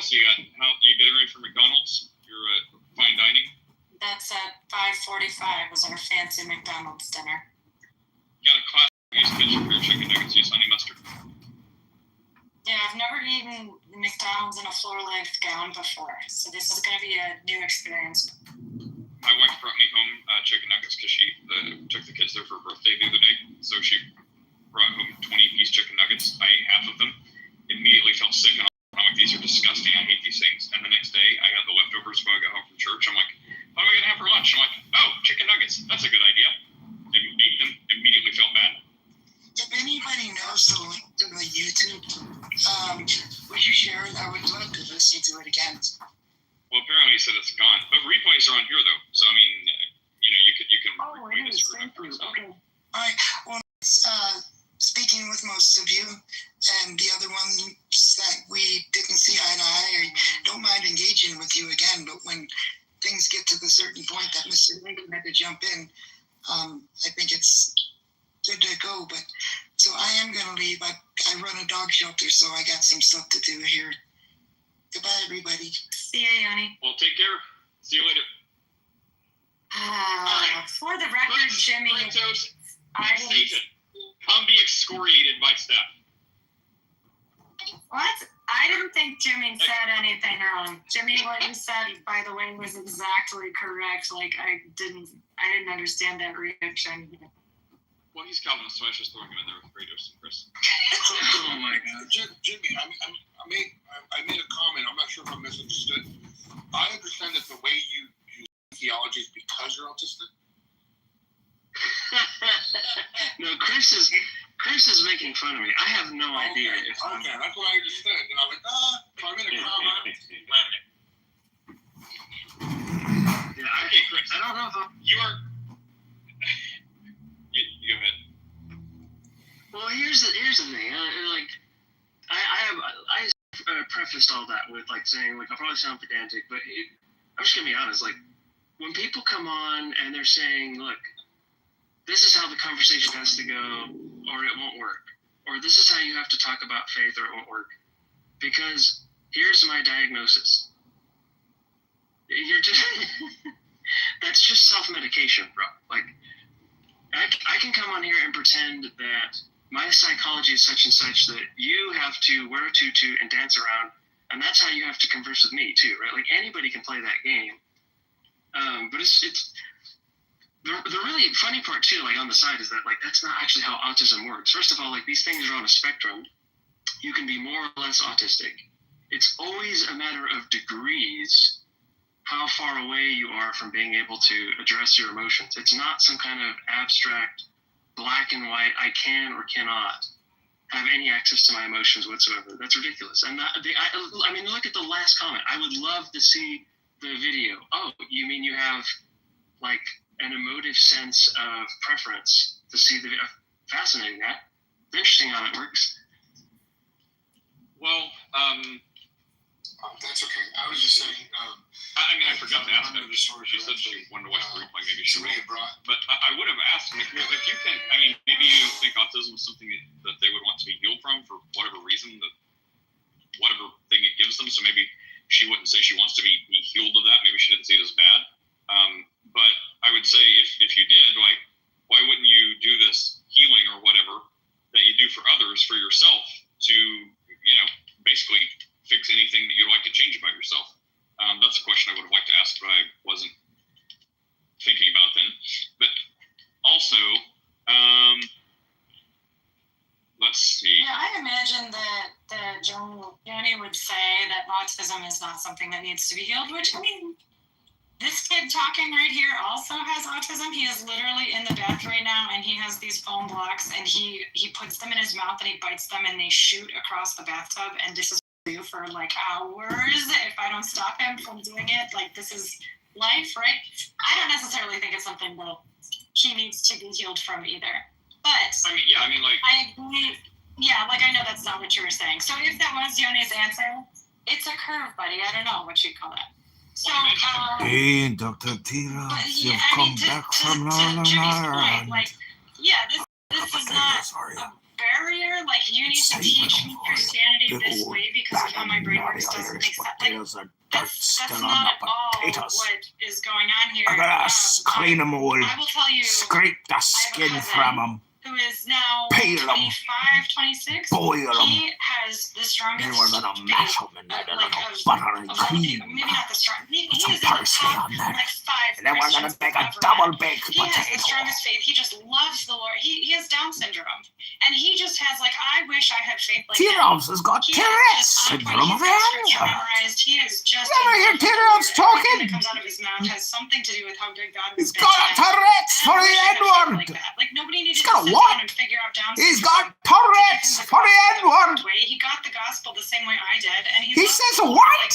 else you got? How you getting ready for McDonald's? Your fine dining? That's at 5:45. Was our fancy McDonald's dinner. You got a class use ketchup for your chicken nuggets. Use honey mustard. Yeah, I've never eaten McDonald's in a floor-length gown before, so this is going to be a new experience. My wife brought me home chicken nuggets because she took the kids there for a birthday the other day. So she brought home 20-piece chicken nuggets. I ate half of them. Immediately felt sick and I'm like, these are disgusting. I hate these things. And the next day, I had the leftovers when I got home from church. I'm like, what am I going to have for lunch? I'm like, oh, chicken nuggets. That's a good idea. I ate them. Immediately felt bad. If anybody knows the link to the YouTube, would you share it? I would love to listen to it again. Well, apparently you said it's gone. But replays are on here, though. So, I mean, you can replay this. Okay. All right. Well, speaking with most of you and the other ones that we didn't see eye to eye, I don't mind engaging with you again, but when things get to the certain point that Mr. Lincoln had to jump in, I think it's good to go. But so I am going to leave. I run a dog shelter, so I got some stuff to do here. Goodbye, everybody. See ya, Yanni. Well, take care. See you later. For the record, Jimmy, Come be excoriated by Steph. What? I didn't think Jimmy said anything wrong. Jimmy, what you said, by the way, was exactly correct. Like, I didn't understand that reaction. Well, he's Calvinist, so I was just throwing him in there with Kratos and Chris. Oh my God, Jimmy, I made a comment. I'm not sure if I misunderstood. I understand that the way you use theology is because you're autistic. No, Chris is making fun of me. I have no idea. Okay, that's what I understood. And I'm like, if I'm in a comment. Yeah, okay, Chris. I don't know if you are. You go ahead. Well, here's the thing. I prefaced all that with like saying like I probably sound pedantic, but I'm just gonna be honest. Like when people come on and they're saying, look, this is how the conversation has to go, or it won't work, or this is how you have to talk about faith, or it won't work, because here's my diagnosis. You're just that's just self-medication, bro. Like I can come on here and pretend that my psychology is such and such that you have to wear a tutu and dance around, and that's how you have to converse with me too, right? Like anybody can play that game. But it's the really funny part too, like on the side, is that like that's not actually how autism works. First of all, like these things are on a spectrum. You can be more or less autistic. It's always a matter of degrees how far away you are from being able to address your emotions. It's not some kind of abstract black and white, I can or cannot have any access to my emotions whatsoever. That's ridiculous. And I mean, look at the last comment. I would love to see the video. Oh, you mean you have like an emotive sense of preference to see the video? Fascinating. Interesting how it works. Well, that's okay. I was just saying. I mean, I forgot to ask her. She said she wanted to watch the replay. Maybe she will. But I would have asked if you can. I mean, maybe you think autism is something that they would want to be healed from for whatever reason, whatever thing it gives them. So maybe she wouldn't say she wants to be healed of that. Maybe she didn't see it as bad. But I would say if you did, like, why wouldn't you do this healing or whatever that you do for others for yourself to, basically fix anything that you'd like to change about yourself? That's a question I would have liked to ask, but I wasn't thinking about then. But also, let's see. Yeah, I imagine that Johnny would say that autism is not something that needs to be healed, which, I mean, this kid talking right here also has autism. He is literally in the bath right now, and he has these foam blocks, and he puts them in his mouth, and he bites them, and they shoot across the bathtub, and this is for like hours if I don't stop him from doing it. Like, this is life, right? I don't necessarily think it's something that he needs to be healed from either. But I mean, like, I agree. Yeah, like, I know that's not what you were saying. So if that was Yoni's answer, it's a curve, buddy. I don't know what you'd call that. So, hey, Dr. Tira, you've come back from Northern Ireland. Like, yeah, this is not. Sorry. barrier. Like, you need to teach me Christianity this way because of how my brain works doesn't make sense. Like, that's not at all what is going on here. I gotta clean them all, I will tell you, scrape the skin from them, who is now peel 25, 26. boil them. He has the strongest Then we're gonna faith, mash them in there, like, little of butter and all cream. people. Maybe not the strong. He Put some is in the parsley top, on there. like, 5 And then we're gonna Christians make a I've ever double met. baked He has the potato. strongest faith. He just loves the Lord. He has Down syndrome, and he just has, like, I wish I had faith like him. T-Robs has got He Tourette's is just on point. syndrome of He's got scripture anger. memorized. He is just. You ever hear in love with the T-Robs Lord. Everything talking? that comes out of his mouth has something to do with how good God He's has been got to a him. Tourette's And for I the wish I had faith N-word. like that. Like, nobody needed He's to got a sit what? down and figure out Down He's syndrome. got Tourette's for the N-word. He got the gospel the same way I did, and He says what?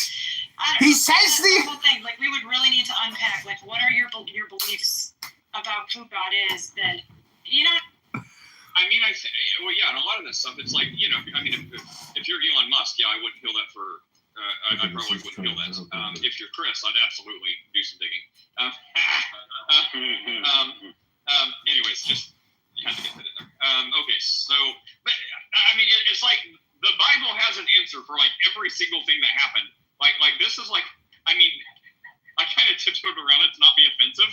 I don't He know. says That's the- whole thing. Like, we would really need to unpack. Like, what are your beliefs about who God is? That, you know. I mean, well, yeah, and a lot of this stuff, it's like, you know, I mean, if you're Elon Musk, yeah, I wouldn't heal that for. I probably wouldn't heal that. If you're Chris, I'd absolutely do some digging. Anyways, just had to get that in there. Okay, so, but, I mean, it's like the Bible has an answer for like every single thing that happened. Like this is like, I mean, I kind of tiptoed around it to not be offensive,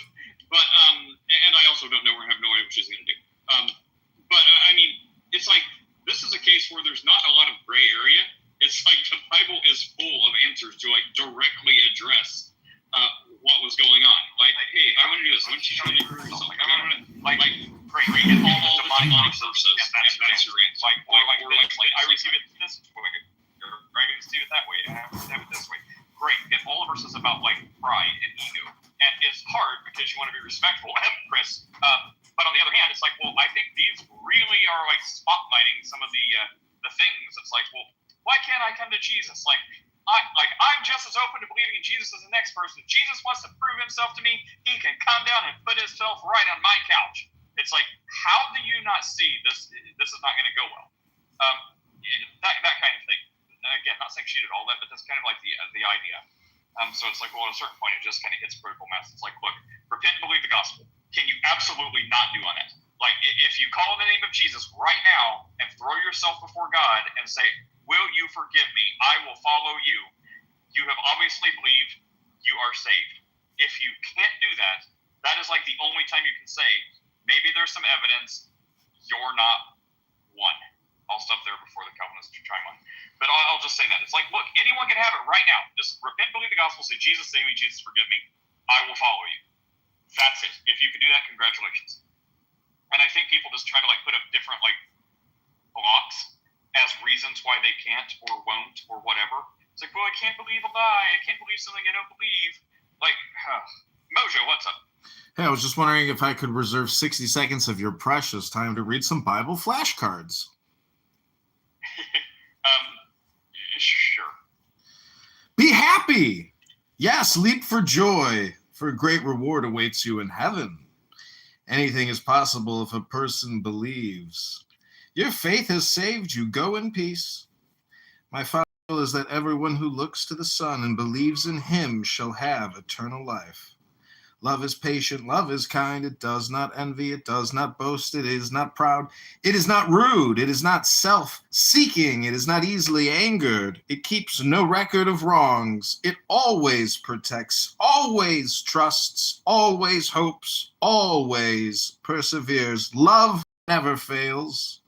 but and I also don't know or have no idea what she's gonna do. But I mean, it's like this is a case where there's not a lot of gray area. It's like the Bible is full of answers to like directly address what was going on. Like, hey, I want to do this. I want to teach you something. I want to like great. All the demonic verses, and that's your answer. Like I receive it this way, or I receive it that way, and I receive it this way. Great. Get all the verses about like pride and ego, and it's hard because you want to be respectful, Chris. But on the other hand, it's like, well, I think these really are like spotlighting some of the things. It's like, well, why can't I come to Jesus? I'm just as open to believing in Jesus as the next person. If Jesus wants to prove himself to me, he can come down and put himself right on my couch. It's like, how do you not see this? This is not going to go well. That kind of thing. Again, not saying she did all that, but that's kind of like the idea. So it's like, well, at a certain point, it just kind of hits critical mass. It's like, look, repent and believe the gospel. Can you absolutely not do on it? Like, if you call in the name of Jesus right now and throw yourself before God and say, will you forgive me? I will follow you. You have obviously believed you are saved. If you can't do that, that is like the only time you can say, maybe there's some evidence you're not one. I'll stop there before the Calvinists chime on. But I'll just say that. It's like, look, anyone can have it right now. Just repent, believe the gospel, say, Jesus, save me, Jesus, forgive me. I will follow you. That's it. If you can do that, congratulations. And I think people just try to like put up different like blocks as reasons why they can't or won't or whatever. It's like, well, I can't believe a lie. I can't believe something I don't believe. Like, Mojo, what's up? Hey, I was just wondering if I could reserve 60 seconds of your precious time to read some Bible flashcards. Sure. Be happy. Yes, leap for joy, for a great reward awaits you in heaven. Anything is possible if a person believes. Your faith has saved you. Go in peace. My Father is that everyone who looks to the Son and believes in him shall have eternal life. Love is patient, love is kind, it does not envy, it does not boast, it is not proud, it is not rude, it is not self-seeking, it is not easily angered, it keeps no record of wrongs, it always protects, always trusts, always hopes, always perseveres. Love never fails.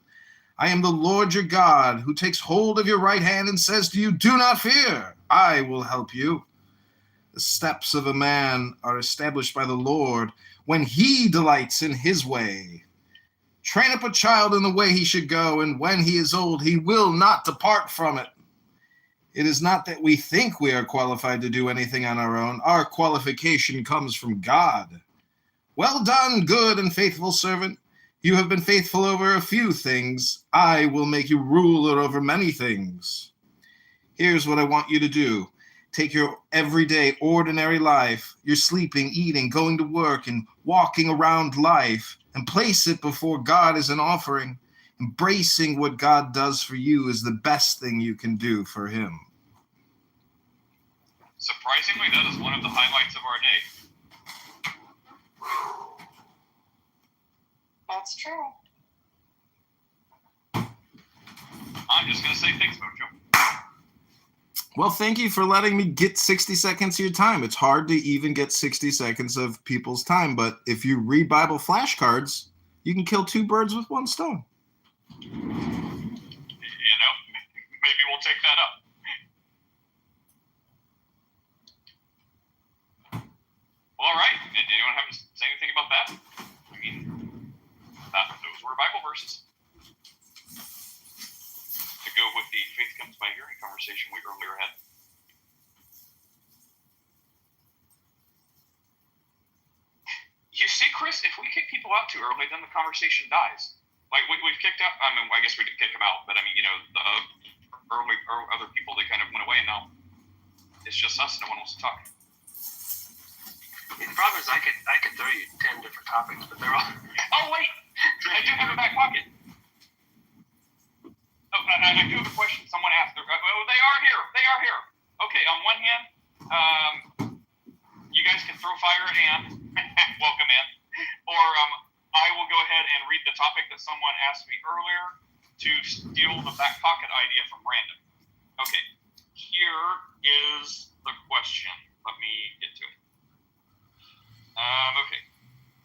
I am the Lord your God, who takes hold of your right hand and says to you, do not fear, I will help you. The steps of a man are established by the Lord when he delights in his way. Train up a child in the way he should go, and when he is old, he will not depart from it. It is not that we think we are qualified to do anything on our own. Our qualification comes from God. Well done, good and faithful servant. You have been faithful over a few things. I will make you ruler over many things. Here's what I want you to do. Take your everyday, ordinary life, your sleeping, eating, going to work, and walking around life, and place it before God as an offering. Embracing what God does for you is the best thing you can do for him. Surprisingly, that is one of the highlights of our day. That's true. I'm just gonna say thanks, Mojo. Well, thank you for letting me get 60 seconds of your time. It's hard to even get 60 seconds of people's time, but if you read Bible flashcards, you can kill two birds with one stone. You know, maybe we'll take that up. Well, all right. Did anyone have to say anything about that? I mean, those were Bible verses. To go with the faith comes by hearing conversation we earlier had. You see, Chris, if we kick people out too early, then the conversation dies. Like we've kicked out. I mean, I guess we didn't kick them out, but I mean, you know, the early or other people, they kind of went away, and now it's just us. No one wants to talk. The problem is I could throw you 10 different topics, but they're all. Oh wait, I do have a back pocket. Oh, I do have a question. Someone asked. Oh, they are here. They are here. Okay. On one hand, you guys can throw fire at Ann. Welcome, Ann. Or I will go ahead and read the topic that someone asked me earlier to steal the back pocket idea from Brandon. Okay. Here is the question. Let me get to it. Okay.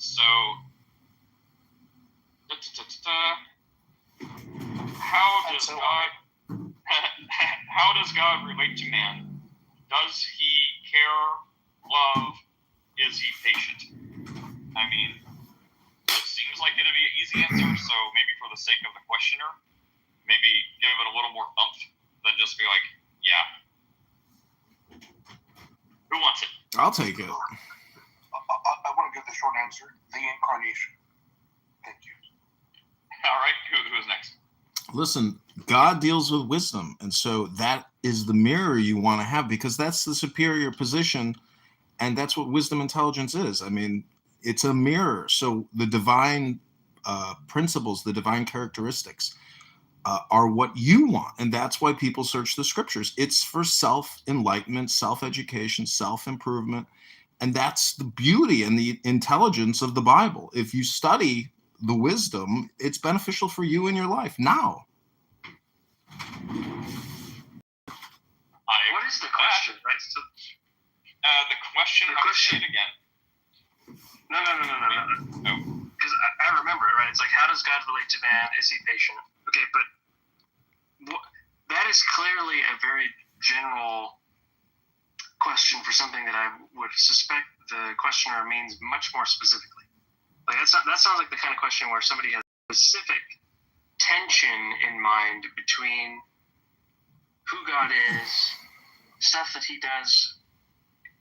So, how does God relate to man? Does he care, love? Is he patient? I mean, it seems like it'd be an easy answer. So maybe for the sake of the questioner, maybe give it a little more oomph than just be like, yeah. Who wants it? I'll take it. I want to give the short answer: the incarnation. Thank you. All right. Who is next? Listen, God deals with wisdom, and so that is the mirror you want to have, because that's the superior position, and that's what wisdom intelligence is. I mean, it's a mirror. So the divine principles, the divine characteristics are what you want, and that's why people search the scriptures. It's for self-enlightenment, self-education, self-improvement, and that's the beauty and the intelligence of the Bible. If you study the wisdom, it's beneficial for you in your life now. What is the question? Right? So, The question. I'm going to say it again. No. Because I remember it, right? It's like, how does God relate to man? Is he patient? Okay, but that is clearly a very general question for something that I would suspect the questioner means much more specifically. Like that sounds like the kind of question where somebody has specific tension in mind between who God is, stuff that he does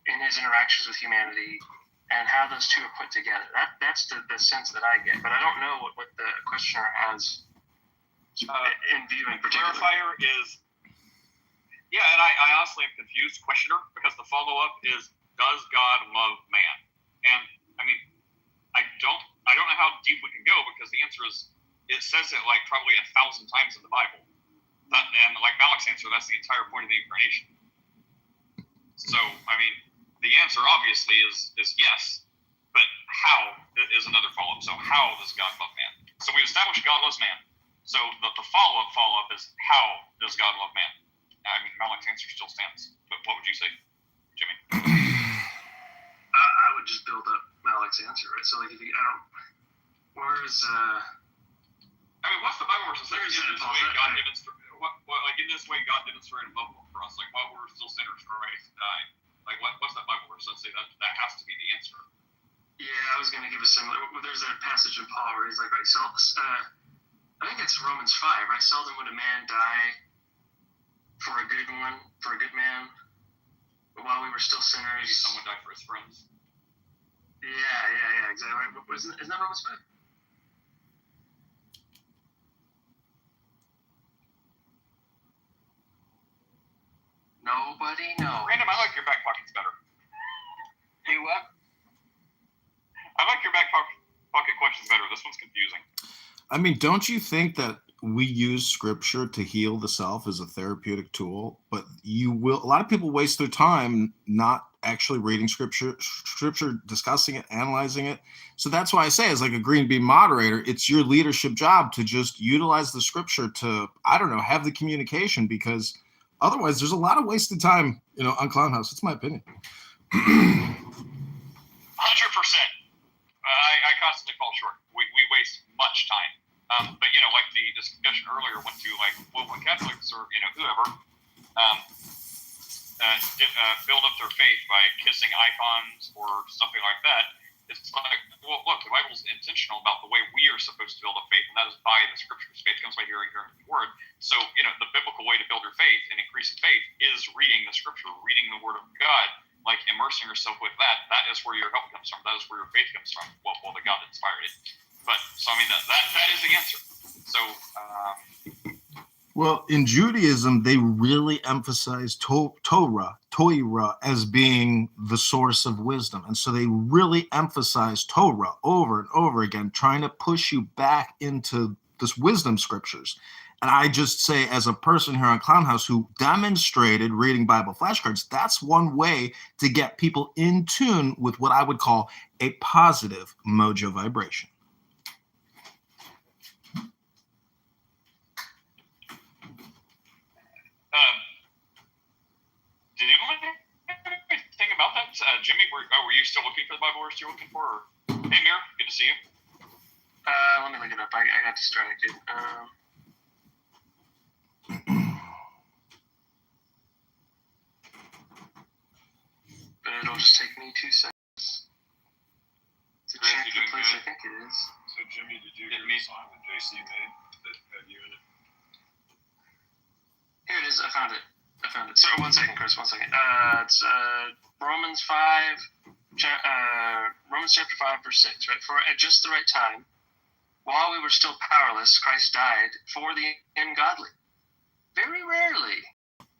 in his interactions with humanity, and how those two are put together. That's the sense that I get, but I don't know what the questioner has in view in particular. Clarifier is, yeah, and I honestly am confused, questioner, because the follow-up is, does God love man? And I mean, I don't know how deep we can go, because the answer is, it says it like probably 1,000 times in the Bible. And like Malik's answer, that's the entire point of the incarnation. So, I mean, the answer obviously is yes, but how is another follow-up. So how does God love man? So we established God loves man. So the follow-up is, how does God love man? I mean, Malik's answer still stands, but what would you say, Jimmy? I would just build up Malik's answer, right? So like, if you, where's I mean, what's the Bible verse? Like, in this way, God demonstrated. In this way, God demonstrated love for us. Like, while we're still sinners, Christ died. Like, what's that Bible verse? Let's say that has to be the answer. Yeah, I was going to give a similar. There's that passage in Paul where he's like, right, so I think it's Romans 5, right? Seldom would a man die for a good man, but while we were still sinners, maybe someone died for his friends. Yeah, exactly. Right. Isn't that Romans 5? Nobody knows. Random, I like your back pockets better. You what? I like your back pocket questions better. This one's confusing. I mean, don't you think that we use scripture to heal the self as a therapeutic tool, but a lot of people waste their time not actually reading scripture, discussing it, analyzing it. So that's why I say, as like a green bean moderator, it's your leadership job to just utilize the scripture to, I don't know, have the communication, because otherwise there's a lot of wasted time, on Clown House. It's my opinion. 100%. I constantly fall short. We waste much time. But like the discussion earlier went to, like, well, when Catholics or whoever build up their faith by kissing icons or something like that, it's like, well, look, the Bible's intentional about the way we are supposed to build up faith, and that is by the scriptures. Faith comes by hearing the word. So the biblical way to build your faith and increase in faith is reading the scripture, reading the word of God. Like immersing yourself with that is where your help comes from. That is where your faith comes from. Well, the God inspired it. But so I mean that is the answer. So. Well, in Judaism, they really emphasize Torah as being the source of wisdom, and so they really emphasize Torah over and over again, trying to push you back into this wisdom scriptures. And I just say, as a person here on Clown House who demonstrated reading Bible flashcards, that's one way to get people in tune with what I would call a positive mojo vibration. Did anyone think about that? Jimmy, were you still looking for the Bible verse you're looking for? Or? Hey, Mir, good to see you. Let me look it up. I got distracted. But it'll just take me 2 seconds to check the place I think it is. So, Jimmy, did you hear the song that JC made that had you in it? Here it is. I found it. Sorry, 1 second, Chris. 1 second. It's Romans 5, Romans chapter 5, verse 6. Right? For at just the right time, while we were still powerless, Christ died for the ungodly. Very rarely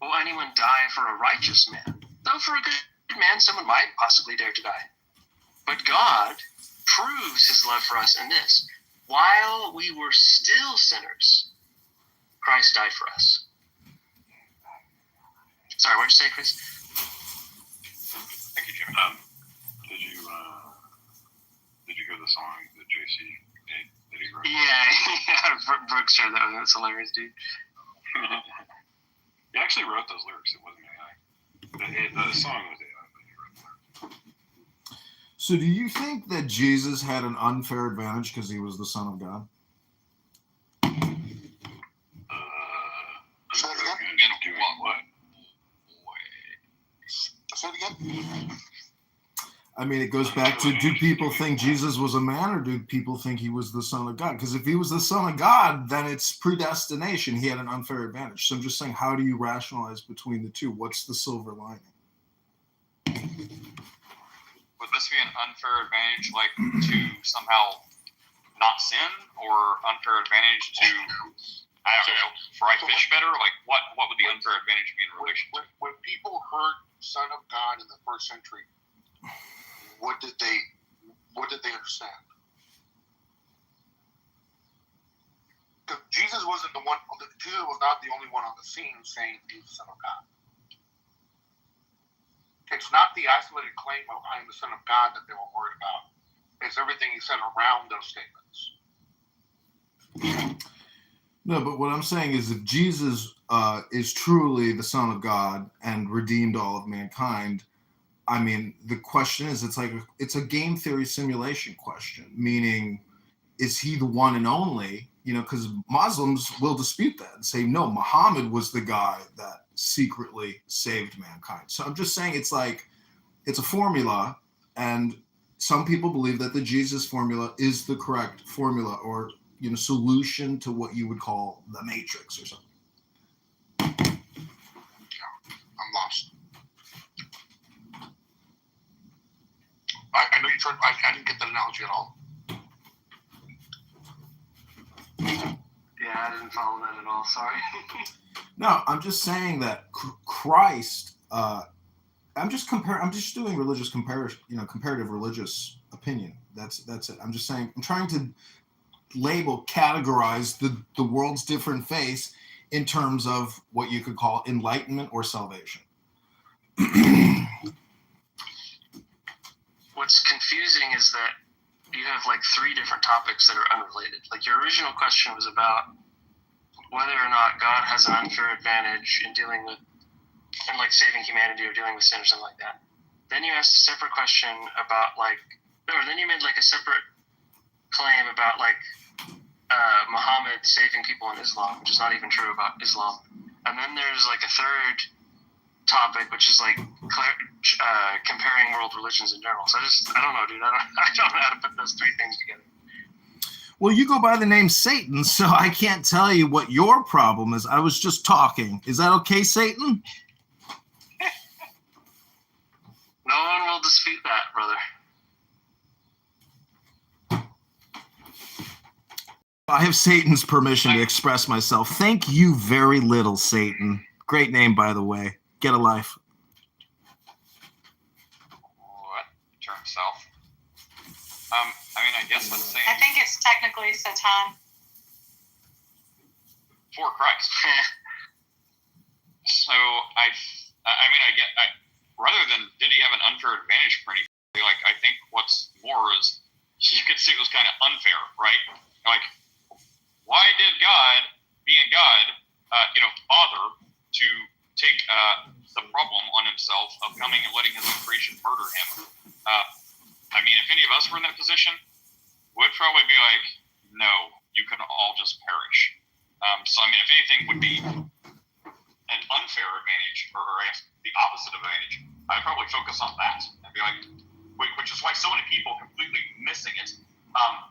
will anyone die for a righteous man, though for a good man, someone might possibly dare to die. But God proves his love for us in this: while we were still sinners, Christ died for us. Sorry, what did you say, Chris? Thank you, Jimmy. Did you hear the song that JC made that he wrote? Yeah, Brooks shared that with me. It's hilarious, dude. He actually wrote those lyrics. It wasn't AI. The song was AI, but he wrote the lyrics. So do you think that Jesus had an unfair advantage because he was the Son of God? Say it again? What? Say it again? I mean, it goes back to, do people think Jesus was a man, or do people think he was the Son of God? Because if he was the Son of God, then it's predestination. He had an unfair advantage. So I'm just saying, how do you rationalize between the two? What's the silver lining? Would this be an unfair advantage, like to somehow not sin, or unfair advantage to, I don't know, fry fish better? Like what would the unfair advantage be in relation to? When people heard Son of God in the first century, what did they understand? Because Jesus wasn't the one. Jesus was not the only one on the scene saying he was the Son of God. It's not the isolated claim of I am the Son of God that they were worried about. It's everything he said around those statements. No, but what I'm saying is, if Jesus is truly the Son of God and redeemed all of mankind, I mean, the question is, it's a game theory simulation question, meaning, is he the one and only? Because Muslims will dispute that and say, no, Muhammad was the guy that secretly saved mankind. So I'm just saying, it's a formula, and some people believe that the Jesus formula is the correct formula, or solution to what you would call the Matrix or something. I'm lost. I know you tried. I didn't get that analogy at all. Yeah, I didn't follow that at all. Sorry. No, I'm just saying that Christ. I'm just doing religious comparative religious opinion. That's it. I'm just saying. I'm trying to label, categorize the world's different face in terms of what you could call enlightenment or salvation. What's confusing is that you have like 3 different topics that are unrelated. Like your original question was about whether or not God has an unfair advantage in dealing with, and like saving humanity or dealing with sin or something like that. Then you asked a separate question about then you made like a separate claim about like Muhammad saving people in Islam, which is not even true about Islam. And then there's like a third topic, which is like comparing world religions in general. So I don't know, dude. I don't know how to put those 3 things together. Well, you go by the name Satan, so I can't tell you what your problem is. I was just talking. Is that okay, Satan? No one will dispute that, brother. I have Satan's permission to express myself. Thank you very little, Satan. Great name, by the way. Get a life. What? Term self? I mean, I guess let's say I think it's technically Satan. for Christ. So I rather than did he have an unfair advantage for anything, like I think what's more is you could say it was kind of unfair, right? Like, why did God, being God, bother to take the problem on himself of coming and letting his own creation murder him? I mean, if any of us were in that position, would probably be like, no, you can all just perish. So, I mean, if anything would be an unfair advantage, or I guess the opposite of advantage, I'd probably focus on that and be like, which is why so many people completely missing it,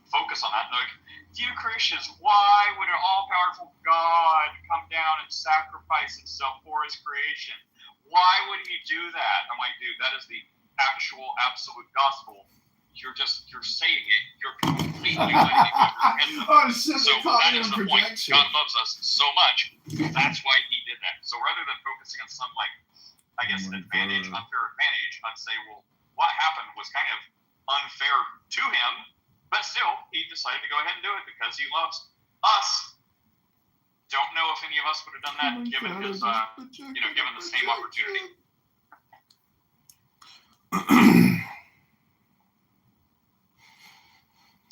focus on that. And they're like, you Christians, why would an all-powerful God come down and sacrifice himself for his creation? Why would he do that? I'm like, dude, that is the actual absolute gospel. You're saying it. You're completely letting it go over your head. Oh, shit, So that is the point. God loves us so much. That's why he did that. So rather than focusing on some, like, I guess, advantage, unfair advantage, I'd say, well, what happened was kind of unfair to him, but still, he decided to go ahead and do it because he loves us. Don't know if any of us would have done that given his, given the same opportunity.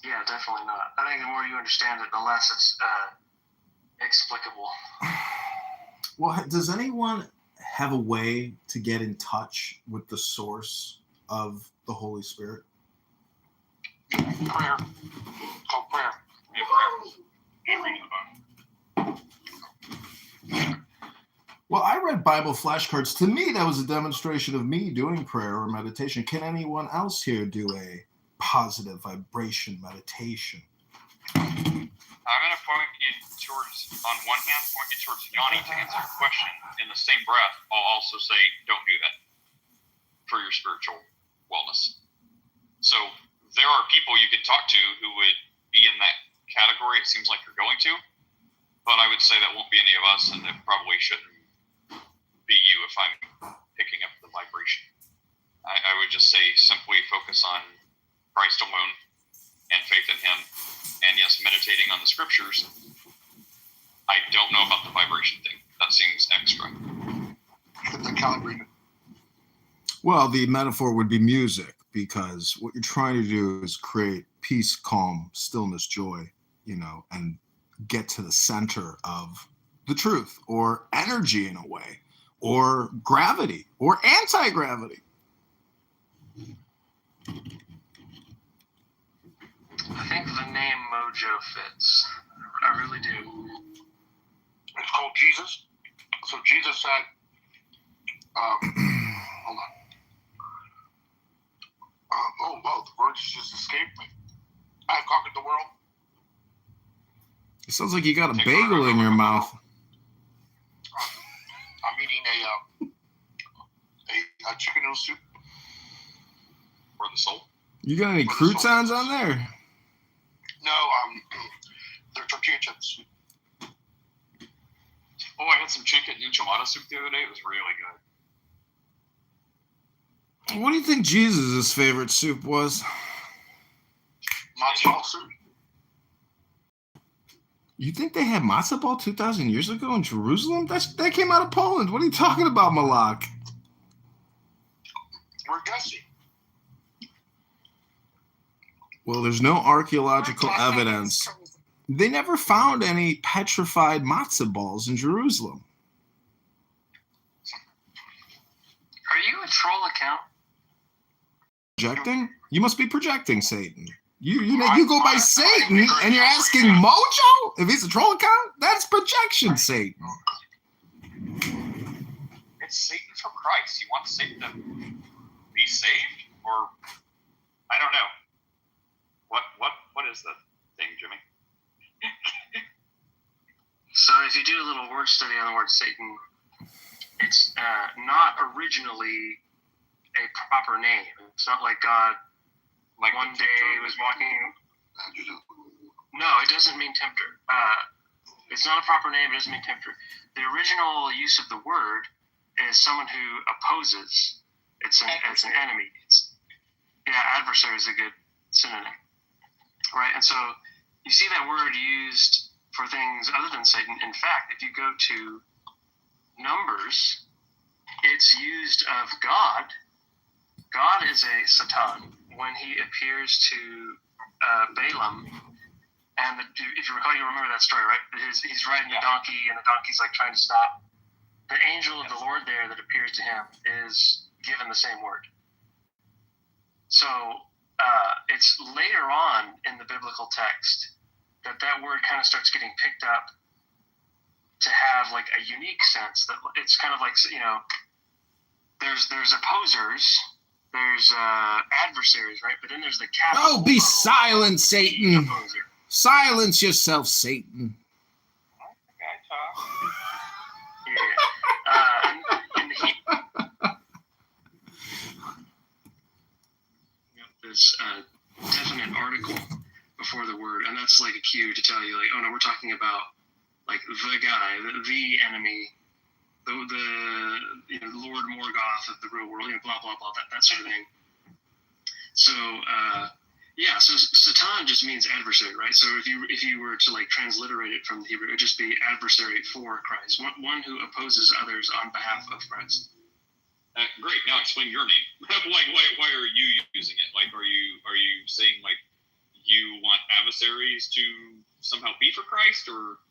Yeah, definitely not. I think the more you understand it, the less it's explicable. Well, does anyone have a way to get in touch with the source of the Holy Spirit? Prayer. Called prayer. Yeah, reading the Bible. Well, I read Bible flashcards. To me, that was a demonstration of me doing prayer or meditation. Can anyone else here do a positive vibration meditation? I'm going to point you towards, on one hand, point you towards Yanni to answer your question. In the same breath, I'll also say, don't do that for your spiritual wellness. So there are people you could talk to who would be in that category. It seems like you're going to, but I would say that won't be any of us, and it probably shouldn't be you if I'm picking up the vibration. I would just say simply focus on Christ alone and faith in him, and yes, meditating on the scriptures. I don't know about the vibration thing. That seems extra. The calibrated. Well, the metaphor would be music, because what you're trying to do is create peace, calm, stillness, joy, and get to the center of the truth, or energy in a way, or gravity, or anti-gravity. I think the name Mojo fits. I really do. It's called Jesus. So Jesus said, hold on. The words just escaped me. I have conquered the world. It sounds like you got a bagel in your mouth. I'm eating a chicken noodle soup. For the soul. You got any croutons on there? No, they're tortilla chips. Oh, I had some chicken enchilada soup the other day. It was really good. What do you think Jesus' favorite soup was? Matzo ball soup. You think they had matzo ball 2,000 years ago in Jerusalem? That came out of Poland. What are you talking about, Malak? We're guessing. Well, there's no archaeological evidence. They never found any petrified matzo balls in Jerusalem. Are you a troll account? Projecting? You must be projecting, Satan. You go by Satan, and you're asking Mojo if he's a troll account? That's projection, Satan. It's Satan for Christ. You want Satan to be saved, or I don't know. What is the thing, Jimmy? So if you do a little word study on the word Satan, it's not originally a proper name. It's not like God, like one day was walking. No, it doesn't mean tempter. It's not a proper name. It doesn't mean tempter. The original use of the word is someone who opposes. It's an enemy. Adversary is a good synonym, right? And so you see that word used for things other than Satan. In fact, if you go to Numbers, it's used of God. God is a Satan when he appears to Balaam. And if you recall, you remember that story, right? He's riding the donkey, and the donkey's like trying to stop. The angel of the Lord there that appears to him is given the same word. So it's later on in the biblical text that word kind of starts getting picked up to have like a unique sense that it's kind of like, there's opposers, there's adversaries, right? But then there's the capital. Oh, be silent, Satan. Silence yourself, Satan. This definite article before the word, and that's like a cue to tell you, like, oh no, we're talking about like the guy, the enemy, the Lord Morgoth of the real world, blah blah blah, that sort of thing. So so Satan just means adversary, right? So if you were to like transliterate it from the Hebrew, it would just be adversary for Christ, one who opposes others on behalf of Christ. Great. Now explain your name. Why are you using it? Like, are you saying like you want adversaries to somehow be for Christ, or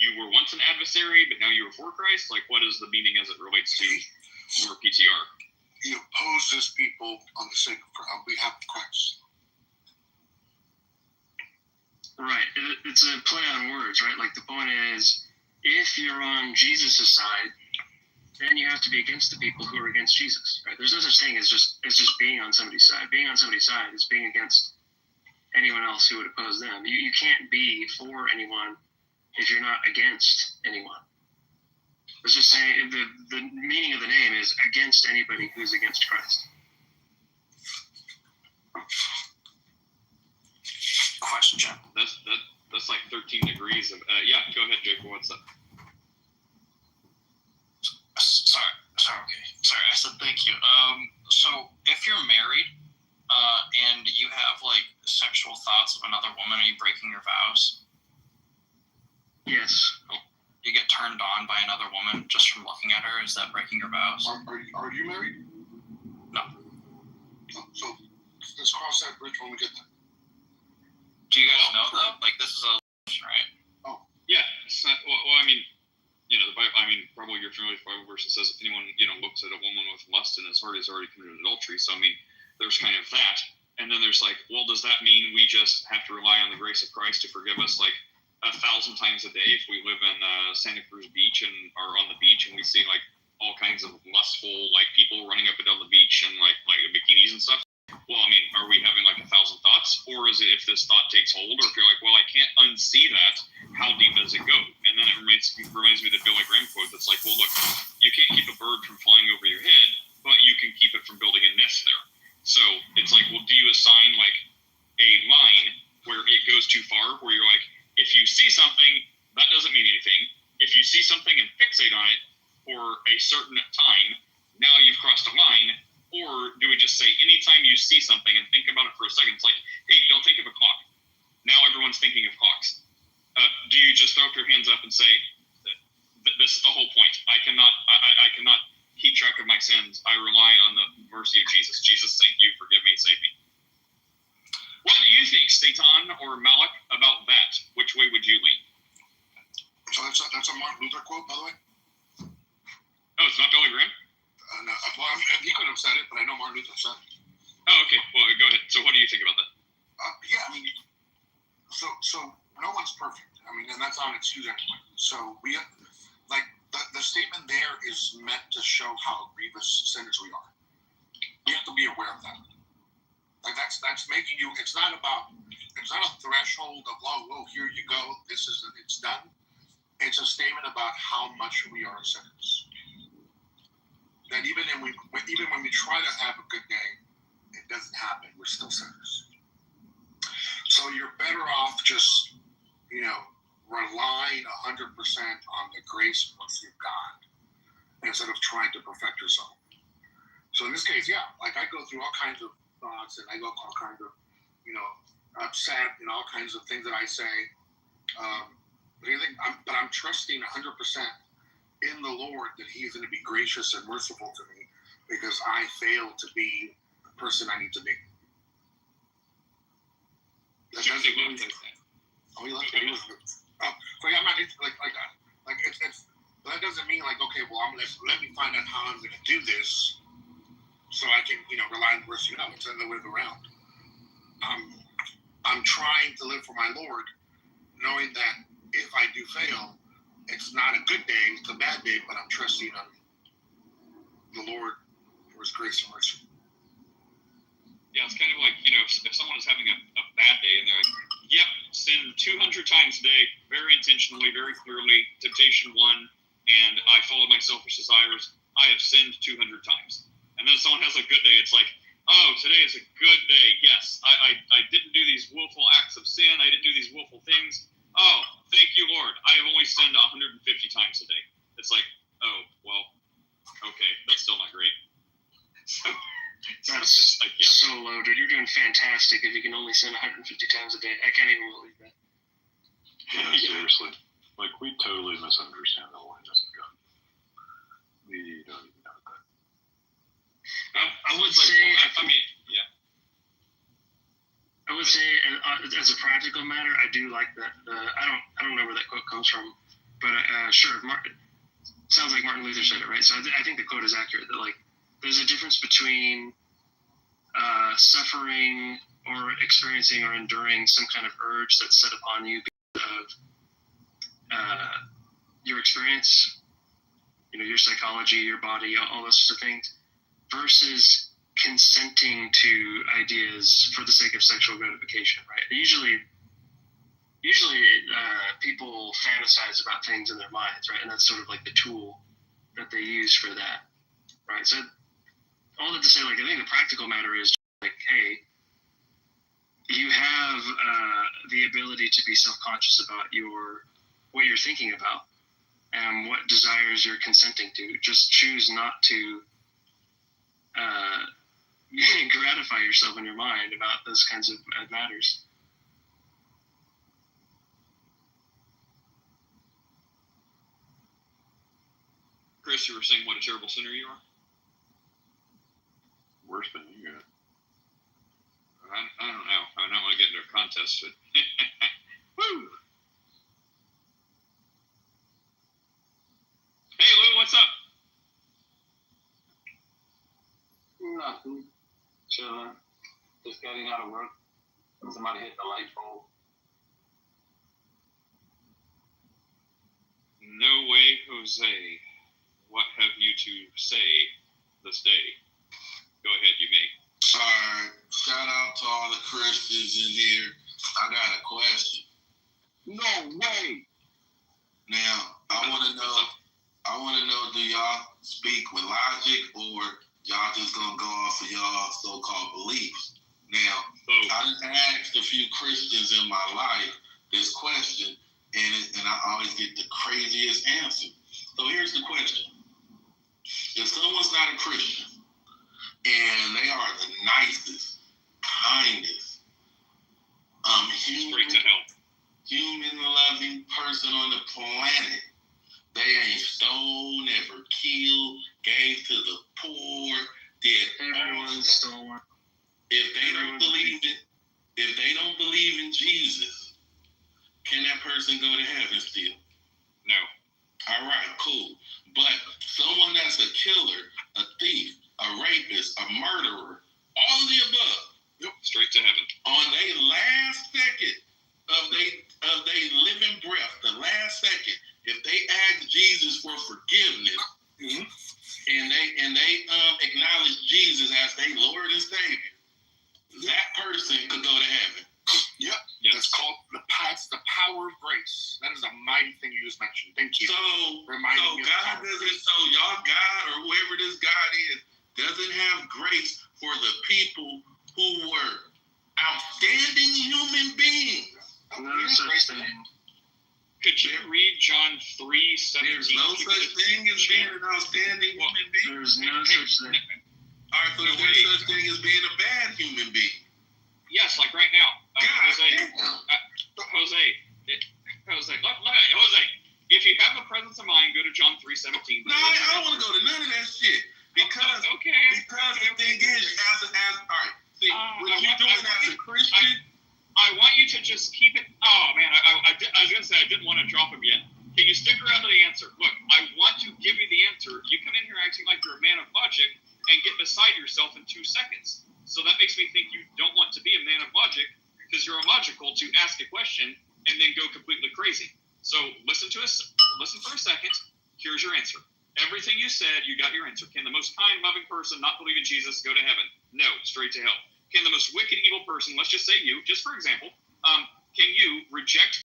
you were once an adversary but now you're for Christ? Like, what is the meaning as it relates to your PTR? He opposes people on behalf of Christ. Right. It's a play on words, right? Like the point is, if you're on Jesus' side, then you have to be against the people who are against Jesus, right? There's no such thing as just being on somebody's side. Being on somebody's side is being against anyone else who would oppose them. You can't be for anyone if you're not against anyone. Let's just say the meaning of the name is against anybody who's against Christ. Question. That's like 13 degrees of go ahead, Jacob. What's up? Sorry, I said thank you. So if you're married and you have like sexual thoughts of another woman, are you breaking your vows? Yes. You get turned on by another woman just from looking at her. Is that breaking your vows? Are you married? No. So let's cross that bridge when we get there. Do you guys know though? Like this is a right? Oh yeah. Well, I mean. The Bible, probably you're familiar with the Bible verse that says if anyone, looks at a woman with lust in his heart, he's already committed adultery. So, there's kind of that. And then there's like, well, does that mean we just have to rely on the grace of Christ to forgive us like 1,000 times a day if we live in Santa Cruz Beach and are on the beach and we see like all kinds of lustful like people running up and down the beach and like bikinis and stuff? Well, are we having like 1,000 thoughts? Or is it if this thought takes hold, or if you're like, well, I can't unsee that, how deep does it go? And then it reminds me of the Billy Graham quote that's like, well, look, you can't keep a bird from flying over your head, but you can keep it from building a nest there. So it's like, well, do you assign like a line where it goes too far, where you're like, if you see something, that doesn't mean anything. If you see something and fixate on it for a certain time, now you've crossed a line. Or do we just say anytime you see something and think about it for a second, it's like, hey, don't think of a clock. Now everyone's thinking of clocks. do you just throw up your hands up and say, this is the whole point? I cannot keep track of my sins. I rely on the mercy of Jesus. Jesus, thank you, forgive me, save me. What do you think, Satan or Malik, about that? Which way would you lean? So that's a Martin Luther quote, by the way. Oh, it's not Billy Graham? No, well, he could have said it, but I know Martin Luther said it. Oh, okay. Well, go ahead. So what do you think about that? Yeah, I mean, so no one's perfect. I mean, and that's not an excuse anyway. So we, like, the statement there is meant to show how grievous sinners we are. We have to be aware of that. Like, that's making you, it's not a threshold of, oh, here you go, it's done. It's a statement about how much we are sinners. That even when we try to have a good day, it doesn't happen. We're still sinners. So you're better off just, relying 100% on the grace and mercy of God instead of trying to perfect yourself. So in this case, yeah, like I go through all kinds of thoughts and I go all kinds of, upset and all kinds of things that I say. But I'm trusting 100% in the Lord that He's going to be gracious and merciful to me because I failed to be the person I need to be. That doesn't mean that doesn't mean like, okay, well, let me find out how I'm going to do this so I can, rely on the mercy. No, it's the other way around. I'm trying to live for my Lord, knowing that if I do fail, it's not a good day, it's a bad day, but I'm trusting on the Lord for His grace and mercy. Yeah, it's kind of like, if someone is having a bad day and they're like, yep, sin 200 times a day, very intentionally, very clearly, temptation 1, and I follow my selfish desires, I have sinned 200 times. And then someone has a good day, it's like, oh, today is a good day, yes, I didn't do these willful acts of sin, I didn't do these willful things. Oh, thank you, Lord, I have only sinned 150 times a day. It's like, oh, well, okay, that's still not great. So, that's like, yeah. so low, dude. You're doing fantastic if you can only send 150 times a day. I can't even believe that. Yeah, seriously. Like, we totally misunderstand the holiness of God. We don't even know that. I would say, yeah. I would say, as a practical matter, I do like that. I don't know where that quote comes from, but sure, sounds like Martin Luther said it, right? So I think the quote is accurate. That like, there's a difference between suffering or experiencing or enduring some kind of urge that's set upon you because of your experience, your psychology, your body, all those sorts of things, versus consenting to ideas for the sake of sexual gratification, right? Usually people fantasize about things in their minds, right? And that's sort of like the tool that they use for that, right? So all that to say, like, I think the practical matter is like, hey, you have the ability to be self-conscious about what you're thinking about and what desires you're consenting to. Just choose not to gratify yourself in your mind about those kinds of matters. Chris, you were saying what a terrible sinner you are? Worse than you got. I don't know. I don't want to get into a contest, but woo! Hey, Lou, what's up? Nothing. Chilling. Just getting out of work. Somebody hit the light bulb. No way, Jose. What have you to say this day? Go ahead, you may. All right. Shout out to all the Christians in here. I got a question. No way. Now, I want to know, do y'all speak with logic or y'all just going to go off of y'all so-called beliefs? Now, I done asked a few Christians in my life this question, and I always get the craziest answer. So here's the question. If someone's not a Christian, and they are the nicest, kindest, straight to hell. human-loving person on the planet. They ain't stole, never killed, gave to the poor, did Everyone stole. If they don't believe it, if they don't believe in Jesus, can that person go to heaven still? No. All right, cool. But someone that's a killer, a thief, a rapist, a murderer, all of the above, Yep. Straight to heaven. on their last second of they living breath, the last second, if they ask Jesus for forgiveness, and they acknowledge Jesus as their Lord and Savior, that person could go to heaven. Yep. Yes. It's called the power of grace. That is a mighty thing you just mentioned. Thank you. So Reminding me of the God power of doesn't. grace. So y'all God or whoever this God is doesn't have grace for the people who were outstanding human beings. No such thing. Could you read John 3:17? There's no such thing as being an outstanding human being. There's no such thing. All right, so there's such thing as being a bad human being. Yes, like right now. Jose, if you have the presence of mind, go to John 3:17. No, I don't want to go to none of that shit. Because the thing is, all right, see, what you're doing as a Christian, I want you to just keep it. Oh man, I was gonna say I didn't want to drop him yet. Can you stick around to the answer? Look, I want to give you the answer. You come in here acting like you're a man of logic and get beside yourself in 2 seconds. So that makes me think you don't want to be a man of logic because you're illogical to ask a question and then go completely crazy. So listen for a second. Here's your answer. Everything you said, you got your answer. Can the most kind, loving person not believe in Jesus go to heaven? No, straight to hell. Can the most wicked, evil person, let's just say you, just for example, can you reject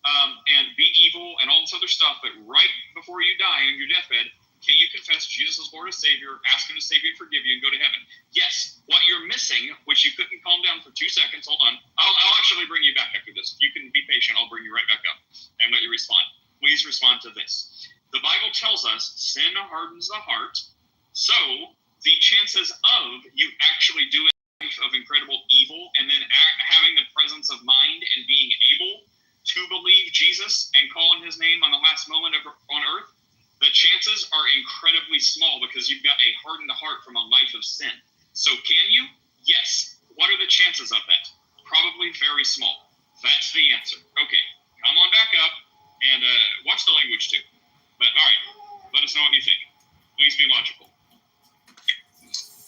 and be evil and all this other stuff, but right before you die on your deathbed, can you confess Jesus as Lord and Savior, ask Him to save you and forgive you, and go to heaven? Yes. What you're missing, which you couldn't calm down for 2 seconds, hold on. I'll actually bring you back after this. You can be patient. I'll bring you right back up and let you respond. Please respond to this. The Bible tells us sin hardens the heart, so the chances of you actually doing a life of incredible evil and then having the presence of mind and being able to believe Jesus and call on His name on the last moment on earth, the chances are incredibly small because you've got a hardened heart from a life of sin. So can you? Yes. What are the chances of that? Probably very small. That's the answer. Okay, come on back up and watch the language too. But all right, let us know what you think. Please be logical.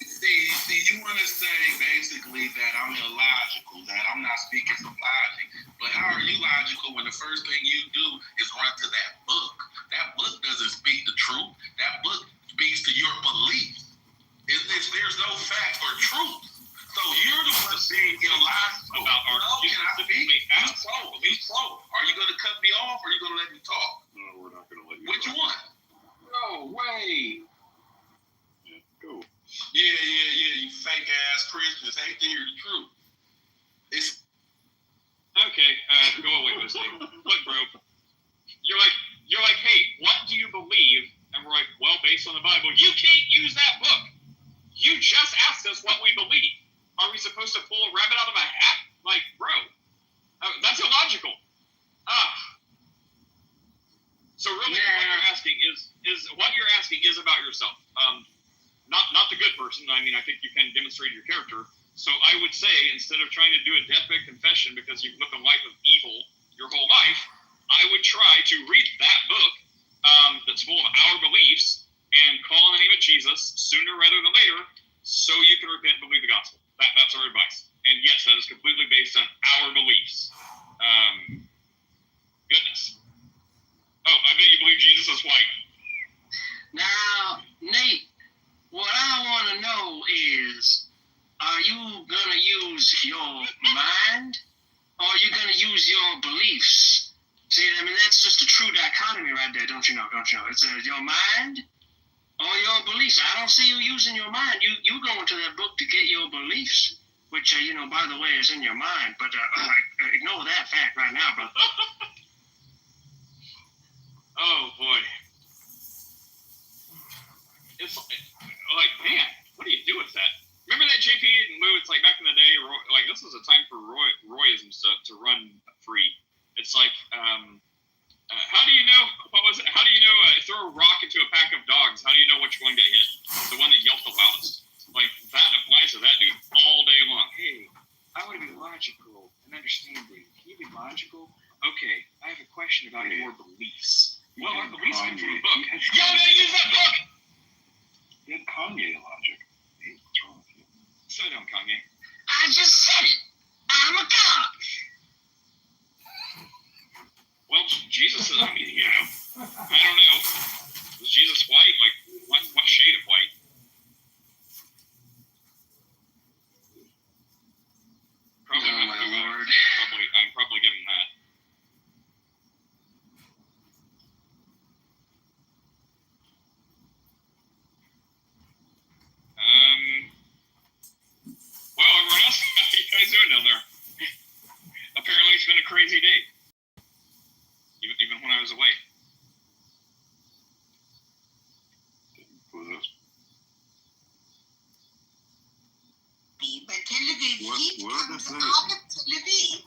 See, you want to say basically that I'm illogical, that I'm not speaking from logic. But how are you logical when the first thing you do is run to that book? That book doesn't speak the truth. That book speaks to your beliefs. There's no fact or truth. So you're the one being illogical. About our Can I speak? Be slow. Are you going to cut me off or are you going to let me talk? No, we're not going to let you. Which one? No way. Yeah, go. Yeah, you fake ass Christians hate to hear the truth. It's Okay, go away, Jose. Look, bro, you're like, hey, what do you believe? And we're like, well, based on the Bible, you can't use that book. You just asked us what we believe. Are we supposed to pull a rabbit out of a hat? Like, bro, that's illogical. So really, what you're asking is about yourself. Not the good person. I mean, I think you can demonstrate your character. So I would say, instead of trying to do a deathbed confession because you've lived a life of evil your whole life, I would try to read that book that's full of our beliefs and call on the name of Jesus sooner rather than later so you can repent and believe the gospel. That's our advice. And yes, that is completely based on our beliefs. Goodness. Oh, I bet you believe Jesus is white. Now, Nate, what I want to know is, are you going to use your mind or are you going to use your beliefs? See, I mean, that's just a true dichotomy right there, don't you know? It's your mind or your beliefs. I don't see you using your mind. You go into that book to get your beliefs, which, by the way, is in your mind. But ignore that fact right now, brother. Oh, boy. It's like, man, what do you do with that? Remember that JP and Lou? It's like back in the day, like this was a time for Royism stuff to run free. It's like throw a rock into a pack of dogs, how do you know which one got hit? The one that yelped the loudest. Like, that applies to that dude all day long. Hey, I want to be logical and understanding. Can you be logical? Okay, I have a question about your beliefs. Well, our beliefs come from a book. Y'all gotta use that book! Get Kanye logic. Hey, what's wrong with you? Slow down, Kanye. I just said it. I'm a cop. Well, Jesus is, I mean, you know, I don't know. Was Jesus white? Like, what shade of white? Probably Oh, not my too bad. Lord. I'm probably giving that. Well, everyone else, how you guys doing down there? Apparently, it's been a crazy day. Even when I was away. Who's this? But Tel Aviv heat Where are comes the out of Tel Aviv.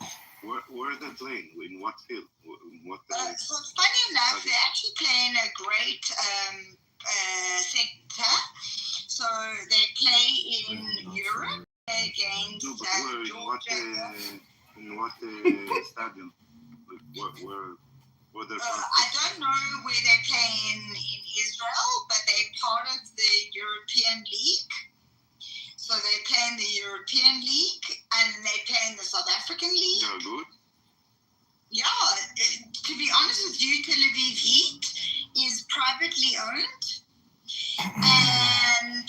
Where are they playing? In what field? In what? So funny enough, they actually play in a great sector. So they play in Europe against No, but where? Georgia. In what stadium? Like, where they're from? I don't know where they play in Israel, but they're part of the European League. So they play in the European League and they play in the South African League. They're good. Yeah, to be honest with you, Tel Aviv Heat is privately owned, and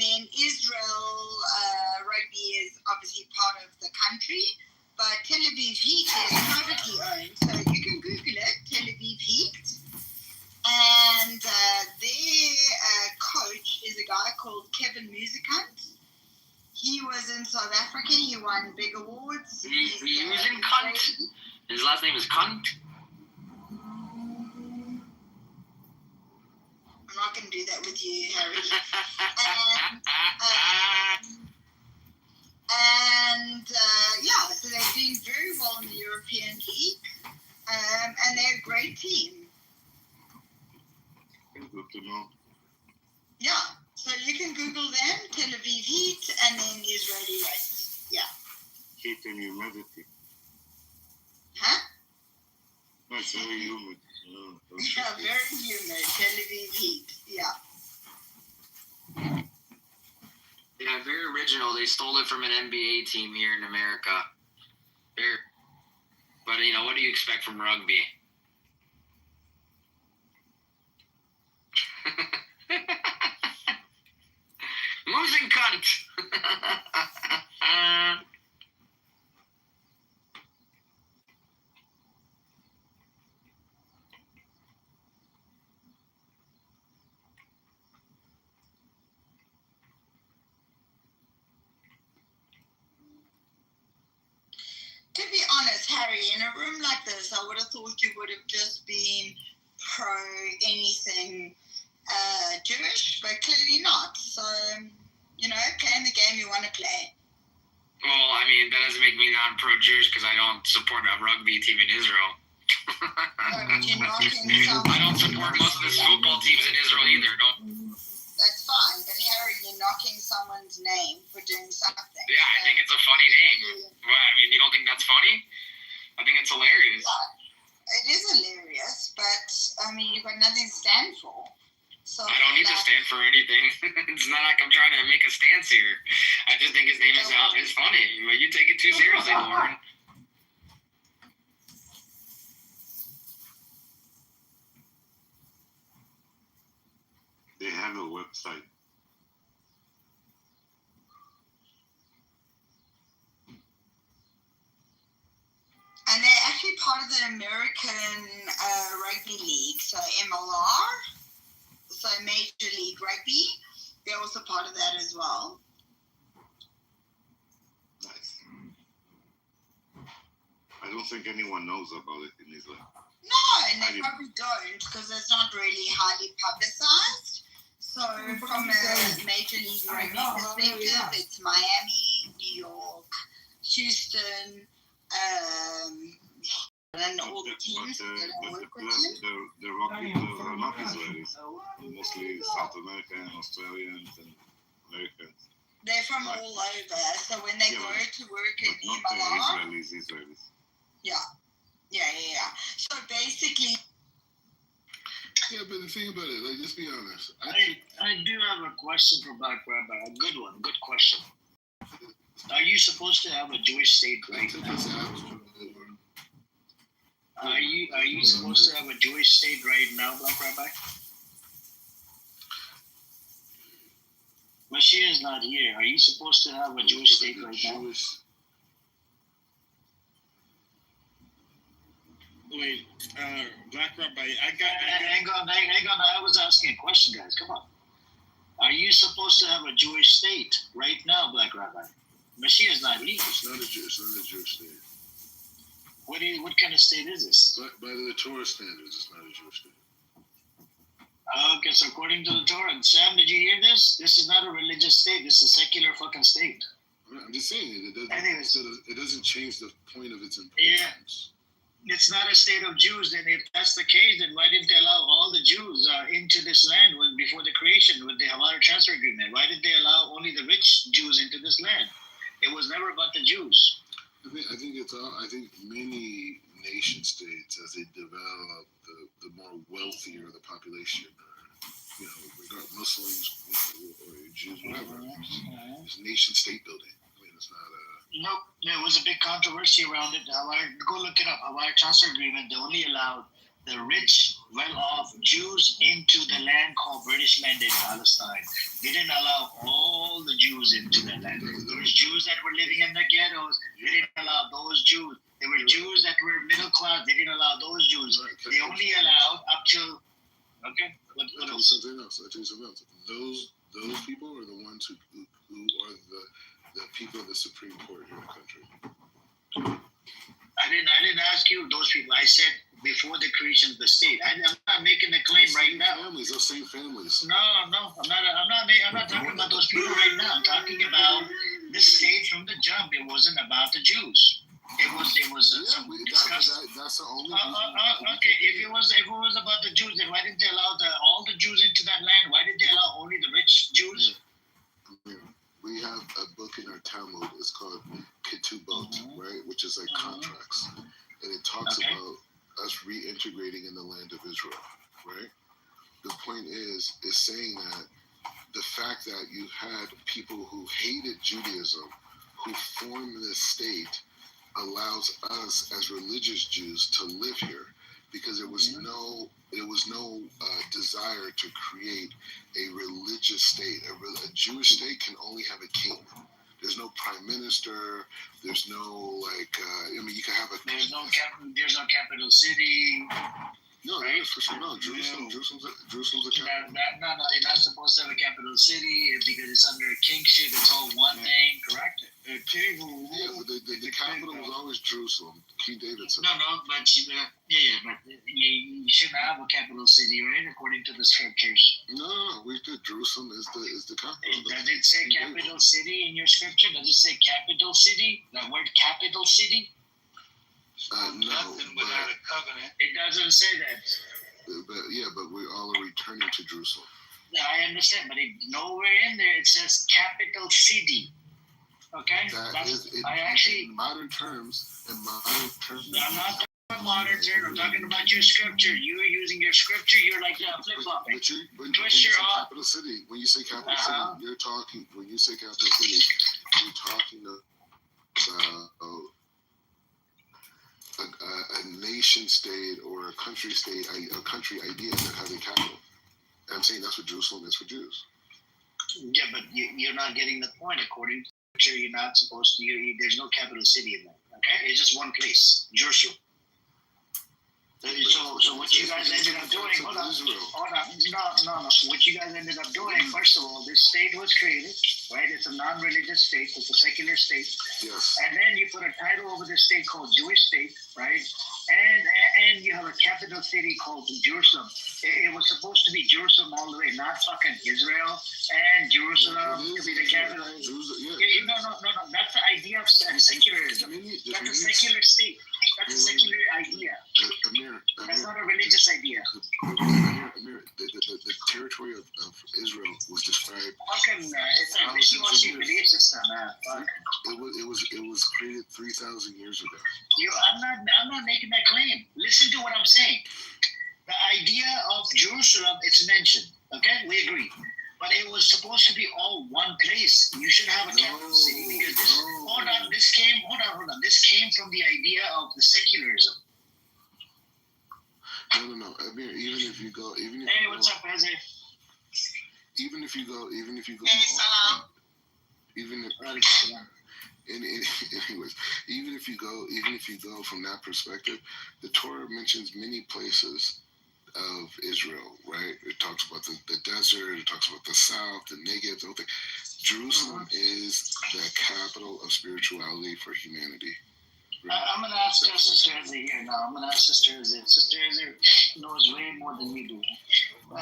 then Israel Rugby is obviously part of the country, but Tel Aviv Heat is privately owned. So you can Google it, Tel Aviv Heat, and their coach is a guy called Kevin Musikant. He was in South Africa. He won big awards. He's in cunt. His last name is Cunt. I'm not going to do that with you, Harry. Yeah, so they're doing very well in the European League, and they're a great team. Good to know. Yeah, so you can Google them, Tel Aviv Heat, and then Israeli Rugby. Yeah. Heat and humidity. Huh? That's very humid. Yeah, very humid. Tel Aviv Heat. Yeah. Yeah, very original. They stole it from an NBA team here in America. But, you know, what do you expect from rugby? Losing cunt! To be honest, Harry, in a room like this, I would have thought you would have just been pro anything Jewish, but clearly not. So, you know, playing the game you want to play. Well, I mean, that doesn't make me not pro-Jewish because I don't support a rugby team in Israel. But you're knocking I don't support most of the football teams in Israel either. That's fine, but Harry, you're knocking someone's name for doing something. Yeah, I think it's a funny name. Well, I mean, you don't think that's funny? I think it's hilarious. It is hilarious, but I mean, you've got nothing to stand for. So I don't need to stand for anything. It's not like I'm trying to make a stance here. I just think his name is funny. But you take it too seriously, Lauren. They have a website. And they're actually part of the American Rugby League, so MLR, so Major League Rugby. They're also part of that as well. Nice. I don't think anyone knows about it in Israel. No, and they probably don't because it's not really highly publicized. So from a Major League Rugby perspective, it's Miami, New York, Houston, And all the teams that I work with you. The rock people are not Israelis. Mostly South American, Australians, and Americans. They're from all over. So when they go to work at Not Israelis. Yeah. So basically. Yeah, but the thing about it, like, let's be honest. I do have a question for Black Rabbi. A good one. Good question. Are you supposed to have a Jewish state right now? Are you supposed to have a Jewish state right now, Black Rabbi? Mashiach is not here. Are you supposed to have a Jewish state right now? Wait, Black Rabbi, Hang on. I was asking a question, guys. Come on. Are you supposed to have a Jewish state right now, Black Rabbi? Mashiach is not here. It's not a Jewish state. What kind of state is this? By the Torah standards, it's not a Jewish state. Okay, so according to the Torah, Sam, did you hear this? This is not a religious state. This is a secular fucking state. I'm just saying it doesn't change the point of its importance. Yeah. It's not a state of Jews, and if that's the case, then why didn't they allow all the Jews into this land before the creation with the Havara Transfer Agreement? Why did they allow only the rich Jews into this land? It was never about the Jews. I think many nation states, as they develop, the more wealthier the population, regard Muslims or Jews, whatever, it's nation state building. I mean, it's not a. Nope, there was a big controversy around it. Go look it up. Havara Transfer Agreement. They only allowed the rich, well-off Jews into the land called British Mandate Palestine. They didn't allow all the Jews into the land. There was Jews that were living in the ghettos. They didn't allow those Jews. There were Jews that were middle class. They didn't allow those Jews. They only allowed up to. Okay. What else? I'll tell you something else. Those people are the ones who are the people of the Supreme Court here in the country. I didn't ask you those people. I said before the creation of the state. I'm not making the claim right now. Those same families. No, I'm not talking about those people right now. I'm talking about the state from the jump. It wasn't about the Jews. It was discussed. That's the only. Okay, if it was about the Jews, then why didn't they allow all the Jews into that land? Why did they allow only the rich Jews? Yeah. We have a book in our Talmud. It's called Kitover, right? Which is like contracts, and it talks about us reintegrating in the land of Israel, right? The point is saying that the fact that you had people who hated Judaism, who formed this state, allows us as religious Jews to live here, because there was no desire to create a religious state. A Jewish state can only have a king. There's no prime minister. There's no you can have a. There's no capital city. No, right? For sure. No, Jerusalem's a capital. No, you're not supposed to have a capital city because it's under a kingship. It's all one thing, correct? But the capital was always Jerusalem. King David said. No, but you shouldn't have a capital city, right? According to the scriptures. No, we did. Jerusalem is the capital. Does it say capital city in your scripture? Does it say capital city? The word capital city? No, nothing without a covenant. It doesn't say that. But we all are returning to Jerusalem. I understand, but nowhere in there it says capital city. Okay? In modern terms. I'm not talking about modern terms. I'm talking about your scripture. You're using your scripture. You're like flip-flopping. Twist your arm. Capital city. When you say capital city, you're talking. When you say capital city, you're talking about a nation state or a country state, a country idea that has a capital. And I'm saying that's what Jerusalem is for Jews. Yeah, but you're not getting the point. According to Scripture, you're not supposed to. There's no capital city in there. Okay, it's just one place, Jerusalem. So what you guys ended up doing? Hold on. No. What you guys ended up doing? First of all, this state was created, right? It's a non-religious state. It's a secular state. Yes. And then you put a title over this state called Jewish state, right? And you have a capital city called Jerusalem. It was supposed to be Jerusalem all the way, not fucking Israel and Jerusalem to be the capital. No. That's the idea of secularism. That's a secular state. That's a secular idea. Amir, That's not a religious idea. Amir, the territory of Israel was described. Fucking, it's a wishy-washy belief system, man. Fuck. It was created 3,000 years ago. I'm not making that claim. Listen to what I'm saying. The idea of Jerusalem, it's mentioned. Okay, we agree. But it was supposed to be all one place. You should have a capital city because this came from the idea of the secularism. No. Amir, even if you go, Hey, what's up, Jose? Even if you go. Hey, salam. Anyways, even if you go from that perspective, the Torah mentions many places of Israel, right? It talks about the desert, it talks about the south, the Negev, the whole thing. Jerusalem is the capital of spirituality for humanity. Right? I'm going to ask Sister Heze here now. I'm going to ask Sister Heze. Sister Heze knows way more than we do.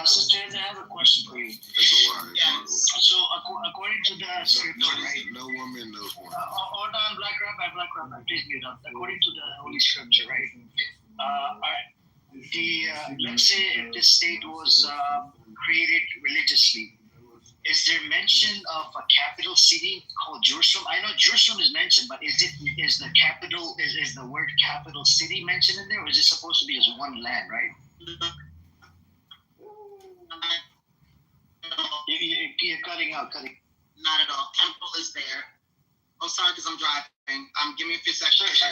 Sister Heze, I have a question for you. That's a lie. Yes. So, according to the scripture, right? No woman knows more. Hold on, Black Rabbi, please mute up. According to the Holy Scripture, right? Let's say if this state was created religiously, is there mention of a capital city called Jerusalem? I know Jerusalem is mentioned, but is the capital is the word capital city mentioned in there, or is it supposed to be just one land, right? You're cutting out. Not at all. Temple is there. Oh, sorry, because I'm driving. Give me a few seconds. Sure.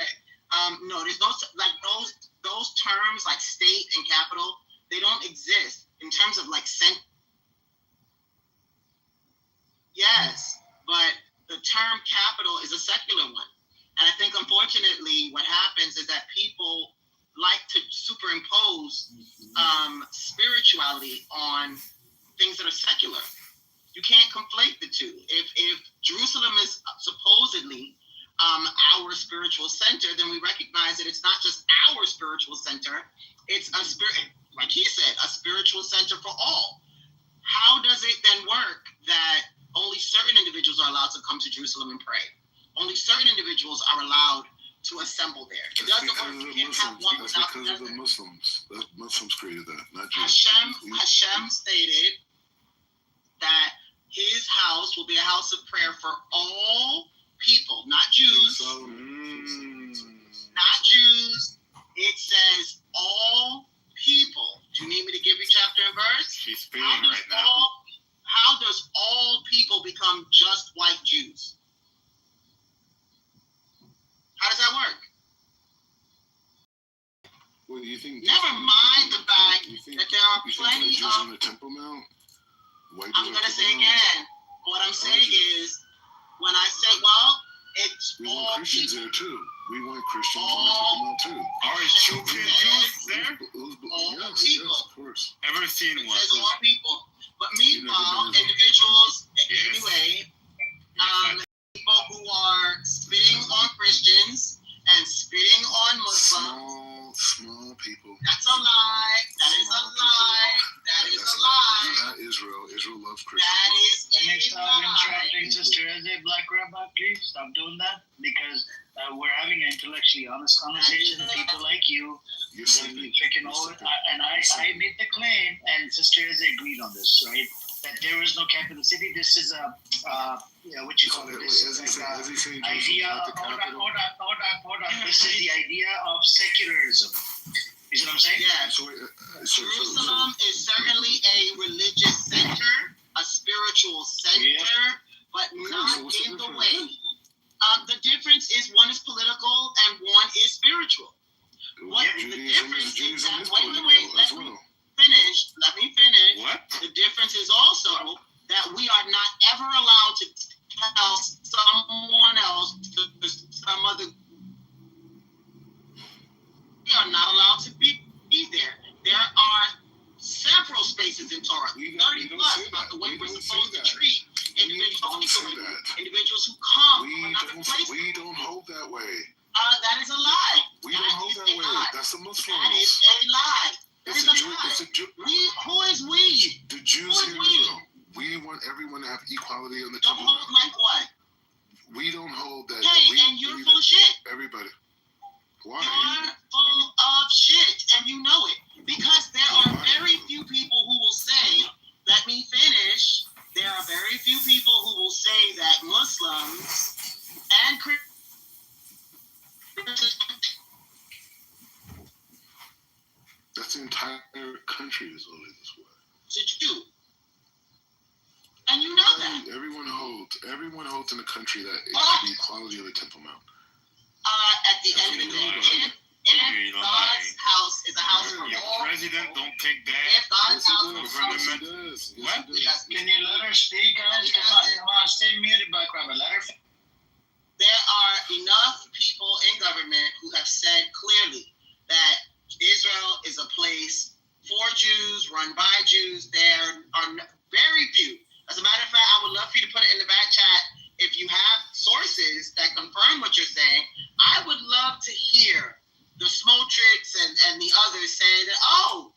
No, there's no like those terms like state and capital. They don't exist in terms of like Yes, but the term capital is a secular one, and I think unfortunately what happens is that people like to superimpose spirituality on things that are secular. You can't conflate the two. If Jerusalem is supposedly our spiritual center, then we recognize that it's not just our spiritual center, it's a spirit, like he said, a spiritual center for all. How does it then work that only certain individuals are allowed to come to Jerusalem and pray? Only certain individuals are allowed to assemble there. It doesn't work. You can't have one without the other. Because of the Muslims. The Muslims created that, not Jews. Hashem stated that his house will be a house of prayer for all people, not Jews. Not Jews. It says all people. Do you need me to give you chapter and verse? She's speaking right now. How does all people become just white Jews? How does that work? Well, you think? Never mind the fact that there are plenty Jews of. in the temple now? I'm gonna say again. What I'm saying is, when I say, well, it's we all want Christians people. there too. We want Christians in the temple now too. Are Ethiopian Jews there? Yes, people. yes, of course. Ever seen It one? says all people. But meanwhile, individuals, anyway, people who are spitting on Christians and spitting on Muslims. Small people. That's a lie. That is a lie. That is a lie. Not Israel. Israel loves Christians. That is Can you a stop lie. interrupting Sister Heze, Black Rabbi, please? Stop doing that, because we're having an intellectually honest conversation. People like you, You're freaking all it. And I made the claim, and Sister Heze agreed on this, right? That there is no capital city. This is a, what you call it? This is like idea. Hold on. This is the idea of secularism. You see what I'm saying? Yeah. Jerusalem is certainly a religious center, a spiritual center, but not in the way. The difference is one is political and one is spiritual. The difference is that, let me finish. What? The difference is also that we are not ever allowed to tell someone else some other. We are not allowed to be there. There are several spaces in Torah, 30 plus, about the way we're supposed to treat individuals who come from another place. We don't hold that way. That is a lie. We don't hold that way. That's the Muslims. That is a lie. That is a lie. Who is we? The Jews here in Israel. We want everyone to have equality on the temple. Don't hold like what? We don't hold that. Hey, and you're full of shit. Everybody. Why? You're full of shit, and you know it. Because there are very few people who will say, let me finish. There are very few people who will say that Muslims and Christians. That's the entire country is only this way. Did you? And you know that. Everyone holds in the country that it should be equality of the Temple Mount. At the end of the day, if God's house is a house for Your all, president don't take that. if God's house is a house Government. what? Can you let her speak, guys? Come on, stay muted, Black Rabbit. Let her. There are enough people in government who have said clearly that Israel is a place for Jews, run by Jews. There are very few. As a matter of fact, I would love for you to put it in the back chat. If you have sources that confirm what you're saying, I would love to hear the Smotrix and the others say that, oh,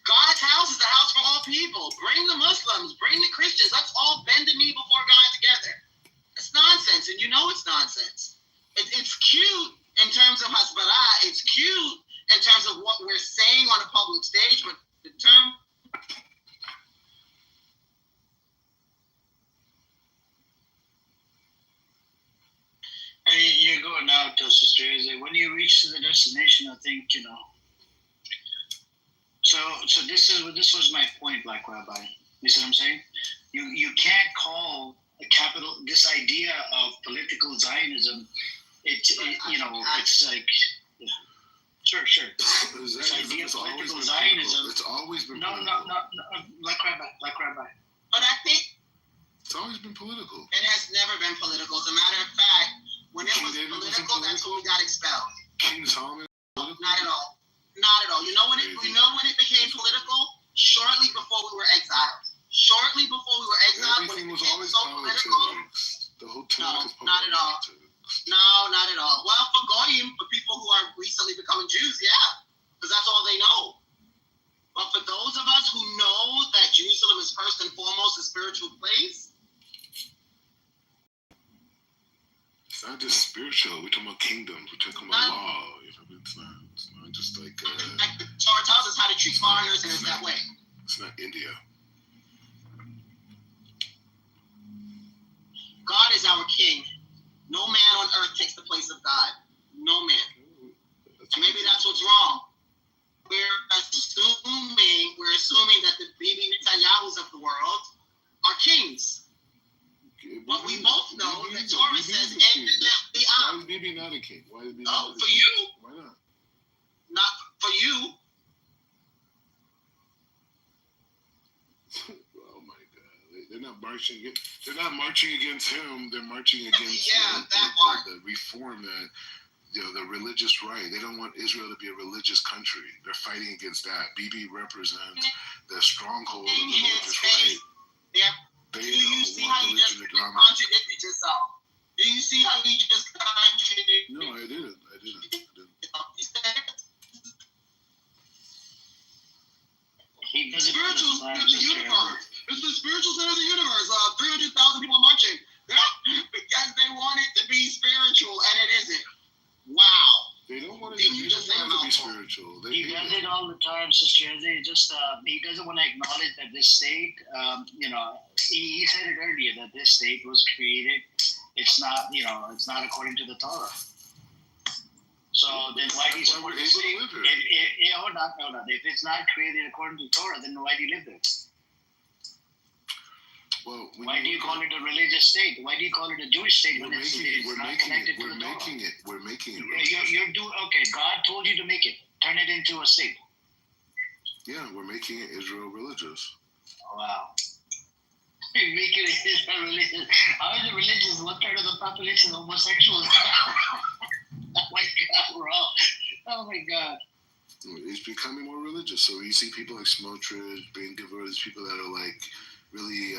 God's house is a house for all people. Bring the Muslims, bring the Christians. Let's all bend the knee before God together. It's nonsense, and you know it's nonsense. It's cute in terms of Hezbollah. It's cute in terms of what we're saying on a public stage, but the term You're going out, Sister Izzy. When you reach to the destination, I think, So this was my point, Black Rabbi. You see what I'm saying? You can't call this idea of political Zionism. It's like, yeah. Sure. This idea of political Zionism. It's always been no, Black Rabbi. But I think it's always been political. It has never been political. As a matter of fact, when it was political, that's when we got expelled. King Solomon. Not at all. Not at all. You know when it became political? Shortly before we were exiled. Everything was always politics. The whole time was politics. Not at all. No, not at all. Well, for Goyim, for people who are recently becoming Jews, yeah, because that's all they know. But for those of us who know that Jerusalem is first and foremost a spiritual place, it's not just spiritual. We're talking about kingdoms. We're talking about law. It's not just like. The Torah tells us how to treat foreigners, and it's that way. It's not India. God is our king. No man on earth takes the place of God. No man. And maybe that's what's wrong. We're assuming that the Bibi Netanyahus of the world are kings. But we both know that Torah says, why is Bibi not a king? Why is Bibi not a king? For you. Why not? Not for you. Oh my God! They're not marching. They're not marching against him. They're marching against the reform that the religious right. They don't want Israel to be a religious country. They're fighting against that. Bibi represents the stronghold of the religious right. Yeah. Do you see how you just contradicted yourself? Do you see how you just contradicted? No, I didn't. The spiritual center of the universe. It's the spiritual center of the universe. 300,000 people are marching. Because they want it to be spiritual, and it isn't. Wow. They don't want it to be spiritual. He does it all the time, Sister. They just he doesn't want to acknowledge that this state, he said it earlier that this state was created. It's not, it's not according to the Torah. So then why do you support the state? Hold on. If it's not created according to Torah, then why do you live there? Well, why do you call it a religious state? Why do you call it a Jewish state when it's not connected to the Torah? We're making it. You're doing okay. God told you to make it. Turn it into a state. Yeah, we're making it Israel religious. Wow. You're making it Israel religious. How is it religious? What part of the population is homosexuals? Oh my God, bro. Oh my God. It's becoming more religious. So you see people like Smotrich, Kitover, these people that are like really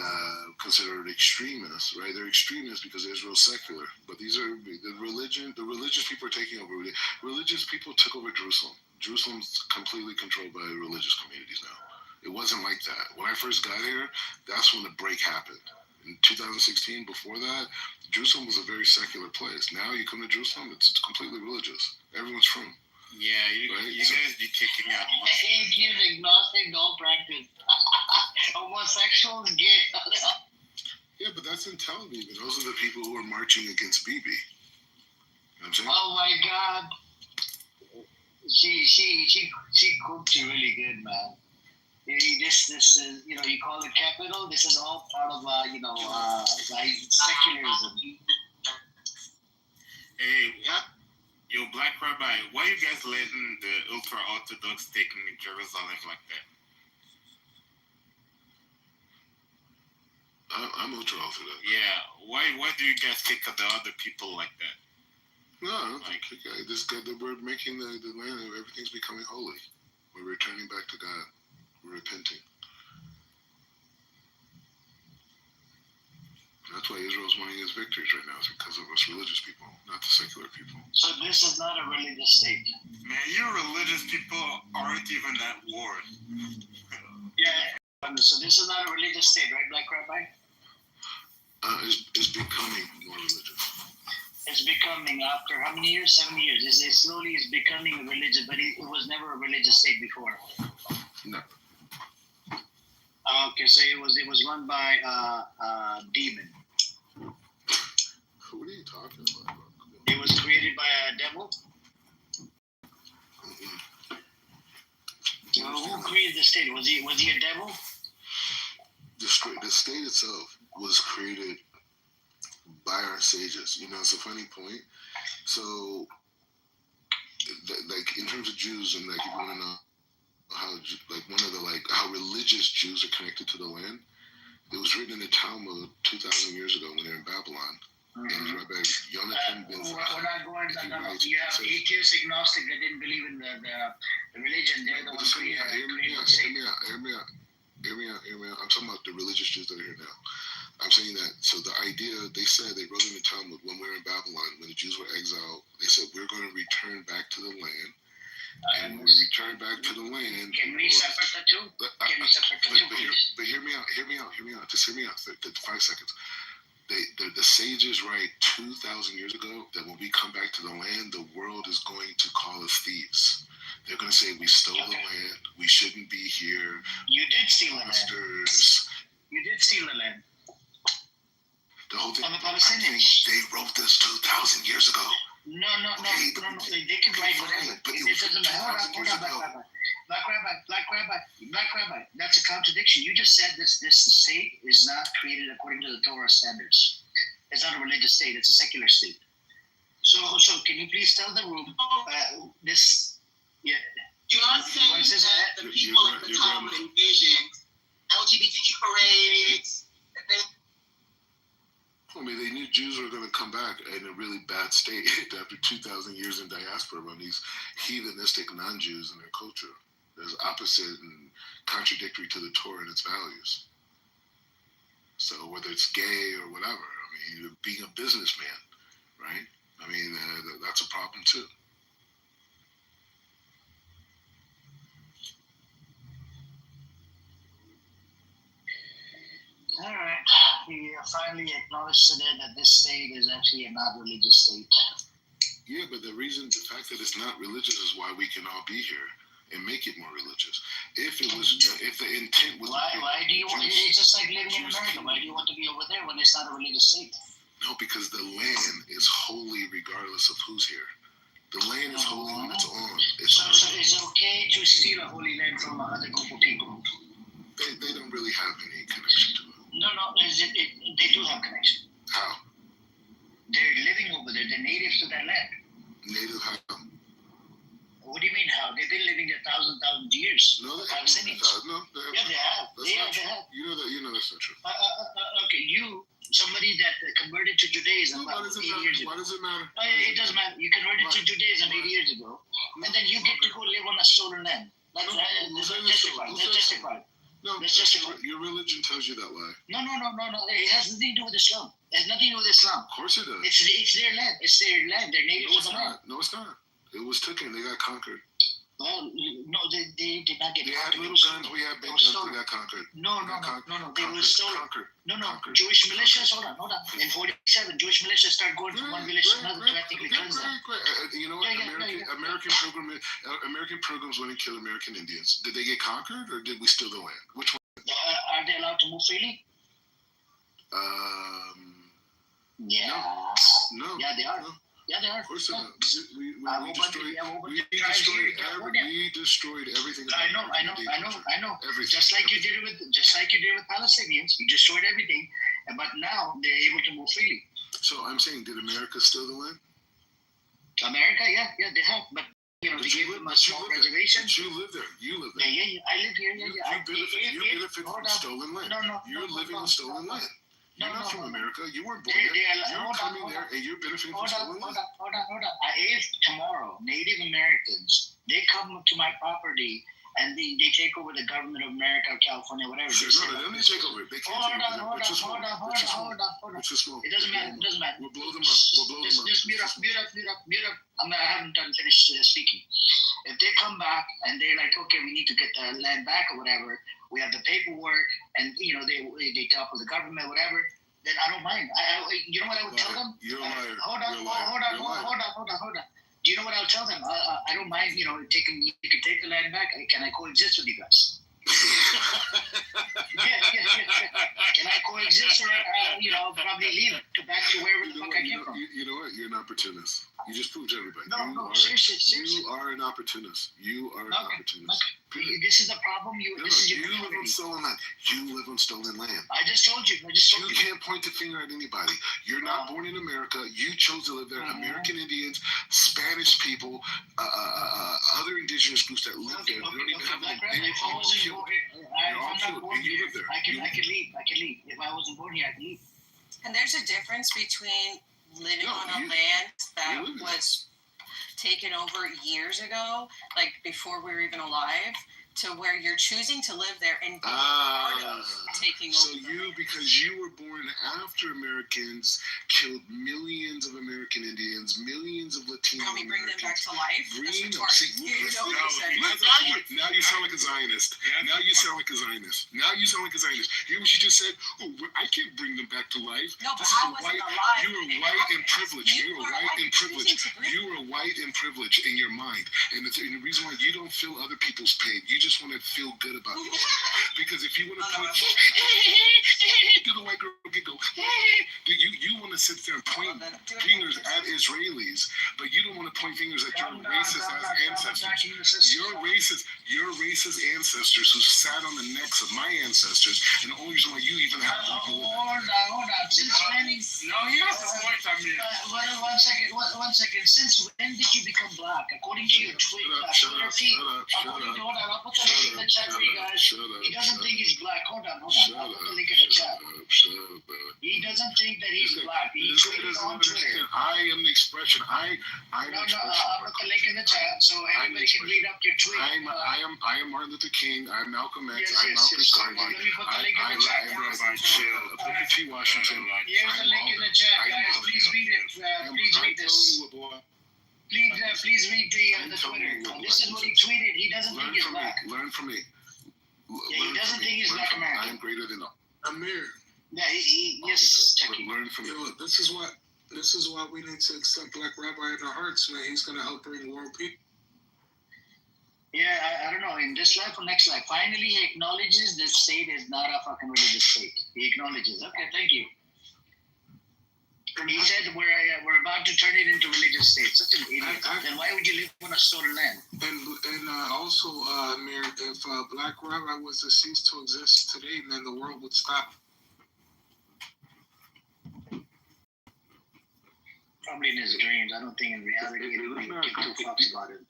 considered extremists, right? They're extremists because Israel's secular. But these are the religious people are taking over. Religious people took over Jerusalem. Jerusalem's completely controlled by religious communities now. It wasn't like that. When I first got here, that's when the break happened. In 2016, before that, Jerusalem was a very secular place. Now you come to Jerusalem, it's completely religious. Everyone's from. Yeah, you So, guys be kicking out. Atheist, agnostic, don't practice. Homosexuals, gay. yeah, but that's in Tel Aviv. And those are the people who are marching against Bibi. You know what I'm saying? Oh my God. She cooked you really good, man. This is, you know, you call it capital. This is all part of, like secularism. Hey, yo, Black Rabbi, why you guys letting the ultra-Orthodox take Jerusalem like that? I'm ultra-Orthodox. Yeah, why do you guys kick the other people like that? No, I don't think I just got that we're making the land, everything's becoming holy. We're returning back to God. We're repenting. That's why Israel's winning its victories right now. It's because of us religious people, not the secular people. So this is not a religious state. Man, you religious people aren't even at war. Yeah. So this is not a religious state, right, Black Rabbi? It's becoming more religious. It's becoming after how many years? 7 years. It slowly is becoming a religion, but it was never a religious state before. No. Okay, so it was run by a demon. What are you talking about? It was created by a devil. Who created the state? Was he a devil? The state itself was created by our sages. You know, it's a funny point. So, like in terms of Jews, and like if you want to know how, like one of the how religious Jews are connected to the land, it was written in the Talmud 2,000 years ago when they were in Babylon. And Rabbi Yonatan ben Zakkai, you have atheists, agnostic that didn't believe in the religion. They're the ones creating the state. Hear me out. I'm talking about the religious Jews that are here now. I'm saying that, so the idea, they said, they wrote in the Talmud, when we were in Babylon, when the Jews were exiled, they said, we're going to return back to the land. And when we return back to the land... Can we separate the two? But hear me out. Just hear me out, 5 seconds. The sages write 2,000 years ago that when we come back to the land, the world is going to call us thieves. They're going to say we stole the land, we shouldn't be here. You did steal the land. You did steal the land. The whole thing. I'm a Palestinian. They wrote this 2,000 years ago. No. They can write whatever. It doesn't matter. Black Rabbi. That's a contradiction. You just said this state is not created according to the Torah standards. It's not a religious state. It's a secular state. So can you please tell the room this? Yeah. You are saying that the people at the Talmud envisioned LGBTQ parades. I mean, they knew Jews were going to come back in a really bad state after 2,000 years in diaspora on these heathenistic non-Jews in their culture. That's opposite and contradictory to the Torah and its values. So whether it's gay or whatever, I mean, being a businessman, right? I mean, that's a problem too. All right. We finally acknowledged today that this state is actually a not religious state. Yeah, but the fact that it's not religious is why we can all be here and make it more religious. If the intent was... Why do you want... It's just like living in America. Why do you want to be over there when it's not a religious state? No, because the land is holy regardless of who's here. The land is holy on its own. So it's okay to steal a holy land from another group of people? They don't really have any connection to it. No, they do have connection. How? They're living over there. They're natives to that land. Native how? What do you mean how? They've been living there thousands years. No, they Palestinians. No, they have. They have. You know that's not true. Okay, somebody that converted to Judaism about 8 years ago. Why does it matter? It doesn't matter. You converted to Judaism 8 years ago, and then you get to go live on a stolen land. That's justified. No, your religion tells you that lie. No. It has nothing to do with Islam. It has nothing to do with Islam. Of course it does. It's their land. It's their land. They're native to the land. No, it's not. It was taken. They got conquered. Well, no, they did not get conquered. They had little guns. We had big guns. They got conquered. No. They were stolen. Conquered. No. Conquered. Jewish militias. Hold on. In 47, Jewish militias started going from one village to another to ethnically cleanse them. You know what? American pilgrims went and killed American Indians. Did they get conquered or did we steal the land? Which one? Are they allowed to move freely? Yeah. No. Yeah, they are. No. Yeah, they are. Of course not. We destroyed everything. I know. Everything. Just like you did with Palestinians, you destroyed everything, but now they're able to move freely. So I'm saying, did America steal the land? America, yeah, they have, but they gave them a small reservation. You live there. Yeah, I live here. You benefit from stolen land. You're living on stolen land. You're not from America. You weren't born there. You're coming there and you're benefiting from stolen land. Hold on. If tomorrow Native Americans, they come to my property and they take over the government of America, California, whatever. Sure, let me take over. They can't take over. Hold on. It doesn't matter. We'll blow them up. Just mute up. I haven't done finished speaking. If they come back and they're like, okay, we need to get the land back or whatever, we have the paperwork, and they talk with the government, whatever. Then I don't mind. You know what I would tell them? You're a liar. Hold on. Do you know what I'll tell them? I don't mind. You can take the land back. Can I coexist with you guys? Yeah. Can I coexist or probably leave back to wherever the fuck I came from? You know what? You're an opportunist. You just proved to everybody. Seriously. You are an opportunist. This is the problem. You live on stolen land. You live on stolen land. I just told you. You can't point the finger at anybody. You're not born in America. You chose to live there. American Indians, Spanish people, other indigenous groups that live there. They don't even have any. You're all killed. And you live there. I can leave. If I wasn't born here, I can leave. And there's a difference between living on a land that was taken over years ago, like before we were even alive, to where you're choosing to live there and be part of taking over. So because you were born after Americans killed millions of American Indians, millions of Latino Can we bring them back to life? Now you sound like a Zionist. Now you sound like a Zionist. Hear what she just said? Oh, I can't bring them back to life. No, but I wasn't alive. You are white and privileged. You are white and privileged. You are white and privileged in your mind. And the reason why you don't feel other people's pain, you just want to feel good about it. Because if you want to point to the white girl can go, you want to sit there and point fingers at Israelis, but you don't want to point fingers at your racist ancestors. Your racist ancestors who sat on the necks of my ancestors, and the only reason why you even have to do Hold on. Since when? No, he has a point. I mean, one second. Since when did you become black? According to your Twitter feed. I'll put the link in the chat for you guys. He doesn't think he's black. Hold on. I'll put the link in the chat. He doesn't think that he's black. He tweeted on Twitter. I am the expression. I'll put the link in the chat so everybody can read up your tweet. I am Martin Luther King. I'm Malcolm X. I'm Malcolm Yes. Garvey. Let me put the link in the chat. Booker T. Washington. Here's the link in the chat, guys. Please read it. Please read this. Please read the Twitter. This is what he tweeted. He doesn't think he's black. Learn from me. He doesn't think he's black American. I am greater than all. Amir. Yeah, yes, Chucky. Learn from me. Look, this is why we need to accept Black Rabbi in our hearts, man. He's gonna help bring world peace. Yeah, I don't know. In this life or next life, finally he acknowledges this state is not a fucking religious state. He acknowledges. Okay, thank you. He said we're about to turn it into religious state. Such an idiot. Then why would you live on a stolen land? And also, Amir, if Black Rabbi was to cease to exist today, then the world would stop. Probably in his dreams. I don't think in reality anybody will give two fucks about it.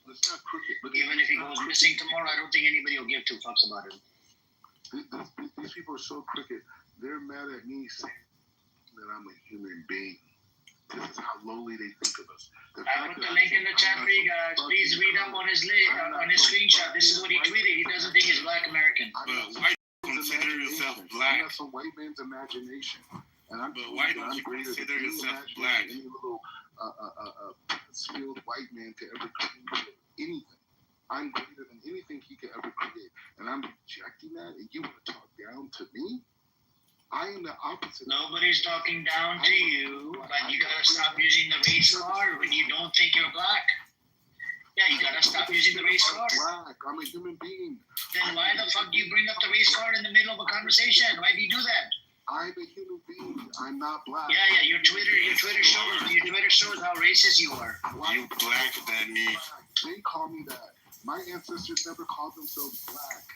Even if he goes missing tomorrow, I don't think anybody will give two fucks about it. These people are so crooked. They're mad at me saying that I'm a human being. This is how lowly they think of us. I put the link in the chat for you guys. Please read up on his screenshot. This is what he tweeted. He doesn't think he's black American. Why consider yourself black? That's a white man's imagination. But why don't you consider yourself black? Any little skilled white man to ever create anything. I'm greater than anything he could ever create. And I'm rejecting that, and you want to talk down to me? I am the opposite. Nobody's talking down to you, but you gotta stop using the race card when you don't think you're black. Yeah, you gotta stop using the race card. Black. I'm a human being. Then why the fuck do you bring up the race card in the middle of a conversation? Why do you do that? I'm a human being. I'm not black. Yeah, your Twitter shows how racist you are. You black than me. They call me that. My ancestors never called themselves black.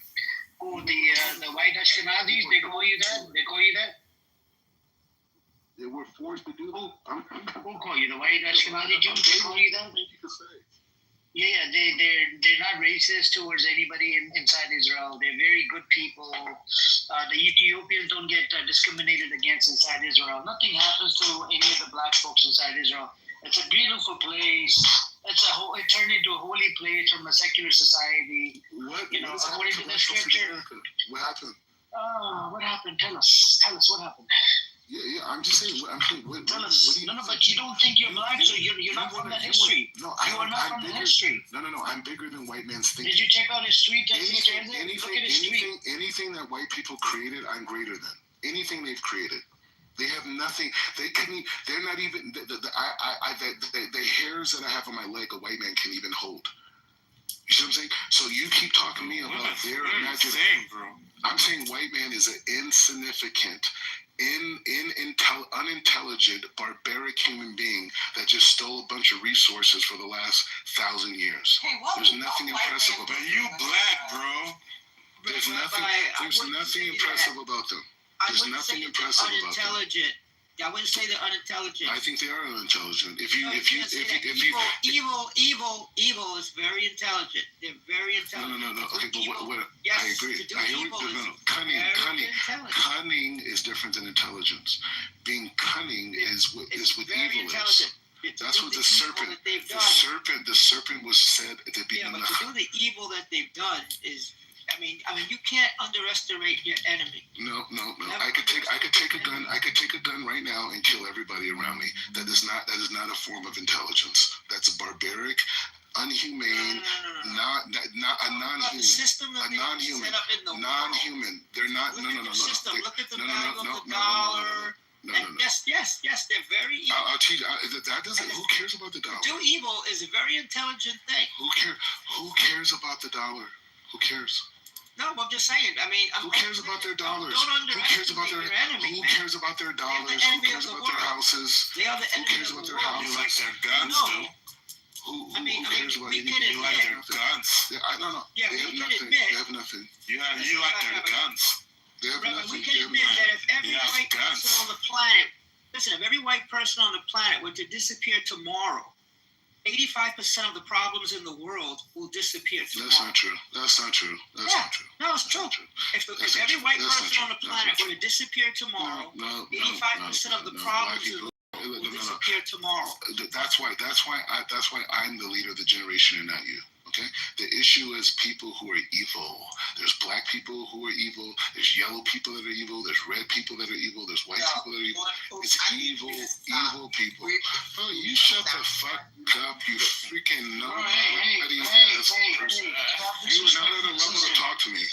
Oh, the white Ashkenazis, they call you that? They call you that? They were forced to do that. Who call you? The white Ashkenazi Jews? They call you that? You could say. Yeah, they're not racist towards anybody inside Israel. They're very good people. The Ethiopians don't get discriminated against inside Israel. Nothing happens to any of the black folks inside Israel. It's a beautiful place. It turned into a holy place from a secular society. What? According to the scripture. What happened? Oh, what happened? Tell us what happened. Yeah. I'm just saying. What Tell us. No, but you don't think you're black, so you're not from the history. No, you are not from the history. No. I'm bigger than white man's thinking. Did you check out his street? Look at his street. Anything that white people created, I'm greater than. Anything they've created. They have nothing. They couldn't. They're not even. The hairs that I have on my leg, a white man can even hold. You see what I'm saying? So you keep talking to me about their imagination. Bro. I'm saying white man is an insignificant, unintelligent, barbaric human being that just stole a bunch of resources for the last 1,000 years. Hey, There's nothing impressive about But you black, bro. There's nothing impressive about them. There's nothing impressive about them. I wouldn't say they're unintelligent. I think they are unintelligent. Evil is very intelligent. They're very intelligent. No. Okay, but what Yes, I agree. to do I hear evil what, is Cunning. intelligent. Cunning is different than intelligence. Being cunning is what very evil intelligent. is. That's what the serpent. The serpent was said at the beginning. Yeah, but to do the evil that they've done is. I mean, you can't underestimate your enemy. No. I could take a gun. I could take a gun right now and kill everybody around me. That is not a form of intelligence. That's a barbaric, unhumane, not a non-human. The system that a non-human. set up in the Non-human. They're not. Look at the system. Look at the value of the dollar. No. Yes, they're very evil. I'll teach you. That doesn't. Who cares about the dollar? To do evil is a very intelligent thing. Who cares about the dollar? Who cares? No, I'm just saying. I mean, who cares about their dollars? Who cares about their enemy? Who cares about their dollars? Who cares about their houses? They are the who cares about their houses? You like their guns, though. Who cares about anything? You like their guns. I don't know. Yeah, they have nothing. Admit, they have nothing. You like their guns. They have nothing. We can admit that if every white person on the planet, if every white person on the planet were to disappear tomorrow, 85% of the problems in the world will disappear tomorrow. That's not true. That's not true. No, it's true. If every white person on the planet were to disappear tomorrow, 85% of the problems in the world will disappear tomorrow. That's why I'm the leader of the generation and not you. Okay? The issue is people who are evil. There's black people who are evil. There's yellow people that are evil. There's red people that are evil. There's white people that are evil. It's evil people. Oh, you shut the fuck up, you freaking nobody ass person. You are not at a level to talk to me.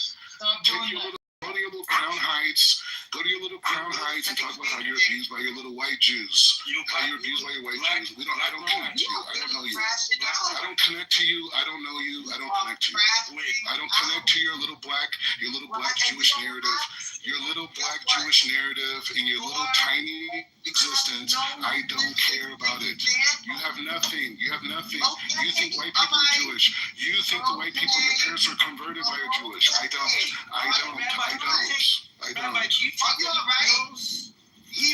Go to your little Crown Heights. Go to your little Crown Heights and talk about how you're abused by your little white Jews. How you're abused by your white Jews. I don't connect to you. I don't know you. I don't connect to you. I don't know you. I don't connect to you. I don't connect to your little black Jewish narrative. Your little black Jewish narrative and your little tiny existence. I don't care about it. You have nothing. You think white people are Jewish. You think the white people, your parents were converted by a Jewish. I don't. Rabbi, do you take pills? He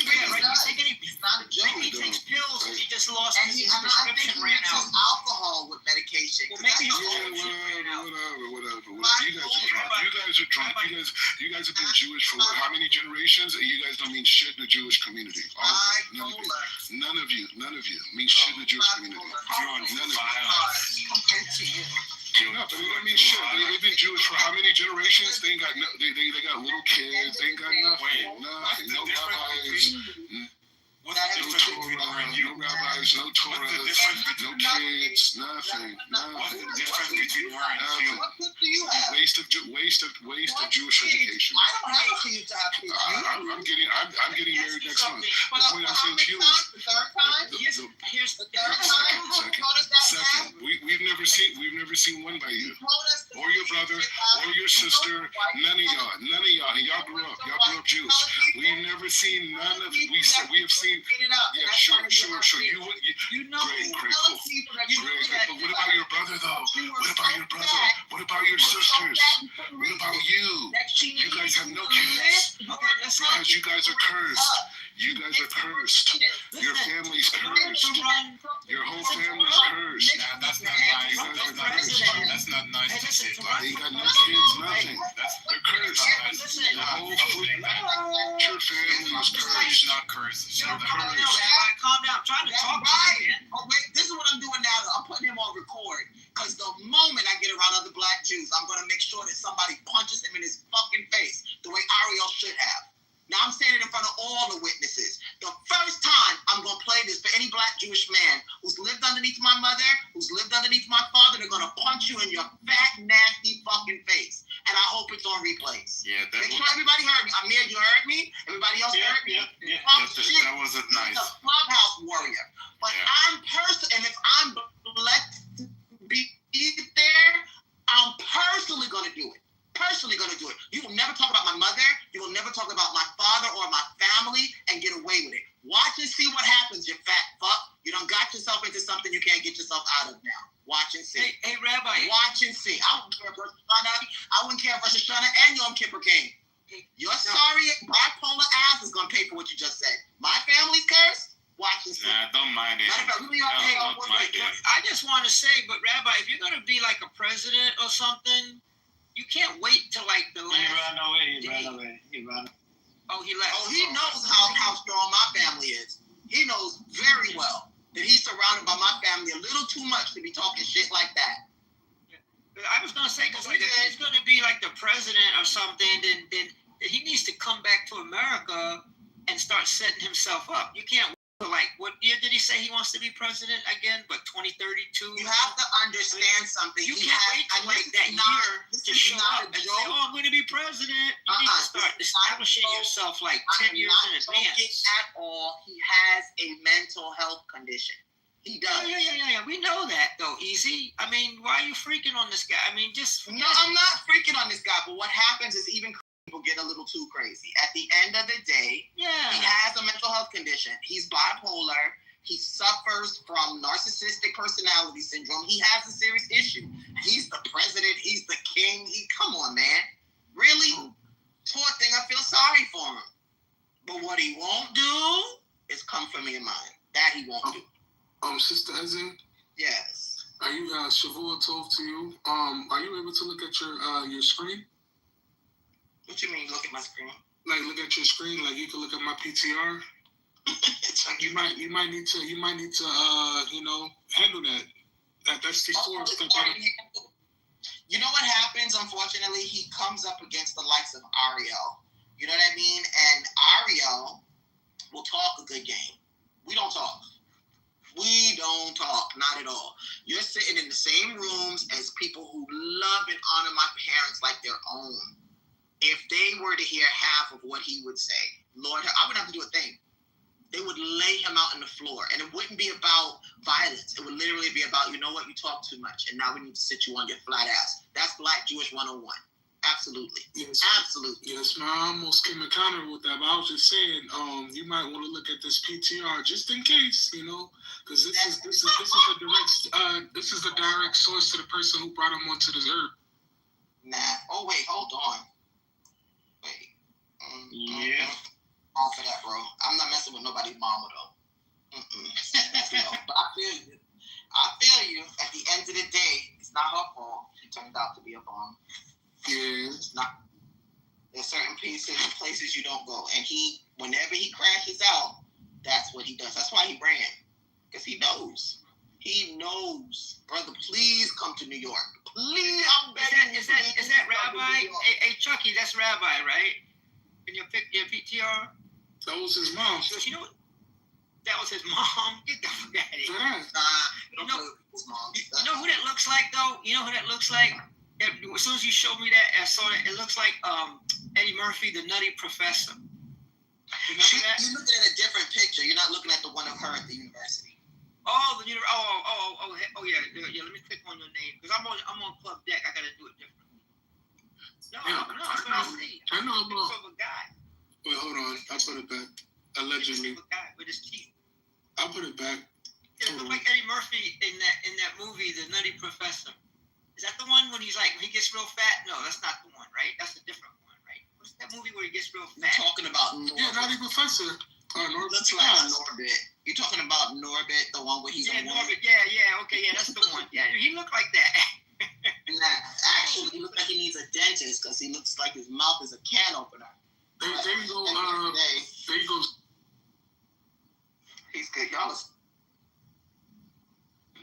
takes pills. He just lost his prescription right now. Alcohol with medication. Well, maybe whatever. You guys are drunk. You guys have been Jewish for how many generations? And you guys don't mean shit in the Jewish community. None of you mean shit in the Jewish community. None of you. No, but they don't mean shit. They've been Jewish for how many generations? They got little kids. They ain't got nothing. No rabbis. No rabbis, no Torah, no kids, nothing. What's the difference between her and you? What gift do you have? Waste of Jewish education. I don't have to you to have kids. I'm getting married next month. But The point I'm saying to you is, the third time? Here's the The third time? You told us that second, we've never seen one by you, or your brother, or your sister. None of y'all. Y'all grew up Jews. We've never seen none of. We have seen. Yeah, sure. You know, Great, cool. Great. But what about your brother, though? What about your brother? What about your sisters? What about you? You guys have no kids because you guys are cursed. You guys are cursed. Your family's cursed. Your whole family's cursed. Nah, that's not nice. That's not nice to say, but they got no kids, nothing. They're cursed. The whole your family is cursed. It's not cursed. It's not cursed. Calm down. I'm trying to talk. Oh wait, this is what I'm doing now. Though. I'm putting him on record because the moment I get around other black Jews, I'm gonna make sure that somebody punches him in his fucking face the way Ariel should have. Now I'm standing in front of all the witnesses. The first time I'm gonna play this for any black Jewish man who's lived underneath my mother, who's lived underneath my father, they're gonna punch you in your fat, nasty fucking face. And I hope it's on replays. Yeah, Make sure everybody heard me. Amir, you heard me? Everybody else heard me? Yeah, that wasn't nice. He's a clubhouse warrior. But I'm and if I'm blessed to be there, I'm personally gonna do it. You will never talk about my mother. You will never talk about my father or my family and get away with it. Watch and see what happens, you fat fuck. You done got yourself into something you can't get yourself out of now. Watch and see. Hey, Rabbi. Watch and see. I wouldn't care if Rosh Hashanah. I wouldn't care if Rosh Hashanah and Yom Kippur came. Your sorry bipolar ass is gonna pay for what you just said. My family's cursed. Watch and see. Nah, don't mind it. I just want to say, but Rabbi, if you're gonna be like a president or something, you can't wait till like the last. He ran away. Oh, he left. Oh, he knows how strong my family is. He knows very well that he's surrounded by my family a little too much to be talking shit like that. I was gonna say, because like, if he's gonna be like the president or something, then he needs to come back to America and start setting himself up. You can't like, what year did he say he wants to be president again? But 2032. You have to understand something. You can't wait till like that year to show up and say, "Oh, I'm going to be president." You need to start establishing yourself like 10 years in advance. At all, he has a mental health condition. He does. Yeah. We know that though, Easy. I mean, why are you freaking on this guy? I mean, just no, I'm not freaking on this guy. But what happens is even people get a little too crazy. At the end of the day, he has a mental health condition. He's bipolar. He suffers from narcissistic personality syndrome. He has a serious issue. He's the president. He's the king. Come on, man. Really? Poor thing. I feel sorry for him. But what he won't do is come for me and mine. That he won't do. Sister Ezin? Yes. Are you Shavua Tov to you? Are you able to look at your screen? What you mean, look at my screen? Like, look at your screen, like you can look at my PTR. you might need to handle that. That's before step out. You know what happens? Unfortunately, he comes up against the likes of Ariel. You know what I mean? And Ariel will talk a good game. We don't talk. Not at all. You're sitting in the same rooms as people who love and honor my parents like their own. If they were to hear half of what he would say, Lord, I wouldn't have to do a thing. They would lay him out on the floor. And it wouldn't be about violence. It would literally be about, you know what, you talk too much. And now we need to sit you on your flat ass. That's Black Jewish 101. Absolutely. Yes. Absolutely. Yes, man. I almost came in counter with that, but I was just saying, you might want to look at this PTR just in case, because this is a direct source to the person who brought him onto this earth. Nah. Oh wait, hold on. Yeah. On for that, bro. I'm not messing with nobody's mama though. No, but I feel you. At the end of the day, it's not her fault. She turned out to be a bomb. Yeah. It's not. There's certain places you don't go, and whenever he crashes out, that's what he does. That's why he ran, because he knows. He knows, brother. Please come to New York. Please, I'm begging you. Is that Rabbi? Hey, Chucky, that's Rabbi, right? In your PTR. That was his mom. You know what? that was his mom. Get the fuck out of here. You know who that looks like though? You know who that looks like? As soon as you showed me that, I saw that. It looks like Eddie Murphy, the Nutty Professor. Remember that? You're looking at a different picture. You're not looking at the one of her at the university. Oh, yeah. Let me click on your name because I'm on Club Deck. I gotta do it differently. No, that's what I see. I know about. Of a guy. Wait, hold on. I put it back. Allegedly. Of a guy with his teeth. I'll put it back. Yeah, it looked like Eddie Murphy in that movie, The Nutty Professor. Is that the one when he gets real fat? No, that's not the one, right? That's a different one, right? What's that movie where he gets real fat? You're talking about Norbit. Yeah, Nutty Professor. Looks like Norbit. You're talking about Norbit, the one where he's a woman? Norbit. Yeah. Okay, yeah, that's the one. Yeah, he looked like that. Actually, he looks like he needs a dentist because he looks like his mouth is a can opener. There you go. There you go. He's good. Y'all.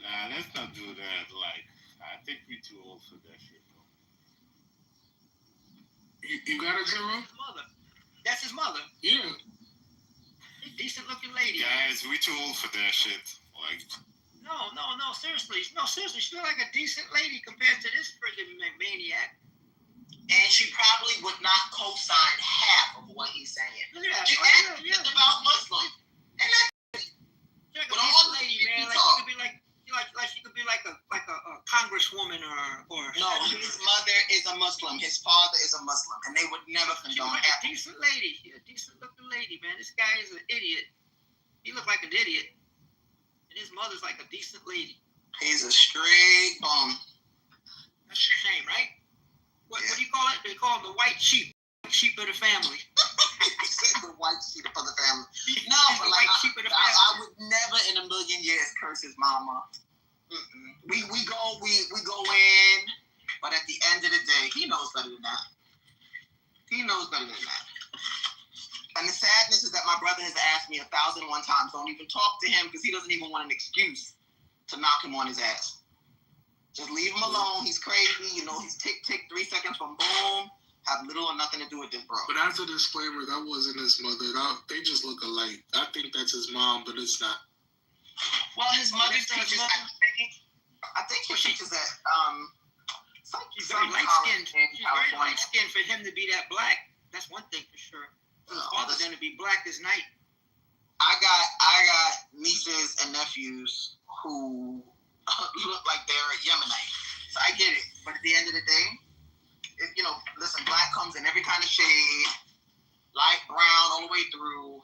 Nah, let's not do that. Like, I think we're too old for that shit, though. You got it, Zero? Mother. That's his mother. Yeah. Decent looking lady. Guys, we too old for that shit. Like. No, seriously. No, seriously. She look like a decent lady compared to this freaking maniac. And she probably would not co-sign half of what he's saying. Look at that. It's about Muslim. And that's but all lady, man. Like she could be like she could be like a congresswoman or. No, his mother is a Muslim. His father is a Muslim, and they would never condone that. A decent lady. She's a decent looking lady, man. This guy is an idiot. He looked like an idiot, and his mother's like a decent lady. He's a straight bum. That's a shame, right? What do you call it? They call him the white sheep of the family. He said the white sheep of the family. No, but like I would never in a million years curse his mama. We go in, but at the end of the day, he knows better than that. And the sadness is that my brother has asked me 1,001 times, don't even talk to him because he doesn't even want an excuse to knock him on his ass. Just leave him alone. He's crazy. He's tick, 3 seconds from boom. Have little or nothing to do with this, bro. But as a disclaimer, that wasn't his mother. They just look alike. I think that's his mom, but it's not. Well, his mother teaches. I think she teaches at She's very light skinned. She's very light skinned for him to be that black. That's one thing for sure. His father's gonna be black as night. I got nieces and nephews who look like they're Yemenite. So I get it. But at the end of the day, listen, black comes in every kind of shade, light brown all the way through.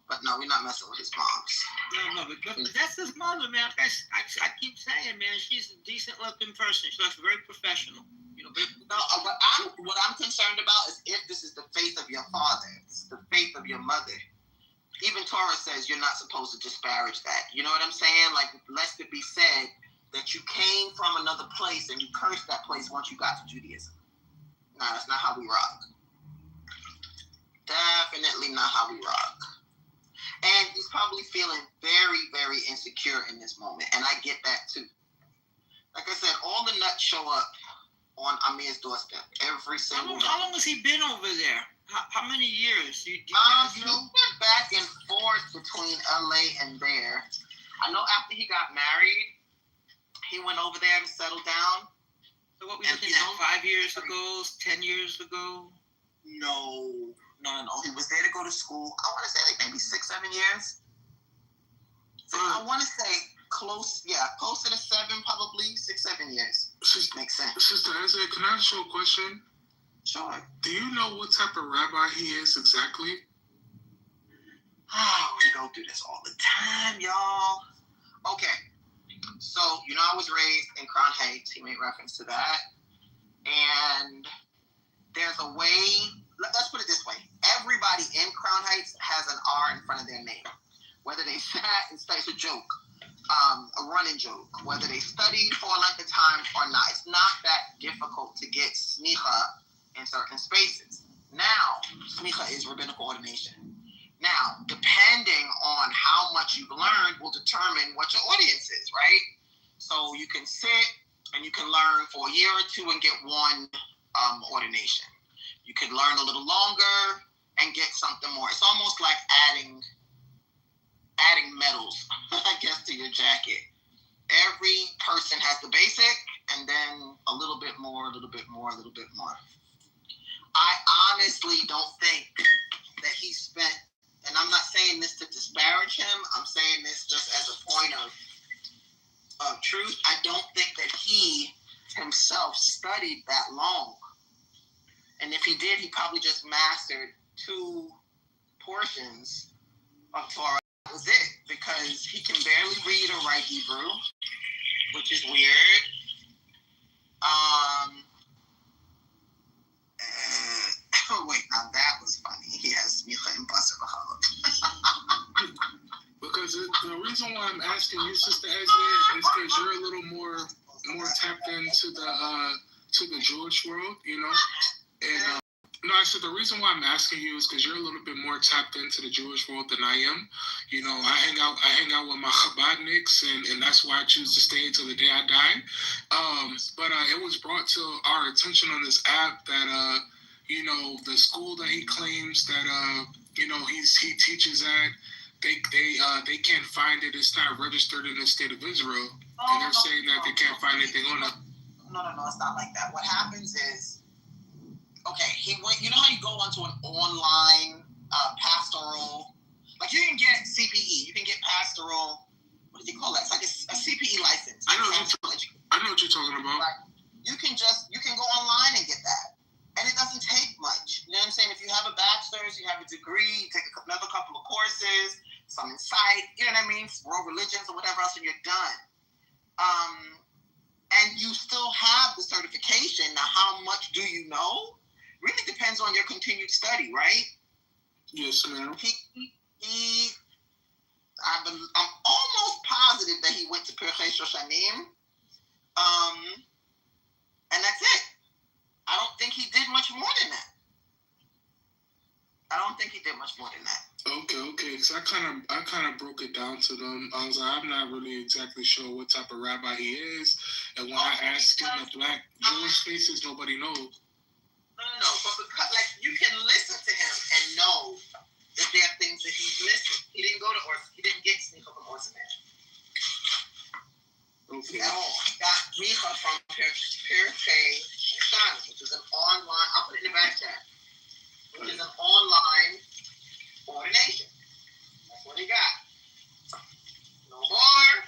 But no, we're not messing with his moms. No, but that's his mother, man. I keep saying, man, she's a decent looking person. She looks very professional. What I'm concerned about is if this is the faith of your father, if this is the faith of your mother. Even Torah says you're not supposed to disparage that. You know what I'm saying? Like, lest it be said that you came from another place and you cursed that place once you got to Judaism. No, that's not how we rock. Definitely not how we rock. And he's probably feeling very, very insecure in this moment. And I get that too. Like I said, all the nuts show up on Amir's doorstep every single day. How long has he been over there? How many years? He's been back and forth between LA and there. I know after he got married, he went over there to settle down. So what we looking at? 5 years ago? 10 years ago? No. He was there to go to school. I want to say like maybe 6-7 years. So I want to say closer to 7, probably 6-7 years. Makes sense. Sister Isaac, can I ask you a question? Sure. Do you know what type of rabbi he is exactly? We go through this all the time, y'all. Okay. So, I was raised in Crown Heights. He made reference to that. And there's a way, let's put it this way. Everybody in Crown Heights has an R in front of their name. Whether they sat and studied, it's a joke, a running joke. Whether they studied for a length of time or not. It's not that difficult to get smicha in certain spaces. Now, smicha is rabbinical ordination. Now, depending on how much you've learned will determine what your audience is, right? So you can sit and you can learn for a year or two and get one ordination. You could learn a little longer and get something more. It's almost like adding adding metals, I guess, to your jacket. Every person has the basic, and then a little bit more, a little bit more, a little bit more. I honestly don't think that he spent, and I'm not saying this to disparage him, I'm saying this just as a point of truth. I don't think that he himself studied that long. And if he did, he probably just mastered 2 portions of Torah. That was it, because he can barely read or write Hebrew, which is weird. Wait, now that was funny. He has Micha and Basar B'Chalot. Because the reason why I'm asking you, Sister Ezra, is because you're a little more tapped into the Jewish world, you know. And no, I said the reason why I'm asking you is because you're a little bit more tapped into the Jewish world than I am. You know, I hang out with my Chabadniks, and that's why I choose to stay until the day I die. But it was brought to our attention on this app that you know, the school that he claims that you know, he teaches at, they can't find it. It's not registered in the state of Israel, and they're saying that they can't find anything on it. No, it's not like that. What happens is, okay, he went. You know how you go onto an online pastoral, like you can get CPE, you can get pastoral. What do you call that? It's like a CPE license. I know what you're talking about. Like, you can go online and get that, and it doesn't take much. You know what I'm saying? If you have a bachelor's, you have a degree, you take another couple of courses, some insight. You know what I mean? World religions or whatever else, and you're done. And you still have the certification. Now, how much do you know? Really depends on your continued study, right? Yes, ma'am. I'm almost positive that he went to Pirchei Shoshanim. And that's it. I don't think he did much more than that. Okay. Because I kind of broke it down to them. I was like, I'm not really exactly sure what type of rabbi he is. And when I asked him the Black Jewish spaces, nobody knows. No. But because, like, you can listen to him and know that there are things that he's missing. He didn't go to Orson. He didn't get Smicha from Orson. Okay. At all. He got Smicha from Pirchei Shoshanim, which is an online. I'll put it in the back chat. Which is an online ordination. That's what he got. No more,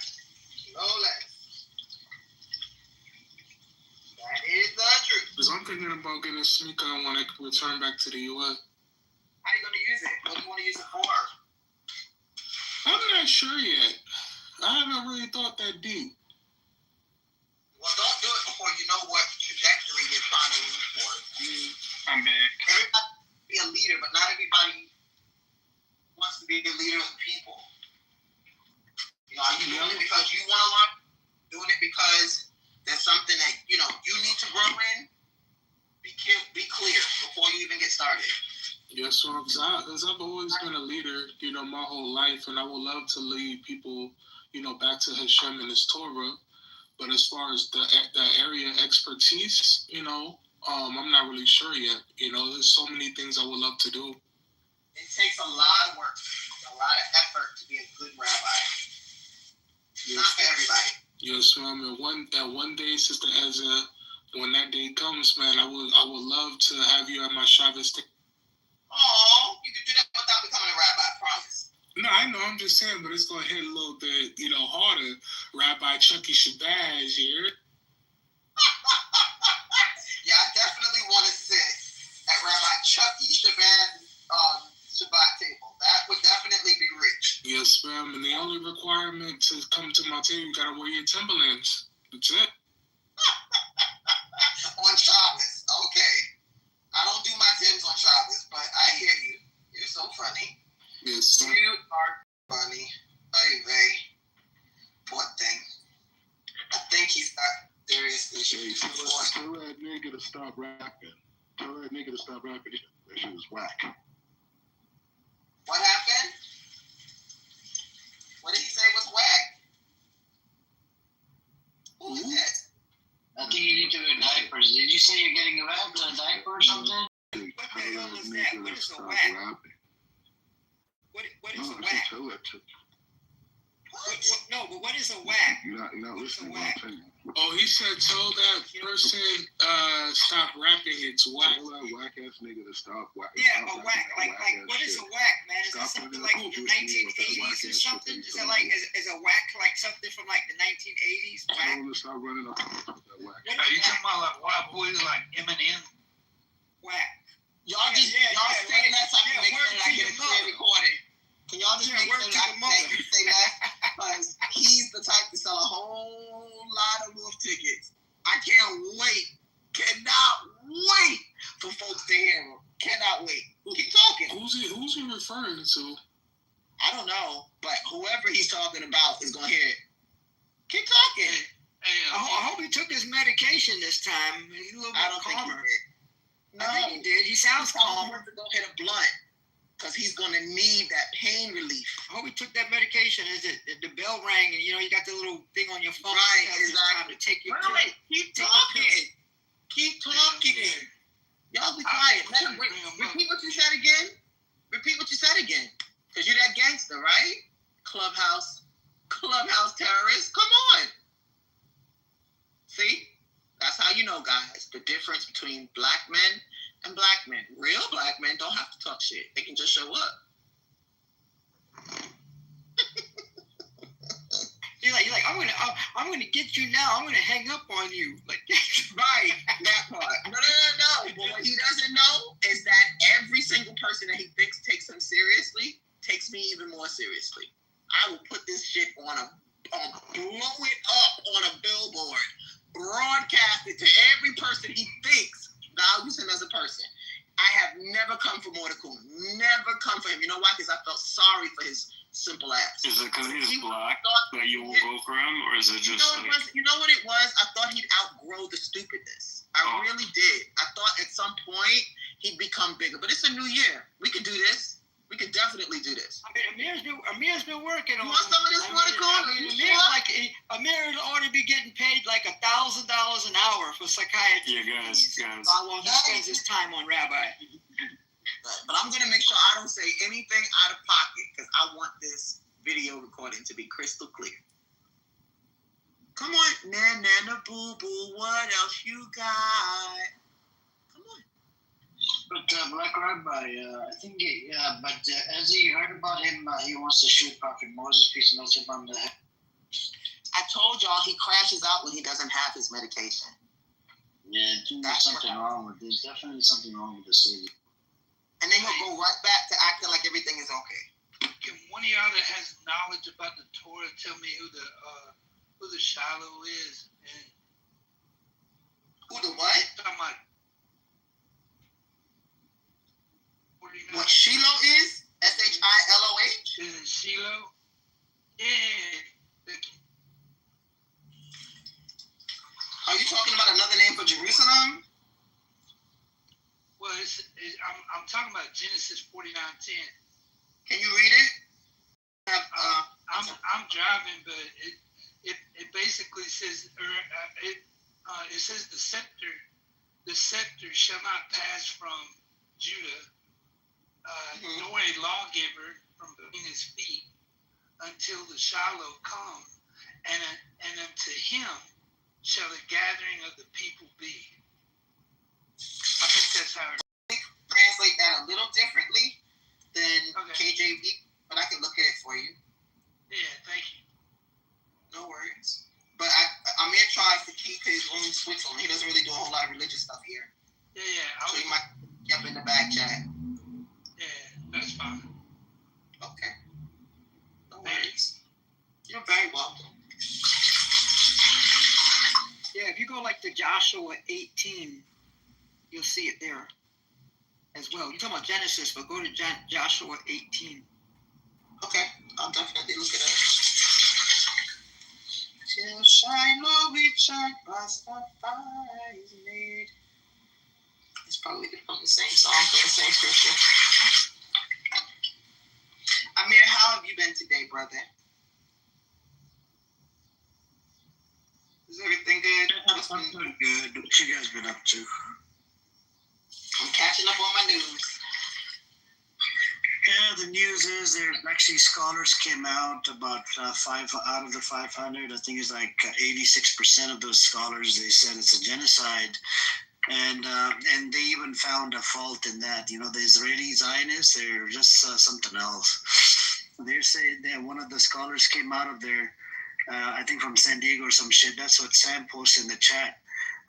no less. That is the truth. Because I'm thinking about getting a sneaker when I return back to the U.S. How are you going to use it? What do you want to use it for? I'm not sure yet. I haven't really thought that deep. Well, don't do it before you know what trajectory you're trying to move for. I mean, I'm back. Everybody be a leader, but not everybody wants to be a leader of the people. You know, are you doing it because you want to learn? Doing it because there's something that, you know, you need to grow in? Be clear before you even get started. Yes, so because I've always been a leader, you know, my whole life, and I would love to lead people, you know, back to Hashem and His Torah. But as far as the area expertise, you know, I'm not really sure yet. You know, there's so many things I would love to do. It takes a lot of work, a lot of effort to be a good rabbi. Yes. Not for everybody. Yes, ma'am. And one day, Sister Ezra, when that day comes, man, I would love to have you at my Shabbos. Oh, you can do that without becoming a rabbi, I promise. No, I know. I'm just saying, but it's gonna hit a little bit, you know, harder. Rabbi Chucky Shabazz here. Yeah, I definitely want to sit at Rabbi Chucky Shabazz's Shabbat table. That would definitely be rich. Yes, ma'am. And the only requirement to come to my table, you gotta wear your Timberlands. That's it. On Shabbos, okay. I don't do my Timbs on Shabbos, but I hear you. You're so funny. Yes, ma'am. You are funny. Hey, vey. Poor thing. I think he's got serious issues. Tell that nigga to stop rapping. That shit was whack. What happened? What did he say was whack? Who is that? I think you need to wear diapers. Did you say you're getting wrapped in a diaper or something? Tell that nigga to stop rapping. What is No, whack? tell that to No, but what is a whack? You're not listening to what I'm saying. Oh, he said, tell that person stop rapping. It's whack. Tell that whack ass nigga to stop whack. Yeah, a whack. Like what is a whack, man? Is that something like the 1980s or something? Is that like is a whack like something from like the 1980s? Tell him to stop running up that whack. Are you talking about like white boys like Eminem? Whack. Y'all just y'all saying that so I can make sure that I get a clear recording. Can y'all just make sure that I can say that? Because he's the type to sell a whole lot of wolf tickets. I cannot wait for folks to hear him. Cannot wait. Keep talking. Who's he referring to? I don't know, but whoever he's talking about is gonna hear it. Keep talking. I hope he took his medication this time. He's a little bit calmer. No, I think he did. He sounds calmer. To go hit a blunt. Because he's going to need that pain relief. I hope he took that medication. Is it the bell rang and you got the little thing on your phone? Right, exactly. To take your right. Keep talking. Keep talking. Y'all be quiet. Repeat what you said again. Repeat what you said again. Because you're that gangster, right? Clubhouse terrorist. Come on. See? That's how you know, guys, the difference between black men and black men. Real black men don't have to talk shit. They can just show up. You're like, I'm gonna get you now. I'm gonna hang up on you. Like, right, that part. No. But what he doesn't know is that every single person that he thinks takes him seriously takes me even more seriously. I will put this shit blow it up on a billboard, broadcast it to every person he thinks values him as a person. I have never come for Mordecai. Never come for him. You know why? Because I felt sorry for his simple ass. Is it because he's black that you won't go for him, or is it just you know what it was? I thought he'd outgrow the stupidness. I really did. I thought at some point he'd become bigger. But it's a new year. We can do this. We can definitely do this. I mean, Amir's been working on. You want some of this Mordecai? Amir ought to be getting paid like $1,000 an hour for psychiatry. Yeah, guys. While he spends his time on Rabbi. But I'm gonna make sure I don't say anything out of pocket because I want this video recording to be crystal clear. Come on, Nana Boo Boo, what else you got? But Black Rabbi, I think, as you heard about him, he wants to shoot Prophet Moses, peace and blessing on the head. I told y'all he crashes out when he doesn't have his medication. Yeah, there's something wrong with this. Definitely something wrong with the city. And then he'll go right back to acting like everything is okay. Can one of y'all that has knowledge about the Torah tell me who the Shiloh is? And who the what? Talking about what Shiloh is? SHILOH? Is it Shiloh? Yeah. Are you talking about another name for Jerusalem? Well, I'm talking about Genesis 49:10. Can you read it? I'm driving, but it basically says it says the scepter shall not pass from Judah, nor a lawgiver from between his feet until the Shiloh come, and unto him shall the gathering of the people be. I think that's how it translate that a little differently than KJV, but I can look at it for you. Yeah, thank you. No worries. But Amir tries to keep his own Switzerland. He doesn't really do a whole lot of religious stuff here. Yeah. So he might jump in the back chat. Yeah, that's fine. Okay. No worries. You're very welcome. Yeah, if you go like to Joshua 18, you'll see it there as well. You're talking about Genesis, but go to Joshua 18. Okay, I'll definitely look it up. Till Shiloh return, Rastafari is made. It's probably from the same song for the same scripture. Amir, how have you been today, brother? Is everything good? I'm doing good. What you guys been up to? I'm catching up on my news. Yeah, other news is there actually scholars came out about 5 out of the 500. I think it's like 86% of those scholars, they said it's a genocide. And they even found a fault in that. You know, the Israeli Zionists, they're just something else. They're saying that one of the scholars came out of there, I think from San Diego or some shit. That's what Sam posted in the chat.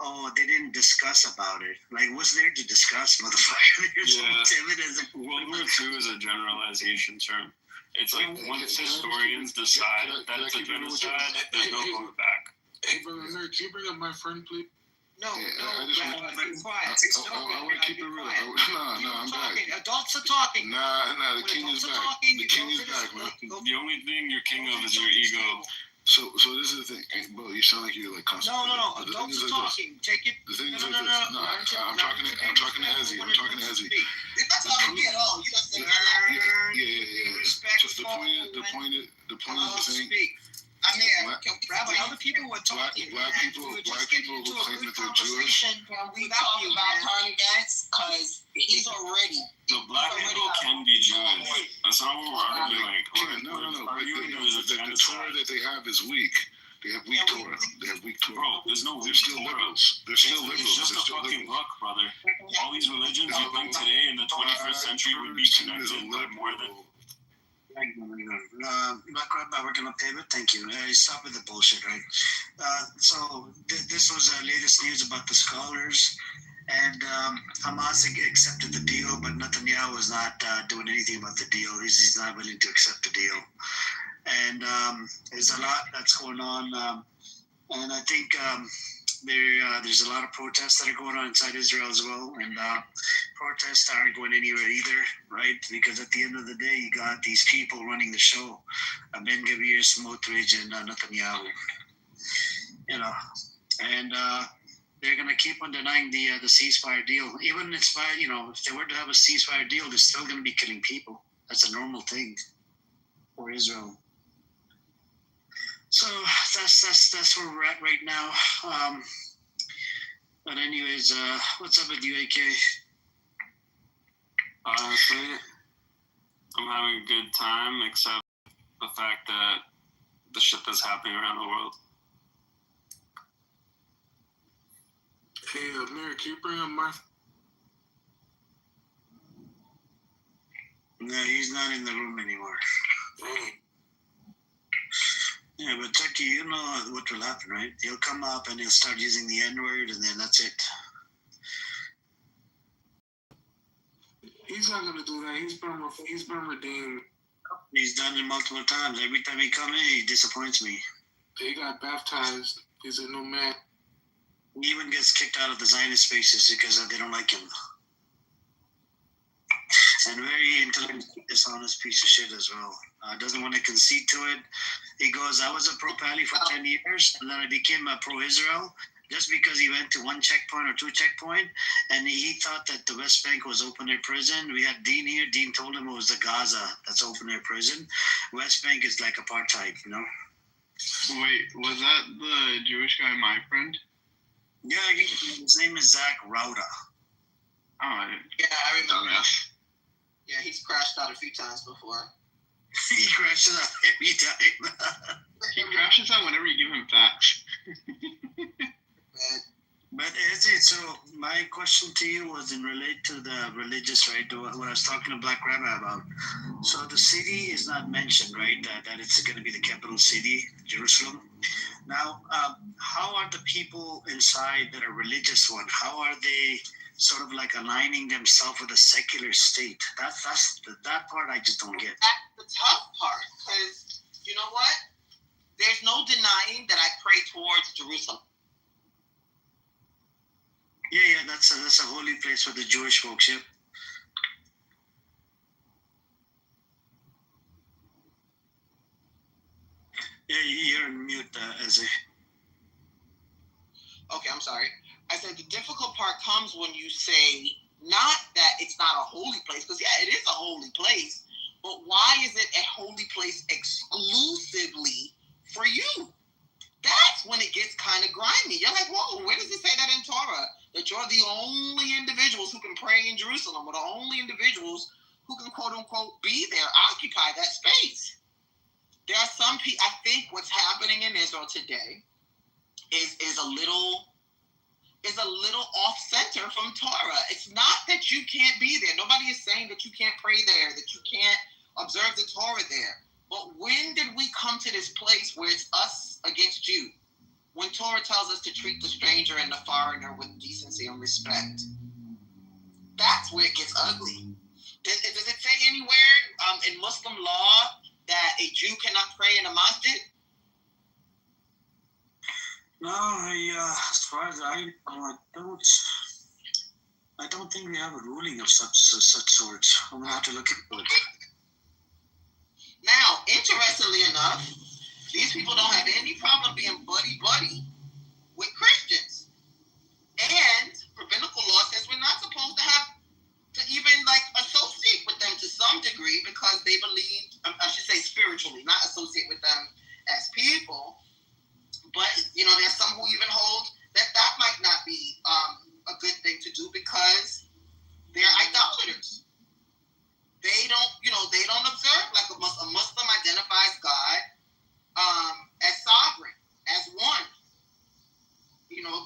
Oh, they didn't discuss about it. Like, what's there to discuss, motherfucker? Yeah. World War II is a generalization term. It's like once historians decide that it's a genocide, there's no going back. Hey, brother, Larry, can you bring up my friend, please? No, Yeah, no, I just want- be quiet. I want to keep it real. I'm talking. back. Adults are talking. Nah, the king is back. The king is back, man. The only thing you're king of is your ego. So this is the thing, bro. You sound like you're like constipated. No. But the thing Adults is are like this. talking. Take it. The thing is No, like this. No, I'm talking to Ezzy. I'm talking to Ezzy. You're not talking to me at all. You just Yeah. Just the point is the thing. I'm here. Rabbi, other people were talking. Black people who claim that they're Jewish. Can we talk about current events? Because he's already. No, black people can be Jewish. That's not what we're arguing. No. Arguing there's a The Torah genocide. that they have is weak. They have weak Torah. They have weak Torah. Bro, there's no They're weak still Torah. liberals. They're still It's liberals. just They're a still fucking liberals. book, brother. All these religions you think today in the 21st century would be connected by more than. Black Rabbi, we're gonna pivot. Thank you. Stop with the bullshit, right? So this was latest news about the scholars, and Hamas accepted the deal, but Netanyahu was not doing anything about the deal. He's not willing to accept the deal, and there's a lot that's going on, and I think there's a lot of protests that are going on inside Israel as well, and protests aren't going anywhere either, right? Because at the end of the day, you got these people running the show, Ben Gvir, Smotrich, and Netanyahu, you know, and they're going to keep on denying the ceasefire deal. Even if they were to have a ceasefire deal, they're still going to be killing people. That's a normal thing for Israel. So that's where we're at right now. But anyways, what's up with you, AK? Honestly, I'm having a good time, except the fact that the shit that's happening around the world. Hey, Amir, can you bring up my... No, he's not in the room anymore. Yeah, but Chucky, you know what will happen, right? He'll come up and he'll start using the N-word, and then that's it. He's not gonna do that. He's been redeemed. He's done it multiple times. Every time he comes in, he disappoints me. He got baptized. He's a new man. He even gets kicked out of the Zionist spaces because they don't like him. And very intelligent, dishonest piece of shit as well. Doesn't want to concede to it. He goes, I was a pro-Pali for 10 years, and then I became a pro-Israel just because he went to one checkpoint or two checkpoint, and he thought that the West Bank was open-air prison. We had Dean here. Dean told him it was the Gaza that's open-air prison. West Bank is like apartheid, you know? Wait, was that the Jewish guy, my friend? Yeah, his name is Zach Rauda. Oh, Yeah, I remember. Yeah, he's crashed out a few times before. He crashes out every time. He crashes out whenever you give him facts. But is it so? My question to you was in relate to the religious, right? What I was talking to Black Rabbi about. So the city is not mentioned, right? That it's going to be the capital city, Jerusalem. Now, how are the people inside that are religious one? How are they sort of like aligning themselves with a secular state? That part I just don't get. That's the tough part, because you know what? There's no denying that I pray towards Jerusalem. Yeah, that's a holy place for the Jewish folks. Yep. Yeah, you're on mute, Ezzy. Okay, I'm sorry. I said the difficult part comes when you say not that it's not a holy place, because yeah, it is a holy place, but why is it a holy place exclusively for you? That's when it gets kind of grimy. You're like, whoa, where does it say that in Torah? That you're the only individuals who can pray in Jerusalem, or the only individuals who can quote unquote be there, occupy that space. There are some people. I think what's happening in Israel today is a little off center from Torah. It's not that you can't be there. Nobody is saying that you can't pray there, that you can't observe the Torah there. But when did we come to this place where it's us against you? When Torah tells us to treat the stranger and the foreigner with decency and respect. That's where it gets ugly. Does it say anywhere in Muslim law that a Jew cannot pray in a masjid? No, as far as I don't think we have a ruling of such sort. I'm gonna have to look at it. Now, interestingly enough, these people don't have any problem being buddy with Christians. And rabbinical law says we're not supposed to even associate with them to some degree because they believe, I should say spiritually, not associate with them as people. But, there's some who even hold that might not be a good thing to do because they're idolaters. They don't observe like a Muslim. A Muslim identifies God as sovereign, as one.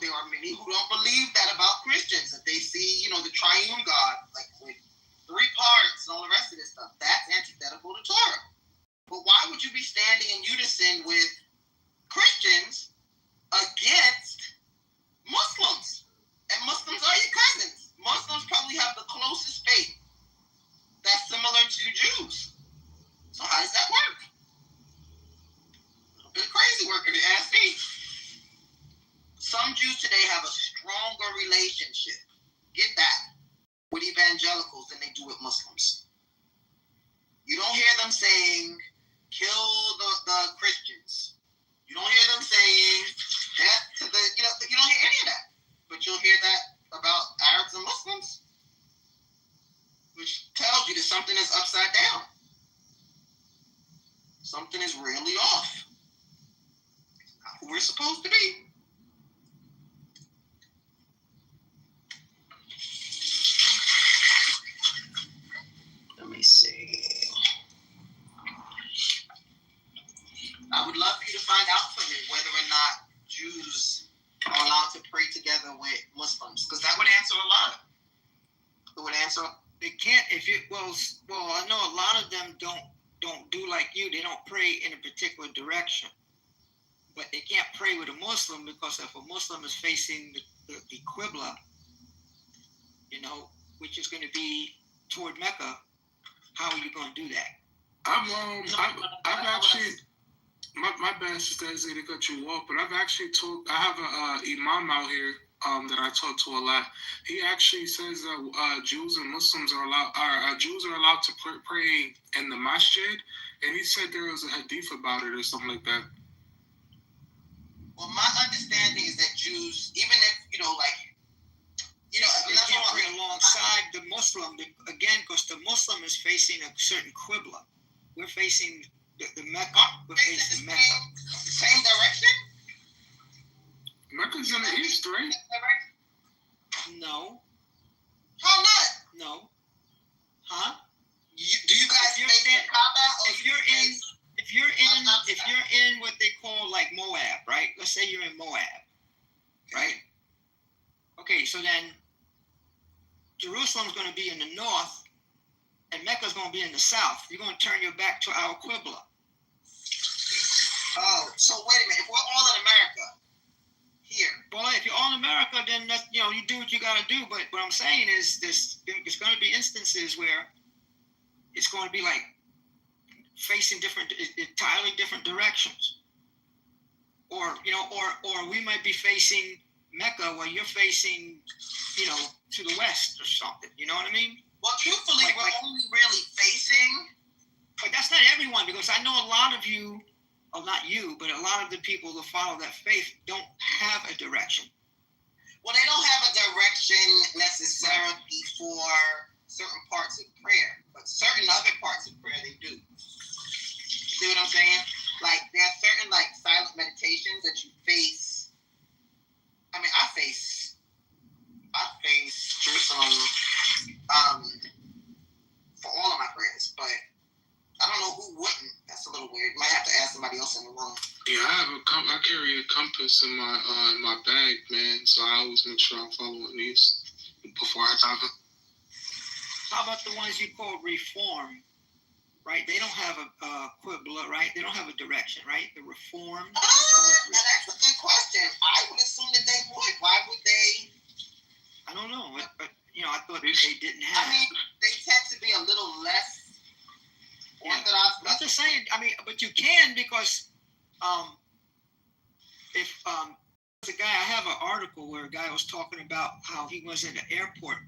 There are many who don't believe that about Christians, that they see, the triune God, like with 3 parts and all the rest of this stuff. That's antithetical to Torah. But why would you be standing in unison with Christians against Muslims? And Muslims are your cousins. Muslims probably have the closest faith that's similar to Jews. So how does that work? A little bit crazy work if you ask me. Some Jews today have a stronger relationship, get that, with evangelicals than they do with Muslims. You don't hear them saying, kill the Christians. You don't hear them saying death to the, you don't hear any of that. But you'll hear that about Arabs and Muslims, which tells you that something is upside down. Something is really off. It's not who we're supposed to be. Let me see. I would love for you to find out for me whether or not Jews are allowed to pray together with Muslims, because that would answer a lot. It would answer. They can't. I know a lot of them don't do like you. They don't pray in a particular direction, but they can't pray with a Muslim because if a Muslim is facing the Qibla, which is going to be toward Mecca, how are you going to do that? I've actually, my bad sister Isaiah to cut you off, but I've actually I have a imam out here that I talk to a lot. He actually says that Jews and Muslims are allowed to pray in the masjid, and he said there was a hadith about it or something like that. Well, my understanding is that Jews, even if they can't pray alongside the Muslim again because the Muslim is facing a certain Qibla. We're facing the Mecca. We're facing Mecca. Same direction? Mecca's in the east, right? No. How not? No. Huh? Do you guys face the Kaaba? If you're in what they call like Moab, right? Let's say you're in Moab, right? Okay, so then Jerusalem's going to be in the north, and Mecca's going to be in the south. You're going to turn your back to our Qibla. Oh, so wait a minute. If we're all in America, here. Well, if you're all in America, then that's, you do what you got to do. But what I'm saying is there's going to be instances where it's going to be like facing entirely different directions. Or we might be facing Mecca while you're facing, to the west or something. You know what I mean? Well, truthfully, we're only really facing. But that's not everyone, because I know a lot of you, well, not you, but a lot of the people that follow that faith don't have a direction. Well, they don't have a direction necessarily for certain parts of prayer, but certain other parts of prayer they do. See what I'm saying? Like, there are certain, silent meditations that you face. I mean, I face Jerusalem for all of anybody else in the room. Yeah, I carry a compass in my bag, man. So I always make sure I'm following these before I dive in. How about the ones you call reform? Right? They don't have a Qibla, right? They don't have a direction, right? The reform. That's a good question. I would assume that they would. Why would they? I don't know, but I thought they didn't have. I mean, they tend to be a little less orthodox. I'm not just saying. I mean, but you can because if there's a guy, I have an article where a guy was talking about how he was in the airport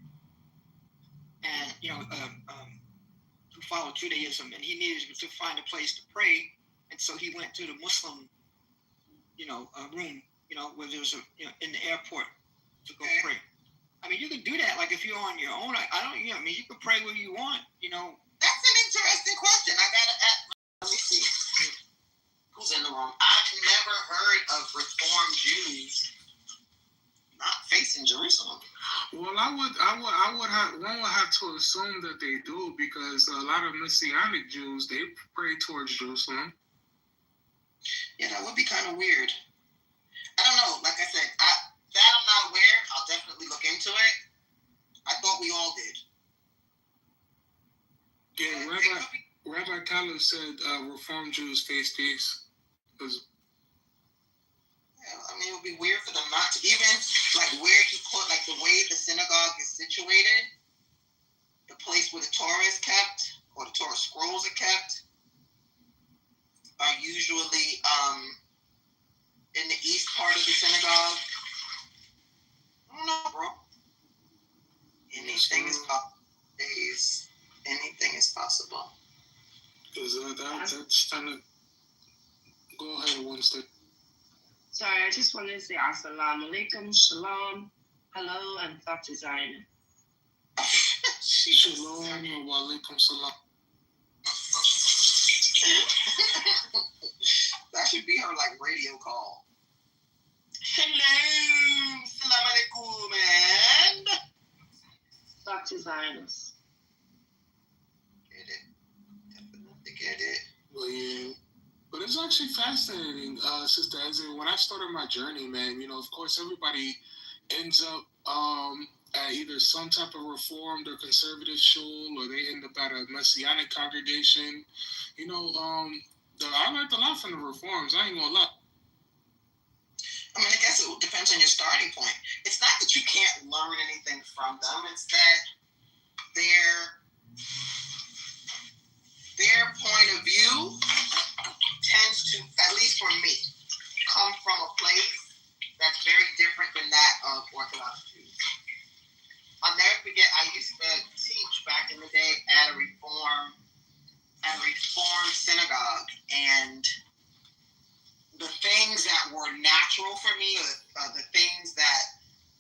and who followed Judaism, and he needed to find a place to pray, and so he went to the Muslim, room, where there was in the airport to go pray. I mean, you can do that. Like if you're on your own, you can pray where you want. That's an interesting question. I gotta ask. Let me see. Who's in the room? I've never heard of Reformed Jews not facing Jerusalem. Well, one would have to assume that they do because a lot of Messianic Jews, they pray towards Jerusalem. Yeah, that would be kind of weird. I don't know. Like I said, I'm not aware. I'll definitely look into it. I thought we all did. Yeah, Rabbi Khalil said Reformed Jews face peace. It would be weird for them not to even, like, where you put, like, the way the synagogue is situated, the place where the Torah is kept, or the Torah scrolls are kept, are usually in the east part of the synagogue. I don't know, bro. Anything is possible. Anything is possible. That's kind of... Go ahead, Winston. Sorry, I just wanted to say Assalamu alaikum, shalom, hello, and thought design. Shalom, wa alaikum salam. That should be her, like, radio call. Shalom, salam alaikum, and... Thought designers. Get it. Definitely get it. Well, yeah. But it's actually fascinating, Sister Ezra. When I started my journey, man, of course, everybody ends up at either some type of Reformed or conservative shul, or they end up at a Messianic congregation. I learned a lot from the Reforms. I ain't gonna lie. I mean, I guess it depends on your starting point. It's not that you can't learn anything from them. It's that their point of view tends to, at least for me, come from a place that's very different than that of Orthodox Jews. I'll never forget, I used to teach back in the day at a Reform synagogue, and the things that were natural for me, or the things that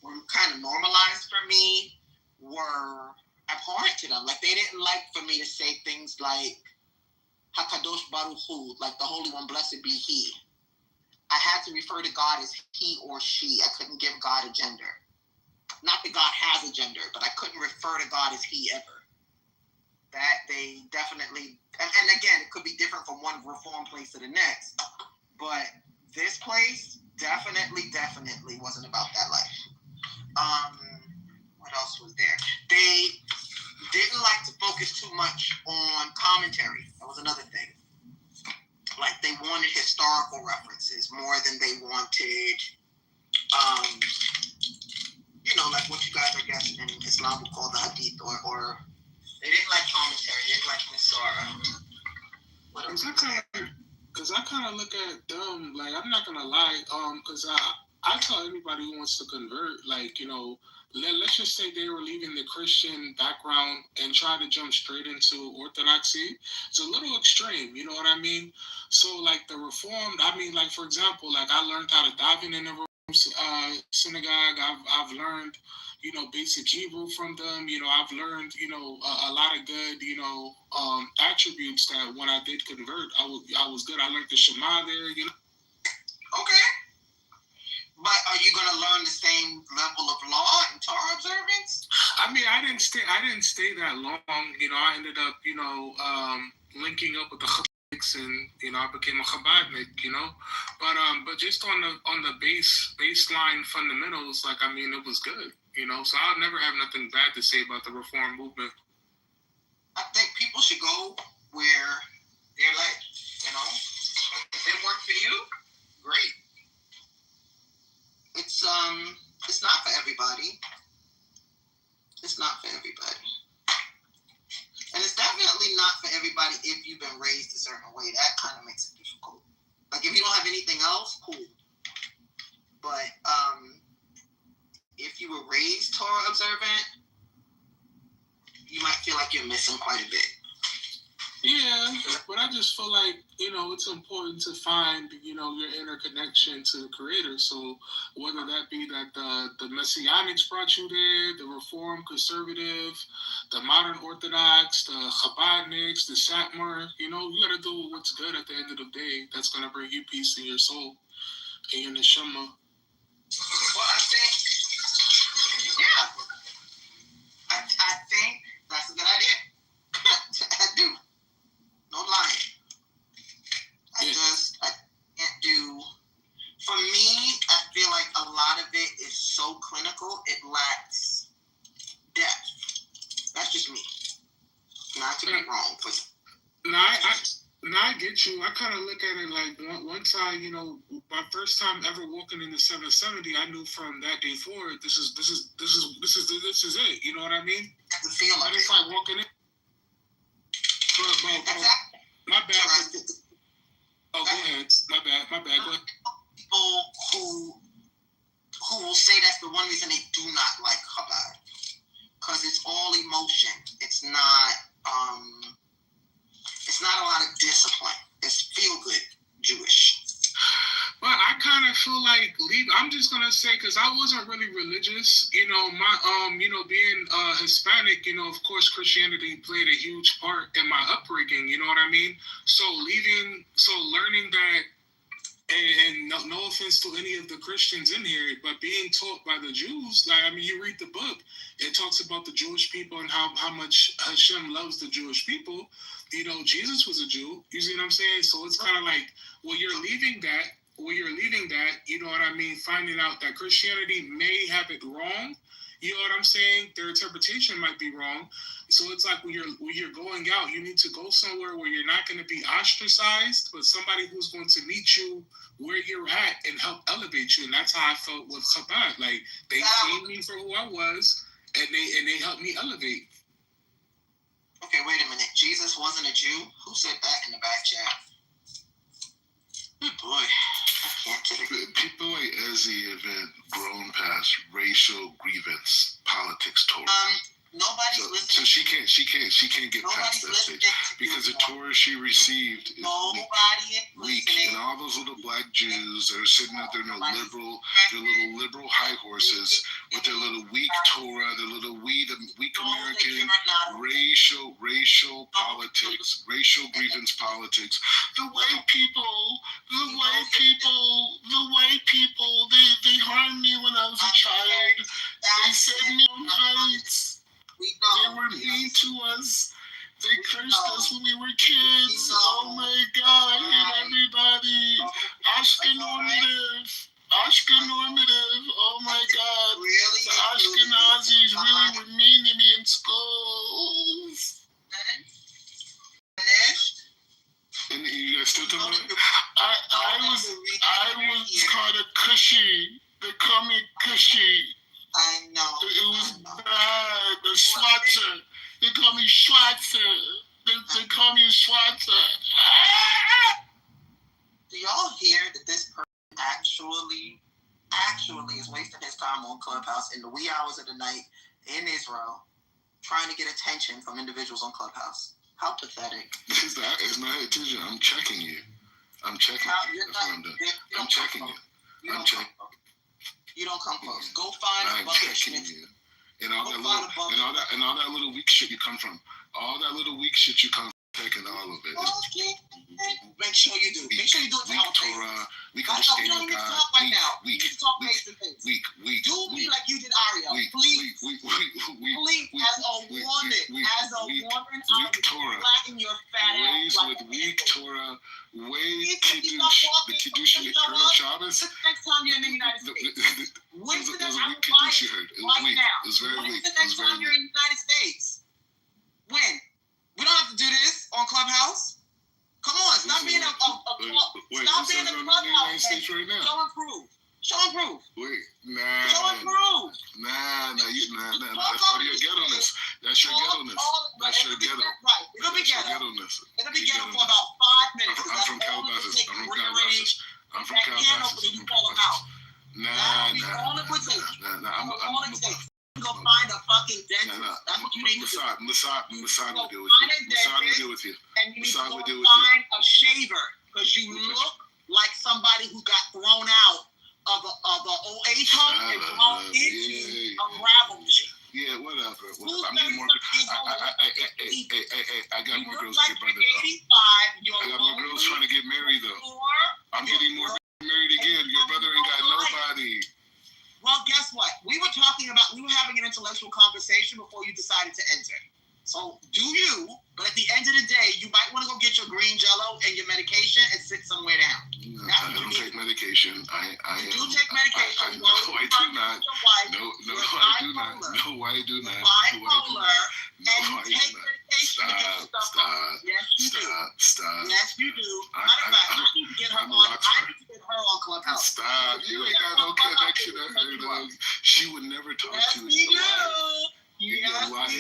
were kind of normalized for me, were abhorrent to them. Like, they didn't like for me to say things like Hakadosh Baruch Hu, like the Holy One, blessed be He. I had to refer to God as He or She. I couldn't give God a gender. Not that God has a gender, but I couldn't refer to God as He ever. That they definitely, and again, it could be different from one Reform place to the next, but this place definitely wasn't about that life. What else was there? They didn't like to focus too much on commentary. That was another thing. Like, they wanted historical references more than they wanted, like what you guys, I guess, in Islam would call the hadith, or they didn't like commentary. They didn't like Nisara. Because I kind of look at them, like, I'm not going to lie, because I tell anybody who wants to convert, like, let's just say they were leaving the Christian background and try to jump straight into Orthodoxy. It's a little extreme, you know what I mean? So, like, the Reformed, I mean, like, for example, like, I learned how to daven in the synagogue. I've learned, basic Hebrew from them. I've learned, a lot of good, attributes that when I did convert, I was good. I learned the Shema there, Okay. But are you going to learn the same level of law and Torah observance? I mean, I didn't stay that long. I ended up, linking up with the and I became a Chabadnik, but just on the baseline fundamentals, it was good, so I'll never have nothing bad to say about the reform movement. I think people should go where they're led, if it worked for you, great. It's not for everybody. It's not for everybody. And it's definitely not for everybody if you've been raised a certain way. That kind of makes it difficult. Like, if you don't have anything else, cool. But if you were raised Torah observant, you might feel like you're missing quite a bit. Yeah, but I just feel like, it's important to find, your inner connection to the Creator. So whether that be that the Messianics brought you there, the Reform Conservative, the Modern Orthodox, the Chabadniks, the Satmar, you got to do what's good at the end of the day. That's going to bring you peace in your soul and your neshama. Well, I think, I think that's a good idea. I do. No lying. I can't do. For me, I feel like a lot of it is so clinical, it lacks depth. That's just me. Not to be wrong, but. I get you. I kind of look at it like once I, my first time ever walking in the 770, I knew from that day forward, this is it. You know what I mean? The feel like it's like walking in. My bad. Oh, go ahead. My bad. Go ahead. People who will say that's the one reason they do not like Chabad, because it's all emotion. It's not a lot of discipline. It's feel good Jewish. But I kind of feel like I'm just gonna say, because I wasn't really religious, my being Hispanic, of course Christianity played a huge part in my upbringing, you know what I mean? So learning that, and no offense to any of the Christians in here, but being taught by the Jews, you read the book, it talks about the Jewish people and how much Hashem loves the Jewish people. Jesus was a Jew, you see what I'm saying? So it's kind of like, you're leaving that, you know what I mean, finding out that Christianity may have it wrong, you know what I'm saying? Their interpretation might be wrong. So it's like when you're going out, you need to go somewhere where you're not going to be ostracized, but somebody who's going to meet you where you're at and help elevate you. And that's how I felt with Chabad. Like, they seen me for who I was, and they helped me elevate. Okay, wait a minute. Jesus wasn't a Jew? Who said that in the back chat? Good boy. I can't get it. People like Ezzy have grown past racial grievance, politics, Torah. Nobody's listening. So she can't get past that stage because the Torah she received is weak, and all those little black Jews that are sitting out there in their little liberal high horses with their little weak Torah, their little weak American racial politics, racial grievance politics. The white people, they harmed me when I was a child. They set me on heights. They were mean to us. They cursed us when we were kids. Oh my God, I hate everybody. Ashkenormative. Oh my God. The Ashkenazis really were mean to me in schools. And you guys still talking about it? I was called a Cushy. They call me Cushy. I know. It was bad. The Schwarzer. They call me Schwarzer. They call me Schwarzer. Do y'all hear that this person actually is wasting his time on Clubhouse in the wee hours of the night in Israel, trying to get attention from individuals on Clubhouse? How pathetic. It's not attention. I'm checking you. That's what I'm doing. I'm checking you. You don't come close. Go find a bucket of shit. And all that little weak shit you come from. All that little weak shit you come from. taking all of it. Make sure you do. Make sure you do it to our faces. Torah, weak I know we don't understanding need to of God. talk right now. We Weak, need to talk weak, face to face. weak, Do me like you did Ariel. Please. Please, as a woman, I will Torah. flatten your fat ass. Raised Like with weak Torah, way Kiddush, the Kiddush you heard on Shabbos. Next time you're in the United States. When's the next time weak Kiddush you heard. It was weak. It was very weak. When's the next time you're in the United States? When? We don't have to do this on Clubhouse. Come on, stop being a stop being a Clubhouse. Right now. Show and prove. Show and prove. Wait, nah. Show and prove. Nah. That's part of your ghetto-ness. That's your ghetto-ness. That's your ghetto. Right. It'll be ghetto. It'll be ghetto for about 5 minutes. I'm from Calabasas. I'm from Calabasas. Nah. Go find a fucking dentist. That's what you need to do. Masad will deal with you. Masad will deal with you. And you need to go find a shaver because you look like somebody who got thrown out of a OA home and thrown into a gravel pit. Yeah, whatever. I'm getting more. I got more girls to get brother though. I got more girls trying to get married though. I'm getting more married again. Your brother ain't got nobody. Well, guess what? We were having an intellectual conversation before you decided to enter. So do you, but at the end of the day, you might want to go get your green jello and your medication and sit somewhere down. I don't take medication. You do take medication. No, I do not. No, I do not. No, I do not. Bipolar, and you take medication to get yourself on. Yes, you do. Stop. Yes, you do. Matter of fact, I need to get her on Clubhouse. Stop. You ain't got no connection to her. She would never talk to you. Yes, you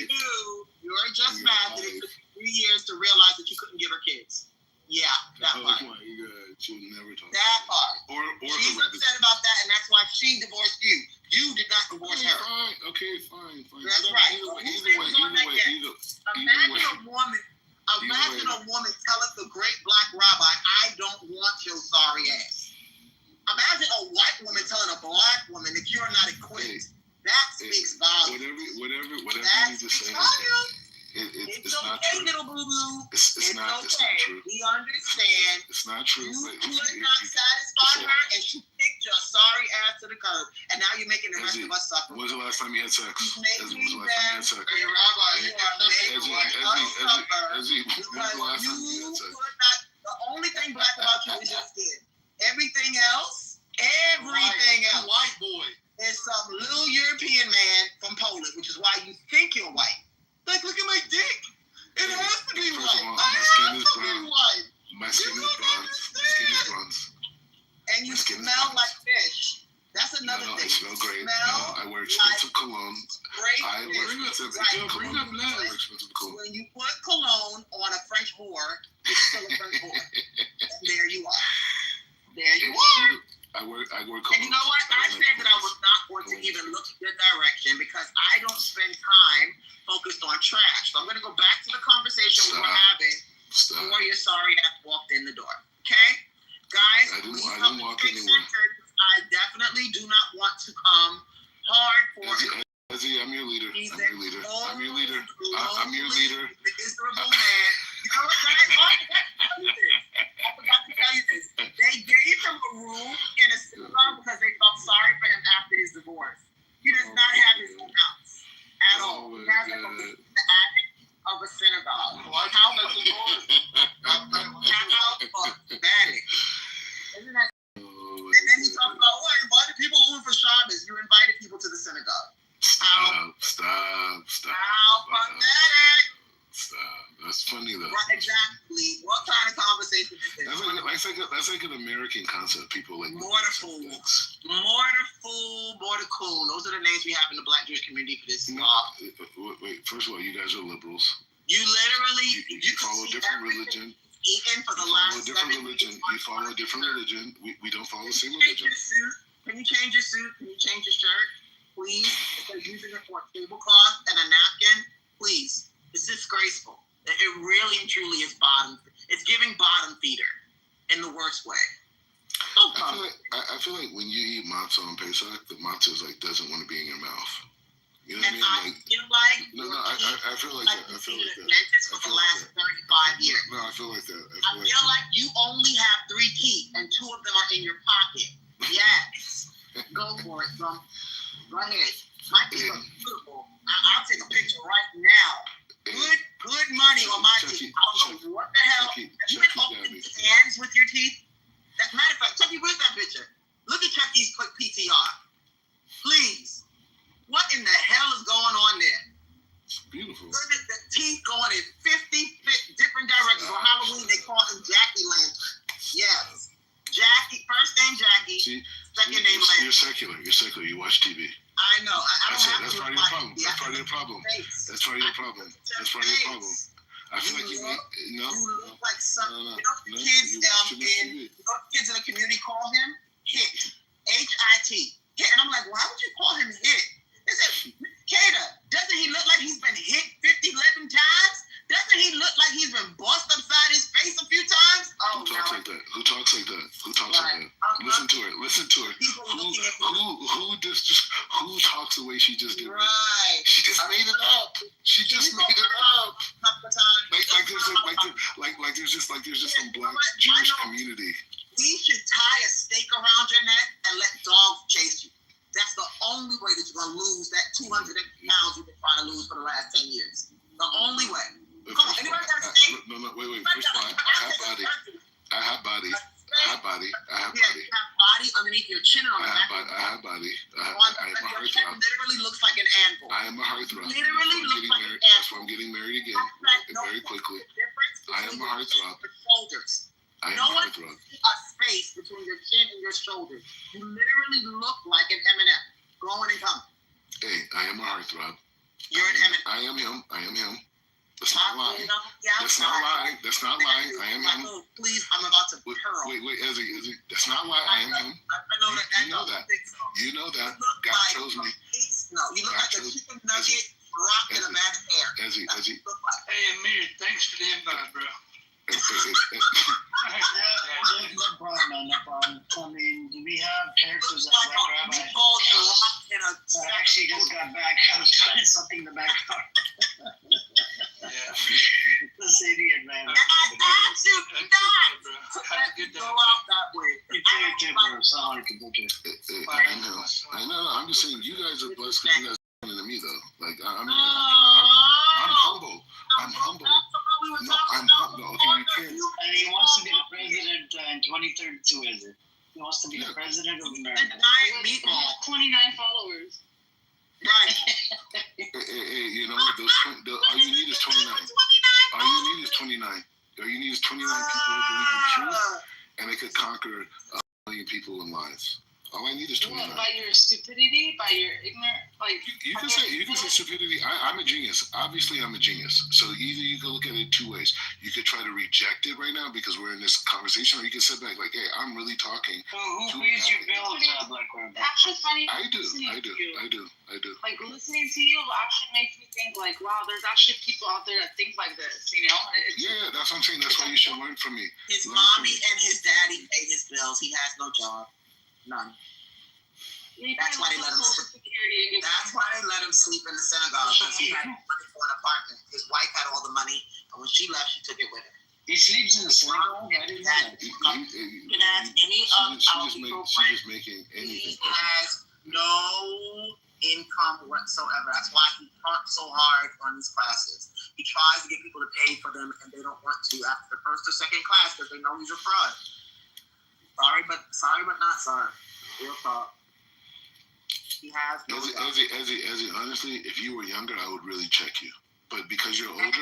do. You're just mad that it took 3 years to realize that you couldn't give her kids. Yeah, that part. Oh my God, she would never talk. That part. Or she's upset about that, and that's why she divorced you. You did not divorce her. Fine. Okay, fine. That's right. Imagine a woman telling the great black rabbi, "I don't want your sorry ass." Imagine a white woman telling a black woman that you're not equipped. That speaks volumes. Whatever you just say. It's not okay, true. Little boo-boo. It's not true. We understand. It's not true. You could not satisfy her, and she kicked your sorry ass to the curb, and now you're making the rest of us suffer. When's the last time you had sex? The only thing black about you is your skin. Everything else, white boy, is some little European man from Poland, which is why you think you're white. Like, look at my dick. It has to be white. My skin is bronze. And you smell like fish. That's another thing. I smell great. I wear expensive cologne. I wear expensive cologne. When you put cologne on a French whore, it's still a French whore. And there you are. There you are. I work and you know what? I said that I was not going to even look at your direction because I don't spend time focused on trash. So I'm going to go back to the conversation we were having before your sorry ass walked in the door. Okay? Guys, I didn't walk anywhere. I definitely do not want to come hard for you. I'm your leader. I'm your leader. I'm your leader. Miserable man. You know what, guys? I forgot to tell you this. They gave him a room in a synagogue because they felt sorry for him after his divorce. He does not have his own house at all. He has like the attic of a synagogue. How much divorce? How pathetic. Isn't that? And then he talks about, oh, I invited people over for Shabbos. You invited people to the synagogue. Stop. How pathetic. Stop. That's funny though. Right, exactly. What kind of conversation is this? That's like an American concept. People like Mortar-fool. Mortar-coon. Those are the names we have in the Black Jewish community for this. Wait. First of all, you guys are liberals. You literally you follow a different religion. Eaten for the last 7 years. You follow a different religion. We don't follow the same religion. Can you change your suit? Can you change your shirt? Please. If they're using it for a tablecloth and a napkin, please. It's disgraceful. It really and truly is bottom. It's giving bottom feeder in the worst way. I feel like when you eat matzah on Pesach, the matzah is like doesn't want to be in your mouth. You know what I And mean? I Like, feel like no, I feel like that. I feel like that. dentist for the last 35 years. No, I feel like that. I feel like you only have 3 teeth and 2 of them are in your pocket. Yes. Go for it, son. Go ahead. My teeth are beautiful. I'll take a picture right now. Good money on my teeth. I don't know what the hell. Have you been opening cans with your teeth? Matter of fact, Chucky, where's that picture? Look at Chucky's PTR. Please. What in the hell is going on there? It's beautiful. Look at the teeth going in 50 different directions. On Halloween, they call him Jackie Lantern. Yes. Jackie, first name Jackie, second name Lantern. You're secular. You're secular. You watch TV. I know. I don't have That's to part of your problem. That's part of your problem. That's part of your problem. That's part of your problem. I feel like you look like some. You know the kids in the community call him Hit. H-I-T. Yeah, and I'm like, why would you call him Hit? They said, Kata, doesn't he look like he's been hit 11 times? Doesn't he look like he's been bust upside his face a few times? Who talks like that? Who talks like that? Who talks like that? Listen to her. Listen to her. Who talks the way she just did? Right. She just made it up. She just made it up. Like there's just some black Jewish community. We should tie a stake around your neck and let dogs chase you. That's the only way that you're going to lose that 200 pounds you've been trying to lose for the last 10 years. The only way. Come on, anybody got a stake? No, wait. First of all, I have body. I have body. You have body underneath your chin or on the back. I have body. I am a heartthrob. Your chin literally looks like an anvil. I am a heartthrob. Literally looks like an anvil. That's why I'm getting married again very quickly. I am a heartthrob. Shoulders. No one can see a space between your chin and your shoulders. You literally look like an M&M, growing and coming. Hey, I am a heartthrob. You're an M&M. I am him. That's not lying. That's not lying. That's not lying. I am him. Please, I'm about to hurl. Wait, Ezzy. That's not lying. I am him. I know that. You know that. You know that. God chose me. No, you look like a chicken nugget wrapped in a bag of hair. Ezzy. Hey, Amir, thanks for the invite, bro. No problem. I mean, do we have characters like Rabbi? I actually just got back. I was trying something in the background. This idiot, man. I asked you not to go out that way. You take a tipper. Sorry to book it. I know. I'm just saying, you guys are blessed because you guys are to me, though. Like, I'm humble. I'm humble. No, I'm humble. Okay, you can't. And he wants to be the president in 2032, is it? He wants to be the president of America. 29 followers. Right. Hey, you know what? All you need is 29. All you need is 29. All you need is 29 people who believe in truth, and they could conquer a million people in lives. All I need is 29. By your stupidity, by your ignorance, like you can say stupidity. I'm a genius. Obviously, I'm a genius. So either you can look at it 2 ways. You could try to reject it right now because we're in this conversation, or you can sit back like, hey, I'm really talking. Who pays your bills, Black Rabbit? Actually, funny. I do. Like listening to you actually makes me think like, wow, there's actually people out there that think like this. You know? Yeah, that's what I'm saying. That's why you should learn from me. His mommy and his daddy pay his bills. He has no job. None. That's why they let him sleep. That's why they let him sleep in the synagogue, because he had money for an apartment. His wife had all the money, and when she left, she took it with her. He sleeps in the synagogue. I didn't know that. You can ask any of our people friends. He has no income whatsoever. That's why he fought so hard on these classes. He tries to get people to pay for them, and they don't want to after the first or second class because they know he's a fraud. Sorry, but not sorry. Real talk. He has no Ezzy, honestly, if you were younger, I would really check you. But because you're older, I'll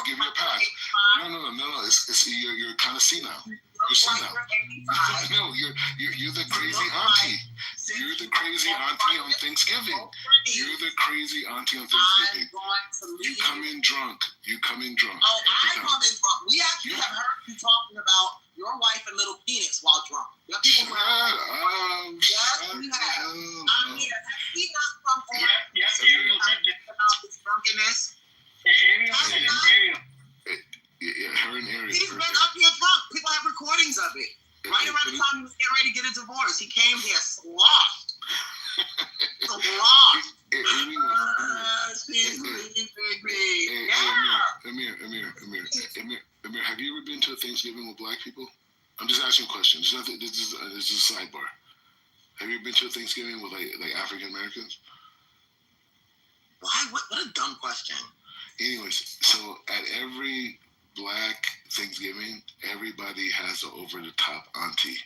give you a pass. No. It's you're kind of senile. You're senile. No, you're the crazy auntie. You're the crazy auntie on Thanksgiving. You're the crazy auntie on Thanksgiving. You come in drunk. Oh, I come in drunk. We actually have heard you talking about your wife and little penis while drunk. There are people who have. Yes, we have. I mean, has he not come on about his drunkenness? Yeah, her and Ariel. He's been up here drunk. People have recordings of it. Right around the time he was getting ready to get a divorce, he came here sloshed. Amir, have you ever been to a Thanksgiving with black people? I'm just asking questions. This is a sidebar. Have you ever been to a Thanksgiving with like African Americans? Why? What a dumb question. Anyways, so at every black Thanksgiving, everybody has an over-the-top auntie,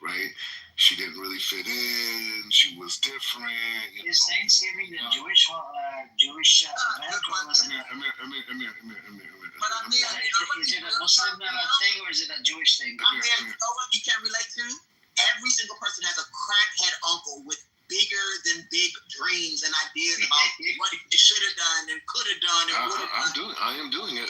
right? She didn't really fit in. She was different. Is Thanksgiving the Jewish Amir. But I mean, is it a Muslim thing or is it a Jewish thing? I mean, you know what you can relate to? Every single person has a crackhead uncle with bigger than big dreams and ideas about what you should have done and could have done and would have done. I am doing it.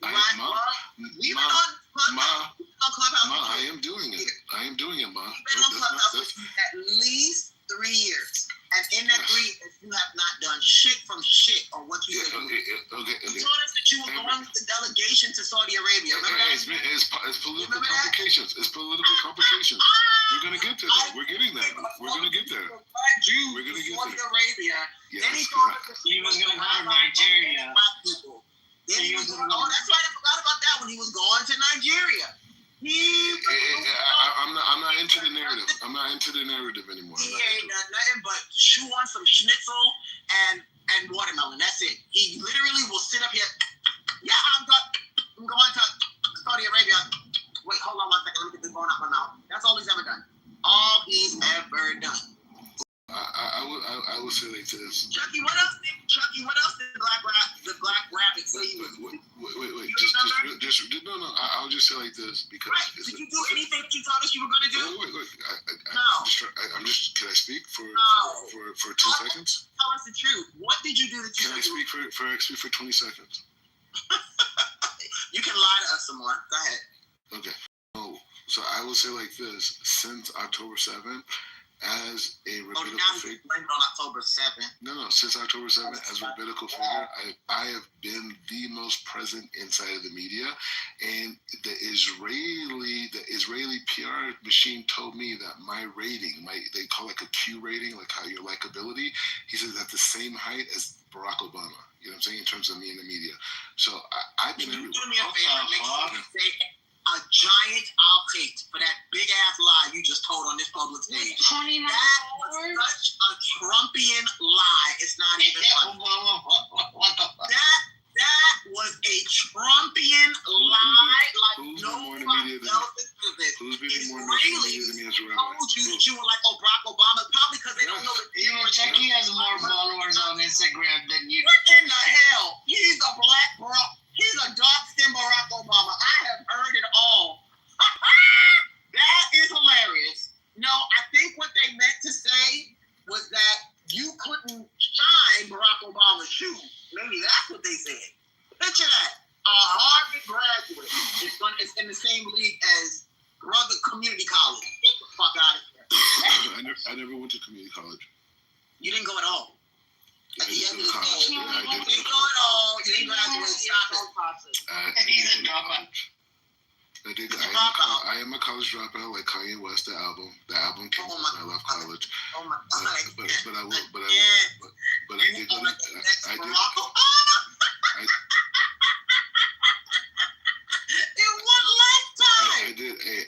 We've been on Clubhouse. I am doing it. Ma. We've been on Clubhouse for at least 3 years. And in that 3 years, you have not done shit from shit on what you said. Okay. You told us that you were going with the delegation to Saudi Arabia. It's political complications. It's political complications. We're going to get to that. We're getting there. We're going to get there. We're going to get there. Saudi Arabia. Yes, then he told us that he was going to go to Nigeria. Then he was going to, that's right, I forgot about that when he was going to Nigeria. I'm not into the narrative. I'm not into the narrative anymore. He ain't done nothing but chew on some schnitzel and watermelon. That's it. He literally will sit up here. Yeah, I'm going to Saudi Arabia. Wait, hold on 1 second. Let me get this going out my mouth. That's all he's ever done. All he's ever done. I will say like this. Chucky, what else did the black rabbit say he was? Wait. No. I'll just say like this because. Right. Did you do anything that you told us you were going to do? Wait. No. I'm just. Can I speak for 2 seconds? Tell us the truth. What did you do that you? Can I speak for 20 seconds? You can lie to us some more. Go ahead. Okay. So I will say like this: since October 7th. As a rabbinical figure, on October 7th. No, since October 7th, as a rabbinical figure, I have been the most present inside of the media, and the Israeli PR machine told me that my rating, they call it like a Q rating, like how your likability, he says at the same height as Barack Obama. You know what I'm saying in terms of me in the media. So I've been everywhere. Do me a favor, make sure you say a giant outtakes for that big ass lie you just told on this public stage. That was such a Trumpian lie. It's not even funny. That was a Trumpian lie like nobody else is this. Israelis told you that you were like, oh, Barack Obama, probably because they don't know that. You know, Chucky has more followers on Instagram than you. What in the hell? He's a black Barack. He's a dark-skinned Barack Obama. I have heard it all. That is hilarious. No, I think what they meant to say was that you couldn't shine Barack Obama's shoes. Maybe that's what they said. Picture that. A Harvard graduate is in the same league as brother community college. Get the fuck out of here. I never went to community college. You didn't go at all. At the end of the day, you didn't go at all. You didn't graduate. He's a dropout. I am a college dropout, like Kanye West. The album came when I left college. Oh my God! But I did go.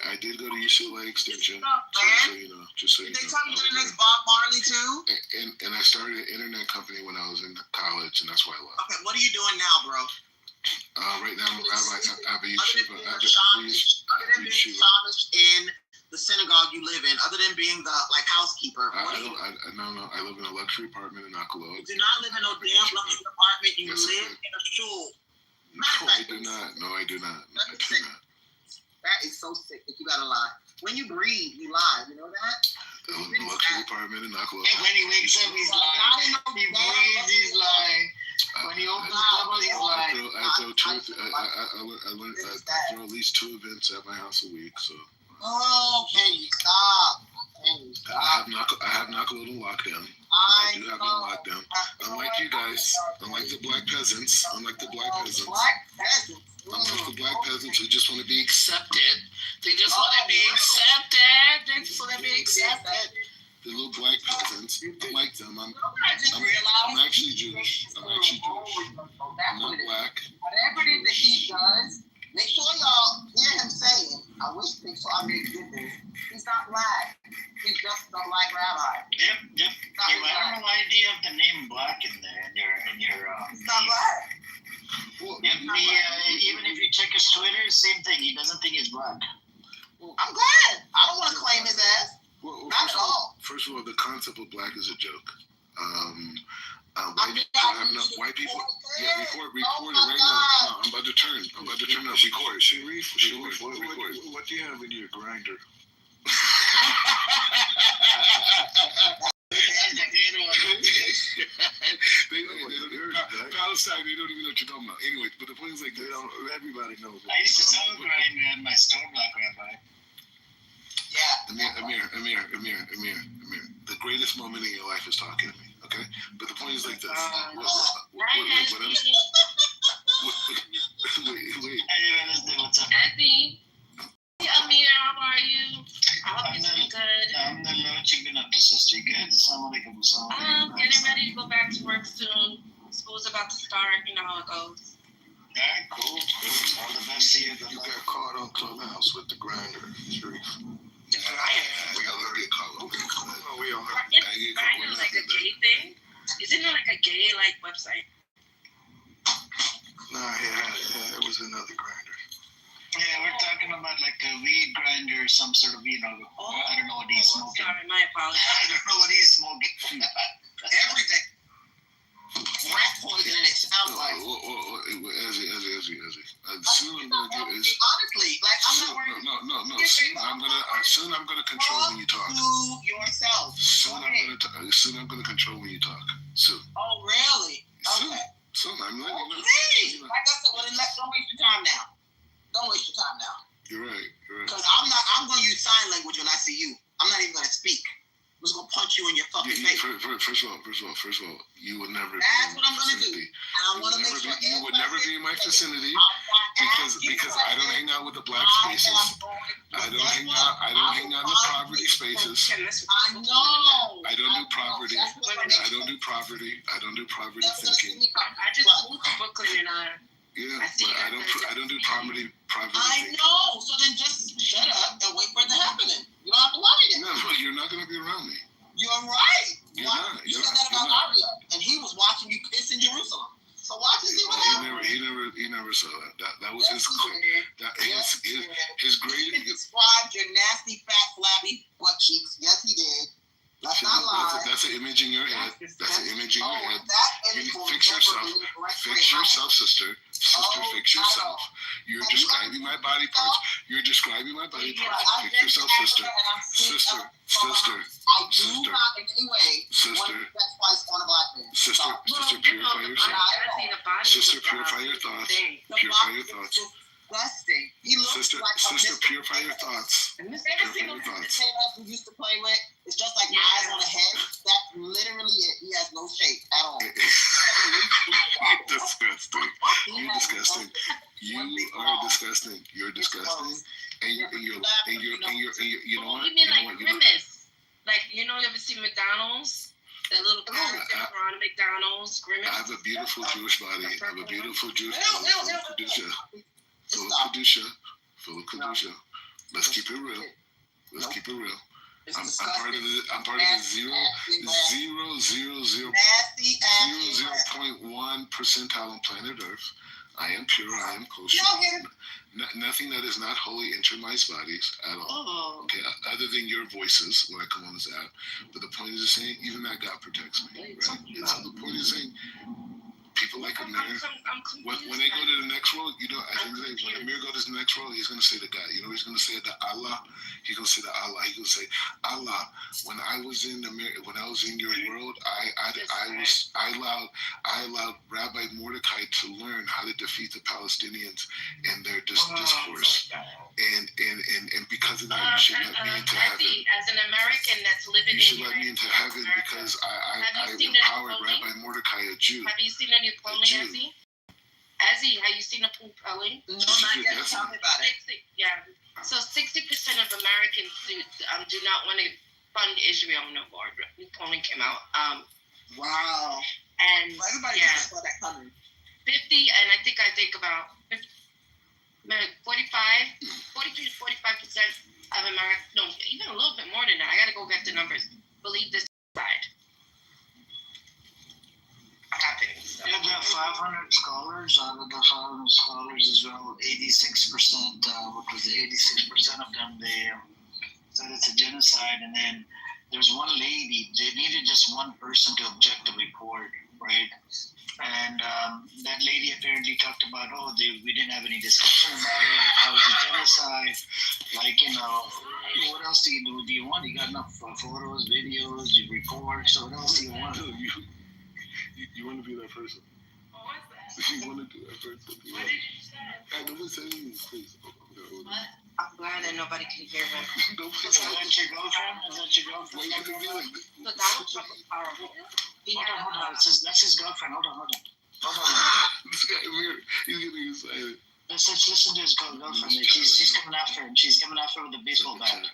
I did go to UCLA Extension. Just so you know. They tell you the next Bob Marley too. And I started an internet company when I was in college, and that's why I left. Okay, what are you doing now, bro? Right now, I have a yeshiva. Other than being Shamish in the synagogue you live in, other than being the housekeeper. I live in a luxury apartment in Akalo. You do not live in no damn luxury apartment. You live in a shul. No, I do not. That is so sick that you gotta lie. When you breathe, you lie. You know that? I live in a luxury apartment in Akalo. And when he wakes up, he's lying. He breathes, he's lying. When he opens up, he's lying. I throw at least 2 events at my house a week. So. Oh, can you stop? I have Nakaloon in lockdown. I do have it on lockdown. Unlike you guys, unlike the black peasants, Unlike the black peasants who just want to be accepted. They just want to be accepted. The little black peasants, unlike them, I'm actually Jewish. I'm not black. wish they saw me did this. He's not black. He's just a black rabbi. Yep. I don't know why you have the name black in there in your. He's not black. Yep. Even if you check his Twitter, same thing. He doesn't think he's black. I'm glad. I don't want to claim his ass. Not at all. First of all, the concept of black is a joke. White people. Yeah, record it right now. No, I'm about to turn up. Record. Sharif, what do you have in your grinder? Palestine, they don't even know what you're talking about. Anyway, but the point is like, everybody knows. I used to sell a grinder at my store, Black Rabbi. Yeah. Amir. The greatest moment in your life is talking to me. Okay, but the point is like this. Wait. Effie. Hey, Amir, how are you? I hope you're doing good. I'm the Lord. You've been up to, sister. You good? I'm getting ready to go back to work soon. School's about to start. You know how it goes. Alright, cool. All the best to you. You got caught on Clubhouse with the grinder, Sharif. The grinder? We all get caught. We all have. Isn't grinder like a gay thing? Isn't it like a gay website? Nah, yeah, it was another grinder. Yeah, we're talking about like a weed grinder, some sort of, I don't know what he's smoking. Sorry, my apologies. I don't know what he's smoking. Everything. Rat poison, it sounds like. Ezzy. Soon I'm gonna get is. Honestly, like I'm not worried. No. Soon I'm gonna control when you talk. To yourself. Soon I'm gonna control when you talk. Soon. Oh really? Okay. Soon I'm letting you know. Please. Like I said, well then don't waste your time now. Don't waste your time now. You're right. Because I'm gonna use sign language when I see you. I'm not even gonna speak. I'm just gonna punch you in your fucking face. First of all, you would never. That's what I'm gonna do. And I want to make sure you would never be in my vicinity because I don't hang out with the black spaces. I don't hang out in the poverty spaces. I know. I don't do poverty. I don't do poverty thinking. I just moved to Brooklyn and yeah, but I don't do poverty. I know. So then just shut up and wait for it to happen. Then you don't have to worry. Then. No, you're not gonna be around me. You're right. You're not. You said that about Mario, and he was watching you piss in Jerusalem. So watch and see what happens. He never saw that. That was his claim. His great. He described your nasty, fat, flabby butt cheeks. Yes, he did. Let's not lie. That's an image in your head. That's an image in your head. Fix yourself. Fix yourself, sister. Fix yourself. You're describing my body parts. Fix yourself, sister. Sister. I do not in any way want to bet twice on a black man. Sister, purify yourself. Sister, purify your thoughts. Purify your thoughts. Disgusting. He looks like sister, purify your thoughts. And this every single potato we used to play with, it's just like eyes on a head. That's literally it. He has no shape at all. You're disgusting. You're disgusting. You are disgusting. You're disgusting. And you're you know what? You mean like grimace? Like, you ever see McDonald's? That little character on McDonald's, grimace. I have a beautiful Jewish body. I have a beautiful Jewish body. Full of Kedusha. Let's keep it real. I'm part of the 0.1 percentile on planet Earth. I am pure. I am kosher. Nothing that is not holy enter my bodies at all. Okay, other than your voices when I come on this app. But the point is saying, even that God protects me. Right? And so the point is saying, people like Amir, when they go to the next world, I think when Amir goes to the next world, he's going to say to God, he's going to say to Allah. He's going to say to Allah. He's going to say, Allah, when I was in your world, I allowed Rabbi Mordecai to learn how to defeat the Palestinians in their discourse, and because of that, you should let me into heaven. As an American that's living you should let me into heaven because I empowered Rabbi Mordecai, a Jew. Have you seen any cloning, Ezzy? Ezzy, have you seen a cloning? No, not yet. Tell me about it. Yeah. So 60% of Americans do not want to fund Israel no more. Cloning came out. Wow. And everybody saw that coming. 50, and I think about 43 to 45% of America, no, even a little bit more than that. I gotta go get the numbers. Believe this side. Yeah, there are 500 scholars. Out of the 500 scholars as well, 86%, what was it, 86% of them, they said it's a genocide. And then there's one lady, they needed just one person to object the report, right? And that lady apparently talked about, we didn't have any discussion about it, how was the genocide, like, what else do you do? Do you want? You got enough photos, videos, reports, so what else do you want? You want to be that person. What was that? You want to be that person. What did you say? Don't say anything, please. What? I'm glad that nobody can hear me. Is that your girlfriend? Is that your girlfriend? Look, Donald Trump is powerful. Hold on. That's his girlfriend. Hold on. This guy here, he's getting excited. Let's listen to his girlfriend. She's coming after him. She's coming after him with a baseball bat.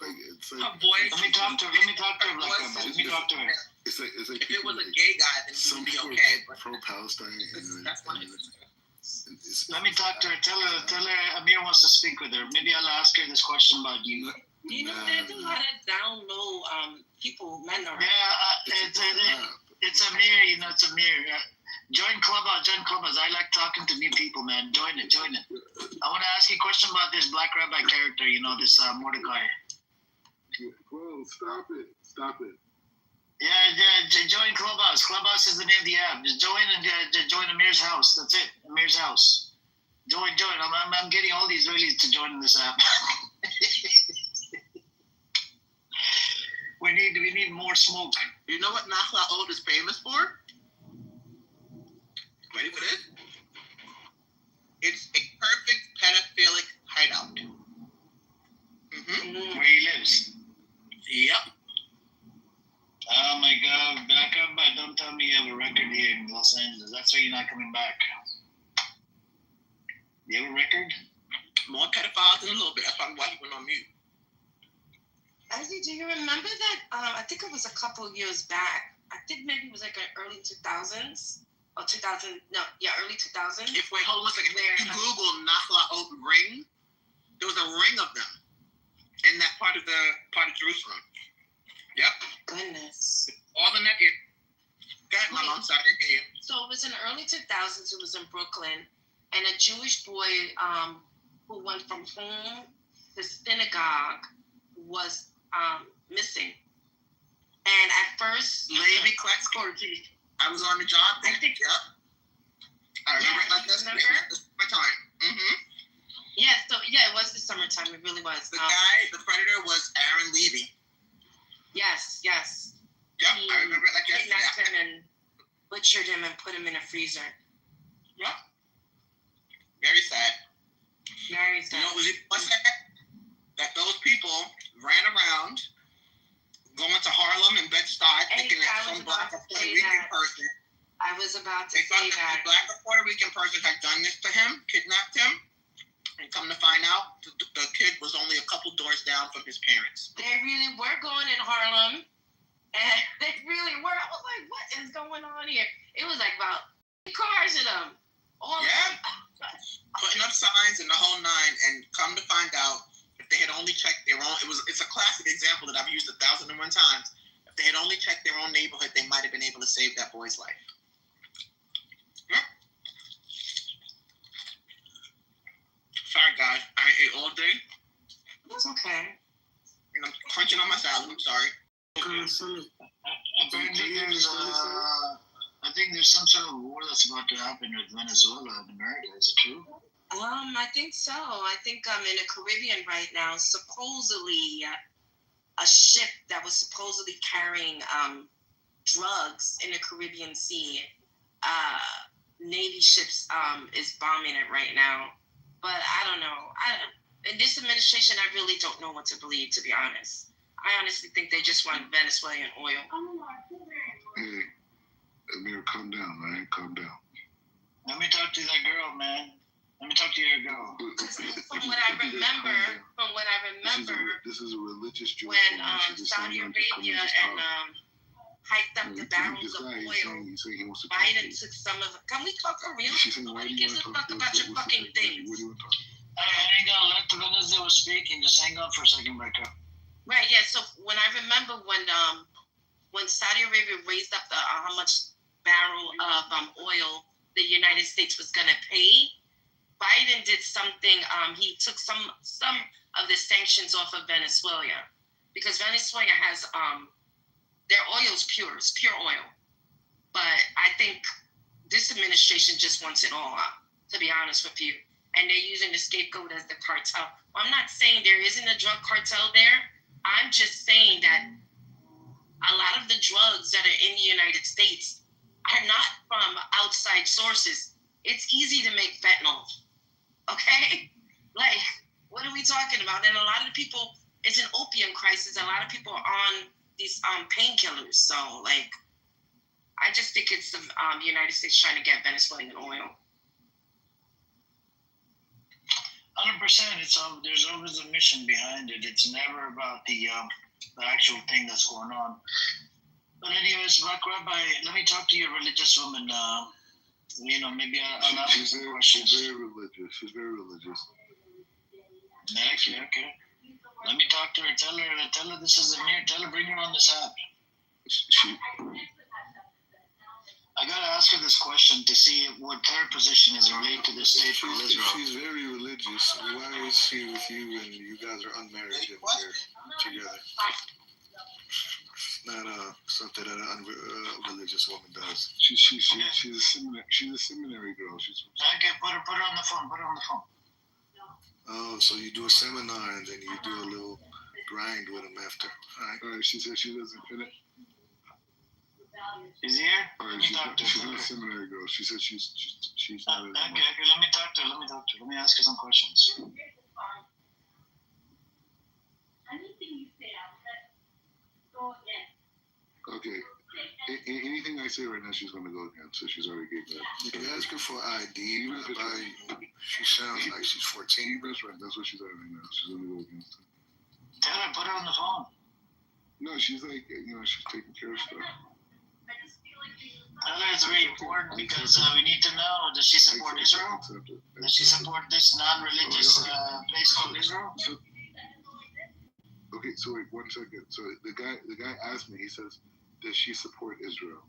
Let me talk to her. Let me talk to her. It's like if it was a gay guy, then it would be okay. But pro-Palestine. That's what it is. Let me talk to her. Tell her Amir wants to speak with her. Maybe I'll ask her this question about you. You know, there's a lot of down low people, men are. Yeah, it's Amir. It's Amir. Join Clubhouse. I like talking to new people, man. Join it. I want to ask you a question about this Black Rabbi character. This Mordecai. Bro, stop it. Yeah, join Clubhouse. Clubhouse is the name of the app. Just join and join Amir's house. That's it. Amir's house. Join. I'm getting all these Israelis to join this app. We need more smoke. You know what Nachla Old is famous for? Ready for this? It's a perfect pedophilic hideout. Where he lives. Yep. Oh my God, back up, but don't tell me you have a record here in Los Angeles. That's why you're not coming back. You have a record? More pedophiles in a little bit. That's probably why he went on mute. Izzy, do you remember that? I think it was a couple of years back. I think maybe it was like early 2000s. Or 2000, no, yeah, early 2000s. Hold on a second. If you Google Nachla Old ring, there was a ring of them in that part of Jerusalem. Yep. Goodness. All the net. Go ahead, Mama. I'm sorry, I didn't hear you. So it was in the early 2000s. It was in Brooklyn, and a Jewish boy who went from home to synagogue was missing. And at first, Levi Kletzkorty. I was on the job. I think. Yep. I remember it like this. Remember? My time. Mm-hmm. Yeah. So it was the summertime. It really was. The guy, the predator, was Aaron Levy. Yes. Yep. I remember it like yesterday. Kidnapped him and butchered him and put him in a freezer. Yep. Very sad. Very sad. You know what was even sad? That those people ran around going to Harlem and Bed-Stuy thinking that some black or Puerto Rican person. I was about to say that. A black or Puerto Rican person had done this to him, kidnapped him, and come to find out, the kid was only a couple doors down from his parents. They really were going in Harlem, and they really were. I was like, what is going on here? It was like about cars in them. Putting up signs and the whole nine, and come to find out, if they had only checked their own, it's a classic example that I've used 1,001 times. If they had only checked their own neighborhood, they might have been able to save that boy's life. Yep. Sorry, guys. I ate all day. That's okay. And I'm crunching on my salad. I'm sorry. I think there's some sort of war that's about to happen with Venezuela in America. Is it true? I think so. I think in the Caribbean right now, supposedly a ship that was supposedly carrying drugs in the Caribbean Sea, Navy ships is bombing it right now. But I don't know. In this administration, I really don't know what to believe, to be honest. I honestly think they just want Venezuelan oil. Hey, Amir, calm down, man. Calm down. Let me talk to that girl, man. Let me talk to your girl. From what I remember, this is a religious Jewish when woman. Saudi Arabia and hiked up the barrels of oil. Biden took some of it. Can we talk for real? Nobody gives a fuck about your fucking things. I ain't gonna let the Venezuela speaking. Just hang on for a second, Becca. Right, yeah. So when I remember when Saudi Arabia raised up the how much barrel of oil the United States was gonna pay, Biden did something. He took some of the sanctions off of Venezuela because Venezuela has their oil is pure. It's pure oil. But I think this administration just wants it all out, to be honest with you. And they're using the scapegoat as the cartel. Well, I'm not saying there isn't a drug cartel there. I'm just saying that a lot of the drugs that are in the United States are not from outside sources. It's easy to make fentanyl, okay? Like, what are we talking about? And a lot of people, it's an opium crisis. A lot of people are on these painkillers. So, like, I just think it's the United States trying to get Venezuelan oil. 100%. It's there's always a mission behind it. It's never about the actual thing that's going on. But anyways, Black Rabbi, let me talk to your religious woman. Maybe I'll ask you some questions. She's very religious. She's very religious. Okay. Let me talk to her. Tell her this is Amir. Tell her bring her on this app. I gotta ask her this question to see what her position is related to the state of Israel. She's very religious. Why is she with you and you guys are unmarried and you're together? It's not something that a religious woman does. She's a seminary girl. Okay, put her on the phone. Put her on the phone. Oh, so you do a seminar and then you do a little grind with them after. All right. She said she doesn't fit it. She's here? All right, she's not a seminary girl. She said she's not. Okay, let me talk to her. Let me ask her some questions. Okay. Anything I say right now, she's going to go against. So she's already gave that. You can ask her for ID. She sounds like she's 14. That's right. That's what she's at right now. She's going to go against it. Tell her, put her on the phone. No, she's like, she's taking care of stuff. Tell her it's very important because we need to know, does she support Israel? Does she support this non-religious place called Israel? Okay, so wait 1 second. So the guy asked me, he says, does she support Israel?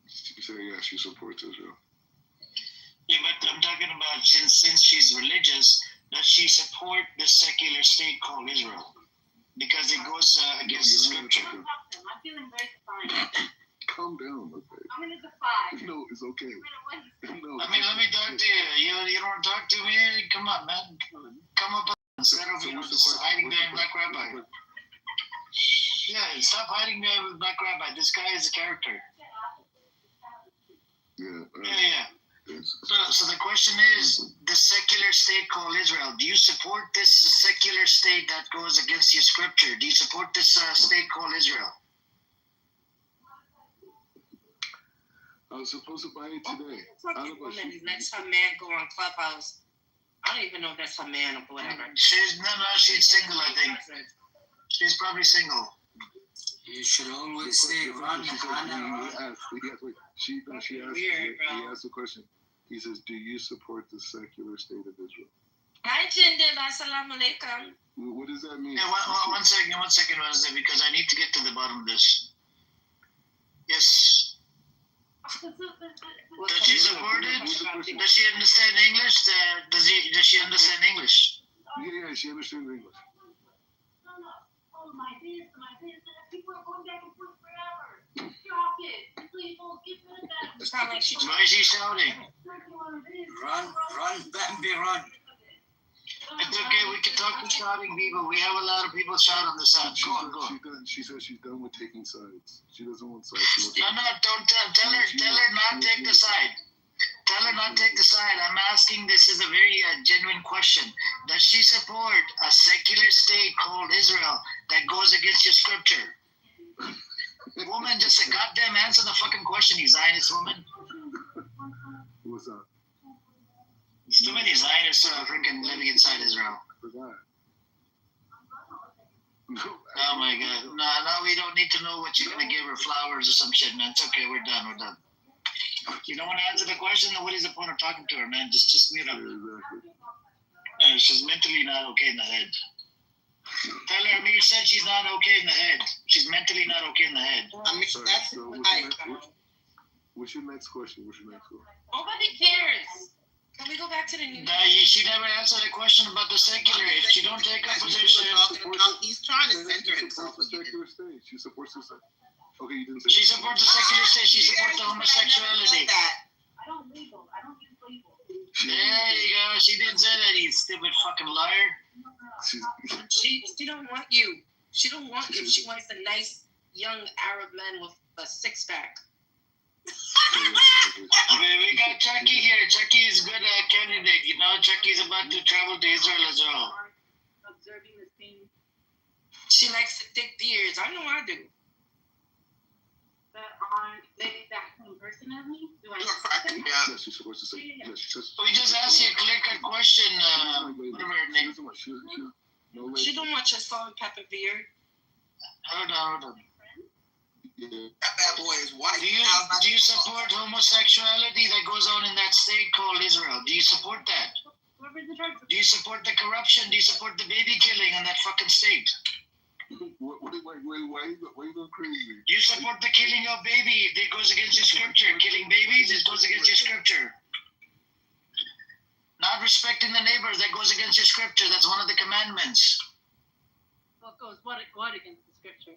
She said, yeah, she supports Israel. Yeah, but I'm talking about since she's religious, does she support the secular state called Israel? Because it goes against the scripture. I'm feeling very defiant. Calm down, okay? I'm gonna defy. No, it's okay. No, let me talk to you. You don't want to talk to me? Come on, man. Come up instead of hiding there in Black Rabbi. Yeah, stop hiding there with Black Rabbi. This guy is a character. Yeah. So the question is, the secular state called Israel, do you support this secular state that goes against your scripture? Do you support this state called Israel? I was supposed to buy it today. Fucking woman who lets her man go on Clubhouse. I don't even know if that's her man or whatever. She's single, I think. She's probably single. You should always say, run. He asked the question. He says, do you support the secular state of Israel? Hi, Jinder. Assalamu alaikum. What does that mean? Yeah, one second, Wednesday, because I need to get to the bottom of this. Yes. Does she support it? Does she understand English? Does she understand English? Yeah, she understands English. My business. People are going back and forth forever. Stop it. Please don't get rid of that. Why is she shouting? Run, Bambi, run. It's okay, we can talk to shouting people. We have a lot of people shout on the side. Go on. She says she's done with taking sides. She doesn't want sides. Don't tell her not take the side. Tell her not take the side. I'm asking, this is a very genuine question. Does she support a secular state called Israel that goes against your scripture? Woman, just a goddamn answer the fucking question, you Zionist woman. What's up? There's too many Zionists freaking living inside Israel. Oh my God! No, now we don't need to know what you're gonna give her, flowers or some shit, man. It's okay. We're done. We're done. You don't want to answer the question, then what is the point of talking to her, man? Just mute up. She's mentally not okay in the head. Tell her Amir said she's not okay in the head. She's mentally not okay in the head. I mean, that's what's your next question? Nobody cares. Can we go back to the new? She never answered a question about the secular. If she don't take a position, he's trying to center himself. Secular state. She supports the secular. Okay, you didn't say. She supports the secular state. She supports the homosexuality. I don't label. I don't use labels. There you go. She didn't say that, you stupid fucking liar. She don't want you. She don't want you. She wants a nice young Arab man with a six-pack. Okay, we got Chucky here. Chucky is a good candidate. You know, Chucky's about to travel to Israel as well. Observing the scene. She likes the thick beards. I know I do. That aren't they that same person as me? Do I? Yeah, she's supposed to say. Yeah. We just asked you a clear-cut question. Whatever her name. She don't want your salt and pepper beard. Hold on. That bad boy is white. Do you support homosexuality that goes on in that state called Israel? Do you support that? Do you support the corruption? Do you support the baby killing in that fucking state? Why are you going crazy? You support the killing of babies. It goes against your scripture. Killing babies, it goes against your scripture. Not respecting the neighbors, that goes against your scripture. That's one of the commandments. What goes what against the scripture?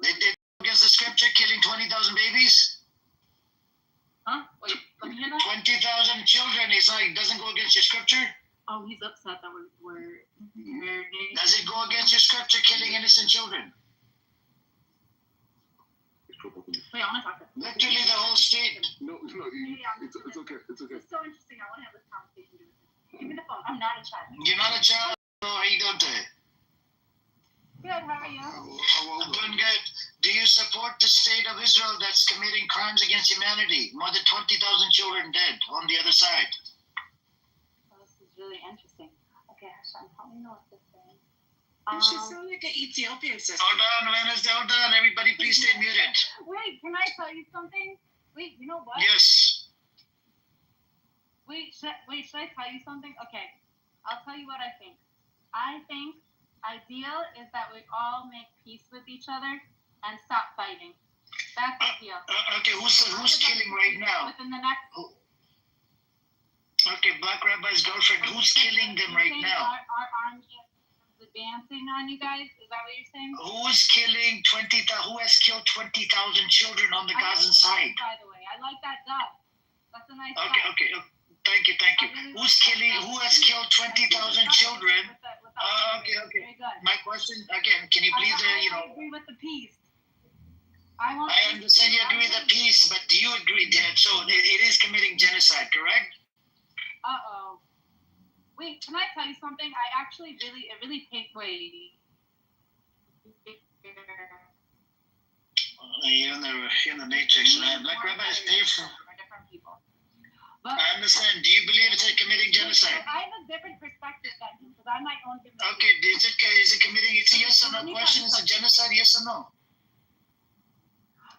It against the scripture, killing 20,000 babies. Huh? Wait, let me hear that. 20,000 children. It's like, doesn't go against your scripture. Oh, he's upset that we're Does it go against your scripture, killing innocent children? Wait, I want to talk to him. Literally the whole state. No, it's okay. It's okay. It's so interesting. I want to have this conversation with him. Give me the phone. I'm not a child. You're not a child. How you doing today? Good. How are you? I'm doing good. Do you support the state of Israel that's committing crimes against humanity? More than 20,000 children dead on the other side. This is really interesting. Okay, Hashem, help me know what this is. She sounds like an Ethiopian sister. Hold on, Wednesday. Hold on. Everybody, please stay muted. Wait, can I tell you something? Wait, you know what? Yes. Wait, should I tell you something? Okay, I'll tell you what I think. I think ideal is that we all make peace with each other and stop fighting. That's ideal. Okay, who's killing right now? Within the next. Okay, Black Rabbi's girlfriend. Who's killing them right now? Our army is advancing on you guys. Is that what you're saying? Who's killing 20,000? Who has killed 20,000 children on the Gazan side? By the way, I like that duck. That's a nice. Okay. Thank you. Who's killing? Who has killed 20,000 children? Okay. Very good. My question again. Can you please, I agree with the peace. I understand you agree with the peace, but do you agree that so it is committing genocide, correct? Wait, can I tell you something? I actually really hate wait. You're in the matrix, man. Black rabbis pay for. Different people. I understand. Do you believe it's committing genocide? I have a different perspective than him because I might own different. Okay, is it committing? It's a yes or no question. It's a genocide, yes or no?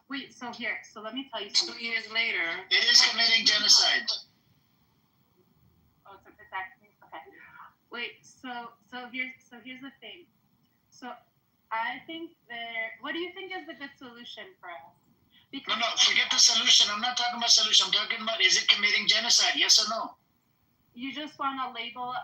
Wait, so let me tell you something. 2 years later, it is committing genocide. Oh, it's exactly okay. Wait, so here's the thing. So I think what do you think is the good solution for us? Because no, forget the solution. I'm not talking about solution. I'm talking about is it committing genocide? Yes or no? You just want to label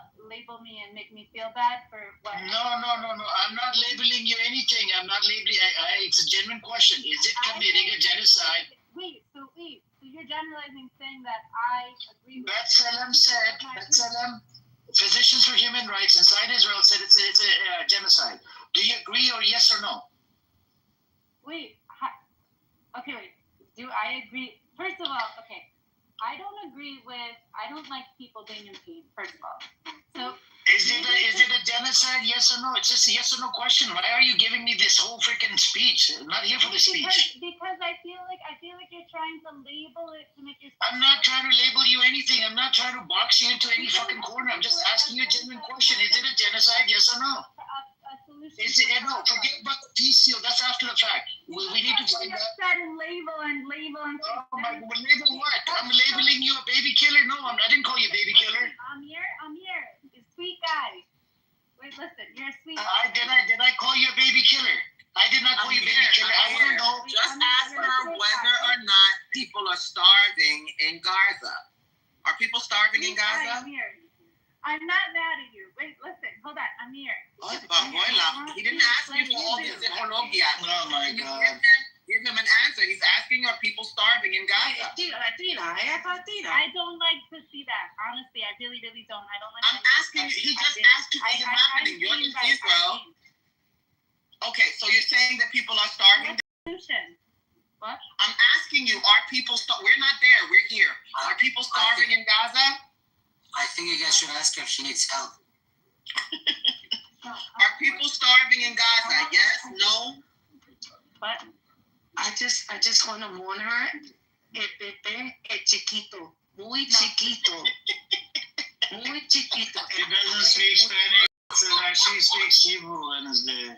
me and make me feel bad for what? No. I'm not labeling you anything. I'm not labeling. It's a genuine question. Is it committing a genocide? Wait. So you're generalizing, saying that I agree with. B'Tselem said. B'Tselem, Physicians for Human Rights inside Israel said it's a genocide. Do you agree or yes or no? Wait. Okay, wait. Do I agree? First of all, okay. I don't like people being in pain, first of all. So is it a genocide, yes or no? It's just a yes or no question. Why are you giving me this whole freaking speech? I'm not here for the speech. Because I feel like you're trying to label it to make yourself. I'm not trying to label you anything. I'm not trying to box you into any fucking corner. I'm just asking you a genuine question. Is it a genocide, yes or no? A solution. No, forget about the peace deal. That's after the fact. We need to find out. And label and. Oh my, label what? I'm labeling you a baby killer? No, I didn't call you a baby killer. Amir, a sweet guy. Wait, listen, you're a sweet guy. Did I call you a baby killer? I did not call you a baby killer. I want to know. Just ask her whether or not people are starving in Gaza. Are people starving in Gaza? I'm not mad at you. Wait, listen, hold on, Amir. He didn't ask you for all this ideology. Oh my God. Give him an answer. He's asking, are people starving in Gaza? I don't like to see that. Honestly, I really, really don't. I don't like. I'm asking you. He just asked you, is it happening? You're in Israel. Okay, so you're saying that people are starving? What? I'm asking you, are people we're not there, we're here. Are people starving in Gaza? I think you guys should ask her if she needs help. Are people starving in Gaza? Yes, no? What? I just want to warn her. Pepe es chiquito, muy chiquito, muy chiquito. She doesn't speak Spanish, so she speaks Hebrew Wednesday.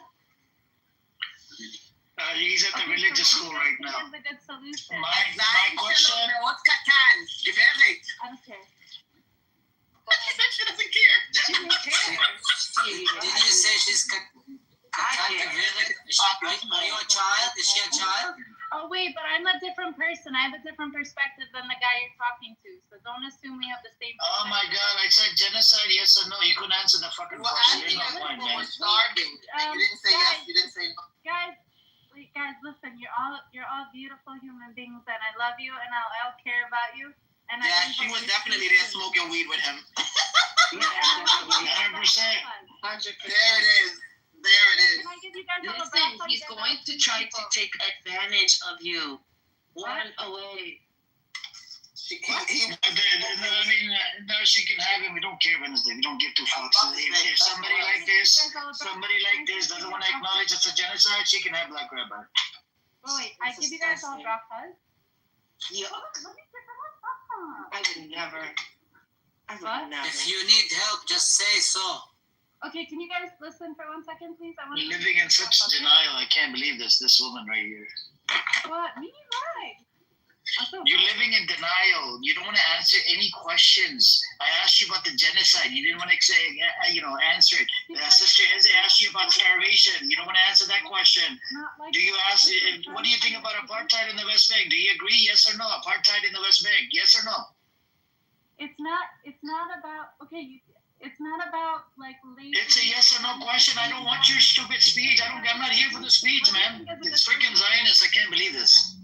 He's at the religious school right now. That's a good solution. My question. What's Katan? Giveret. I don't care. She doesn't care. She doesn't care. Did you say she's are you a child? Is she a child? Oh wait, but I'm a different person. I have a different perspective than the guy you're talking to. So don't assume we have the same. Oh my God! I said genocide, yes or no? You couldn't answer the fucking question. You're not point, man. Starving. You didn't say yes. You didn't say no. Guys, listen. You're all beautiful human beings, and I love you, and I'll care about you. And yeah, she was definitely there smoking weed with him. 100%. 100%. There it is. There it is. Can I give you guys a Listen, he's going to try to take advantage of you. Run away. No, she can have him. We don't care, Wednesday. We don't give two fucks. If somebody like this doesn't want to acknowledge it's a genocide, she can have Black Rabbi. Oh wait, I give you guys all brachas. Yeah. I would never. If you need help, just say so. Okay, can you guys listen for 1 second, please? I want to living in such denial. I can't believe this woman right here. What? Me? Why? You're living in denial. You don't want to answer any questions. I asked you about the genocide. You didn't want to say, answer it. Sister Eze asked you about starvation. You don't want to answer that question. What do you think about apartheid in the West Bank? Do you agree? Yes or no? Apartheid in the West Bank? Yes or no? It's not about. Okay. It's not about lazy. It's a yes or no question. I don't want your stupid speech. I'm not here for the speech, man. It's freaking Zionist. I can't believe this.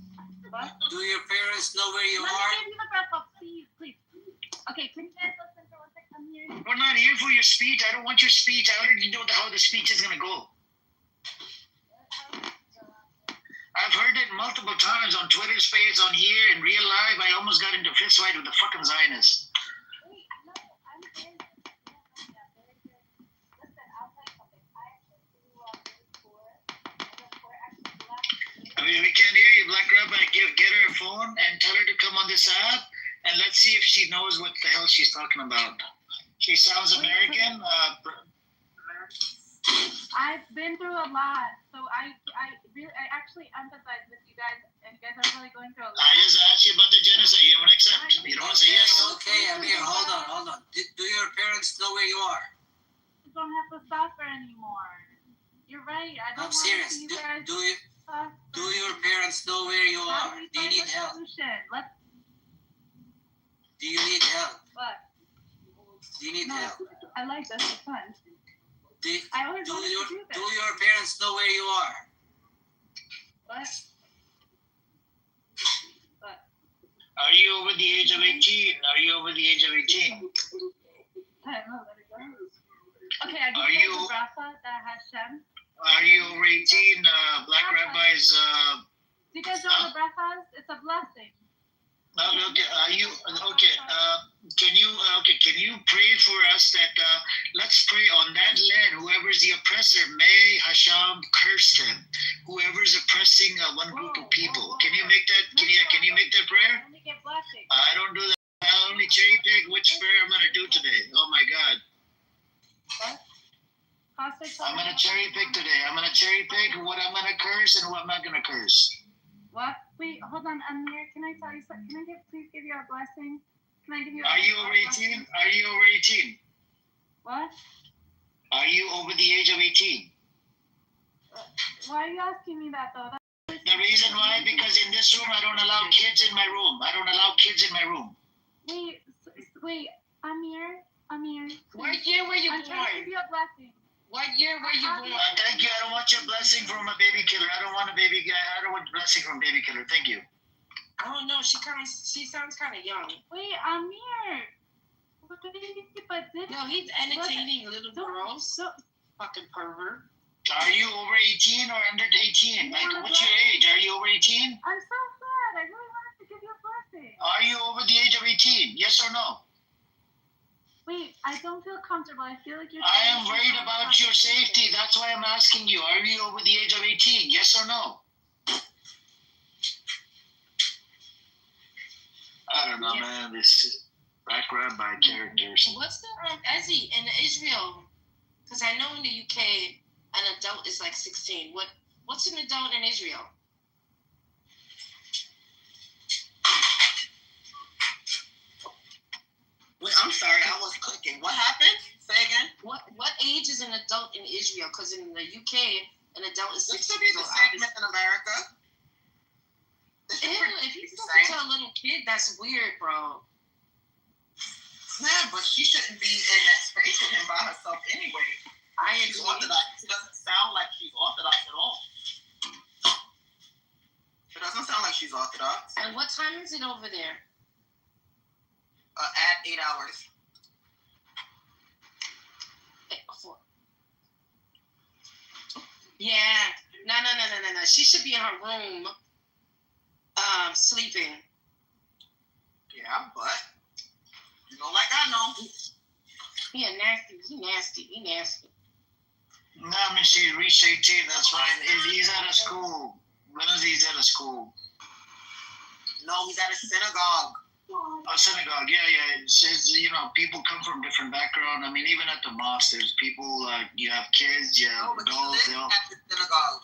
What? Do your parents know where you are? Let me give you the breath up, please. Okay, can you guys listen for 1 second? I'm here. We're not here for your speech. I don't want your speech. I already know how the speech is gonna go. I've heard it multiple times on Twitter's page, on here, in real life. I almost got into a fist fight with the fucking Zionists. We can't hear you, Black Rabbi. Get her a phone and tell her to come on this app, and let's see if she knows what the hell she's talking about. She sounds American. I've been through a lot, so I actually empathize with you guys, and you guys are really going through a lot. I just asked you about the genocide. You don't want to accept. You don't want to say yes. Okay, Amir, hold on. Do your parents know where you are? You don't have to suffer anymore. You're right. I don't I'm serious. See you guys Do your parents know where you are? Do you need help? Do you need help? What? Do you need help? I like this. It's fun. Do your your parents know where you are? What? Are you over the age of 18? Are you over the age of 18? I don't know. Let it go. Okay, I give you the bracha, the Hashem. Are you over 18? Black Rabbis. Do you guys know the brachas? It's a blessing. Okay. Are you okay? Can you pray for us that let's pray on that land? Whoever's the oppressor, may Hashem curse them. Whoever's oppressing one group of people. Can you make that? Can you make that prayer? Let me get blessing. I don't do that. I only cherry pick which prayer I'm gonna do today. Oh my God. What? Pastor, I'm gonna cherry pick today. I'm gonna cherry pick what I'm gonna curse and what I'm not gonna curse. What? Wait, hold on, Amir. Can I tell you something? Can I please give you a blessing? Can I give you? Are you over 18? Are you over 18? What? Are you over the age of 18? Why are you asking me that though? The reason why, because in this room I don't allow kids in my room. I don't allow kids in my room. Wait, Amir. What year were you I'm trying to give you a blessing. What year were you born? Thank you. I don't want your blessing from a baby killer. I don't want a blessing from a baby killer. Thank you. I don't know. She sounds kind of young. Wait, Amir. No, he's entertaining little girls. Fucking pervert. Are you over 18 or under 18? Like, what's your age? Are you over 18? I'm so sad. I really wanted to give you a blessing. Are you over the age of 18? Yes or no? Wait, I don't feel comfortable. I feel like you're. I am worried about your safety. That's why I'm asking you. Are you over the age of 18? Yes or no? I don't know, man. This black rabbi characters. What's the Ezzy in Israel? Because I know in the UK an adult is like 16. What's an adult in Israel? Wait, I'm sorry, I was cooking. What happened? Say again. What age is an adult in Israel? Because in the UK, an adult is 16. This should be the same in America. Ew, if he's talking to a little kid, that's weird, bro. Yeah, but she shouldn't be in that space with him by herself anyway. She's Orthodox. She doesn't sound like she's Orthodox at all. It doesn't sound like she's Orthodox. And what time is it over there? At 8 hours. Yeah. No. She should be in her room, sleeping. Yeah, but you know, like I know. He nasty. No, I mean, she reached 18. That's fine. If he's out of school, when is he out of school? No, he's at a synagogue. A synagogue, yeah. It says, you know, people come from different backgrounds. I mean, even at the mosque, there's people, you have kids, you have adults. He lives at the synagogue.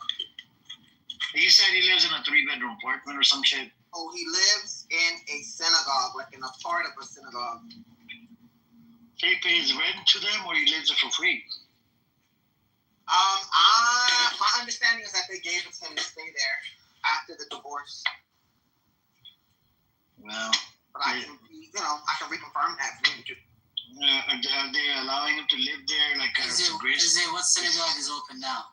He said he lives in a 3-bedroom apartment or some shit. Oh, he lives in a synagogue, like in a part of a synagogue. He pays rent to them, or he lives there for free? My understanding is that they gave it to him to stay there after the divorce. Well, but I can reconfirm that for you. Are they allowing him to live there? Like, what synagogue is open now?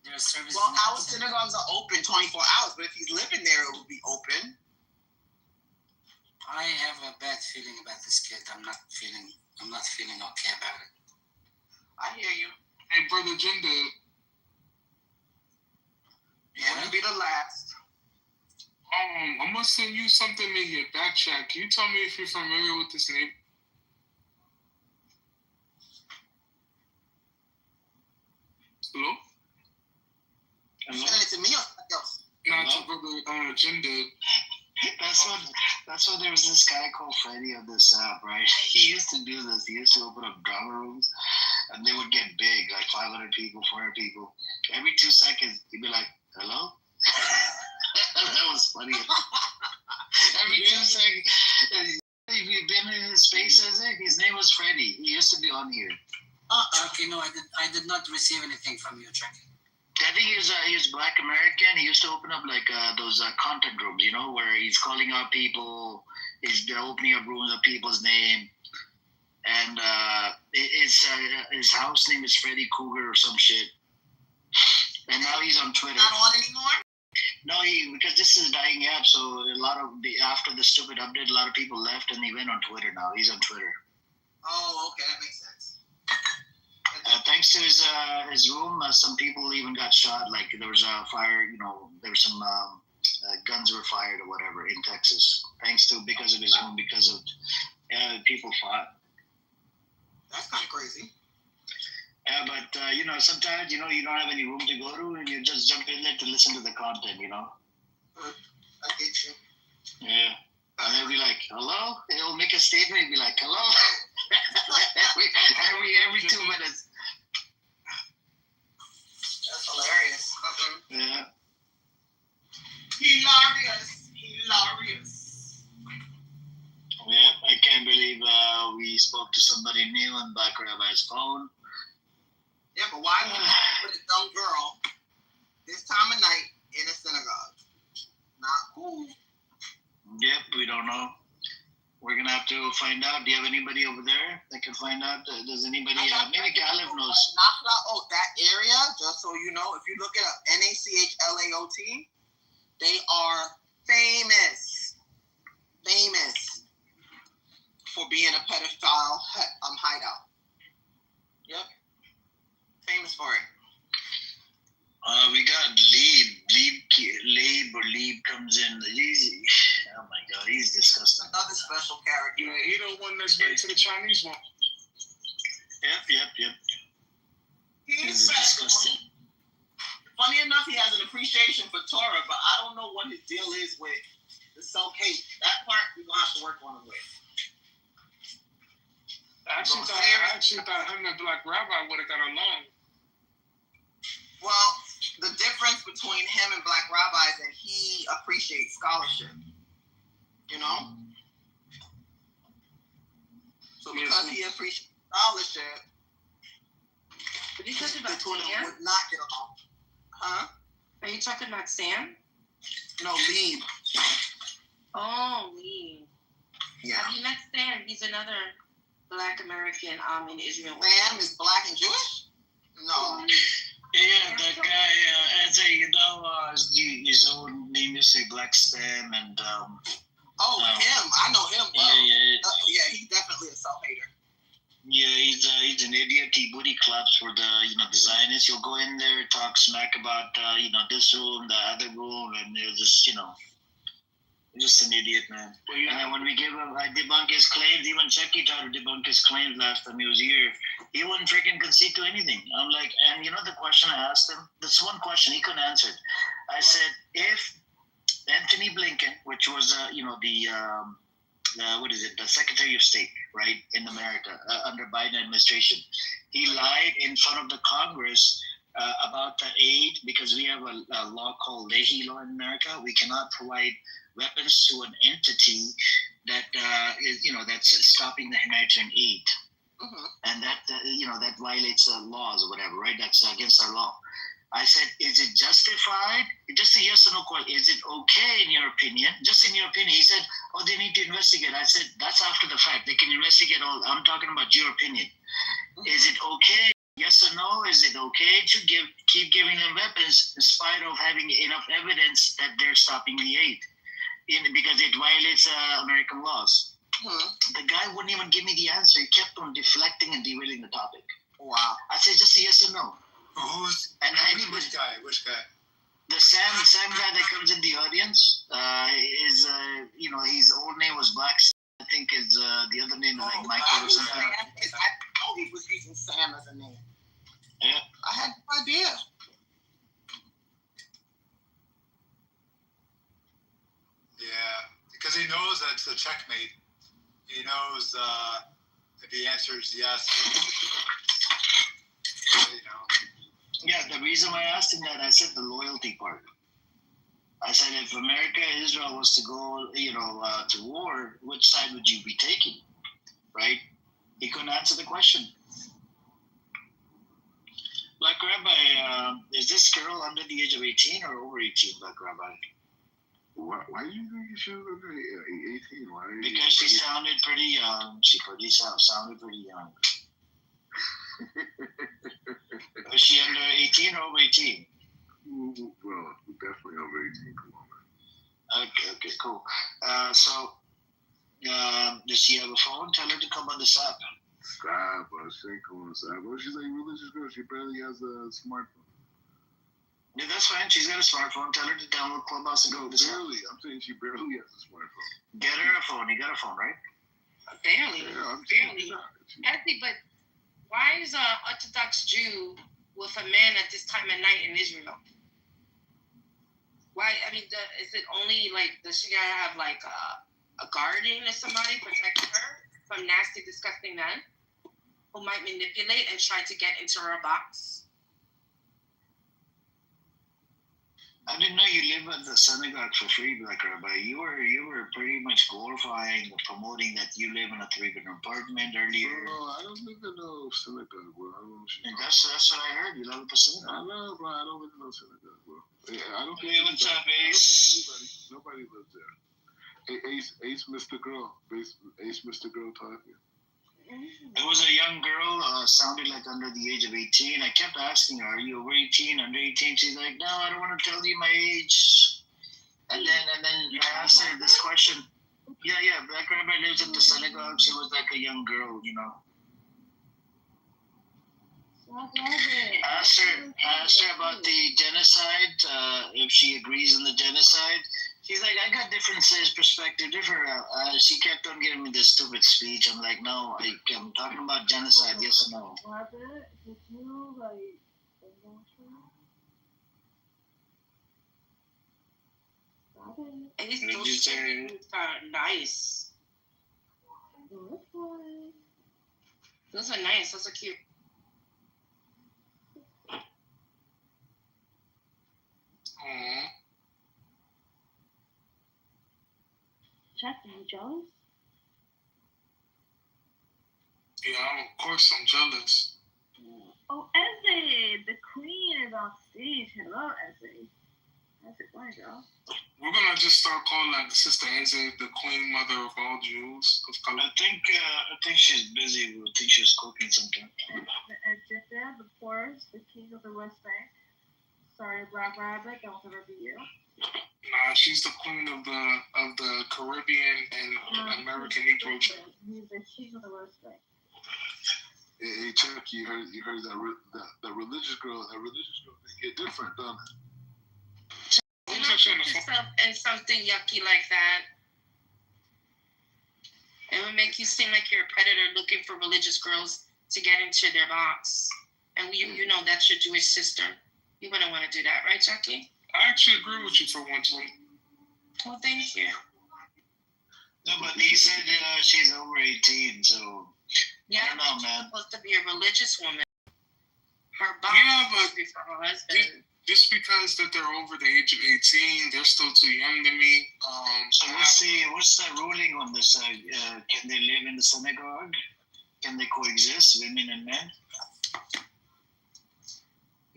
There's service. Well, our synagogues are open 24 hours, but if he's living there, it will be open. I have a bad feeling about this kid. I'm not feeling okay about it. I hear you. Hey, Brother Jinder. Yeah, it'll be the last. I'm gonna send you something in your back chat. Can you tell me if you're familiar with this name? Hello? Send it to me or something else? Not to Brother Jinder. That's why there was this guy called Freddie on this app, right? He used to do this. He used to open up drama rooms, and they would get big, like 500 people, 400 people. Every 2 seconds, he'd be like, "Hello." That was funny. Every 2 seconds. If you've been in his spaces, his name was Freddie. He used to be on here. Chucky, no, I did not receive anything from you, Chucky. I think he's Black American. He used to open up like those content rooms, you know, where he's calling out people. They're opening up rooms of people's name, and his house name is Freddy Cougar or some shit. And now he's on Twitter. Not on anymore? No, because this is a dying app, so after the stupid update, a lot of people left, and he went on Twitter now. He's on Twitter. Oh, okay, that makes sense. Thanks to his room, some people even got shot. Like there was a fire, you know, there was some guns were fired or whatever in Texas. Because of his room, because of people fought. That's kind of crazy. Yeah, but you know, sometimes you don't have any room to go to, and you just jump in there to listen to the content. You know. I get you. Yeah, and they'll be like, "Hello." He'll make a statement and be like, "Hello." every 2 minutes. talk to somebody new on Black Rabbi's phone. Yeah, but why would you put a young girl this time of night in a synagogue? Not cool. Yep, we don't know. We're gonna have to find out. Do you have anybody over there that can find out? Does anybody? Maybe Caleb knows. Nachlaot, that area, just so you know, if you look it up, NACHLAOT, they are famous for being a pedophile hideout. Yep, famous for it. We got Leib comes in. Oh my God, he's disgusting. Another special character. Yeah, he the one that's went to the Chinese one. Yep. He's disgusting. Funny enough, he has an appreciation for Torah, but I don't know what his deal is with the self-hate. That part we're gonna have to work on it with. I actually thought him and Black Rabbi would have got along. Well, the difference between him and Black Rabbi is that he appreciates scholarship. You know? So because he appreciates scholarship, Are you talking about the two of them Sam? would not get along. Huh? Are you talking about Sam? No, Leib. Oh, Leib. Yeah. Have you met Sam? He's another Black American in Israel. Sam is Black and Jewish? No. Yeah, that guy, his own name is Black Stem, and him. I know him well. Yeah, he's definitely a self-hater. Yeah, he's an idiot. He booty claps for the Zionists. He'll go in there, talk smack about this room, the other room, and they're just just an idiot, man. Well, yeah. And then when we give him, I debunk his claims. Even Chucky tried to debunk his claims last time he was here. He wouldn't freaking concede to anything. I'm like, and the question I asked him, this one question he couldn't answer. I said, if Anthony Blinken, which was the Secretary of State, right, in America under Biden administration, he lied in front of the Congress about the aid, because we have a law called Leahy law in America. We cannot provide weapons to an entity that that's stopping the humanitarian aid. Mm-hmm. And that violates laws or whatever, right? That's against our law. I said, is it justified? Just a yes or no question. Is it okay in your opinion? Just in your opinion. He said, they need to investigate. I said, that's after the fact. They can investigate all. I'm talking about your opinion. Mm-hmm. Is it okay? Yes or no? Is it okay to keep giving them weapons in spite of having enough evidence that they're stopping the aid? Because it violates American laws. The guy wouldn't even give me the answer. He kept on deflecting and derailing the topic. Wow. I said, just a yes or no. Which guy? The Sam guy that comes in the audience is his old name was Black. I think is the other name is like Michael or something. I know he was using Sam as a name. Yeah. I had no idea. Yeah, because he knows that's a checkmate. He knows if he answers yes, Yeah, the reason I asked him that, I said the loyalty part. I said, if America and Israel was to go, to war, which side would you be taking? Right? He couldn't answer the question. Black Rabbi, is this girl under the age of 18 or over 18, Black Rabbi? Why do you think she was under 18? Because she sounded pretty young. She sounded pretty young. Was she under 18 or over 18? Well, definitely over 18. Come on, man. Okay, cool. Does she have a phone? Tell her to come on this app. Stop, she ain't calling us app. She's like a religious girl. She barely has a smartphone. Yeah, that's fine. She's got a smartphone. Tell her to download Clubhouse and go to this app. Barely. I'm saying she barely has a smartphone. Get her a phone. You got a phone, right? Barely. Yeah, barely. Anthony, but why is an Orthodox Jew with a man at this time of night in Israel? Why? I mean, is it only does she gotta have a guardian or somebody protecting her from nasty, disgusting men who might manipulate and try to get into her box? I didn't know you live at the synagogue for free, Black Rabbi. You were pretty much glorifying or promoting that you live in a 3-bedroom apartment earlier. Bro, I don't live in no synagogue, bro. I don't know what you know. That's what I heard. You live at the synagogue. I know, bro. I don't live in no synagogue, bro. Yeah, I don't Hey, what's up, Ace? Nobody lives there. Hey, Ace, Mr. Girl. Ace, Mr. Girl talking. It was a young girl, sounded like under the age of 18. I kept asking her, are you over 18, under 18? She's like, no, I don't want to tell you my age. And then I asked her this question. Yeah, Black Rabbi lives at the synagogue. She was like a young girl, you know. Asked her about the genocide, if she agrees on the genocide. She's like, I got different perspective, different. She kept on giving me this stupid speech. I'm like, no, I'm talking about genocide, yes or no? Did you like And those chickens are nice. Those are nice. Those are cute. Aww. Chuck, are you jealous? Yeah, of course I'm jealous. Oh, Eze, the queen is on stage. Hello, Eze. How's it going, girl? We're gonna just start calling like Sister Eze the Queen Mother of all Jews. I think she's busy. I think she's cooking something. Egyptian, the poorest, the king of the West Bank. Sorry, Black Rabbit, don't ever be you. Nah, she's the queen of the Caribbean and American Negro. He's the king of the West Bank. Hey, Chuck, you heard that religious girl. That religious girl they get different, don't it? Do not put yourself in something yucky like that. It would make you seem like you're a predator looking for religious girls to get into their box. And you know that's your Jewish sister. You wouldn't want to do that, right, Jackie? I actually agree with you for once. Well, thank you. No, but he said she's over 18, so yeah, I don't know, man. She's supposed to be a religious woman. Her box but be for her husband. Just because that they're over the age of 18, they're still too young to me. So what's the ruling on this? Can they live in the synagogue? Can they coexist, women and men?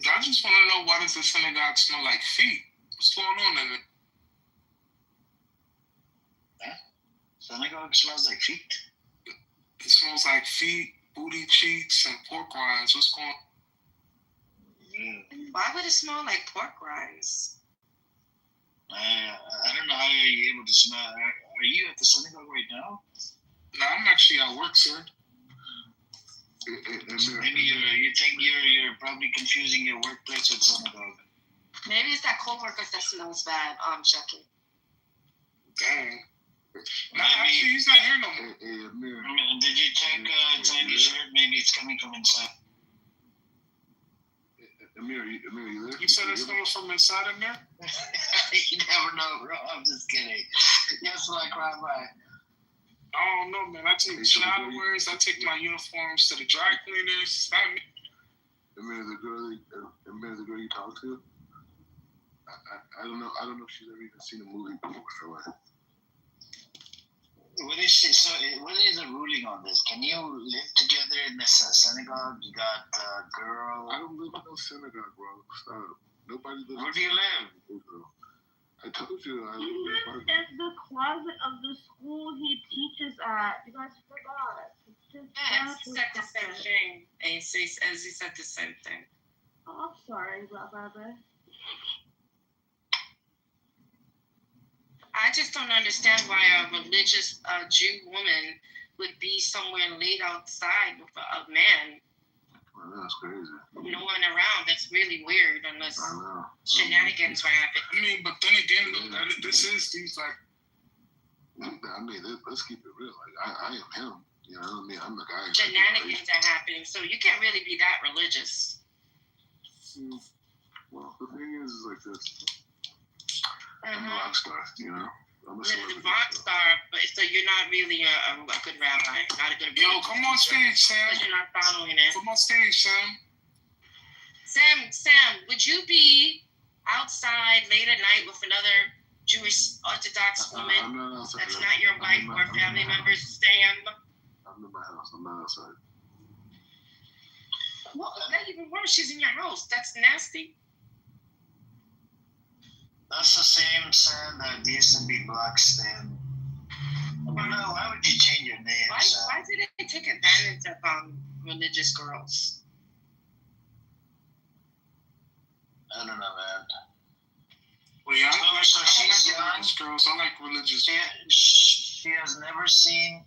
I just want to know, why does the synagogue smell like feet? What's going on in it? Huh? Synagogue smells like feet? It smells like feet, booty cheeks, and pork rinds. What's going on? Why would it smell like pork rinds? I don't know how you're able to smell. Are you at the synagogue right now? No, I'm actually at work, sir. Maybe you think you're probably confusing your workplace with synagogue. Maybe it's that coworker that smells bad. Chucky. Dang. No, actually, he's not here no more. Did you check inside your shirt? Maybe it's coming from inside. Amir, you there? You said it's coming from inside of there? You never know, bro. I'm just kidding. Yes, like Rabbi. I don't know, man. I take showers. I take my uniforms to the dry cleaners. It's not me. Amir, the girl you talked to? I don't know. I don't know if she's ever even seen a movie before. What is the ruling on this? Can you live together in the synagogue? You got a girl. I don't live in no synagogue, bro. Stop. Nobody lives. Where do you live? I told you. I live Even in in the closet of the school he teaches at. You guys forgot. Yeah, he said the same thing. And he said the same thing. Oh, I'm sorry, Rabbi. I just don't understand why a religious Jew woman would be somewhere laid outside with a man. Well, that's crazy. No one around. That's really weird unless shenanigans were happening. I mean, but then again, this is these like. I mean, let's keep it real. Like, I am him. You know what I mean? I'm the guy. Shenanigans are happening, so you can't really be that religious. Well, the thing is like this. I'm a rock star, you know. I'm a celebrity. Rock star, but so you're not really a good rabbi, not a good. Yo, come on stage, Sam. Because you're not following it. Come on stage, Sam. Sam, would you be? outside late at night with another Jewish Orthodox woman that's not your wife or family member, Sam? I'm in my house. I'm not outside. Well, that even worse. She's in your house. That's nasty. That's the same sand that used to be black sand. Why would you change your name? Why did they take advantage of religious girls? I don't know, man. Well, yeah, so she's young. Religious girls. I like religious. She has never seen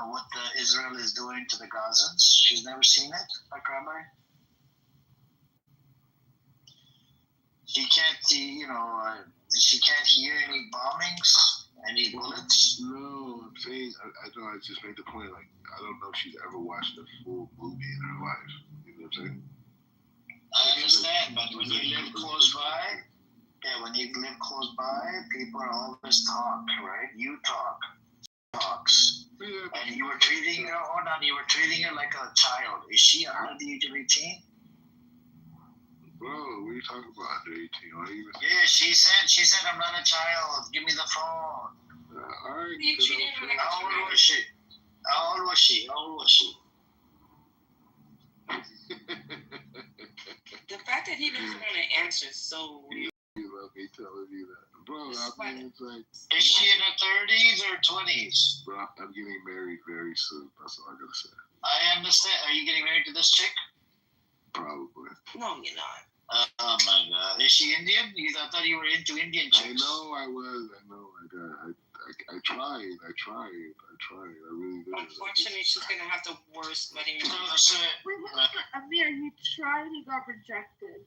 what the Israel is doing to the Gazans. She's never seen it, like Rabbi. She can't see, she can't hear any bombings, any bullets. No, I'm saying, I know I just made the point, like, I don't know if she's ever watched a full movie in her life. You know what I'm saying? I understand, but when you live close by, people always talk, right? You talks. Yeah, and you were treating her like a child. Is she under the age of 18? Bro, what are you talking about under 18? Yeah, she said, I'm not a child. Give me the phone. All right. How old was she? The fact that he doesn't want to answer is so weird. You love me telling you that. Bro, I mean, it's like... Is she in her 30s or 20s? Bro, I'm getting married very soon. That's all I gotta say. I understand. Are you getting married to this chick? Probably. No, you're not. Oh my God! Is she Indian? I thought you were into Indian chicks. I know I was. I tried. I really did. Unfortunately, she's gonna have the worst wedding. Amir, he tried. He got rejected.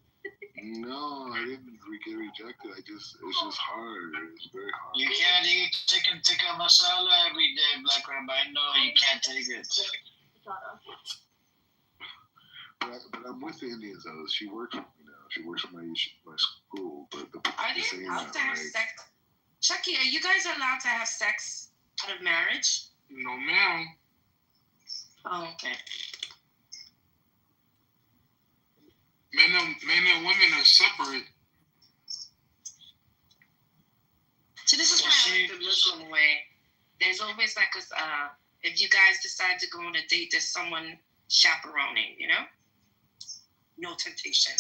No, I didn't get rejected. It's just hard. It's very hard. You can't eat chicken tikka masala every day, Black Rabbi. No, you can't take it. But I'm with the Indians though. She works with me now. She works for my school. But are they allowed to have sex? Chucky, are you guys allowed to have sex out of marriage? No, ma'am. Oh, okay. Men and women are separate. So this is why I like the Muslim way. There's always like if you guys decide to go on a date, there's someone chaperoning, No temptation.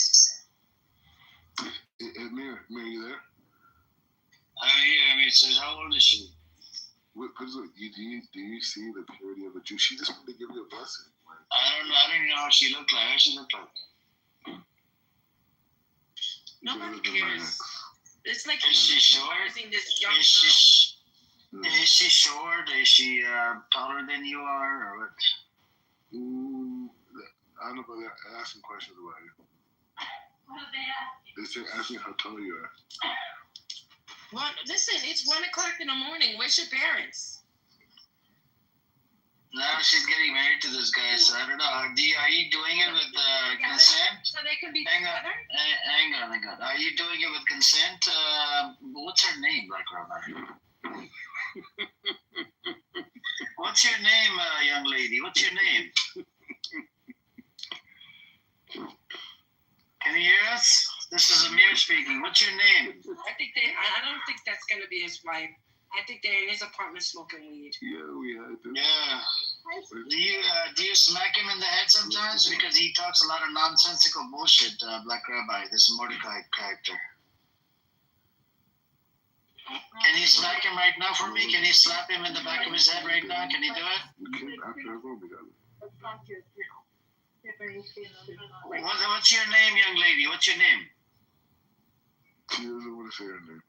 Amir, you there? I mean, so how old is she? Do you see the purity of a Jew? She just wanted to give you a blessing. I don't know how she looked like. Nobody cares. It's like is she short? This young is she short? Is she taller than you are, or what? I don't know, but they're asking questions about you. What are they asking? They're asking how tall you are. Well, listen, it's 1 o'clock in the morning. Where's your parents? No, she's getting married to this guy, so I don't know. Are you doing it with consent? So they can be together? Hang on. Are you doing it with consent? What's her name, Black Rabbi? What's your name, young lady? What's your name? Can you hear us? This is Amir speaking. What's your name? I don't think that's gonna be his wife. I think they're in his apartment smoking weed. Yeah. Do you smack him in the head sometimes because he talks a lot of nonsensical bullshit? Black Rabbi, this Mordecai character. Can you smack him right now for me? Can you slap him in the back of his head right now? Can you do it? What's your name, young lady? What's your name? She doesn't want to say her name.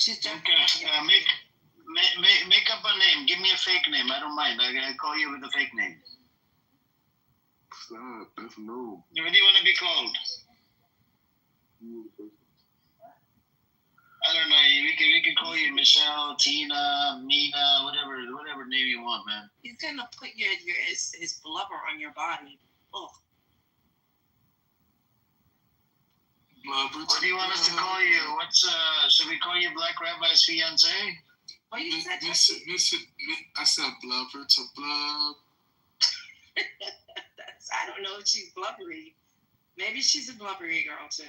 Okay. Make up a name. Give me a fake name. I don't mind. I call you with a fake name. Stop. That's no. What do you want to be called? I don't know. We can call you Michelle, Tina, Mina, whatever name you want, man. He's gonna put his blubber on your body. Oh. What do you want us to call you? Should we call you Black Rabbi's fiance? What you said? I said blubber to blub. I don't know if she's blubbery. Maybe she's a blubbery girl too.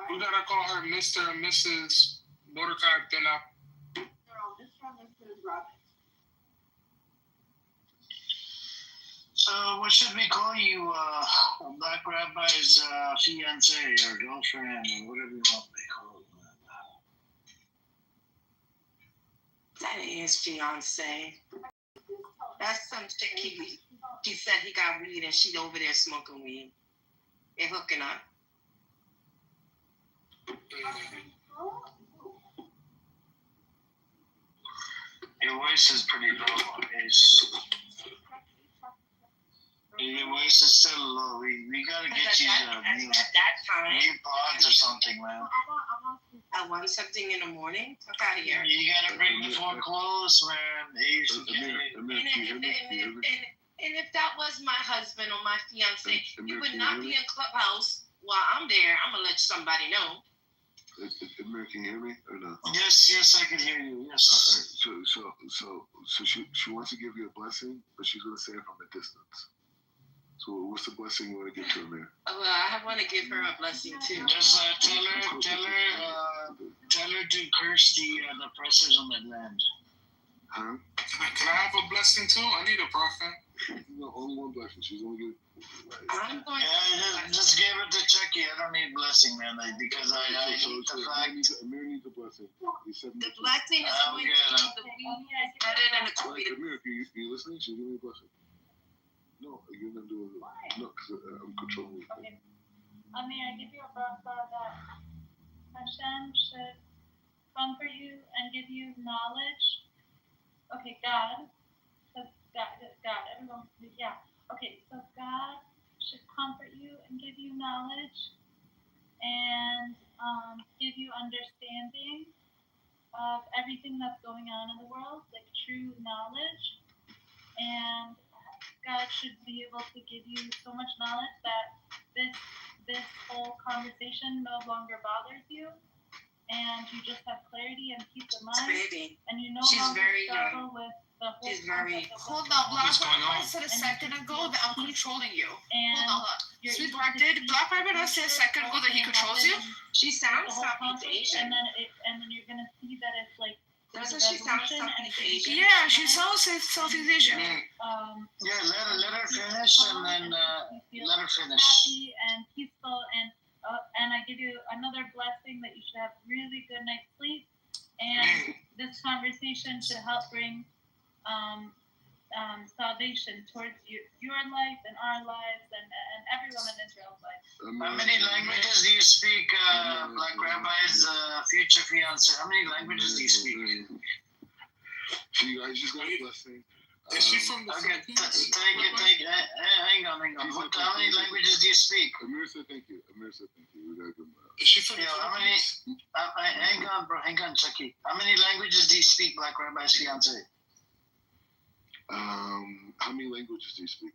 We gotta call her Mr. and Mrs. Mordecai Bennett. So what should we call you? Black Rabbi's fiance or girlfriend or whatever you want to be called. That ain't his fiance. That's some chick he said he got weed and she over there smoking weed and hooking up. Your voice is pretty low. Your voice is still low. We gotta get you new pods or something, man. I want something in the morning. Fuck out of here. You gotta bring the phone close, man. And if that was my husband or my fiance, you would not be in Clubhouse while I'm there. I'm gonna let somebody know. Amir, can you hear me or no? Yes, I can hear you. Yes. So she wants to give you a blessing, but she's gonna say it from a distance. So what's the blessing you want to give to Amir? Well, I want to give her a blessing too. Just tell her to curse the oppressors on that land. Huh? Can I have a blessing too? I need a prophet. No, only one blessing. She's only good. I'm going just give it to Chucky. I don't need blessing, man. Because I hate the fact. Amir needs a blessing. The blessing is going to be the weed is better than the tweet. Amir, you listening? She's giving me a blessing. No, you're not doing it. No, because I'm controlling you. Okay. Amir, I give you a bracha that Hashem should comfort you and give you knowledge. Okay, God, everyone, yeah. Okay, so God should comfort you and give you knowledge and give you understanding of everything that's going on in the world, like true knowledge. And God should be able to give you so much knowledge that this whole conversation no longer bothers you, and you just have clarity and peace of mind. Baby. And you no She's longer very struggle with the whole She's very. concept of Hold on, Black What's going Rabbit on? said a second ago that I'm controlling you. And hold on. Sweetheart, did Black Rabbit say a second ago that he controls you? She sounds Southeast Asian. And then you're gonna see that it's like. Doesn't she sound Southeast Asian? Yeah, she sounds Southeast Asian. Yeah, let her finish and then let her finish. Happy and peaceful and I give you another blessing that you should have really good night's sleep. And this conversation should help bring salvation towards your life and our lives and everyone in Israel's life. How many languages do you speak, Black Rabbi's future fiance? How many languages do you speak? She just got a blessing. Is she from the Okay, Philippines? hang on. How many languages do you speak? Amir said thank you. We gotta give him Is she from the How Philippines? many? Hang on, Chucky. How many languages do you speak, Black Rabbi's fiance? How many languages do you speak?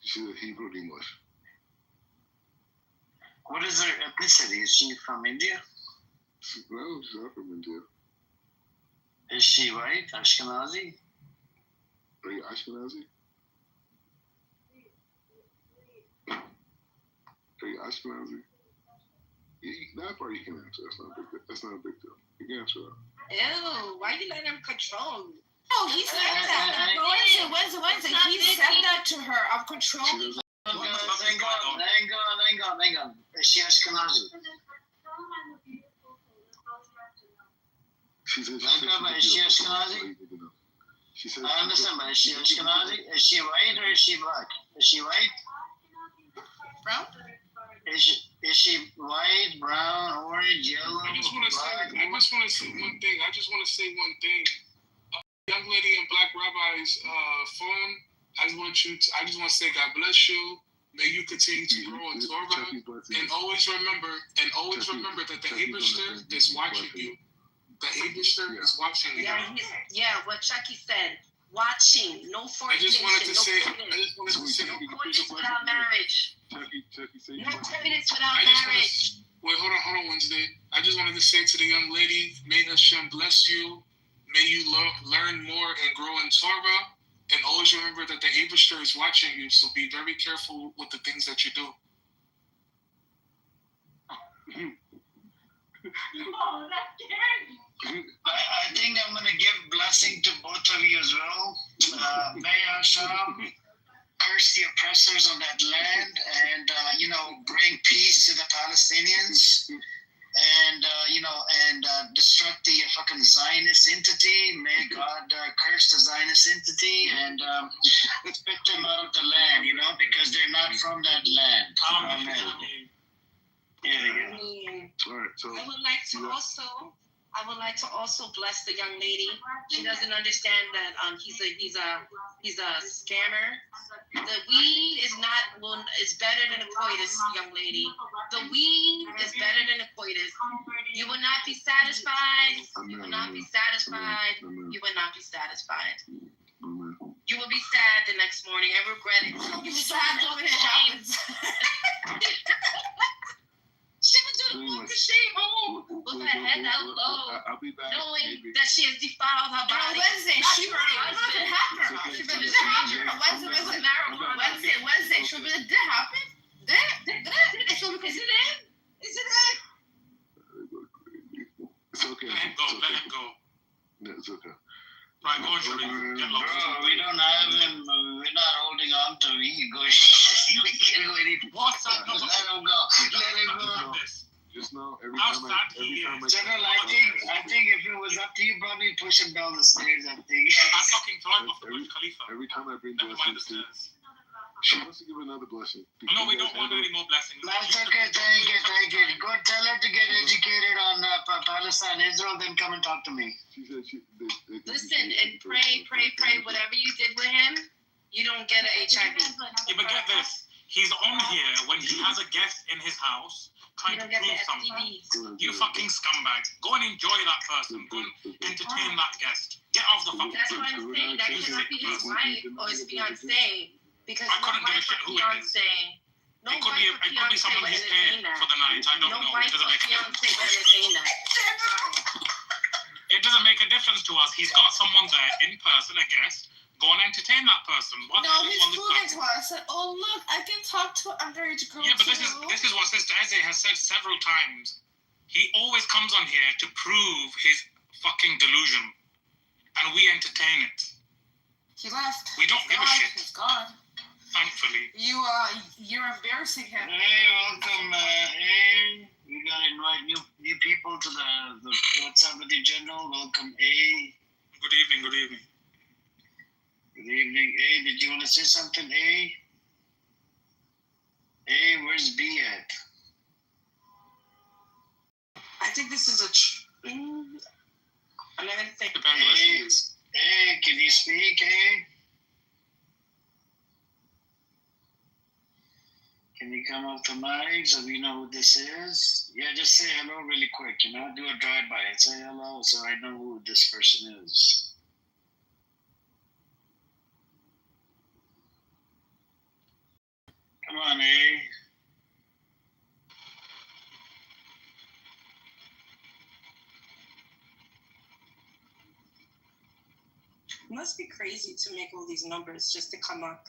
She said Hebrew and English. What is her ethnicity? Is she from India? No, she's not from India. Is she white? Ashkenazi? Are you Ashkenazi? Are you Ashkenazi? That part you can answer. That's not a big deal. You can answer that. Ew, why you letting him control you? Oh, he said that. Wednesday. He said that to her. I'm controlling. Hang on. Is she Ashkenazi? She said is she Ashkenazi? She said I understand, but is she Ashkenazi? Is she white or is she black? Is she white? Brown? Is she white, brown, orange, yellow? I just want to say one thing. Young lady in Black Rabbi's phone. I just want to say God bless you. May you continue to grow in Torah, and always remember that the Abishter is watching you. The Abishter is watching you. Yeah, what Chucky said. Watching, no fornication, I just wanted to say, no covenants without marriage. Chucky, say no covenants without marriage. Wait, hold on, Wednesday. I just wanted to say to the young lady, may Hashem bless you. May you learn more and grow in Torah. And always remember that the Abishter is watching you, so be very careful with the things that you do. Oh, that's scary. I think I'm going to give blessing to both of you as well. May Hashem curse the oppressors on that land and, bring peace to the Palestinians and, destruct the fucking Zionist entity. May God curse the Zionist entity and spit them out of the land, because they're not from that land. Amen. All right, so I would like to also bless the young lady. She doesn't understand that he's a scammer. The weed is better than a coitus, young lady. The weed is better than a coitus. You will not be satisfied. You will not be satisfied. You will not be satisfied. You will be sad the next morning and regret it. You'll be sad when it happens. She would do the walk of shame home with her head out low, I'll be back, knowing maybe. that she has defiled her body. Wednesday, she Not her did husband. happen. She did happen. Wednesday. She did happen. Did Is it in? It's okay. Let him go. Yeah, it's okay. Right, go on, Shirley. Get lost. Bro, we don't have him. We're not holding on to him. He can go. What's that? Let him go. Let him go. Just know every time I General, I think if it was up to you, probably push him down the stairs. I think. I fucking thought of the Burj Khalifa. every time I bring Never mind the blessings to stairs. she wants to give another blessing. No, we don't want any more blessings. That's okay. Thank you. Go tell her to get educated on Palestine, Israel, then come and talk to me. She said Listen and pray. Whatever you did with him, you don't get an HIV. Yeah, but get this. He's on here when he has a guest in his house trying to prove something. You fucking scumbag. Go and enjoy that person. Go and entertain that guest. Get off the fucking That's what I'm saying. That cannot be his wife or his fiancé. Because I couldn't give a shit who it is. No It could be someone he's paid for the night. I don't know. It doesn't make a difference. It doesn't make a difference to us. He's got someone there in person, a guest. Go and entertain that person. He's proving to us that, oh look, I can talk to an underage girl. Yeah, but this is what Sister Eze has said several times. He always comes on here to prove his fucking delusion, and we entertain it. He left. We don't give a shit. He's gone. Thankfully. You're embarrassing him. Hey, welcome. Hey, we gotta invite new people to the What's Up with the General. Welcome, A. Good evening. Good evening, A. Did you want to say something, A? A, where's B at? I think this is I'm not gonna think. A, can you speak, A? Can you come up to mic so we know who this is? Yeah, just say hello really quick, do a drive-by and say hello so I know who this person is. Come on, A. It must be crazy to make all these numbers just to come up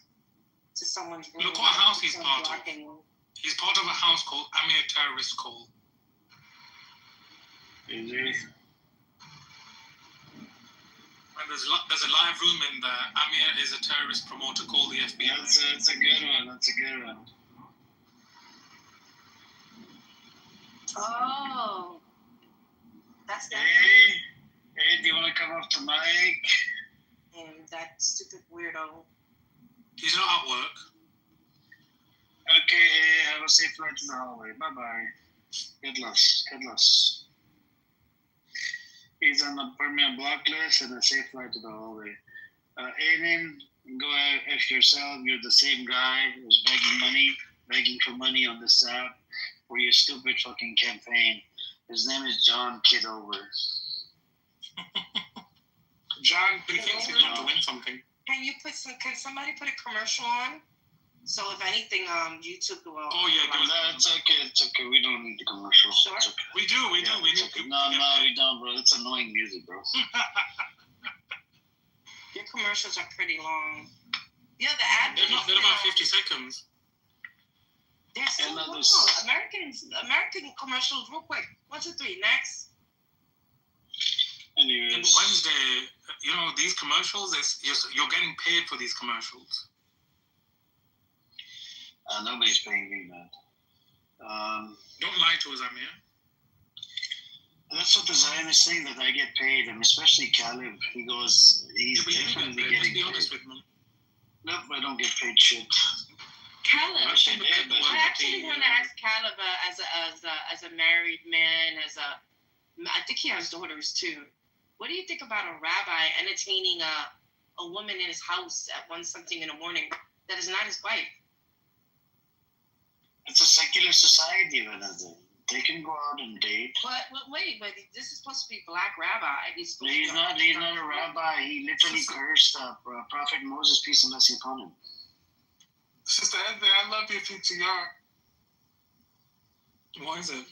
to someone's room. Look what house he's part of. He's part of a house called Amir Terrorist Call. Is it? And there's a live room in there. Amir is a terrorist promoter called the FBI. That's a good one. Oh. That's that. Hey, do you want to come up to mic? That stupid weirdo. He's not at work. Okay, hey, have a safe flight to the hallway. Bye-bye. Good luck. He's on the permanent block list and a safe flight to the hallway. Aiden, go F yourself. You're the same guy who's begging for money on this app for your stupid fucking campaign. His name is John Kitover. John, he thinks he's going to win something. Can somebody put a commercial on So if anything, YouTube will. Oh yeah, it's okay. It's okay. We don't need the commercial. Sure. It's okay. We do. We need. Okay. No, we don't, bro. It's annoying music, bro. Your commercials are pretty long. Yeah, the ad. They're about 50 seconds. They're so long. American commercials, real quick. 1, 2, 3. Next. Anyways. Wednesday, these commercials. You're getting paid for these commercials. Nobody's paying me, man. Don't lie to us, Amir. That's what the Zionist saying, that I get paid, and especially Caleb. He goes, he's definitely getting paid. Honest with me. Nope, I don't get paid shit. Caleb, I actually want to ask Caleb as a married man, I think he has daughters too. What do you think about a rabbi entertaining a woman in his house at 1-something in the morning that is not his wife? It's a secular society, Vanessa. They can go out and date. But wait, this is supposed to be black rabbi. He's not a rabbi. He literally cursed Prophet Moses, peace and blessing upon him. Sister Edna, I love your PTR. What is it?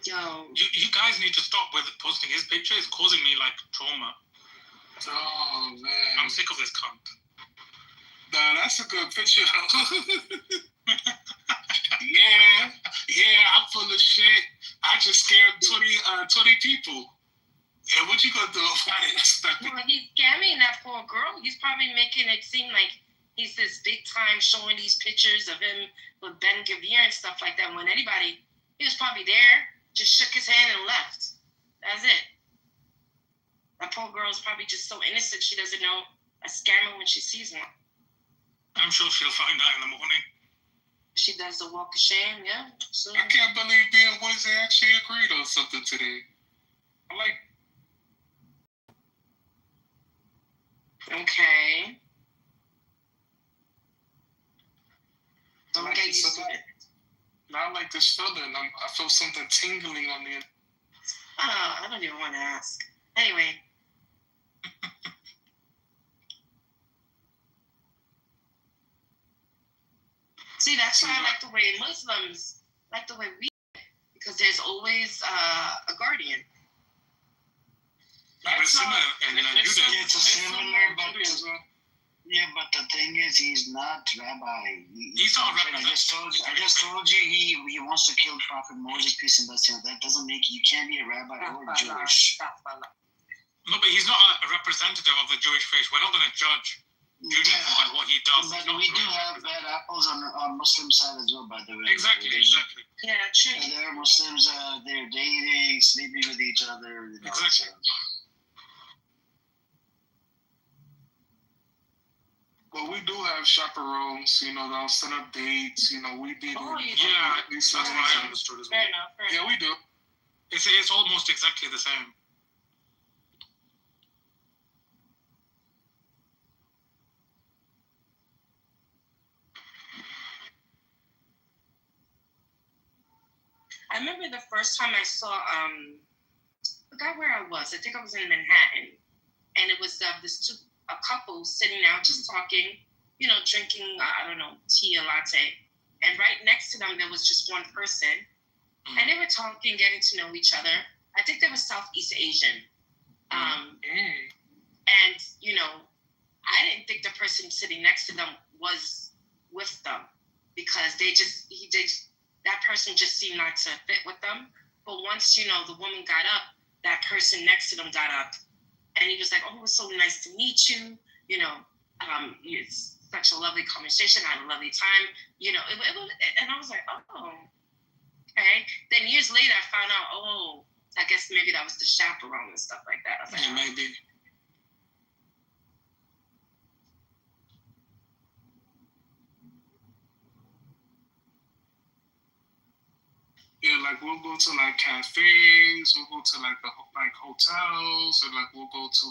Yo. You guys need to stop with posting his picture. It's causing me trauma. Oh man, I'm sick of this cunt. Nah, that's a good picture though. Yeah, I'm full of shit. I just scared 20 people. And what you gonna do about it? Well, he's scamming that poor girl. He's probably making it seem like he's this big time, showing these pictures of him with Ben Gavir and stuff like that. When he was probably there, just shook his hand and left. That's it. That poor girl is probably just so innocent she doesn't know a scammer when she sees one. I'm sure she'll find out in the morning. She does the walk of shame, yeah. So. I can't believe me and Wednesday actually agreed on something today. Okay. Don't get used to it. I like this feeling. I feel something tingling on the. I don't even want to ask. Anyway. See, that's why I like the way Muslims like the way we, because there's always a guardian. It's similar, but the thing is, he's not rabbi. He's not rabbi. I just told you he wants to kill Prophet Moses, peace and blessing. That doesn't make you can't be a rabbi or Jewish. No, but he's not a representative of the Jewish faith. We're not going to judge Judaism by what he does. But we do have bad apples on Muslim side as well, by the way. Exactly. Yeah, true. There are Muslims, they're dating, sleeping with each other. Exactly. Well, we do have chaperones, they'll set up dates, we be that's what I understood as well. Fair enough. Yeah, we do. It's almost exactly the same. I remember the first time I saw, I forgot where I was. I think I was in Manhattan. And it was a couple sitting out just talking, drinking, tea or latte. And right next to them, there was just one person. And they were talking, getting to know each other. I think they were Southeast Asian. And, I didn't think the person sitting next to them was with them because that person just seemed not to fit with them. But once, the woman got up, that person next to them got up. And he was like, oh, it was so nice to meet you. It's such a lovely conversation. I had a lovely time. And I was like, oh, okay. Then years later, I found out, I guess maybe that was the chaperone and stuff like that. I was like, maybe. Yeah, we'll go to cafes, we'll go to hotels, and we'll go to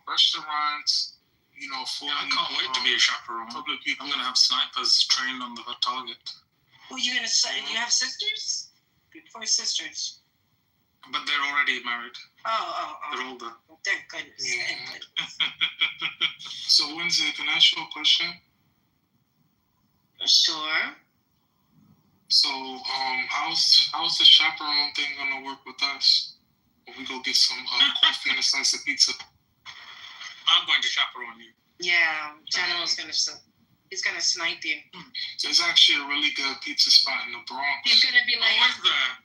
restaurants. I can't wait to be a chaperone. Public people. I'm gonna have snipers trained on the target. Well, you have sisters? for his sisters? But they're already married. Oh. They're older. Thank goodness. Yeah. Thank goodness. So Wednesday, can I ask you a question? Sure. So, how's the chaperone thing gonna work with us? When we go get some coffee and a slice of pizza. I'm going to chaperone you. Yeah, General's he's gonna snipe you. There's actually a really good pizza spot in the Bronx. He's gonna be like, Where's there?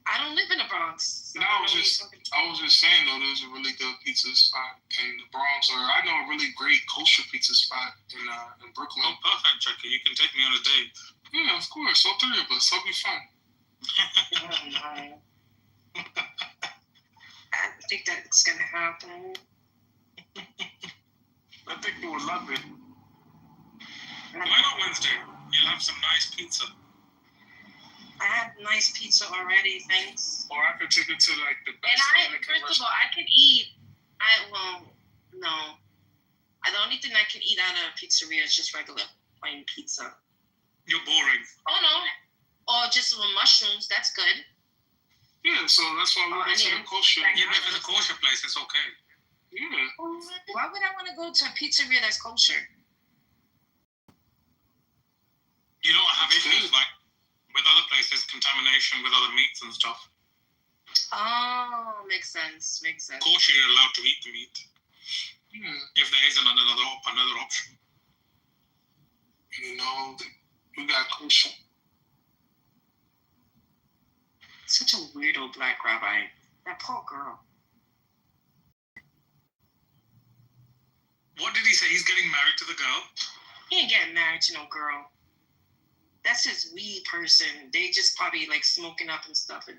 I don't live in the Bronx. So No, I was just saying though, there's a really good pizza spot in the Bronx, or I know a really great kosher pizza spot in Brooklyn. Oh, perfect, Jackie. You can take me on a date. Yeah, of course. All three of us. That'll be fun. I think that's gonna happen. I think you would love it. Why not Wednesday? You'll have some nice pizza. I had nice pizza already, thanks. Or I could take it to like the best. And first of all, I could eat. No. The only thing I can eat out of a pizzeria is just regular plain pizza. You're boring. Oh no. Or just with mushrooms. That's good. Yeah, so that's why we go to the kosher. Even if it's a kosher place, it's okay. Yeah. Why would I want to go to a pizzeria that's kosher? You don't have issues like with other places, contamination with other meats and stuff. Oh, makes sense. Kosher, you're allowed to eat the meat. If there isn't another option. You know, we got kosher. Such a weirdo black rabbi. That poor girl. What did he say? He's getting married to the girl? He ain't getting married to no girl. That's his weed person. They just probably like smoking up and stuff. And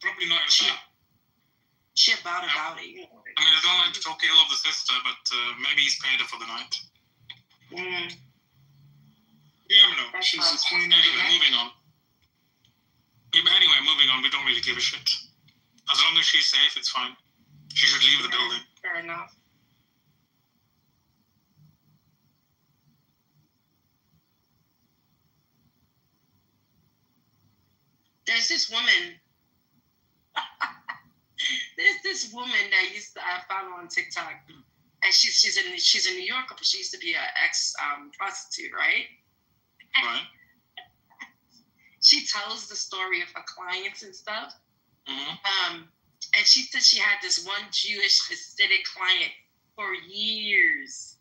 probably not even that. She about it. You know. I mean, I don't like to talk ill of the sister, but maybe he's paid her for the night. You never know. She's a queen. Anyway, moving on. Yeah, but anyway, moving on. We don't really give a shit. As long as she's safe, it's fine. She should leave the building. Fair enough. There's this woman. There's this woman that I found on TikTok, and she's a New Yorker, but she used to be an ex prostitute, right? Right. She tells the story of her clients and stuff. Mm-hmm. And she said she had this one Jewish Hasidic client for years.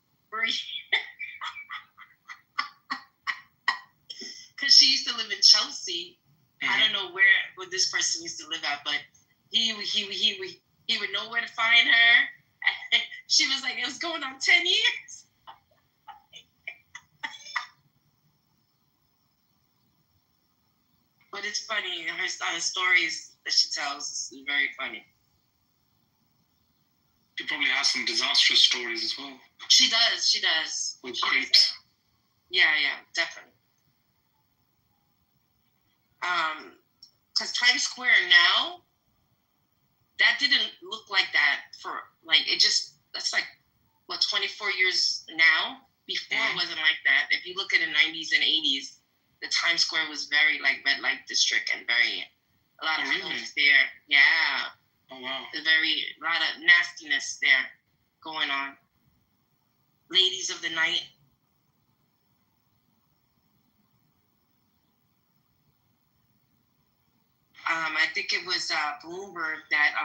Because she used to live in Chelsea. Mm-hmm. I don't know where this person used to live at, but he would know where to find her. She was like, it was going on 10 years. But it's funny. Her stories that she tells is very funny. She probably has some disastrous stories as well. She does. With creeps. Yeah, definitely. Because Times Square now, that didn't look like that for, that's like, 24 years now? Before it wasn't like that. If you look at the 90s and 80s, the Times Square was very like red light district and a lot of films there. Yeah. Oh wow. A lot of nastiness there going on. Ladies of the night. I think it was Bloomberg that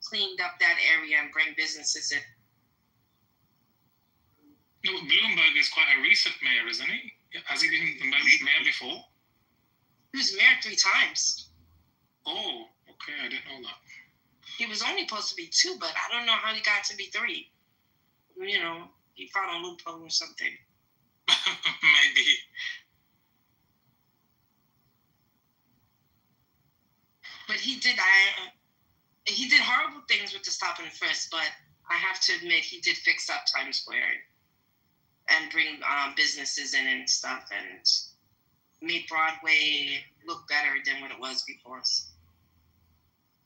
cleaned up that area and bring businesses in. No, Bloomberg is quite a recent mayor, isn't he? Has he been the mayor before? He was mayor 3 times. Oh, okay. I didn't know that. He was only supposed to be 2, but I don't know how he got to be 3. You know, he found a loophole or something. Maybe. But he did horrible things with the stop and frisk, but I have to admit he did fix up Times Square and bring businesses in and stuff and made Broadway look better than what it was before.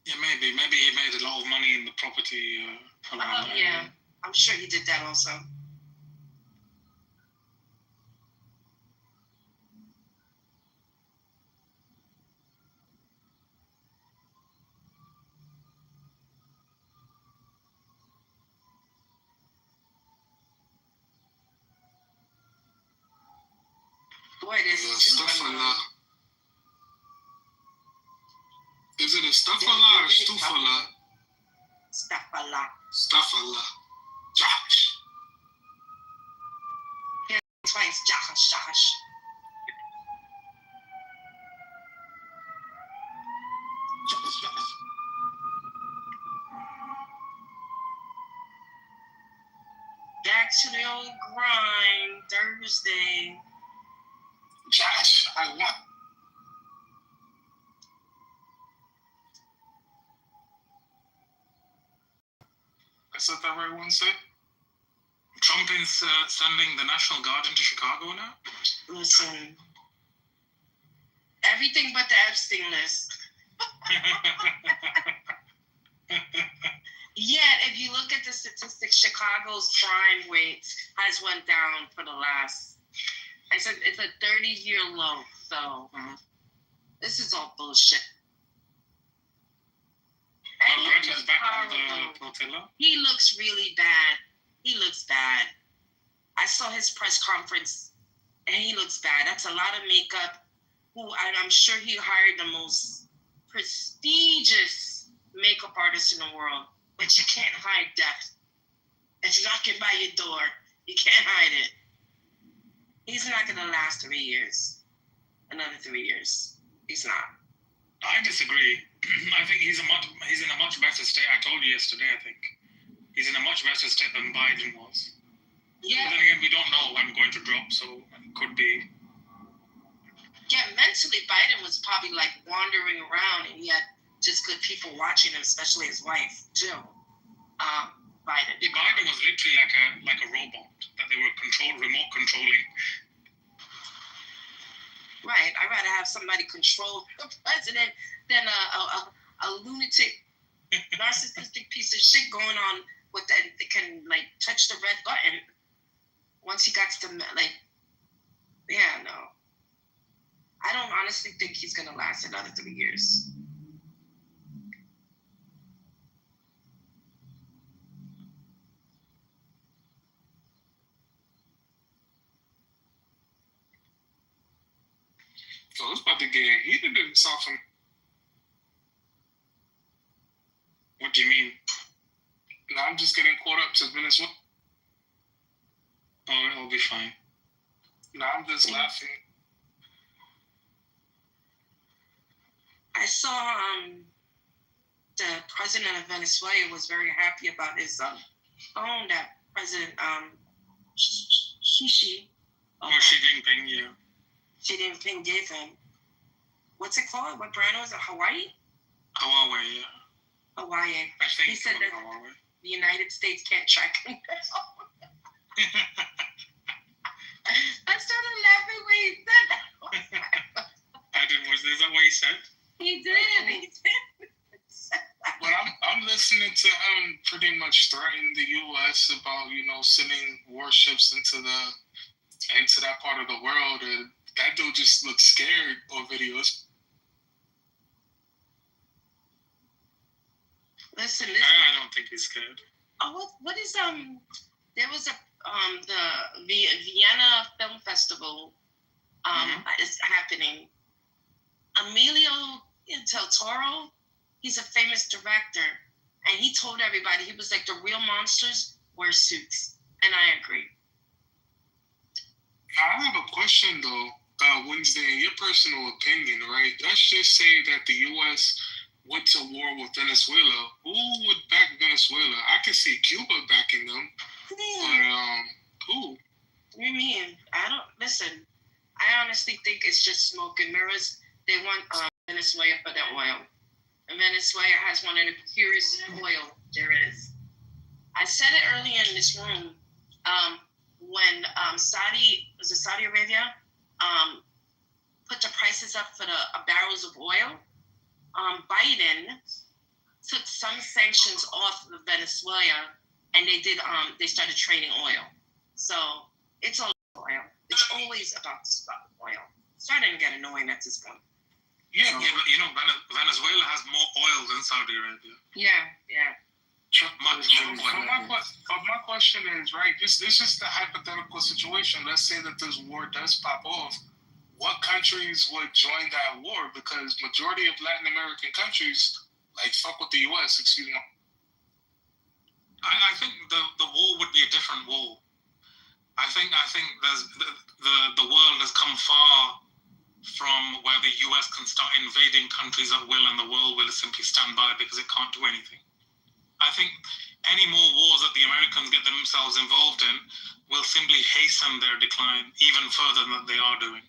Yeah, maybe he made a lot of money in the property around there. Yeah, I'm sure he did that also. Boy, there's Stufala. Is it a Stufala or Stufala? Stufala. Stufala. Josh. Yeah, twice. Josh. Back to the old grind. Thursday. Josh, I want. Is that the right one, said? Trump is sending the National Guard into Chicago now? Listen. Everything but the Epstein list. Yet, if you look at the statistics, Chicago's crime rate has went down for the last, I said it's a 30-year low. So this is all bullshit. And he looks horrible. He looks really bad. He looks bad. I saw his press conference, and he looks bad. That's a lot of makeup. I'm sure he hired the most prestigious makeup artist in the world. But you can't hide death. It's knocking by your door. You can't hide it. He's not going to last 3 years. Another 3 years. He's not. I disagree. I think he's in a much better state. I told you yesterday, I think. He's in a much better state than Biden was. Yeah. But then again, we don't know when going to drop, so it could be. Yeah, mentally, Biden was probably like wandering around, and he had just good people watching him, especially his wife, Jill. Biden. Yeah, Biden was literally like a robot that they were remote controlling. Right. I'd rather have somebody control the president than a lunatic, narcissistic piece of shit going on with that can like touch the red button. Once he got to no. I don't honestly think he's gonna last another 3 years. So it's about to get heated in South America. What do you mean? No, I'm just getting caught up to Venezuela. Oh, it'll be fine. No, I'm just laughing. I saw the president of Venezuela was very happy about his phone that President Xi Jinping, yeah. Xi Jinping gave him. What's it called? What brand was it? Hawaii, yeah. Hawaii. I think he said that Hawaii. The United States can't track him. I started laughing when he said that. I didn't watch. Is that what he said? He did. But I'm listening to him pretty much threaten the U.S. about sending warships into that part of the world, and that dude just looks scared on videos. Listen. I don't think he's scared. Oh, what is there was the Vienna Film Festival is happening. Emilio del Toro, he's a famous director, and he told everybody, he was like, the real monsters wear suits, and I agree. I have a question though, Wednesday. In your personal opinion, right? Let's just say that the U.S. went to war with Venezuela. Who would back Venezuela? I can see Cuba backing them, but who? What do you mean? Listen. I honestly think it's just smoke and mirrors. They want Venezuela for their oil, and Venezuela has one of the purest oil there is. I said it earlier in this room. When Saudi Arabia put the prices up for the barrels of oil, Biden took some sanctions off of Venezuela, and they started trading oil. So it's all oil. It's always about oil. It's starting to get annoying at this point. Yeah, but Venezuela has more oil than Saudi Arabia. Yeah. My question is, right, this is the hypothetical situation. Let's say that this war does pop off. what countries would join that war, because majority of Latin American countries like fuck with the U.S. Excuse me. I think the war would be a different war. I think there's the world has come far from where the US can start invading countries at will and the world will simply stand by because it can't do anything. I think any more wars that the Americans get themselves involved in will simply hasten their decline even further than they are doing.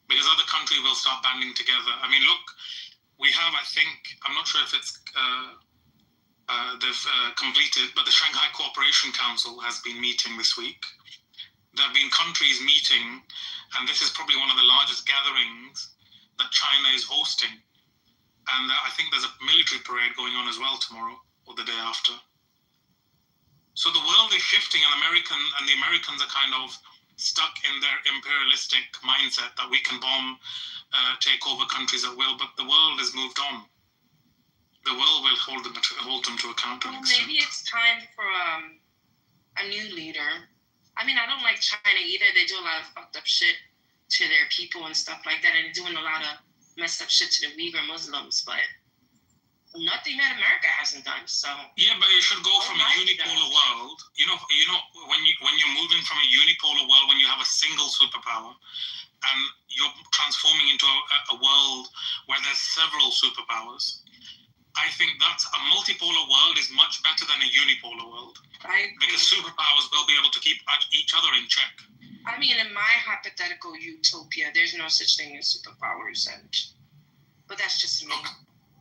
Because other countries will start banding together. I mean, look, we have, I think, I'm not sure if it's they've completed, but the Shanghai Cooperation Council has been meeting this week. There have been countries meeting, and this is probably one of the largest gatherings that China is hosting. And I think there's a military parade going on as well tomorrow or the day after. So the world is shifting, and the Americans are kind of stuck in their imperialistic mindset that we can bomb, take over countries at will, but the world has moved on. The world will hold them to account. Well, maybe it's time for a new leader. I mean, I don't like China either. They do a lot of fucked up shit to their people and stuff like that, and they're doing a lot of messed up shit to the Uyghur Muslims, but nothing that America hasn't done. So yeah, but it should go from a unipolar world. You know, when you're moving from a unipolar world, when you have a single superpower, and you're transforming into a world where there's several superpowers. I think that's a multipolar world is much better than a unipolar world. Because superpowers will be able to keep each other in check. I mean, in my hypothetical utopia, there's no such thing as superpowers, but that's just me. Okay.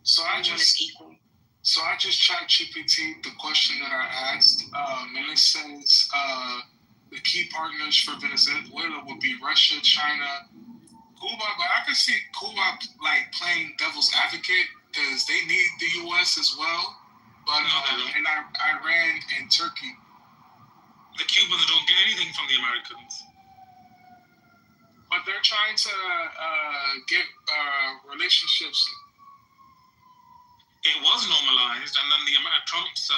So I just tried GPT the question that I asked, and it says the key partners for Venezuela would be Russia, China, Cuba. But I can see Cuba like playing devil's advocate because they need the U.S. as well. But and Iran and Turkey. The Cubans don't get anything from the Americans. But they're trying to get relationships. It was normalized, and then the Trump's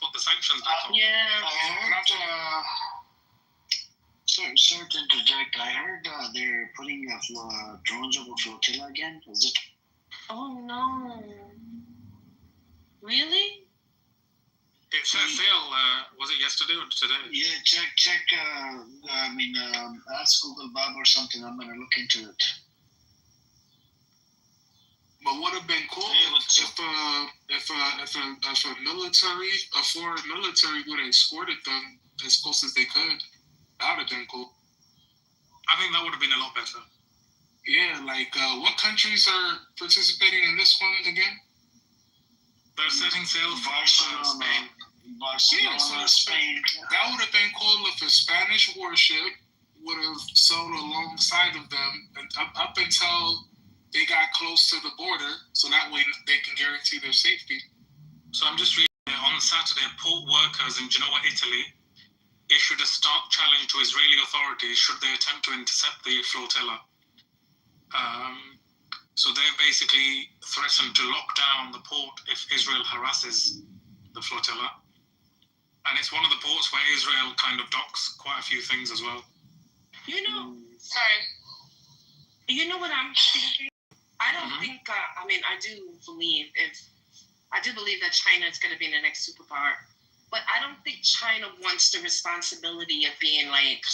put the sanctions back on. Yeah, I heard. Sorry to interject. I heard they're putting drones over flotilla again. Is it? Oh no! Really? It set sail. Was it yesterday or today? Yeah, check. Ask Google Bob or something. I'm gonna look into it. But would have been cool if a foreign military would have escorted them as close as they could. That would have been cool. I think that would have been a lot better. Yeah, like what countries are participating in this one again? They're setting sail from Spain. Barcelona, Spain. That would have been cool if a Spanish warship would have sailed alongside of them and up until they got close to the border, so that way they can guarantee their safety. So I'm just reading it. On Saturday, port workers in Genoa, Italy, issued a stark challenge to Israeli authorities should they attempt to intercept the flotilla. So they basically threatened to lock down the port if Israel harasses the flotilla. And it's one of the ports where Israel kind of docks quite a few things as well. You know what I'm thinking? I don't think, I do believe that China is going to be the next superpower, but I don't think China wants the responsibility of being like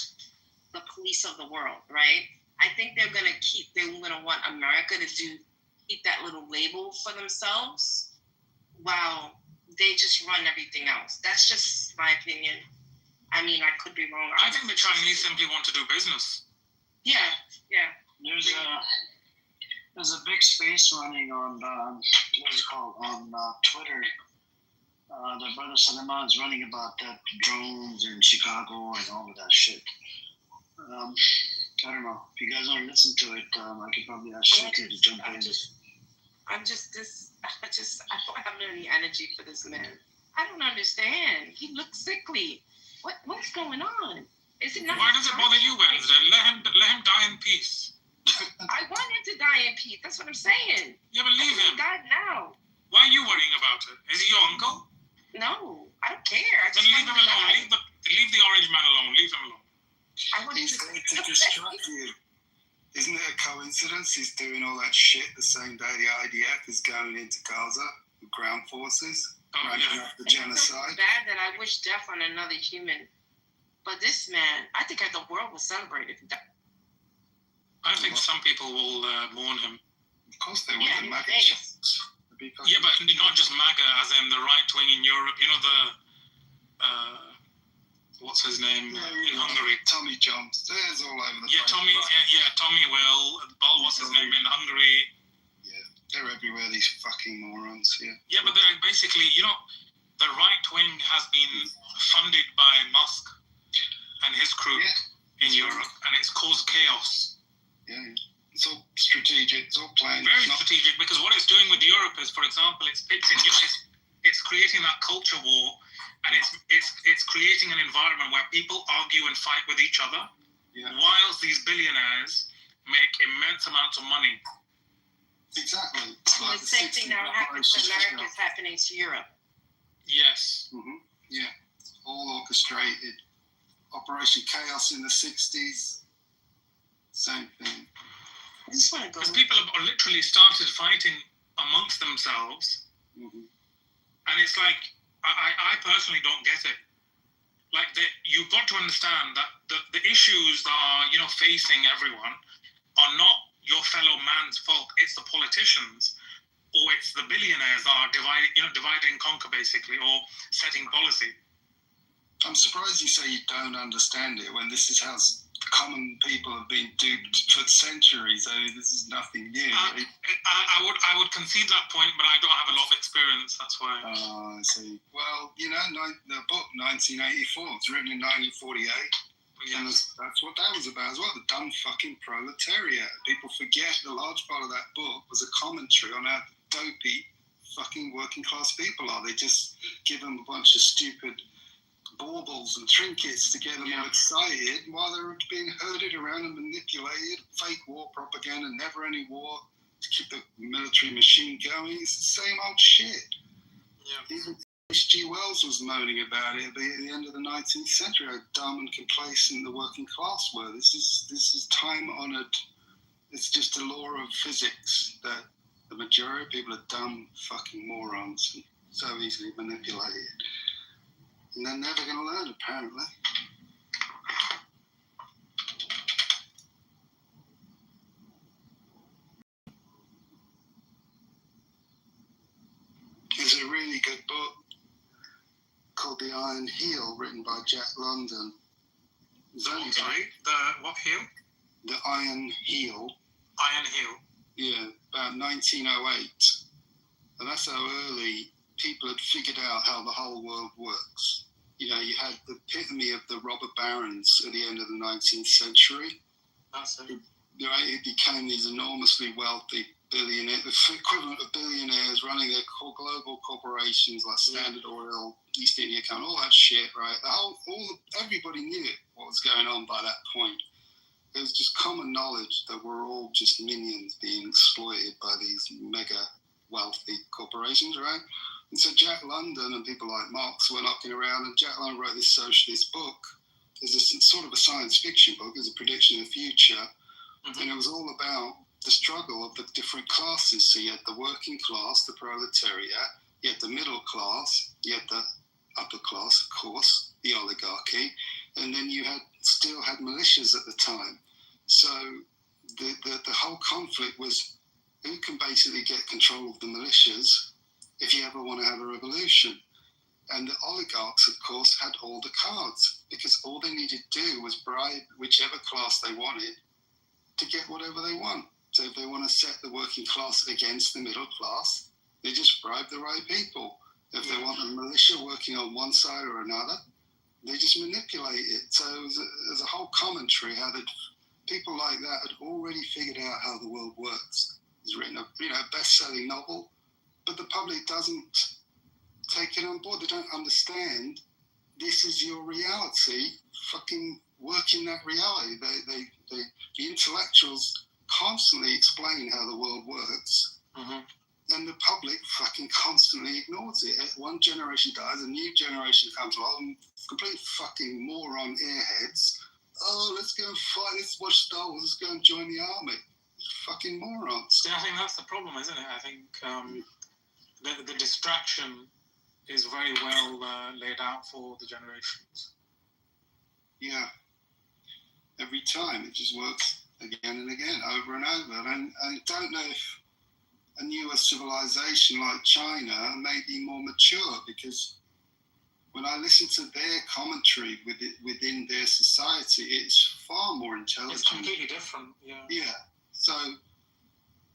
the police of the world, right? I think they're going to want America to keep that little label for themselves while they just run everything else. That's just my opinion. I mean, I could be wrong. I think the Chinese simply want to do business. Yeah. There's a big space running on on Twitter. The brother Saleman's running about that drones in Chicago and all of that shit. I don't know. If you guys want to listen to it, I could probably ask Shirley to jump in. I don't have any energy for this man. I don't understand. He looks sickly. What's going on? Is it not? Why does it bother you, Wednesday? Let him die in peace. I want him to die in peace. That's what I'm saying. Yeah, but leave him. God now. Why are you worrying about it? Is he your uncle? No, I don't care. Then leave him alone. Leave the orange man alone. Leave him alone. I want He's going to distract you. Isn't it a coincidence he's doing all that shit the same day the IDF is going into Gaza with ground forces, ramping up the genocide? It's so bad that I wish death on another human. But this man, I think the world will celebrate if he died. I think some people will mourn him. Of course they will. Yeah, The MAGA Yeah, but not just MAGA, as in the right wing in Europe. You know, what's his name in Hungary? Tommy Johns. There's all over the place. Tommy. Tommy will. What's his name in Hungary? Yeah, they're everywhere. These fucking morons. Yeah. Yeah, but they're basically, the right wing has been funded by Musk and his crew in Europe, and it's caused chaos. Yeah. It's all strategic. It's all planned. Very strategic, because what it's doing with Europe is, for example, it's creating that culture war, and it's creating an environment where people argue and fight with each other, whilst these billionaires make immense amounts of money. Exactly. Like the same thing that happens to America is happening to Europe. Yes. Mm-hmm. Yeah. All orchestrated. Operation Chaos in the 60s. Same thing. I just want to go. Because people have literally started fighting amongst themselves, and it's like I personally don't get it. Like you've got to understand that the issues that are facing everyone are not your fellow man's fault. It's the politicians, or it's the billionaires that are divide and conquer basically, or setting policy. I'm surprised you say you don't understand it when this is how common people have been duped for centuries. I mean, this is nothing new. I would concede that point, but I don't have a lot of experience. That's why. I see. Well, the book 1984. It's written in 1948. Yeah. And that's what that was about as well. The dumb fucking proletariat. People forget the large part of that book was a commentary on how dopey fucking working class people are. They just give them a bunch of stupid baubles and trinkets to get them all excited while they're being herded around and manipulated. Fake war propaganda, never any war to keep the military machine going. It's the same old shit. Yeah. Even H.G. Wells was moaning about it at the end of the 19th century, how dumb and complacent the working class were. This is time-honoured. It's just a law of physics that the majority of people are dumb fucking morons and so easily manipulated. And they're never going to learn, apparently. There's a really good book called The Iron Heel, written by Jack London. What heel? The Iron Heel. Iron Heel. Yeah, about 1908. And that's how early people had figured out how the whole world works. You had the epitome of the robber barons at the end of the 19th century. That's it. It became these enormously wealthy billionaires, the equivalent of billionaires running their global corporations like Standard Oil, East India Company, all that shit, right? Everybody knew what was going on by that point. It was just common knowledge that we're all just minions being exploited by these mega wealthy corporations, right? And so Jack London and people like Marx were knocking around, and Jack London wrote this socialist book. It's a sort of a science fiction book. It's a prediction of the future. And it was all about the struggle of the different classes. So you had the working class, the proletariat, you had the middle class, you had the upper class, of course, the oligarchy, and then you still had militias at the time. So the whole conflict was who can basically get control of the militias if you ever want to have a revolution. And the oligarchs, of course, had all the cards, because all they needed to do was bribe whichever class they wanted to get whatever they want. So if they want to set the working class against the middle class, they just bribe the right people. If they want a militia working on one side or another, they just manipulate it. So there's a whole commentary how people like that had already figured out how the world works. He's written a best-selling novel, but the public doesn't take it on board. They don't understand this is your reality. Fucking work in that reality. The intellectuals constantly explain how the world works, and the public fucking constantly ignores it. One generation dies, a new generation comes along, complete fucking moron airheads, oh, let's go and fight, let's watch Star Wars, let's go and join the army. Fucking morons. Yeah, I think that's the problem, isn't it? I think the distraction is very well laid out for the generations. Yeah. Every time it just works again and again, over and over. And I don't know if a newer civilization like China may be more mature, because when I listen to their commentary within their society, it's far more intelligent. It's completely different, yeah. Yeah. So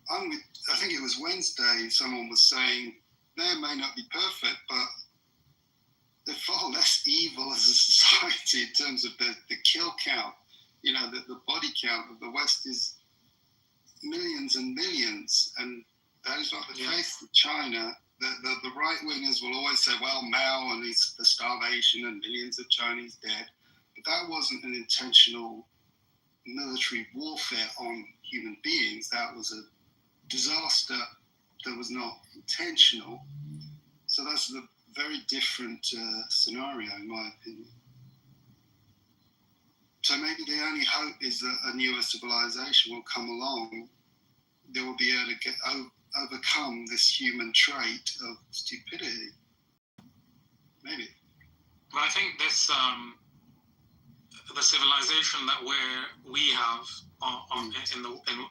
I think it was Wednesday, someone was saying, they may not be perfect, but they're far less evil as a society in terms of the kill count. You know, the body count of the West is millions and millions, and that is not the case with China. The right-wingers will always say, well, Mao and the starvation and millions of Chinese dead, but that wasn't an intentional military warfare on human beings. That was a disaster that was not intentional. So that's a very different scenario, in my opinion. So maybe the only hope is that a newer civilization will come along that will be able to overcome this human trait of stupidity. Maybe. But I think this the civilization that we have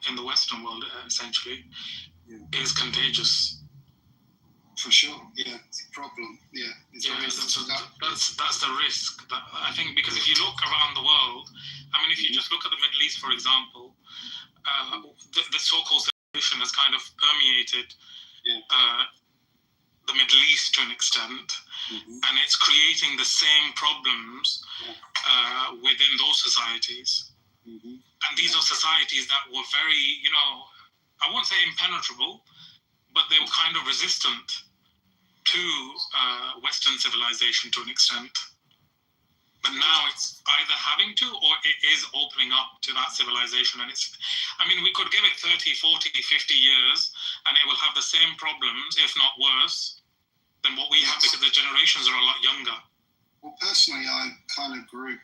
in the Western world essentially is contagious. For sure, yeah, it's a problem. Yeah, that's the risk. I think, because if you look around the world, I mean, if you just look at the Middle East, for example, the so-called civilization has kind of permeated the Middle East to an extent, and it's creating the same problems within those societies. And these are societies that were very, I won't say impenetrable, but they were kind of resistant to Western civilization to an extent. But now it's either having to, or it is opening up to that civilization. And we could give it 30, 40, 50 years, and it will have the same problems, if not worse, than what we have, because the generations are a lot younger. Well, personally, I kind of group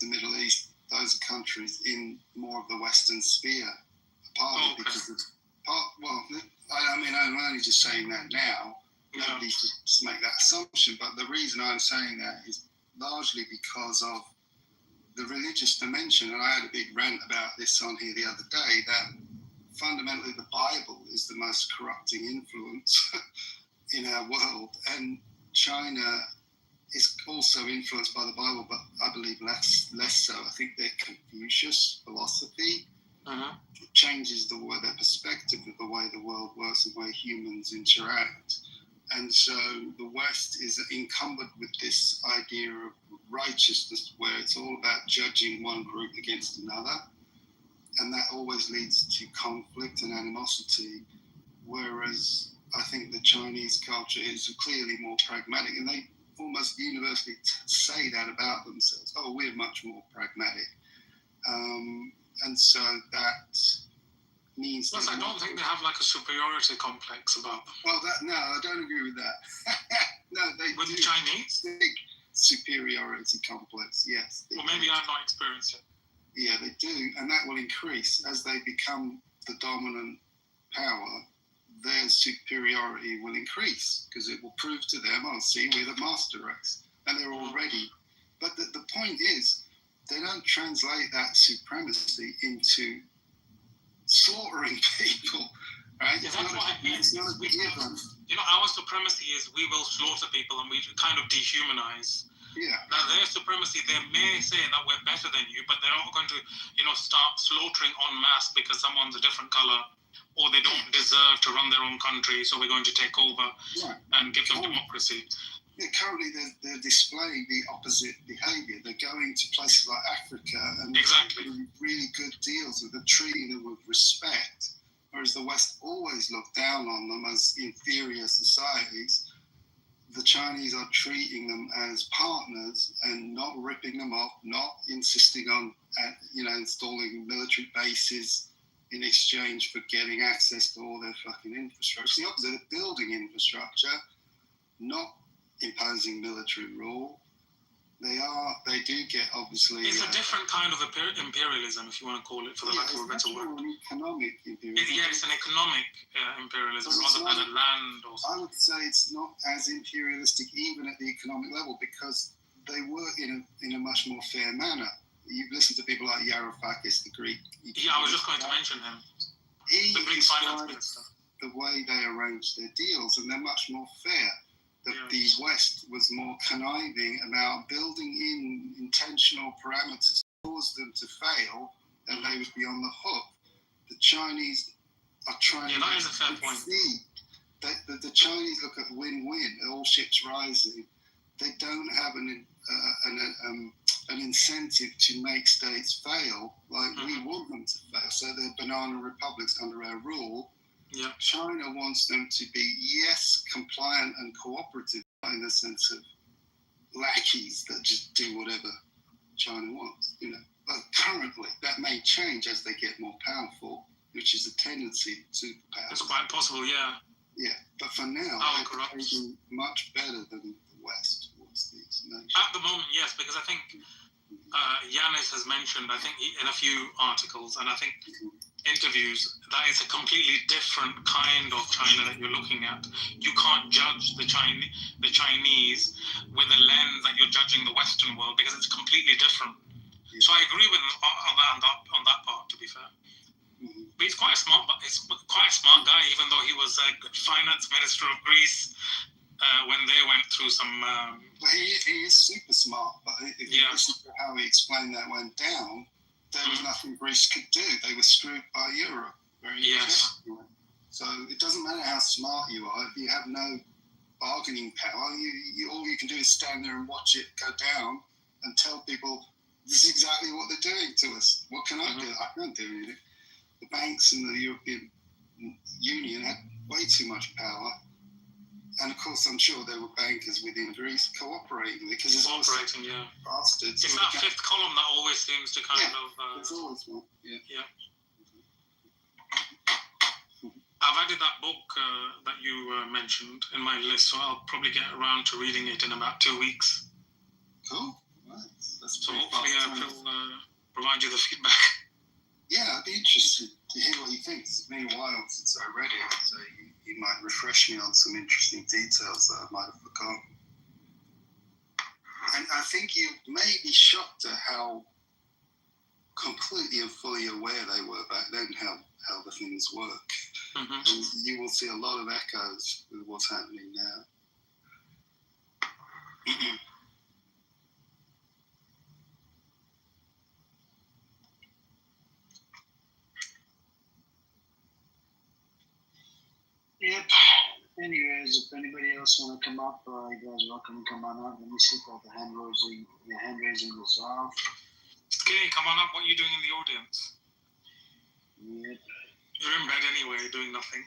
the Middle East, those countries, in more of the Western sphere. Partly because I'm only just saying that now. Nobody should make that assumption, but the reason I'm saying that is largely because of the religious dimension. And I had a big rant about this on here the other day, that fundamentally the Bible is the most corrupting influence in our world, and China is also influenced by the Bible, but I believe less so. I think their Confucius philosophy changes their perspective of the way the world works and the way humans interact. And so the West is encumbered with this idea of righteousness, where it's all about judging one group against another. And that always leads to conflict and animosity. Whereas I think the Chinese culture is clearly more pragmatic, and they almost universally say that about themselves. Oh, we're much more pragmatic. And so that means... Plus, I don't think they have like a superiority complex about them. Well, no, I don't agree with that. No, they with do. The Chinese? Big superiority complex, yes. Well, maybe I've not experienced it. Yeah, they do, and that will increase as they become the dominant power. Their superiority will increase, because it will prove to them, oh, see, we're the master race, and they're already. But the point is, they don't translate that supremacy into slaughtering people, right? Yeah, that's what I mean. Our supremacy is we will slaughter people and we kind of dehumanize. Yeah. Now, their supremacy, they may say that we're better than you, but they're not going to, start slaughtering en masse because someone's a different color, or they don't deserve to run their own country, so we're going to take over and give them democracy. Yeah, currently they're displaying the opposite behaviour. They're going to places like Africa and doing really good deals with them, treating them with respect, whereas the West always looked down on them as inferior societies. The Chinese are treating them as partners and not ripping them off, not insisting on, installing military bases in exchange for getting access to all their fucking infrastructure. The opposite, they're building infrastructure, not imposing military rule, They do get, obviously. It's a different kind of imperialism, if you want to call it, for the lack of a better word. An economic imperialism. Yeah, it's an economic imperialism rather than a land or something. I would say it's not as imperialistic even at the economic level because they work in a much more fair manner. You listen to people like Varoufakis, the Greek. Yeah, I was just going to mention him. He the Greek finance minister. The way they arrange their deals, and they're much more fair. The West was more conniving about building in intentional parameters to cause them to fail, and they would be on the hook. The Chinese are trying to that is a fair point. The Chinese look at win-win, all ships rising. They don't have an incentive to make states fail like we want them to fail. So they're banana republics under our rule. Yeah. China wants them to be, yes, compliant and cooperative in the sense of lackeys that just do whatever China wants, But currently, that may change as they get more powerful, which is a tendency of superpowers. It's quite possible, yeah. Yeah, but for now, they're doing much better than the West towards these nations. At the moment, yes, because I think Yanis has mentioned, in a few articles, and I think interviews, that is a completely different kind of China that you're looking at. You can't judge the Chinese with the lens that you're judging the Western world because it's completely different. Yeah. So I agree with him on that part, to be fair. But he's quite a smart guy, even though he was a finance minister of Greece when they went through some. Well, he is super smart, but if you listen to how he explained that went down, there was nothing Greece could do. They were screwed by Europe. Yes. So it doesn't matter how smart you are. If you have no bargaining power, all you can do is stand there and watch it go down and tell people this is exactly what they're doing to us. What can I do? I can't do anything. The banks and the European Union had way too much power. And of course, I'm sure there were bankers within Greece cooperating because there's cooperating, bastards. It's that fifth column that always seems to kind of. There's always one. Yeah. I've added that book that you mentioned in my list, so I'll probably get around to reading it in about 2 weeks. Cool. Right. So hopefully I'll provide you the feedback. Yeah, I'd be interested to hear what you think. It's been a while since I read it, so you might refresh me on some interesting details that I might have forgotten. And I think you may be shocked at how completely and fully aware they were back then, how the things work. And you will see a lot of echoes with what's happening now. Yep. Anyways, if anybody else want to come up, you guys are welcome to come on up. Let me see if the hand raising is off. Okay, come on up. What are you doing in the audience? Yep. You're in bed anyway, doing nothing.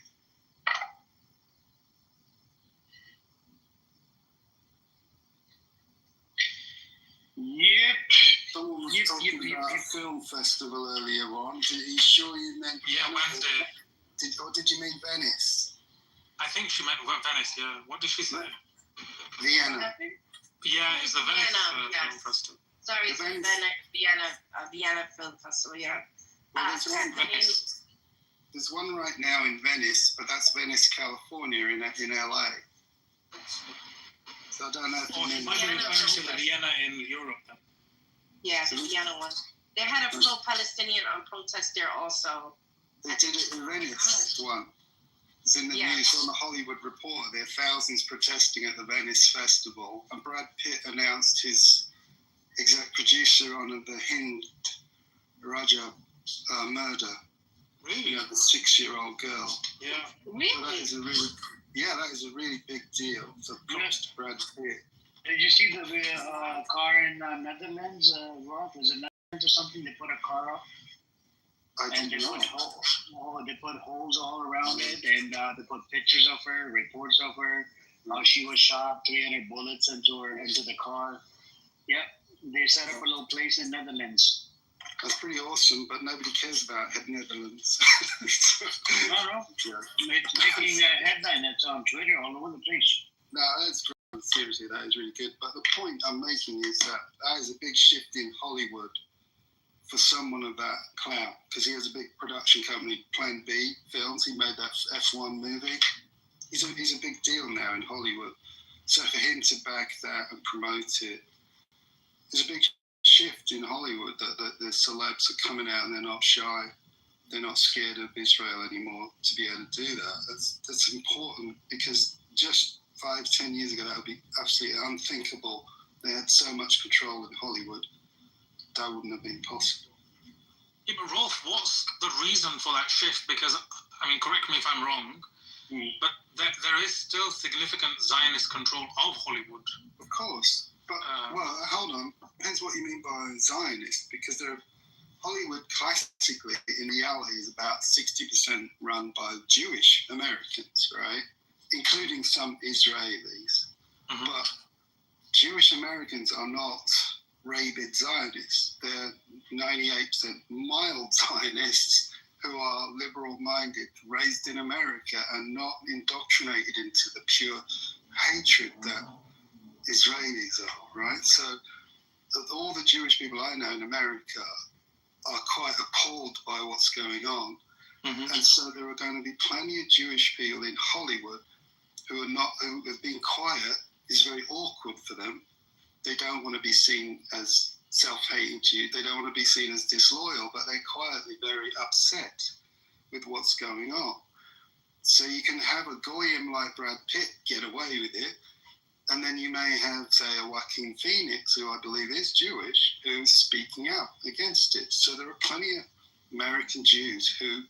Yep. Someone was talking about a film festival earlier on. Are you sure you meant? Yeah, Wednesday. Did you mean Venice? I think she meant Venice, yeah. What did she say? Vienna. Yeah, it's the Venice film festival. Sorry, it's Vienna Film Festival, yeah. Well, there's one right now in Venice, but that's Venice, California, in LA. So I don't know if you might be referring to the Vienna in Europe then. Yeah, the Vienna one. They had a pro-Palestinian protest there also. They did it in Venice, one. It's in the news on the Hollywood Reporter. There are thousands protesting at the Venice Festival. And Brad Pitt announced his exec producer on the Hind Raja murder. Really? The 6-year-old girl. Yeah. Really? So that is a really big deal. So props to Brad Pitt. Did you see the car in Netherlands, Roth? Was it Netherlands or something? They put a car up. And they put holes all around it, and they put pictures of her, reports of her, how she was shot, 300 bullets into the car. Yep, they set up a little place in Netherlands. That's pretty awesome, but nobody cares about Netherlands. No. It's making a headline that's on Twitter all over the place. No, that's great. seriously, that is really good. But the point I'm making is that is a big shift in Hollywood for someone of that clout, because he has a big production company, Plan B Films. He made that F1 movie. He's a big deal now in Hollywood. So for him to back that and promote it, there's a big shift in Hollywood that the celebs are coming out and they're not shy. They're not scared of Israel anymore to be able to do that. That's important, because just 5-10 years ago, that would be absolutely unthinkable. They had so much control in Hollywood, that wouldn't have been possible. Yeah, but Rolf, what's the reason for that shift? Because, I mean, correct me if I'm wrong, but there is still significant Zionist control of Hollywood. Of course. But, well, hold on. Depends what you mean by Zionist, because Hollywood classically, in reality, is about 60% run by Jewish Americans, right? Including some Israelis. Mm-hmm. But Jewish Americans are not rabid Zionists. They're 98% mild Zionists who are liberal-minded, raised in America, and not indoctrinated into the pure hatred that Israelis are, right? So all the Jewish people I know in America are quite appalled by what's going on. Mm-hmm. And so there are going to be plenty of Jewish people in Hollywood who have been quiet. Is very awkward for them. They don't want to be seen as self-hating Jews. They don't want to be seen as disloyal, but they're quietly very upset with what's going on. So you can have a goyim like Brad Pitt get away with it, and then you may have, say, a Joaquin Phoenix, who I believe is Jewish, who's speaking out against it. So there are plenty of American Jews who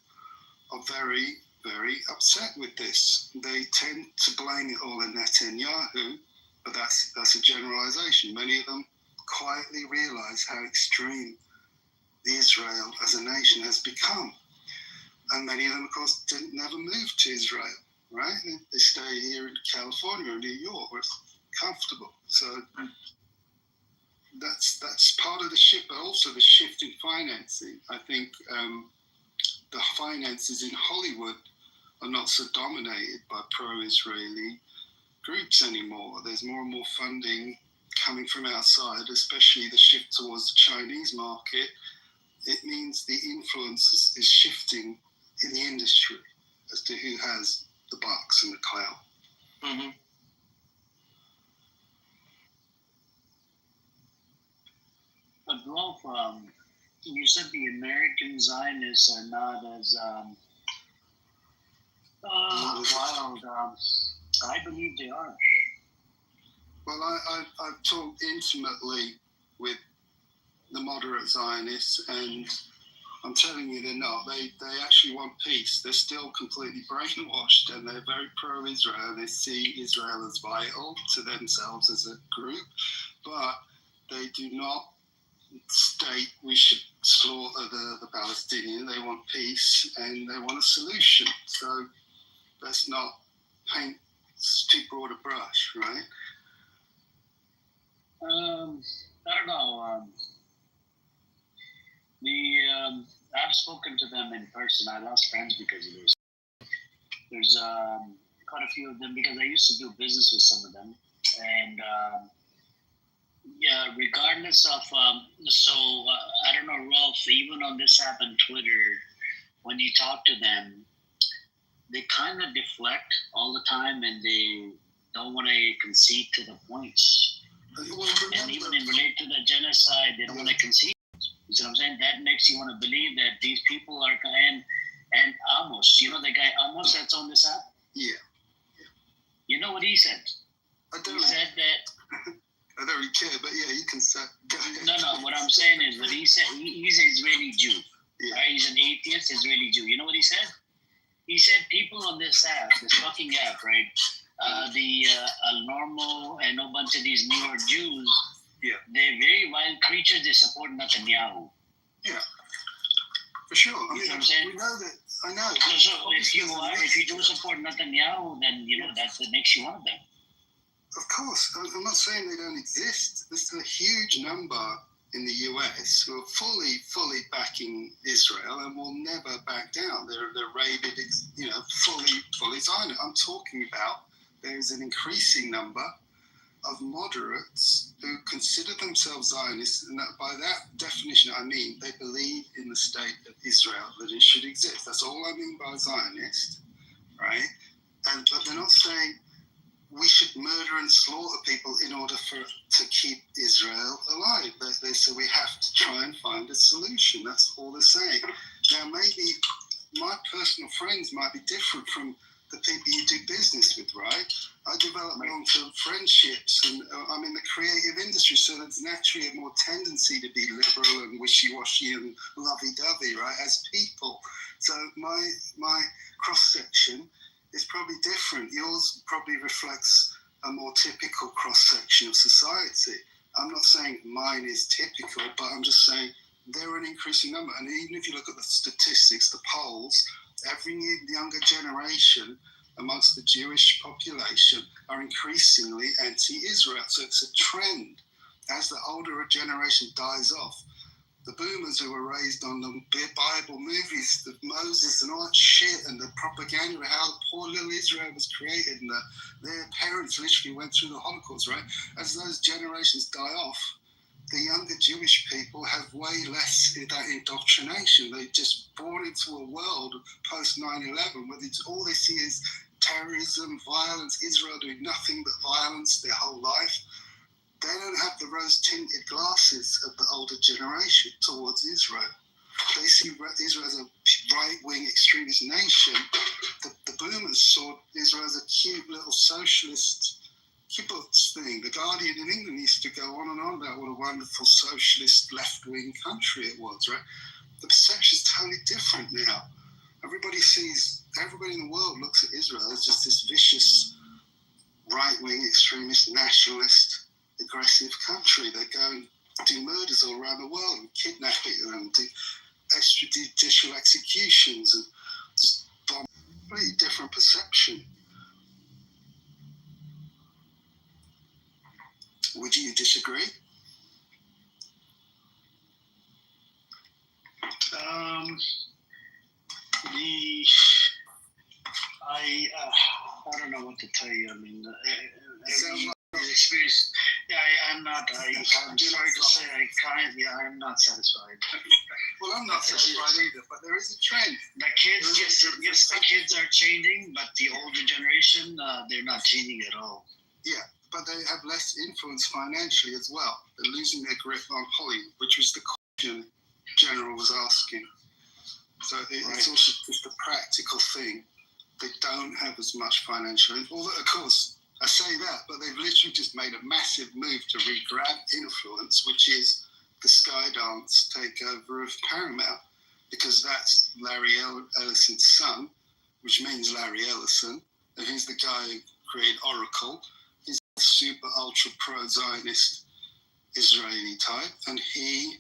are very, very upset with this. They tend to blame it all on Netanyahu, but that's a generalization. Many of them quietly realize how extreme Israel as a nation has become. And many of them, of course, never moved to Israel, right? They stay here in California or New York, where it's comfortable. So that's part of the shift, but also the shift in financing. I think the finances in Hollywood are not so dominated by pro-Israeli groups anymore. There's more and more funding coming from outside, especially the shift towards the Chinese market. It means the influence is shifting in the industry as to who has the bucks and the clout. Mm-hmm. But Rolf, you said the American Zionists are not as wild. I believe they are. Well, I've talked intimately with the moderate Zionists, and I'm telling you they're not. They actually want peace. They're still completely brainwashed, and they're very pro-Israel. They see Israel as vital to themselves as a group, but they do not state we should slaughter the Palestinians. They want peace, and they want a solution. So let's not paint too broad a brush, right? I don't know. I've spoken to them in person. I lost friends because of this. There's quite a few of them because I used to do business with some of them, and yeah, regardless of I don't know, Rolf. Even on this app and Twitter, when you talk to them, they kind of deflect all the time, and they don't want to concede to the points. And even in relate to the genocide, they don't want to concede. You see what I'm saying? That makes you want to believe that these people are and Amos, you know the guy Amos that's on this app? Yeah. You know what he said? He said that I don't really care, but yeah, you can say. No, what I'm saying is what he said. He's an Israeli Jew. Yeah. Right? He's an atheist Israeli Jew. You know what he said? He said people on this app, this fucking app, right? Normal and a bunch of these New York Jews, they're very wild creatures. They support Netanyahu. Yeah, for sure. I mean, You know what I'm saying? we know that. I know. So if you do support Netanyahu, then you know that makes you one of them. Of course, I'm not saying they don't exist. There's still a huge number in the US who are fully backing Israel and will never back down. They're rabid, fully Zionist. I'm talking about there's an increasing number of moderates who consider themselves Zionists, and that by that definition I mean they believe in the state of Israel, that it should exist. That's all I mean by Zionist, right? But they're not saying we should murder and slaughter people in order to keep Israel alive. They say we have to try and find a solution. That's all they're saying. Now, maybe my personal friends might be different from the people you do business with, right? I develop long-term friendships, and I'm in the creative industry, so there's naturally a more tendency to be liberal and wishy-washy and lovey-dovey, right, as people. So my cross-section is probably different. Yours probably reflects a more typical cross-section of society. I'm not saying mine is typical, but I'm just saying they're an increasing number. And even if you look at the statistics, the polls, every new younger generation amongst the Jewish population are increasingly anti-Israel. So it's a trend. As the older generation dies off, the boomers who were raised on the Bible movies, the Moses and all that shit, and the propaganda of how poor little Israel was created, and their parents literally went through the Holocaust, right? As those generations die off, the younger Jewish people have way less of that indoctrination. They're just born into a world post 9/11 where all they see is terrorism, violence, Israel doing nothing but violence their whole life. They don't have the rose-tinted glasses of the older generation towards Israel. They see Israel as a right-wing extremist nation. The boomers saw Israel as a cute little socialist kibbutz thing. The Guardian in England used to go on and on about what a wonderful socialist left-wing country it was, right? The perception is totally different now. Everybody in the world looks at Israel as just this vicious right-wing extremist nationalist aggressive country. They go and do murders all around the world and kidnapping and do extrajudicial executions and just bomb. Completely different perception. Would you disagree? I don't know what to tell you. I mean, every experience. Yeah, I'm not. I'm sorry to say, I'm not satisfied. Well, I'm not satisfied either. But there is a trend. The kids, yes, the kids are changing, but the older generation, they're not changing at all. Yeah, but they have less influence financially as well. They're losing their grip on Hollywood, which was the question General was asking. So it's also just a practical thing. They don't have as much financial influence. Although, of course, I say that, but they've literally just made a massive move to re-grab influence, which is the Skydance takeover of Paramount, because that's Larry Ellison's son, which means Larry Ellison, and he's the guy who created Oracle. He's a super ultra pro-Zionist Israeli type, and he,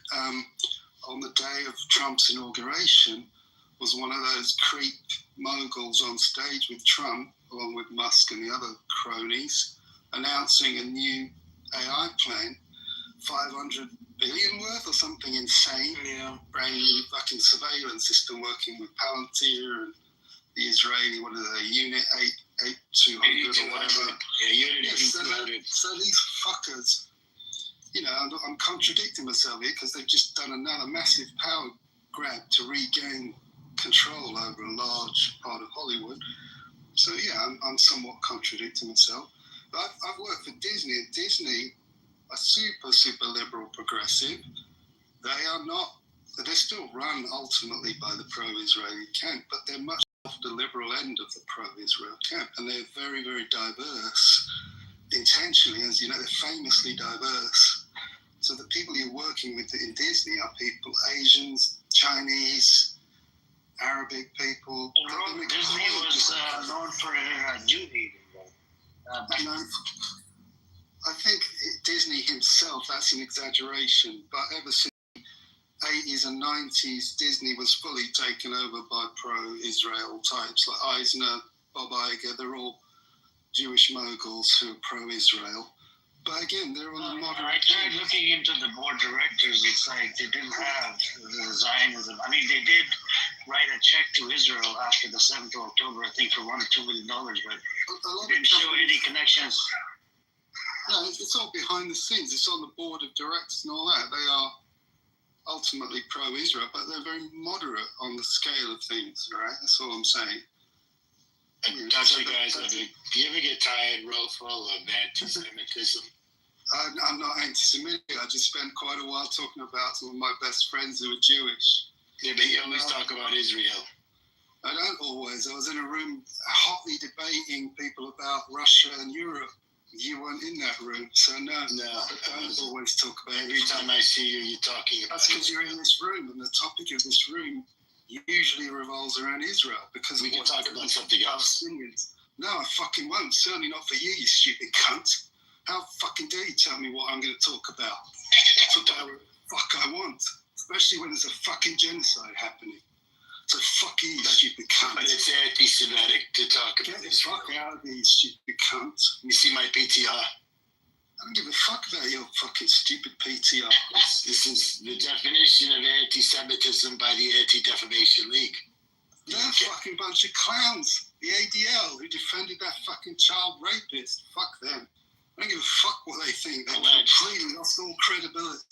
on the day of Trump's inauguration, was one of those creep moguls on stage with Trump, along with Musk and the other cronies, announcing a new AI plane, 500 billion worth or something insane. Yeah. Brand new fucking surveillance system working with Palantir and the Israeli, what are they, Unit 8200 or whatever. Yeah, Unit 8200. So these fuckers, I'm contradicting myself here because they've just done another massive power grab to regain control over a large part of Hollywood. So yeah, I'm somewhat contradicting myself. But I've worked for Disney, and Disney are super liberal progressive. They're still run ultimately by the pro-Israeli camp, but they're much off the liberal end of the pro-Israel camp, and they're very, very diverse intentionally. As you know, they're famously diverse. So the people you're working with in Disney are people, Asians, Chinese, Arabic people. Disney was known for Jew hating. I think Disney himself, that's an exaggeration, but ever since the 80s and 90s, Disney was fully taken over by pro-Israel types like Eisner, Bob Iger. They're all Jewish moguls who are pro-Israel. But again, they're on the moderate. I tried looking into the board directors. It's like they didn't have Zionism. I mean, they did write a check to Israel after the 7th of October, I think, for $1 or $2 million, but they didn't show any connections. No, it's all behind the scenes. It's on the board of directors and all that. They are ultimately pro-Israel, but they're very moderate on the scale of things, right? That's all I'm saying. And don't you guys ever, do you ever get tired, Rolfo, of anti-Semitism? I'm not anti-Semitic. I just spent quite a while talking about some of my best friends who are Jewish. Yeah, but you always talk about Israel. I don't always. I was in a room hotly debating people about Russia and Europe. You weren't in that room, so no. I don't always talk about every time I see you, you're talking about That's because you're in this room, and the topic of this room usually revolves around Israel. Because we can talk about something else. No, I fucking won't. Certainly not for you, you stupid cunt. How fucking dare you tell me what I'm going to talk about? Talk about what the fuck I want. Especially when there's a fucking genocide happening. So fuck you, you stupid cunt. But it's anti-Semitic to talk about this. Get the fuck out of here, you stupid cunt. You see my PTR? I don't give a fuck about your fucking stupid PTR. This is the definition of anti-Semitism by the Anti-Defamation League. They're a fucking bunch of clowns. The ADL who defended that fucking child rapist. Fuck them. I don't give a fuck what they think. They've completely lost all credibility.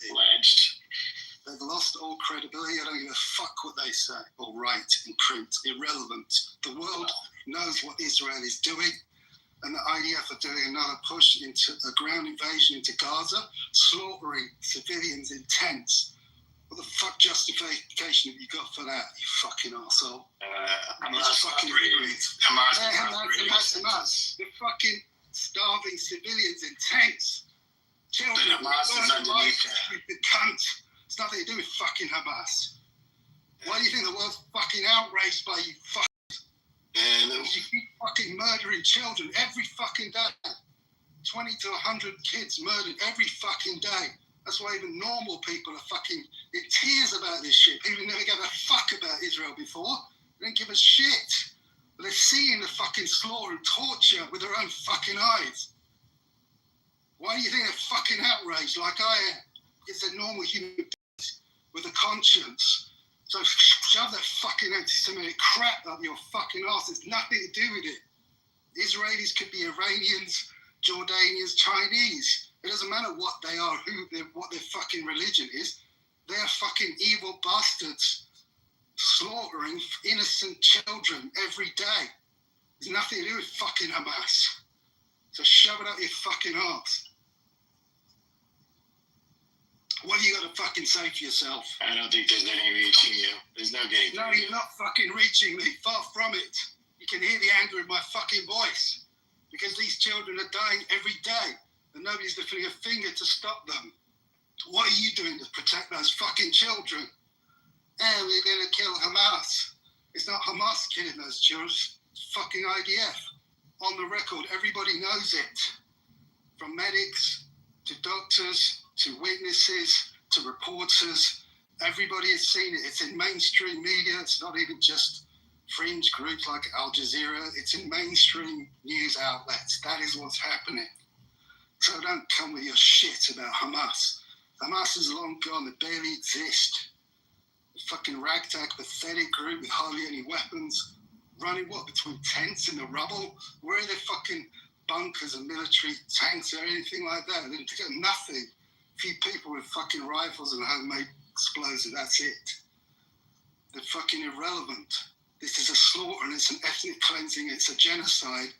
They've lost all credibility. I don't give a fuck what they say or write in print. Irrelevant. The world knows what Israel is doing, and the IDF are doing another push into a ground invasion into Gaza, slaughtering civilians in tents. What the fuck justification have you got for that, you fucking arsehole? Hamas fucking operates. Hamas. They're fucking starving civilians in tents. Children. Hamas is underneath stupid cunt. It's nothing to do with fucking Hamas. Why do you think the world's fucking outraged by you fuckers? You keep fucking murdering children every fucking day. 20 to 100 kids murdered every fucking day. That's why even normal people are fucking in tears about this shit. People never gave a fuck about Israel before. They didn't give a shit. But they're seeing the fucking slaughter and torture with their own fucking eyes. Why do you think they're fucking outraged like I am? Because they're normal human beings with a conscience. So shove that fucking anti-Semitic crap up your fucking arse. It's nothing to do with it. Israelis could be Iranians, Jordanians, Chinese. It doesn't matter what they are, what their fucking religion is. They're fucking evil bastards slaughtering innocent children every day. There's nothing to do with fucking Hamas. So shove it up your fucking arse. What have you got to fucking say for yourself? I don't think there's any reaching you. There's no getting. No, you're not fucking reaching me. Far from it. You can hear the anger in my fucking voice. Because these children are dying every day. And nobody's lifting a finger to stop them. What are you doing to protect those fucking children? We're going to kill Hamas. It's not Hamas killing those children. It's fucking IDF. On the record, everybody knows it. From medics to doctors to witnesses to reporters. Everybody has seen it. It's in mainstream media. It's not even just fringe groups like Al Jazeera. It's in mainstream news outlets. That is what's happening. So don't come with your shit about Hamas. Hamas is long gone. They barely exist. A fucking ragtag, pathetic group with hardly any weapons, running what, between tents in the rubble? Where are their fucking bunkers and military tanks or anything like that? They've got nothing. A few people with fucking rifles and homemade explosives, that's it. They're fucking irrelevant. This is a slaughter and it's an ethnic cleansing, it's a genocide.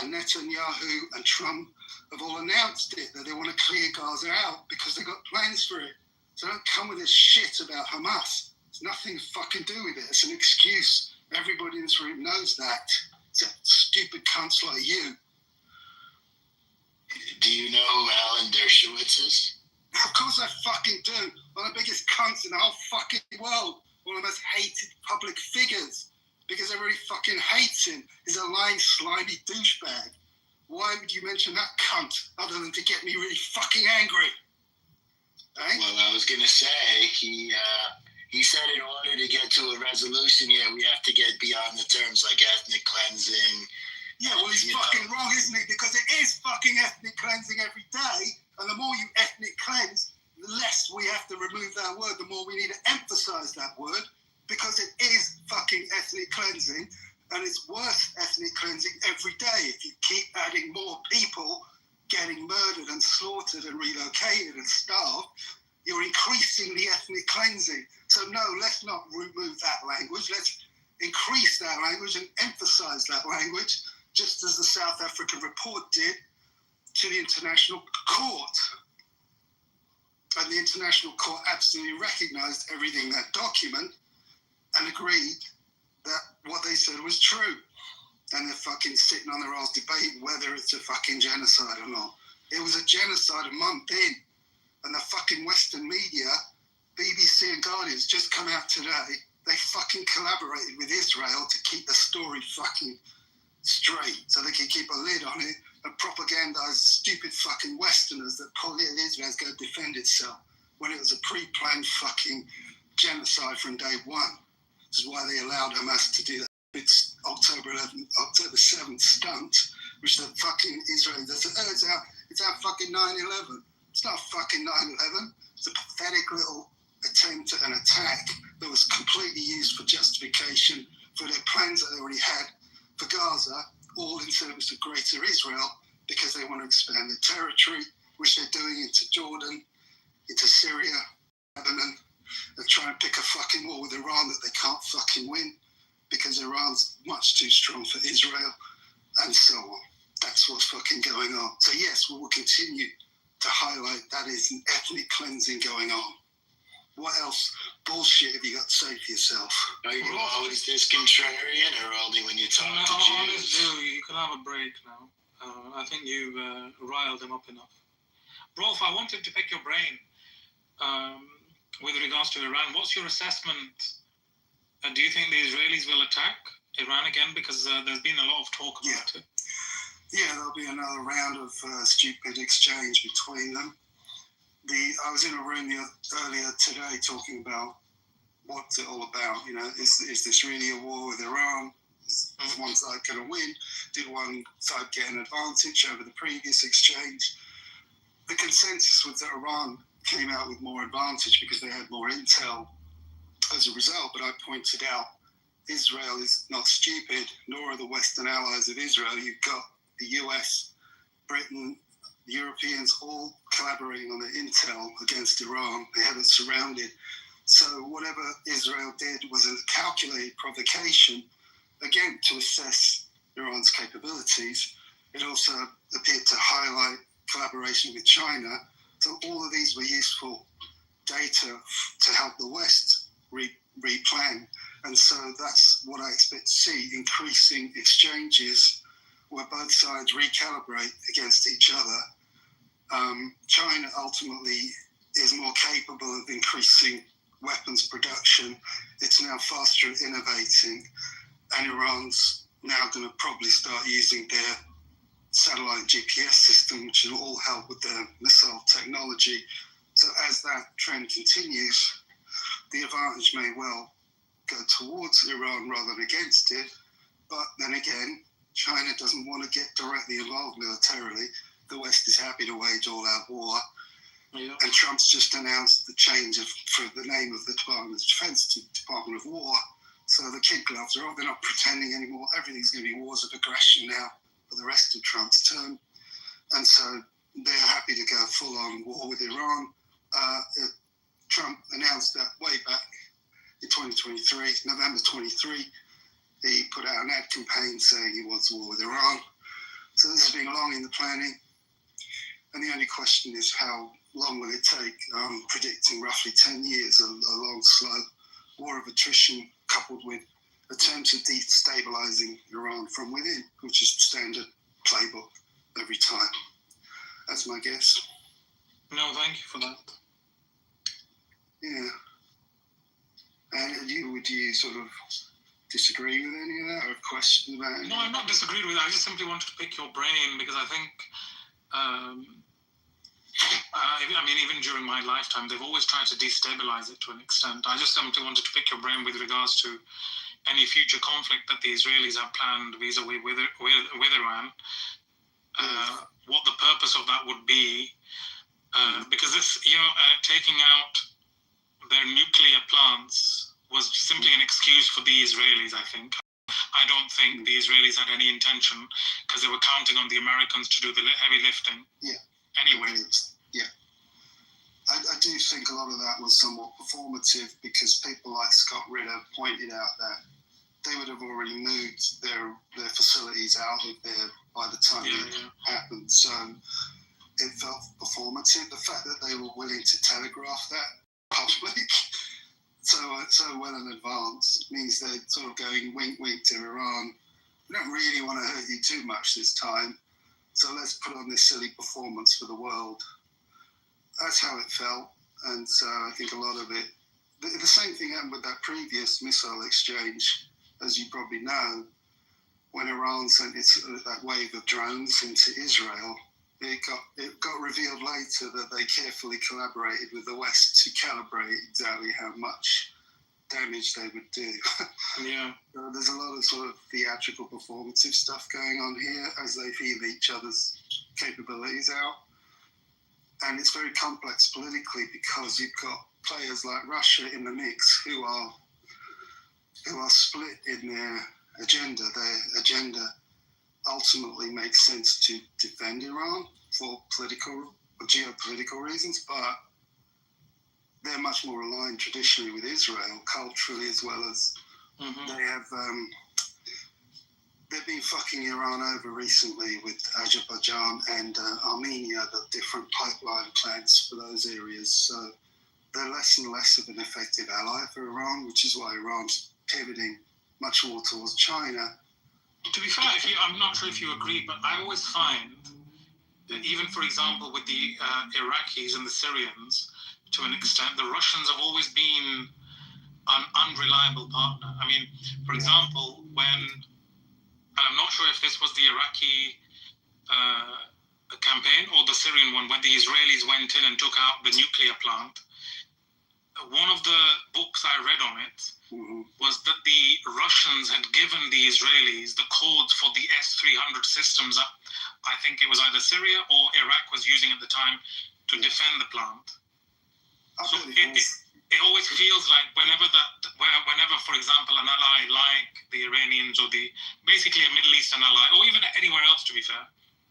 And Netanyahu and Trump have all announced it, that they want to clear Gaza out because they've got plans for it. So don't come with this shit about Hamas. It's nothing to fucking do with it. It's an excuse. Everybody in this room knows that. Except stupid cunts like you. Do you know who Alan Dershowitz is? Of course I fucking do. One of the biggest cunts in the whole fucking world. One of the most hated public figures. Because everybody fucking hates him. He's a lying, slimy douchebag. Why would you mention that cunt other than to get me really fucking angry? Eh? Well, I was going to say, he said in order to get to a resolution here, we have to get beyond the terms like ethnic cleansing. Yeah, well, he's fucking wrong, isn't he? Because it is fucking ethnic cleansing every day. And the more you ethnic cleanse, the less we have to remove that word, the more we need to emphasize that word. Because it is fucking ethnic cleansing. And it's worse ethnic cleansing every day if you keep adding more people getting murdered and slaughtered and relocated and starved, you're increasing the ethnic cleansing. So no, let's not remove that language. Let's increase that language and emphasize that language, just as the South African report did to the International Court. And the International Court absolutely recognized everything in that document and agreed that what they said was true. And they're fucking sitting on their ass debating whether it's a fucking genocide or not. It was a genocide a month in. And the fucking Western media, BBC and Guardian's just come out today. They fucking collaborated with Israel to keep the story fucking straight so they can keep a lid on it and propagandize stupid fucking Westerners that Israel's going to defend itself when it was a pre-planned fucking genocide from day one. This is why they allowed Hamas to do that. It's October 7th stunt, which the fucking Israel does. It's our fucking 9/11. It's not fucking 9/11. It's a pathetic little attempt at an attack that was completely used for justification for their plans that they already had for Gaza, all in service of Greater Israel, because they want to expand their territory, which they're doing into Jordan, into Syria, Lebanon. They're trying to pick a fucking war with Iran that they can't fucking win because Iran's much too strong for Israel, and so on. That's what's fucking going on. So yes, we will continue to highlight that is an ethnic cleansing going on. What else bullshit have you got to say for yourself? Are you always this contrarian, or only when you talk to Jews? You can have a break now. I think you've riled them up enough. Rolf, I wanted to pick your brain with regards to Iran. What's your assessment? Do you think the Israelis will attack Iran again? Because there's been a lot of talk about it. Yeah, there'll be another round of stupid exchange between them. I was in a room earlier today talking about what's it all about. You know, is this really a war with Iran? Is one side going to win? Did one side get an advantage over the previous exchange? The consensus was that Iran came out with more advantage because they had more intel as a result. But I pointed out Israel is not stupid, nor are the Western allies of Israel. You've got the US, Britain, the Europeans all collaborating on the intel against Iran. They had it surrounded. So whatever Israel did was a calculated provocation, again, to assess Iran's capabilities. It also appeared to highlight collaboration with China. So all of these were useful data to help the West replan. And so that's what I expect to see, increasing exchanges where both sides recalibrate against each other. China ultimately is more capable of increasing weapons production. It's now faster at innovating, and Iran's now going to probably start using their satellite GPS system, which will all help with their missile technology. So as that trend continues, the advantage may well go towards Iran rather than against it. But then again, China doesn't want to get directly involved militarily. The West is happy to wage all-out war. Yeah. And Trump's just announced the change for the name of the Department of Defense to Department of War. So the kid gloves are off. They're not pretending anymore. Everything's going to be wars of aggression now for the rest of Trump's term. And so they're happy to go full-on war with Iran. Trump announced that way back in 2023, November 23. He put out an ad campaign saying he wants war with Iran. So this has been long in the planning. And the only question is how long will it take? I'm predicting roughly 10 years, a long, slow war of attrition coupled with attempts at destabilizing Iran from within, which is the standard playbook every time. That's my guess. No, thank you for that. Yeah. And would you sort of disagree with any of that or have questions about it? No, I'm not disagreeing with it. I just simply wanted to pick your brain because I think, I mean, even during my lifetime, they've always tried to destabilize it to an extent. I just simply wanted to pick your brain with regards to any future conflict that the Israelis have planned vis-a-vis with Iran, what the purpose of that would be, because this, taking out their nuclear plants was simply an excuse for the Israelis, I think. I don't think the Israelis had any intention, because they were counting on the Americans to do the heavy lifting. Yeah. Anyway. Yeah. I do think a lot of that was somewhat performative, because people like Scott Ritter pointed out that they would have already moved their facilities out of there by the time it happened. So it felt performative. The fact that they were willing to telegraph that public so well in advance means they're sort of going wink wink to Iran. We don't really want to hurt you too much this time, so let's put on this silly performance for the world. That's how it felt. And so I think a lot of it, the same thing happened with that previous missile exchange, as you probably know, when Iran sent that wave of drones into Israel. It got revealed later that they carefully collaborated with the West to calibrate exactly how much damage they would do. Yeah. There's a lot of sort of theatrical performative stuff going on here as they feel each other's capabilities out. And it's very complex politically, because you've got players like Russia in the mix who are split in their agenda. Their agenda ultimately makes sense to defend Iran for political or geopolitical reasons, but they're much more aligned traditionally with Israel, culturally, as well as they have. They've been fucking Iran over recently with Azerbaijan and Armenia, the different pipeline plans for those areas. So they're less and less of an effective ally for Iran, which is why Iran's pivoting much more towards China. To be fair, I'm not sure if you agree, but I always find that even, for example, with the Iraqis and the Syrians, to an extent, the Russians have always been an unreliable partner. I mean, for example, and I'm not sure if this was the Iraqi campaign or the Syrian one, when the Israelis went in and took out the nuclear plant. One of the books I read on it was that the Russians had given the Israelis the codes for the S-300 systems that I think it was either Syria or Iraq was using at the time to defend the plant. So it always feels like whenever, for example, an ally like the Iranians or basically a Middle Eastern ally, or even anywhere else, to be fair,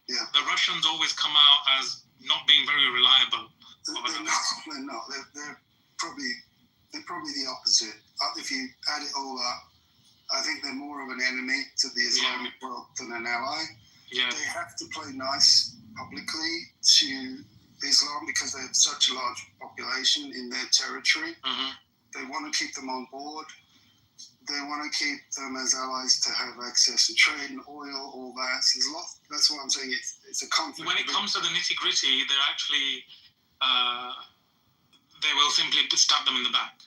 the Russians always come out as not being very reliable. They're not. They're probably the opposite. If you add it all up, I think they're more of an enemy to the Islamic world than an ally. Yeah. They have to play nice publicly to Islam because they have such a large population in their territory. They want to keep them on board. They want to keep them as allies to have access to trade and oil, all that. So there's a lot. That's why I'm saying it's a conflict. When it comes to the nitty-gritty, they're actually they will simply stab them in the back.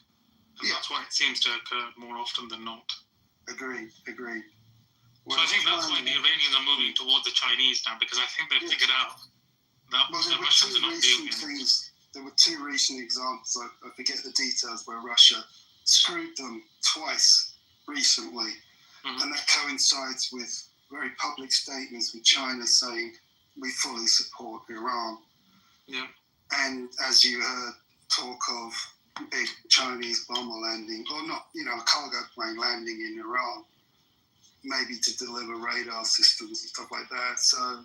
And that's why it seems to occur more often than not. Agreed. So I think that's why the Iranians are moving towards the Chinese now, because I think they've figured out that the Russians are not dealing with it. There were two recent examples, I forget the details, where Russia screwed them twice recently. And that coincides with very public statements with China saying, we fully support Iran. Yeah. And as you heard, talk of big Chinese bomber landing, or not, a cargo plane landing in Iran, maybe to deliver radar systems and stuff like that. So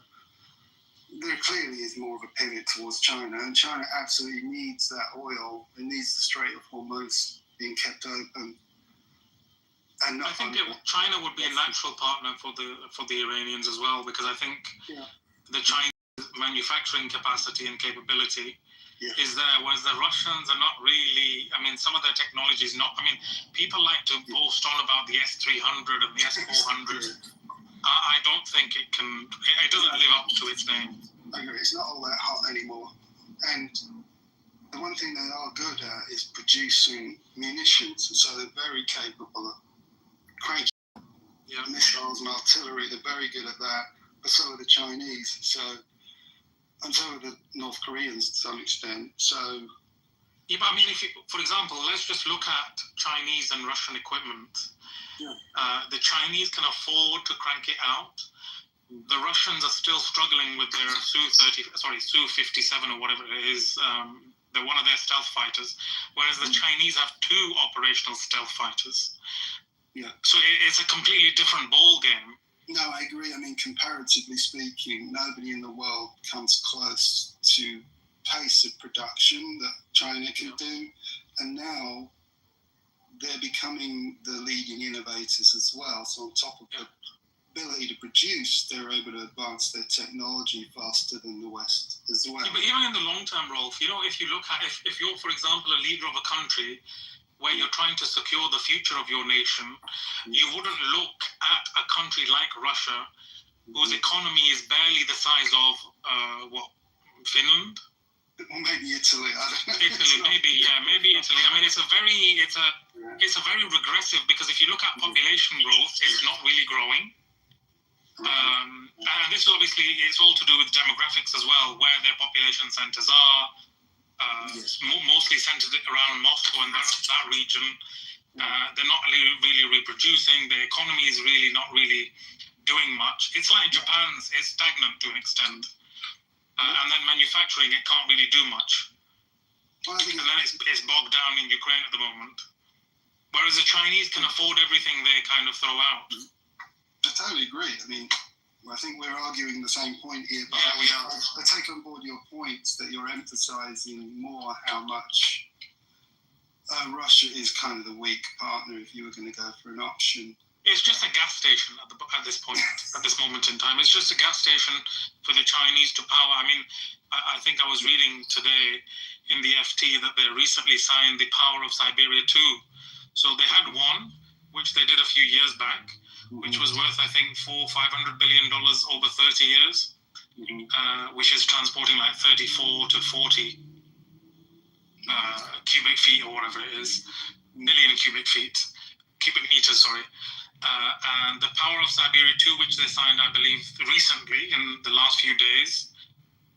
there clearly is more of a pivot towards China, and China absolutely needs that oil. It needs the Strait of Hormuz being kept open. And I think China would be a natural partner for the Iranians as well, because I think the Chinese manufacturing capacity and capability is there, whereas the Russians are not really. I mean, some of their technology is not. I mean, people like to boast on about the S-300 and the S-400. I don't think it can. It doesn't live up to its name. I agree. It's not all that hot anymore. And the one thing they are good at is producing munitions, and so they're very capable of cranking missiles and artillery. They're very good at that. But so are the Chinese. And so are the North Koreans to some extent. So. Yeah, but I mean, for example, let's just look at Chinese and Russian equipment. The Chinese can afford to crank it out. The Russians are still struggling with their Su-57 or whatever it is. They're one of their stealth fighters, whereas the Chinese have two operational stealth fighters. Yeah. So it's a completely different ball game. No, I agree. I mean, comparatively speaking, nobody in the world comes close to pace of production that China can do, and now they're becoming the leading innovators as well. So on top of the ability to produce, they're able to advance their technology faster than the West as well. Yeah, but even in the long term, Rolf, you know, if you look at, if you're, for example, a leader of a country where you're trying to secure the future of your nation, you wouldn't look at a country like Russia, whose economy is barely the size of, Finland? Or maybe Italy, I don't know. Italy, maybe Italy. I mean, it's a very regressive, because if you look at population growth, it's not really growing. And this obviously, it's all to do with demographics as well, where their population centers are, mostly centered around Moscow and that region. They're not really reproducing. The economy is really not really doing much. It's like Japan's is stagnant to an extent. And then manufacturing, it can't really do much. And then it's bogged down in Ukraine at the moment. Whereas the Chinese can afford everything they kind of throw out. I totally agree. I mean, I think we're arguing the same point here, but we are. I take on board your points that you're emphasizing more how much Russia is kind of the weak partner if you were going to go for an option. It's just a gas station at this point, at this moment in time. It's just a gas station for the Chinese to power. I mean, I think I was reading today in the FT that they recently signed the Power of Siberia 2. So they had one, which they did a few years back, which was worth, I think, $500 billion over 30 years, which is transporting like 34 to 40 cubic feet or whatever it is, million cubic meters, sorry. And the Power of Siberia 2, which they signed, I believe, recently in the last few days,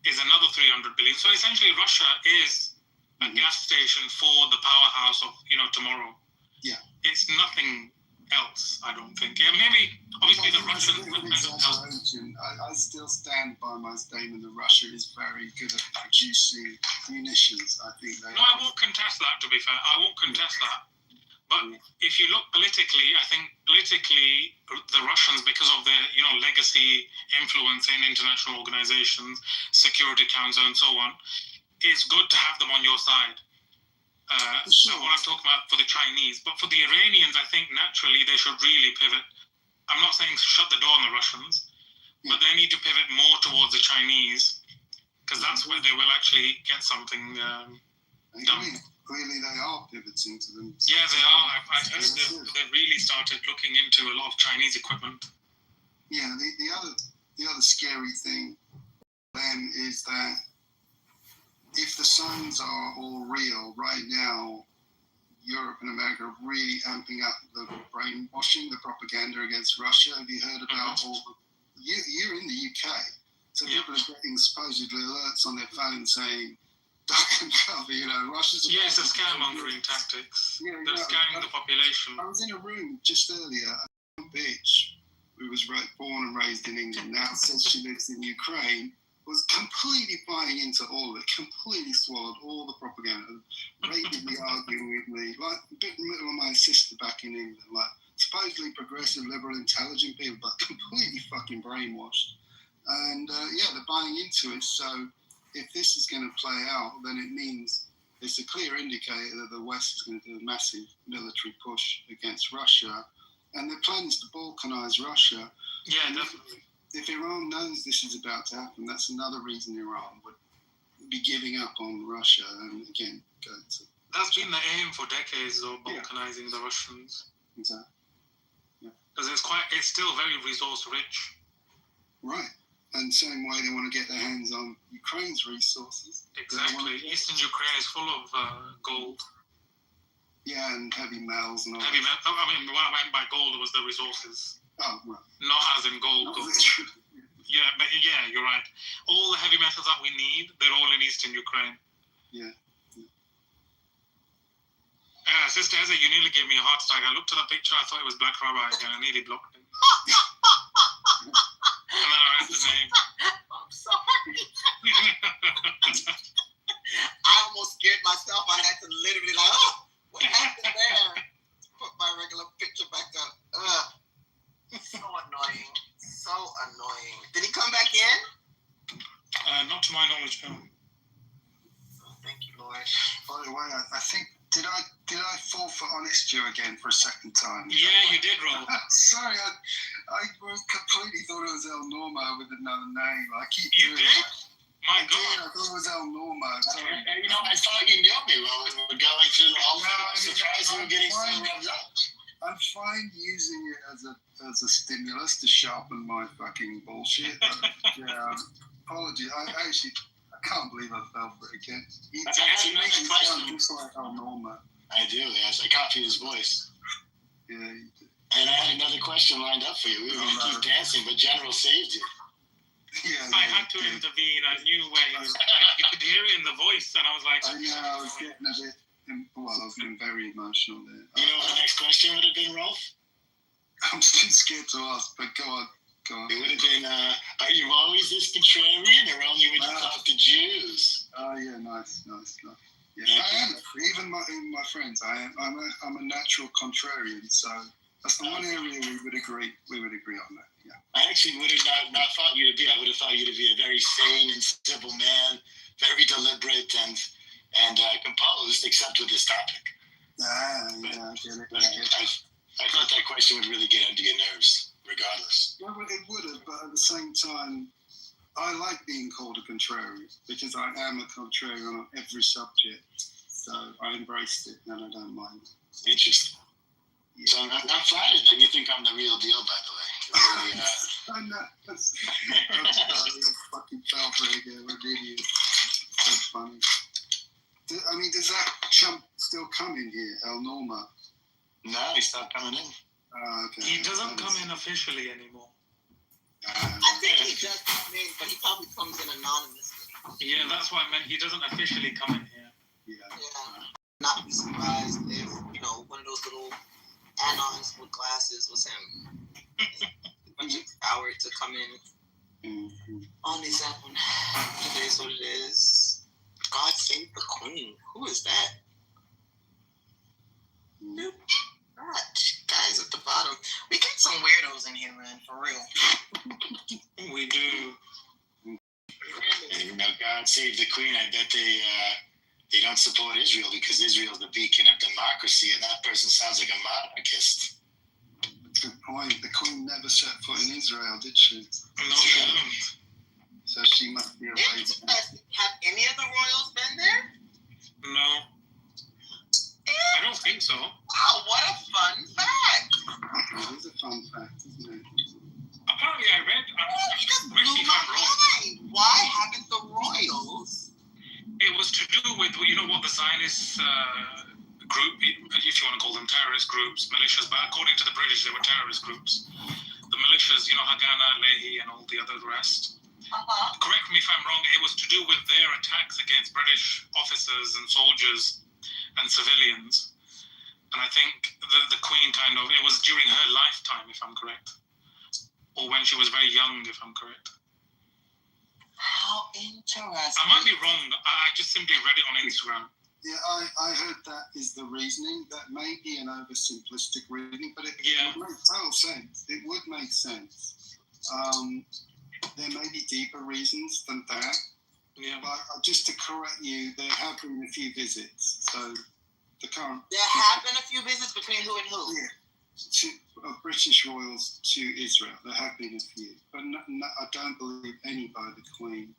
is another 300 billion. So essentially, Russia is a gas station for the powerhouse of, tomorrow. Yeah. It's nothing else, I don't think. Yeah, maybe, obviously, the Russians would kind of help. I still stand by my statement that Russia is very good at producing munitions. I think they No, I won't contest that, to be fair. I won't contest that. But if you look politically, I think politically, the Russians, because of their, legacy influence in international organizations, Security Council and so on, it's good to have them on your side. So what I'm talking about for the Chinese. But for the Iranians, I think naturally they should really pivot. I'm not saying shut the door on the Russians, but they need to pivot more towards the Chinese, because that's where they will actually get something done. Clearly they are pivoting to them. Yeah, they are. I heard they've really started looking into a lot of Chinese equipment. Yeah, the other scary thing then is that if the signs are all real, right now, Europe and America are really amping up the brainwashing, the propaganda against Russia. Have you heard about all the... You're in the UK, so people are getting supposedly alerts on their phone saying, duck and cover, Russia's... Yeah, it's a scaremongering tactics. Yeah, they're scaring the population. I was in a room just earlier, a bitch who was born and raised in England, now says she lives in Ukraine, was completely buying into all of it, completely swallowed all the propaganda, ragingly arguing with me, like a bit in the middle of my sister back in England, like supposedly progressive, liberal, intelligent people, but completely fucking brainwashed. And they're buying into it. So if this is going to play out, then it means it's a clear indicator that the West is going to do a massive military push against Russia. And their plan is to balkanize Russia. Yeah, definitely. If Iran knows this is about to happen, that's another reason Iran would be giving up on Russia and again go to... That's been the aim for decades, of balkanizing the Russians. Exactly. Yeah. Because it's still very resource rich. Right. And same way they want to get their hands on Ukraine's resources. Exactly. Eastern Ukraine is full of gold. Yeah, and heavy metals and all heavy that. I mean, what I meant by gold was the resources. Oh, right. Not as in gold. Yeah, but you're right. All the heavy metals that we need, they're all in Eastern Ukraine. Yeah. Sister Ezra, you nearly gave me a heart attack. I looked at that picture, I thought it was Black Rabbi, and I nearly blocked him. And then I read the name. I'm sorry. I almost scared myself. I had to literally what happened there? Put my regular picture back up. Not to my knowledge, no. Thank you, Lord. By the way, I think did I fall for honest you again for a second time? Yeah, you did, Roll. Sorry, I completely thought it was El Normo with another name. I keep You doing did? that. My I thought it was El Normo. Sorry. You know, I thought you knew me, Will. We were going through all No, I'm surprised we were getting so fine. revved up. I'm fine using it as a stimulus to sharpen my fucking bullshit. Yeah, apologies. I can't believe I fell for it again. He I had another question. just like El Normo. I do, yes. I copied his voice. Yeah, you did. And I had another question lined up for you. We were going to keep dancing, but General saved you. Yeah, I had to intervene. I knew where you could hear it in the voice, and I was like, I know, I was getting a bit. Well, I was getting very emotional there. You know what the next question would have been, Rolf? I'm too scared to ask, but go on. It would have been, are you always this contrarian, or only when you talk to Jews? Oh, yeah, nice. Yeah, I am. Even my friends, I'm a natural contrarian, so that's the one area we would agree on that. Yeah. I actually would have not thought you to be. I would have thought you to be a very sane and civil man, very deliberate and composed, except with this topic. Yeah, I get it. I thought that question would really get under your nerves, regardless. Yeah, well, it would have, but at the same time, I like being called a contrarian because I am a contrarian on every subject. So I embraced it and I don't mind. Interesting. Yeah. So I'm flattered that you think I'm the real deal, by the way. Really, I know. That's fucking fell for it again. What an idiot. So funny. I mean, does that chump still come in here, El Normo? No, he stopped coming in. Okay. He doesn't come in officially anymore. I think he does come in, but he probably comes in anonymously. Yeah, that's what I meant. He doesn't officially come in here. Yeah. Not be surprised if, one of those little anons with glasses was him. Bunch of power to come in on his own. It is what it is. God save the Queen. Who is that? Nope. That guys at the bottom. We get some weirdos in here, man, for real. We do. And, God save the Queen. I bet they don't support Israel because Israel's the beacon of democracy, and that person sounds like a monarchist. Good point. The Queen never set foot in Israel, did she? No, she didn't. So she must be a lady. Have any of the royals been there? No. I don't think so. Wow, what a fun fact! It is a fun fact, isn't it? Apparently, I read. It just blew my mind. Why haven't the royals? It was to do with, what the Zionist group, if you want to call them terrorist groups, militias, but according to the British, they were terrorist groups. The militias, Haganah, Lehi, and all the other rest. Correct me if I'm wrong, it was to do with their attacks against British officers and soldiers and civilians. And I think the Queen it was during her lifetime, if I'm correct. Or when she was very young, if I'm correct. How interesting. I might be wrong. I just simply read it on Instagram. Yeah, I heard that is the reasoning. That may be an oversimplistic reading, but it would make total sense. It would make sense. There may be deeper reasons than that. Yeah. But just to correct you, there have been a few visits. So the current... There have been a few visits between who and who? Yeah. British royals to Israel. There have been a few. But I don't believe any by the Queen.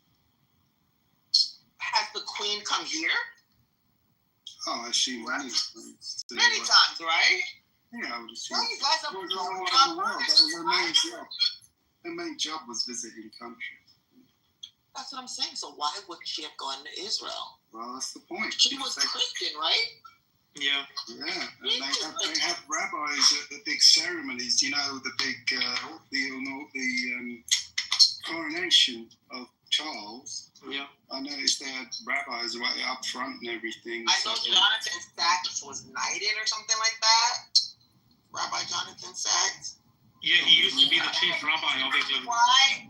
Has the Queen come here? Oh, I see many times. Many times, right? Yeah, I would assume. Well, you guys are all over the world. That was her main job. Her main job was visiting countries. That's what I'm saying. So why wouldn't she have gone to Israel? Well, that's the point. She was Christian, right? Yeah. Yeah, and they have rabbis at the big ceremonies. The big the coronation of Charles. Yeah. I noticed they had rabbis right up front and everything. I know Jonathan Sachs was knighted or something like that. Rabbi Jonathan Sachs. Yeah, he used to be the chief rabbi of England. Why?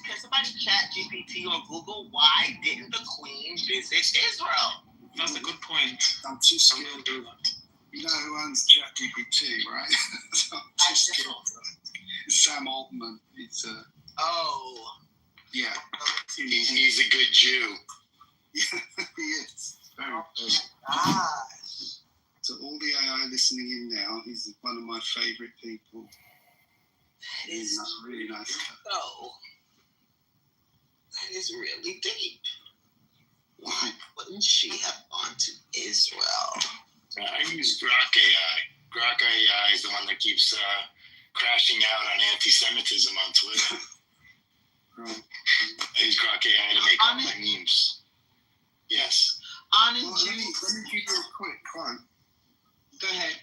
Can somebody chat GPT or Google why didn't the Queen visit Israel? That's a good point. I'm too scared to do that. You know who owns ChatGPT, right? So I'm too scared. It's Sam Altman. It's Oh. Yeah. He's a good Jew. He is. Very good. Gosh. To all the AI listening in now, he's one of my favorite people. That is really nice guy. So, that is really deep. Why wouldn't she have gone to Israel? I use Grok AI. Grok AI is the one that keeps crashing out on anti-Semitism on Twitter. Right. I use Grok AI to make all my memes. Yes. Honest Well, let me give you a quick quote. Go ahead.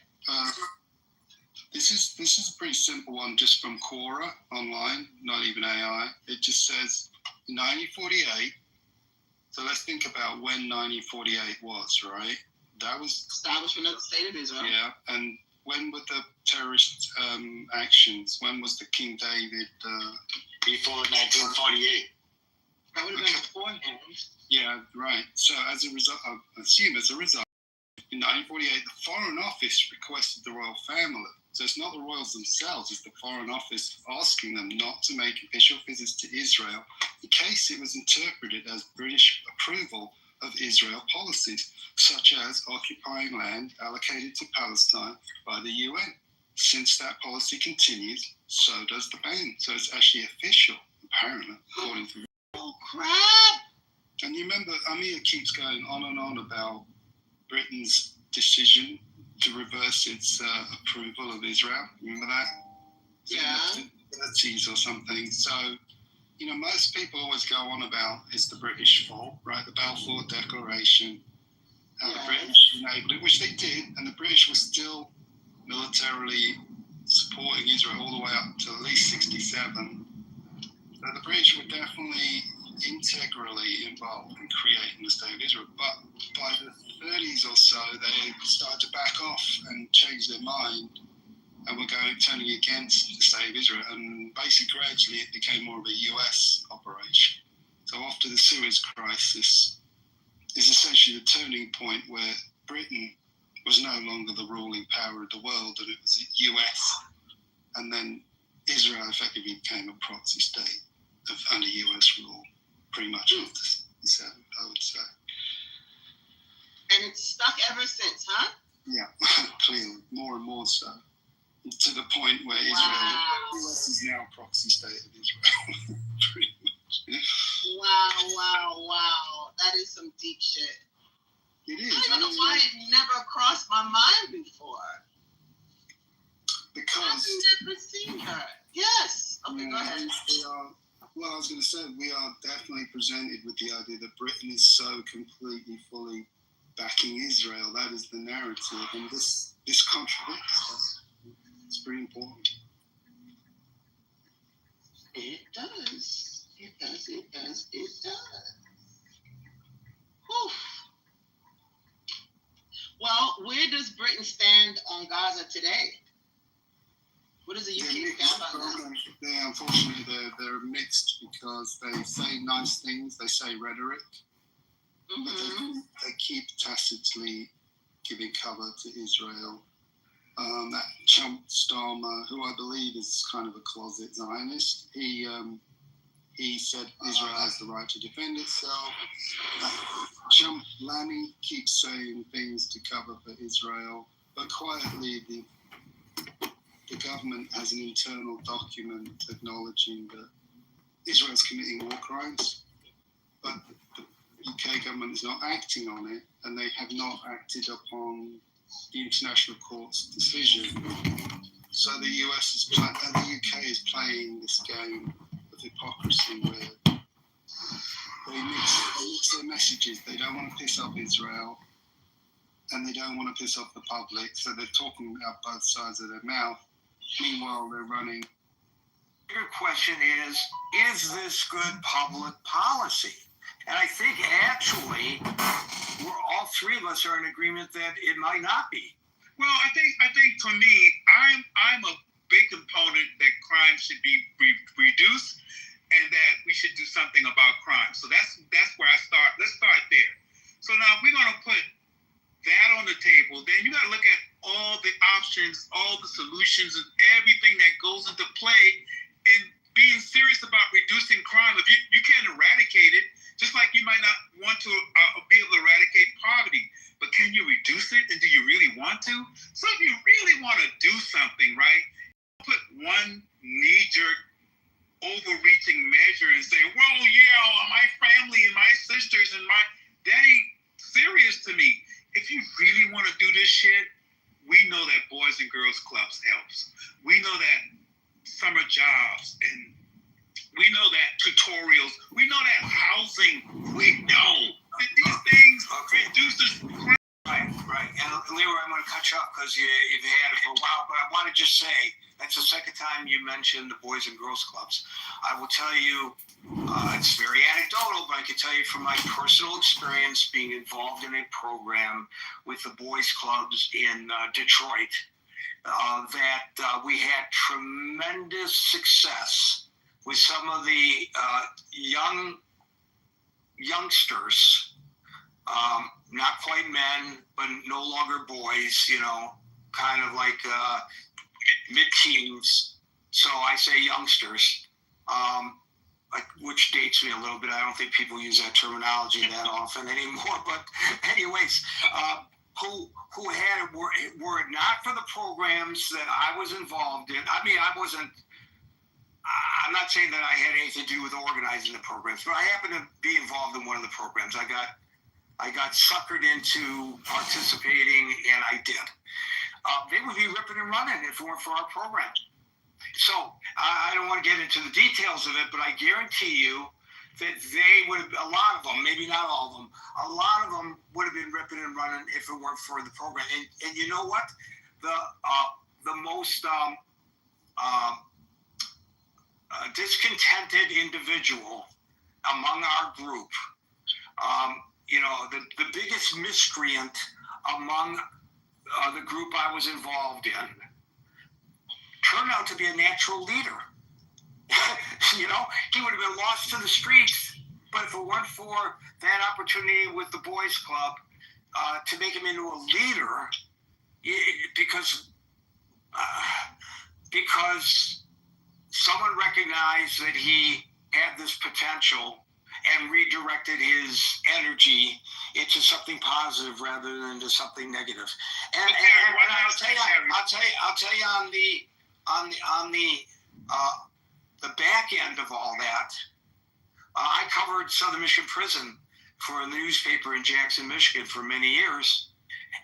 This is a pretty simple one, just from Quora online, not even AI. It just says 1948. So let's think about when 1948 was, right? That was establishment of the state of Israel. Yeah, and when were the terrorist actions? When was the King David? Before 1948. That would have been beforehand. Yeah, right. So as a result, I assume as a result, in 1948, the Foreign Office requested the royal family. So it's not the royals themselves, it's the Foreign Office asking them not to make official visits to Israel in case it was interpreted as British approval of Israel policies, such as occupying land allocated to Palestine by the UN. Since that policy continues, so does the ban. So it's actually official, apparently, according to... Oh, crap! And you remember, Amir keeps going on and on about Britain's decision to reverse its approval of Israel. Remember that? Yeah. Abilities or something. So, you know, most people always go on about it's the British fault, right? The Balfour Declaration, how the British enabled it, which they did, and the British were still militarily supporting Israel all the way up to at least 67. So the British were definitely integrally involved in creating the state of Israel. But by the 30s or so, they started to back off and change their mind and were turning against the state of Israel. And basically, gradually, it became more of a US operation. So after the Suez Crisis is essentially the turning point where Britain was no longer the ruling power of the world, and it was the US. And then Israel effectively became a proxy state under US rule, pretty much after 67, I would say. And it's stuck ever since, huh? Yeah, clearly, more and more so. To the point where Israel, the US is now a proxy state of Israel, pretty much. Wow. That is some deep shit. It is. I don't know why it never crossed my mind before. Because I've never seen her. Yes. Okay, go ahead. Well, I was going to say, we are definitely presented with the idea that Britain is so completely, fully backing Israel. That is the narrative, and this contradicts us. It's pretty important. It does. Whew. Well, where does Britain stand on Gaza today? What does the UK stand on that? Unfortunately, they're mixed because they say nice things, they say rhetoric, but they keep tacitly giving cover to Israel. That chump Starmer, who I believe is kind of a closet Zionist, he said Israel has the right to defend itself. Chump Lamy keeps saying things to cover for Israel, but quietly the government has an internal document acknowledging that Israel's committing war crimes, but the UK government is not acting on it, and they have not acted upon the International Court's decision. So the UK is playing this game of hypocrisy where they mix their messages. They don't want to piss off Israel, and they don't want to piss off the public, so they're talking out both sides of their mouth. Meanwhile, they're running. The bigger question is this good public policy? And I think actually, all three of us are in agreement that it might not be. Well, I think for me, I'm a big component that crime should be reduced, and that we should do something about crime. So that's where I start. Let's start there. So now, if we're going to put that on the table, then you got to look at all the options, all the solutions, and everything that goes into play in being serious about reducing crime. If you can't eradicate clubs helps. We know that summer jobs, and we know that tutorials, we know that housing, we know that these things reduces crime. Right. And Leroy, I'm going to cut you off because you've had it for a while, but I want to just say that's the second time you mentioned the Boys and Girls Clubs. I will tell you, it's very anecdotal, but I can tell you from my personal experience being involved in a program with the Boys Clubs in Detroit, that we had tremendous success with some of the youngsters, not quite men, but no longer boys, kind of like mid-teens. So I say youngsters, which dates me a little bit. I don't think people use that terminology that often anymore. But anyways, who were it not for the programs that I was involved in. I mean, I'm not saying that I had anything to do with organizing the programs, but I happened to be involved in one of the programs. I got suckered into participating, and I did. They would be ripping and running if it weren't for our program. So I don't want to get into the details of it, but I guarantee you that they would, a lot of them, maybe not all of them, a lot of them would have been ripping and running if it weren't for the program. And you know what? The most discontented individual among our group, the biggest miscreant among the group I was involved in, turned out to be a natural leader. He would have been lost to the streets, but if it weren't for that opportunity with the Boys Club to make him into a leader, because someone recognized that he had this potential and redirected his energy into something positive rather than to something negative. And I'll tell you on the back end of all that, I covered Southern Michigan Prison for a newspaper in Jackson, Michigan for many years,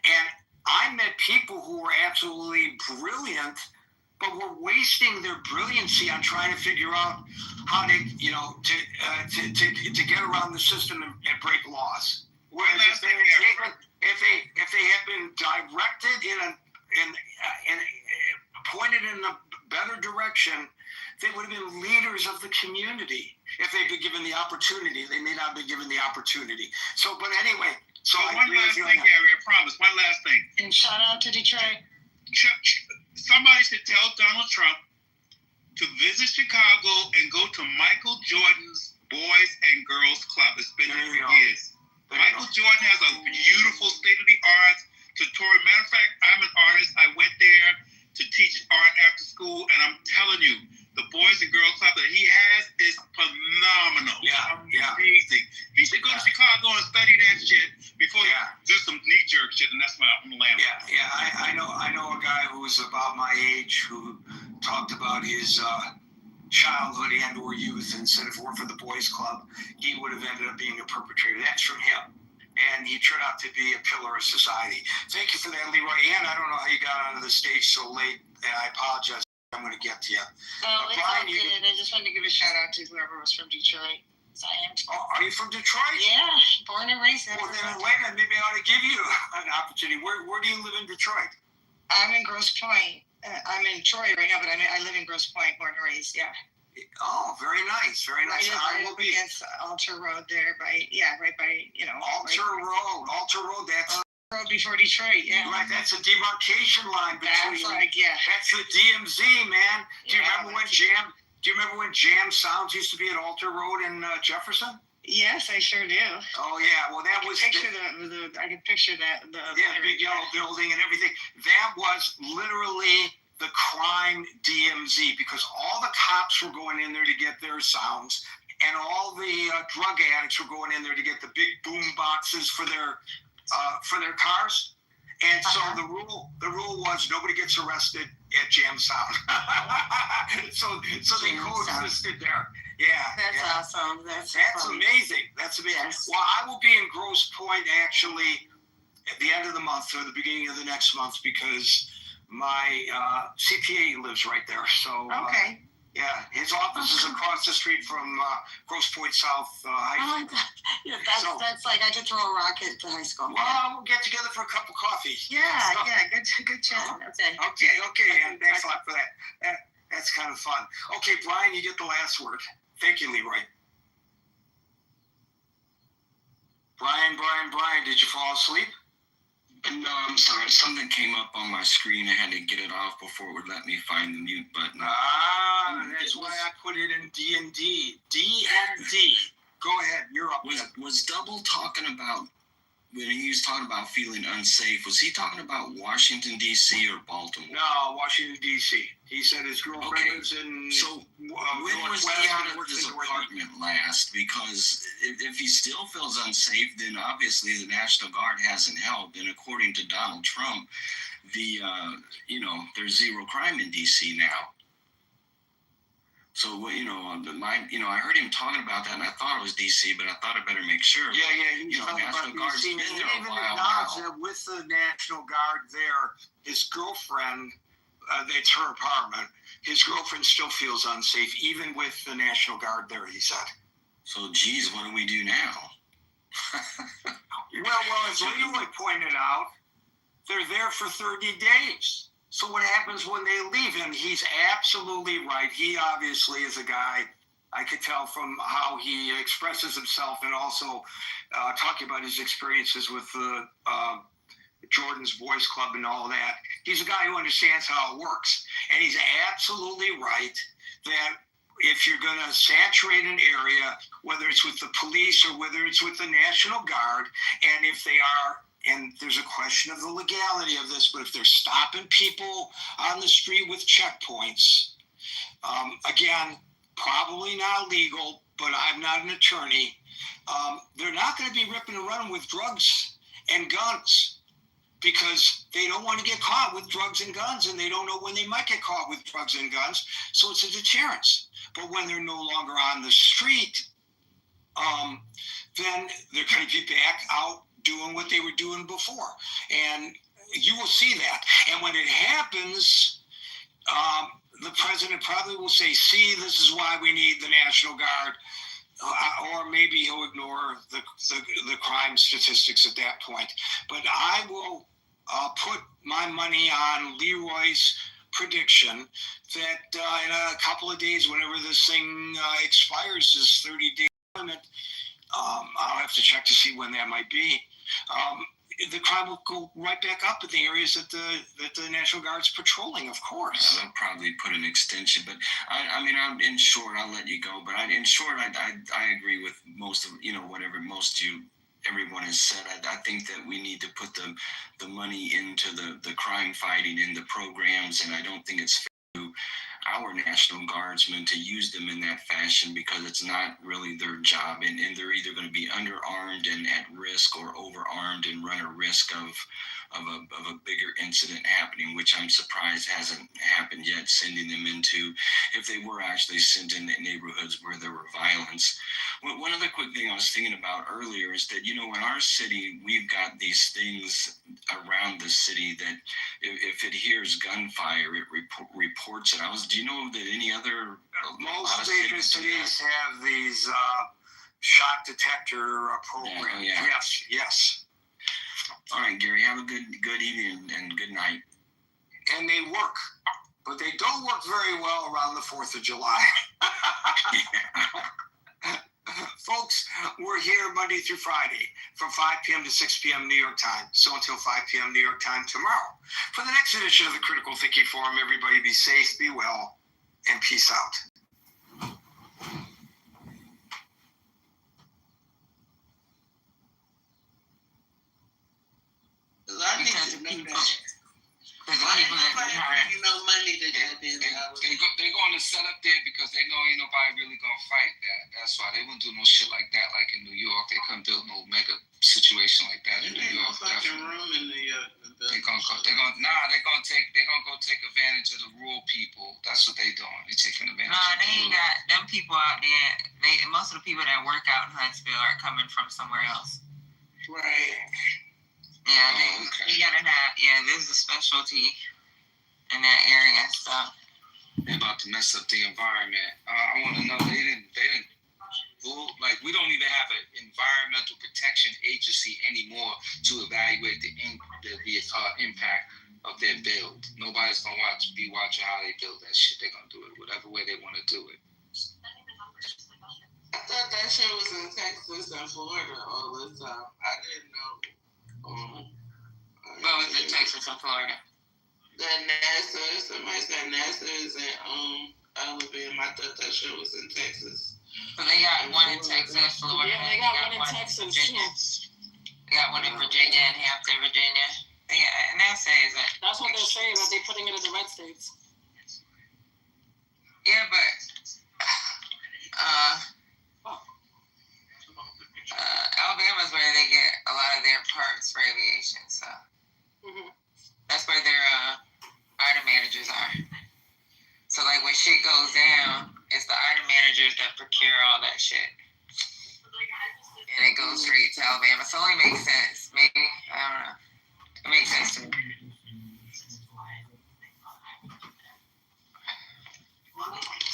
and I met people who were absolutely brilliant, but were wasting their brilliancy on trying to figure out how to get around the system and break laws. Whereas if they had been directed and pointed in a better direction, they would have been leaders of the community. If they'd been given the opportunity, they may not have been given the opportunity. So, but anyway. So one last thing, Gary, I promise. One last thing. And shout out to Detroit. Somebody should tell Donald Trump to visit Chicago and go to Michael Jordan's Boys and Girls Club. It's been there for years. Michael Jordan has a beautiful state-of-the-art tutorial. Matter of fact, I'm an artist. I went there to teach art after school, and I'm telling you, the Boys and Girls Club that he has is phenomenal. Amazing. He should go to Chicago and study that shit before he do some knee-jerk shit, and that's my land. I know a guy who's about my age who talked about his childhood and or youth and said if it weren't for the Boys Club, he would have ended up being a perpetrator. That's from him. And he turned out to be a pillar of society. Thank you for that, Leroy. And I don't know how you got onto the stage so late, and I apologize. I'm going to get to you. Oh, it's all good. I just wanted to give a shout out to whoever was from Detroit. I am. Oh, are you from Detroit? Yeah, born and raised there. Well, then wait a minute. Maybe I ought to give you an opportunity. Where do you live in Detroit? I'm in Grosse Pointe. I'm in Troy right now, but I live in Grosse Pointe, born and raised. Yeah. Oh, very nice, very nice. I will be against Alter Road there, right by Alter Road. That's road before Detroit. Yeah. Right, that's a demarcation line between. That's the DMZ, man. Do you remember when Jam Sounds used to be at Alter Road in Jefferson? Yes, I sure do. Oh yeah, well that was. I can picture that. The big yellow building and everything. That was literally the crime DMZ, because all the cops were going in there to get their sounds, and all the drug addicts were going in there to get the big boom boxes for their cars. And so the rule was nobody gets arrested at Jam Sound. so they coexisted there. Yeah. That's awesome. That's amazing. That's amazing. Yes. Well, I will be in Grosse Pointe actually at the end of the month or the beginning of the next month, because My CPA lives right there, so Okay. yeah, his office is across the street from Grosse Pointe South High School. Yeah, So- that's like I could throw a rocket to high school. Well, we'll get together for a cup of coffee. Yeah, good chat. Okay. Okay, and thanks a lot for that. That's kind of fun. Okay, Brian, you get the last word. Thank you, Leroy. Brian, did you fall asleep? No, I'm sorry. Something came up on my screen. I had to get it off before it would let me find the mute button. That's why I put it in D&D. D&D. Go ahead, you're up. Was Double talking about, when he was talking about feeling unsafe, was he talking about Washington, D.C. or Baltimore? No, Washington, D.C. He said his girlfriend lives in... So, when was he out of his apartment last? Because if he still feels unsafe, then obviously the National Guard hasn't helped. And according to Donald Trump, there's zero crime in D.C. now. So, I heard him talking about that, and I thought it was D.C., but I thought I better make sure. Yeah, he's talking National about Guard's D.C. been He there a even while acknowledged now. that with the National Guard there, his girlfriend, it's her apartment, his girlfriend still feels unsafe, even with the National Guard there, he said. So, geez, what do we do now? Well, as Leroy pointed out, they're there for 30 days. So what happens when they leave? And he's absolutely right. He obviously is a guy, I could tell from how he expresses himself and also talking about his experiences with Jordan's Boys Club and all that. He's a guy who understands how it works. And he's absolutely right that if you're going to saturate an area, whether it's with the police or whether it's with the National Guard, and if they are, and there's a question of the legality of this, but if they're stopping people on the street with checkpoints, again, probably not legal, but I'm not an attorney, they're not going to be ripping and running with drugs and guns because they don't want to get caught with drugs and guns, and they don't know when they might get caught with drugs and guns, so it's a deterrence. But when they're no longer on the street, then they're going to be back out doing what they were doing before. And you will see that. And when it happens, the president probably will say, see, this is why we need the National Guard. Or maybe he'll ignore the crime statistics at that point. But I will put my money on Leroy's prediction that in a couple of days, whenever this thing expires, this 30-day limit, I'll have to check to see when that might be. The crime will go right back up in the areas that the National Guard's patrolling, of course. They'll probably put an extension, but in short, I'll let you go. But I agree with most of whatever everyone has said. I think that we need to put the money into the crime fighting in the programs, and I don't think it's fair to our National Guardsmen to use them in that fashion because it's not really their job, and they're either going to be underarmed and at risk or overarmed and run a risk of a bigger incident happening, which I'm surprised hasn't happened yet, sending them into, if they were actually sent in neighborhoods where there were violence. One other quick thing I was thinking about earlier is that, in our city, we've got these things around the city that if it hears gunfire, it reports it. Do you know that any other... Most major cities have these shot detector programs. Yeah. Yes. All right, Gary, have a good evening and good night. And they work, but they don't work very well around the 4th of July. Folks, we're here Monday through Friday from 5 p.m. to 6 p.m. New York time. So until 5 p.m. New York time tomorrow. For the next edition of the Critical Thinking Forum, everybody be safe, be well, and peace out. I think it's people. Money to they're going to set up there because they know ain't nobody really gonna fight that. That's why they won't do no shit like that. Like in New York, they couldn't build no mega situation like that in New York. Room in the they're gonna go take advantage of the rural people. That's what they doing. They taking advantage. They ain't got them people out there. Most of the people that work out in Huntsville are coming from somewhere else. Right. Yeah, they gotta have. Yeah, there's a specialty. in that area. So they're about to mess up the environment. I want to know they didn't. Like, we don't even have an environmental protection agency anymore to evaluate the impact of their build. Nobody's gonna be watching how they build that shit. They're gonna do it whatever way they want to do it. I thought that shit was in Texas and Florida all the time. I didn't know. what was in Texas and Florida? That NASA, somebody said NASA is in Alabama. I thought that shit was in Texas. So they got one in Texas, Florida. Yeah, they got one in Texas. Virginia. They got one in Virginia and Hampton, Virginia. And NASA is it. That's what they're saying, that they're putting it in the red states. Yeah, but Alabama's where they get a lot of their parts for aviation, so that's where their item managers are. So like when shit goes down, it's the item managers that procure all that shit, and it goes straight to Alabama. So it only makes sense. Maybe I don't know. It makes sense to me.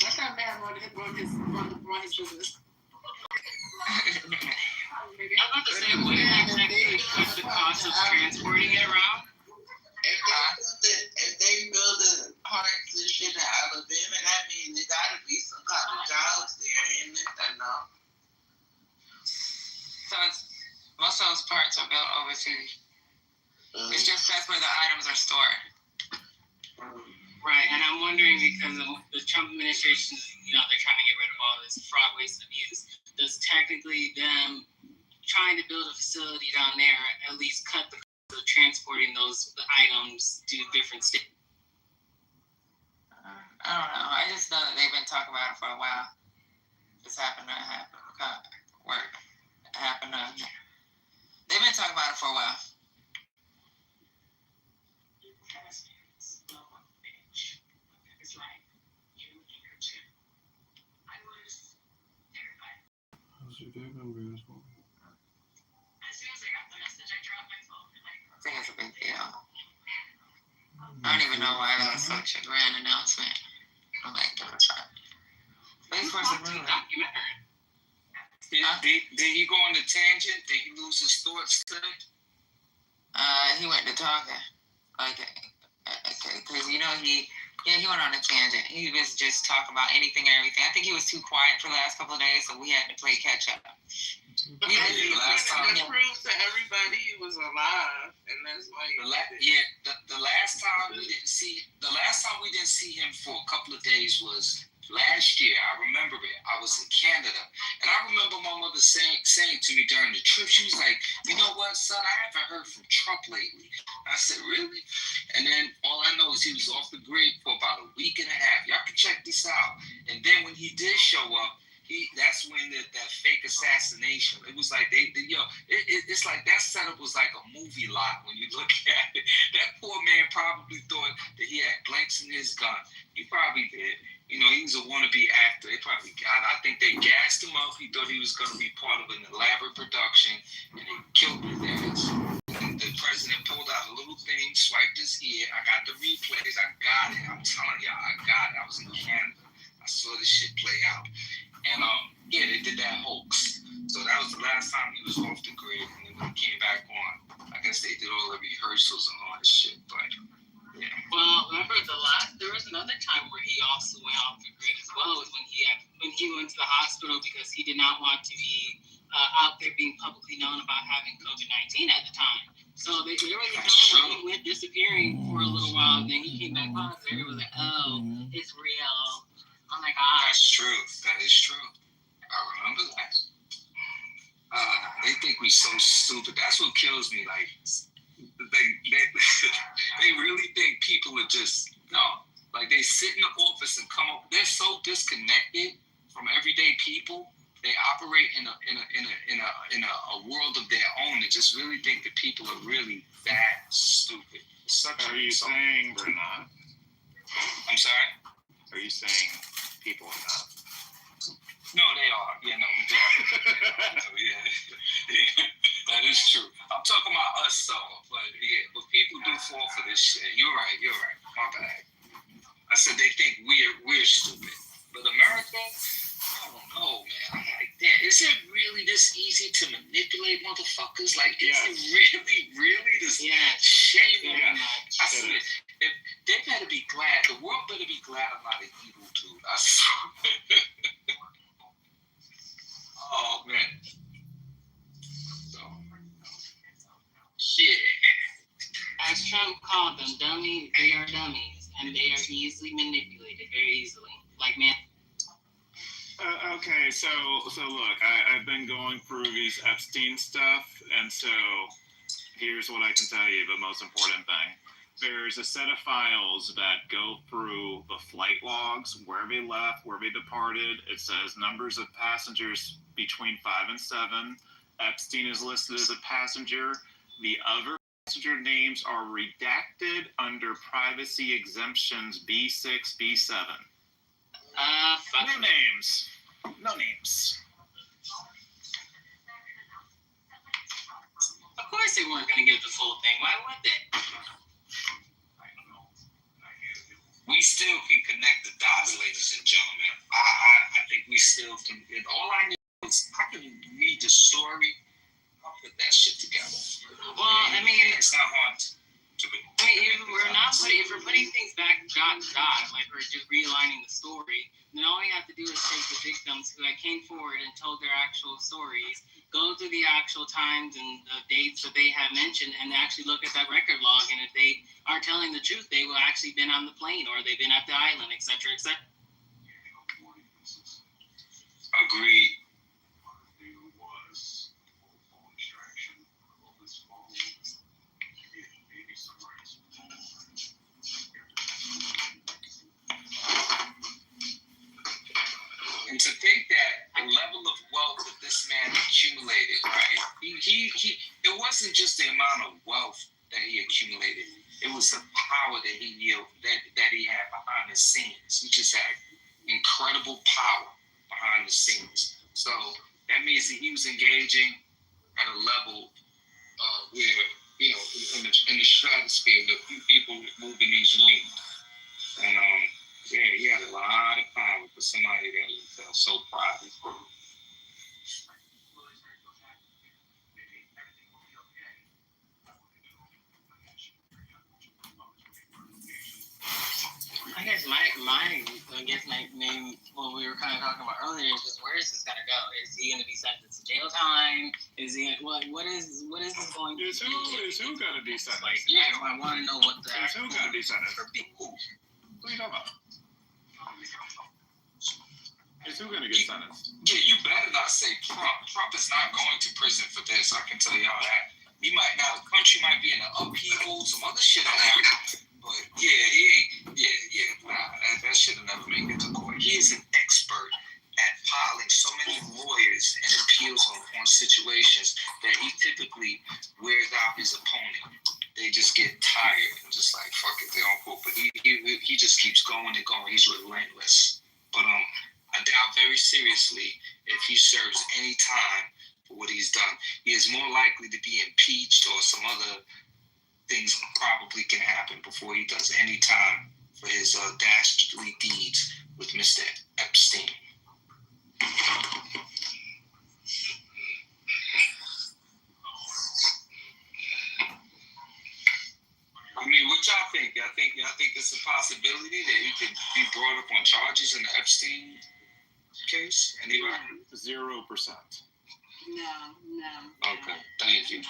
Let that man run his business. I'm about to say, would it actually cut the cost of transporting it around? If they building parks and shit in Alabama, that means there gotta be some kind of jobs there, isn't it? I know. So most of those parts are built overseas. It's just that's where the items are stored. Right, and I'm wondering because of the Trump administration, they're trying to get rid of all this fraud, waste, and abuse. Does technically them trying to build a facility down there at least cut the cost of transporting the items to different states? I don't know. I just know that they've been talking about it for a while. This happened to They've been talking about it for a while. How's your day gonna be this morning? I think it's a big deal. I don't even know why that was such a grand announcement. I'm like, Space Force is moving. Did he go on the tangent? Did he lose his thoughts today? He went to talking. Because he went on a tangent. He was just talking about anything and everything. I think he was too quiet for the last couple of days, so we had to play catch up. But that proves to everybody he was alive, and that's like the last time we didn't see him for a couple of days was last year. I remember it. I was in Canada, and I remember my mother saying to me during the trip, she was like, "You know what, son? I haven't heard from Trump lately." I said, "Really?" And then all I know is he was off the grid for about a week and a half. Y'all can check this out. And then when he did show up, that's when that fake assassination. It was like it's like that setup was like a movie lot when you look at it. That poor man probably thought that he had blanks in his gun. He probably did. He was a wannabe actor. I think they gassed him up. He thought he was going to be part of an elaborate production, and they killed his ass. And the president pulled out a little thing, swiped his ear. I got the replays. I got it. I'm telling y'all, I got it. I was in Canada. I saw this shit play out. And they did that hoax. So that was the last time he was off the grid. And then when he came back on, I guess they did all the rehearsals and all this shit. But yeah. Well, remember there was another time where he also went off the grid as well. Was when he went to the hospital because he did not want to be out there being publicly known about having COVID-19 at the time. So there was a time when he went disappearing for a little while. And then he came back positive. It was like, oh, it's real. Oh my God. That's true. That is true. I remember that. They think we so stupid. That's what kills me. Like, they really think people are just like they sit in the office and come up. They're so disconnected from everyday people. They operate in a world of their own. They just really think that people are really that stupid. Are you saying we're not? I'm sorry? Are you saying people are not? No, they are. Yeah, no, we do. Yeah. That is true. I'm talking about us, but people do fall for this shit. You're right. My bad. I said they think we're stupid, but America, I don't know, man. I'm like, damn, is it really this easy to manipulate motherfuckers? Like, is it really this shame? I said, if they better be glad. The world better be glad I'm not an evil dude. I swear. Oh man. So, shit. As Trump called them, dummies, they are dummies, and they are easily manipulated, very easily. Like, man. Okay, so look, I've been going through these Epstein stuff, and so here's what I can tell you, the most important thing. There's a set of files that go through the flight logs, where they left, where they departed. It says numbers of passengers between 5 and 7. Epstein is listed as a passenger. The other passenger names are redacted under privacy exemptions B6, B7. No names. Of course they weren't going to get the full thing. Why would they? We still can connect the dots, ladies and gentlemen. I think we still can. All I need is I can read the story. I'll put that shit together. Well, I mean, it's not hard to be. I mean, if we're putting things back God, like we're just realigning the story, then all we have to do is take the victims who came forward and told their actual stories, go through the actual times and the dates that they have mentioned, and actually look at that record log. And if they are telling the truth, they will actually been on the plane or they've been at the island, etc., etc. Agreed. And to think that the level of wealth that this man accumulated, right? He it wasn't just the amount of wealth that he accumulated. It was the power that he had behind the scenes. He just had incredible power behind the scenes. So that means that he was engaging at a level where, you know, in the stratosphere, the few people moving these rings. And he had a lot of power for somebody that was so private. I guess maybe what we were kind of talking about earlier is just where is this gonna go? Is he gonna be sentenced to jail time? Is he what is this going to be? Is who gonna be sentenced? Yeah, I want to know what the Is who gonna be sentenced? for people. What are you talking about? Is who gonna get sentenced? Yeah, you better not say Trump. Trump is not going to prison for this. I can tell y'all that. He might now. The country might be in an upheaval. Some other shit will happen. But that shit will never make it to court. He is an expert at piling so many lawyers and appeals on situations that he typically wears out his opponent. They just get tired and just like, fuck it, they don't quote. But he just keeps going and going. He's relentless. But I doubt very seriously if he serves any time for what he's done. He is more likely to be impeached or some other things probably can happen before he does any time for his dastardly deeds with Mr. Epstein. I mean, what y'all think? Y'all think it's a possibility that he could be brought up on charges in the Epstein case? Anybody? 0%. No. Okay, thank you.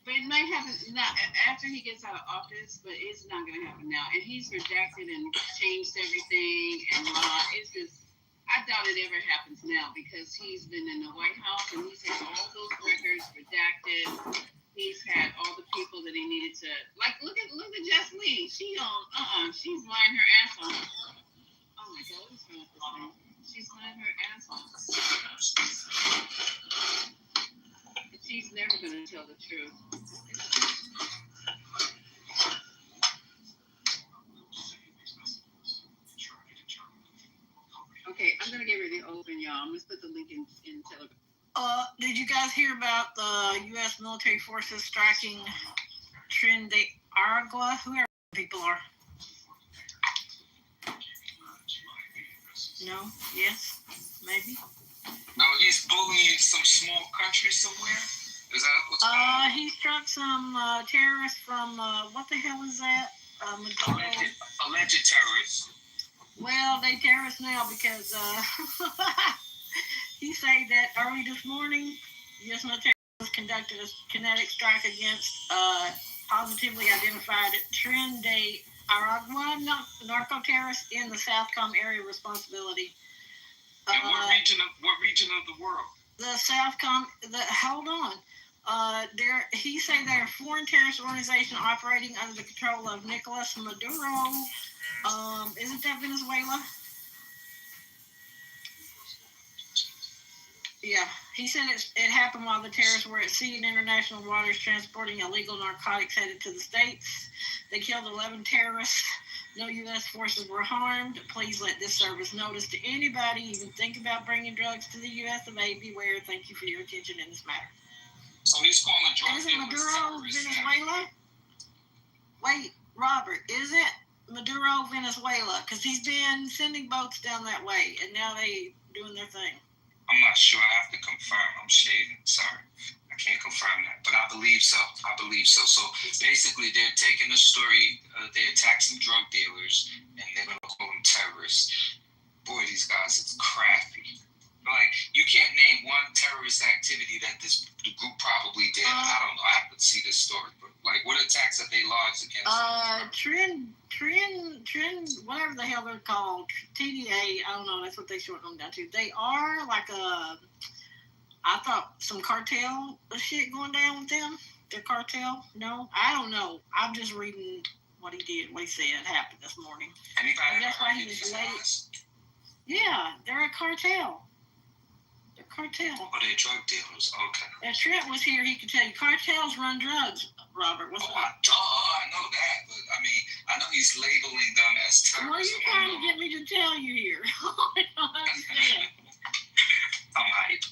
But it might happen now after he gets out of office, but it's not going to happen now. And he's redacted and changed everything. And it's just, I doubt it ever happens now because he's been in the White House and he's had all those records redacted. He's had all the people that he needed to, like, look at Jess Lee. She's lying her ass off. Oh my God, what's wrong with this thing? She's lying her ass off. She's never going to tell the truth. Okay, I'm going to get ready to open, y'all. I'm going to put the link in Telegram. Did you guys hear about the U.S. military forces striking Tren de Aragua? Whoever people are. No? Yes? Maybe? No, he's bullying some small country somewhere? Is that what's going on? He struck some terrorists from, what the hell is that? Alleged terrorists. Well, they terrorists now because he said that early this morning, U.S. military was conducted a kinetic strike against positively identified Tren de Aragua narco-terrorists in the Southcom area of responsibility. And what region of the world? The Southcom. Hold on. He said they're a foreign terrorist organization operating under the control of Nicolas Maduro. Isn't that Venezuela? Yeah, he said it happened while the terrorists were at sea in international waters transporting illegal narcotics headed to the States. They killed 11 terrorists. No U.S. forces were harmed. Please let this service notice to anybody even think about bringing drugs to the U.S. of A. Beware. Thank you for your attention in this matter. So he's calling drug Isn't Maduro Venezuela? Wait, Robert, isn't Maduro Venezuela? Because he's been sending boats down that way, and now they doing their thing. I'm not sure. I have to confirm. I'm shaving. Sorry. I can't confirm that. But I believe so. So basically, they're taking the story. They attack some drug dealers, and they're going to call them terrorists. Boy, these guys, it's crafty. Like, you can't name one terrorist activity that the group probably did. I don't know. I have to see this story. But, like, what attacks have they lodged against Tren, whatever the hell they're called, TDA, I don't know, that's what they shorten them down to. They are like I thought some cartel shit going down with them. Their cartel? No? I don't know. I'm just reading what he said happened this morning. Anybody? That's why he was late. Yeah, they're a cartel. Cartel. Oh, they're drug dealers. Okay. If Trent was here, he could tell you cartels run drugs, Robert. What's up? I know that, but I mean, I know he's labeling them as terrorists. What are you trying to get me to tell you here? I don't understand. I'm hype.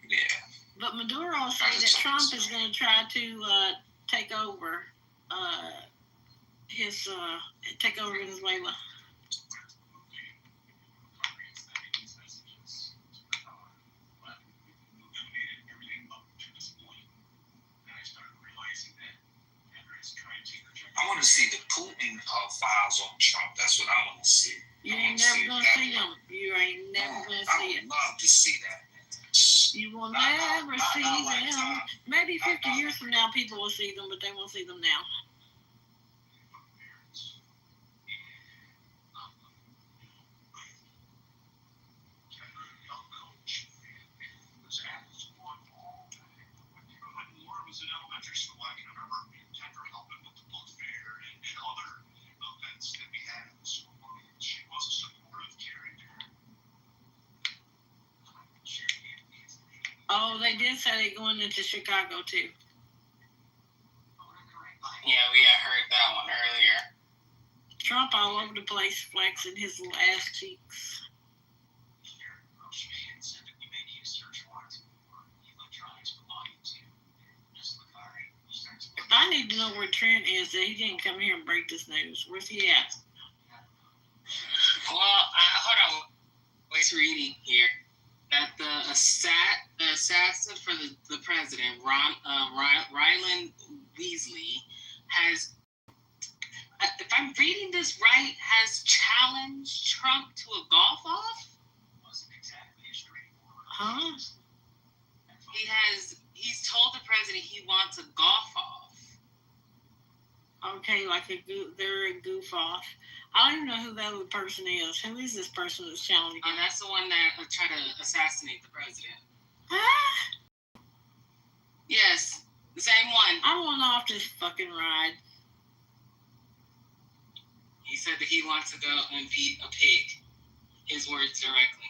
Yeah. But Maduro said that Trump is going to try to take over Venezuela. I want to see the Putin files on Trump. That's what I want to see. You ain't never going to see them. You ain't never going to see it. I would love to see that. You will never see them. Maybe 50 years from now, people will see them, but they won't see them now. Oh, they did say they're going into Chicago, too. Yeah, we had heard that one earlier. Trump all over the place, flexing his little ass cheeks. I need to know where Trent is, that he didn't come here and break this news. Where's he at? Well, hold on. I was reading here that the assassin for the president, Ryland Weasley, has, if I'm reading this right, has challenged Trump to a golf-off? Huh? He's told the president he wants a golf-off. Okay, like they're a goof-off. I don't even know who that other person is. Who is this person that's challenging? That's the one that tried to assassinate the president. Huh? Yes, the same one. I want off this fucking ride. He said that he wants to go and beat a pig. His words directly.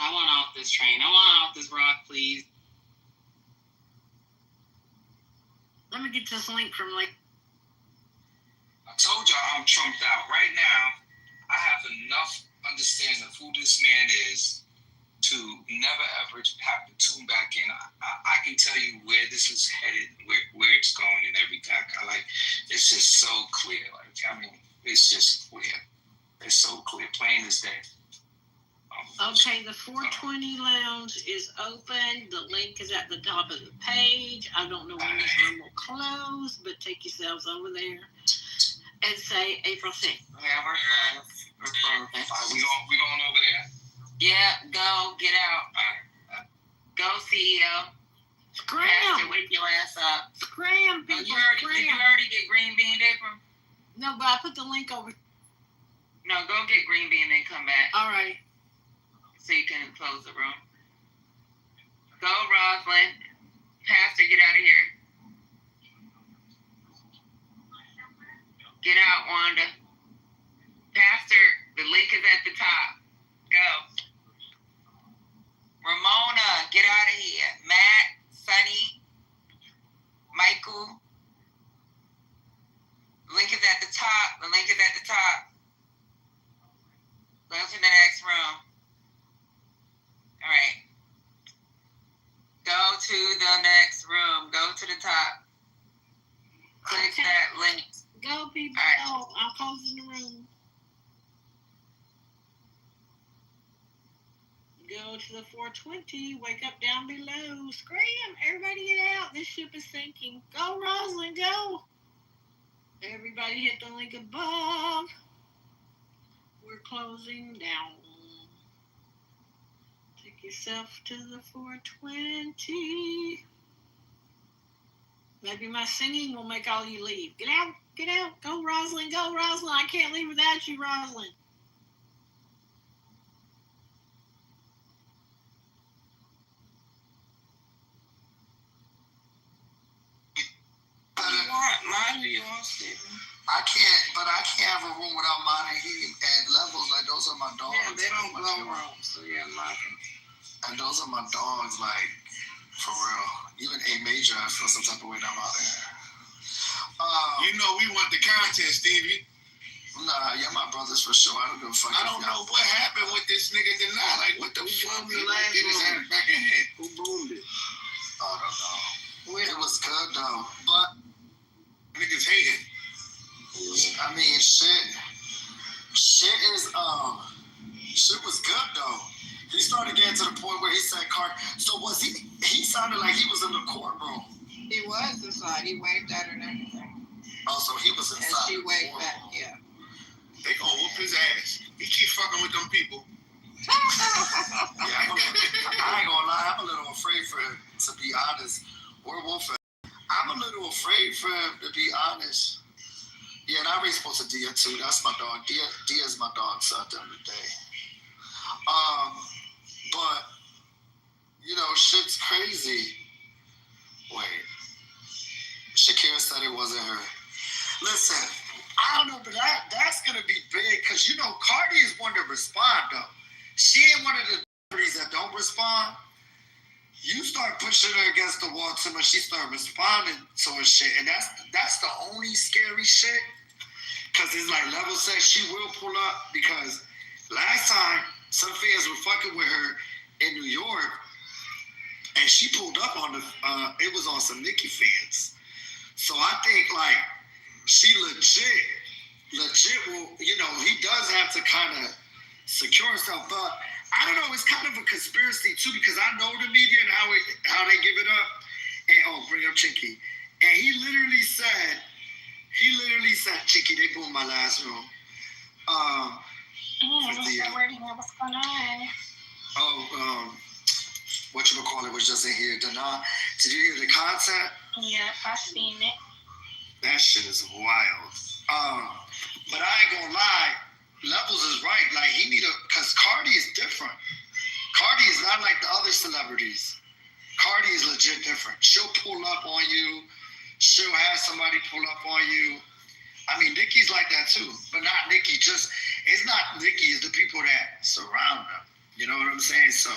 I want off this train. I want off this rock, please. Let me get this link from like. I told y'all I'm trumped out. Right now, I have enough understand of who this man is to never ever have to tune back in. I can tell you where this is headed, where it's going, and everything. It's just so clear. It's just clear. It's so clear, plain as day. Okay, the 420 lounge is open. The link is at the top of the page. I don't know when this room will close, but take yourselves over there and say April 6th. Yeah, we're closed. We going over there? Yeah, go, get out. Go, CEO. Scram! Pastor, wake your ass up. Scram, people, Did you already get green bean, April? No, but I put the link over. No, go get green bean and come back. All right. So you can close the room. Go, Rosalind. Pastor, get out of here. Get out, Wanda. Pastor, the link is at the top. Go. Ramona, get out of here. Matt, Sunny, Michael. The link is at the top. The link is at the top. Go to the next room. All right. Go to the next room. Go to the top. Click that link. Go, people. Right. Oh, I'm closing the room. Go to the 420. Wake up down below. Scram. Everybody get out. This ship is sinking. Go, Rosalind. Go. Everybody hit the link above. We're closing down. Take yourself to the 420. Maybe my singing will make all you leave. Get out. Get out. Go, Rosalind. Go, Rosalind. I can't leave without you, Rosalind. Mine, who you want, Stephen? I can't have a room without mine and heat and levels. Like, those are my dogs. Yeah, they don't blow rooms, so yeah, mine. And those are my dogs, like, for real. Even A Major, I feel some type of way down out there. You know we want the content, Stevie. Nah, yeah, my brothers for sure. I don't give a fuck. I don't know what happened with this nigga tonight. Like, what the fuck? He did his head back in head. Who boomed it? I don't know. It was good, though. But niggas hating. I mean, shit was good, though. He started getting to the point where he said, so he sounded like he was in the courtroom. He was inside. He waved at her and everything. Oh, so he was inside. And she waved back, yeah. They gonna whoop his ass. He keep fucking with them people. Yeah, I ain't gonna lie. I'm a little afraid for him, to be honest. I'm a little afraid for him, to be honest. Yeah, and I raised supposed to Dia too. That's my dog. Dia is my dog, so at the end of the day. But you know, shit's crazy. Wait, Shakira said it wasn't her. Listen, I don't know, but that's gonna be big because you know Cardi is one to respond though. She ain't one of the celebrities that don't respond. You start pushing her against the wall too much, she start responding to her shit, and that's the only scary shit. Cause it's like Level said she will pull up because last time some fans were fucking with her in New York, and she pulled up on it was on some Nicki fans. So I think like she legit will, you know, he does have to kind of secure himself, but I don't know, it's kind of a conspiracy too because I know the media and how they give it up. And bring up Chicky. And he literally said, Chicky, they boomed my last room. What's going on? Whatchamacallit was just in here. Dana, did you hear the content? Yeah, I seen it. That shit is wild. But I ain't gonna lie, Levels is right. Like he cause Cardi is different. Cardi is not like the other celebrities. Cardi is legit different. She'll pull up on you. She'll have somebody pull up on you. I mean, Nicki's like that too, but not Nicki. It's not Nicki. It's the people that surround them. You know what I'm saying? So,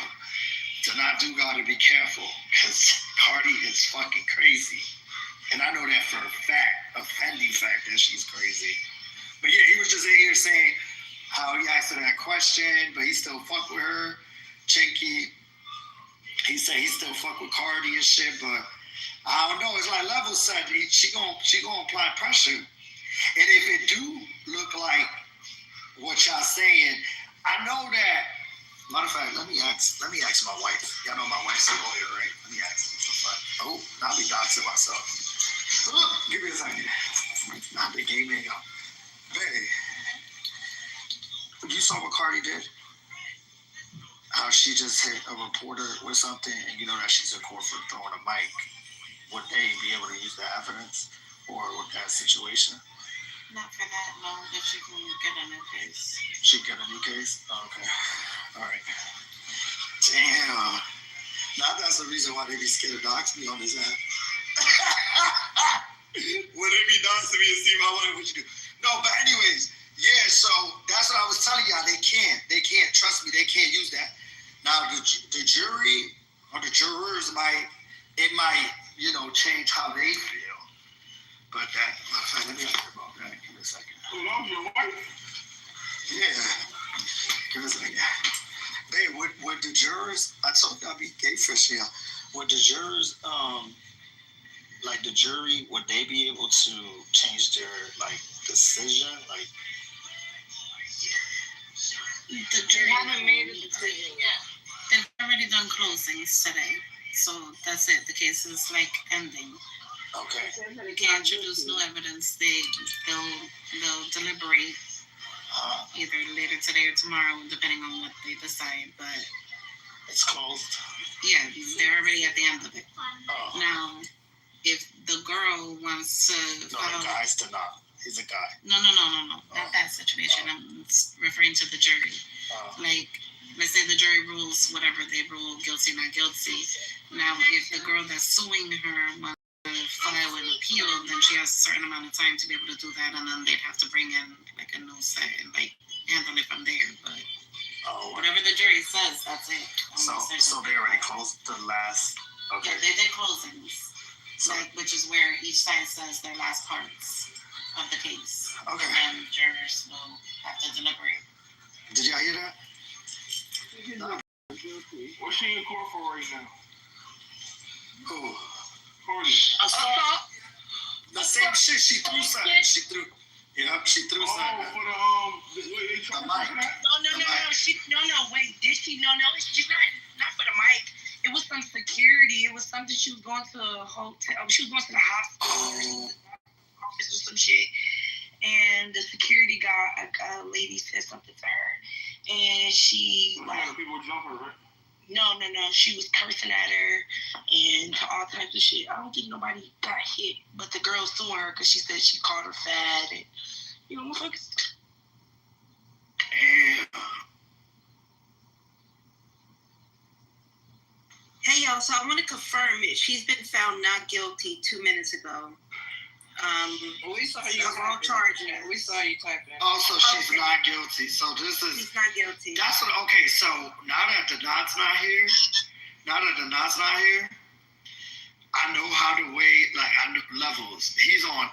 do gotta be careful because Cardi is fucking crazy, and I know that for a fact, a Fendi fact that she's crazy. But yeah, he was just in here saying how he asked her that question, but he still fuck with her. Chinky, he said he still fuck with Cardi and shit, but I don't know. It's like level set. She gonna apply pressure, and if it do look like what y'all saying, I know that. Matter of fact, let me ask my wife. Y'all know my wife's a lawyer, right? Let me ask her. Oh, I'll be doxing myself. Give me a second. Not the game in y'all. Hey, you saw what Cardi did? How she just hit a reporter with something, and you know that she's in court for throwing a mic. Would they be able to use that evidence or with that situation? Not for that long, but she can get a new case. She get a new case? Oh, okay. All right. Damn. Now that's the reason why they be scared to dox me on this app. When they be doxing me and see my wife, what you do. No, but anyways, yeah, so that's what I was telling y'all. They can't. Trust me, they can't use that. Now, the jury or the jurors might change how they feel. But let me think about that. Give me a second. Oh, that was your wife? Yeah. Give me a second. Hey, would the jurors, I told you I'd be gay fish here. Would the jurors, like the jury, would they be able to change their, decision? The jury haven't made a decision yet. They've already done closings today. So that's it. The case is ending. Okay. They can't introduce new evidence. They'll deliberate either later today or tomorrow, depending on what they decide. But it's closed. Yeah, they're already at the end of it. Now, if the girl wants to no, the guy's to not. He's a guy. No. Not that situation. I'm referring to the jury. Let's say the jury rules whatever they rule, guilty, not guilty. Now, if the girl that's suing her wants to file an appeal, then she has a certain amount of time to be able to do that, and then they'd have to bring in a new set and handle it from there. But whatever the jury says, that's it. So they already closed the last. Okay. Yeah, they did closings, which is where each side says their last parts of the case. Okay. And jurors will have to deliberate. Did y'all hear that? What's she in court for right now? Who? Cardi. Assault. The same shit. She threw something. She threw something. For the mic. No. Wait, did she? No. She's not for the mic. It was some security. It was something she was going to a hotel. She was going to the hospital or some shit. And the security guy, a lady said something to her, and she people jump her, right? No. She was cursing at her and all types of shit. I don't think nobody got hit, but the girl suing her because she said she called her fat and motherfuckers. Hey y'all, so I want to confirm it. She's been found not guilty 2 minutes ago. We saw you all charging. We saw you typing. Also, she's not guilty. So this is. She's not guilty. That's what. Okay, so now that the Not's not here, I know how to weigh I know levels. He's on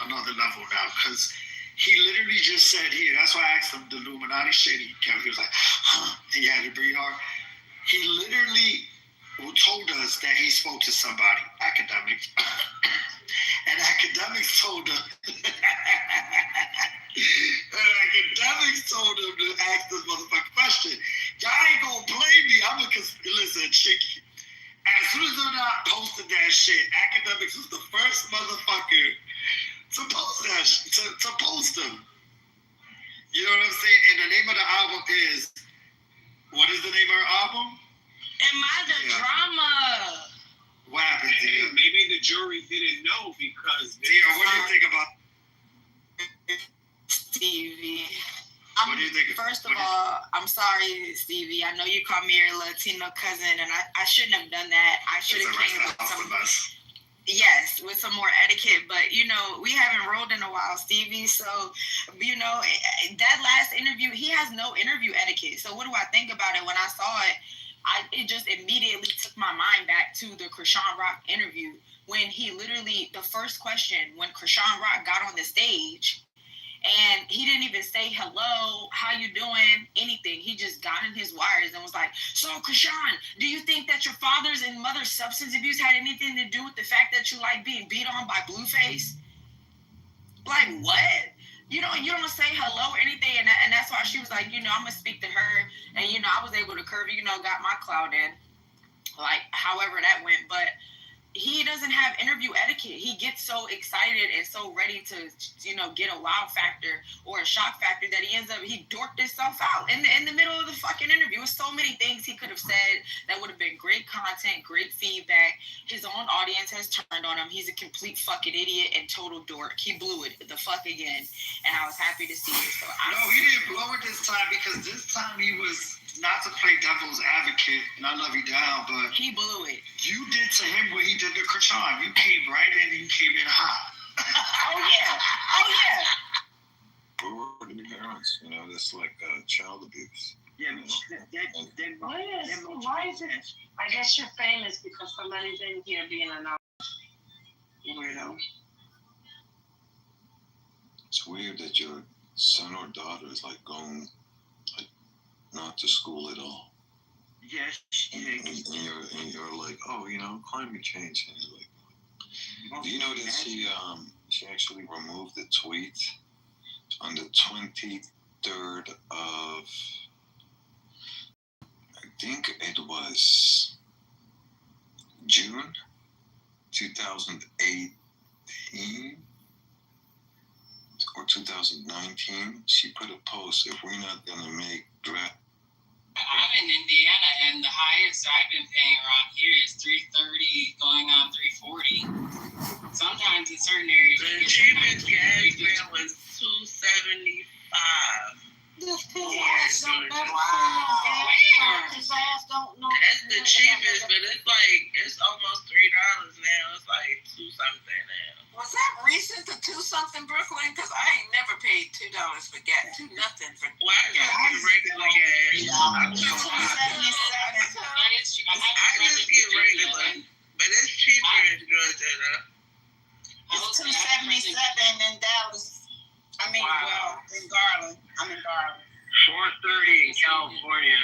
another level now because he literally just said here. That's why I asked him the Illuminati shit. He was like, and he had to breathe hard. He literally told us that he spoke to somebody, academics. And academics told him to ask this motherfucking question. Y'all ain't gonna blame me. Listen, Chicky. As soon as they're not posted that shit, academics was the first motherfucker to post that to post them. You know what I'm saying? And the name of the album is, what is the name of her album? Am I the drama? What happened, Dear? Maybe the jury didn't know because. Dear, what do you think about Stevie? What do you think? First of all, I'm sorry, Stevie. I know you called me your Latino cousin, and I shouldn't have done that. I should have came with some more etiquette. But we haven't rolled in a while, Stevie. So that last interview, he has no interview etiquette. So what do I think about it? When I saw it, it just immediately took my mind back to the Krishan Rock interview when he literally, the first question, when Krishan Rock got on the stage And he didn't even say hello, how you doing, anything. He just got in his wires and was like, so Krishan, do you think that your father's and mother's substance abuse had anything to do with the fact that you like being beat on by Blueface? Like, what? You don't say hello or anything, and that's why she was like, I'm gonna speak to her, and I was able to curve, got my clout in, like however that went, but he doesn't have interview etiquette. He gets so excited and so ready to, get a wow factor or a shock factor that he dorked himself out in the middle of the fucking interview. There's so many things he could have said that would have been great content, great feedback. His own audience has turned on him. He's a complete fucking idiot and total dork. He blew it the fuck again, and I was happy to see it. So no, he didn't blow it this time because this time he was. Not to play devil's advocate, and I love you down, but he blew it. You did to him what he did to Krishan. You came right in and you came in hot. Oh yeah. The parents, that's like child abuse. Yeah, why is it? I guess you're famous because somebody's in here being an weirdo. It's weird that your son or daughter is like going not to school at all. Yes. And you're like, climate change. And you're like, do you know that she actually removed the tweet on the 23rd of, I think it was June 2018 or 2019. She put a post, if we're not going to make draft. I'm in Indiana, and the highest I've been paying around here is $3.30, going on $3.40. Sometimes in certain areas, the cheapest gas bill was $2.75. That's the cheapest, but it's almost $3 now. It's like $2 something now. Was that recent to $2 something, Brooklyn? Because I ain't never paid $2 for gas, $2 nothing for gas. Well, I just get regular gas. I just get regular, but it's cheaper in Georgia though. It's $2.77 in Dallas. In Garland. I'm in Garland. $4.30 in California.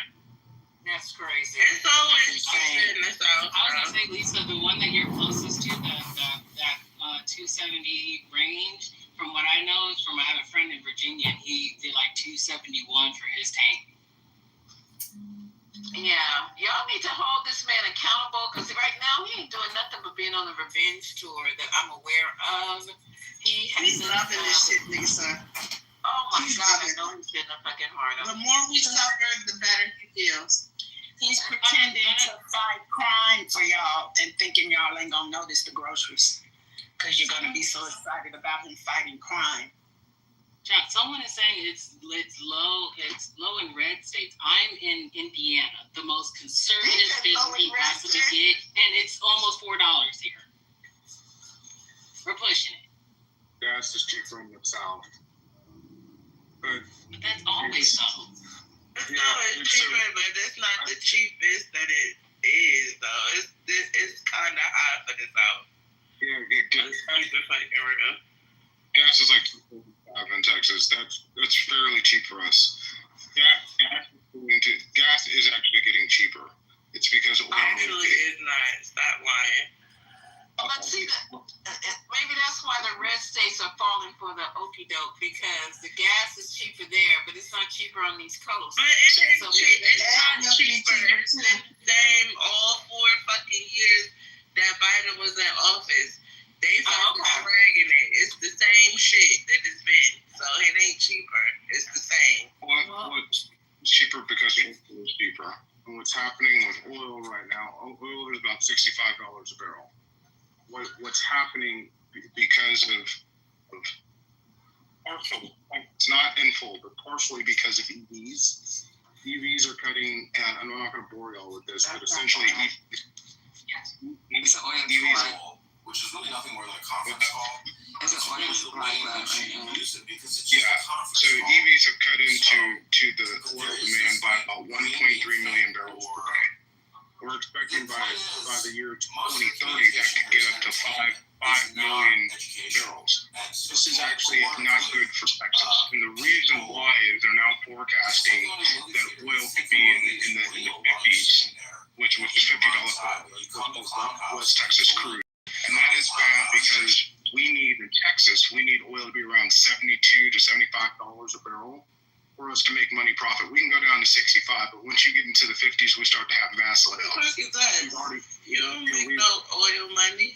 That's crazy. It's always cheaper in the South. I was gonna say, Lisa, the one that you're closest to, that 270 range, from what I know, I have a friend in Virginia, and he did like 271 for his tank. Yeah, y'all need to hold this man accountable because right now he ain't doing nothing but being on a revenge tour that I'm aware of. He's loving this shit, Lisa. Oh my God, I know he's getting a fucking heart up. The more we suffer, the better he feels. He's pretending to fight crime for y'all and thinking y'all ain't gonna notice the groceries because you're gonna be so excited about him fighting crime. John, someone is saying it's low in red states. I'm in Indiana, the most conservative state we can possibly get, and it's almost $4 here. We're pushing it. Gas is cheaper in the South. But that's always so. It's always cheaper, but it's not the cheapest that it is, though. It's kind of high for the South. Yeah, gas is like $2.45 in Texas. That's fairly cheap for us. Gas is actually getting cheaper. It's because oil actually is not. Stop lying. But see, maybe that's why the red states are falling for the okie doke because the gas is cheaper there, but it's not cheaper on these coasts. But it ain't cheap. It's not cheaper. It's the same all 4 fucking years that Biden was in office. They fucking dragging it. It's the same shit that it's been. So it ain't cheaper. It's the same. What's cheaper because oil is cheaper. And what's happening with oil right now, oil is about $65 a barrel. What's happening because of partial, it's not in full, but partially because of EVs. EVs are cutting, and I'm not going to bore y'all with this, but essentially it's an oil EVs, which is really nothing more than a conference call. It's an oil supply. Yeah, so EVs have cut into the oil demand by about 1.3 million barrels per day. We're expecting by the year 2030 that could get up to 5 million barrels. This is actually not good for Texas. And the reason why is they're now forecasting that oil could be in the 50s, which was $50 for West Texas crude. And that is bad because we need oil to be around $72 to $75 a barrel for us to make money profit. We can go down to 65, but once you get into the 50s, we start to have mass layoffs. You don't make no oil money.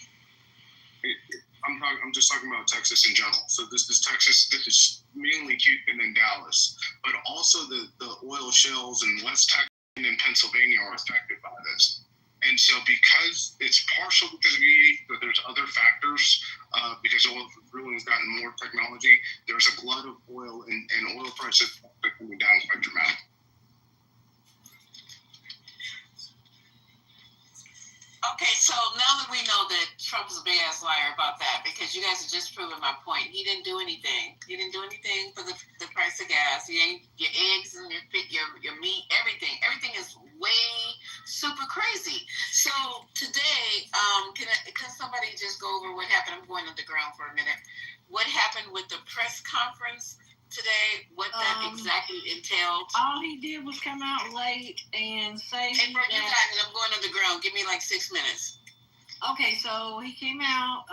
I'm just talking about Texas in general. So this is Texas. This is mainly Houston and Dallas, but also the oil shales in West Texas and in Pennsylvania are affected by this. And so because it's partial because of EV, but there's other factors, because oil drilling has gotten more technology, there's a glut of oil and oil prices are coming down quite dramatically. Okay, so now that we know that Trump's a big ass liar about that, because you guys have just proven my point. He didn't do anything. He didn't do anything for the price of gas. He ain't your eggs and your meat, everything. Everything is way super crazy. So today, can somebody just go over what happened? I'm going underground for a minute. What happened with the press conference today? What that exactly entailed? All he did was come out late and say. Hey, bro, you got it. I'm going underground. Give me like 6 minutes. Okay, so he came out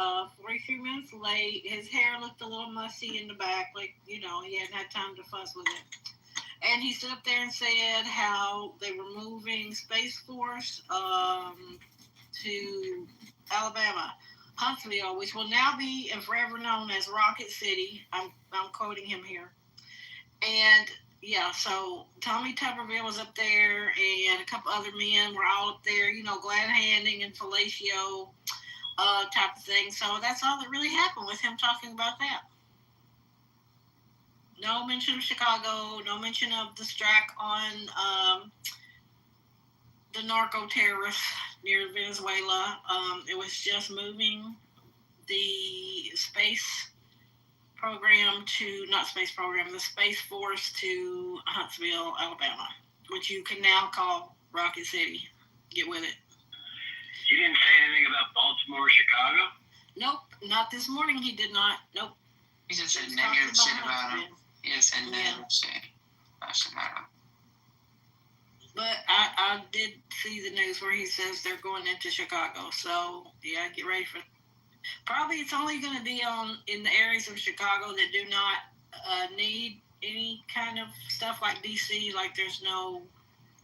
43 minutes late. His hair looked a little mussy in the back, like, you know, he hadn't had time to fuss with it. And he stood up there and said how they were moving Space Force to Alabama, Huntsville, which will now be and forever known as Rocket City. I'm quoting him here. And yeah, so Tommy Tuberville was up there, and a couple other men were all up there, you know, glad handing and fellatio type of thing. So that's all that really happened with him talking about that. No mention of Chicago, no mention of the strike on the narco terrorists near Venezuela. It was just moving the space program the Space Force to Huntsville, Alabama, which you can now call Rocket City. Get with it. He didn't say anything about Baltimore or Chicago? Nope, not this morning he did not. Nope. He just said negative shit about him. He just said negative shit about Chicago. But I did see the news where he says they're going into Chicago. So, yeah, get ready for it. Probably it's only going to be in the areas of Chicago that do not need any kind of stuff like D.C. Like there's no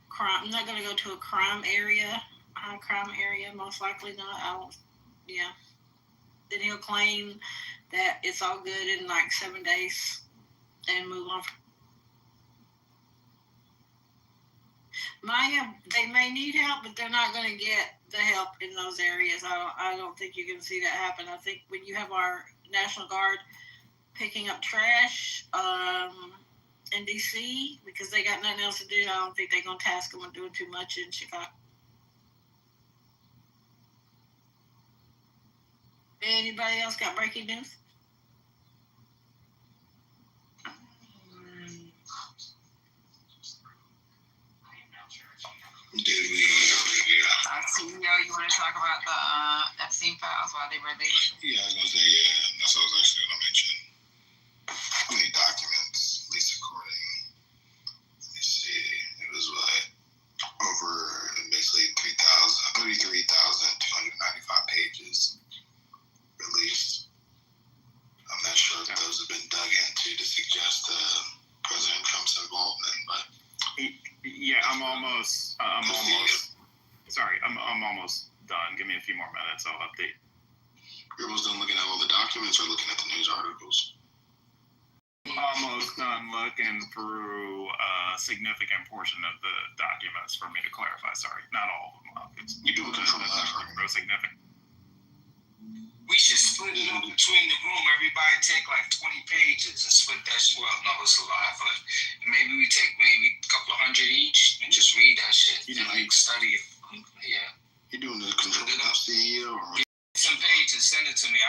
crime. I'm not going to go to a crime area, most likely not. Yeah. Then he'll claim that it's all good in like 7 days and move on. They may need help, but they're not going to get the help in those areas. I don't think you're going to see that happen. I think when you have our National Guard picking up trash in D.C. because they got nothing else to do, I don't think they're going to task them with doing too much in Chicago. Anybody else got breaking news? CEO, you want to talk about the Epstein files while they were released? Yeah, I was going to say, yeah, that's what I was actually going to mention. How many documents, at least according, let me see, it was over basically 33,295 pages released. I'm not sure if those have been dug into to suggest President Trump's involvement, but yeah, I'm almost done. Give me a few more minutes. I'll update. You're almost done looking at all the documents or looking at the news articles? Almost done looking through a significant portion of the documents for me to clarify. Sorry, not all of them. You do control that, real significant. We should split it up between the room. Everybody take like 20 pages and split that shit. Well, no, it's a lot, but maybe we take maybe a couple of hundred each and just read that shit and like study it. Yeah. You doing the control of CEO or? Get some pages, send it to me.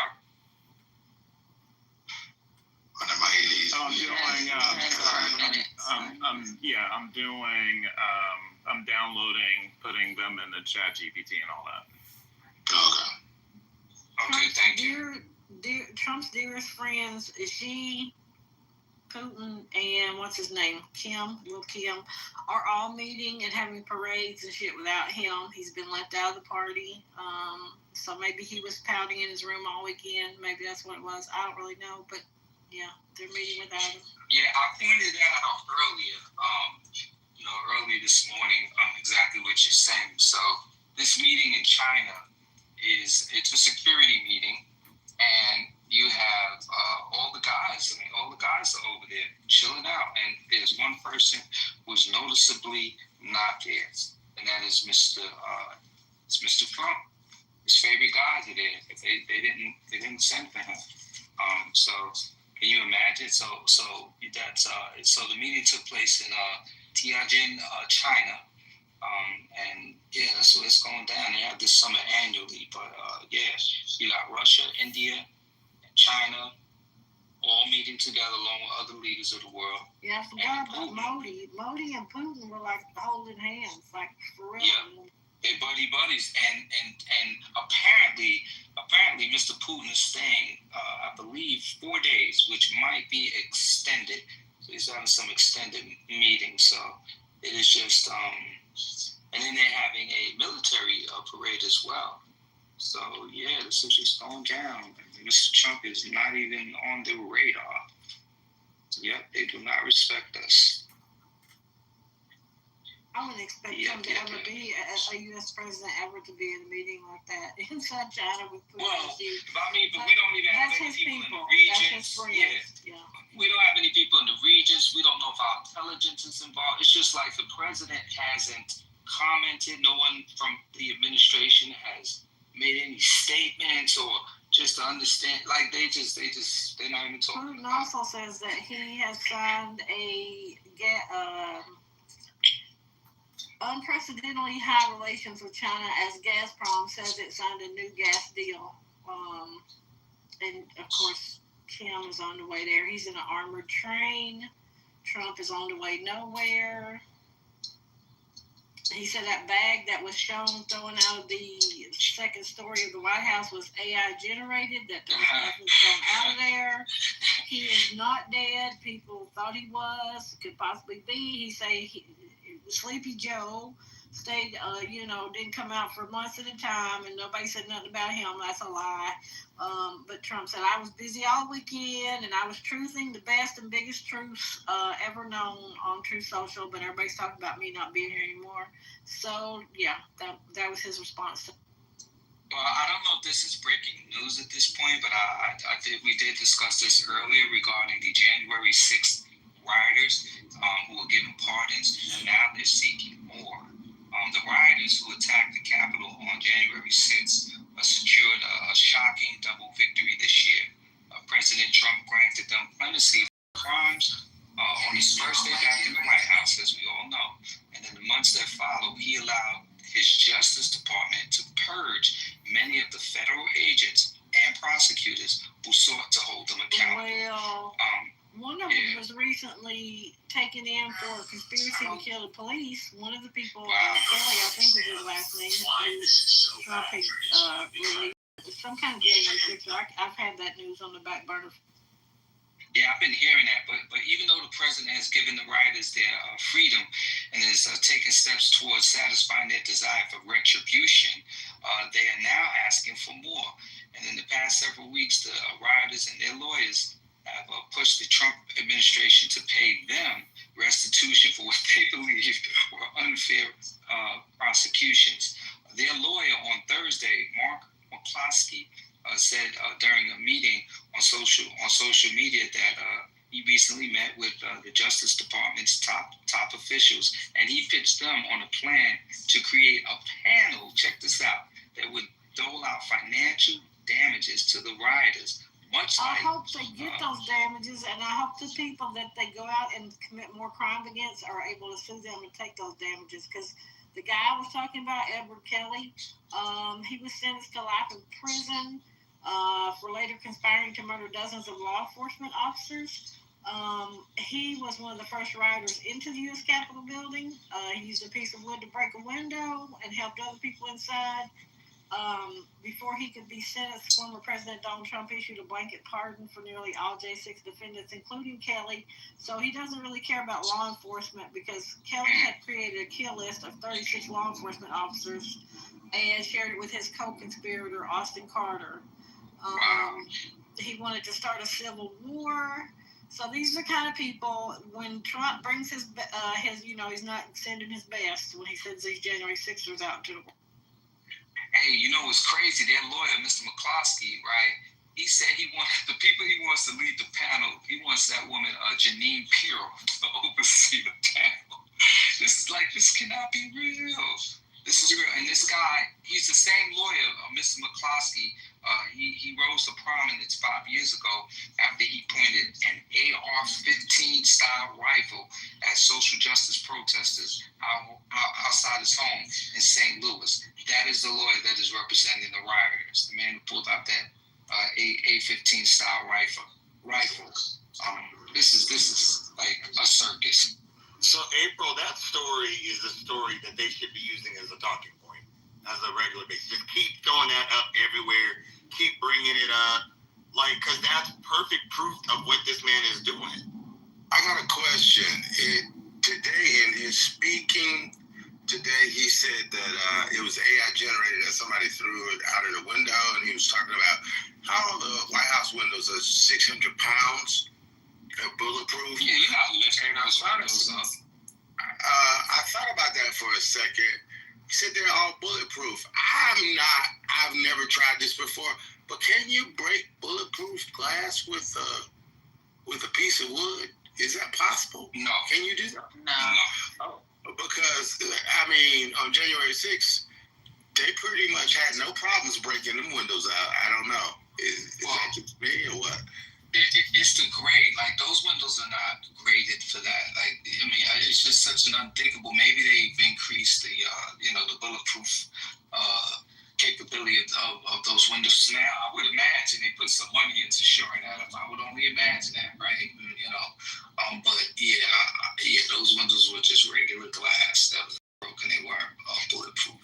I'm downloading, putting them in the chat GPT and all that. Okay. Okay, thank you. Trump's dearest friends, is she, Putin, and what's his name, Little Kim, are all meeting and having parades and shit without him. He's been left out of the party. So maybe he was pouting in his room all weekend. Maybe that's what it was. I don't really know, but yeah, they're meeting without him. Yeah, I pointed that out earlier. Earlier this morning, exactly what you're saying. So this meeting in China it's a security meeting, and you have all the guys. All the guys are over there chilling out, and there's one person who's noticeably not there, and that is Mr. Trump. His favorite guys are there. They didn't send for him. So can you imagine? So the meeting took place in Tianjin, China. And yeah, that's what it's going down. They have this summit annually, but you got Russia, India, and China all meeting together along with other leaders of the world. Yeah, I forgot about Modi. Modi and Putin were like holding hands, like for real. Yeah, they're buddies, and apparently, Mr. Putin is staying, I believe, 4 days, which might be extended. So he's having some extended meetings. So it is just and then they're having a military parade as well. So yeah, this is just going down. Mr. Trump is not even on the radar. Yep, they do not respect us. I wouldn't expect him to ever be a U.S. president ever to be in a meeting like that inside China with Putin. But we don't even have any people in the regions. Yeah. We don't have any people in the regions. We don't know if our intelligence is involved. It's just like the president hasn't commented. No one from the administration has made any statements or just to understand. Like they're not even talking. Putin also says that he has signed a unprecedentedly high relations with China as Gazprom says it signed a new gas deal. And of course, Kim is on the way there. He's in an armored train. Trump is on the way nowhere. He said that bag that was shown thrown out of the second story of the White House was AI generated, that there was nothing thrown out of there. He is not dead. People thought he was, could possibly be. He say Sleepy Joe stayed, didn't come out for months at a time, and nobody said nothing about him. That's a lie. But Trump said, I was busy all weekend, and I was truthing the best and biggest truths ever known on Truth Social, but everybody's talking about me not being here anymore. So, yeah, that was his response. Well, I don't know if this is breaking news at this point, but we did discuss this earlier regarding the January 6th rioters who were given pardons, and now they're seeking more. The rioters who attacked the Capitol on January 6th secured a shocking double victory this year. President Trump granted them clemency for crimes on his first day back in the White House, as we all know. And in the months that followed, he allowed his Justice Department to purge many of the federal agents and prosecutors who sought to hold them accountable. One of them was recently taken in for a conspiracy to kill the police. One of the people, Kelly, I think was his last name, Trump released some kind of video picture. I've had that news on the back burner. Yeah, I've been hearing that, but even though the president has given the rioters their freedom and is taking steps towards satisfying their desire for retribution, they are now asking for more. And in the past several weeks, the rioters and their lawyers have pushed the Trump administration to pay them restitution for what they believe were unfair prosecutions. Their lawyer on Thursday, Mark McCloskey, said during a meeting on social media that he recently met with the Justice Department's top officials, and he pitched them on a plan to create a panel, check this out, that would dole out financial damages to the rioters. I hope they get those damages, and I hope the people that they go out and commit more crimes against are able to sue them and take those damages. Because the guy I was talking about, Edward Kelly, he was sentenced to life in prison for later conspiring to murder dozens of law enforcement officers. He was one of the first rioters into the U.S. Capitol building. He used a piece of wood to break a window and helped other people inside. Before he could be sentenced, former President Donald Trump issued a blanket pardon for nearly all J6 defendants, including Kelly. So he doesn't really care about law enforcement because Kelly had created a kill list of 36 law enforcement officers and shared it with his co-conspirator, Austin Carter. He wanted to start a civil war. So these are the kind of people, when Trump brings his he's not sending his best when he sends these January 6ers out to the world. Hey, you know what's crazy? Their lawyer, Mr. McCloskey, right? He said he wants the people he wants to lead the panel. He wants that woman, Janine Pirro, to oversee the panel. This cannot be real. This is real. And this guy, he's the same lawyer, Mr. McCloskey. He rose to prominence 5 years ago after he pointed an AR-15 style rifle at social justice protesters outside his home in St. Louis. That is the lawyer that is representing the rioters, the man who pulled out that A-15 style rifle. This is like a circus. So, April, that story is a story that they should be using as a talking point, as a regular basis. Just keep throwing that up everywhere. Keep bringing it up. Because that's perfect proof of what this man is doing. I got a question. Today, in his speaking, he said that it was AI generated, that somebody threw it out of the window, and he was talking about how the White House windows are 600 pounds. Bulletproof. Yeah, you're not lifting those windows up. I thought about that for a second. He said they're all bulletproof. I've never tried this before, but can you break bulletproof glass with a piece of wood? Is that possible? No. Can you do that? No. Because, on January 6th, they pretty much had no problems breaking them windows out. I don't know. Is that just me or what? It's the grade. Those windows are not graded for that. It's just such an unthinkable. Maybe they've increased the bulletproof capability of those windows. Now, I would imagine they put some money into shoring that up. I would only imagine that, right? But those windows were just regular glass that was broken. They weren't bulletproof.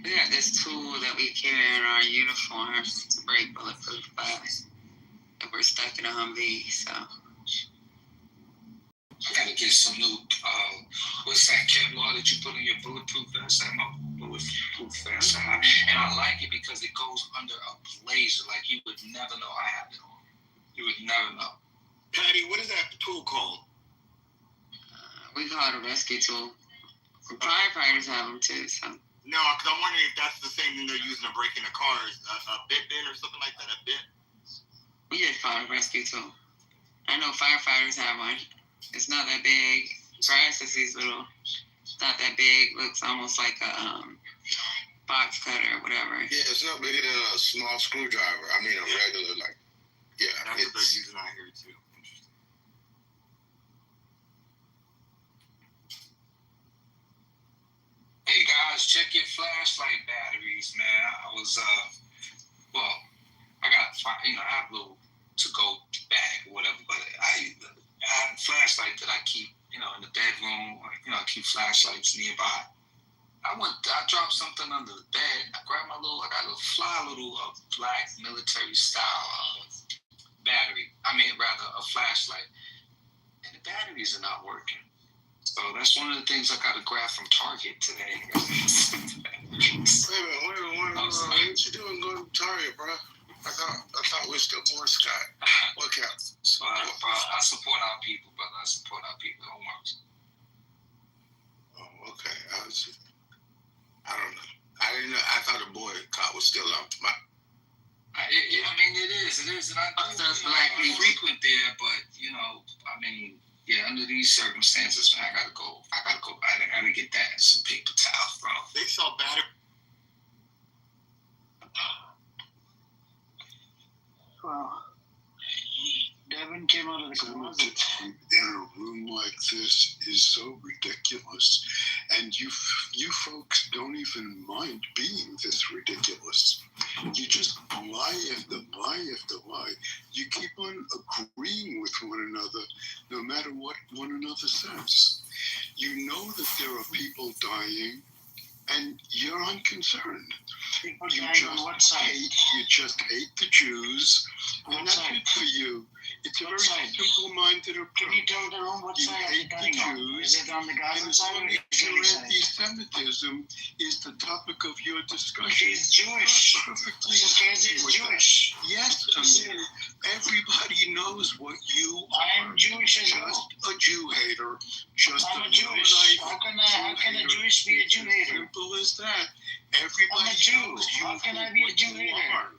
We got this tool that we carry in our uniforms to break bulletproof glass. And we're stuck in a Humvee, so. I gotta get some new, what's that Kevlar that you put in your bulletproof vest? I have my bulletproof vest. And I like it because it goes under a blazer. You would never know I have it on. You would never know. Patty, what is that tool called? We call it a rescue tool. Firefighters have them too, so. No, because I'm wondering if that's the same thing they're using to break into cars, a bit bin or something like that, a bit? We just call it a rescue tool. I know firefighters have one. It's not that big. For us, it's these little, it's not that big. Looks almost like a box cutter or whatever. Yeah, it's no bigger than a small screwdriver. A regular, That's what they're using out here, too. Hey guys, check your flashlight batteries, man. I was, I have a little to-go bag or whatever, but I have a flashlight that I keep, in the bedroom. I keep flashlights nearby. I dropped something under the bed. I got a little black military style battery. A flashlight. And the batteries are not working. So that's one of the things I got to grab from Target today. Wait a minute. What you doing going to Target, bro? I thought we're still Boy Scout. What counts? I support our people, brother. I support our people. Don't worry. Oh, okay. I don't know. I didn't know. I thought the boycott was still up. It is. And I frequent there, but, under these circumstances, man, I gotta go. I gotta get that and some paper towels, bro. They saw battery. Well, Devin came out of the closet. In a room like this is so ridiculous, and you folks don't even mind being this ridiculous. You just lie after why. You keep on agreeing with one another, no matter what one another says. You know that there are people dying, and you're unconcerned. People You dying on what side? you just hate the Jews, and What that's side? it for you. It's a What very side? simple-minded approach. Can you tell the room what You side are hate you the dying on? Jews, Is it on the and Gaza as side long or as the Israeli your side? anti-Semitism is the topic of your discussion. She's Jewish. Perfectly Sister Ezra is with that. Jewish. Yes, Amir. Everybody knows what you I am Jewish as just well. a Jew hater. Just I'm a a Jewish. low-life How can a hater. Jewish be a Jew It's as hater? simple as that. I'm Everybody a Jew. knows you How can I for be a what Jew you hater? are.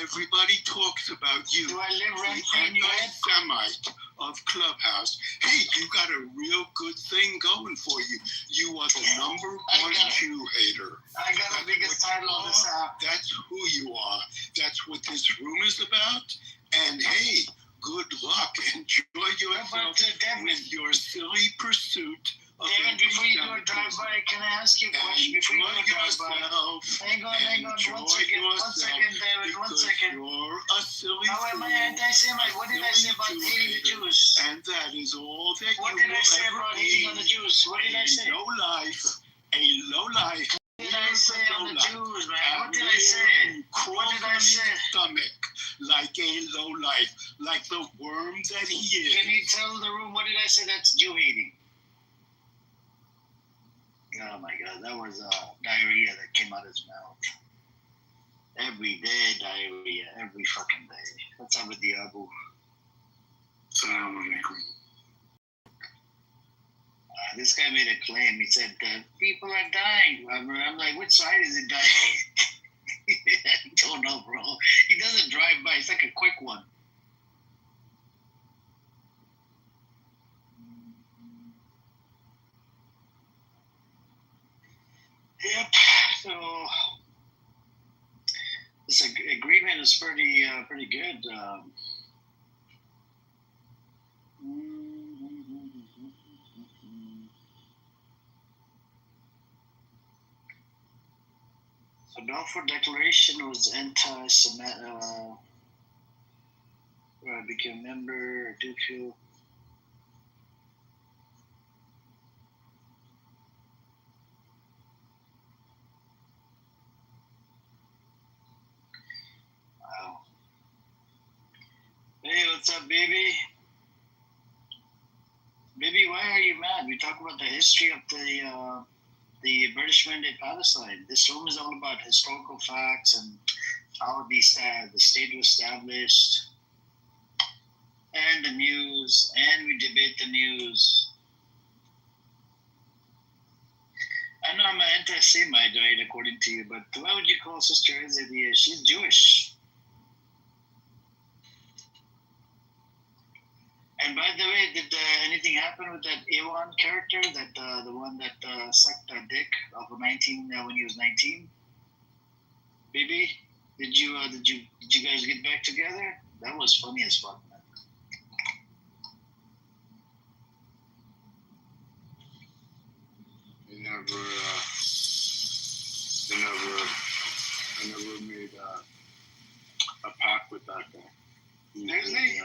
Everybody talks about you. Do I live The rent-free in your head? anti-Semite of Clubhouse. Hey, you got a real good thing going for you. You are the number one Jew hater. I got the biggest title on this app. That's who you are. That's what this room is about. And hey, good luck. Enjoy yourself with your silly pursuit of Devin, before you do a anti-Semitism. drive-by, can I ask you a question before you do a drive-by? Hang on, one second, David, one second. You're a silly How am I anti-Semite? What did I say about hating the Jews? And that is all that What you did I will say ever about be. hating on the Jews? What did I say? A low life. What did I say on the Jews, man? What did I say? What did I say? Stomach like a low life, like the worm that he is. Can you tell the room what did I say that's Jew hating? Oh my God, that was diarrhea that came out of his mouth. Every day diarrhea, every fucking day. What's up with the Abu? This guy made a claim. He said people are dying. I'm like, which side is it dying? I don't know, bro. He doesn't drive by. It's like a quick one. Yep. So this agreement is pretty good. So Balfour Declaration was anti-Semitic. Where I became a member, I do feel. Wow. Hey, what's up, baby? Baby, why are you mad? We talk about the history of the British Mandate Palestine. This room is all about historical facts and how the state was established, and the news, and we debate the news. I know I'm an anti-Semite, right, according to you, but why would you call Sister Ezra? She's Jewish. And by the way, did anything happen with that Ewan character, that the one that sucked a dick of 19 when he was 19? Baby, did you guys get back together? That was funny as fuck, man. I never made a pact with that guy. Seriously?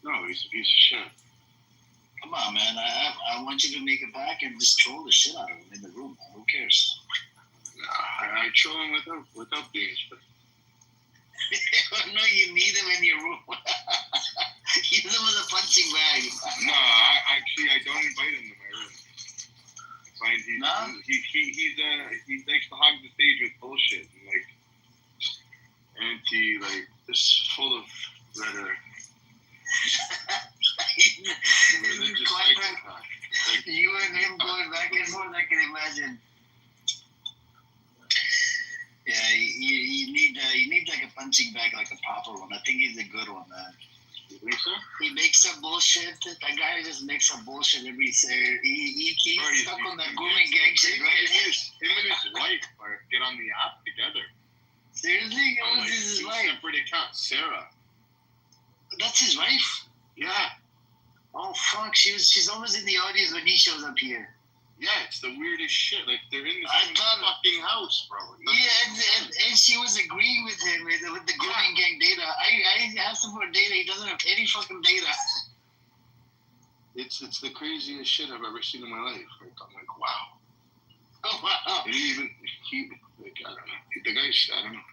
No, he's a piece of shit. Come on, man. I want you to make a pack and just troll the shit out of him in the room, man. Who cares? I troll him without being shit. No, you need him in your room. Use him as a punching bag. No, actually, I don't invite him to my room. He likes to hog the stage with bullshit and this full of rhetoric. You and him going back and forth, I can imagine. Yeah, you need like a punching bag, like a proper one. I think he's a good one, man. You think so? He makes up bullshit. That guy just makes up bullshit every day. He keeps stuck on that grooming gang shit, right? Him and his wife get on the app together. Seriously? Who's his wife? Separate account, Sarah. That's his wife? Yeah. Oh fuck! She's always in the audience when he shows up here. Yeah, it's the weirdest shit. Like they're in the I same thought- fucking house, bro. Yeah, and she was agreeing with him with the grooming gang data. I asked him for data. He doesn't have any fucking data. It's the craziest shit I've ever seen in my life. Like, I'm like, wow. Oh, wow. And he like, I don't know. The guy's, I don't know.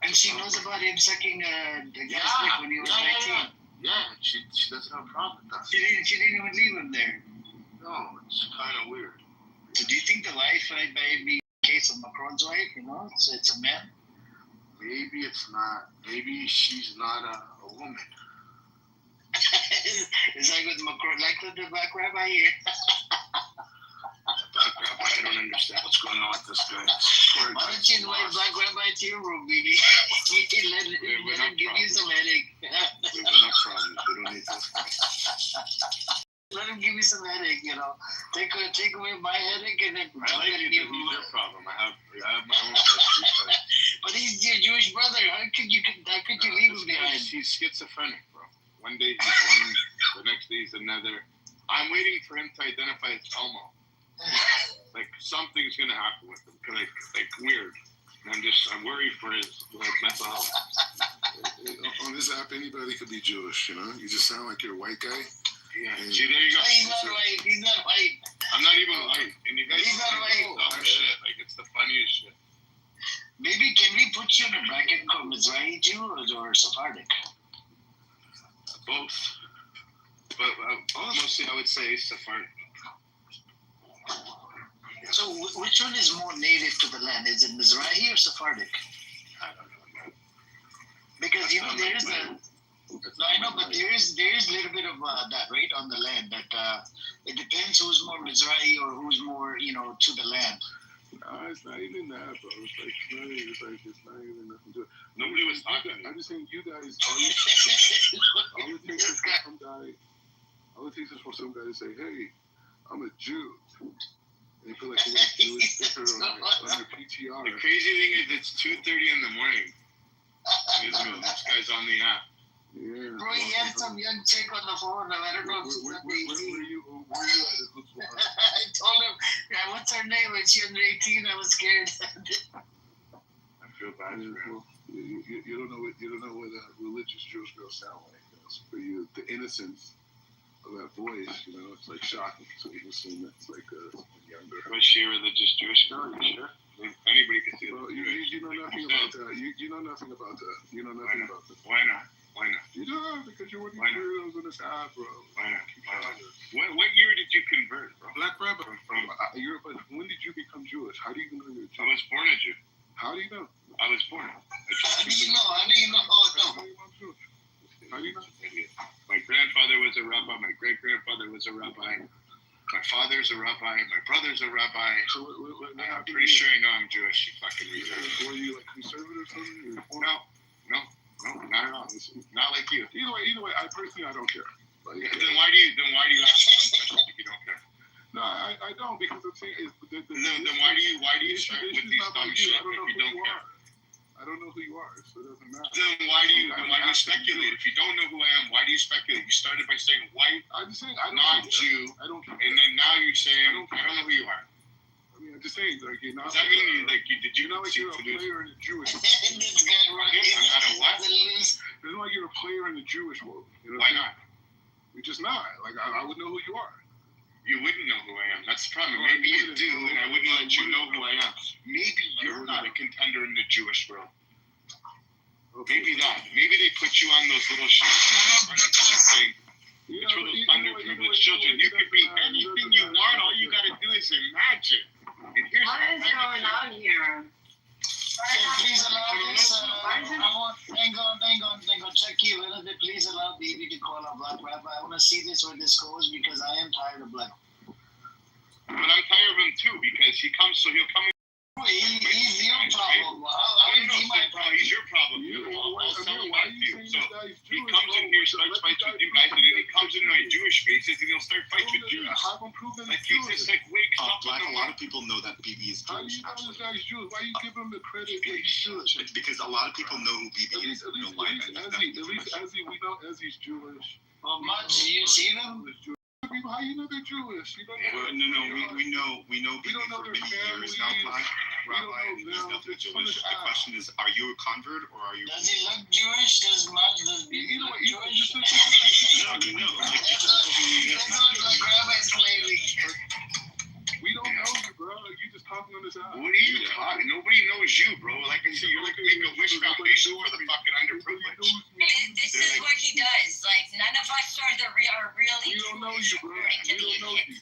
And she knows about him sucking the guy's dick when he was 19. Yeah, she doesn't have a problem with that. She didn't even leave him there. No, it's kind of weird. So do you think the wife might be a case of Macron's wife? You know, so it's a man. Maybe it's not. Maybe she's not a woman. It's like with Macron, like with the black rabbi here. Black rabbi, I don't understand what's going on with this guy. Why don't you invite black rabbi to your room, baby? let him give you some headache. We've enough problems. We don't need this guy. Let him give you some headache, you know. Take away my headache and then I like it, but he's your problem. I have my own headache. But he's your Jewish brother. How could you leave him behind? He's schizophrenic, bro. One day he's one, the next day he's another. I'm waiting for him to identify as homo. Like something's gonna happen with him, like weird. And I'm worried for his mental health. On this app, anybody could be Jewish, you know. You just sound like you're a white guy. Yeah. See, there you go. He's not white. He's not white. I'm not even white. And you guys He's not white. Oh shit! Like it's the funniest shit. Maybe can we put you in a bracket called Mizrahi Jew or Sephardic? Both. But mostly I would say Sephardic. So which one is more native to the land? Is it Mizrahi or Sephardic? I don't know. Because you know there is I know, but there is a little bit of that, right, on the land. That it depends who's more Mizrahi or who's more, you know, to the land. No, it's not even that, bro. It's not even nothing to it. Nobody was talking. I'm just saying, you guys. All it takes is for some guy to say, "Hey, I'm a Jew." And you feel like you're a Jewish sticker on your PTR. The crazy thing is, it's 2:30 in the morning. This guy's on the app. Yeah. Bro, he had some young chick on the phone. I don't know if she's under 18. Where you at? It looks like. I told him, yeah, what's her name? When she under 18, I was scared. I feel bad for him. You don't know what a religious Jewish girl sound like. That's for you, the innocence of that voice, you know, it's like shocking. So you assume that's like a younger. Was she a religious Jewish girl? Are you sure? Anybody can see well, you know nothing about that. You know nothing about that. You know nothing about that. Why not? Why not? You don't, because you're one of the weirdos on this app, bro. Why not? What year did you convert, bro? Black Rabbi. When did you become Jewish? How do you know you're Jewish? I was born a Jew. How do you know? I was born. How do you know? How do you know? How do you know? My grandfather was a rabbi. My great-grandfather was a rabbi. My father's a rabbi. My brother's a rabbi. So I'm pretty sure I know I'm Jewish. You fucking retard. Were you like conservative or something? No, not at all. Not like you. Either way, I don't care. Like, then why do you ask some questions if you don't care? No, I don't, because I'm saying then why do you start with these dumb shit if you don't care? I don't know who you are, so it doesn't matter. Then why do you speculate? If you don't know who I am, why do you speculate? You started by saying white, I'm just saying I don't not Jew, I don't care. and then now you're saying I don't know who you are. I mean, I'm just saying, like, you're not. Does that mean did you not like you're a player in the Jewish world? This guy right here. I'm not a what? It's not like you're a player in the Jewish world. You know why not? You're just not. Like, I would know who you are. You wouldn't know who I am. That's the problem. Maybe you do, and I wouldn't let you know who I am. Maybe you're not a contender in the Jewish world. Maybe that. Maybe they put you on those little shit thing. It's for those underprivileged children. You could be anything you want. All you gotta do is imagine. And here's What is going on here? Please allow this. Hang on. Check you. Please allow baby to call a black rabbi. I want to see this where this goes because I am tired of black. But I'm tired of him too because he'll come. He's your problem. How is he my problem? He's your problem. I'll sell him back to you. So he comes in here, starts fights with you guys, and then he comes in my Jewish faces, and he'll start fights with Jews. Like he's just like wake up. Black. A lot of people know that BB is Jewish. How do you know this guy's Jewish? Why you give him the credit that he's Jewish? Because a lot of people know who BB is. At least as he's Jewish. Well, Mudge, you seen him? people, how you know they're Jewish? You don't know. No, we know people for many years now, Black Rabbi, and there's nothing Jewish. The question is, are you a convert or are you? Does he look Jewish? Does Bibi look Jewish? No. That's what like rabbis lately. We don't know you, bro. You just talking on this app. What are you talking? Nobody knows you, bro. Like I said, you're like Make-A-Wish Foundation for the fucking underprivileged. This is what he does. Like, none of us are really. We don't know you, bro. We don't know you.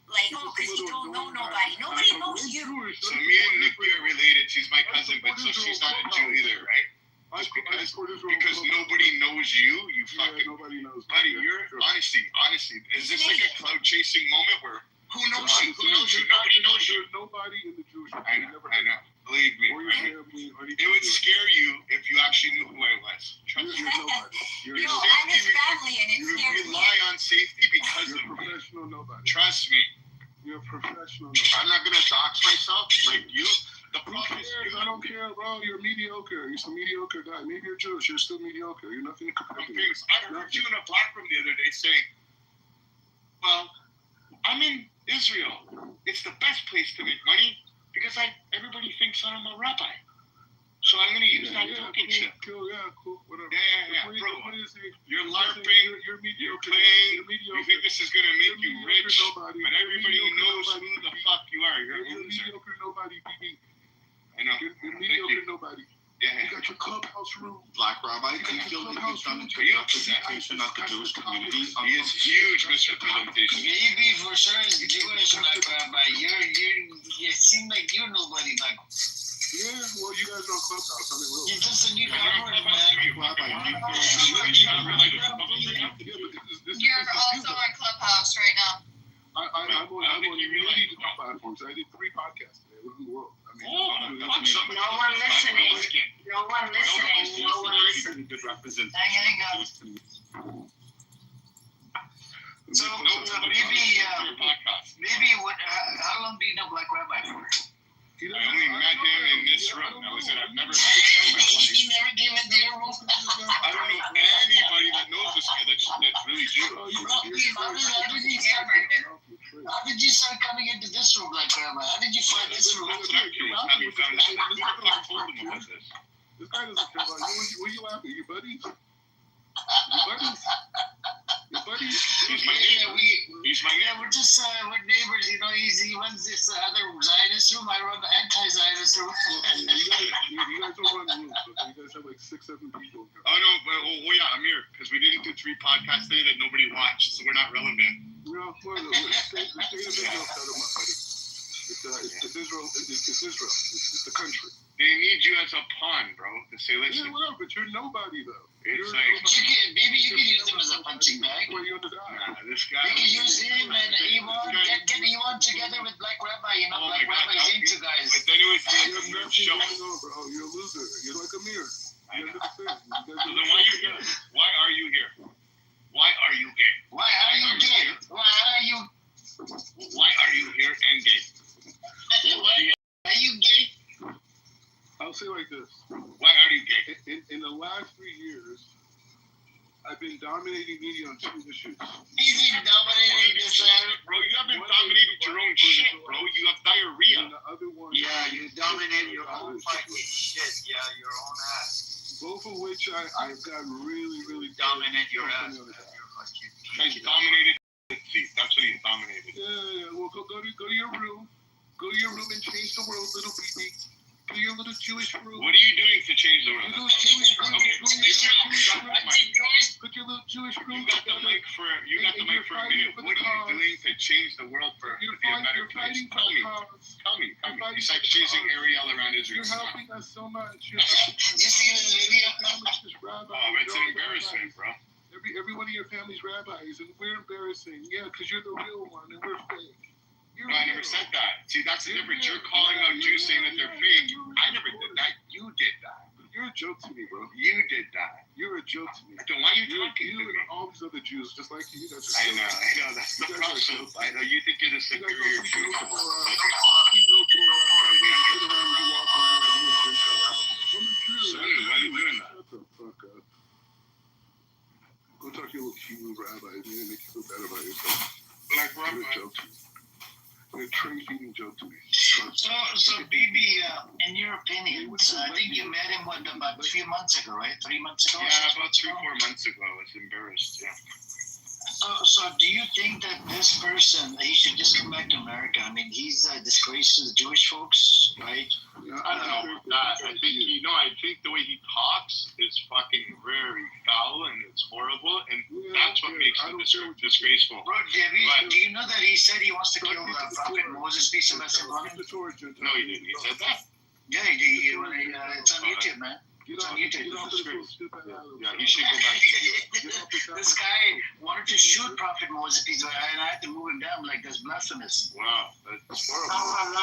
Like, oh, because you don't know nobody. Nobody knows you. So me and Nikki are related. She's my cousin, but so she's not a Jew either, right? Just because nobody knows you, you fucking. Nobody knows. Buddy, you're honestly, is this like a cloud chasing moment where who knows you? Who knows you? Nobody knows you. Nobody in the Jewish. I know. Believe me. It would scare you if you actually knew who I was. Trust me. No, I'm his family, and it scares You me. rely on safety because You're of a professional nobody. Trust me. You're a professional nobody. I'm not gonna dox myself like you. The Who problem is cares? I don't care, bro. You're mediocre. You're some mediocre guy. Maybe you're Jewish. You're still mediocre. You're nothing to compare to. I heard you in a platform the other day saying, well, I'm in Israel. It's the best place to make money because everybody thinks I'm a rabbi. So I'm going to use that token chip. Cool, whatever. Yeah, bro. You're LARPing. You're mediocre. You're playing. You think this is going to make you rich, but everybody knows who the fuck you are. You're a loser. Mediocre nobody, BB. I know. You're mediocre nobody. Yeah. You got your clubhouse room. Black Rabbi, can you feel the representation of the Jewish community? He is huge misrepresentation. Maybe for sure is Jewish, Black Rabbi. You seem like you're nobody, like. Yeah, well, you guys are on Clubhouse. I mean, You're just a new government, man. You're also on Clubhouse right now. I'm on many different platforms. I did 3 podcasts today. Look in the world. I mean, no one listening. No one listening. Good representation. So maybe what? How long do you know Black Rabbi for? I only met him in this room. I've never met him in my life. He never came into your room. I don't know anybody that knows this guy that's really Jewish. How did you start coming into this room, Black Rabbi? How did you find this room? That's what I'm curious. How you found out? Who the fuck told him about this? This guy doesn't care about you. What are you laughing? Your buddies? Your buddies? He's my neighbor. Yeah, we're just we're neighbors. You know, he runs this other Zionist room. I run the anti-Zionist room. You guys don't run rooms. Okay? You guys have like 6-7 people. Oh no, but yeah, Amir, because we didn't do 3 podcasts today that nobody watched, so we're not relevant. No, the state of Israel set them up, buddy. It's Israel. It's Israel. It's the country. They need you as a pawn, bro, to say, listen. Yeah, whatever, but you're nobody, though. It's like... Maybe you can use him as a punching bag. Nah, this guy... You can use him and Iwan. Get Iwan together with Black Rabbi. You know, Black Rabbi's into guys. But then it was you're nothing going on, bro. You're a loser. You're like Amir. I know. So then why are you here? Why are you here? Why are you gay? Why are you gay? Why are you here and gay? Are you gay? I'll say like this. Why are you gay? In the last 3 years, I've been dominating media on 2 issues. He's been dominating this, bro. You haven't dominated your own shit, bro. You have diarrhea. And the other one, yeah, you dominated your own fucking shit. Yeah, your own ass. Both of which I've got really dominate your ass. He's dominated. That's what he's dominated. Yeah. Well, go to your room. Go to your room and change the world, little baby. Go to your little Jewish room. What are you doing to change the world? Put your little Jewish room. You got the mic for a minute. What are you doing to change the world to be a better place? Tell me. It's like chasing Ariel around Israel. You're helping us so much. You see this video? Oh, it's an embarrassment, bro. Every one of your family's rabbis, and we're embarrassing. Yeah, because you're the real one, and we're fake. No, I never said that. See, that's the difference. You're calling out Jews saying that they're fake. I never did that. You did that. You're a joke to me, bro. You did that. You're a joke to me. Then why are you talking to me? You and all these other Jews, just like you. That's I know. That's the problem. I know. You think you're the superior Jew. So why are you doing that? Shut the fuck up. Go talk to your little Hebrew rabbis, man. Make you feel better about yourself. tray-feeding joke to me. So Bibi, in your opinion, I think you met him about a few months ago, right? 3 months ago? Yeah, about 3-4 months ago. I was embarrassed. Yeah. So do you think that this person, he should just come back to America? I mean, he's a disgrace to the Jewish folks, right? I don't know. I think I think the way he talks is fucking very foul and it's horrible, and that's what makes him disgraceful. Bro, do you know that he said he wants to kill Prophet Moses? Peace and blessings on him? No, he didn't. He said that. Yeah, he did. It's on YouTube, man. It's on YouTube. Yeah, he should go back to the This guy wanted to shoot Prophet Moses, and I had to move him down like that's blasphemous. Wow, that's horrible.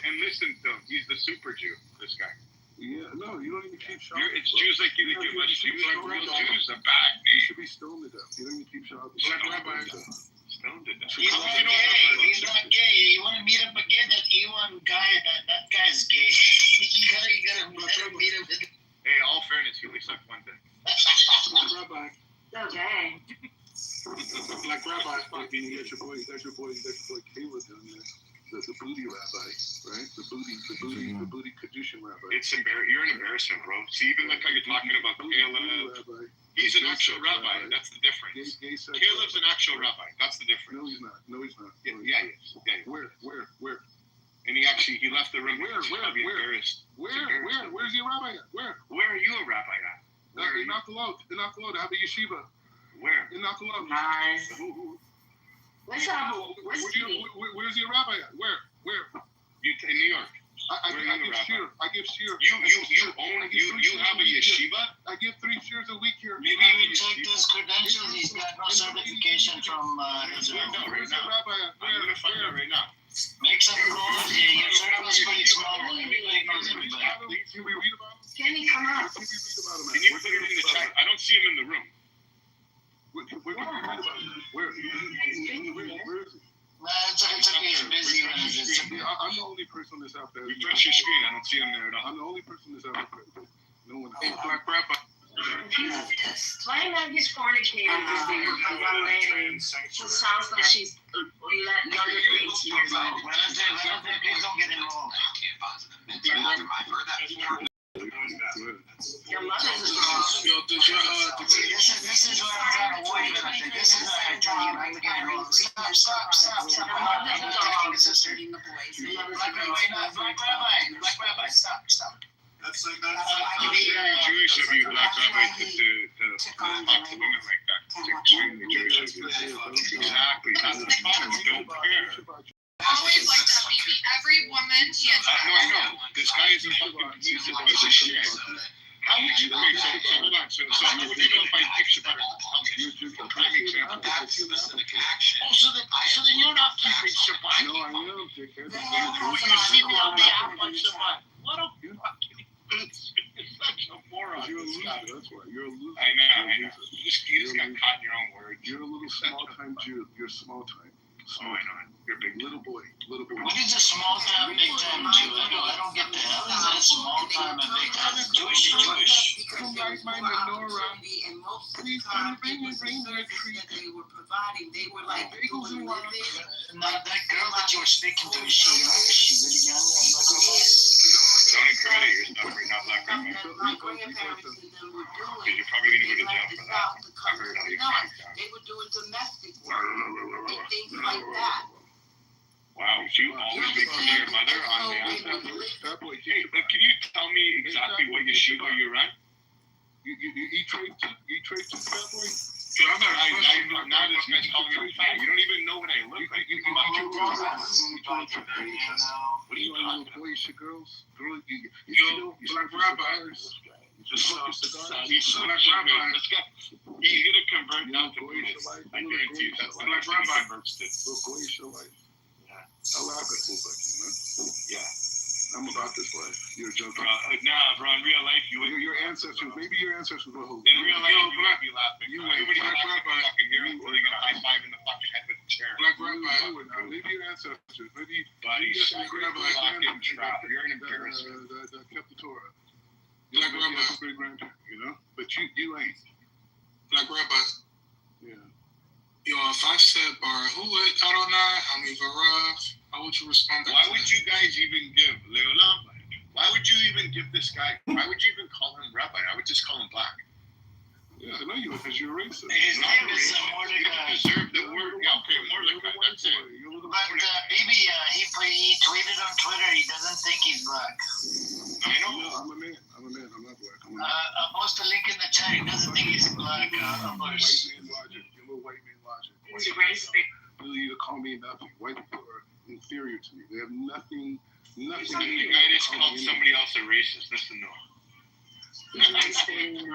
And listen to him, he's the super Jew, this guy. Yeah, no, you don't even keep shot. It's Jews like you that give us Jews like real Jews, a bad You name. should be stoned to death. You don't even keep shot. Stoned to death. He's not gay. He's not gay. You want to meet up again? That Ewan guy, that guy's gay. you gotta meet him. Hey, all fairness, he only sucked one dick. Rabbi. Okay. Like Rabbi, that's your boy Caleb down there. The booty rabbi, right? The booty Kadushin rabbi. It's you're an embarrassment, bro. See, even like how you're talking about Caleb. He's an actual rabbi. That's the difference. Caleb's an actual rabbi. That's the difference. No, he's not. Yeah, he is. Yeah, Where? And he left the room. Where's your rabbi at? Where are you a rabbi at? In Nakalot. I have a yeshiva. Where? In Nakalot. Nice. Where's your rabbi at? Where? In New York. I give shir. You have a yeshiva? I give 3 shirs a week here. Maybe you check his credentials. He's got no certification from Israel. Where's your rabbi at? I'm gonna find out right now. Make some rules. Your circle is pretty small. Everybody knows everybody. Can we read about him? Can he come up? Can we read about him? Can you put it in the chat? I don't see him in the room. Where can we read about him? Where is he? It's okay. He's busy. I'm the only person that's out there. Refresh your screen. I don't see him there at all. I'm the only person that's out there. No one. Hey, Black Rabbi. Why not he's fornicating with a young lady? She sounds like she's let younger things years old. Please don't get involved. Your mother's is wrong. This is what I'm trying to avoid. This is what I'm telling you not to get involved. Stop. Your mother's is wrong. Sister. Black Rabbi, stop. That's very Jewish of you, Black Rabbi, to talk to women like that. It's extremely Jewish of you. Exactly. That's the problem. You don't care. Always like that, baby. Every woman, she has No, I know. This guy is a fucking piece of shit. How would you? Okay, so hold on. So how would you know if I pick Shabbat? Prime example. So then you're not keeping Shabbat. No, I am, dickhead. You see me on the app on Shabbat. What a fucking bitch. You're such a moron. You're a loser. That's why. You're a loser. I know. You just got caught in your own words. You're a little small-time Jew. You're small-time. Oh, I know. You're a big little boy. What is a small time, big time Jew? I don't get the hell is that small time and big time? Jewish is Jewish. Come like my menorah. And most of the time, it wasn't services that they were providing. They were like doing living. Now, that girl that you were speaking to, is she really young? Don't incriminate yourself. You're not Black Rabbi. My grandparents and them were doing. Because you're probably going to go to jail for that. I heard how you They were doing domestic work and things like that. Wow, you always make fun of your mother on the app. Hey, can you tell me exactly what yeshiva you run? You eat trade to that boy? So I'm not this guy's calling me fat. You don't even know what I look like. You can eat your girls. What are you talking about? Boys, your girls. You Black Rabbi. He's gonna convert down to Buddhist. I guarantee you. That's the Black Rabbi converts this. I laugh at people like you, man. Yeah. I'm about this life. You're a joke. Nah, bro. In real life, you would. Your ancestors. Maybe your ancestors were who? In real life, you would be laughing. Everybody would fucking hear him. They're gonna high five in the fucking head with a chair. Black Rabbi. Maybe your ancestors. Maybe. Buddy, shut your fucking trap. You're an embarrassment. That kept the Torah. Black Rabbi. Great grandparent, you know. But you ain't. Black Rabbi. Yeah. Yo, if I said Baruch Adonai, Amivarav, how would you respond? Why would you guys even give Leolam? Why would you even give this guy? Why would you even call him rabbi? I would just call him black. Yeah, I know you because you're racist. His name is Mordecai. You don't deserve the word. Yeah, okay, Mordecai. That's it. But baby, he tweeted on Twitter he doesn't think he's black. I know. I'm a man. I'm not black. I'll post a link in the chat. He doesn't think he's black. White man logic. Your little white man logic. You either call me nothing. White people are inferior to me. They have nothing. The guy just called somebody else a racist. Listen, no. Race baiting.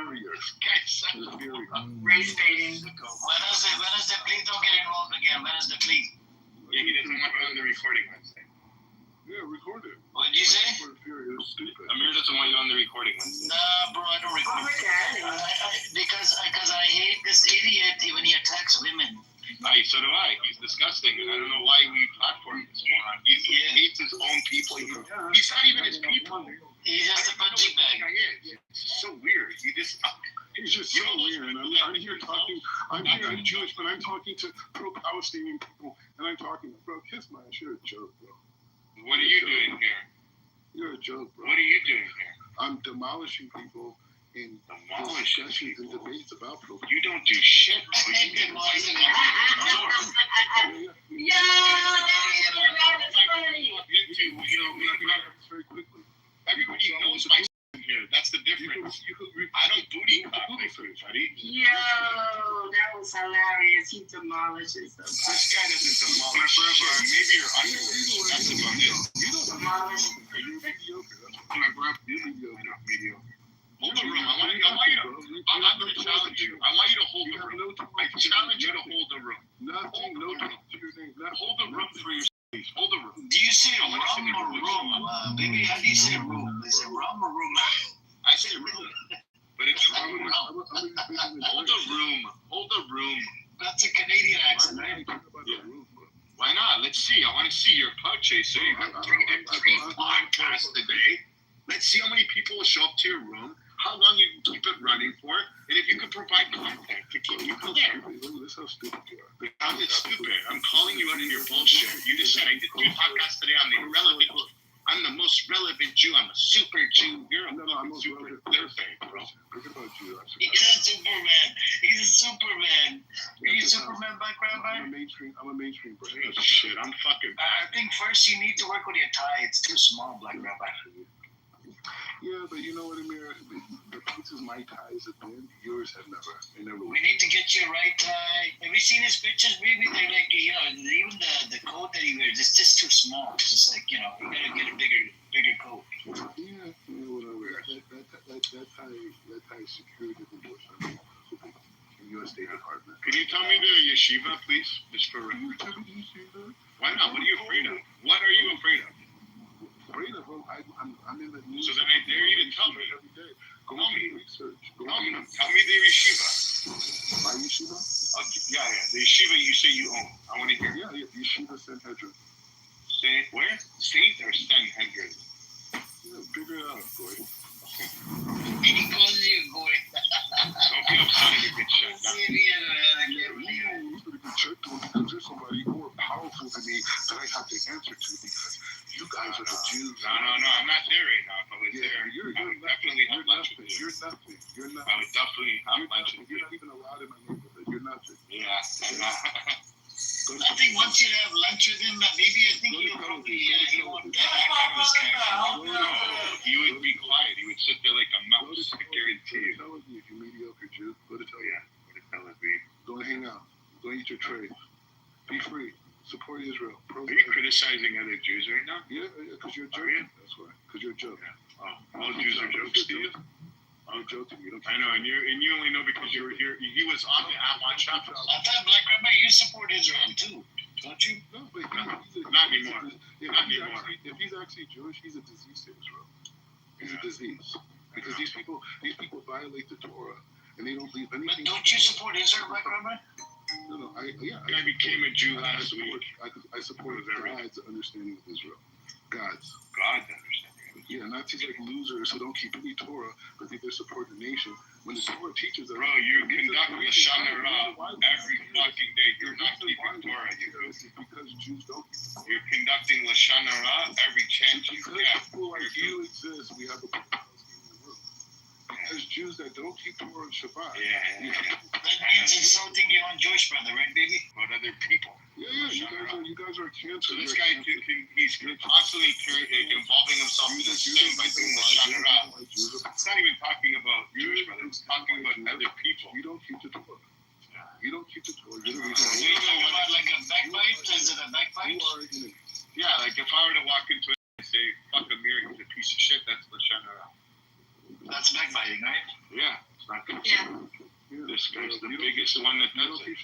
Race baiting. When is the please don't get involved again? When is the plea? Yeah, he doesn't want you on the recording Wednesday. Yeah, record it. What did you say? Amir doesn't want you on the recording Wednesday. Nah, bro, I don't record. Because I hate this idiot when he attacks women. So do I. He's disgusting, and I don't know why we platform this moron. He hates his own people. He's not even his people. He's just a punching bag. Yeah. It's so weird. He's just so weird. And I'm here talking. I'm Jewish, but I'm talking to pro-Palestinian people, and I'm talking, bro, kiss my ass. You're a joke, bro. What are you doing here? You're a joke, bro. What are you doing here? I'm demolishing people in discussions and debates about pro. You don't do shit. That's funny. Very quickly. Everybody knows my here. That's the difference. I don't booty call everybody. Yo, that was hilarious. He demolishes them. This guy doesn't demolish shit. Maybe you're underrated. That's about it. You don't demolish. You're mediocre. That's what you're mediocre. Hold the room. I'm not going to challenge you. I want you to hold the room. I challenge you to hold the room. Nothing. No talk to your name. Hold the room for your. Hold the room. Do you say rum or room? Baby, how do you say room? Is it rum or room? I say room. But it's room. Hold the room. Hold the room. That's a Canadian accent, right? Why not? Let's see. I want to see your cloud chaser. You have 3 podcasts today. Let's see how many people will show up to your room, how long you can keep it running for, and if you can provide content to keep people there. That's how stupid you are. I'm not stupid. I'm calling you out in your bullshit. You just said I did 2 podcasts today. I'm the irrelevant. I'm the most relevant Jew. I'm a super Jew. You're a super dirtbag, bro. Forget about you. He's a Superman. He's a Superman. Are you Superman, Black Rabbi? I'm a mainstream bro. Shit, I'm fucking. I think first you need to work with your tie. It's too small, Black Rabbi, for you. Yeah, but you know what, Amir? The places my ties have been, yours have never. They never. We need to get you a right tie. Have you seen his pictures, baby? They're like, even the coat that he wears, it's just too small. It's just like, you gotta get a bigger coat. Yeah, whatever. That tie is secured in the U.S. State Department. Can you tell me the yeshiva, please? Just for record. Why not? What are you afraid of? What are you afraid of? I'm in the news. So then I dare you to tell me every day. Go on research. Tell me the yeshiva. My yeshiva? Yeah. The yeshiva you say you own. I want to hear. Yeah. Yeshiva Sanhedrin. Where? Saint or Sanhedrin? Yeah, figure it out, boy. He calls you a boy. Don't be upset if you get checked out. Because there's somebody more powerful than me that I have to answer to because you guys are the Jews. No, I'm not there right now. If I was there, I would definitely have lunch with you. You're nothing. I would definitely have lunch with you. You're not even allowed in my neighborhood. You're nothing. Yeah, I'm not. I think once you have lunch with him, maybe I think he'll probably he won't act on this guy. No, he would be quiet. He would sit there like a mouse. I guarantee you. Go to Tel Aviv, you mediocre Jew. Go to Tel Aviv. Go to Tel Aviv. Go and hang out. Go eat your tray. Be free. Support Israel. Are you criticizing other Jews right now? Yeah, because you're a joke. That's why. Because you're a joke. Yeah. All Jews are jokes, Steve. I'm joking. I know, and you only know because you were here. He was on the At-One Shop. I thought, Black Rabbi, you support Israel too, don't you? No, but not anymore. If he's actually Jewish, he's a disease to Israel. He's a disease because these people violate the Torah and they don't leave anything. But don't you support Israel, Black Rabbi? No. I became a Jew last week. I supported God's understanding of Israel. God's understanding. Yeah, Nazis like losers who don't keep any Torah but think they're supporting the nation. When the Torah teaches us, Bro, you're conducting Lashon Hara every fucking day. You're not keeping Torah. Because Jews don't. You're conducting Lashon Hara every chance you get. People like you exist, we have a because Jews that don't keep Torah and Shabbat. That means insulting your own Jewish brother, right, baby? But other people. Yeah, you guys are cancer. So this guy, he's constantly involving himself in this thing by doing Lashon Hara. It's not even talking about Jewish brothers. It's talking about other people. You don't keep the Torah. You don't keep the Torah. You know about like a backbite? Is it a backbite? Yeah, like if I were to walk into it and say, fuck Amir, he's a piece of shit, that's Lashon Hara. That's backbiting, right? Yeah, it's not good. Yeah. This guy's the biggest one that does it.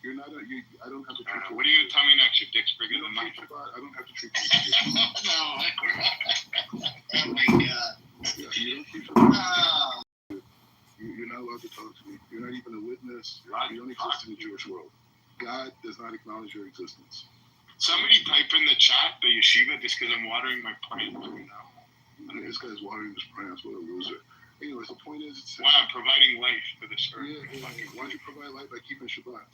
You're not a, I don't have to treat you. What are you going to tell me next? Your dick's bigger than mine. I don't have to treat you. No, oh my God. Yeah, you don't keep Shabbat. You're not allowed to talk to me. You're not even a witness. You don't exist in the Jewish world. God does not acknowledge your existence. Somebody type in the chat, the yeshiva, just because I'm watering my plants. This guy's watering his plants. What a loser. Anyways, the point is, wow, I'm providing life for this earth. Yeah. Why don't you provide life by keeping Shabbat?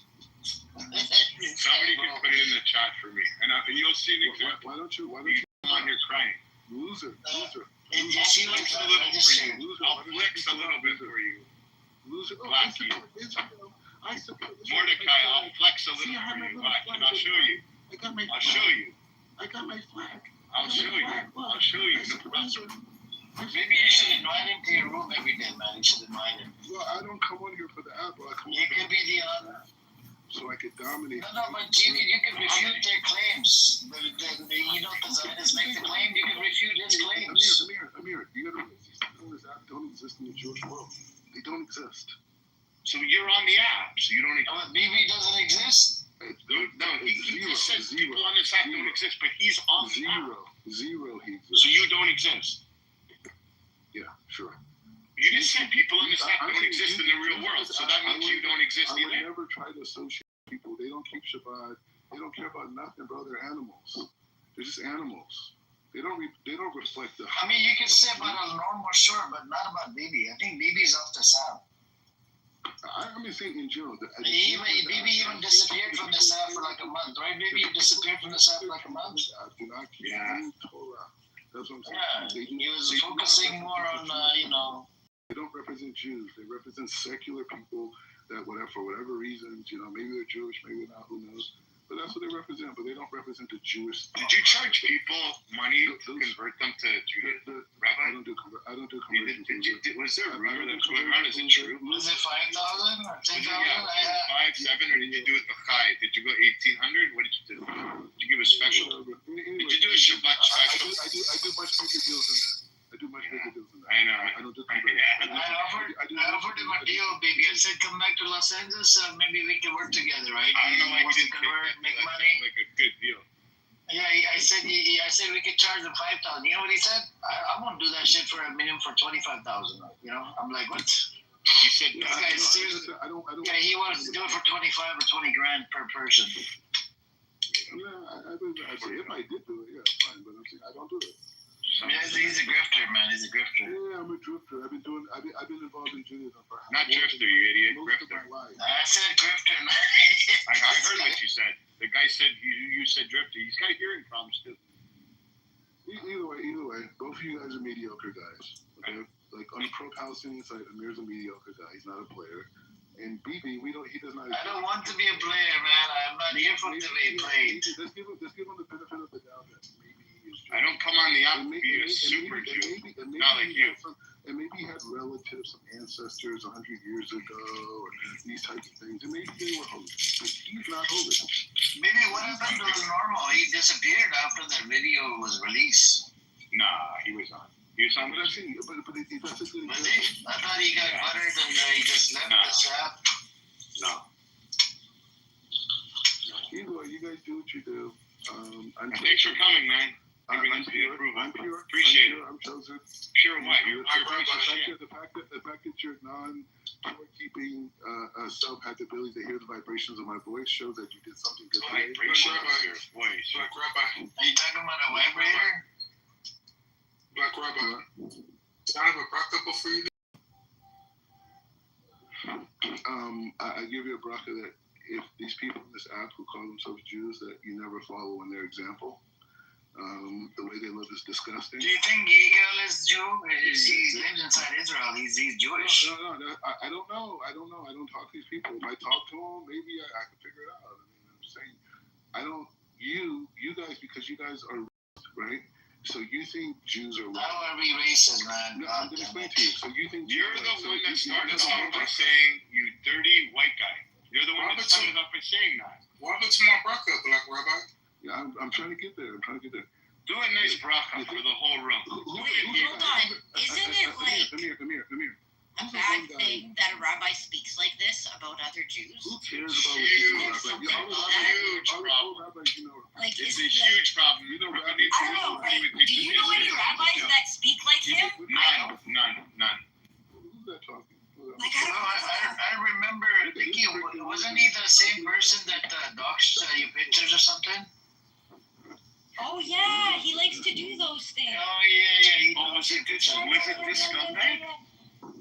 Somebody can put it in the chat for me, and you'll see an example. Why don't you? Come on, you're crying. Loser. And you I'll flex a little for you. I'll flex a little bit for you. Loser. Blackie. Mordecai, I'll flex a little for you. Watch, and I'll show you. I'll show you. I got my flag. I'll show you. I'll show you. Maybe you should invite him to your room every day, man. You should invite him. Well, I don't come on here for the app. You can be the honor. So I could dominate. No, but you can refute their claims. The Zionists make the claim, you can refute his claims. Amir, you gotta realize these people on this app don't exist in the Jewish world. They don't exist. So you're on the app, so you don't exist. But BB doesn't exist? No, he just said people on this app don't exist, but he's on the app. Zero, he exists. So you don't exist? Yeah, sure. You just said people on this app don't exist in the real world, so that means you don't exist either. I either. would never try to associate people. They don't keep Shabbat. They don't care about nothing, bro. They're animals. They're just animals. They don't reflect the. I mean, you can say about a normal, sure, but not about BB. I think BB's off this app. I'm saying in general. BB even disappeared from this app for like a month, right? BB disappeared from this app for like a month. Do not keep any Torah. That's what I'm saying. Yeah, he was focusing more on, They don't represent Jews. They represent secular people that, for whatever reasons, maybe they're Jewish, maybe not, who knows. But that's what they represent. But they don't represent the Jewish. Did you charge people money to convert them to Judaism? Rabbi? I don't do conversions. Was there a rumor that was going around? Is it true? Was it 5,000 or 10,000? Yeah, 5, 7, or did you do it the Chai? Did you go 1,800? What did you do? Did you give a special? Did you do a Shabbat special? I do much bigger deals than that. I know. I don't do conversions. I offered him a deal, baby. I said, come back to Los Angeles, maybe we can work together, right? I don't know why he he didn't convert, make money. Like a good deal. Yeah, I said we could charge him 5,000. You know what he said? I won't do that shit for a minimum for 25,000. I'm like, what? He said, this guy seriously. I don't. Yeah, he wants to do it for 25 or 20 grand per person. Yeah, if I did do it, yeah, fine. But I'm saying I don't do it. Yeah, he's a grifter, man. He's a grifter. Yeah, I'm a drifter. I've been involved in Judaism for not drifter, you idiot, grifter. I said grifter, man. I heard what you said. The guy said you said drifter. He's got hearing problems too. Either way, both of you guys are mediocre guys. Okay, like on the pro-Palestinian side, Amir's a mediocre guy. He's not a player. And BB, he does not. I don't want to be a player, man. I'm not here for to be played. Let's give him the benefit of the doubt that maybe. I don't come on the app to be a super Jew. Not like you. And maybe he had relatives, some ancestors 100 years ago, or these types of things. And maybe they were holy. But he's not holy. Maybe what happened to the normal? He disappeared after the video was released. Nah, he was on. He was on. But that's a good example. I thought he got buttered and he just left the app. No. Either way, you guys do what you do. Thanks for coming, man. I'm pure. Appreciate it. I'm chosen. Pure what? You're the fact that your non-Torah keeping self had the ability to hear the vibrations of my voice shows that you did something good. Vibration of your voice. Are you talking about a vibrator? Black I give you a bracha that if these people in this app who call themselves Jews, that you never follow in their example. The way they live is disgusting. Do you think Yigal is Jew? He lives inside Israel. He's Jewish. No, I don't know. I don't talk to these people. If I talk to them, maybe I can figure it out. I mean, I'm saying, I don't. You guys, because you guys are right. So you think Jews are? I don't want to be racist, man. No, I'm gonna explain to you. So you think You're the one that started off by saying you dirty white guy. You're the one that started off by saying that. What happened to my bracha, Black Rabbi? Yeah, I'm trying to get there. Do a nice bracha for the whole room. Wait, hold on. Isn't it like Come here. a bad thing that a rabbi speaks like this about other Jews? Who cares about Huge what problem. Like, It's isn't a huge problem. I don't know. Like, do you know any rabbis that speak like him? None. Who's that talking? Like, I remember thinking, wasn't he the same person that doxed your pictures or something? Oh yeah, he likes to do those things. Oh yeah. Was it this scumbag?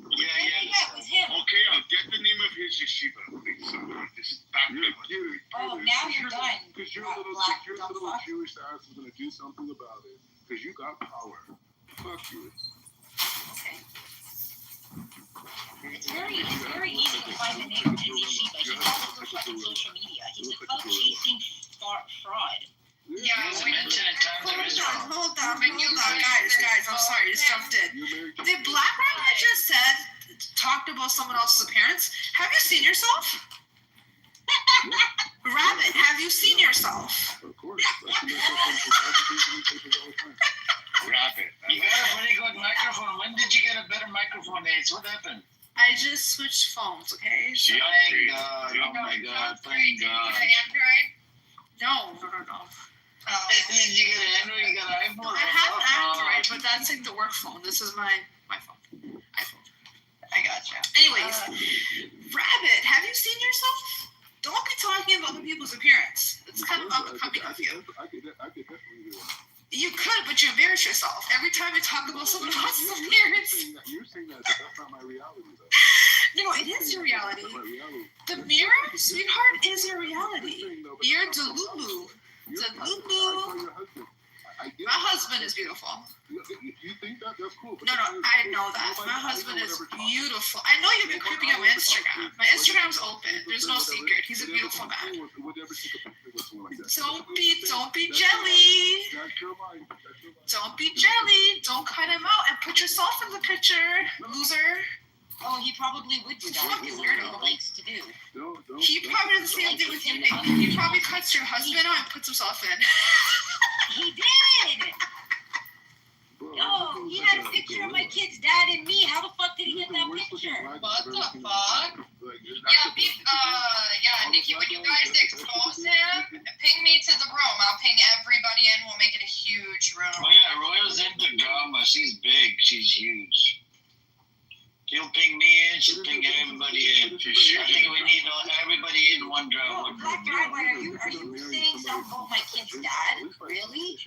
Yeah, it was him. Okay, I'll get the name of his yeshiva. Just back Oh, now you're done. Because your little Jewish ass is gonna do something about it. Because you got power. Fuck you. Okay. It's very easy to find the name of his yeshiva. He follows us on social media. He's a clout chasing fraud. Yeah, Hold on, guys, I'm sorry, just jumped in. The Black Rabbi just talked about someone else's appearance. Have you seen yourself? Rabbit, have you seen yourself? Of course. Rabbit. You got a pretty good microphone. When did you get a better microphone, Ace? What happened? I just switched phones, okay? Thank God. Oh my God. Thank God. No. Did you get an Android? You got an iPhone? I have an Android, but that's like the work phone. This is my phone. iPhone. I gotcha. Anyways, Rabbit, have you seen yourself? Don't be talking about other people's appearance. It's kind of unbecoming of you. I could definitely do that. You could, but you embarrass yourself every time you talk about someone else's appearance. You're saying that, but that's not my reality, though. No, it is your reality. That's my reality. The mirror, sweetheart, is your reality. You're Delulu. Delulu. My husband is beautiful. You think that? That's cool. No, I know that. My husband is beautiful. I know you've been creeping on my Instagram. My Instagram's open. There's no secret. He's a beautiful man. Don't be jelly. Don't be jelly. Don't cut him out and put yourself in the picture, loser. Oh, he probably would do that. Fucking weirdo. He likes to do. He probably does the same thing with him. He probably cuts your husband out and puts himself in. He did. Yo, he had a picture of my kid's dad and me. How the fuck did he get that picture? What the fuck? Nikki, when you guys expose him, ping me to the room. I'll ping everybody in. We'll make it a huge room. Oh yeah, Royal's into drama. She's big. She's huge. She'll ping me in. She'll ping everybody in. I think we need everybody in one drama. Black Rabbi, are you saying something about my kid's dad? Really? Is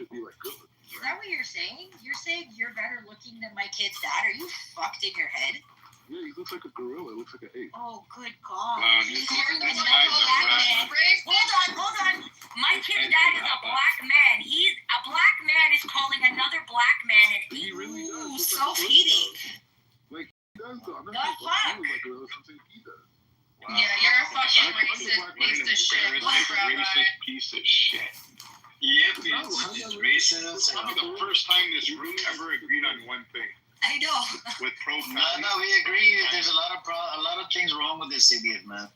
that what you're saying? You're saying you're better looking than my kid's dad? Are you fucked in your head? Yeah, he looks like a gorilla. He looks like an ape. Oh, good God. This Hold guy's on. My kid's dad is a black man. A black man is calling another black man an ape. He really does. Ooh, self-hating. Like, he does, though. I'm The not fuck? like gorilla. Something he does. Yeah, you're a fucking racist piece of shit, Black Rabbi. Racist piece of shit. Yep, it's racist. It's probably the first time this room ever agreed on one thing. I know. With pro-family. No, we agree. There's a lot of things wrong with this idiot, man.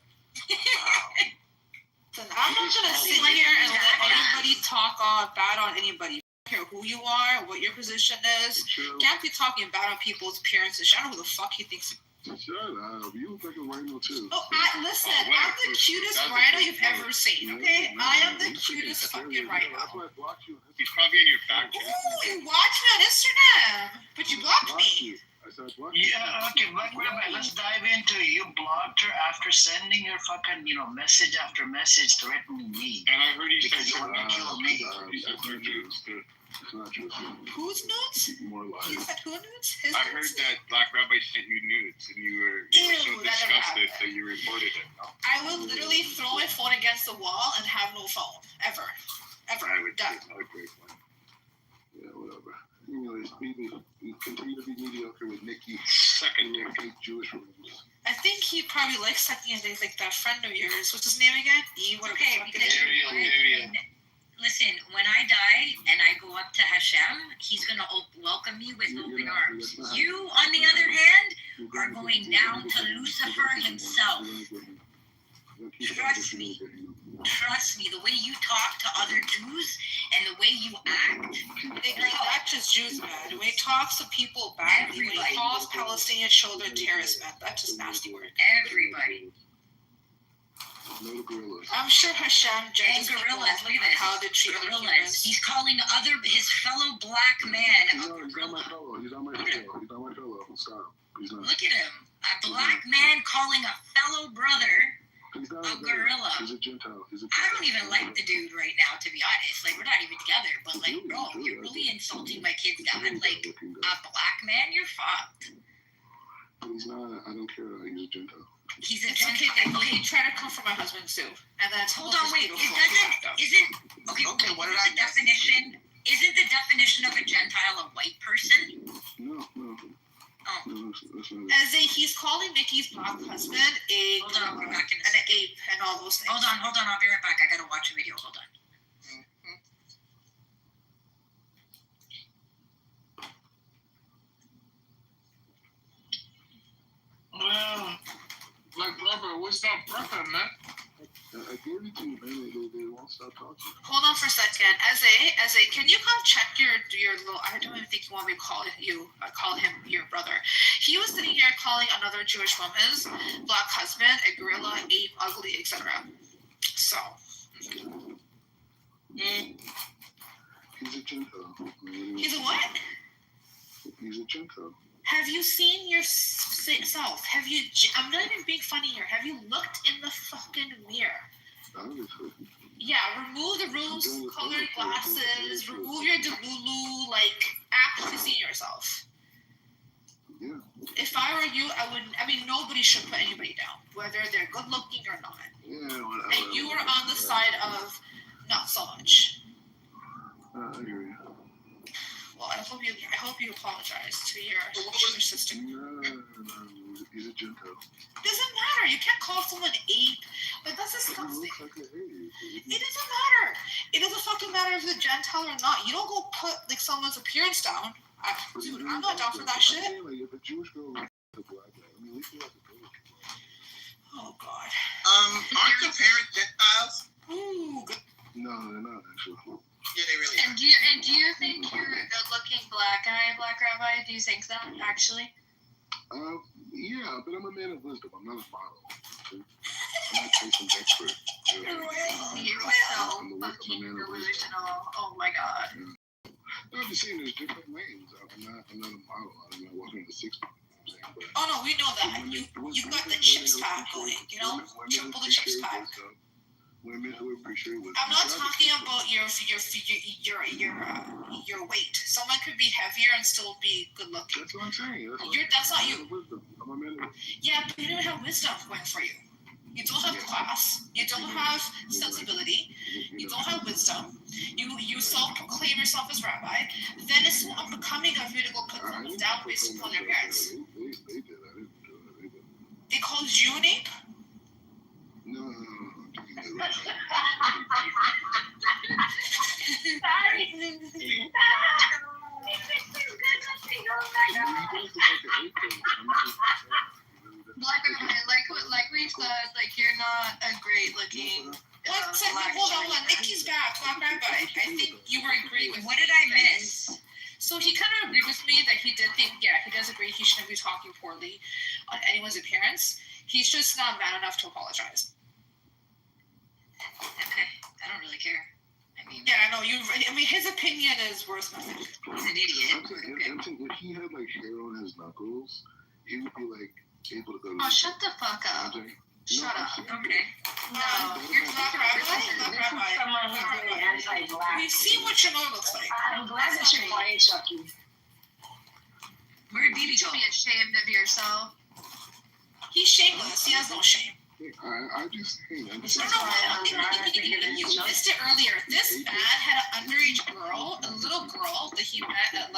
So I'm not gonna sit here and let anybody talk all bad on anybody. I don't care who you are, what your position is. Can't be talking bad on people's appearances. I don't know who the fuck he thinks. Shut up. You look like a rhino, too. Oh, listen, I'm the cutest rhino you've ever seen, okay? I am the cutest fucking rhino. That's why I blocked you. He's probably in your back. Ooh, you watch me on Instagram, but you blocked me. I said I blocked you. Yeah, okay, Black Rabbi, let's dive into it. You blocked her after sending her fucking, message after message threatening me. And I heard he because you want to kill me. It's not true. Whose nudes? More lies. He said who nudes? His I nudes? heard that Black Rabbi sent you nudes, and you were so Ew, that never disgusted happened. that you reported it. No? I would literally throw my phone against the wall and have no phone. Ever. I would Done. break one. Yeah, whatever. Anyways, we continue to be mediocre with Nikki. Second fake Jewish rooms. I think he probably likes sucking his dick like that friend of yours. What's his name again? Okay, because listen, when I die and I go up to Hashem, he's going to welcome me with open arms. You, on the other hand, are going down to Lucifer himself. Trust me. Trust me. The way you talk to other Jews and the way you act. Not just Jews, man. When he talks to people badly, when he calls Palestinian children terrorists, man, that's just nasty word. Everybody. No gorillas. I'm sure Hashem judges And people gorillas, look at this. how they treat other Gorillas. humans. He's calling his fellow black man He's not my fellow. He's not my fellow. Stop. He's not. Look at him. A black man calling a fellow brother He's not a gorilla. He's a Gentile. I don't even like the dude right now, to be honest. Like, we're not even together. But, like, bro, you're really insulting my kid's dad. Like, a black man, you're fucked. He's not. I don't care. He's a Gentile. He's a It's okay, Gentile. he tried to come for my husband too. And then Hold on, wait. Isn't the definition of a Gentile a white person? No. Oh. No, that's not it. As he's calling Nikki's black husband a Hold on, we're back in a and an ape and all those things. Hold on, I'll be right back. I gotta watch a video. Hold on. Well, Black Rabbi, what's that brother, man? I gave it to you, man. They won't stop talking. Hold on for a second. Eze, can you come check your little? I don't even think you want me to call him your brother. He was sitting here calling another Jewish woman's black husband a gorilla, ape, ugly, etc. So. He's a Gentile. He's a what? He's a Gentile. Have you seen yourself? Have you? I'm not even being funny here. Have you looked in the fucking mirror? Obviously. Yeah, remove the rose-colored glasses. Remove your delulu. Like, actually see yourself. Yeah. If I were you, I wouldn't. I mean, nobody should put anybody down, whether they're good-looking or not. Yeah, whatever. And you were on the side of not so much. I hear you. Well, I hope you apologize to your sister. No, he's a Gentile. Doesn't matter. You can't call someone ape. Like, that's disgusting. He looks like an ape. It doesn't matter. It doesn't fucking matter if it's Gentile or not. You don't go put like someone's appearance down. Dude, I'm not down for that shit. Like, if a Jewish girl looks like a black guy, I mean, at least you have to do it. Oh God. Aren't your parents Gentiles? Ooh. No, they're not actually. Yeah, they really are. And do you think you're a good-looking black guy, Black Rabbi? Do you think that, actually? Yeah, but I'm a man of wisdom. I'm not a model. Okay? I'm not chasing expert. You're so fucking delusional. Oh my God. Yeah. No, I'm just saying there's different lanes. I'm not a model. I'm not walking the 60. Oh no, we know that. You got the chips pack going. You know, triple the chips pack. Women who appreciate wisdom. I'm not talking about your weight. Someone could be heavier and still be good looking. That's what I'm saying. That's not you. I'm a man of wisdom. Yeah, but you don't have wisdom going for you. You don't have class. You don't have sensibility. You don't have wisdom. You self-proclaim yourself as rabbi. Then it's unbecoming of you to go put someone down based upon their appearance. They did. I didn't do it. They did. They called you an ape? No. Like we said, like you're not a great looking. Hold on. Nikki's back. Black Rabbi. I think you were agreeing with. What did I miss? So he kind of agreed with me that he did think, yeah, he does agree he shouldn't be talking poorly on anyone's appearance. He's just not man enough to apologize. Okay, I don't really care. Yeah, I know. His opinion is worth nothing. He's an idiot. I'm saying if he had like hair on his knuckles, he would be like able to go. Oh, shut the fuck up. Shut up. Okay. No, you're Black Rabbi? Black This is Rabbi. someone who's really anti-black. We've seen what Chanel looks like. I'm glad that you're quiet, Chucky. Where'd BB You should go? be ashamed of yourself. He's shameless. He has no shame. I just think This is why I'm glad I figured it You out. missed it earlier. This man had an underage girl, a little girl that he met at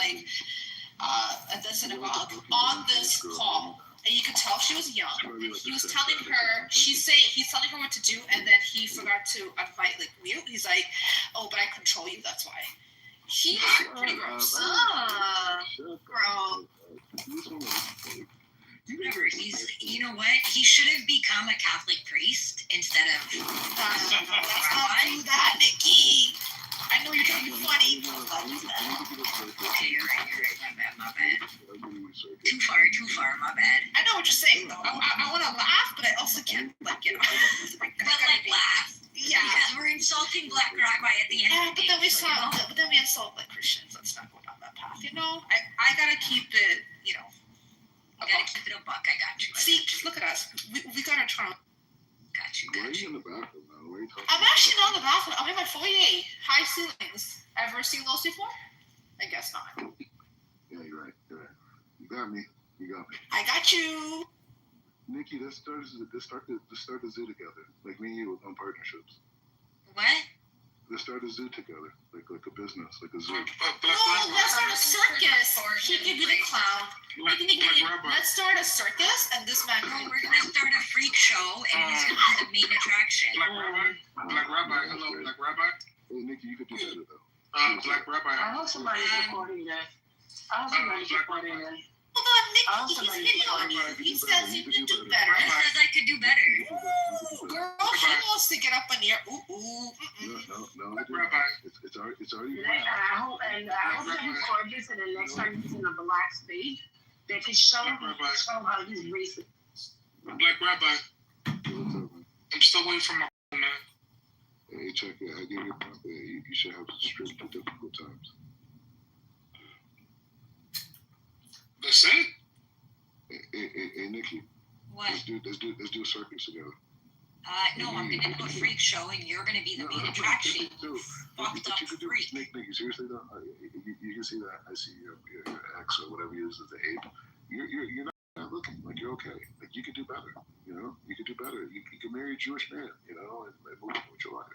at the synagogue on this call. And you could tell she was young. He was telling her, he's telling her what to do, and then he forgot to invite mute. He's like, "Oh, but I control you. That's why." He's pretty gross. Girl. Whatever. You know what? He should have become a Catholic priest instead of. Let's not do that, Nikki. I know you're trying to be funny, but let's not do that. Okay, you're right. My bad. Too far. My bad. I know what you're saying, though. I want to laugh, but I also can't, But laugh. Yeah. Because we're insulting Black Rabbi at the end Yeah, of but the day. then we insult Christians. Let's not go down that path. I gotta keep it. I gotta keep it a buck. I got you. See, look at us. We got our Trump. Got you. Why are you in the bathroom now? Why are you talking? I'm actually not in the bathroom. I'm in my foyer. High ceilings. Ever seen those before? I guess not. Yeah, you're right. You got me. I got you. Nikki, let's start a zoo together. Like me and you on partnerships. What? Let's start a zoo together. Like a business, like a zoo. No, let's start a circus. He can be the clown. Let's start a circus, and this man. No, we're gonna start a freak show, and he's gonna be the main attraction. Black Rabbi. Hello, Black Rabbi. Hey, Nikki, you could do better though. Black Rabbi. I hope somebody's recording this. I hope somebody's recording this. Hold on, Nikki, he's hitting on you. He says you can do better. He says I could do better. Ooh, girl, he wants to get up in here. No, Rabbi. It's already. I hope that he records this, and the next time he's in a black stage, they can show how he's racist. Black Rabbi. I'm still waiting for my man. Hey, check it. I give you a pop. You should have stripped to difficult times. That's it? Hey, Nikki. What? Let's do a circus together. No, I'm gonna do a freak show, and you're gonna be the main attraction. Fucked up freak. Nikki, seriously though, you can see that. I see your ex or whatever you use as the ape. You're not looking like you're okay. Like you could do better. You could do better. You can marry a Jewish man. And move on with your life.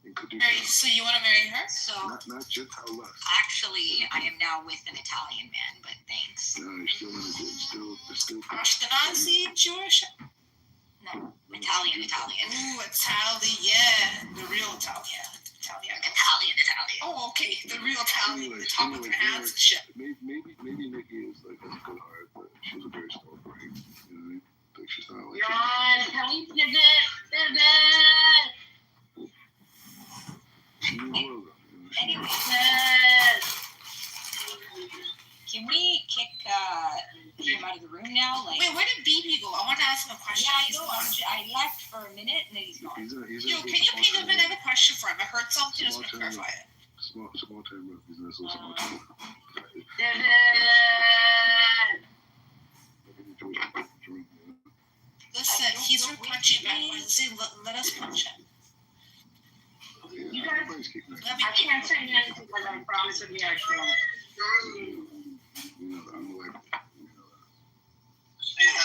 You could do better. So you want to marry her? So not Gentile less. actually, I am now with an Italian man, but thanks. No, you're still in it. Still. Ashkenazi Jewish? No, Italian. Ooh, Italian. The real Italian. Italian. Oh, okay. The real Italian. The top of their hands and shit. Maybe Nikki is like has a good heart, but she's a very small brain. Like she's not like. John, can we pivot? Anyway, can we kick him out of the room now? Wait, where did BB go? I want to ask him a question. Yeah, I know. I left for a minute, and then he's gone. Yo, can you paint him another question for him? I heard something. Just want to clarify it. Small time business. Small time. Listen, he's punching back Wednesday. Let us punch him. You guys, I can't say anything because I promised to be our show.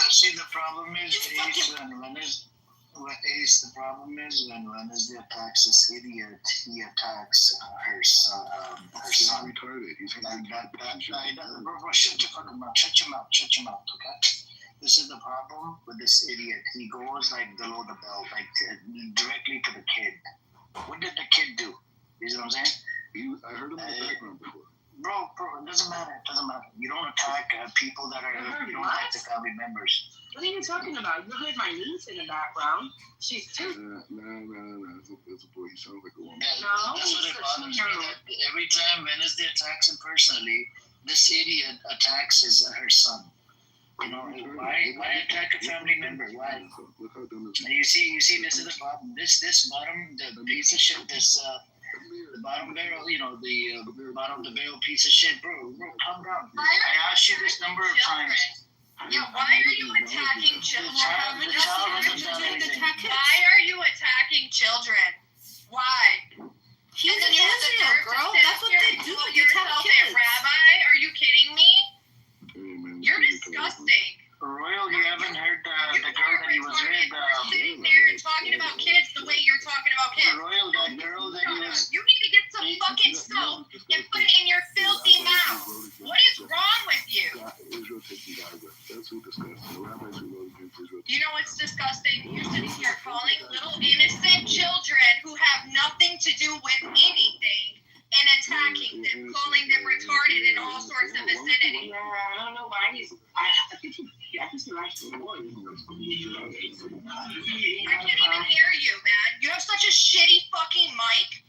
See, the problem is, the problem is when Wednesday attacks this idiot, he attacks her son. He's retarded. He's Bro, shut your fucking mouth. Shut your mouth, okay? This is the problem with this idiot. He goes below the belt, directly to the kid. What did the kid do? You know what I'm saying? I heard him in the background before. Bro, it doesn't matter. You don't attack people that are, you don't attack the family members. What are you talking about? You heard my niece in the background. She's two. No. It's a boy. He sounds like a woman. No, that's what it bothers me. Every time Wednesday attacks him personally, this idiot attacks her son. Why attack a family member? Why? And you see, this is the problem. This bottom, the piece of shit, the bottom barrel, the bottom of the barrel piece of shit, bro, calm down. I asked you this number of times. Yeah, why are you attacking children? Why are you attacking children? Why? He's And then in you have the Israel, nerve to girl. sit That's what here they and do. call You attack yourself a kids. rabbi? Are you kidding me? You're disgusting. Royal, you haven't heard the girl that he was with. We're sitting there and talking about kids the way you're talking about kids. Royal, that girl that he was. You need to get some fucking soap and put it in your filthy mouth. What is wrong with you? Israel taking Gaza. That's who discussed. The rabbis who wrote against Israel. You know what's disgusting? You're sitting here calling little innocent children who have nothing to do with anything and attacking them, calling them retarded in all sorts of vicinity. Yeah, I don't know why he's. I think he likes the boy. I can't even hear you, man. You have such a shitty fucking mic.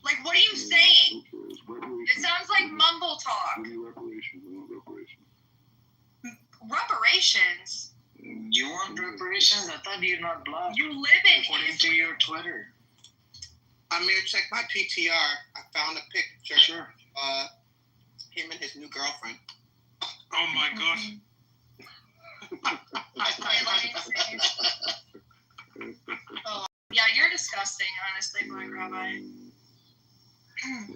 Like, what are you saying? It sounds like mumble talk. Reparations? You want reparations? I thought you're not blocked. You live in according to your Twitter. Amir, check my PTR. I found a picture. Sure. Him and his new girlfriend. Oh my gosh. Oh, yeah, you're disgusting, honestly, Black Rabbi.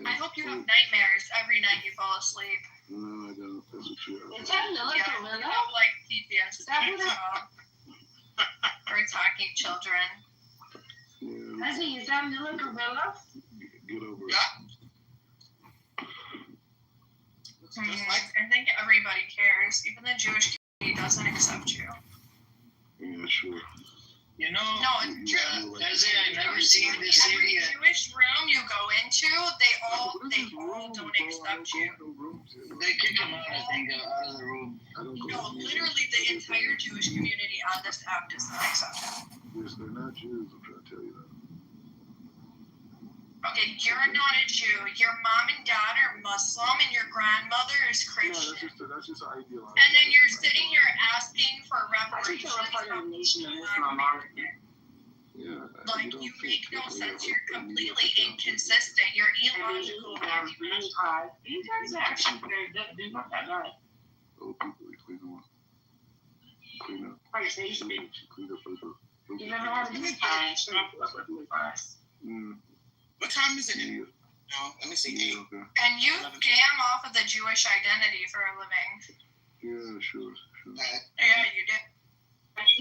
I hope you have nightmares every night you fall asleep. No, I don't. That's what you are. Is that Lila Yeah, Gorilla? you have, like, PTSD. Is that what Or attacking children. Ezzy, is that Lila Gorilla? Get over it. I think everybody cares. Even the Jewish community doesn't accept you. Yeah, sure. You know, No, it's true. Thursday, I never seen this Every area. Jewish room you go into, they all don't accept you. They kick him out, I think, out of the room. No, literally the entire Jewish community on this app does not accept him. Yes, they're not Jews, I'm trying to tell you that. Okay, you're not a Jew. Your mom and dad are Muslim, and your grandmother is Christian. That's just ideological. And then you're sitting here asking for reparations. Yeah. Like, you make no sense. You're completely inconsistent. You're illogical. You guys are actually very good. They're not that bad. Old people, they clean them up. Clean up. Right, so you speak. Clean up paper. You never had a good time. What time is it? No, let me see. 8. And you scam off of the Jewish identity for a living. Yeah, sure. Yeah, you do.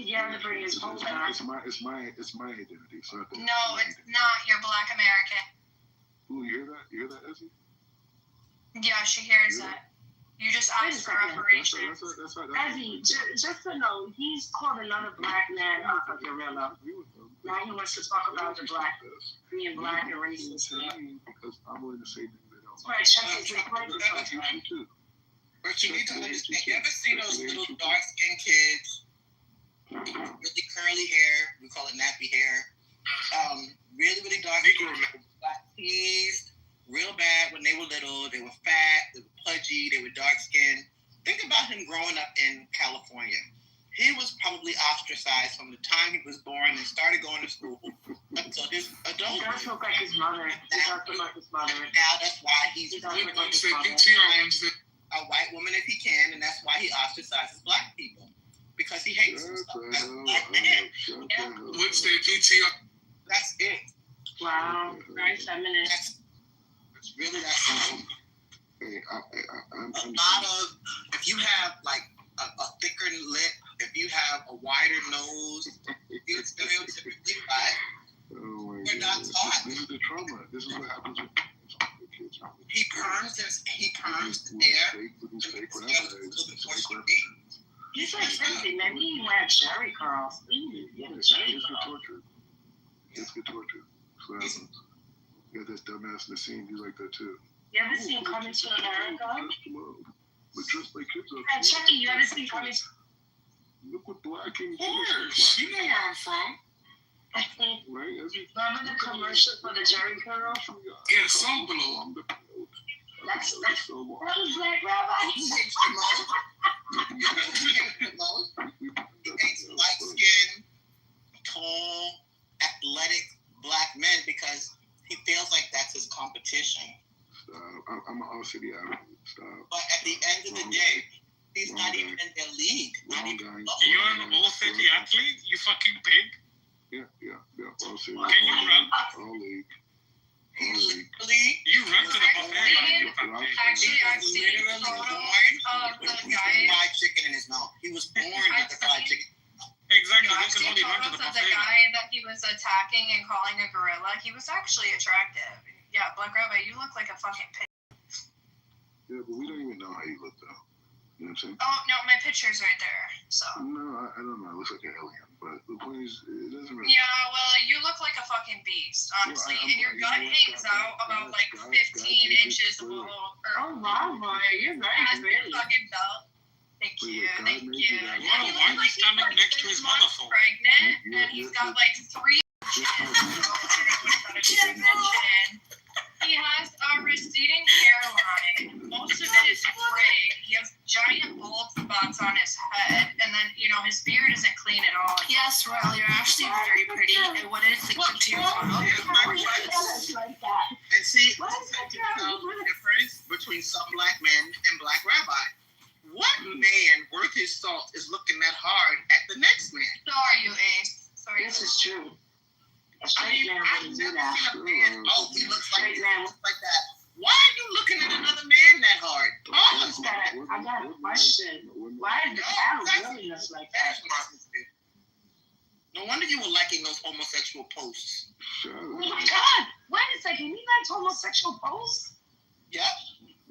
Yeah, it's my identity. It's not that. No, it's not. You're Black American. Ooh, you hear that? You hear that, Ezzy? Yeah, she hears that. You just asked for reparations. Ezzy, just to know, he's called another black man a gorilla. Now he wants to talk about the black, being black and racist. Because I'm willing to say things that don't. Right, check his You too. But you need to understand, you ever see those little dark-skinned kids, really curly hair, we call it nappy hair, really, really dark hair, black teased, real bad when they were little, they were fat, they were pudgy, they were dark-skinned. Think about him growing up in California. He was probably ostracized from the time he was born and started going to school until his adulthood. He does look like his mother. He does look like his mother. Now that's why he's like his a white woman if he can, and that's why he ostracizes black people. Because he hates them. What's their PTR? That's it. Wow, very feminist. It's really that simple. I'm a lot of, if you have like a thicker lip, if you have a wider nose, you're stereotypically black. You're not taught. This is the trauma. This is what happens with kids. He perms the hair. He's like crazy, man. He wears Jerry curls. It's get tortured. It's get tortured. So happens. You got this dumbass Nassim. He's like that too. You ever seen Coming to America? But dressed like kids up. Hey, Chucky, you ever seen Coming to Look what black and course. You know where I'm from. Right? Remember the commercial for the Jerry curl? Yeah, song below. That's Black Rabbi. He hates light-skinned, tall, athletic black men because he feels like that's his competition. I'm an all city athlete. Stop. But at the end of the day, He's not even in their league. Not even close. You're an All City athlete, you fucking pig. Yeah. All City. Can you run? All league. You run to the buffet like you fucking pig. Actually, I've seen photos of the guy. Fried chicken in his mouth. He was born with the fried chicken. Exactly. I've You can seen only run to photos the of the buffet. guy that he was attacking and calling a gorilla. He was actually attractive. Yeah, Black Rabbi, you look like a fucking pig. Yeah, but we don't even know how you look though. You know what I'm saying? Oh, no, my picture's right there. So. No, I don't know. It looks like an alien, but the point is, it doesn't really. Yeah, well, you look like a fucking beast, honestly. And your gut hangs out about like 15 inches below. Oh, wow, boy. You're very Past your pretty. fucking belt. Thank you. Why is he standing next to his motherfucker? Pregnant, and he's got like 3 He has a receding hairline. Most of it is gray. He has giant bald spots on his head, and then his beard isn't clean at all. Yes, Royal, you're actually very pretty. I wanted to click into your photo. And see, I can tell the difference between some black men and Black Rabbi. What man worth his salt is looking that hard at the next man? So are you, Ace? Sorry. This is true. A straight man wouldn't do that. Oh, he looks like that. Why are you looking at another man that hard? I got a question. Why is the cow really looks like that? No wonder you were liking those homosexual posts. Oh my God! Wait a second. You like homosexual posts? Yep.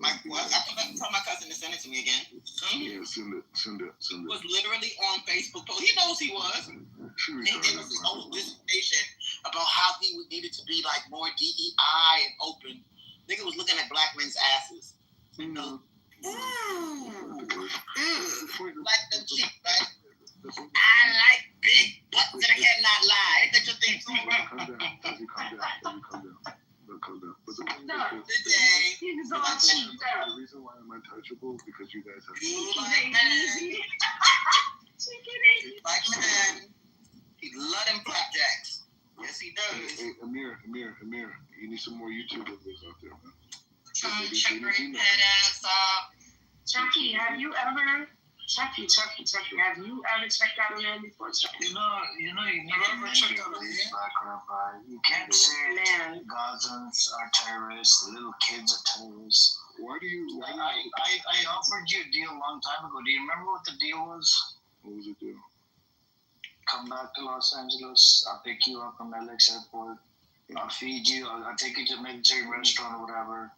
I forgot to tell my cousin to send it to me again. Yeah, send it. He was literally on Facebook post. He knows he was. And he gave us his whole dissertation about how he needed to be like more DEI and open. Nigga was looking at black men's asses. You know? Like them cheap, right? I like big butts that I cannot lie. Ain't that your thing too, bro? Calm down. But the point He was all cheap. the reason why I'm untouchable is because you guys have. Like man, he love them flapjacks. Yes, he does. Hey, Amir, you need some more YouTube videos out there, man. Check your head ass up. Chucky, have you ever checked out a man before, Chucky? You never ever checked out a man? Black Rabbi. You can't say Gazans are terrorists, the little kids are terrorists. Why do you? I offered you a deal a long time ago. Do you remember what the deal was? What was the deal? Come back to Los Angeles. I'll pick you up from LX airport. I'll feed you. I'll take you to a military restaurant or whatever.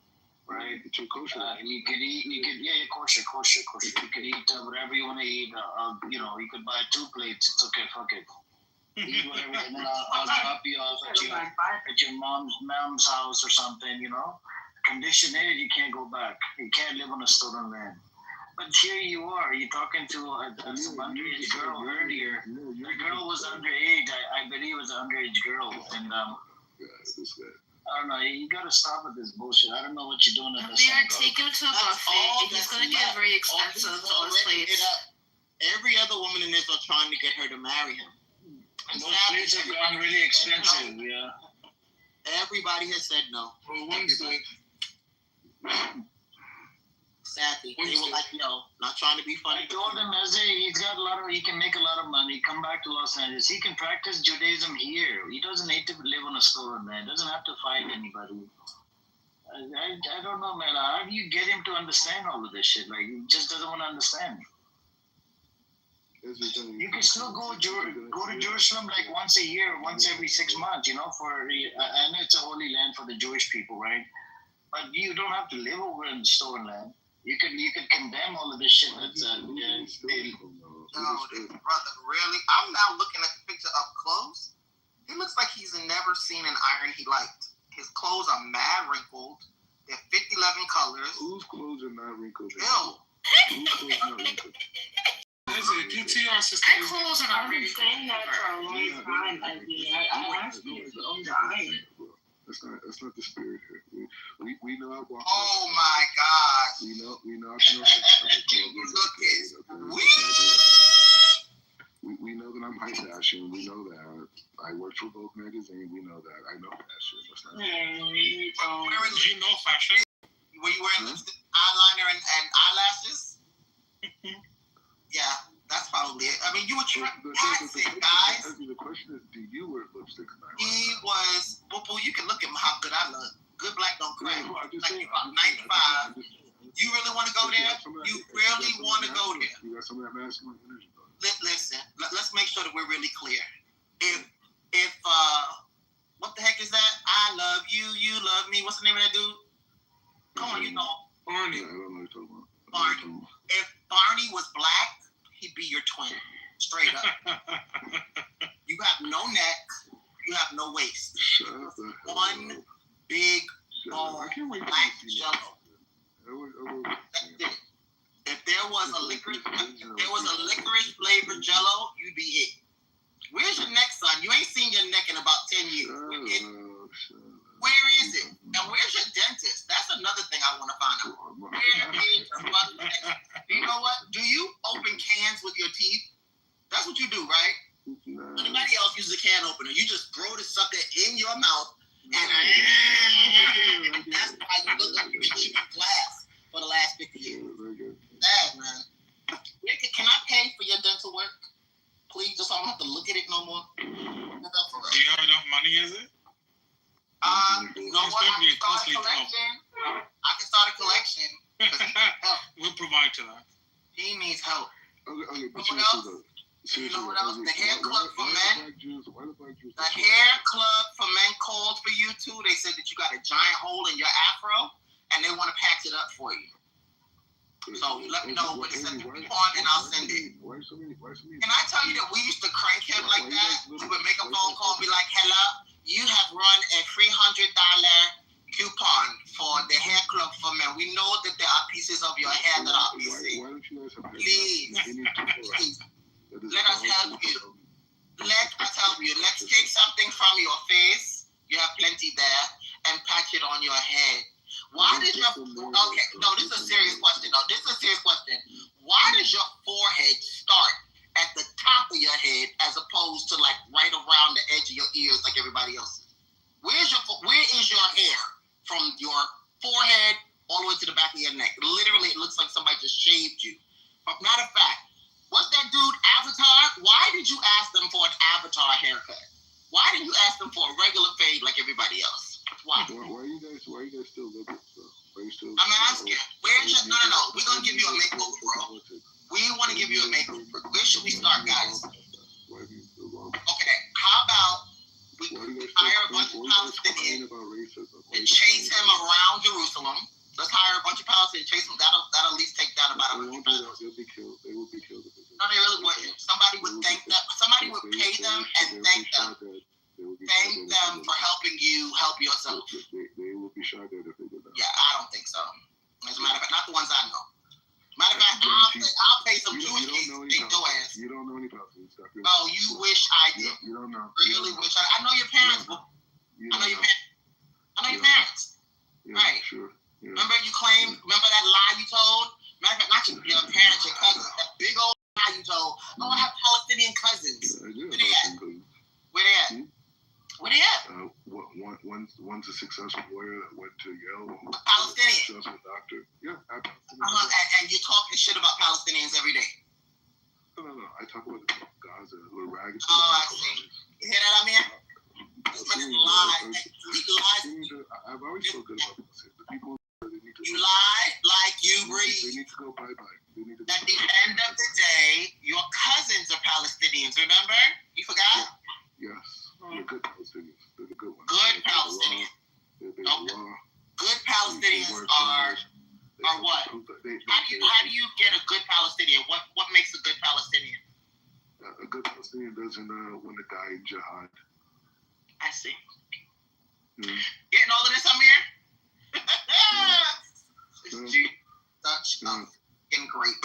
Right? It's your kosher. You could eat. Kosher. You could eat whatever you want to eat. You could buy 2 plates. It's okay. Fuck it. Eat whatever, and then I'll drop you off at your mom's house or something. Condition is you can't go back. You can't live on a stolen land. But here you are. You're talking to some underage girl earlier. The girl was underage. I believe it was an underage girl, and this guy. I don't know. You gotta stop with this bullshit. I don't know what you're doing at this They are taking him to a buffet. He's gonna get very expensive to this place. Every other woman in this are trying to get her to marry him. Those plates have gone really expensive. Yeah. Everybody has said no. Well, Wednesday. Sadly, they were like, not trying to be funny. I told him, he can make a lot of money. Come back to Los Angeles. He can practice Judaism here. He doesn't need to live on a stolen land. Doesn't have to fight anybody. I don't know, man. How do you get him to understand all of this shit? Like, he just doesn't want to understand. You can still go to Jerusalem like once a year, once every 6 months, I know it's a holy land for the Jewish people, right? But you don't have to live over in the stolen land. You could condemn all of this shit that's No, brother, really? I'm now looking at the picture up close. He looks like he's never seen an iron he liked. His clothes are mad wrinkled. They're 50-11 colors. Whose clothes are not wrinkled? Ew. Whose clothes are not wrinkled? My clothes are not wrinkled. I've been saying that for a long time. I asked you if you owned an iron. That's not the spirit here. We know I walk. Oh my God. We know. We know that I'm high fashion. We know that I work for Vogue magazine. We know that I know fashion. That's not. You know fashion. Were you wearing lipstick, eyeliner, and eyelashes? That's it, guys. The question is, do you wear lipstick? He was. Well, you can look at how good I look. Good black don't crack. Like you about 95. You really want to go there? You really want to go there? You got some of that masculine energy. Listen, let's make sure that we're really clear. If what the heck is that? I love you, you love me. What's the name of that dude? Come on, you know. Barney. I don't know what you're talking about. Barney. If Barney was black, he'd be your twin. Straight up. You have no neck. You have no waist. One big bone black jello. That's it. If there was a licorice flavored jello, you'd be it. Where's your neck, son? You ain't seen your neck in about 10 years. Where is it? And where's your dentist? That's another thing I want to find out. Where is your fucking dentist? You know what? Do you open cans with your teeth? That's what you do, right? Anybody else uses a can opener. You just throw the sucker in your mouth and that's why you look like you've been chewing glass for the last 50 years. Sad, man. Can I pay for your dental work? Please, just so I don't have to look at it no more. Do you have enough money, is it? You know what? I can start a collection. We'll provide to that. He needs help. Okay, but you know what else? The hair club for men. The hair club for men called for you too. They said that you got a giant hole in your afro, and they want to patch it up for you. So let me know what it says on, and I'll send it. Can I tell you that we used to crank him like that? We would make a phone call and be like, "Hello, you have run a $300 coupon for the hair club for men. We know that there are pieces of your hair that are missing. Please, let us help you. Let us help you. Let's take something from your face. You have plenty there, and patch it on your head." Why does your this is a serious question. Why does your forehead start at the top of your head as opposed to like right around the edge of your ears like everybody else's? Where is your hair from your forehead all the way to the back of your neck? Literally, it looks like somebody just shaved you. But matter of fact, what's that dude, Avatar? Why did you ask them for an Avatar haircut? Why didn't you ask them for a regular fade like everybody else? Why? Why are you guys still liberal? I'm asking. Where's your no? We're gonna give you a makeover, bro. We want to give you a makeover. Where should we start, guys? Okay. How about we hire a bunch of Palestinians and chase him around Jerusalem? Let's hire a bunch of Palestinians, chase him. That'll at least take down about 100 pounds. They'll be killed. They will be killed. No, they really wouldn't. Somebody would thank them. Somebody would pay them and thank them. Thank them for helping you help yourself. They will be shot dead if they do that. Yeah, I don't think so. As a matter of fact, not the ones I know. Matter of fact, I'll pay some Jewish kids to take your ass. You don't know any Palestinian stuff. Oh, you wish I did. You don't know. Really wish I know your parents. I know your parents. Yeah, right. Sure. Yeah. Remember that lie you told? Matter of fact, not your parents, your cousins. That big old lie you told. Oh, I have Palestinian cousins. I do. Where they at? Where they at? Where they at? One's a successful lawyer that went to Yale. A Palestinian. Successful doctor. Yeah, and you're talking shit about Palestinians every day. No. I talk about Gaza, little ragged. Oh, I see. You hear that, Amir? I've always felt good about this. The people you lie like you breathe. They need to go bye-bye. At the end of the day, your cousins are Palestinians, remember? You forgot? Yes. They're good Palestinians. They're the good ones. Good Palestinians. Good Palestinians are what? How do you get a good Palestinian? What makes a good Palestinian? A good Palestinian doesn't want to die in jihad. I see. Getting all of this, Amir? Such fucking great.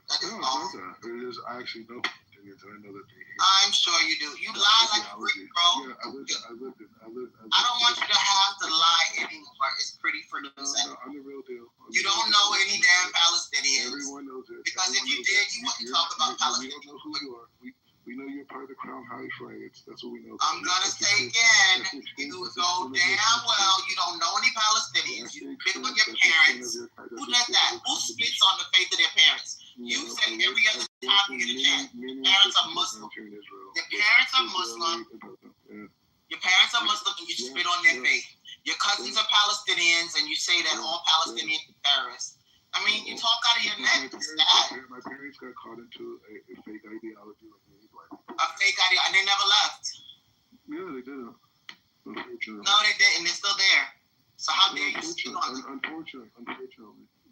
That is awesome. It is. I actually know Palestinians. I know that they hate. I'm sure you do. You lie like a freak, bro. Yeah, I lived it. I don't want you to have to lie anymore. It's pretty for the No, I'm the real deal. You don't know any damn Palestinians. Everyone knows it. Because if you did, you wouldn't talk about Palestinians. We don't know who you are. We know you're part of the Crown High Frigates. That's what we know. I'm gonna say again, you know damn well you don't know any Palestinians. You've been with your parents. Who does that? Who spits on the faith of their parents? You say every other time you get a chance. Parents Muslim. Here in Israel. Your parents are Muslim. Yeah. Your parents are Muslim, and you spit on their faith. Your cousins are Palestinians, and you say that all Palestinians are terrorists. I mean, you talk out of your neck. It's sad. My parents got caught into a fake ideology like many black people. A fake ideology, and they never left. Yeah, they did. Unfortunately. No, they didn't. They're still there. So how dare you speak on them? Unfortunately.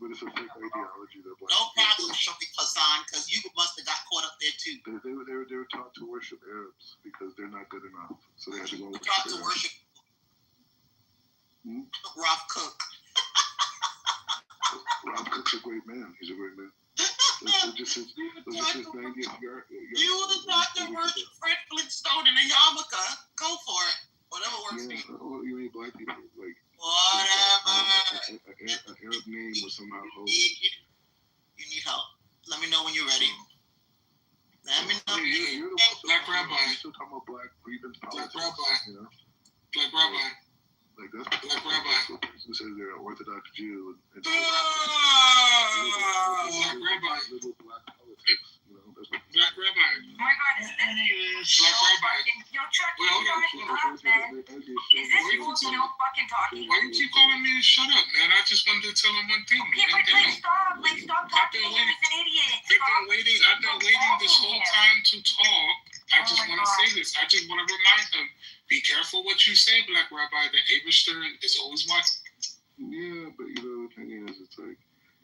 But it's a fake ideology that black No problem, Shafiq Hassan, because you must have got caught up there too. They were taught to worship Arabs because they're not good enough. So they had to go They're taught to worship Rob Cook. Rob Cook's a great man. He's a great man. Those are just his 90 yards. You would have thought to worship Fred Flintstone in a yarmulke. Go for it. Whatever works for you. Well, you mean black people like whatever. An Arab name was somehow holy. You need help. Let me know when you're ready. Let me know. You're the Black Rabbi. You're still talking about black grievance politics. Black Rabbi. You know? Black Rabbi. Like that's Black Rabbi. Who says they're an Orthodox Jew and Black Rabbi. Little black politics. You know, that's what. Black Rabbi. Oh my God, is this Black Rabbi. Yo, Chuck, Wait, hold on. man. Is this cool still fucking talking? Why you keep calling me to shut up, man? I just wanted to tell him one thing. Okay, but stop talking. He's an idiot. I've been waiting this whole time to talk. I just want to say this. I just want to remind him, be careful what you say, Black Rabbi. The Abishter is always watching. Yeah, but you know the thing is, it's like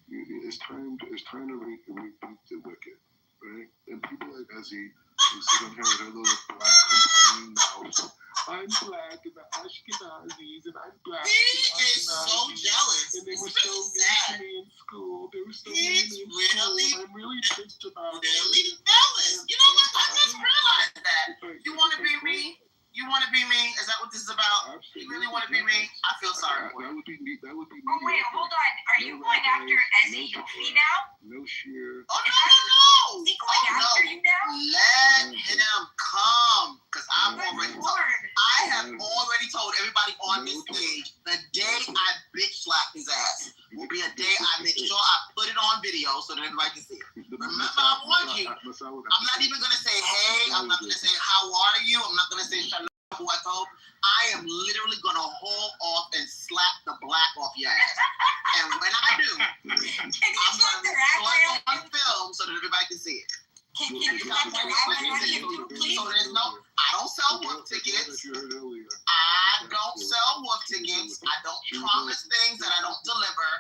it's time to rebuke the wicked, right? And people like Ezzy, who sit on here with their little black complaining mouth. I'm black and the Ashkenazis, and I'm black. He is so jealous. And they were It's so really mean sad. to me in school. They were so mean to me in school. And I'm really pissed about it. Really jealous. You know what? I just realized that. You want to be me? You want to be me? Is that what this is about? You really want to be me? I feel sorry for you. That would be me. Oh wait, hold on. Are you going after Ezzy Yofi now? No sheer. Oh no! Is he going after you now? Let him come, because I've already told. I have already told everybody on this stage the day I bitch slap his ass will be a day I make sure I put it on video so that everybody can see it. Remember, I warned you. I'm not even gonna say hey. I'm not gonna say how are you. I'm not gonna say who I told. I am literally gonna haul off and slap the black off your ass. And when I do, I'm gonna record it on film so that everybody can see it. Can you slap the rabbit on him too, please? So there's no. I don't sell wolf tickets. I don't sell wolf tickets. I don't promise things that I don't deliver.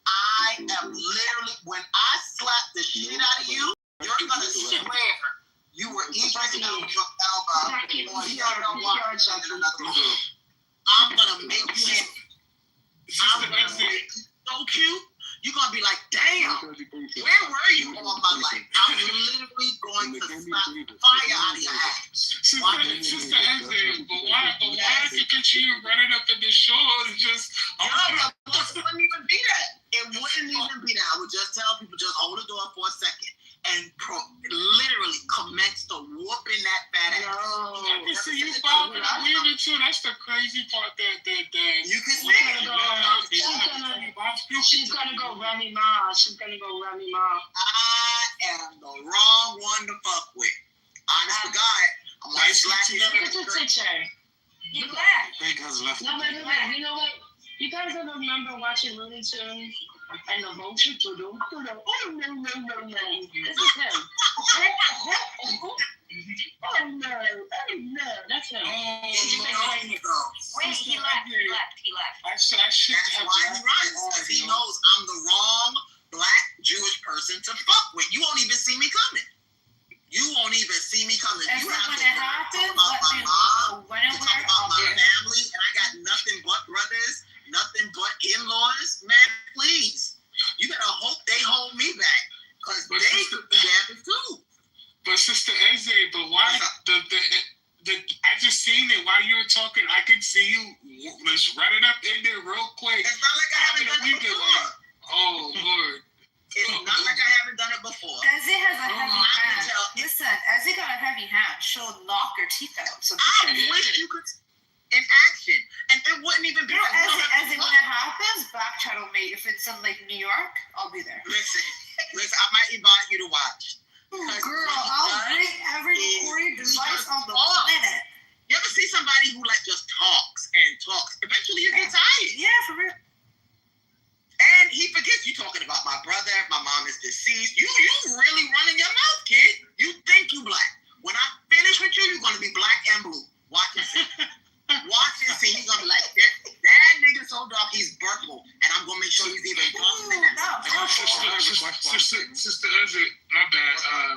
I am literally, when I slap the shit out of you, you're gonna swear you were eating out your elbow or you're watching in another room. I'm gonna make you. I'm gonna make you so cute. You're gonna be like, damn, where were you all my life? I'm literally going to slap fire out of your ass. Sister Ezzy, but why if you continue running up in this show? It's just. It wouldn't even be that. It wouldn't even be that. I would just tell people, just hold the door for a second and literally commence to whooping that fat ass. I can see you bobbing and weaving too. That's the crazy part. That you can see she's gonna go Remy Ma. She's gonna go Remy Ma. I am the wrong one to fuck with. Honest to God, I'm gonna slap you. Look at your picture. You black. No, but you know what? You guys ever remember watching Looney Tunes and the motion to do? Oh no. This is him. Oh no. That's him. Wait, he left. That's why he runs, because he knows I'm the wrong black Jewish person to fuck with. You won't even see me coming. You won't even see me coming. And You when have to it talk happens, about my mom, when you talk about my family, and I got nothing but brothers, nothing but in-laws. Man, please. You better hope they hold me back, because they could be damaged too. But Sister Ezzy, but why I just seen it while you were talking. I could see you just running up in there real quick. It's not like I haven't done it before. Oh Lord. It's not like I haven't done it before. Ezzy has a heavy hand. Listen, Ezzy got a heavy hand. She'll knock her teeth out. So I wish you could in action, and it wouldn't even be. Ezzy, when it happens, back channel me. If it's in like New York, I'll be there. Listen, I might invite you to watch. Girl, I'll bring every Sister Ezra, my bad,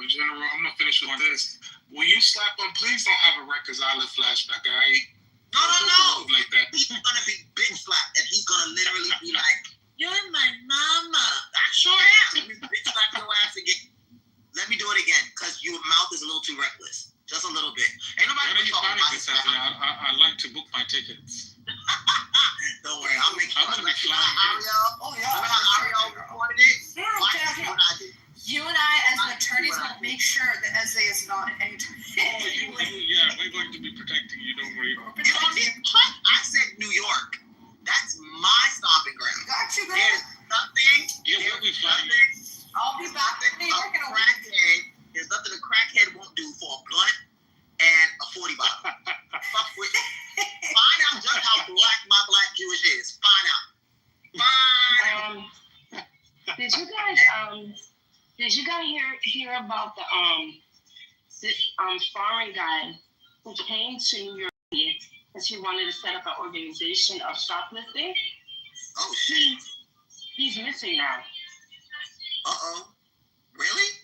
General. I'm gonna finish with this. When you slap him, please don't have a Rikers Island flashback. No. Like that. He's gonna be bitch slapped, and he's gonna literally be like, "You're my mama." I sure am. Let me bitch slap your ass again. Let me do it again, cause your mouth is a little too reckless. Just a little bit. Ain't nobody Where are you talking finding about this, Ezra? I like to book my tickets. Don't worry, I'll make sure. I'm gonna be flying. Ariel, Ariel recorded it. You and I, as the attorneys, will make sure that Ezra is not in any Yeah, we're going to be protecting you. Don't worry. I said New York. That's my stomping ground. Got you, girl. There's nothing. Yeah, we'll be flying. I'll be back in New York in a week. There's nothing a crackhead won't do for a blunt and a 40 bottle. Fuck with it. Find out just how black my black Jewish is. Find out. Did you guys hear about the foreign guy who came to New York because he wanted to set up an organization of shoplifting? Oh shit. He's missing now. Really?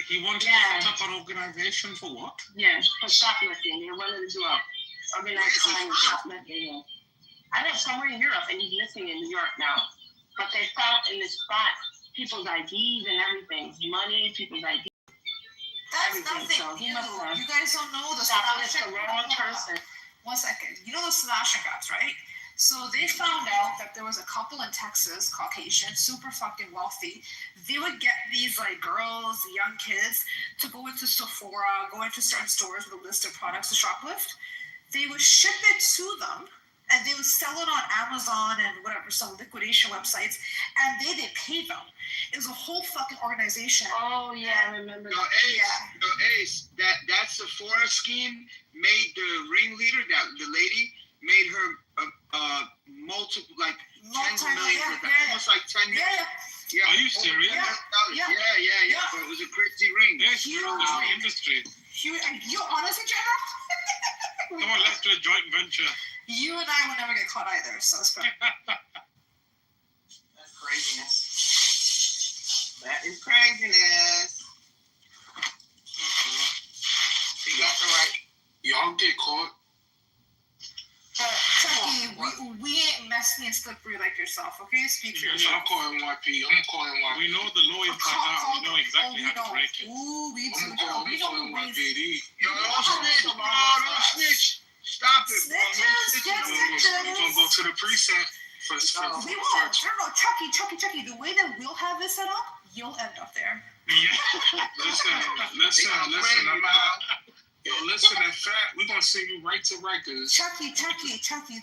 He wanted to set up an organization for what? Yeah, for shoplifting. They wanted to do a organized crime with shoplifting. I know somewhere in Europe, and he's missing in New York now. But they found in this spot people's IDs and everything, money, people's IDs. That's nothing new. You guys don't know the slashing. The wrong person. 1 second. You know the slashing guys, right? So they found out that there was a couple in Texas, Caucasian, super fucking wealthy. They would get these like girls, young kids, to go into Sephora, go into certain stores with a list of products to shoplift. They would ship it to them, and they would sell it on Amazon and whatever, some liquidation websites, and they paid them. It was a whole fucking organization. Oh yeah, I remember that. Ace, that Sephora scheme made the ringleader, the lady, made her multiple, like tens of millions, almost like 10 million. Yeah. Are you serious? Yeah. But it was a crazy ring. Yes, it's the industry. You honestly, Jenna? Come on, let's do a joint venture. You and I will never get caught either, so it's fine. That's craziness. That is craziness. You got the right. Y'all get caught. Chucky, we ain't messy and slippery like yourself, okay? Speak for yourself. I'm calling YP. We know the lawyers by now. We know exactly how to break it. Ooh, we do. I'm calling YPD. Don't snitch. Stop it. Snitches, get snitches. We're going to go to the precinct for we won't. No, Chucky, the way that we'll have this set up, you'll end up there. Yeah. Listen. I'm not. Listen, in fact, we're going to send you right to Rikers. Chucky,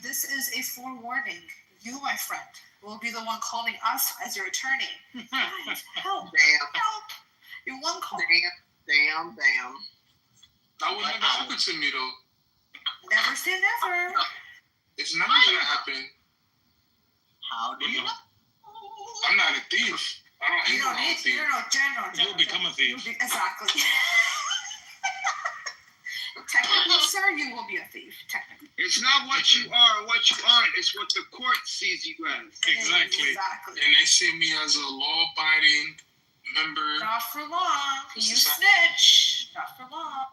this is a forewarning. You, my friend, will be the one calling us as your attorney. Guys, help. Help. You're one call. Damn. That would never happen to me, though. Never say never. It's never going to happen. How do you know? I'm not a thief. I don't need to. You're no general. You'll become a thief. Exactly. Technically, sir, you will be a thief. Technically. It's not what you are or what you aren't. It's what the court sees you as. Exactly. And they see me as a law-abiding member. Not for long. You snitch. Not for long.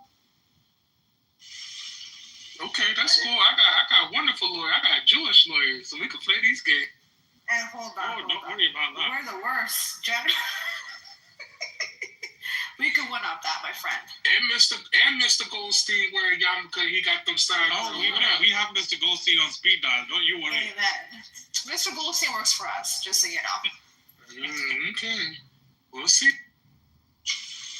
Okay, that's cool. I got a wonderful lawyer. I got a Jewish lawyer, so we can play these games. And hold on. Don't worry about that. We're the worst, Jen. We could one up that, my friend. And Mr. Goldstein, where he got them signed. Oh, we have Mr. Goldstein on speed dial. Don't you worry. Amen. Mr. Goldstein works for us, just so you know. Okay. We'll see.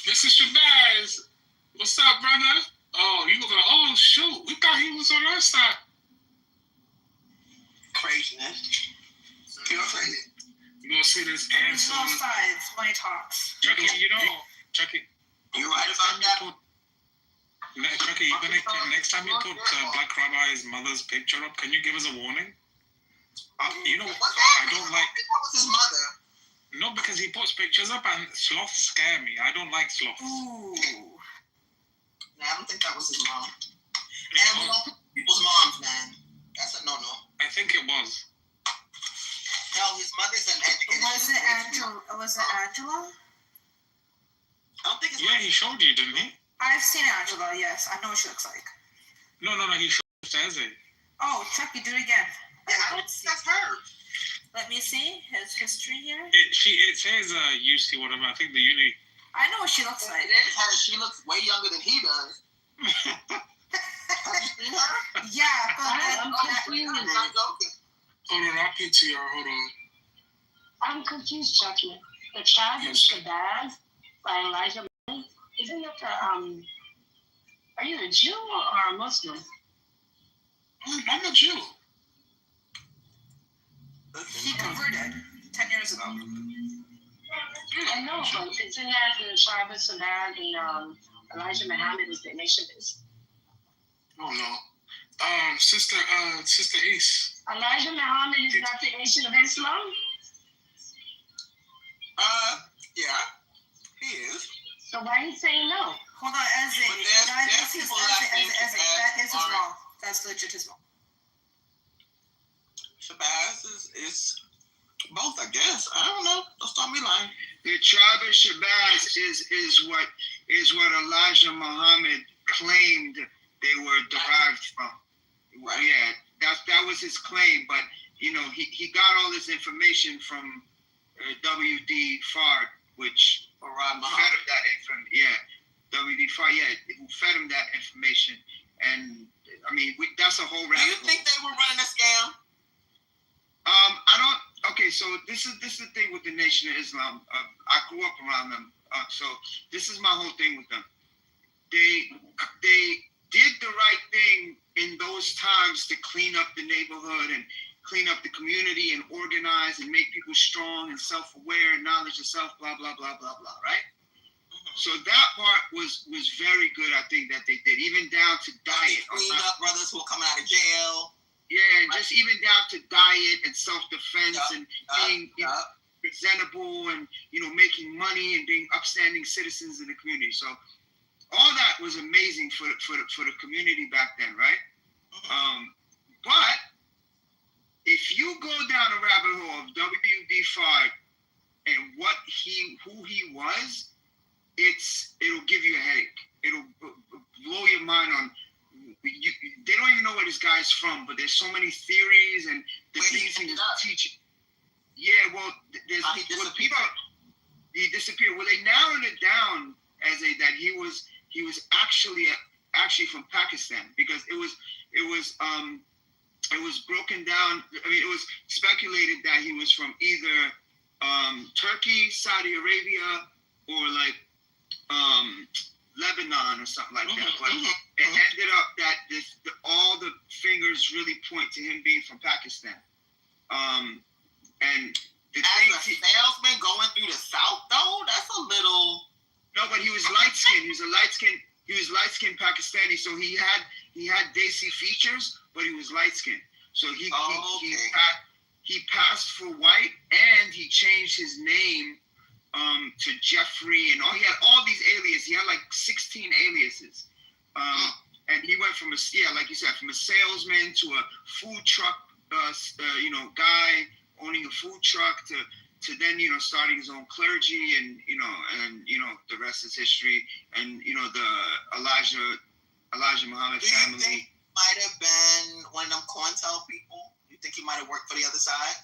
This is Shabazz. What's up, brother? Oh, you looking? Oh, shoot. We thought he was on our side. Craziness. You're crazy. You gonna see this answer? No sides. Money talks. Chucky, Chucky. You right about that? Chucky, next time you put Black Rabbi's mother's picture up, can you give us a warning? I don't like. That was his mother. No, because he puts pictures up and sloths scare me. I don't like sloths. Ooh. Nah, I don't think that was his mom. And we don't put people's moms, man. That's a no-no. I think it was. No, his mother's an educator. Was it Angela? I don't think it's. Yeah, he showed you, didn't he? I've seen Angela. Yes, I know what she looks like. No. He showed Saze. Oh, Chucky, do it again. Yeah, I don't think that's her. Let me see his history here. It says UC whatever. I think the uni. I know what she looks like. It is her. She looks way younger than he does. Have you seen her? Yeah, but I'm confused. Hold on, I'll PTR. Hold on. I'm confused, Chucky. The Chaz and Shabazz by Elijah Money, isn't that are you a Jew or a Muslim? I'm a Jew. He converted 10 years ago. I know, but isn't that the Shabazz and Elijah Muhammad is the nation is? Oh no. Sister Ace. Elijah Muhammad is not the nation of Islam? Yeah, he is. So why are you saying no? Hold on, Ezzy. That is wrong. That's legit his wrong. Shabazz is both, I guess. I don't know. Don't start me lying. The tribe of Shabazz is what Elijah Muhammad claimed they were derived from. Right. Yeah, that was his claim, but he got all this information from W.D. Fard, which fed him that information. Yeah, W.D. Fard, who fed him that information, and I mean that's a whole rabbit hole. Do you think they were running a scam? I don't. Okay, so this is the thing with the Nation of Islam. I grew up around them, so this is my whole thing with them. They did the right thing in those times to clean up the neighborhood and clean up the community and organize and make people strong and self-aware and knowledge of self, blah blah blah blah blah. Right. Mm-hmm. So that part was very good. I think that they did, even down to diet. Cleaned up brothers who were coming out of jail. Yeah, and just even down to diet and self-defense and being presentable and making money and being upstanding citizens in the community. So all that was amazing for the community back then, right? Mm-hmm. But if you go down a rabbit hole of W.D. Fard and who he was, it'll give you a headache. It'll blow your mind on. They don't even know where this guy's from, but there's so many theories and the things he was teaching. Yeah, well, he disappeared. Well, they narrowed it down as that he was actually from Pakistan, because it was broken down. I mean, it was speculated that he was from either Turkey, Saudi Arabia, or Lebanon or something like that. But it ended up that all the fingers really point to him being from Pakistan. And the as a salesman going through the South, though, that's a little. No, but he was light skinned. He was light skinned Pakistani. So he had Desi features, but he was light skinned. So he passed for white, and he changed his name to Jeffrey, and he had all these aliases. He had 16 aliases, and he went from like you said, from a salesman to a food truck, guy owning a food truck to then starting his own clergy, and the rest is history. And the Elijah Muhammad family. Do you think might have been one of them COINTEL people? You think he might have worked for the other side?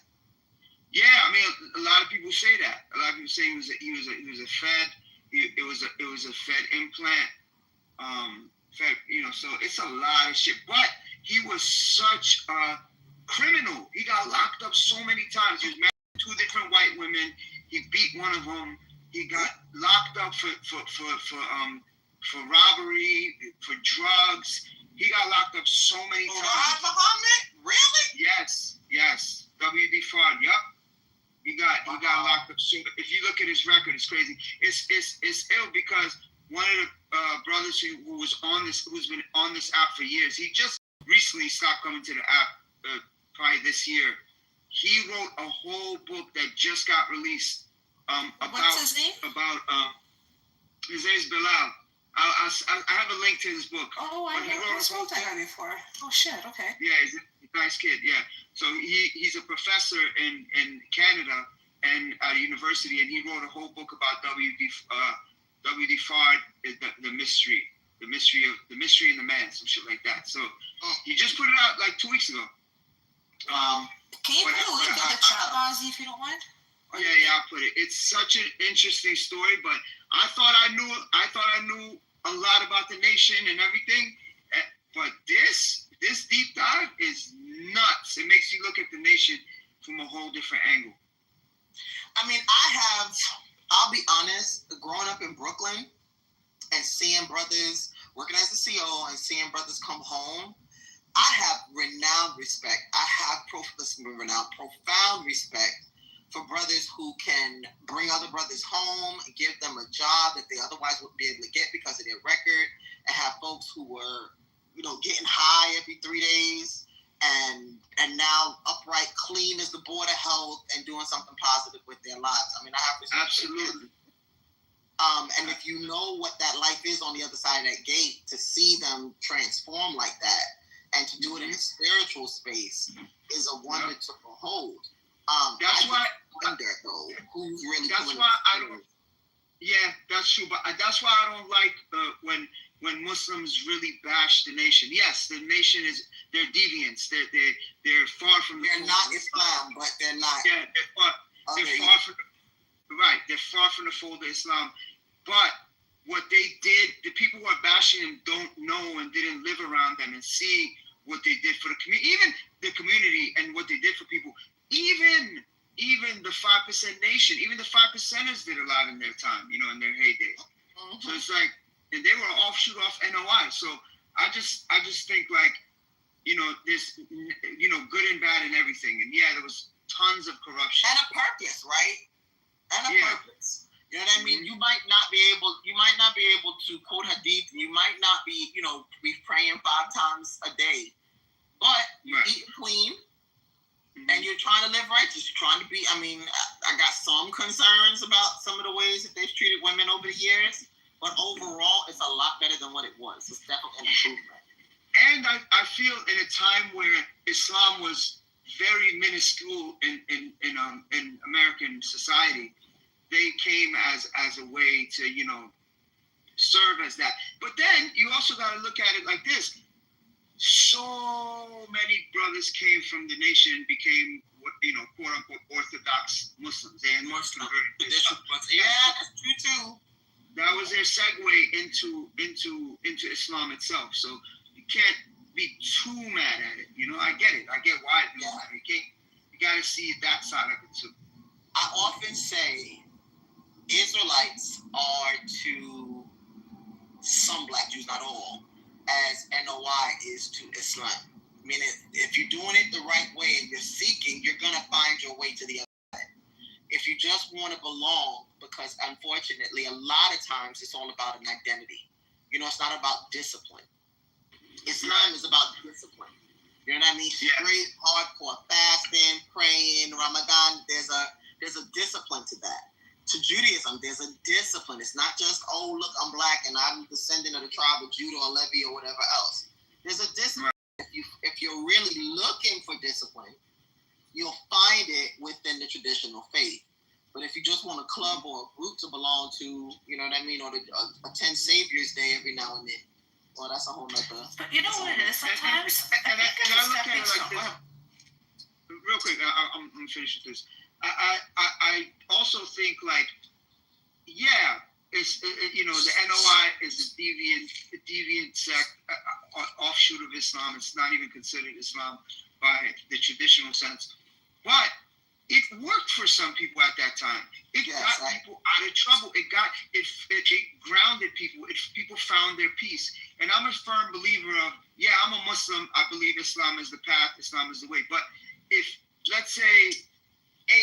Yeah, I mean, a lot of people say that. A lot of people say he was a Fed. It was a Fed implant. So it's a lot of shit. But he was such a criminal. He got locked up so many times. He was married to 2 different white women. He beat one of them. He got locked up for robbery, for drugs. He got locked up so many times. Muhammad? Really? Yes. W.D. Fard. Yup. He got locked up. So if you look at his record, it's crazy. It's ill, because one of the brothers who was on this, who's been on this app for years, he just recently stopped coming to the app, probably this year. He wrote a whole book that just got released. What's his name? His name's Bilal. I have a link to his book. Oh, I spoke to him before. Oh shit. Okay. Yeah, Nice kid, yeah. So he's a professor in Canada and at a university, and he wrote a whole book about W.D. Fard, the mystery and the man, some shit like that. So he just put it out like 2 weeks ago. Can you put a link in the chat, Ozzy, if you don't mind? Yeah, I'll put it. It's such an interesting story, but I thought I knew a lot about the nation and everything, but this deep dive is nuts. It makes you look at the nation from a whole different angle. I mean, I'll be honest, growing up in Brooklyn and seeing brothers working as a CO and seeing brothers come home, I have renowned respect. I have profound respect for brothers who can bring other brothers home, give them a job that they otherwise wouldn't be able to get because of their record, and have folks who were, getting high every 3 days and now upright, clean as the board of health and doing something positive with their lives. I mean, I have respect. Absolutely. And if you know what that life is on the other side of that gate, to see them transform like that and to do it in a spiritual space is a wonder to behold. That's why I wonder though, who's really. That's why I don't. Yeah, that's true. But that's why I don't like when Muslims really bash the nation. Yes, the nation they're deviants. They're far from. They're not Islam, but they're not. Yeah, they're far from. Right, they're far from the fold of Islam. But what they did, the people who are bashing them don't know and didn't live around them and see what they did for the community, even the community, and what they did for people. Even the 5% nation, even the 5%ers did a lot in their time, in their heyday. Mm-hmm. So it's like, and they were offshoot off NOI. So I just think like, this, good and bad and everything. And yeah, there was tons of corruption. And a purpose, right? And a purpose. You know what I mean? You might not be able to quote hadith, and you might not be, be praying 5 times a day, but you eat clean. And you're trying to live righteous. You're trying to be, I got some concerns about some of the ways that they've treated women over the years, but overall, it's a lot better than what it was. It's definitely an improvement. And I feel in a time where Islam was very minuscule in American society, they came as a way to, serve as that. But then you also got to look at it like this. So many brothers came from the nation and became, quote unquote, Orthodox Muslims. They had most converted. Yeah, that's true too. That was their segue into Islam itself. So you can't be too mad at it. I get it. I get why it's mad. You got to see that side of it too. I often say Israelites are to some black Jews, not all, as NOI is to Islam. Meaning, if you're doing it the right way and you're seeking, you're going to find your way to the other side. If you just want to belong, because unfortunately, a lot of times it's all about an identity. It's not about discipline. Islam is about discipline. You know what I mean? Straight, hardcore fasting, praying, Ramadan. There's a discipline to that. To Judaism, there's a discipline. It's not just, oh, look, I'm black and I'm descendant of the tribe of Judah or Levi or whatever else. There's a discipline. If you're really looking for discipline, you'll find it within the traditional faith. But if you just want a club or a group to belong to, you know what I mean, or attend Savior's Day every now and then, well, that's a whole nother. But you know what it is sometimes? And I look at it like this. Real quick, I'm finished with this. I also think like, yeah, it's the NOI is a deviant sect, offshoot of Islam. It's not even considered Islam by the traditional sense, but it worked for some people at that time. It got people out of trouble. It grounded people. People found their peace. And I'm a firm believer of, I'm a Muslim. I believe Islam is the path. Islam is the way. But if, let's say,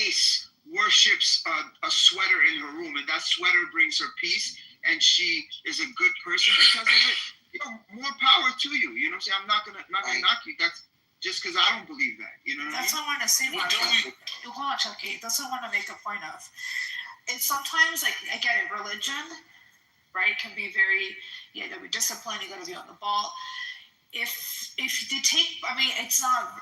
Ace worships a sweater in her room, and that sweater brings her peace, and she is a good person because of it, more power to you. You know what I'm saying? I'm not gonna knock you. That's just because I don't believe that. You know what I mean? That's what I want to say. Hold on, Chucky. That's what I want to make a point of. It's sometimes, like, I get it, religion, right, can be very, you gotta be disciplined, you gotta be on the ball. if they take, I mean, it's not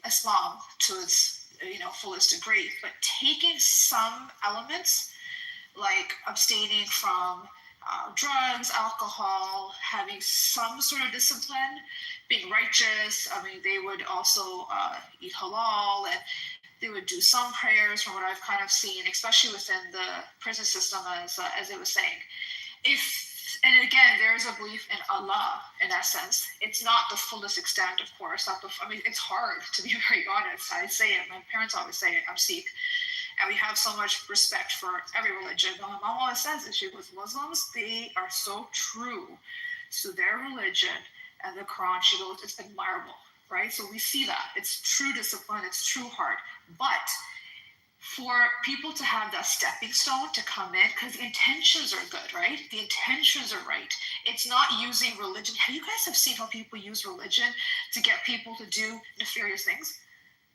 Islam to its fullest degree, but taking some elements like abstaining from drugs, alcohol, having some sort of discipline, being righteous. I mean, they would also eat halal, and they would do some prayers from what I've kind of seen, especially within the prison system, as it was saying. And again, there is a belief in Allah in that sense. It's not the fullest extent, of course. I mean, it's hard, to be very honest. I say it. My parents always say it. I'm Sikh. And we have so much respect for every religion. My mom always says it. She goes, Muslims, they are so true to their religion and the Quran. She goes, it's admirable, right? So we see that. It's true discipline. It's true heart. But for people to have that stepping stone to come in, because the intentions are good, right? The intentions are right. It's not using religion. Have you guys have seen how people use religion to get people to do nefarious things?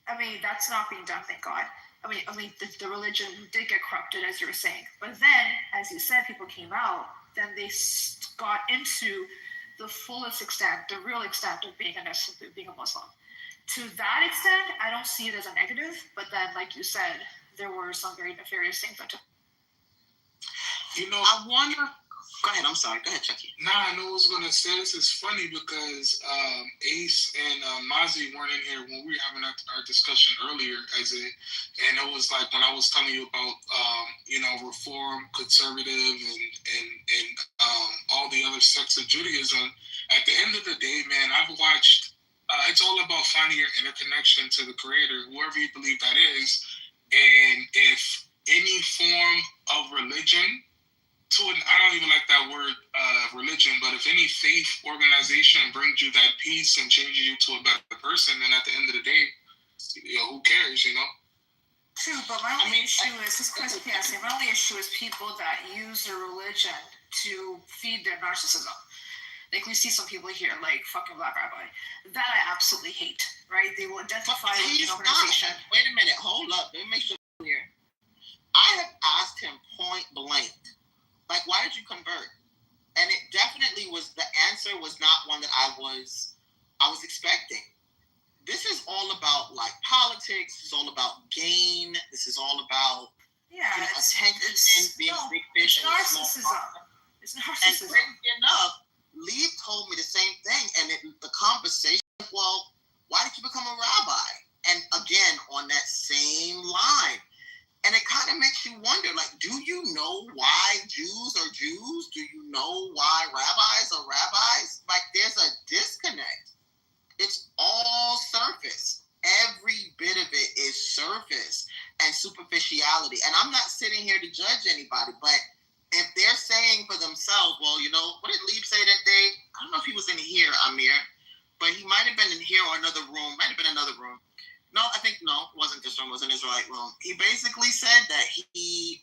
I mean, that's not being done, thank God. I mean, the religion did get corrupted, as you were saying. But then, as you said, people came out, then they got into the fullest extent, the real extent of being a Muslim. To that extent, I don't see it as a negative. But then, like you said, there were some very nefarious things that took. I wonder. Go ahead. I'm sorry. Go ahead, Chucky. Nah, I know what I was gonna say. This is funny because Ace and Mazi weren't in here when we were having our discussion earlier, and it was like when I was telling you about reform, conservative, and all the other sects of Judaism. At the end of the day, man, I've watched. It's all about finding your interconnection to the Creator, whoever you believe that is, and if any form of religion. I don't even like that word religion, but if any faith organization brings you that peace and changes you to a better person, then at the end of the day, who cares, True, but my only issue is, this question my only issue is people that use their religion to feed their narcissism. Like we see some people here, like fucking Black Rabbi. That I absolutely hate, right? They will identify with an organization. Wait a minute, hold up. Let me make sure it's clear. I have asked him point blank, like, why did you convert? And it definitely was, the answer was not one that I was expecting. This is all about like politics. This is all about gain. This is all about attention, being a big fish. It's narcissism. It's narcissism. And crazy enough, Lee told me the same thing, and the conversation, well, why did you become a rabbi? And again, on that same line. And it kind of makes you wonder, like, do you know why Jews are Jews? Do you know why rabbis are rabbis? Like, there's a disconnect. It's all surface. Every bit of it is surface and superficiality. And I'm not sitting here to judge anybody, but if they're saying for themselves, well, what did Lieb say that day? I don't know if he was in here, Amir, but he might have been in here or another room. Might have been another room. No, it wasn't this room. It was an Israelite room. He basically said that he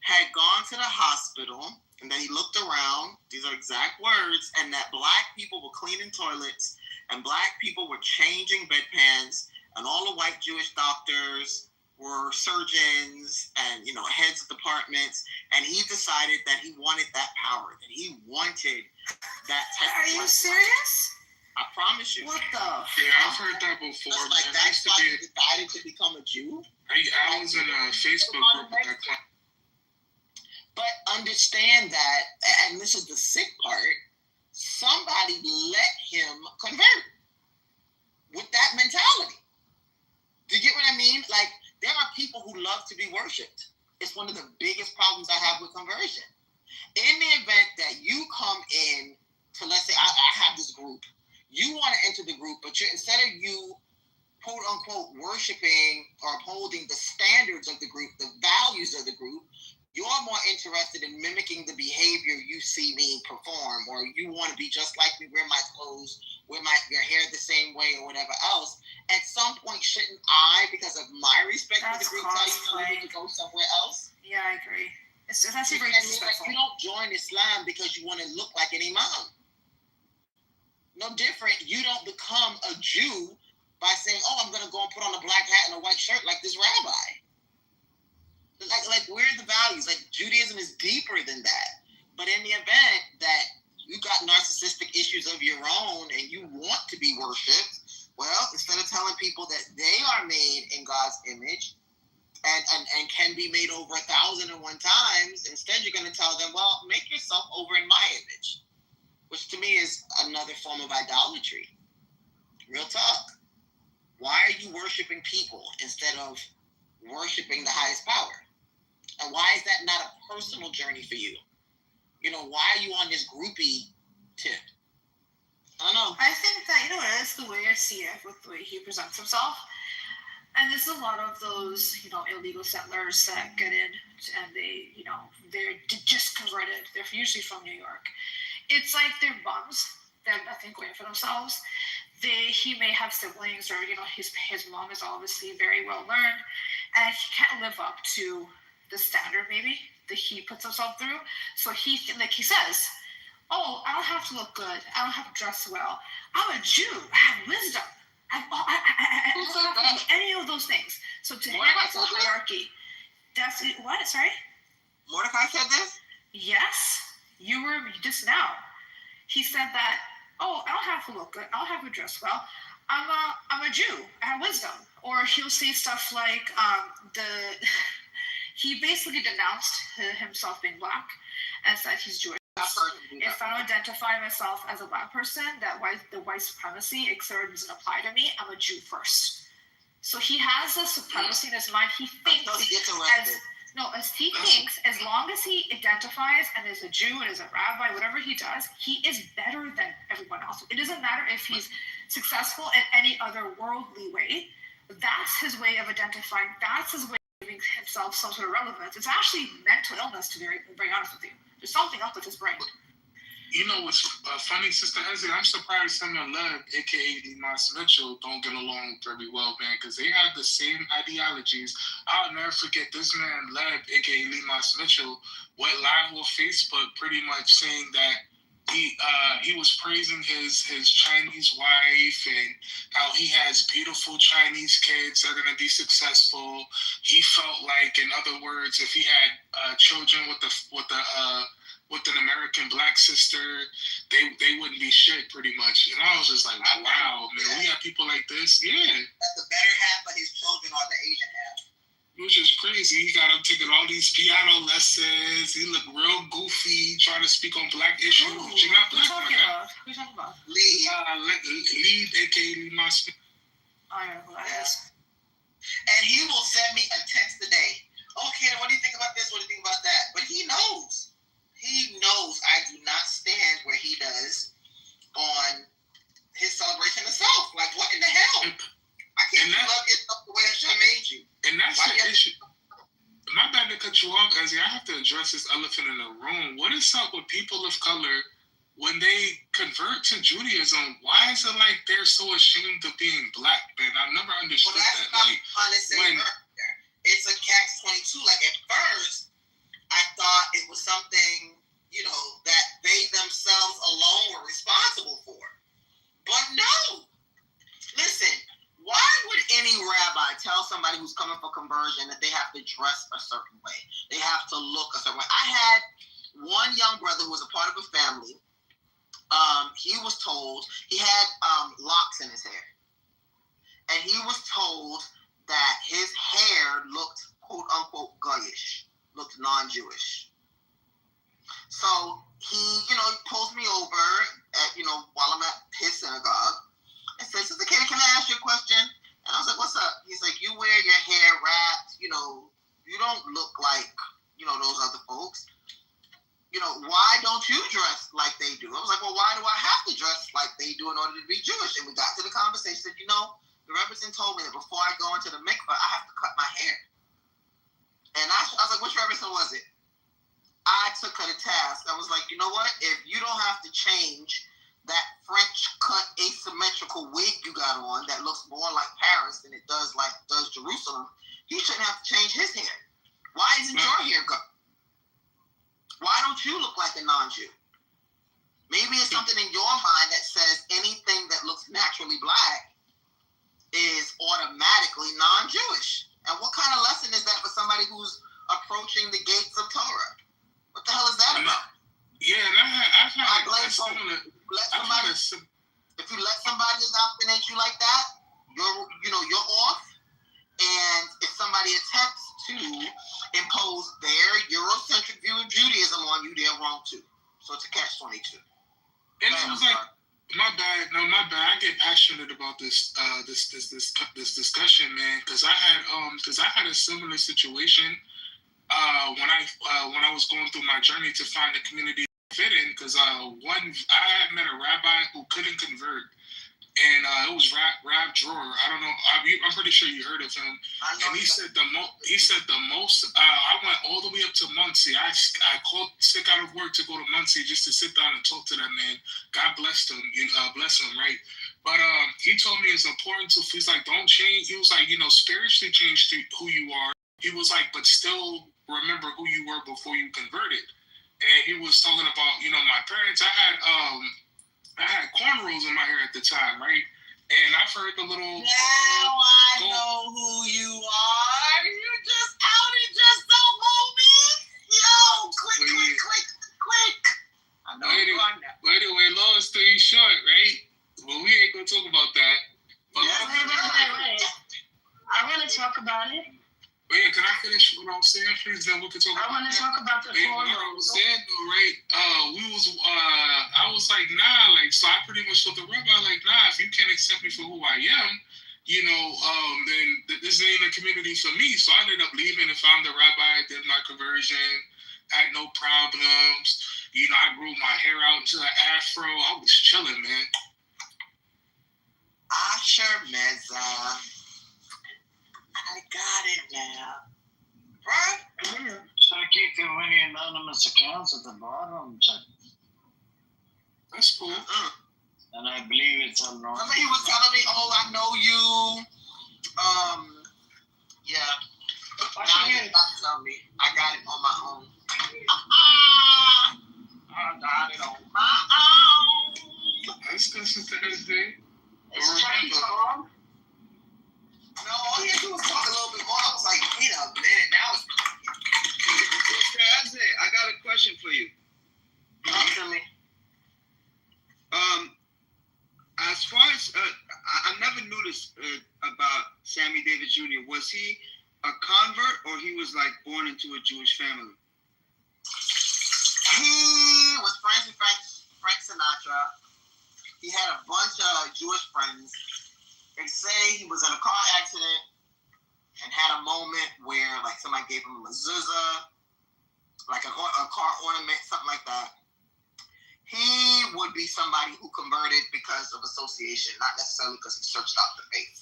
had gone to the hospital and that he looked around, these are exact words, and that Black people were cleaning toilets and Black people were changing bedpans, and all the white Jewish doctors were surgeons and, heads of departments, and he decided that he wanted that power, that he wanted that type of. Are you serious? I promise you. What the? Yeah, I've heard that before. Like, that's why you decided to become a Jew? I was in a Facebook group with that client. But understand that, and this is the sick part, somebody let him convert with that mentality. Do you get what I mean? Like, there are people who love to be worshipped. It's one of the biggest problems I have with conversion. In the event that you come in to, let's say, I have this group. You want to enter the group, but instead of you, quote unquote, worshiping or upholding the standards of the group, the values of the group, you're more interested in mimicking the behavior you see me perform, or you want to be just like me, wear my clothes, wear your hair the same way, or whatever else. At some point, shouldn't I, because of my respect for the group, tell you need to go somewhere else? Yeah, I agree. That's very disrespectful. You don't join Islam because you want to look like an imam. No different. You don't become a Jew by saying, "Oh, I'm going to go and put on a black hat and a white shirt like this rabbi." Like where are the values? Like, Judaism is deeper than that. But in the event that you got narcissistic issues of your own and you want to be worshipped, well, instead of telling people that they are made in God's image and can be made over 1,001 times, instead you're going to tell them, well, make yourself over in my image, which to me is another form of idolatry. Real talk. Why are you worshiping people instead of worshiping the highest power? And why is that not a personal journey for you? You know, why are you on this groupie tip? I don't know. I think that, you know, that's the way I see it with the way he presents himself. And there's a lot of those, you know, illegal settlers that get in and they, you know, they're just converted. They're usually from New York. It's like they're bums. They have nothing going for themselves. He may have siblings, or, you know, his mom is obviously very well learned, and he can't live up to the standard maybe that he puts himself through. So he says, oh, I don't have to look good. I don't have to dress well. I'm a Jew. I have wisdom. I don't have to do any of those things. So to him, it's a hierarchy. That's it. What? Sorry? Mordecai said this? Yes. You were just now. He said that, oh, I don't have to look good. I don't have to dress well. I'm a Jew. I have wisdom. Or he'll say stuff like, he basically denounced himself being black and said he's Jewish. If I don't identify myself as a black person, the white supremacy doesn't apply to me. I'm a Jew first. So he has a supremacy in his mind. He thinks as long as he identifies and is a Jew and is a rabbi, whatever he does, he is better than everyone else. It doesn't matter if he's successful in any other worldly way. That's his way of identifying. That's his way of giving himself some sort of relevance. It's actually mental illness, to be very honest with you. There's something up with his brain. You know what's funny, Sister Ezzy? I'm surprised him and Lev, a.k.a. Demas Mitchell, don't get along very well, man, because they have the same ideologies. I'll never forget this man, Lev, a.k.a. Demas Mitchell, went live on Facebook pretty much saying that he was praising his Chinese wife and how he has beautiful Chinese kids that are going to be successful. He felt like, in other words, if he had children with an American black sister, they wouldn't be shit, pretty much. And I was just like, wow, man, we have people like this? Yeah. That the better half of his children are the Asian half. Which is crazy. He got him taking all these piano lessons. He looked real goofy, trying to speak on black issues. You're not black, man. Who you talking about? Lead, a.k.a. my Smith. I don't know who that is. And he will send me a text today. Okay, what do you think about this? What do you think about that? But he knows. He knows I do not stand where he does on his celebration of self. Like, what in the hell? I can't love yourself the way Hashem made you. And that's the issue. My bad to cut you off, Ezzy. I have to address this elephant in the room. What is up with people of color when they convert to Judaism? Why is it like they're so ashamed of being black, man? I've never understood that. Like, it's a catch-22. Like, at first, I thought it was something, you know, that they themselves alone were responsible for. But no. Listen, why would any rabbi tell somebody who's coming for conversion that they have to dress a certain way? They have to look a certain way. I had one young brother who was a part of a family. He was told, he had locks in his hair. And he was told that his hair looked, quote unquote, goyish, looked non-Jewish. So he, you know, he pulls me over at, you know, while I'm at his synagogue. I said, Sister Katie, can I ask you a question? And I was like, what's up? He's like, you wear your hair wrapped, you know, you don't look like, you know, those other folks. You know, why don't you dress like they do? I was like, well, why do I have to dress like they do in order to be Jewish? And we got to the conversation that, you know, the reverend told me that before I go into the mikvah, I have to cut my hair. And I was like, which reverend was it? I took her to task. I was like, you know what? If you don't have to change that French cut asymmetrical wig you got on that looks more like Paris than it does Jerusalem, he shouldn't have to change his hair. Why isn't your hair go? Why don't you look like a non-Jew? Maybe it's something in your mind that says anything that looks naturally black is automatically non-Jewish. And what kind of lesson is that for somebody who's approaching the gates of Torah? What the hell is that about? Yeah, and I've had if you let somebody indoctrinate you like that, you're off. And if somebody attempts to impose their Eurocentric view of Judaism on you, they're wrong too. So it's a catch-22. And it was like, my bad. I get passionate about this discussion, man, because I had a similar situation when I was going through my journey to find a community to fit in. Because I had met a rabbi who couldn't convert, and it was Rab Drawer. I don't know. I'm pretty sure you heard of him. And he said the most. I went all the way up to Muncie. I called sick out of work to go to Muncie just to sit down and talk to that man. God blessed him. Bless him, right? But he told me it's important to. He's like, don't change. He was like, spiritually change to who you are. He was like, but still remember who you were before you converted. And he was talking about, my parents. I had cornrows in my hair at the time, right? And I've heard the little... Now I know who you are. You just outed yourself, homie. Yo, click. I know you are now. But anyway, long story short, right? Well, we ain't going to talk about that. But Wait. I want to talk about it. Wait, can I finish what I'm saying, please? Then we can talk about it. I want to talk about the cornrows. What I was saying, though, right? I was like, nah, like, so I pretty much told the rabbi, like, nah, if you can't accept me for who I am, then this ain't a community for me. So I ended up leaving and found the rabbi, did my conversion, had no problems. I grew my hair out into an afro. I was chilling, man. Asher Meza. I got it now. Right? Check if you have any anonymous accounts at the bottom. Check. That's cool. And I believe it's all wrong. Remember he was telling me, oh, I know you. Yeah. Now he's about to tell me. I got it on my own. I got it on my own. That's good, Sister SD. It's Chucky Tom. No, all he had to do was talk a little bit more. I was like, wait a minute. Now it's... Sister SD, I got a question for you. Talk to me. As far as I never knew this about Sammy Davis Jr. Was he a convert or he was like born into a Jewish family? He was friends with Frank Sinatra. He had a bunch of Jewish friends. They say he was in a car accident and had a moment where like somebody gave him a mezuzah, like a car ornament, something like that. He would be somebody who converted because of association, not necessarily because he searched out the faith.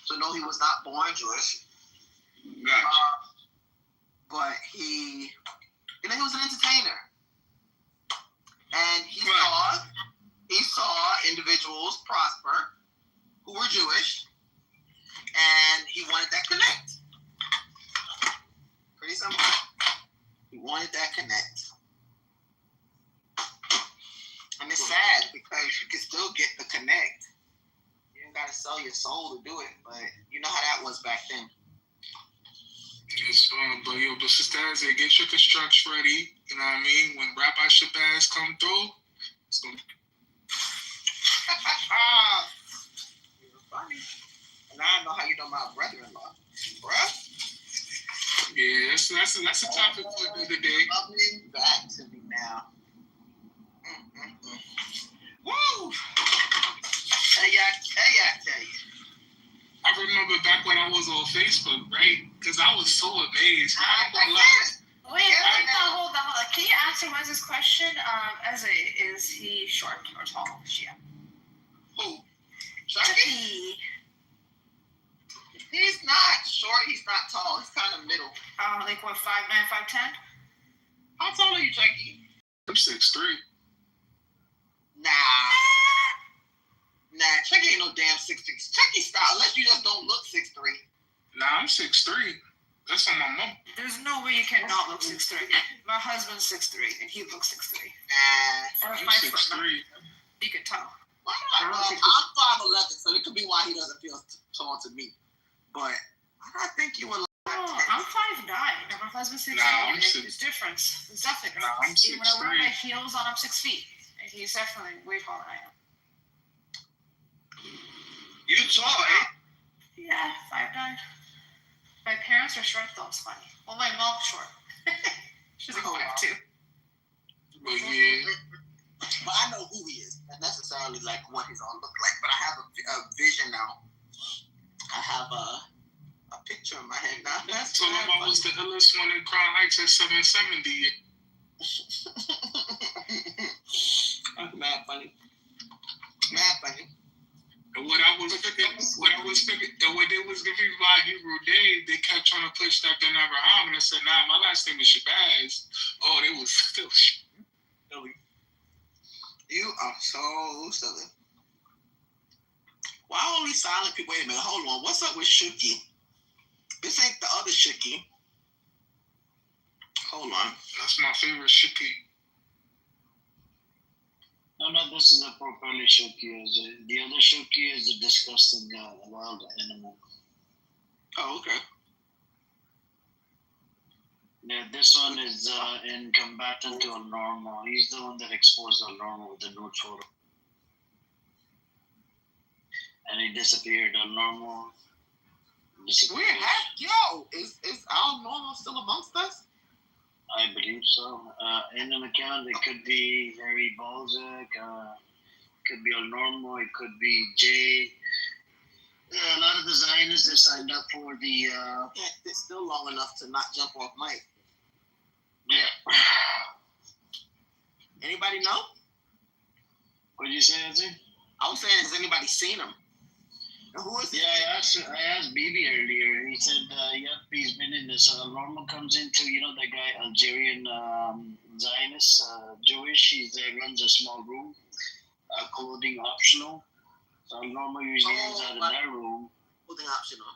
So no, he was not born Jewish. Gotcha. But he was an entertainer. And he saw individuals prosper who were Jewish, and he wanted that connect. Pretty simple. He wanted that connect. And it's sad because you can still get the connect. You ain't gotta sell your soul to do it, but you know how that was back then. Yes, but Sister Azzy, get your constructs ready. You know what I mean? When Rabbi Shabazz come through, it's gonna... You're funny. And I know how you know my brother-in-law, bruh. Yeah, that's a topic for the day. Coming back to me now. Woo! Tell you. I remember back when I was on Facebook, right? Because I was so amazed. Wait, hold on. Can you answer Wes's question? Is he short or tall? Yeah. Who? Chucky? He's not short. He's not tall. He's kind of middle. Like what? 5'9", 5'10"? How tall are you, Chucky? I'm 6'3". Nah, Chucky ain't no damn 6'3". Chucky style, unless you just don't look 6'3". Nah, I'm 6'3". That's on my mom. There's no way you cannot look 6'3". My husband's 6'3", and he looks 6'3". I'm 6'3". You can tell. I'm 5'11", so it could be why he doesn't feel tall to me. But I think you would. I'm 5'9", and my husband's 6'3". There's difference. There's definitely a difference. I'm 6'3". When I wear my heels on, I'm 6 feet. And he's definitely way taller than I am. You saw it? Yeah, 5'9". My parents are short though, it's funny. Well, my mom's short. She's like 5'2". But yeah. But I know who he is, not necessarily like what he's gonna look like. But I have a vision now. I have a picture in my head now. That's told him I was the illest one in Crown Heights at 770. Mad funny. Mad funny. And what they was giving my Hebrew name, they kept trying to push that they're never home, and I said, nah, my last name is Shabazz. Oh, they was still silly. You are so silly. Why only silent people? Wait a minute, hold on. What's up with Shuki? This ain't the other Shuki. Hold on. That's my favorite Shuki. No, this is a properly Shuki. The other Shuki is a disgusting wild animal. Oh, okay. Yeah, this one is in combatant to El Normo. He's the one that exposed El Normo with the nude photo. And he disappeared. El Normo disappeared. Is Al Normal still amongst us? I believe so. In an account, it could be Harry Balzac, could be El Normo, it could be Jay. A lot of the Zionists that signed up for the... It's still long enough to not jump off mic. Yeah. Anybody know? What did you say, Anthony? I was saying, has anybody seen him? And who is he? Yeah, I asked Bibi earlier. He said, yep, he's been in this. Normal comes into, the guy, Algerian Zionist, Jewish. He runs a small room, clothing optional. So Normal usually hangs out in that room. Clothing optional.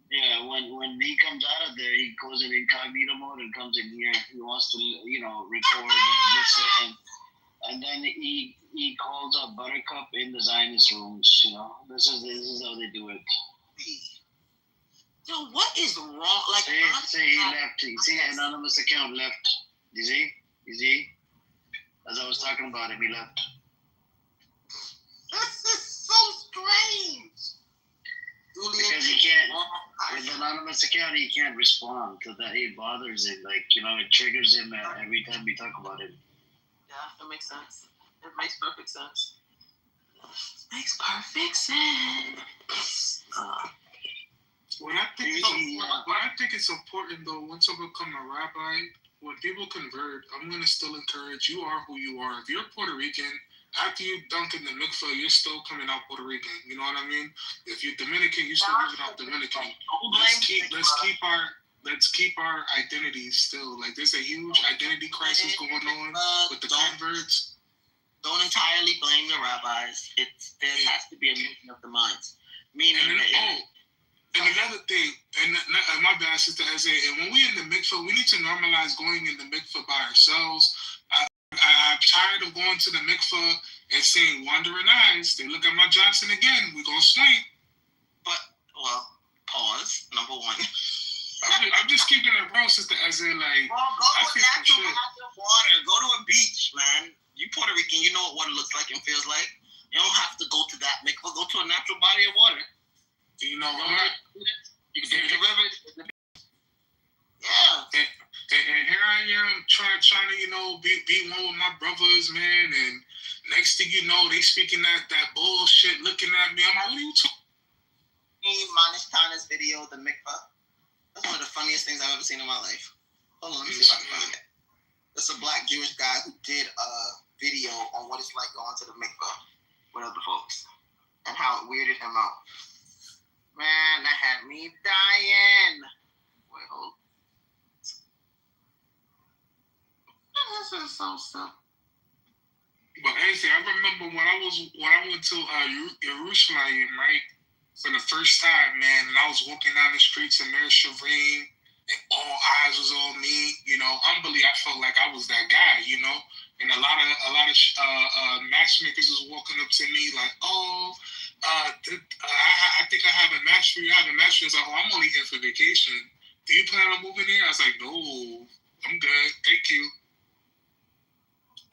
Yeah, when he comes out of there, he goes in incognito mode and comes in here. He wants to, record and listen. And then he calls up Buttercup in the Zionist rooms. This is how they do it. Yo, what is wrong? Like, say he left. You see, anonymous account left. You see? As I was talking about him, he left. This is so strange. Because he can't, with anonymous account, he can't respond to that. It bothers him. Like, it triggers him every time we talk about him. Yeah, that makes sense. It makes perfect sense. Makes perfect sense. What I think it's important though, once I become a rabbi, when people convert, I'm gonna still encourage you are who you are. If you're Puerto Rican, after you dunk in the mikveh, you're still coming out Puerto Rican. You know what I mean? If you're Dominican, you're still coming out Dominican. Let's keep our identities still. Like, there's a huge identity crisis going on with the converts. Don't entirely blame the rabbis. There has to be a meeting of the minds. And another thing, and my bad, Sister Eze, and when we're in the mikveh, we need to normalize going in the mikveh by ourselves. I'm tired of going to the mikveh and seeing wandering eyes. They look at my Johnson again. We're going to swing. But, pause, number one. I'm just keeping it real, Sister Eze. Like, go to natural water. Go to a beach, man. You Puerto Rican, you know what it looks like and feels like. You don't have to go to that mikveh. Go to a natural body of water. You know what? You can get the river. Yeah. And here I am trying to, be one with my brothers, man. And next thing you know, they speaking that bullshit, looking at me. I'm like, what are you talking? Manish Tana's video, the mikveh. That's one of the funniest things I've ever seen in my life. Hold on, let me see if I can find it. It's a black Jewish guy who did a video on what it's like going to the mikveh with other folks and how it weirded him out. Man, that had me dying. Wait, hold. This is so simple. But actually, I remember when I went to Jerusalem, right, for the first time, man, and I was walking down the streets of Mer Shavim, and all eyes was on me. Humbly, I felt like I was that guy, and a lot of matchmakers was walking up to me like, I think I have a match for you. I have a match for you. I was like, I'm only here for vacation. Do you plan on moving here? I was like, no, I'm good. Thank you.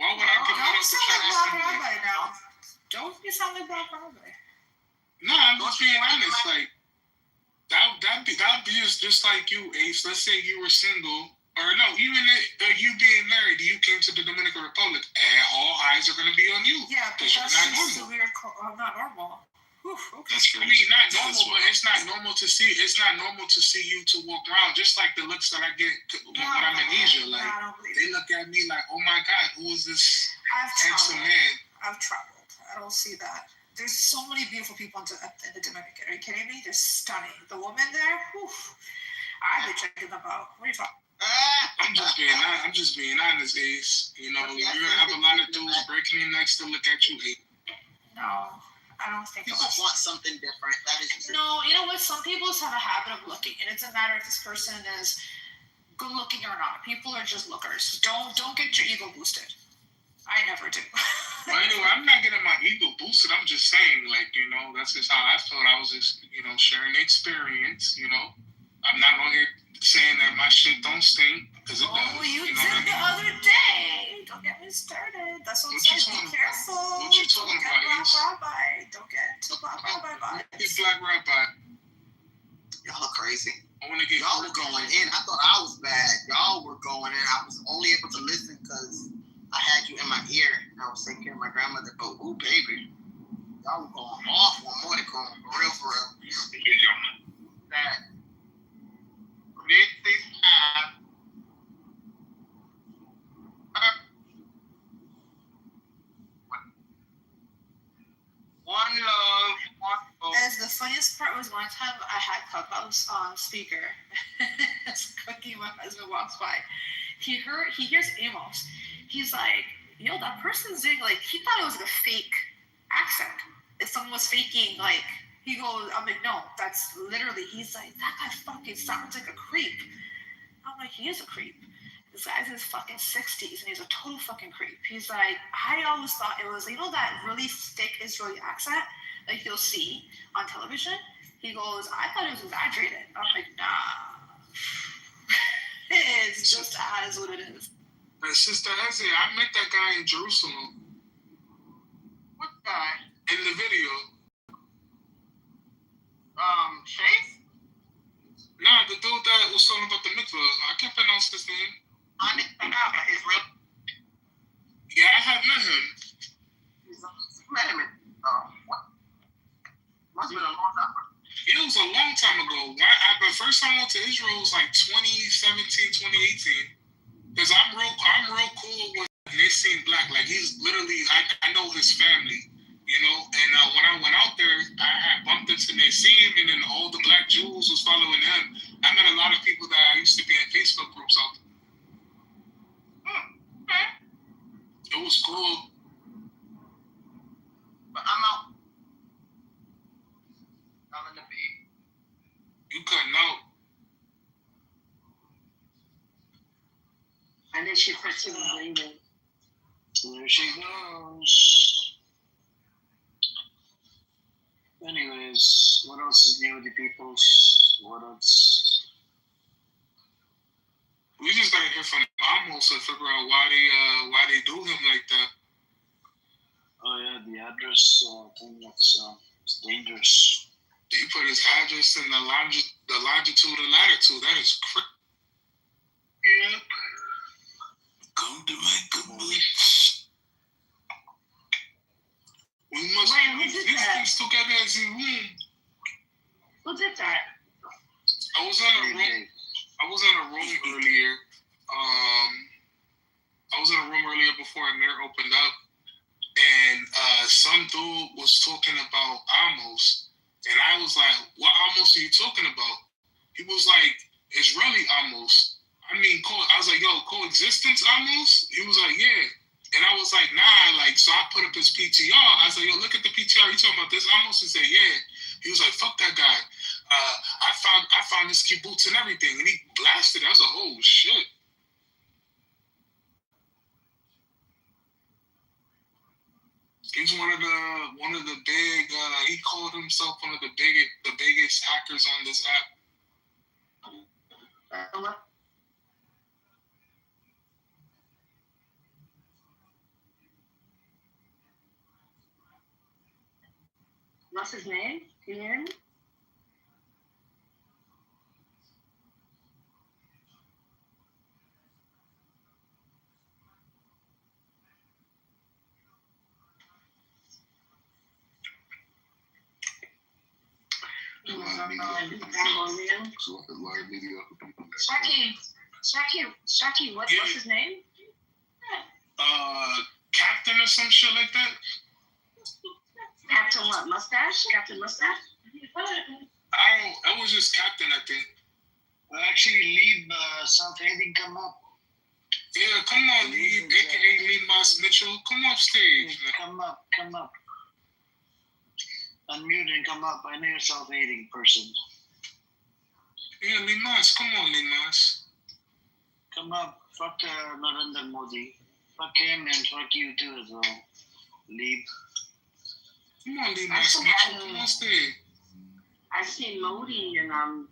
Why would I give it up to try to you sound like Black Broadway. No, I'm just being honest. Like that'd be just like you, Ace. Let's say you were single, or no, even you being married, you came to the Dominican Republic, and all eyes are gonna be on you. Yeah, but because that's you're not just normal. weird. Not normal. Whew, okay. That's crazy. I mean, not normal, but it's not normal to see. It's not normal to see you to walk around. Just like the looks that I get when I'm in Asia, like they look at me like, "Oh my God, who is this handsome man?" I've traveled. I don't see that. There's so many beautiful people in the Dominican. Are you kidding me? They're stunning. The women there, whew, I've been checking them out. What are you talking? I'm just being honest, Ace. You know, you're gonna have a lot of dudes breaking your necks to look at you. No, I don't think people want something different. That is true. No, you know what? Some people just have a habit of looking, and it's a matter if this person is good looking or not. People are just lookers. Don't get your ego boosted. I never do. Well, anyway, I'm not getting my ego boosted. I'm just saying, like, you know, that's just how I felt. I was just, you know, sharing the experience. You know, I'm not on here saying that my shit don't stink because it does. Oh, you know did the other day. Don't get me started. That's what I'm saying. Be careful. What you talking about? Don't get to Black Rabbi vibes. Get Black Rabbi. Y'all are crazy. I want to get. Y'all were going in. I thought I was bad. Y'all were going in. I was only able to listen because I had you in my ear. I was taking care of my grandmother. But ooh, baby, y'all were going off on more than going for real. That. One love, one love. As the funniest part was one time I had Clubhouse on speaker. As Cookie, my husband, walks by. He hears Amos. He's like, yo, that person's doing, like, he thought it was like a fake accent. If someone was faking, like, he goes, I'm like, no, that's literally, he's like, that guy fucking sounds like a creep. I'm like, he is a creep. This guy's in his fucking 60s and he's a total fucking creep. He's like, I always thought it was, you know, that really thick Israeli accent like you'll see on television? He goes, I thought it was exaggerated. I'm like, nah. It's just as what it is. Sister Ezzy, I met that guy in Jerusalem. What guy? In the video. Chase? Nah, the dude that was talking about the mikvah. I can't pronounce his name. I didn't know about his real. Yeah, I have met him. Met him in, what? Must have been a long time ago. It was a long time ago. The first time I went to Israel was like 2017, 2018. Because I'm real cool with Nissim Black. Like, he's literally, I know his family, you know. And when I went out there, I had bumped into Nissim, and then all the black Jews was following him. I met a lot of people that I used to be in Facebook groups out there. Okay. It was cool. But I'm out. I'm in the bed. You couldn't know. And then she puts him leaving. There she goes. Anyways, what else is new with the peoples? What else? We just gotta hear from Amos and figure out why they do him like that. Oh yeah, the address thing, that's it's dangerous. He put his address in the longitude and latitude. That is crazy. Yep. Come to my caboose. We must put these things together as a room. Who did that? I was in a room earlier. I was in a room earlier before Amir opened up, and some dude was talking about Amos, and I was like, "What Amos are you talking about?" He was like, "Israeli Amos." I mean, I was like, "Yo, coexistence Amos?" He was like, "Yeah," and I was like, "Nah." Like, so I put up his PTR. I was like, "Yo, look at the PTR. You talking about this Amos?" He said, "Yeah." He was like, "Fuck that guy. I found his kibbutz and everything," and he blasted it. I was like, "Oh shit." He's one of the big. He called himself one of the biggest hackers on this app. What's his name? Can you hear me? Shaki, what's his name? Captain or some shit like that. Captain what? Mustache? Captain Mustache? I was just Captain, I think. Actually, Leeb South-Hating come up. Yeah, come on, Leeb, aka Lee Moss Mitchell. Come up stage. Come up. Unmute and come up. I know you're a South-Hating person. Yeah, Lee Moss. Come on, Lee Moss. Come up. Fuck Narendra Modi. Fuck him and fuck you too as well. Leeb. Come on, Lee Moss Mitchell. Come on stage. I seen Modi and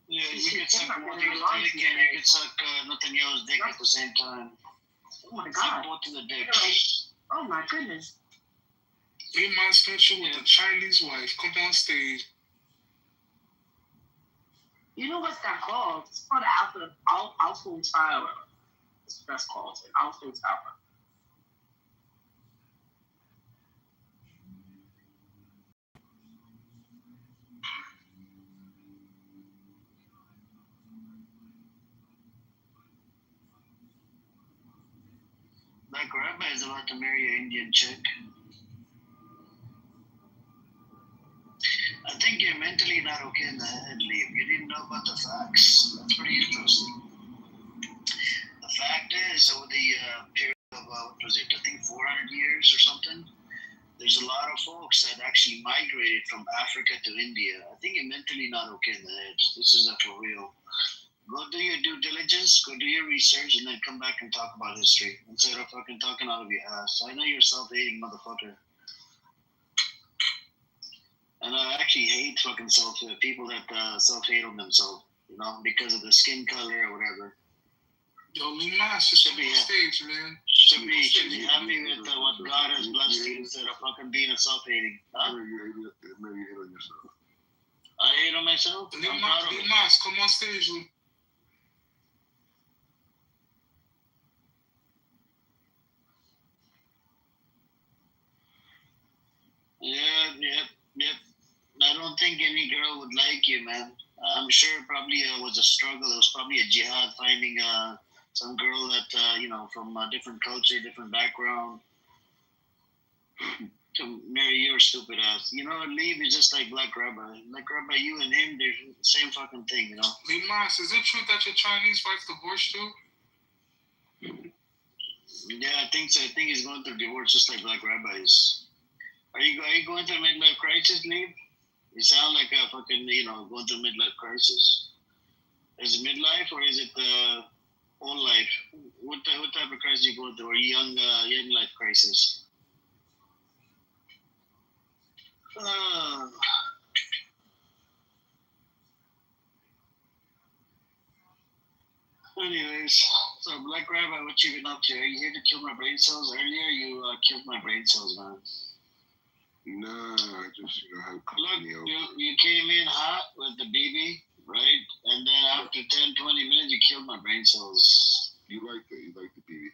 yeah, you could suck Modi's dick and you could suck Netanyahu's dick at the same time. Oh my Suck god. both of the dick. Oh my goodness. Lee Moss Mitchell with a Chinese wife. Come on stage. You know what's that called? It's called Alpha Tower. That's called Alpha Tower. That grandma is about to marry an Indian chick. I think you're mentally not okay in the head, Liam. You didn't know about the facts. That's pretty interesting. The fact is, over the period of, what was it, I think 400 years or something, there's a lot of folks that actually migrated from Africa to India. I think you're mentally not okay in the head. This is for real. Go do your due diligence, go do your research, and then come back and talk about history instead of fucking talking out of your ass. I know you're a self-hating motherfucker. And I actually hate fucking people that self-hate on themselves, you know, because of the skin color or whatever. Yo, Lee Moss, should be on stage, man. Should be happy with what God has blessed you instead of fucking being a self-hating. Huh? Maybe you hate on yourself. I hate on myself? Lee Moss, come on stage, Lee. Yep. I don't think any girl would like you, man. I'm sure it probably was a struggle. It was probably a jihad finding some girl that, you know, from a different culture, different background to marry your stupid ass. You know, Leave is just like Black Rabbi. Black Rabbi, you and him, they're the same fucking thing, you know? Lee Moss, is it true that your Chinese wife divorced you? Yeah, I think so. I think he's going through divorce just like Black Rabbi is. Are you going through a midlife crisis, Leave? You sound like a fucking, you know, going through a midlife crisis. Is it midlife or is it old life? What type of crisis are you going through? Or young life crisis? Anyways, so Black Rabbi, what you been up to? Are you here to kill my brain cells? Earlier, you killed my brain cells, man. Nah, I just, have company. Look, you came in hot with the BB, right? And then after 10, 20 minutes, you killed my brain cells. You like that? You like the BB?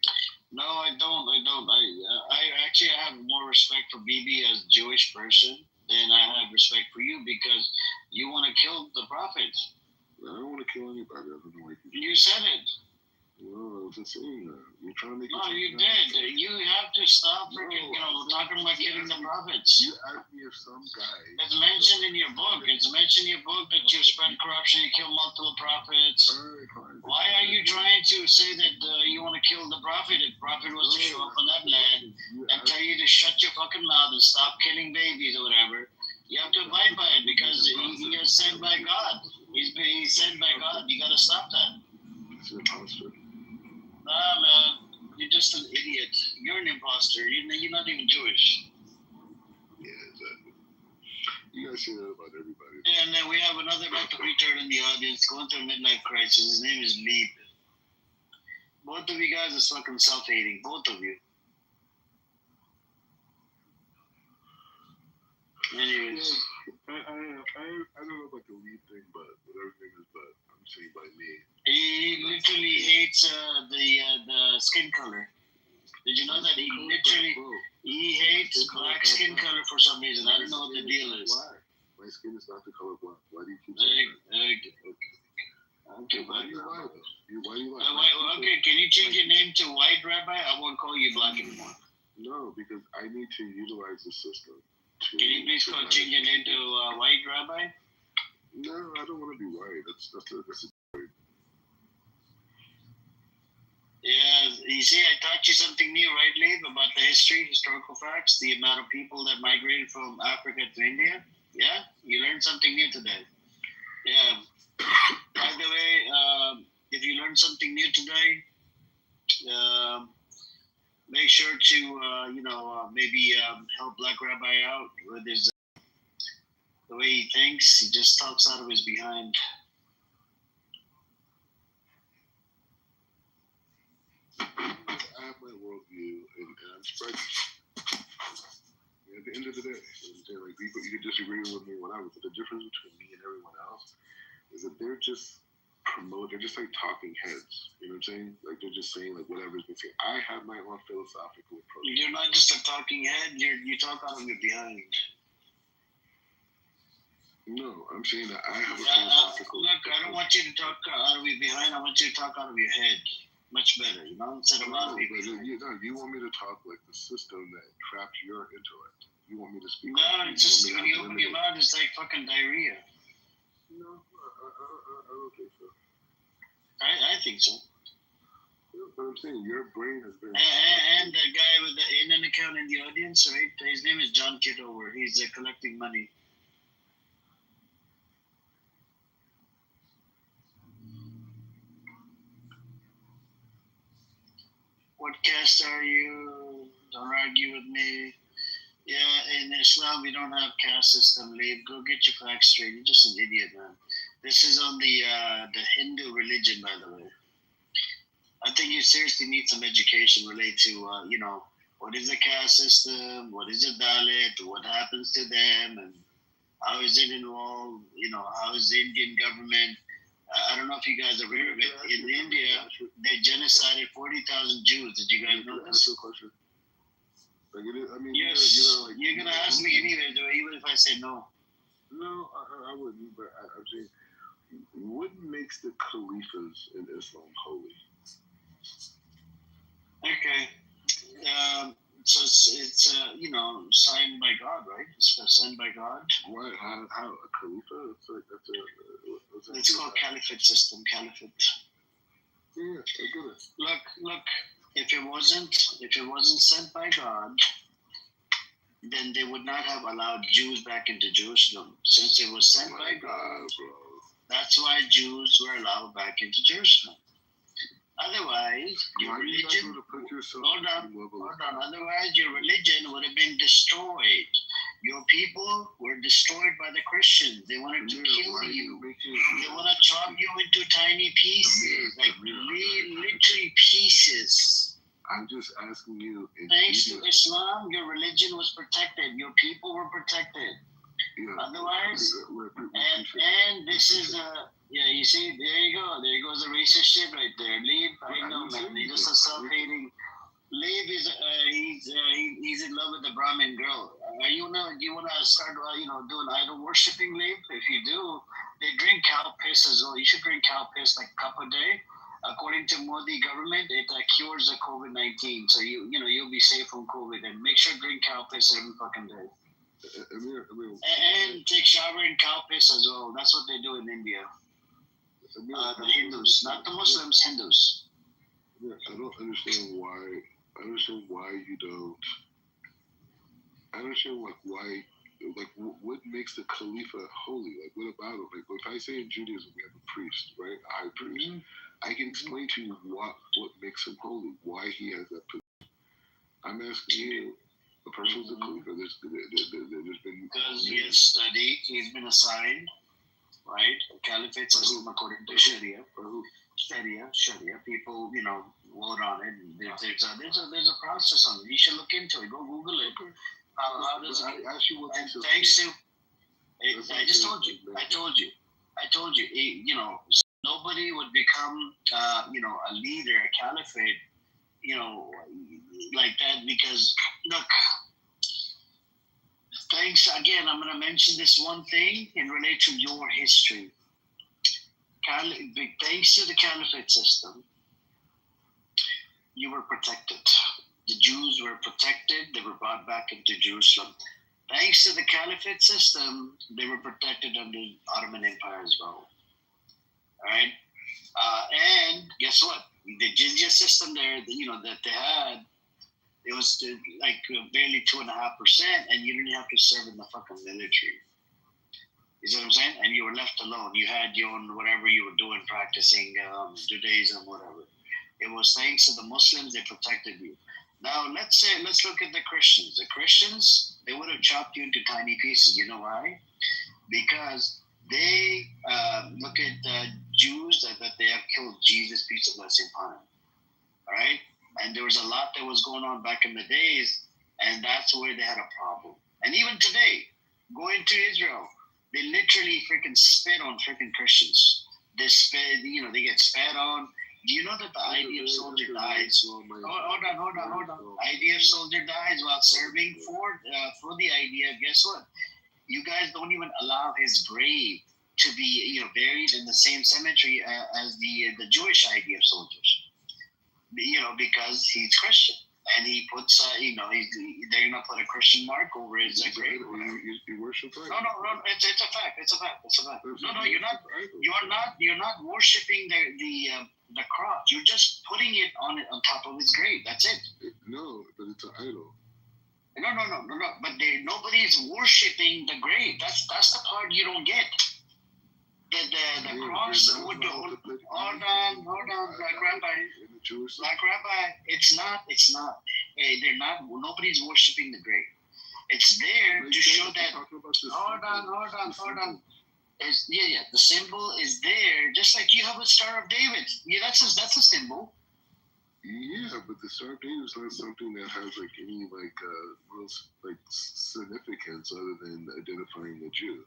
No, I don't. I actually have more respect for BB as a Jewish person than I have respect for you because you want to kill the prophets. I don't want to kill anybody. I don't know why you said it. No, I was just saying that. You're trying to make No, you did. You have to stop freaking, talking about killing the prophets. You asked me if some guy... It's mentioned in your book. It's mentioned in your book that you spread corruption, you kill multiple prophets. Why are you trying to say that you want to kill the prophet? If the prophet was to show up on that land and tell you to shut your fucking mouth and stop killing babies or whatever, you have to abide by it because he is sent by God. He's sent by God. You got to stop that. Nah, man. You're just an idiot. You're an imposter. You're not even Jewish. Yeah, exactly. You guys say that about everybody. And then we have another mental retard in the audience going through a midlife crisis. His name is Leeb. Both of you guys are fucking self-hating. Both of you. Anyways. I don't know about the lead thing, but whatever thing is, but I'm saying by me. He literally hates the skin color. Did you know that he hates black skin color for some reason? I don't know what the deal is. My skin is not the color black. Why do you keep saying that? Okay, why do you lie though? Why do you lie? Okay, can you change your name to White Rabbi? I won't call you black anymore. No, because I need to utilize the system. Can you please change your name to White Rabbi? No, I don't want to be white. That's a Yeah, you see, I taught you something new, right, Leib, about the historical facts, the amount of people that migrated from Africa to India. Yeah, you learned something new today. Yeah. By the way, if you learned something new today, make sure to maybe help Black Rabbi out with his the way he thinks. He just talks out of his behind. I have my worldview, and I'm spreading. At the end of the day, like people, you can disagree with me, whatever. But the difference between me and everyone else is that they're just they're just like talking heads. You know what I'm saying? Like they're just saying like whatever's been said. I have my own philosophical approach. You're not just a talking head. You talk out of your behind. No, I'm saying that I have a philosophical. Look, I don't want you to talk out of your behind. I want you to talk out of your head. Much better, instead of out of your behind. You want me to talk like the system that trapped your intellect. You want me to speak. No, it's just when you open your mouth, it's like fucking diarrhea. No, I don't think so. I think so. Yeah, but I'm saying your brain has been. And the guy with the NN account in the audience, right? His name is John Kitover. He's collecting money. What caste are you? Don't argue with me. Yeah, in Islam we don't have caste system. Leave. Go get your facts straight. You're just an idiot, man. This is on the Hindu religion, by the way. I think you seriously need some education related to what is the caste system, what is a Dalit, what happens to them, and how is it involved? How is the Indian government? I don't know if you guys have heard of it. In India, they genocided 40,000 Jews. Did you guys know this? Question. Like I mean, yes, you're gonna ask me anyway, even if I say no. No, I wouldn't. But I'm saying, what makes the caliphs in Islam holy? Okay. So it's signed by God, right? It's signed by God. Why? How a khalifa? It's called caliphate system. Caliphate. Yeah, I get it. Look. If it wasn't sent by God, then they would not have allowed Jews back into Jerusalem. Since it was sent by God, that's why Jews were allowed back into Jerusalem. Otherwise, your religion. Hold on. Otherwise, your religion would have been destroyed. Your people were destroyed by the Christians. They wanted to kill you. They want to chop you into tiny pieces, like literally pieces. I'm just asking you. Thanks to Islam, your religion was protected. Your people were protected. Yeah. Otherwise, and this is you see, there you go. There goes the racist shit right there. Leib, I know, man. He's just a self-hating. Leib is he's in love with the Brahmin girl. Do you want to start doing idol worshiping, Leib? If you do, they drink cow piss as well. You should drink cow piss like a cup a day. According to Modi government, it cures the COVID-19. So you'll be safe from COVID. And make sure to drink cow piss every fucking day. And take shower in cow piss as well. That's what they do in India. The Hindus, not the Muslims, Hindus. Yeah, I don't understand why. I understand why you don't. I understand what makes the Khalifa holy? Like what about it? Like if I say in Judaism we have a priest, right, a high priest, I can explain to you what makes him holy, why he has that position. I'm asking you. A person who's a Khalifa, there's been because he has studied, he's been assigned, right? A caliphate system according to Sharia. Sharia. People, vote on it. There's a process on it. You should look into it. Go Google it. How does it? I asked you what And they thanks to, I just told you. I told you. You know, nobody would become, you know, a leader, a caliphate, you know, like that because look. Thanks again. I'm going to mention this one thing in relation to your history. Thanks to the caliphate system, you were protected. The Jews were protected. They were brought back into Jerusalem. Thanks to the caliphate system, they were protected under the Ottoman Empire as well. All right. And guess what? The jizya system there, you know, that they had, it was like barely 2.5%, and you didn't have to serve in the fucking military. You see what I'm saying? And you were left alone. You had your own whatever you were doing, practicing Judaism, whatever. It was thanks to the Muslims, they protected you. Now let's look at the Christians. The Christians, they would have chopped you into tiny pieces. You know why? Because they look at the Jews that they have killed Jesus, peace of blessing upon him. All right? And there was a lot that was going on back in the days, and that's where they had a problem. And even today, going to Israel, they literally freaking spit on freaking Christians. They spit, you know, they get spat on. Do you know that the IDF soldier dies? Hold on. IDF soldier dies while serving for the IDF. Guess what? You guys don't even allow his grave to be, you know, buried in the same cemetery as the Jewish IDF soldiers. You know, because he's Christian, and he puts, you know, they're gonna put a Christian mark over his grave. You worship right? No, it's a fact. It's a fact. No, you're not worshiping the cross. You're just putting it on top of his grave. That's it. No, but it's an idol. No. But nobody's worshiping the grave. That's the part you don't get. The cross would hold on, Black Rabbi. It's not. They're not. Nobody's worshiping the grave. It's there to show that. Hold on. The symbol is there, just like you have a Star of David. Yeah, that's a symbol. Yeah, but the Star of David is not something that has like any real significance other than identifying the Jew.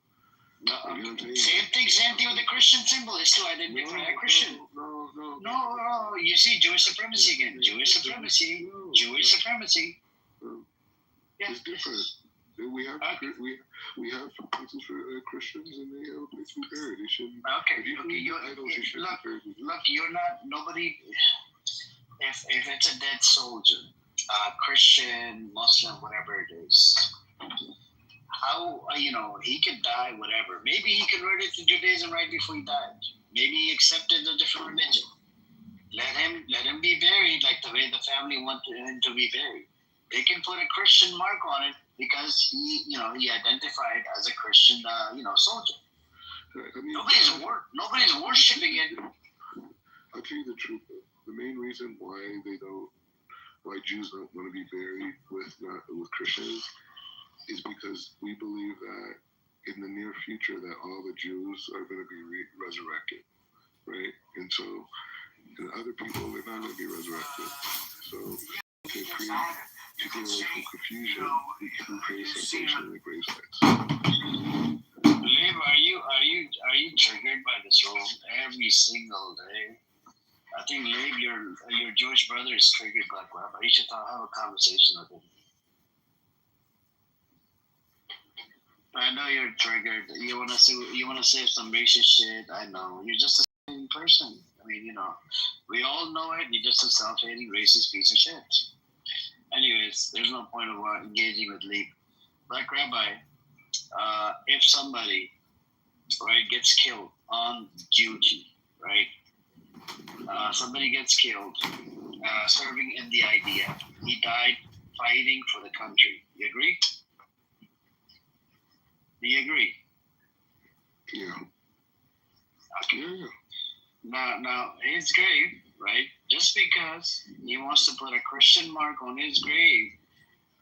No, same thing with the Christian symbol is to identify a Christian. No. You see, Jewish supremacy again. Jewish supremacy. Yeah. It's different. We have places for Christians, and they have a place for buried. They shouldn't. Look, you're not nobody. If it's a dead soldier, Christian, Muslim, whatever it is. How, you know, he could die, whatever. Maybe he converted to Judaism right before he died. Maybe he accepted a different religion. Let him be buried like the way the family wanted him to be buried. They can put a Christian mark on it because he identified as a Christian, soldier. I mean, nobody's worshiping it. I'll tell you the truth. The main reason why Jews don't want to be buried with Christians is because we believe that in the near future that all the Jews are going to be resurrected, right? And so, and other people, they're not going to be resurrected. So, to get away from confusion, we can create separation in the grave sites. Liv, are you triggered by this room every single day? I think Liv, your Jewish brother is triggered by Rabbi. You should have a conversation with him. I know you're triggered. You wanna say some racist shit. I know you're just a same person. I mean, you know, we all know it. You're just a self-hating racist piece of shit. Anyways, there's no point of engaging with Lee. Black Rabbi, if somebody, right, gets killed on duty, right? Somebody gets killed serving in the IDF. He died fighting for the country. You agree? Do you agree? Yeah. Okay. Yeah. Now, his grave, right? Just because he wants to put a Christian mark on his grave,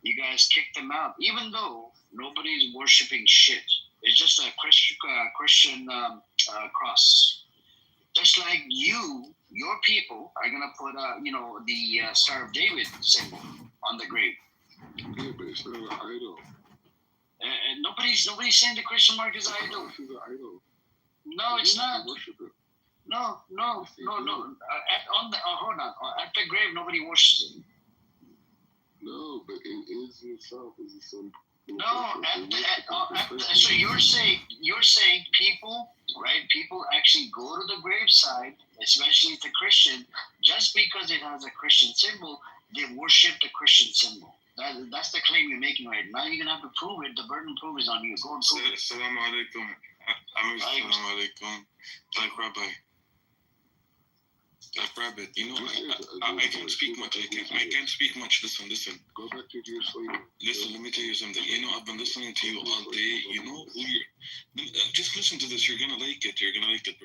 you guys kicked him out, even though nobody's worshiping shit. It's just a Christian cross. Just like your people are gonna put, the Star of David symbol on the grave. Yeah, but it's not an idol. And nobody's saying the Christian mark is idol. This is an idol. No, it's not. Worship it. No. Hold on. At the grave, nobody worships it. No, but it is in itself is a symbol. No, so you're saying people, right? People actually go to the graveside, especially if the Christian, just because it has a Christian symbol, they worship the Christian symbol. That's the claim you're making right now. You're gonna have to prove it. The burden of proof is on you. Go and prove it. Assalamu alaikum. Assalamu alaikum. Like Rabbi. Like Rabbit, you know, I can't speak much. I can't speak much. Listen. Go back to your sleep. Listen, let me tell you something. You know, I've been listening to you all day. You know who you're. Just listen to this. You're gonna like it. You're gonna like it.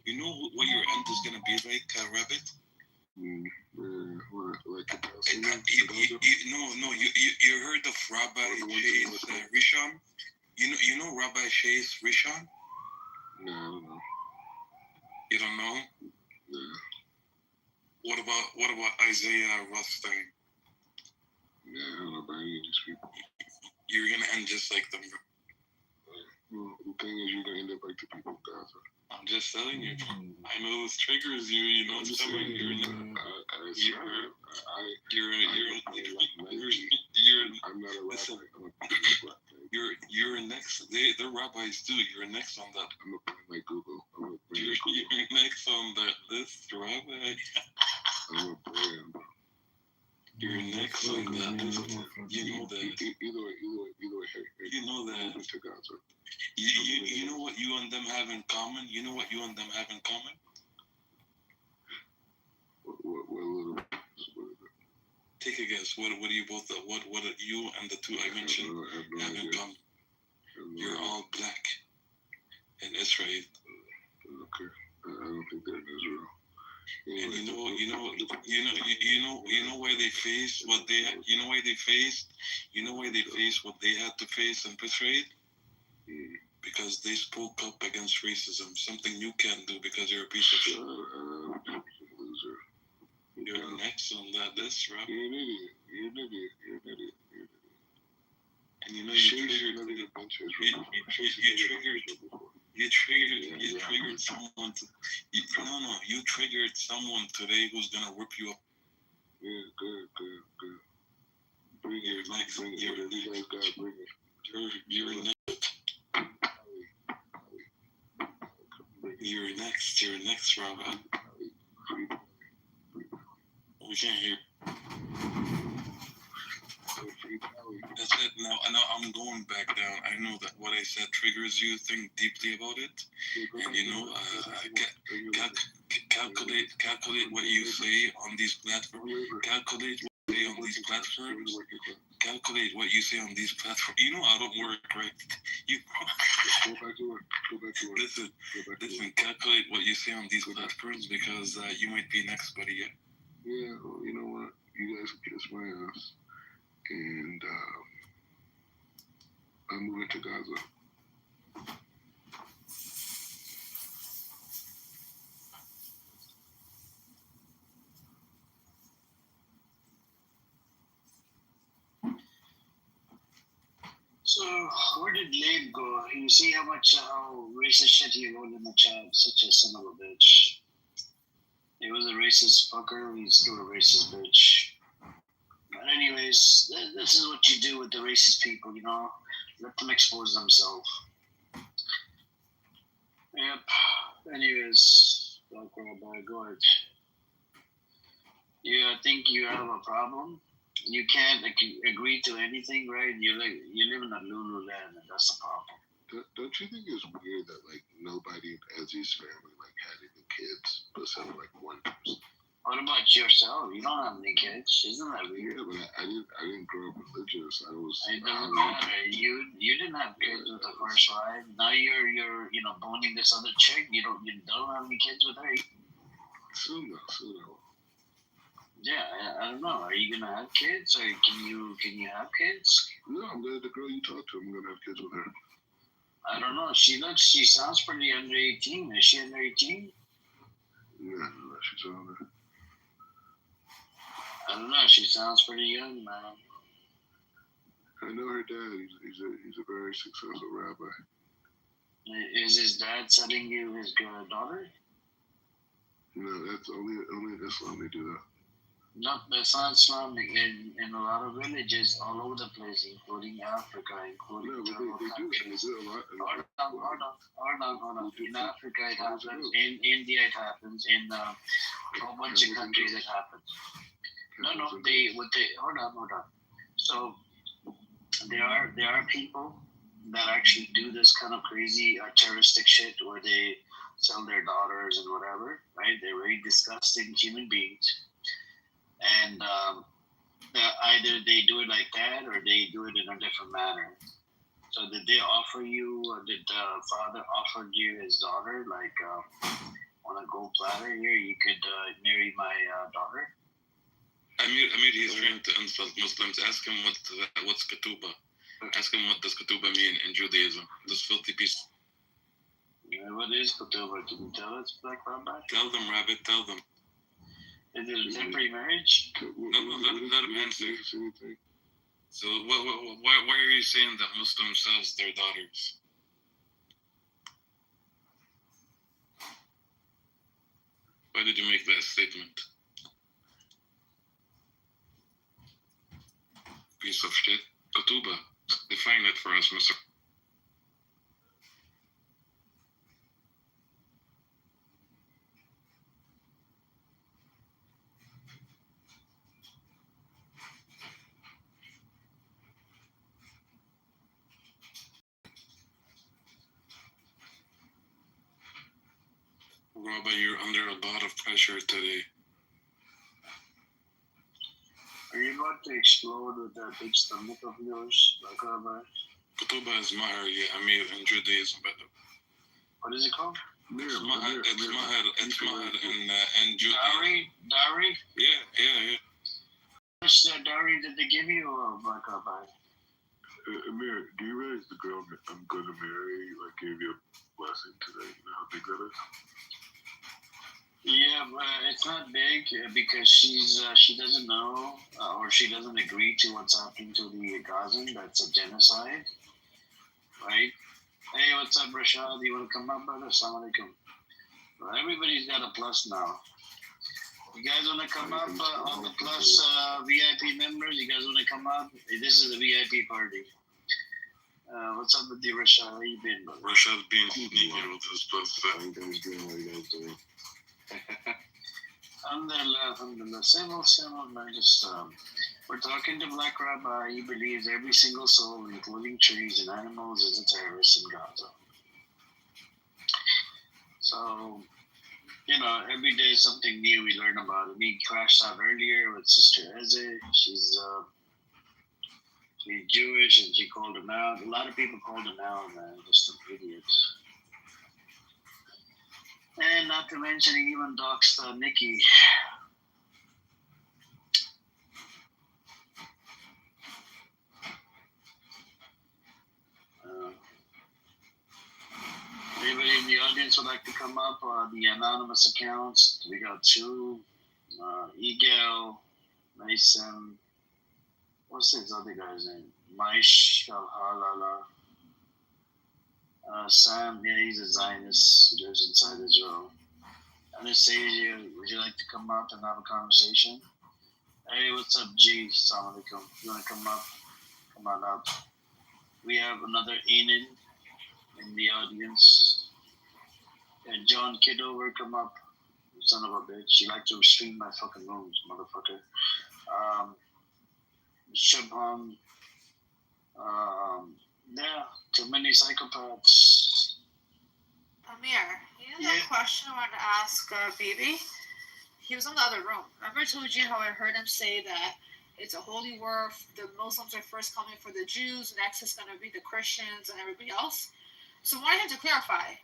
You know what your end is gonna be like, Rabbit? You heard of Rabbi Shay's Rishon? You know Rabbi Shay's Rishon? No, I don't know. You don't know? No. What about Isaiah Rothstein? Yeah, I don't know about any of these people. You're gonna end just like them. Well, the thing is, you're gonna end up like the people of Gaza. I'm just telling you. I know this triggers you. You know, I'm just saying. I'm not a rabbi. You're next. They're rabbis too. You're next on that. I'm gonna put in my Google. You're next on that list, rabbi. I'm gonna put in. You're next on that list. You know that. Either way. Hey, you know that. To Gaza. You know what you and them have in common? What little? What is it? Take a guess. What do you both? What you and the two I mentioned have in common? You're all black in Israel. Okay, I don't think they're in Israel. And you know why they faced what they what they had to face in Israel? Because they spoke up against racism, something you can't do because you're a piece of shit. Loser. You're next on that list, right? You're an idiot. And you know you triggered someone to. You triggered someone today who's gonna rip you up. Yeah, good. Bring it. You're next. You're next, Robert. We can't hear. That's it. Now I'm going back down. I know that what I said triggers you. Think deeply about it, and calculate what you say on these platforms. Calculate what you say on these platforms. You know I don't work, right? Go back to work. Listen. Calculate what you say on these platforms because you might be next, buddy. Yeah. Well, you know what? You guys can kiss my ass, and I'm moving to Gaza. So where did Labe go? You see how racist shit he wrote in the chat. Such a son of a bitch. He was a racist fucker. He's still a racist bitch. But anyways, this is what you do with the racist people, you know. Let them expose themselves. Yep. Anyways, go ahead. I think you have a problem. You can't agree to anything, right? You live in a Lulu land, and that's the problem. Don't you think it's weird that nobody in Ezzy's family had any kids besides one person? What about yourself? You don't have any kids. Isn't that weird? Yeah, but I didn't grow up religious. It doesn't matter. You didn't have kids with the first wife. Now you're boning this other chick. You don't have any kids with her. Soon though. Yeah, I don't know. Are you gonna have kids, or can you have kids? No, the girl you talk to, I'm gonna have kids with her. I don't know. She sounds pretty under 18. Is she under 18? Yeah, she's under. I don't know. She sounds pretty young, man. I know her dad. He's a very successful rabbi. Is his dad sending you his daughter? No, that's only in Islam they do that. No, that's not Islamic. In a lot of villages all over the place, including Africa, including third world countries. Hold on. In Africa it happens. In India it happens. In a whole bunch of countries it happens. Hold on. So there are people that actually do this kind of crazy terroristic shit where they sell their daughters and whatever, right? They're very disgusting human beings. And either they do it like that or they do it in a different manner. So did they offer you, or did the father offer you his daughter, like, on a gold platter here, you could marry my daughter? Amir, he's trying to insult Muslims. Ask him what's Kitover. Ask him what does Kitover mean in Judaism. This filthy piece. What is Kitover? Can you tell us, Black Rabbi? Tell them, Rabbit, tell them. Is it a temporary marriage? No, let him answer. So why are you saying that Muslims sells their daughters? Why did you make that statement? Piece of shit. Kitover. Define it for us, Mr. Rabbi, you're under a lot of pressure today. Are you about to explode with that big stomach of yours, like Rabbi? Kitover is Mahar, Amir, in Judaism, by the way. What is it called? It's Mahar in Judaism. Dowry? Yeah. How much dowry did they give you, Black Rabbi? Amir, do you realize the girl I'm going to marry, gave you a blessing today? You know how big that is? Yeah, but it's not big because she doesn't know or she doesn't agree to what's happening to the Gazan. That's a genocide, right? Hey, what's up, Rashad? You want to come up, brother? Assalamu alaikum. Well, everybody's got a plus now. You guys want to come up? All the plus VIP members, you guys want to come up? This is a VIP party. What's up with you, Rashad? How you been, brother? Rashad being sneaky with his plus. How you guys doing? Alhamdulillah. Same old, man. Just, we're talking to Black Rabbi. He believes every single soul, including trees and animals, is a terrorist in Gaza. So, every day something new we learn about it. We crashed out earlier with Sister Eze. She's Jewish, and she called him out. A lot of people called him out, man. Just an idiot. And not to mention, he even doxed Nikki. Anybody in the audience would like to come up? The anonymous accounts. We got two. Egel, Mason. What's his other guy's name? Maish Halala. Sam, yeah, he's a Zionist. He lives inside Israel. Anastasia, would you like to come up and have a conversation? Hey, what's up, G? Assalamu alaikum. You want to come up? Come on up. We have another Anan in the audience. And John Kitover, come up. You son of a bitch. You like to stream my fucking rooms, motherfucker. Shubham. Yeah, too many psychopaths. Amir, you know that question I wanted to ask Bibi? He was in the other room. Remember I told you how I heard him say that it's a holy war, the Muslims are first coming for the Jews, next is going to be the Christians and everybody else? So I wanted him to clarify.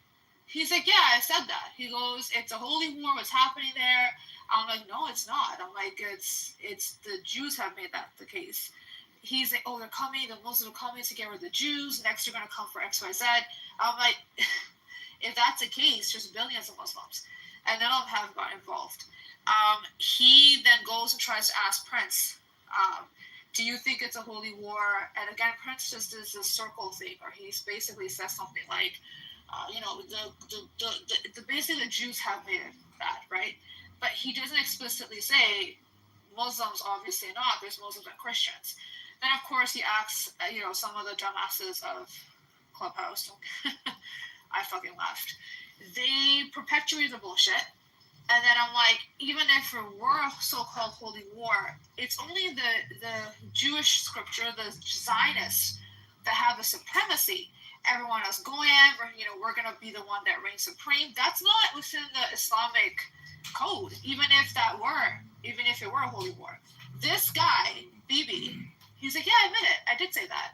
He's like, yeah, I said that. He goes, it's a holy war, what's happening there? I'm like, no, it's not. I'm like, it's the Jews have made that the case. He's like, oh, they're coming, the Muslims are coming to get rid of the Jews, next they're going to come for XYZ. I'm like, if that's the case, there's billions of Muslims. And none of them have got involved. He then goes and tries to ask Prince do you think it's a holy war? And again, Prince just does this circle thing, or he basically says something like, basically the Jews have made it bad, right? But he doesn't explicitly say Muslims, obviously not. There's Muslims and Christians. Then of course he asks, some of the dumbasses of Clubhouse. I fucking laughed. They perpetuate the bullshit. And then I'm like, even if it were a so-called holy war, it's only the Jewish scripture, the Zionists, that have the supremacy. Everyone else going, we're going to be the one that reigns supreme. That's not within the Islamic code, even if it were a holy war. This guy, Bibi, he's like, yeah, I admit it. I did say that.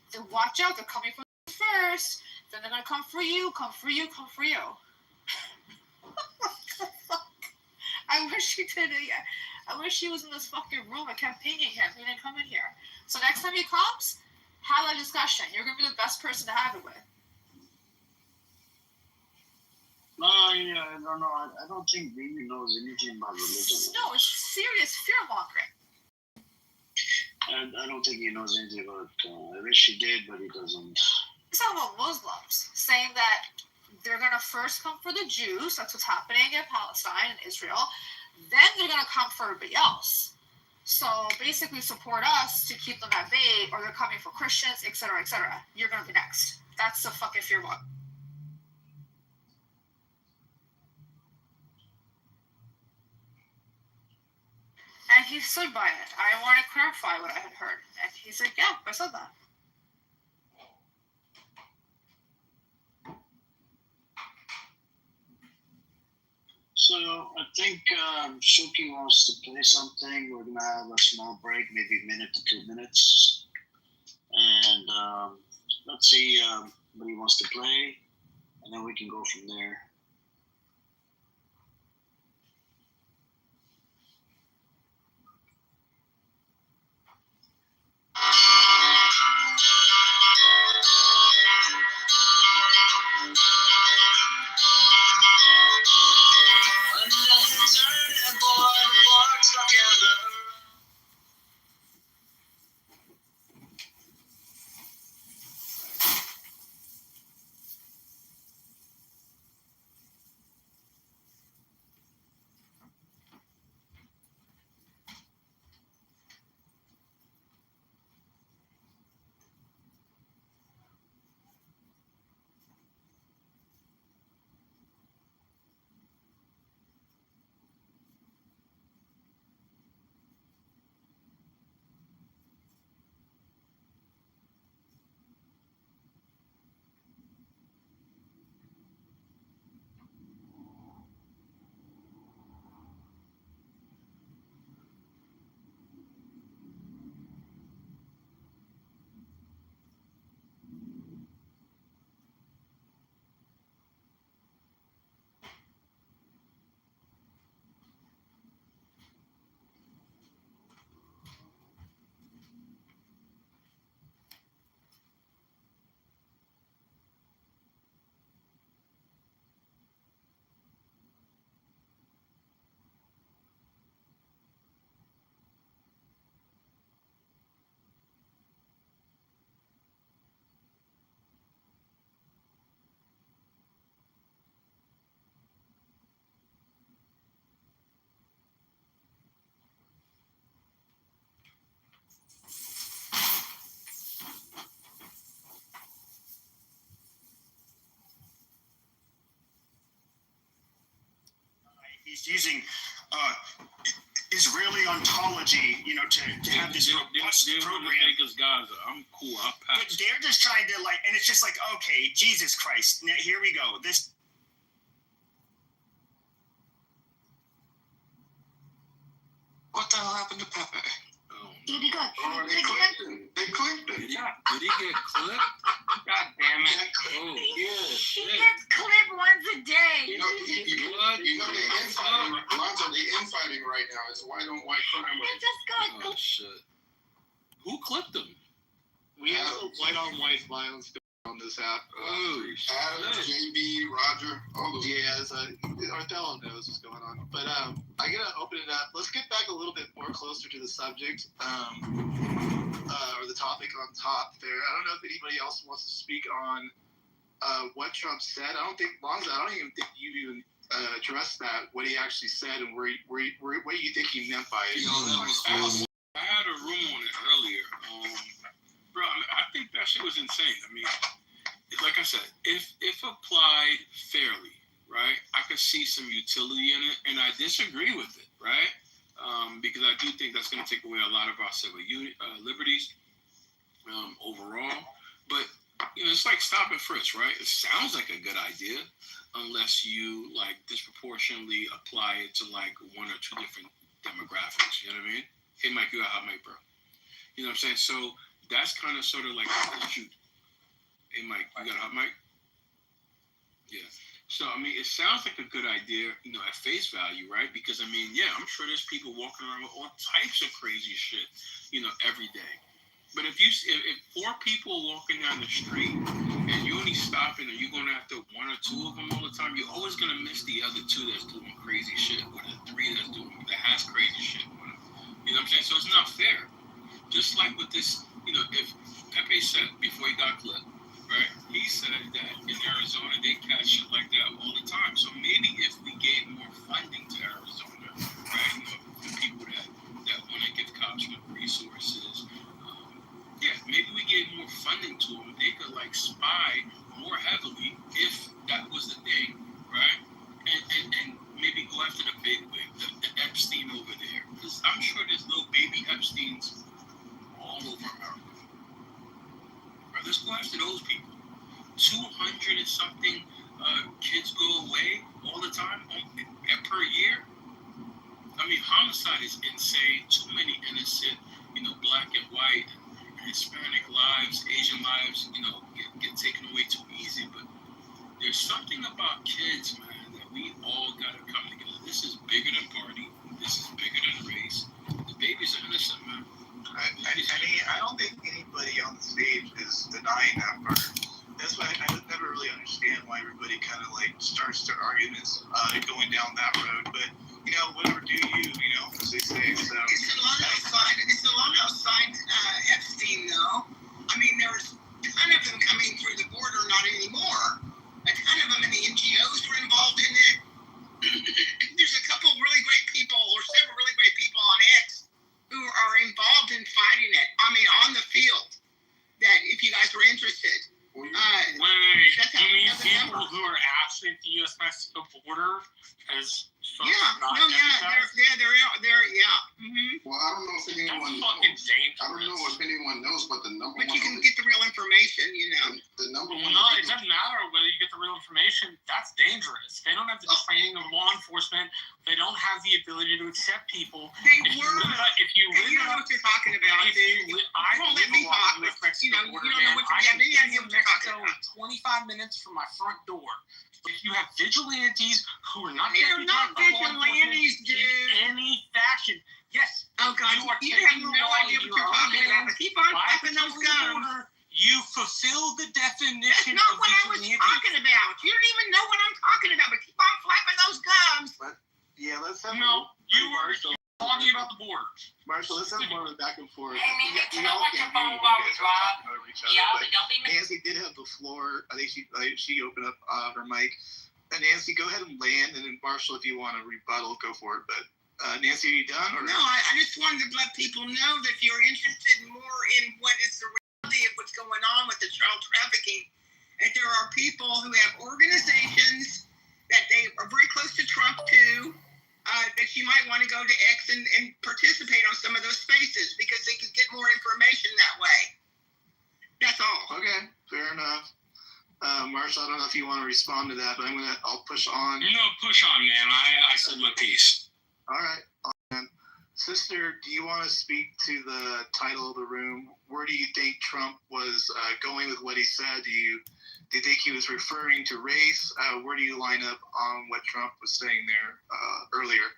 So watch out, they're coming for you first. Then they're going to come for you, come for you, come for you. I wish he did it. I wish he was in this fucking room. I kept pinging him. He didn't come in here. So next time he comes, have a discussion. You're going to be the best person to have it with. No, I don't know. I don't think Bibi knows anything about religion. No, it's serious fear-mongering. And I don't think he knows anything about I wish he did, but he doesn't. It's all about Muslims, saying that they're going to first come for the Jews. That's what's happening in Palestine and Israel. Then they're going to come for everybody else. So basically support us to keep them at bay, or they're coming for Christians, etc., etc. You're going to be next. That's the fucking fear mongering. And he stood by it. I want to clarify what I had heard. And he said, yeah, I said that. So I think Shuki wants to play something. We're going to have a small break, maybe a minute to 2 minutes. And let's see what he wants to play. And then we can go from there. He's using Israeli ontology, to have this robust program. Gaza. I'm cool. But they're just trying to and it's just okay, Jesus Christ. Now, here we go. This. What the hell happened to Pepe? Did he got clipped? They clipped him. Did he get clipped? God damn it. Oh, yeah. He gets clipped once a day. The infighting, Lonzo, the infighting right now is white on white crime. It just got. Oh, shit. Who clipped him? We have white on white violence on this this app. Adam, JB, Roger, all those. Yeah, Othello knows what's going on. But I'm gonna open it up. Let's get back a little bit more closer to the subject, or the topic on top there. I don't know if anybody else wants to speak on what Trump said. I don't even think you even addressed that, what he actually said, and what you think he meant by it. I had a room on it earlier. Bro, I think that shit was insane. I mean, like I said, if applied fairly, right, I could see some utility in it, and I disagree with it, right? Because I do think that's going to take away a lot of our civil liberties overall. But, it's like stop and frisk, right? It sounds like a good idea unless you, disproportionately apply it to, one or two different demographics. You know what I mean? Hey, Mike, you got a hot mic, bro. You know what I'm saying? So that's kind of sort of like the issue. Hey, Mike, you got a hot mic? Yeah. So, it sounds like a good idea, at face value, right? Because, I'm sure there's people walking around with all types of crazy shit, every day. But if 4 people walking down the street and you only stopping and you're going after 1 or 2 of them all the time, you're always going to miss the other 2 that's doing crazy shit, or the 3 that has crazy shit on them. You know what I'm saying? So it's not fair. Just like with this, if Pepe said before he got clipped, right? He said that in Arizona they catch shit like that all the time. So maybe if we gave more funding to Arizona, right? The people that want to give cops more resources, maybe we gave more funding to them. They could spy more heavily if that was the thing, right? And maybe go after the big wig, the Epstein over there. Because I'm sure there's little baby Epsteins all over America. Right, let's go after those people. 200 and something kids go away all the time per year. Homicide is insane. Too many innocent, black and white, Hispanic lives, Asian lives, get taken away too easy. But there's something about kids, man, that we all gotta come together. This is bigger than party. This is bigger than race. The babies are innocent, man. I don't think anybody on the stage is denying that part. That's why I never really understand why everybody kind of starts their arguments going down that road. But whatever do you, as they say. So It's a long outside Epstein, though. There's a ton of them coming through the border, not anymore. A ton of them, and the NGOs were involved in it. There's a couple really great people, or several really great people on X who are involved in fighting it. On the field. That if you guys were interested. Wait, you mean people who are actually at the U.S.-Mexico border as they're mm-hmm. Well, I don't know if anyone knows. I don't know if anyone knows, but the number but one. you can get the real information, The number one. No, it doesn't matter whether you get the real information. That's dangerous. They don't have the training of law enforcement. They don't have the ability to accept people. If you don't know what you're talking about, I won't let me talk. You don't know what you're talking about. 25 minutes from my front door. If you have vigilantes who are not vigilantes, dude. In any fashion, yes. Oh God, you have no idea what you're talking about. But keep on flapping those gums. You fulfill the definition. That's not what I was talking about. You don't even know what I'm talking about. But keep on flapping those gums. Let's have you were talking about the border. Marshall, let's have more of a back and forth. Hey, man, Nancy did have the floor. I think she opened up her mic. Nancy, go ahead and land, and then Marshall, if you want to rebuttal, go for it. But Nancy, are you done? Or? No, I just wanted to let people know that if you're interested more in what is the reality of what's going on with the child trafficking, that there are people who have organizations that they are very close to Trump too. That you might want to go to X and participate on some of those spaces because they could get more information that way. That's all. Okay, fair enough. Marshall, I don't know if you want to respond to that, but I'll push on. Push on, man. I said my piece. All right. Sister, do you want to speak to the title of the room? Where do you think Trump was going with what he said? Do you think he was referring to race? Where do you line up on what Trump was saying there earlier?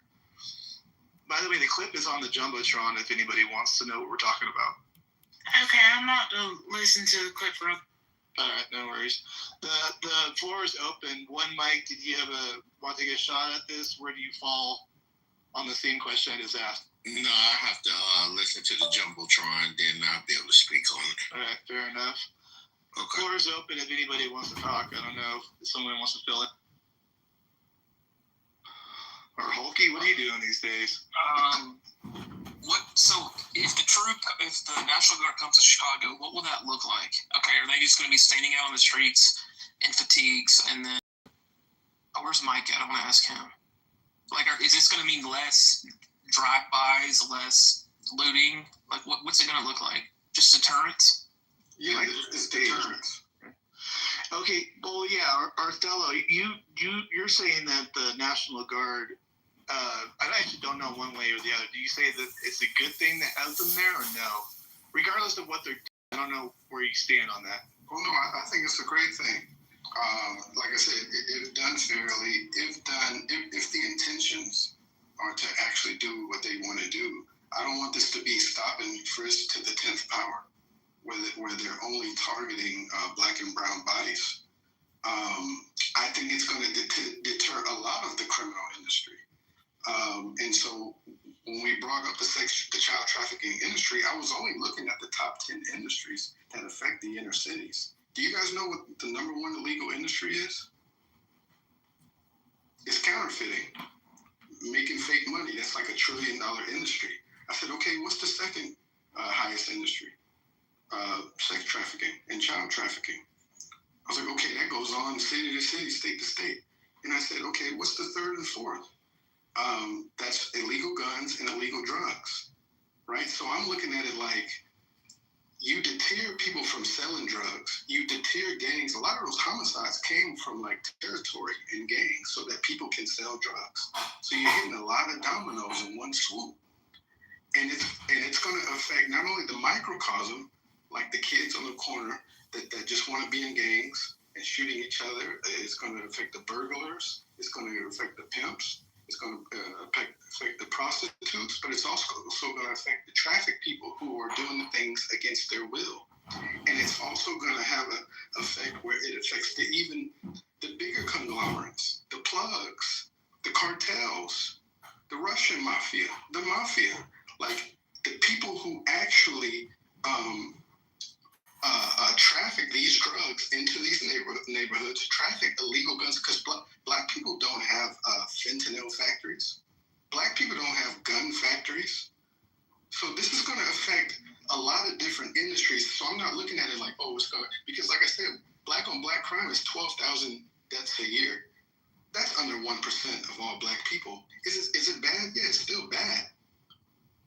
By the way, the clip is on the Jumbotron if anybody wants to know what we're talking about. Okay, I'm about to listen to the clip real All right, no worries. The floor is open. One mic. Did you want to take a shot at this? Where do you fall on the same question I just asked? No, I have to listen to the Jumbotron, then I'll be able to speak on it. All right, fair enough. Okay. The floor is open if anybody wants to talk. I don't know if someone wants to fill it. Or Hulky, what are you doing these days? So if the National Guard comes to Chicago, what will that look like? Okay, are they just going to be standing out on the streets in fatigues, and then where's Mike at? I want to ask him. Like, is this going to mean less drive-bys, less looting? Like, what's it going to look like? Just deterrence? Yeah, it's deterrence. Okay, well, yeah, Arthelo, you're saying that the National Guard. I actually don't know one way or the other. Do you say that it's a good thing to have them there, or no? Regardless of what they're doing, I don't know where you stand on that. Well, no, I think it's a great thing. Like I said, if done fairly, if the intentions are to actually do what they want to do, I don't want this to be stop and frisk to the 10th power, where they're only targeting black and brown bodies. I think it's going to deter a lot of the criminal industry. And so when we brought up the child trafficking industry, I was only looking at the top 10 industries that affect the inner cities. Do you guys know what the number one illegal industry is? It's counterfeiting, making fake money. That's like $1 trillion industry. I said, okay, what's the second highest industry? Sex trafficking and child trafficking. I was like, okay, that goes on city to city, state to state. And I said, okay, what's the third and fourth? That's illegal guns and illegal drugs, right? So I'm looking at it like you deter people from selling drugs. You deter gangs. A lot of those homicides came from like territory and gangs so that people can sell drugs. So you're hitting a lot of dominoes in one swoop. And it's going to affect not only the microcosm, like the kids on the corner that just want to be in gangs and shooting each other. It's going to affect the burglars. It's going to affect the pimps. It's going to affect the prostitutes, but it's also going to affect the traffic people who are doing the things against their will. And it's also going to have an effect where it affects even the bigger conglomerates, the plugs, the cartels, the Russian mafia, the mafia, like the people who actually traffic these drugs into these neighborhoods, traffic illegal guns, because black people don't have fentanyl factories. Black people don't have gun factories. So this is going to affect a lot of different industries. So I'm not looking at it like, oh, it's going to, because like I said, black on black crime is 12,000 deaths a year. That's under 1% of all black people. Is it bad? Yeah, it's still bad.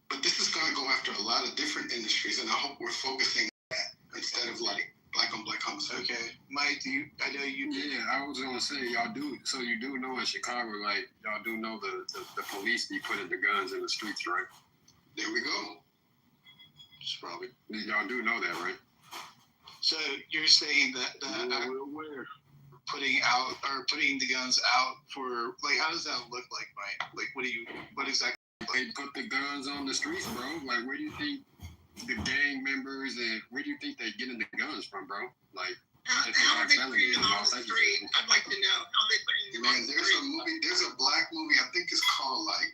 But this is going to go after a lot of different industries, and I hope we're focusing on that instead of like black on black homicide. Okay, Mike, I know you. Yeah, I was gonna say y'all do. So you do know in Chicago, like y'all do know the police be putting the guns in the streets, right? There we go. It's probably y'all do know that, right? So you're saying that putting the guns out for like, how does that look like, Mike? Like, what exactly? They put the guns on the streets, bro. Like, where do you think the gang members and where do you think they getting the guns from, bro? Like, how are they putting them on the street? I'd like to know how they putting them on the street. There's a black movie, I think it's called like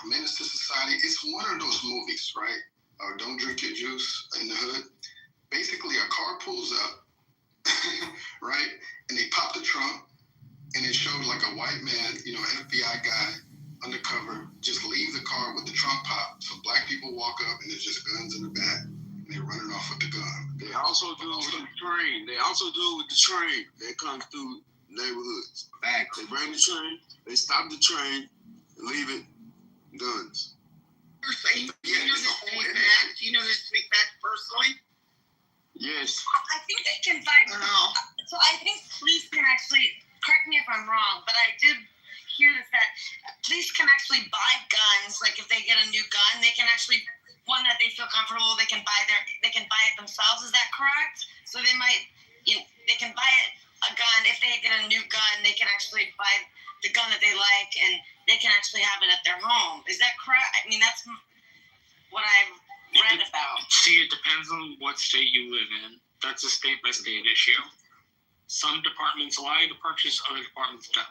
Menace to Society. It's one of those movies, right? Or Don't Drink Your Juice in the Hood. Basically, a car pulls up, right? And they pop the trunk, and it showed like a white man, FBI guy, undercover, just leave the car with the trunk pop. So black people walk up and there's just guns in the back and they're running off with the gun. They also do it with the train. They also do it with the train that comes through neighborhoods. Back. They bring the train, they stop the train, and leave it, guns. You're saying, do you know this to be bad? Do you know this to be bad personally? Yes. I think they can buy. So I think police can actually, correct me if I'm wrong, but I did hear that police can actually buy guns. Like if they get a new gun, they can actually, one that they feel comfortable, they can buy it themselves. Is that correct? So they might, they can buy a gun. If they get a new gun, they can actually buy the gun that they like, and they can actually have it at their home. Is that correct? I mean, that's what I've read about. See, it depends on what state you live in. That's a state by state issue. Some departments allow you to purchase, other departments don't.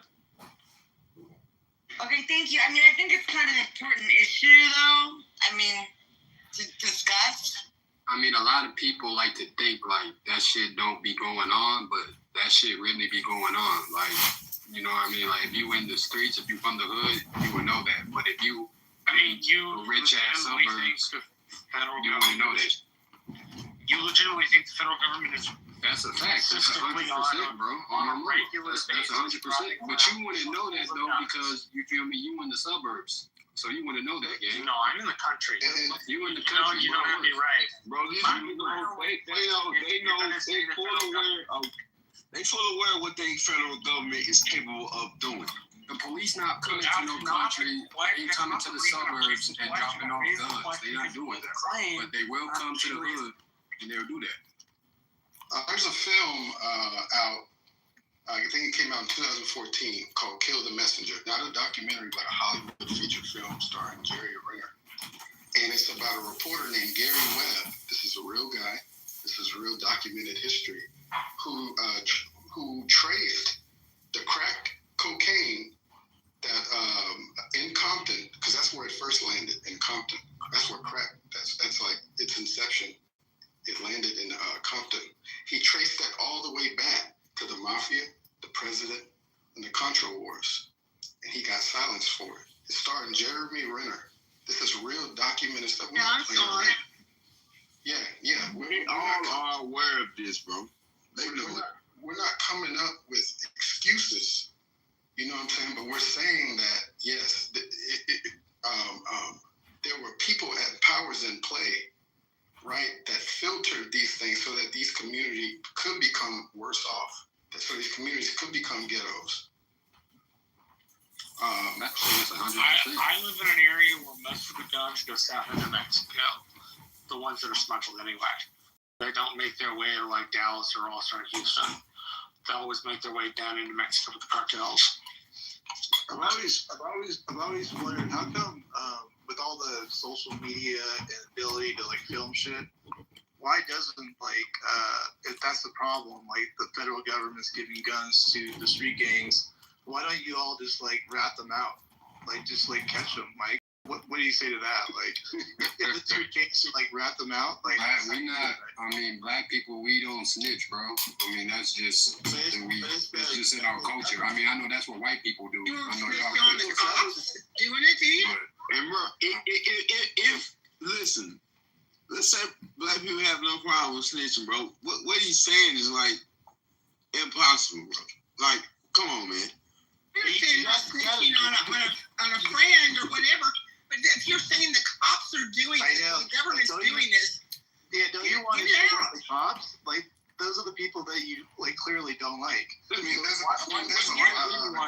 Okay, thank you. I mean, I think it's kind of an important issue, though. I mean, to discuss. I mean, a lot of people like to think like that shit don't be going on, but that shit really be going on. Like, you know what I mean? Like, if you in the streets, if you from the hood, you would know that. But if you, rich ass suburbs, you wouldn't know that. You legitimately think the federal government is That's a fact. That's 100%, bro. on a regular basis? That's 100%. But you wouldn't know that though because you feel me. You in the suburbs, so you wouldn't know that, gang. No, I'm in the country. You in the country. You don't have to be right, bro. They fully aware what the federal government is capable of doing. The police not coming to no country, ain't coming to the suburbs and dropping off guns. They not doing that. But they will come to the hood and they'll do that. There's a film out, I think it came out in 2014, called Kill the Messenger. Not a documentary, but a Hollywood feature film starring Jerry Ringer. And it's about a reporter named Gary Webb. This is a real guy. This is real documented history. Who traced the crack cocaine that in Compton, because that's where it first landed, in Compton. That's where crack, that's like its inception. It landed in Compton. He traced that all the way back to the mafia, the president, and the Contra Wars. And he got silenced for it. It starred Jeremy Renner. This is real documented stuff. Yeah, I saw it. Yeah. They all are aware of this, bro. They know it. We're not coming up with excuses, you know what I'm saying? But we're saying that, yes, there were people at powers in play, right, that filtered these things so that these communities could become worse off, so these communities could become ghettos. I live in an area where most of the guns go south into Mexico, the ones that are smuggled anyway. They don't make their way to like Dallas or Austin or Houston. They always make their way down into Mexico with the cartels. I've always wondered how come with all the social media and ability to like film shit, why doesn't if that's the problem, like the federal government's giving guns to the street gangs, why don't you all just like rat them out, like just like catch them, Mike? What do you say to that? Like, if the street gangs to like rat them out, like black people, we don't snitch, bro. I mean, that's just that's just in our culture. I mean, I know that's what white people do. I know y'all doing it to you. And bro, if listen, let's say black people have no problem with snitching, bro. What he's saying is like impossible, bro. Like, come on, man. You're saying about snitching on a friend or whatever, but if you're saying the cops are doing this, the government's doing this. Yeah, don't you want to show out the cops? Like, those are the people that you like clearly don't like. I mean, there's a lot of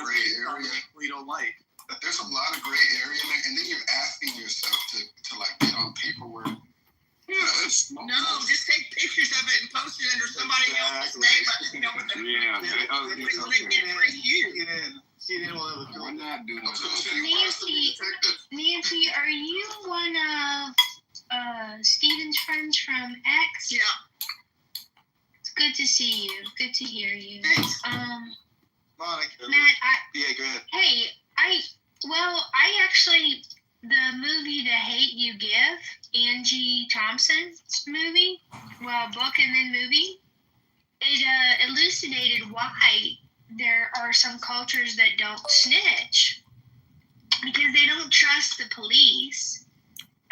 gray area we don't like. There's a lot of gray area, and then you're asking yourself to like get on paperwork. No, just take pictures of it and post it under somebody else's name. You know, Nancy, are you one of Steven's friends from X? Yeah. It's good to see you. Good to hear you. Thanks. Matt, yeah, go ahead. Hey, I actually, the movie The Hate You Give, Angie Thompson's movie, book and then movie, it elucidated why there are some cultures that don't snitch. Because they don't trust the police.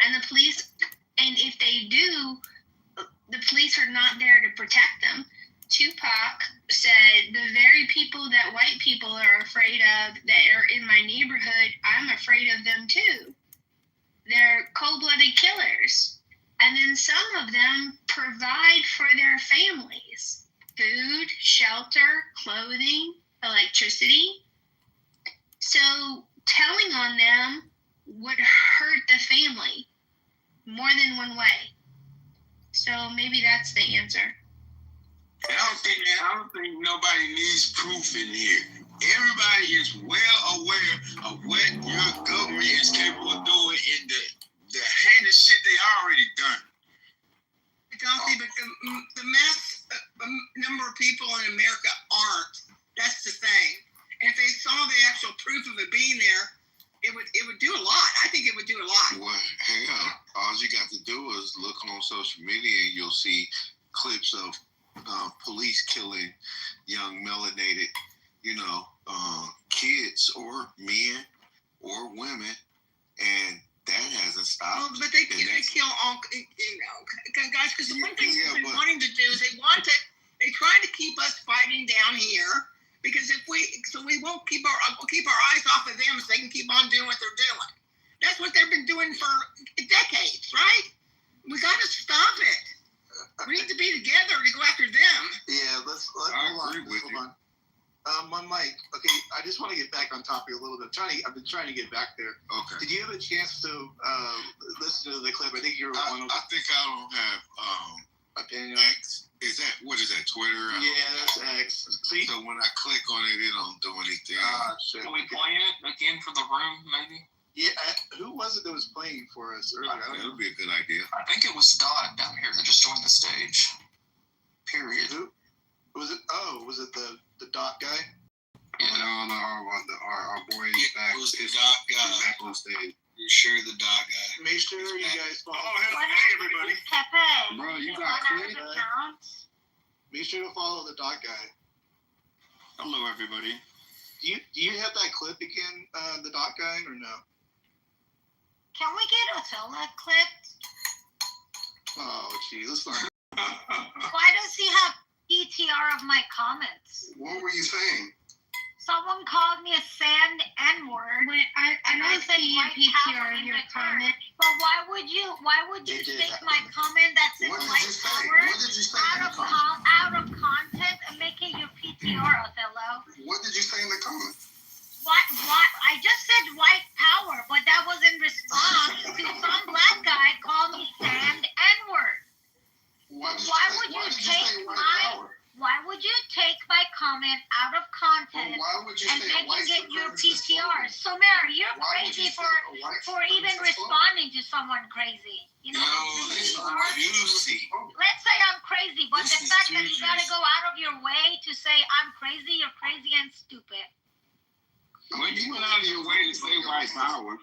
And if they do, the police are not there to protect them. Tupac said, the very people that white people are afraid of that are in my neighborhood, I'm afraid of them too. They're cold-blooded killers. And then some of them provide for their families. Food, shelter, clothing, electricity. So telling on them would hurt the family more than one way. So maybe that's the answer. I don't think nobody needs proof in here. Everybody is well aware of what your government is capable of doing in the saying the shit they already done. Godfrey, but the mass number of people in America aren't. That's the thing. And if they saw the actual proof of it being there, it would do a lot. I think it would do a lot. Well, hell, all you got to do is look on social media and you'll see clips of police killing young melanated, kids or men or women, and that hasn't stopped. Well, but they kill all, guys, because the one thing they've been wanting to do is they try to keep us fighting down here, because we won't keep our eyes off of them so they can keep on doing what they're doing. That's what they've been doing for decades, right? We got to stop it. We need to be together to go after them. Yeah, let's hold on. Mike, okay, I just want to get back on topic a little bit. I've been trying to get back there. Okay. Did you have a chance to listen to the clip? I think you're one of. I think I don't have opinion. X. What is that? Twitter? Yeah, that's X. So when I click on it, it don't do anything. Shit. Can we play it again for the room, maybe? Yeah, who was it that was playing for us earlier? That would be a good idea. I think it was Dodd down here that just joined the stage. Period. Who? Was it? Oh, was it the dot guy? Yeah. No, our boy is back. It was the dot guy. Back on stage. You're sure the dot guy. Make sure you guys follow. Hey, everybody. Pepe. Bro, you got clip? Make sure to follow the dot guy. Hello, everybody. Do you have that clip again, the dot guy, or no? Can we get Othello clipped? Oh, geez, let's not. Why does he have PTR of my comments? What were you saying? Someone called me a sand N-word. Wait, I don't see a PTR of your comment. But why would you take my comment that says white power out of content and make it your PTR, Othello? What did you say in the comment? What? I just said white power, but that was in response to some black guy called me sand N-word. Why would you take my comment out of content and make it your PTR? So Mary, you're crazy for even responding to someone crazy. Let's say I'm crazy, but the fact that you gotta go out of your way to say I'm crazy, you're crazy and stupid. Well, you went out of your way to say white power.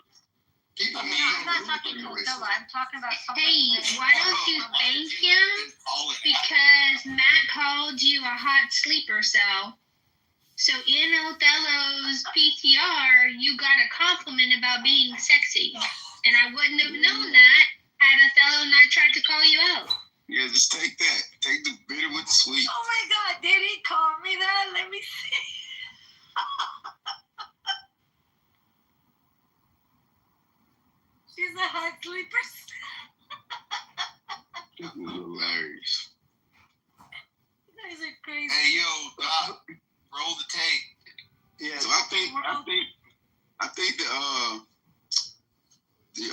I'm not talking to Othello. I'm talking about something. Hey, why don't you thank him? Because Matt called you a hot sleeper cell. So in Othello's PTR, you got a compliment about being sexy. And I wouldn't have known that had Othello not tried to call you out. Yeah, just take that. Take the bitter with the sweet. Oh my God, did he call me that? Let me see. She's a hot sleeper. This is hilarious. You guys are crazy. Hey, yo, roll the tape. Yeah. So I think the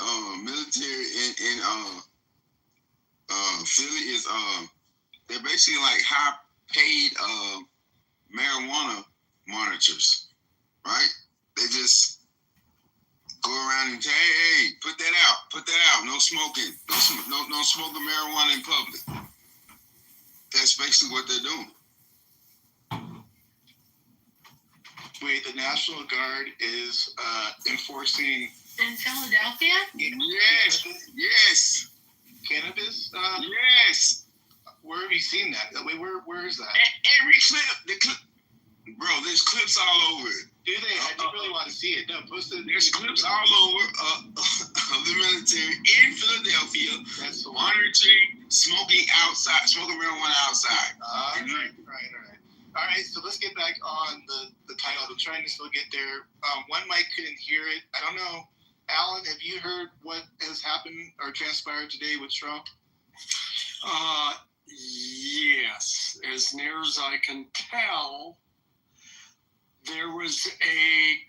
military in Philly is they're basically like high paid marijuana monitors, right? They just go around and say, hey, put that out. No smoking. No smoking marijuana in public. That's basically what they're doing. Wait, the National Guard is enforcing in Philadelphia? Yes. Cannabis? Yes. Where have you seen that? Wait, where is that? Every clip. Bro, there's clips all over it. Do they? I don't really want to see it. No, post it. There's clips all over of the military in Philadelphia. That's the monitoring smoking marijuana outside. All right, so let's get back on the title. I'm trying to still get there. One mic couldn't hear it. I don't know. Alan, have you heard what has happened or transpired today with Trump? Yes. As near as I can tell, there was a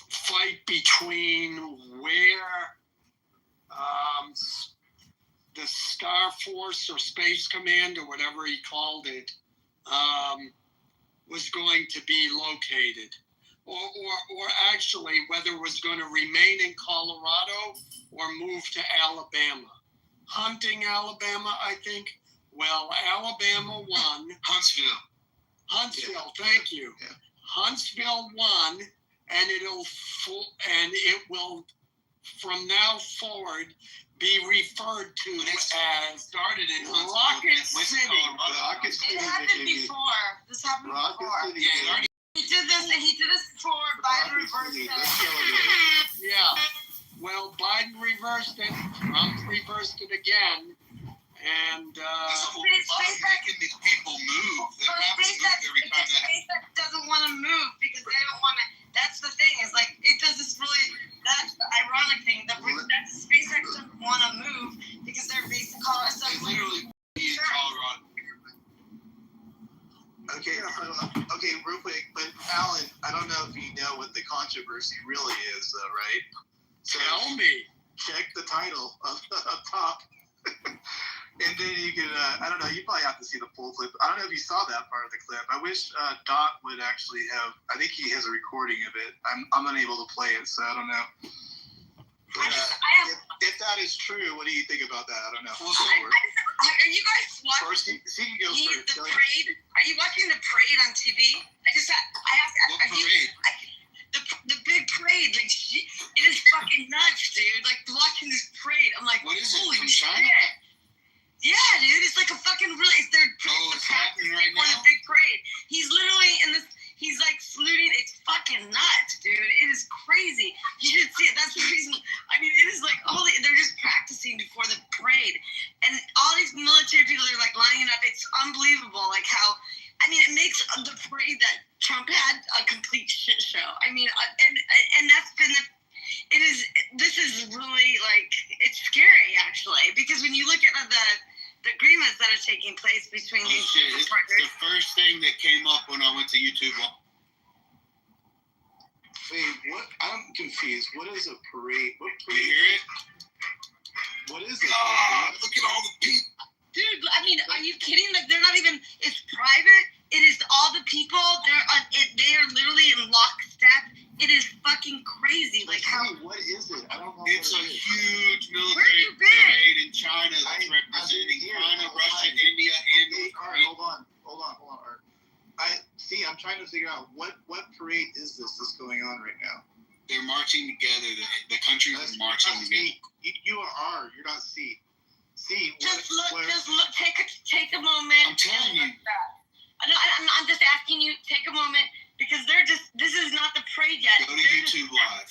fight between where the Star Force or Space Command or whatever he called it was going to be located. or actually whether it was going to remain in Colorado or move to Alabama. Hunting, Alabama, I think. Well, Alabama won. Huntsville, thank you. Yeah. Huntsville won, and it will from now forward be referred to as started in Rocket City. It happened before. This happened before. Yeah, He did this before Biden reversed it. Yeah. Well, Biden reversed it. Trump reversed it again. And making these people move. SpaceX doesn't want to move because they don't want to. That's the thing. Is like it does this really. That's the ironic thing. That SpaceX doesn't want to move because they're based in Colorado. So literally in Colorado. Okay, real quick, but Alan, I don't know if you know what the controversy really is, though, right? So tell me. Check the title up top. And then you can, I don't know, you probably have to see the full clip. I don't know if you saw that part of the clip. I wish Dot would actually have, I think he has a recording of it. I'm unable to play it, so I don't know. But, if that is true, what do you think about that? I don't know. Are you guys watching first? See, you go first. The parade? Are you watching the parade on TV? I have to ask. The big parade, like it is fucking nuts, dude. Like watching this parade, I'm like, what is it? Holy From shit! China? Yeah, dude, it's like a fucking it's happening right now. The big parade. He's literally in this. He's like saluting. It's fucking nuts, dude. It is crazy. You should see it. That's the reason. I mean, it is like they're just practicing before the parade, and all these military people are like lining up. It's unbelievable, like how. I mean, it makes the parade that Trump had a complete shit show. I mean, and that's been this is really like it's scary actually because when you look at the agreements that are taking place between these partners. The first thing that came up when I went to YouTube. Wait, what? I'm confused. What is a parade? What parade? You hear it? What is it? Look at all the people. Dude, I mean, are you kidding? Like, they're not even. It's private. It is all the people. They are literally in lockstep. It is fucking crazy. Like how? What is it? I don't know. It's a huge military parade in China that's representing China, Russia, India, and All right, hold on, Art. I'm trying to figure out what parade is this that's going on right now. They're marching together. The countries are marching together. You are R. You're not C. Just look. Take a moment. I'm telling you. I'm just asking you. Take a moment. Because this is not the parade yet. Go to YouTube Live.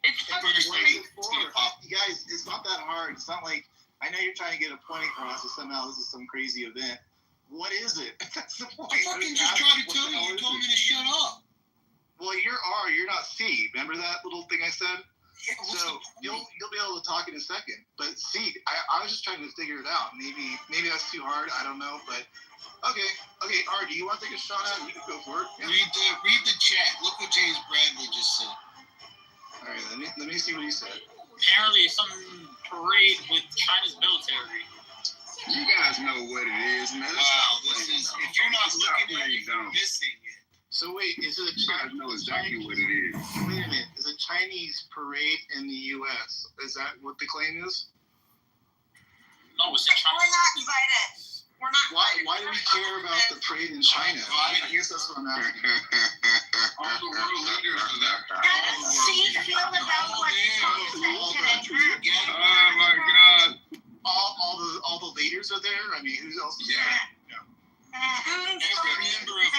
It's first thing. You guys, it's not that hard. It's not like, I know you're trying to get a point across that somehow this is some crazy event. What is it? That's the point. I fucking just tried to tell you. You told me to shut up. Well, you're R, you're not C. Remember that little thing I said? Yeah, so you'll be able to talk in a second. But C, I was just trying to figure it out. Maybe that's too hard. I don't know, but... Okay, R, do you want to take a shot at it? You can go for it. Yeah. Read the chat. Look what James Bradley just said. All right, let me see what he said. Apparently, some parade with China's military. You guys know what it is, man. Wow, this is. If you're not looking at it, you're missing it. So wait, is it? You guys know exactly what it is. Wait a minute, is a Chinese parade in the U.S.? Is that what the claim is? No, it's a Chinese. We're not invited. We're not. Why do we care about the parade in China? I guess that's what I'm asking. All the world leaders are there. How does she feel about what Trump said today? Oh my God! All the leaders are there. I mean, who else is there? Every member of BRICS.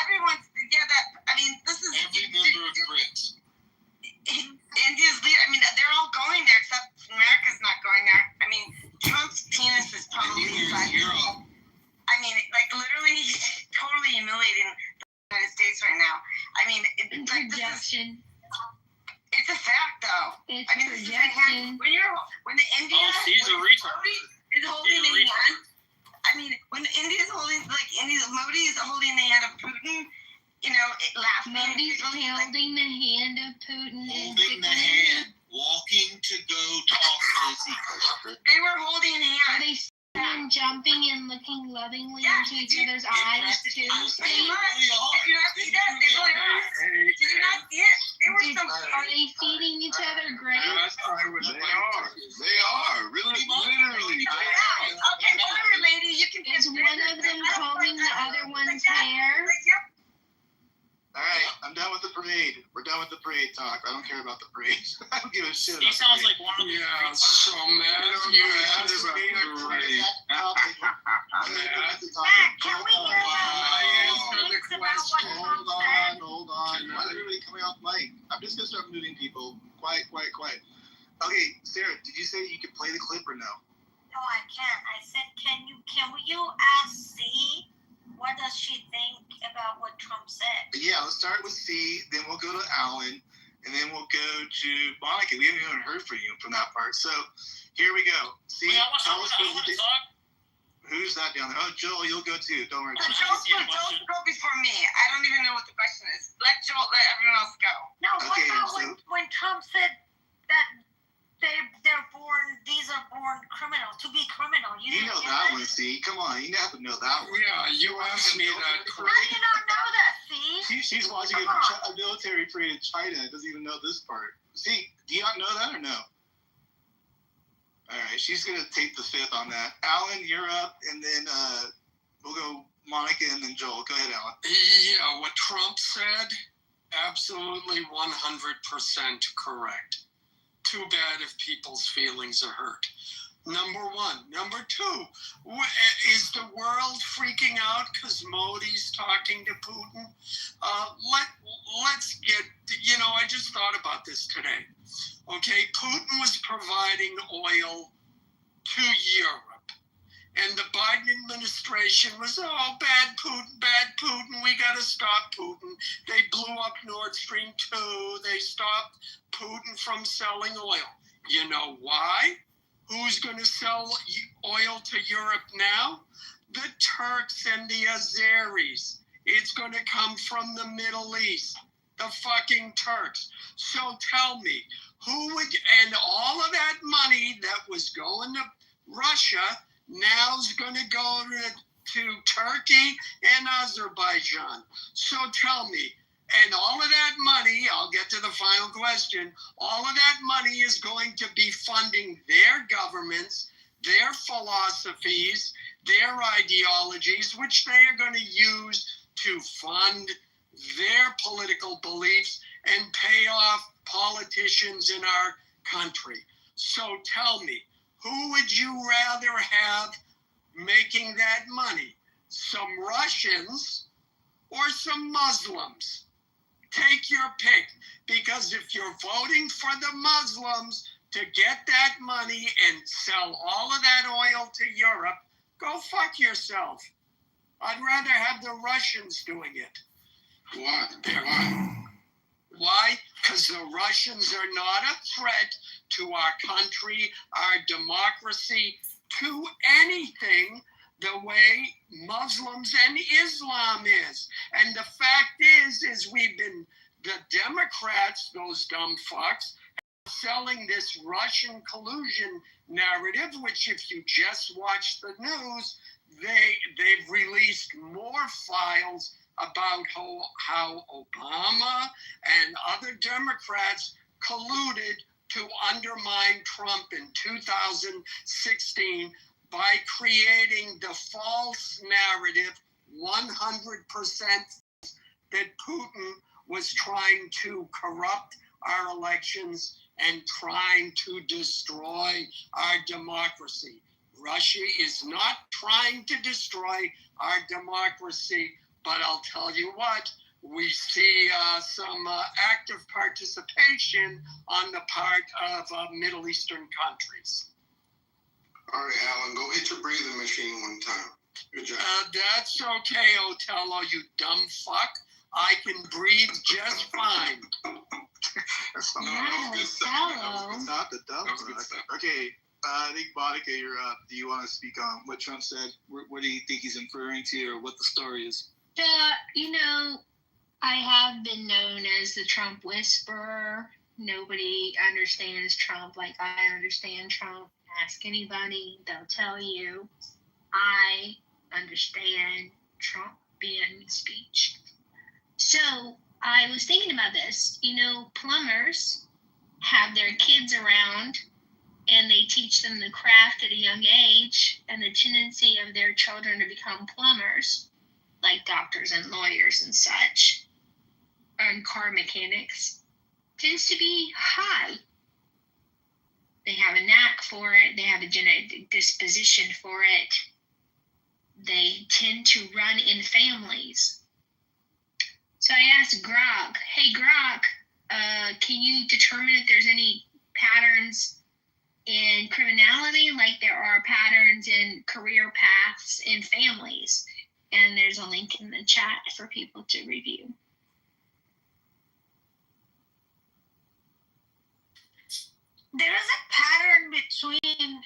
Everyone's that. I mean, this is every member of BRICS. India's leader. I mean, they're all going there except America's not going there. I mean, Trump's penis is probably Europe. I mean, like literally, totally humiliating the United States right now. I mean, it's like projection. It's a fact, though. It's I mean, projection. When the India he's a retard. Is holding the hand. I mean, when India is holding, like Modi is holding the hand of Putin. You know, laughing. Modi's holding the hand of Putin. Holding the hand. Walking to go talk to the secret. They were holding hands. them jumping and looking lovingly into each other's eyes too? Did you not see that? They really are. Did you not see it? There were some. Are they feeding each other grapes? They are. Really, literally. Okay, whatever, lady. You can. Is one of them combing the other one's hair? All right, I'm done with the parade. We're done with the parade talk. I don't care about the parade. I don't give a shit. He sounds like one of the. Yeah, so mad you had about the parade. Can we hear Hold on. Why is everybody coming off mic? I'm just gonna start moving people. Quiet. Okay, Sarah, did you say you could play the clip or no? No, I can't. I said, can you ask C? What does she think about what Trump said? Yeah, let's start with C, then we'll go to Alan, and then we'll go to Monica. We haven't even heard from you from that part. So here we go. C, tell us what you think. Who's that down there? Oh, Joel, you'll go too. Don't worry. Joel go before me. I don't even know what the question is. Let everyone else go. No, what about when Trump said that these are born criminals, to be criminal? You know that one, C. Come on, you have to know that one. Yeah, you asked me that. How do you not know that, C? She's watching a military parade in China and doesn't even know this part. C, do you not know that or no? All right, she's going to take the fifth on that. Alan, you're up, and then we'll go Monica and then Joel. Go ahead, Alan. Yeah, what Trump said, absolutely 100% correct. Too bad if people's feelings are hurt. Number one. Number two, is the world freaking out because Modi's talking to Putin? Let's get, I just thought about this today. Okay, Putin was providing oil to Europe. And the Biden administration was, bad Putin, we got to stop Putin. They blew up Nord Stream 2. They stopped Putin from selling oil. You know why? Who's going to sell oil to Europe now? The Turks and the Azeris. It's going to come from the Middle East. The fucking Turks. So tell me, and all of that money that was going to Russia now's going to go to Turkey and Azerbaijan. So tell me, and all of that money, I'll get to the final question, all of that money is going to be funding their governments, their philosophies, their ideologies, which they are going to use to fund their political beliefs and pay off politicians in our country. So tell me, who would you rather have making that money? Some Russians or some Muslims? Take your pick, because if you're voting for the Muslims to get that money and sell all of that oil to Europe, go fuck yourself. I'd rather have the Russians doing it. Why? Because the Russians are not a threat to our country, our democracy, to anything the way Muslims and Islam is. And the fact is the Democrats, those dumb fucks, selling this Russian collusion narrative, which if you just watch the news, they've released more files about how Obama and other Democrats colluded to undermine Trump in 2016 by creating the false narrative 100% that Putin was trying to corrupt our elections and trying to destroy our democracy. Russia is not trying to destroy our democracy, but I'll tell you what, we see some active participation on the part of Middle Eastern countries. All right, Alan, go hit your breathing machine one time. Good job. That's okay, Otello, you dumb fuck. I can breathe just fine. That's not the dumb fuck. Okay, I think Monica, you're up. Do you want to speak on what Trump said? What do you think he's inferring to, or what the story is? I have been known as the Trump whisperer. Nobody understands Trump like I understand Trump. Ask anybody, they'll tell you. I understand Trump banning speech. So I was thinking about this. Plumbers have their kids around and they teach them the craft at a young age, and the tendency of their children to become plumbers, like doctors and lawyers and such, and car mechanics, tends to be high. They have a knack for it. They have a genetic disposition for it. They tend to run in families. So I asked Grok, hey Grok, can you determine if there's any patterns in criminality like there are patterns in career paths in families? And there's a link in the chat for people to review. There is a pattern between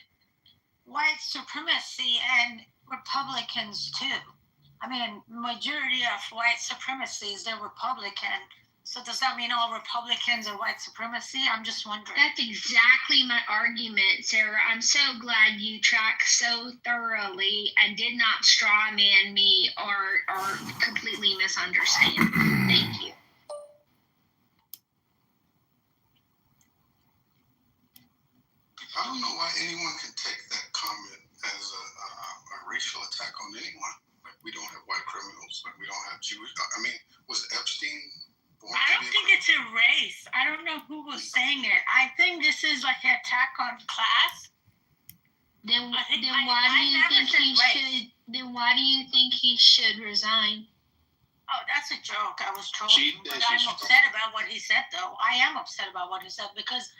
white supremacy and Republicans too. I mean, majority of white supremacies, they're Republican. So does that mean all Republicans are white supremacy? I'm just wondering. That's exactly my argument, Sarah. I'm so glad you tracked so thoroughly and did not straw man me or completely misunderstand. Thank you. I don't know why anyone can take that comment as a racial attack on anyone. Like, we don't have white criminals. Like, we don't have Jewish. I mean, was Epstein born I don't think it's a race. I don't know who was saying it. I think this is like an attack on class. Then why do you think he should resign? Oh, that's a joke. I was trolling. But I'm upset about what he said, though. I am upset about what he said because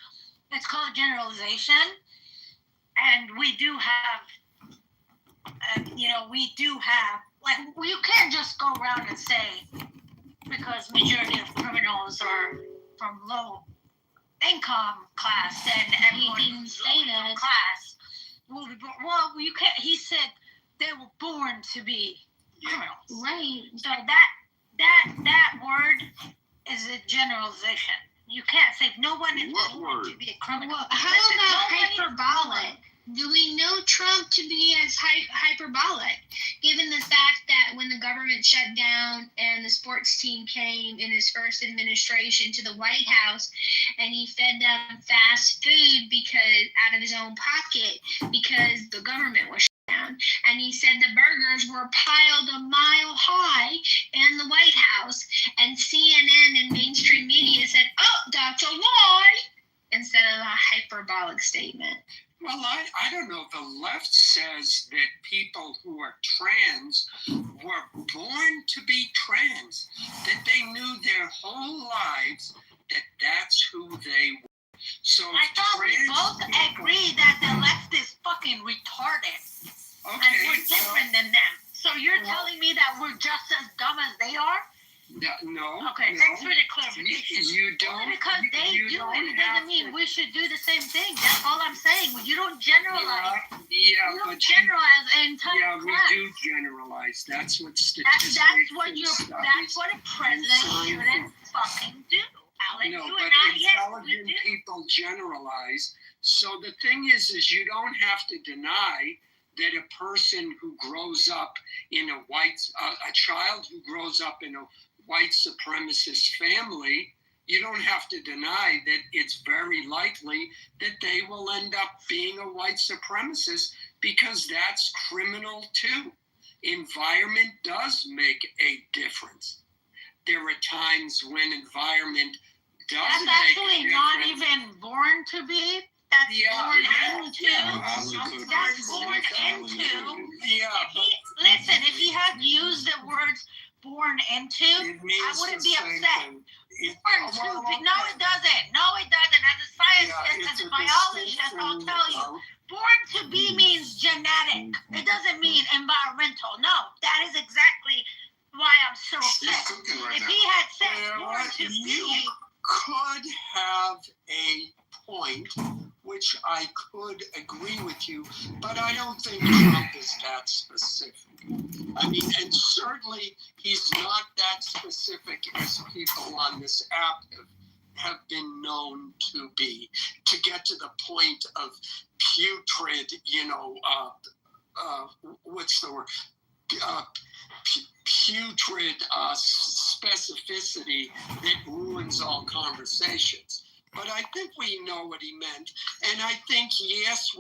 it's called generalization. And we do have, like, you can't just go around and say, because majority of criminals are from low income class and everyone who's low income class will be born. Well, you can't. He said they were born to be criminals. Right. So that word is a generalization. You can't say no one is born to be a criminal. Well, how about hyperbolic? Do we know Trump to be as hyperbolic, given the fact that when the government shut down and the sports team came in his first administration to the White House and he fed them fast food because out of his own pocket because the government was shut down, and he said the burgers were piled a mile high in the White House, and CNN and mainstream media said, oh, that's a lie, instead of a hyperbolic statement. Well, I don't know. The left says that people who are trans were born to be trans, that they knew their whole lives that that's who they were. So I thought we both agree that the left is fucking retarded. Okay, and we're different than them. So you're telling me that we're just as dumb as they are? No. Okay, thanks for the clarification. You don't. Only because they do it doesn't mean we should do the same thing. That's all I'm saying. You don't generalize. You don't generalize entire class. We do generalize. That's what statistics. That's what a president shouldn't fucking do. Alex, No, you but and I, intelligent people generalize. So the thing is you don't have to deny that a person who grows up in a child who grows up in a white supremacist family, you don't have to deny that it's very likely that they will end up being a white supremacist because that's criminal too. Environment does make a difference. There are times when environment doesn't that's make a actually difference. not even born to be. That's born into. That's born into. Listen, if he had used the words born into, I wouldn't be upset. Born to be. No, it doesn't. No, it doesn't. As a scientist, as a biologist, I'll tell you. Born to be means genetic. It doesn't mean environmental. No, that is exactly why I'm so upset. If he had said born to be. Could have a point, which I could agree with you, but I don't think Trump is that specific. I mean, and certainly he's not that specific as people on this app have been known to be, to get to the point of putrid, what's the word? Putrid specificity that ruins all conversations. But I think we know what he meant, and I think yes,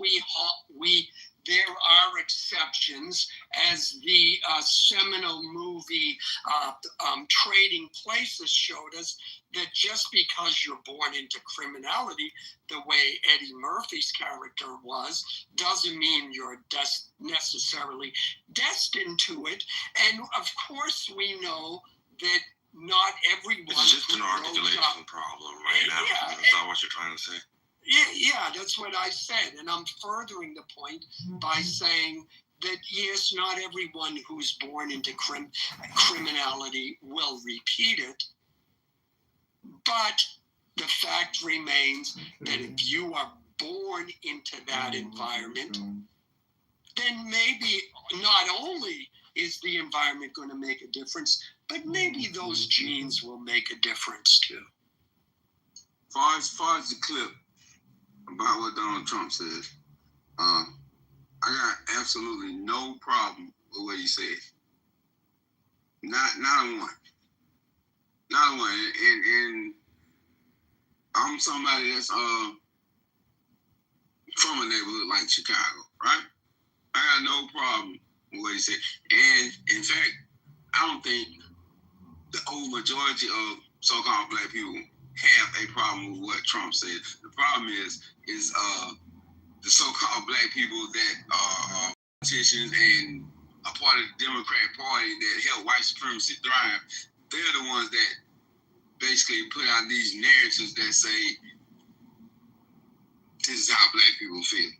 there are exceptions, as the seminal movie Trading Places showed us, that just because you're born into criminality, the way Eddie Murphy's character was, doesn't mean you're necessarily destined to it. And of course, we know that not everyone. It's just an articulation problem right now. Yeah, Is that what you're trying to say? Yeah, that's what I said. And I'm furthering the point by saying that, yes, not everyone who's born into criminality will repeat it. But the fact remains that if you are born into that environment, then maybe not only is the environment going to make a difference, but maybe those genes will make a difference too. Far as the clip about what Donald Trump said, I got absolutely no problem with what he said. Not a one. Not a one. And I'm somebody that's from a neighborhood like Chicago, right? I got no problem with what he said. And in fact, I don't think the whole majority of so-called black people have a problem with what Trump said. The problem is the so-called black people that are politicians and a part of the Democratic Party that help white supremacy thrive. They're the ones that basically put out these narratives that say this is how black people feel,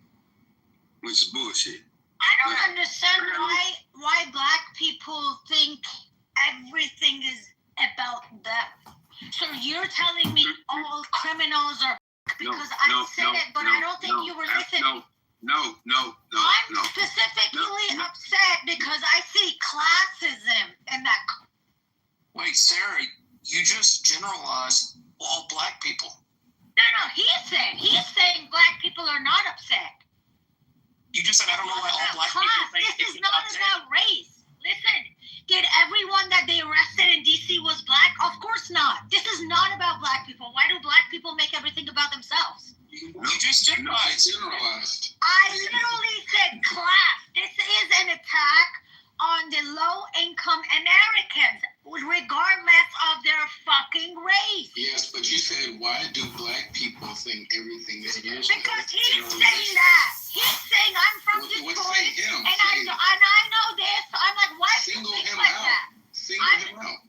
which is bullshit. I don't understand why black people think everything is about them. So you're telling me all criminals are because I said it, but I don't think you were listening. No. I'm specifically upset because I see classism in that. Wait, Sarah, you just generalized all black people. No, he's saying black people are not upset. You just said I don't know why all black people think this is not about race. Listen, did everyone that they arrested in DC was black? Of course not. This is not about black people. Why do black people make everything about themselves? You just generalized. I literally said class. This is an attack on the low-income Americans, regardless of their fucking race. Yes, but you said, why do black people think everything is useless? Because he's saying that. He's saying I'm from Detroit, and I know this. I'm like, why do you think like that? Single him out.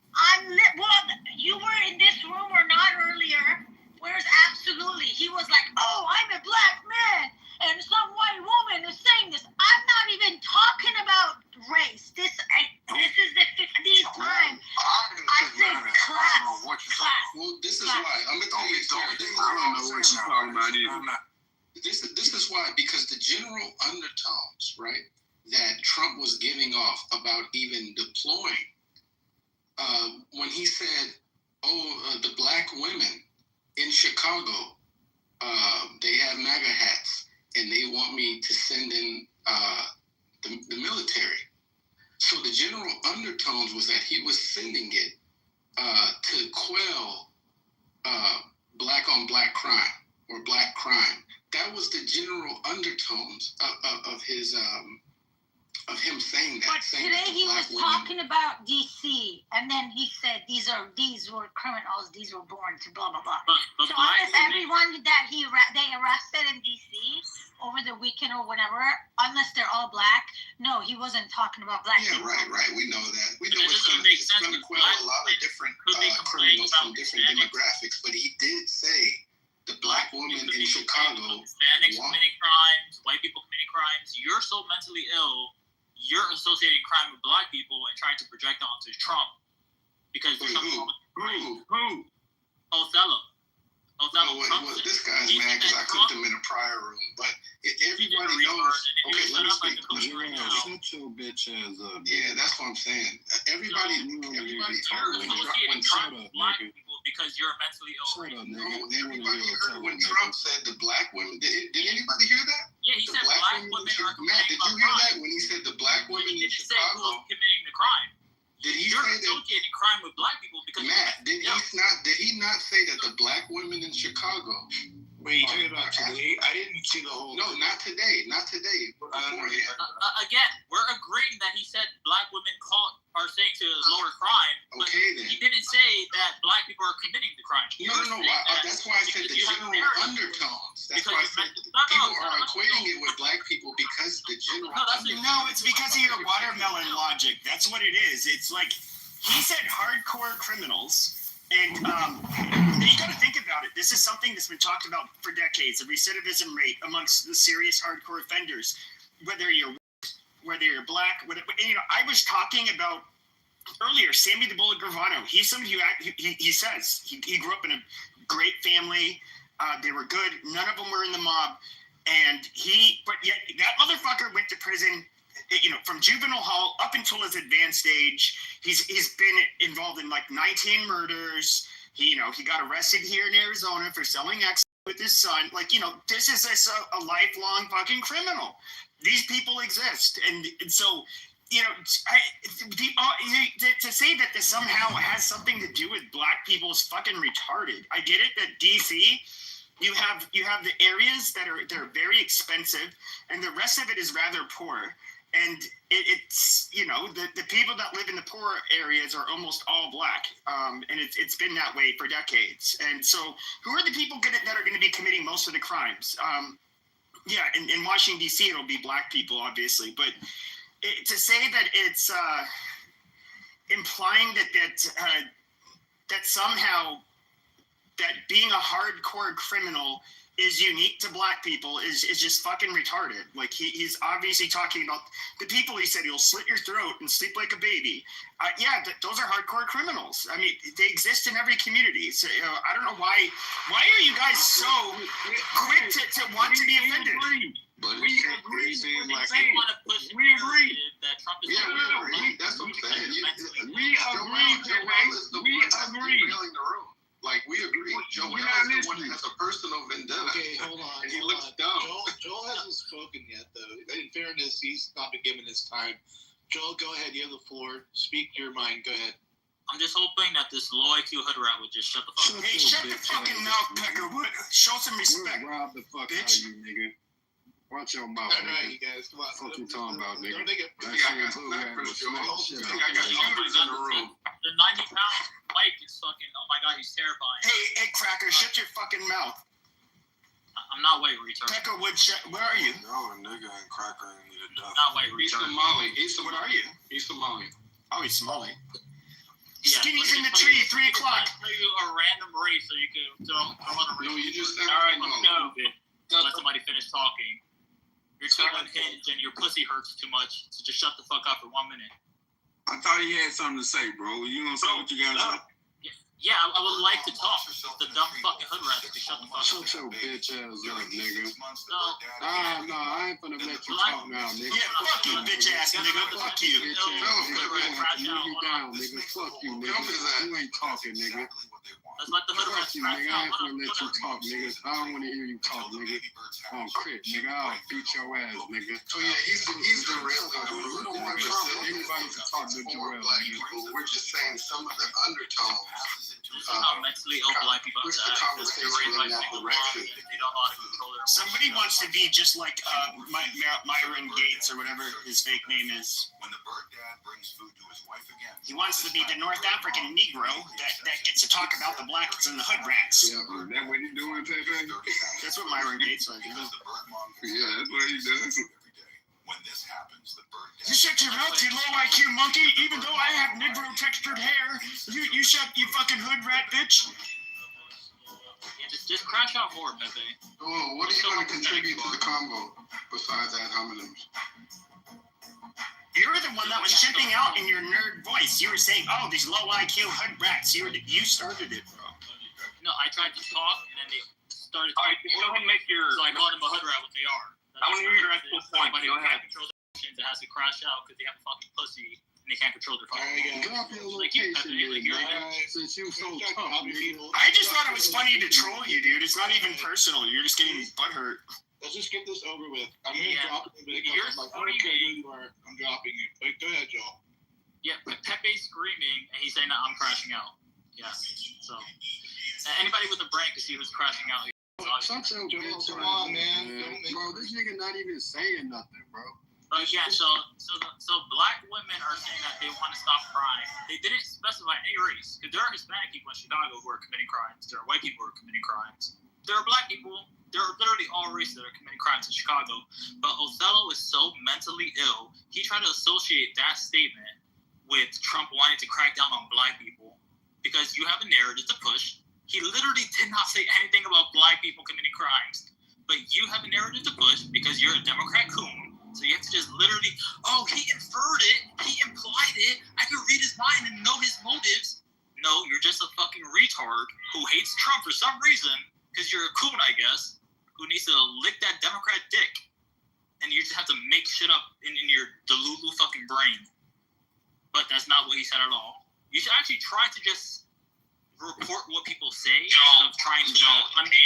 Well, you were in this room or not earlier. Whereas absolutely, he was like, oh, I'm a black man, and some white woman is saying this. I'm not even talking about race. This is the 50th time I said class. Well, this is why. I'm gonna tell you something. I don't know what you're talking about either. This is why, because the general undertones, right, that Trump was giving off about even deploying, when he said, the black women in Chicago, they have MAGA hats, and they want me to send in the military. So the general undertones was that he was sending it to quell black on black crime or black crime. That was the general undertones of his of him saying that. But today he was talking about DC, and then he said these were criminals, these were born to blah blah blah. So almost everyone that they arrested in DC over the weekend or whatever, unless they're all black, no, he wasn't talking about black people. Right. We know that. We know it's going to quell a lot of different criminals from different demographics. But he did say the black woman in Chicago. Hispanics committing crimes, white people committing crimes. You're so mentally ill. You're associating crime with black people and trying to project it onto Trump because there's something wrong with your brain. Who? Othello. This guy's mad because I cooked him in a prior room. But everybody knows. Okay, let me speak. Shut your bitch ass up. Yeah, that's what I'm saying. Everybody. You're associating crime with black people because you're mentally ill. Shut up, nigga. No, everybody heard when Trump said the black women. Did anybody hear that? Yeah, he The said black women are Matt, did you hear that when he said the black women He in didn't say who Chicago? was committing the crime. Did he You're say that? associating crime with black people because Matt, did he not say that the black women in Chicago? Wait, you talking about today? I didn't see the whole. No, not today. Not today. Again, we're agreeing that he said black women are saying to lower crime, but Okay, then. he didn't say that black people are committing the crime. No. That's why I said the general undertones. That's why I said people are equating it with black people because the general. No, it's because of your watermelon logic. That's what it is. It's like he said hardcore criminals. And you got to think about it. This is something that's been talked about for decades. The recidivism rate amongst the serious hardcore offenders, whether you're black, I was talking about earlier, Sammy the Bullet Gravano. He's somebody who he says he grew up in a great family. They were good. None of them were in the mob, but yet that motherfucker went to prison. From juvenile hall up until his advanced age, he's been involved in like 19 murders. He got arrested here in Arizona for selling X with his son. This is a lifelong fucking criminal. These people exist, and so to say that this somehow has something to do with black people is fucking retarded. I get it that DC. You have the areas that are very expensive, and the rest of it is rather poor. And it's the people that live in the poor areas are almost all black, and it's been that way for decades. And so, who are the people that are going to be committing most of the crimes? In Washington D.C. it'll be black people, obviously. But to say that it's implying that somehow that being a hardcore criminal is unique to black people is just fucking retarded. Like he's obviously talking about the people he said he'll slit your throat and sleep like a baby. Those are hardcore criminals. I mean, they exist in every community. So I don't know why are you guys so quick to want to be offended? But We agree. They want to push We agree. that Trump is That's what I'm saying. We agree. We agree. Like, we agree. Joel is the one that has a personal vendetta. Okay, hold on. And he looks dumb. Joel hasn't spoken yet, though. In fairness, he's not been given his time. Joel, go ahead. You have the floor. Speak your mind. Go ahead. I'm just hoping that this low IQ hood rat would just shut the fuck up. Hey, shut the fucking mouth, Peckerwood. Show some respect. Rob the fuck out of you, nigga. Watch your mouth, All right, nigga. you guys. Come on. What you talking about, nigga? Don't make it. That shit blue rat will smack shit out I got shooters in the room. The 90-pound Mike is fucking. Oh my god, he's terrifying. Hey, Cracker, shut your fucking mouth. I'm not white, retard. Peckerwood, where are you? No, nigga and Cracker ain't need a duck. Not white, He's retard. Somali. What are you? He's Somali. Oh, he's Somali. Yeah, Skinny's in the let me tree, tell you- 3 o'clock. Let me tell you a random race so you can throw on a race. No, you just said All right, no. let's go. Let somebody finish talking. You're too unhinged and your pussy hurts too much, so just shut the fuck up for 1 minute. I thought he had something to say, bro. You gonna say what you gotta say? Yeah, I would like to talk. The dumb fucking hood rat can shut the fuck up. Shut your bitch ass up, nigga. No. No, I ain't finna let you talk now, nigga. Yeah, fuck you, bitch ass nigga. Fuck you. Bitch ass nigga. You be down, nigga. Fuck you, nigga. You ain't talking, nigga. Let's let the hood rat Fuck you, nigga. I ain't finna let you talk, nigga. I don't wanna hear you talk, nigga. On crit, nigga. I'll beat your ass, nigga. Oh yeah, he's the real one. We don't want to Anybody can talk to Joel, black nigga. people. We're just saying some of the undertones. How mentally ill black people push are. the conversation in that direction. They don't know how to control their Somebody wants to be just like Myron Gates or whatever his fake name is. When the bird dad brings food to his wife again. He wants to be the North African Negro that gets to talk about the blacks and the hood rats. Yeah, that what he doing, Pepe? That's what Myron Gates was. Yeah, that's what he does. When this happens, the bird dad. You shut your mouth, you low IQ monkey. Even though I have Negro textured hair, you shut, you fucking hood rat bitch. Just crash out more, Pepe. Oh, what are you going to contribute to the combo besides ad hominems? You're the one that was shipping out in your nerd voice. You were saying, "Oh, these low IQ hood rats." You started it, bro. No, I tried to talk, and then they started. All right, go ahead and make your. So I called them a hood rat, what they are. I want to hear your actual point. Somebody Go who ahead. can't control their emotions that has to crash out because they have a fucking pussy. they can't control their fucking Drop your like you, location, Pepe, like you're since you so tough. I just thought it was funny to troll you, dude. It's not even personal. You're just getting butthurt. Let's just get this over with. I'm gonna drop it. You're Like, I don't care who you are. I'm dropping you. Wait, go ahead, Joel. Yeah, but Pepe's screaming and he's saying that I'm crashing out. Yeah. So anybody with a brain can see who's crashing out. Such a bitch. Come on, man. Bro, this nigga not even saying nothing, bro. But yeah, so black women are saying that they want to stop crime. They didn't specify any race, because there are Hispanic people in Chicago who are committing crimes. There are white people who are committing crimes. There are black people. There are literally all races that are committing crimes in Chicago. But Othello is so mentally ill, he tried to associate that statement with Trump wanting to crack down on black people, because you have a narrative to push. He literally did not say anything about black people committing crimes, but you have a narrative to push because you're a Democrat coon. So you have to just literally, oh, he inferred it, he implied it, I could read his mind and know his motives. No, you're just a fucking retard who hates Trump for some reason, because you're a coon, I guess, who needs to lick that Democrat dick. And you just have to make shit up in your delulu fucking brain. But that's not what he said at all. You should actually try to just report what people say instead of trying to...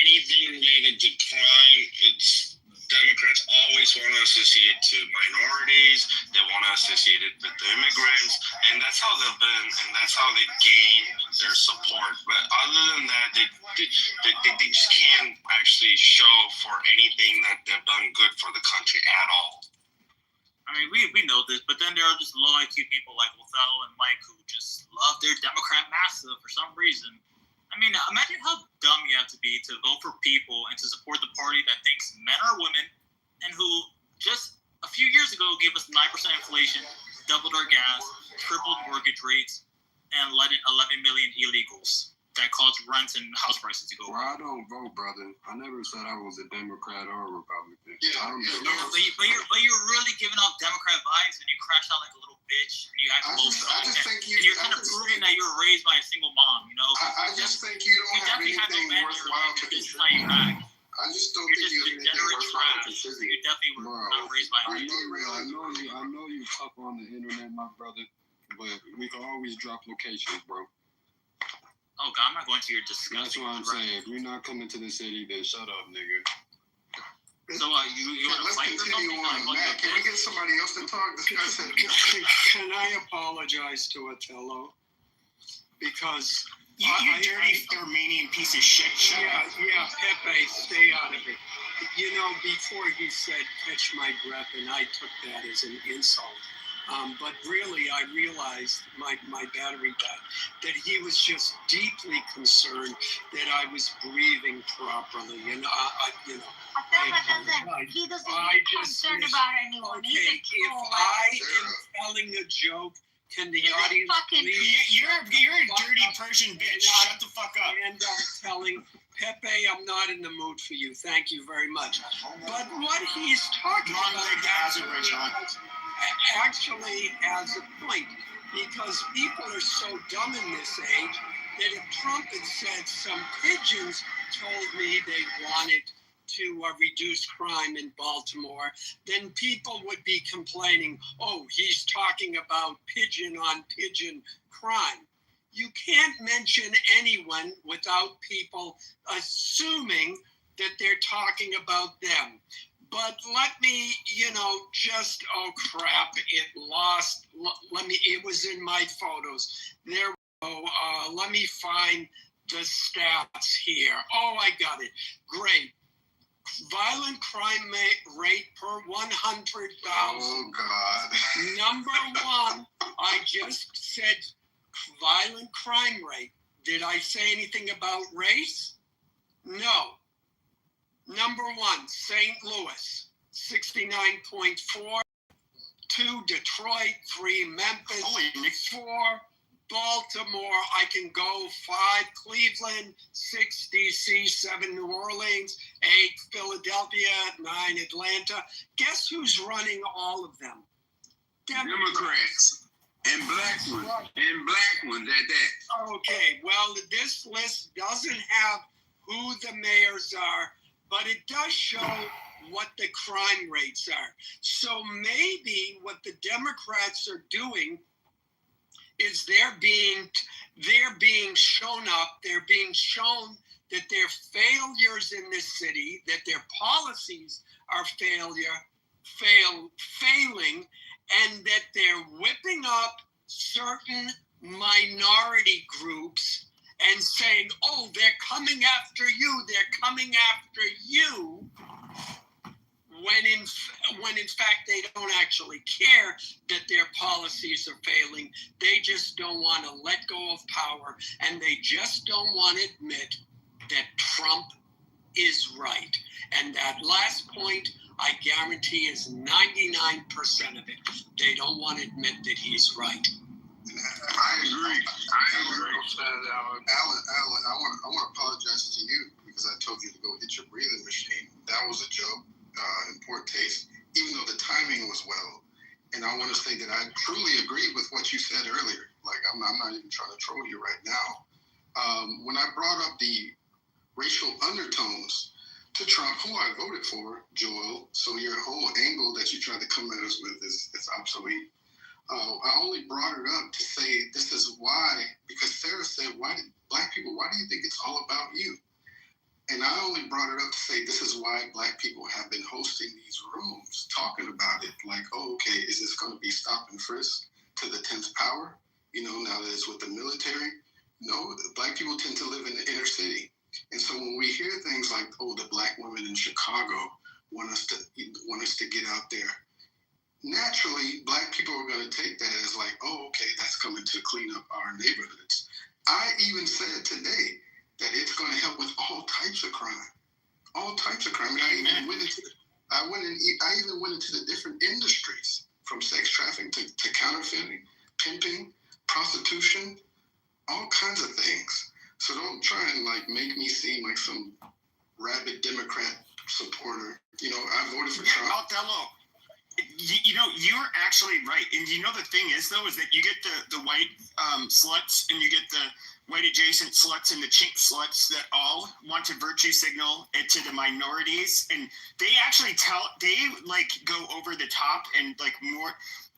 anything related to crime, it's... Democrats always want to associate to minorities. They want to associate it with the immigrants, and that's how they've been, and that's how they gain their support. But other than that, they just can't actually show for anything that they've done good for the country at all. I mean, we know this, but then there are just low IQ people like Othello and Mike who just love their Democrat massa for some reason. I mean, imagine how dumb you have to be to vote for people and to support the party that thinks men are women and who just a few years ago gave us 9% inflation, doubled our gas, tripled mortgage rates, and let in 11 million illegals that caused rents and house prices to go up. Well, I don't vote, brother. I never said I was a Democrat or a Republican. But you're really giving off Democrat vibes and you crash out like a little bitch and you act and you're kind of proving that you were raised by a single mom, you know? I just think you don't have anything worthwhile to contribute. I just don't think you have anything worthwhile to contribute. You definitely were not raised by a I know you tough on the internet, my brother, but we can always drop locations, bro. Oh, God, I'm not going to your disgusting... That's what I'm saying. If you're not coming to the city, then shut up, nigga. So, you want to fight for something? Can we get somebody else to talk? Can I apologize to Othello? Because you dirty Armenian piece of shit. Yeah, Pepe, stay out of it. You know, before you said catch my breath, and I took that as an insult. But really, I realized my battery died, that he was just deeply concerned that I was breathing properly. And he doesn't get concerned about anyone. Okay, He's a if troll. I am telling a joke, can the audience please? You're a dirty Persian bitch. Shut the fuck up. And I'm telling Pepe, I'm not in the mood for you. Thank you very much. But what he's talking about actually has a point, because people are so dumb in this age that if Trump had said some pigeons told me they wanted to reduce crime in Baltimore, then people would be complaining, oh, he's talking about pigeon on pigeon crime. You can't mention anyone without people assuming that they're talking about them. But let me, just, oh crap, it lost. It was in my photos. There we go. Let me find the stats here. Oh, I got it. Great. Violent crime rate per 100,000. Oh, God. Number one, I just said violent crime rate. Did I say anything about race? No. Number one, St. Louis, 69.4. 2, Detroit. 3, Memphis. 4, Baltimore. I can go 5, Cleveland. 6, DC. 7, New Orleans. 8, Philadelphia. 9, Atlanta. Guess who's running all of them? Democrats. And black ones. And black ones at that. Okay, well, this list doesn't have who the mayors are, but it does show what the crime rates are. So maybe what the Democrats are doing is they're being shown up. They're being shown that they're failures in this city, that their policies are failing, and that they're whipping up certain minority groups and saying, oh, they're coming after you, when in fact they don't actually care that their policies are failing. They just don't want to let go of power, and they just don't want to admit that Trump is right. And that last point, I guarantee, is 99% of it. They don't want to admit that he's right. I agree. Alan, I want to apologize to you because I told you to go hit your breathing machine. That was a joke in poor taste, even though the timing was well. And I want to say that I truly agree with what you said earlier. Like, I'm not even trying to troll you right now. When I brought up the racial undertones to Trump, who I voted for, Joel, so your whole angle that you tried to come at us with is obsolete. I only brought it up to say this is why, because Sarah said, Black people, why do you think it's all about you? And I only brought it up to say this is why Black people have been hosting these rooms, talking about it, like, oh, okay, is this going to be stop and frisk to the 10th power? Now that it's with the military? No, Black people tend to live in the inner city. And so when we hear things like, oh, the Black women in Chicago want us to get out there, naturally, Black people are going to take that as like, oh, okay, that's coming to clean up our neighborhoods. I even said today that it's going to help with all types of crime. All types of crime. And I even went into the different industries, from sex trafficking to counterfeiting, pimping, prostitution, all kinds of things. So don't try and make me seem like some rabid Democrat supporter. I voted for Trump. Othello, you're actually right. And the thing is, though, is that you get the white sluts, and you get the white adjacent sluts and the chink sluts that all want to virtue signal it to the minorities. And they actually go over the top and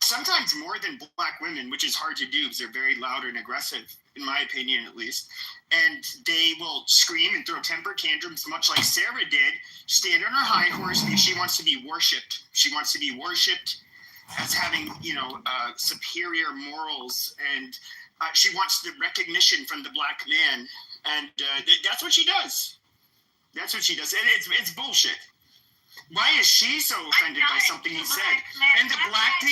sometimes more than Black women, which is hard to do because they're very loud and aggressive, in my opinion, at least. And they will scream and throw temper tantrums, much like Sarah did, stand on her high horse because she wants to be worshipped. She wants to be worshipped as having, superior morals, and she wants the recognition from the Black man. And that's what she does. That's what she does. And it's bullshit. Why is she so offended by something he said? And the Black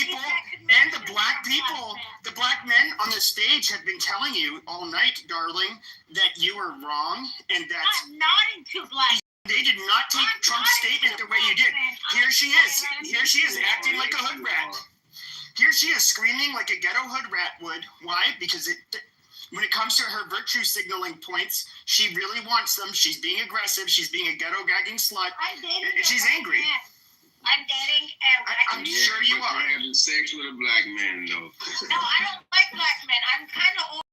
men on the stage have been telling you all night, darling, that you were wrong, and that's I'm not into Black. They did not take Trump's statement the way you did. Here she is. Here she is acting like a hood rat. Here she is screaming like a ghetto hood rat would. Why? Because when it comes to her virtue signaling points, she really wants them. She's being aggressive. She's being a ghetto gagging slut. She's angry. I'm dating I'm sure you are. Having sex with a Black man, though. No, I don't like Black men. I'm kind of over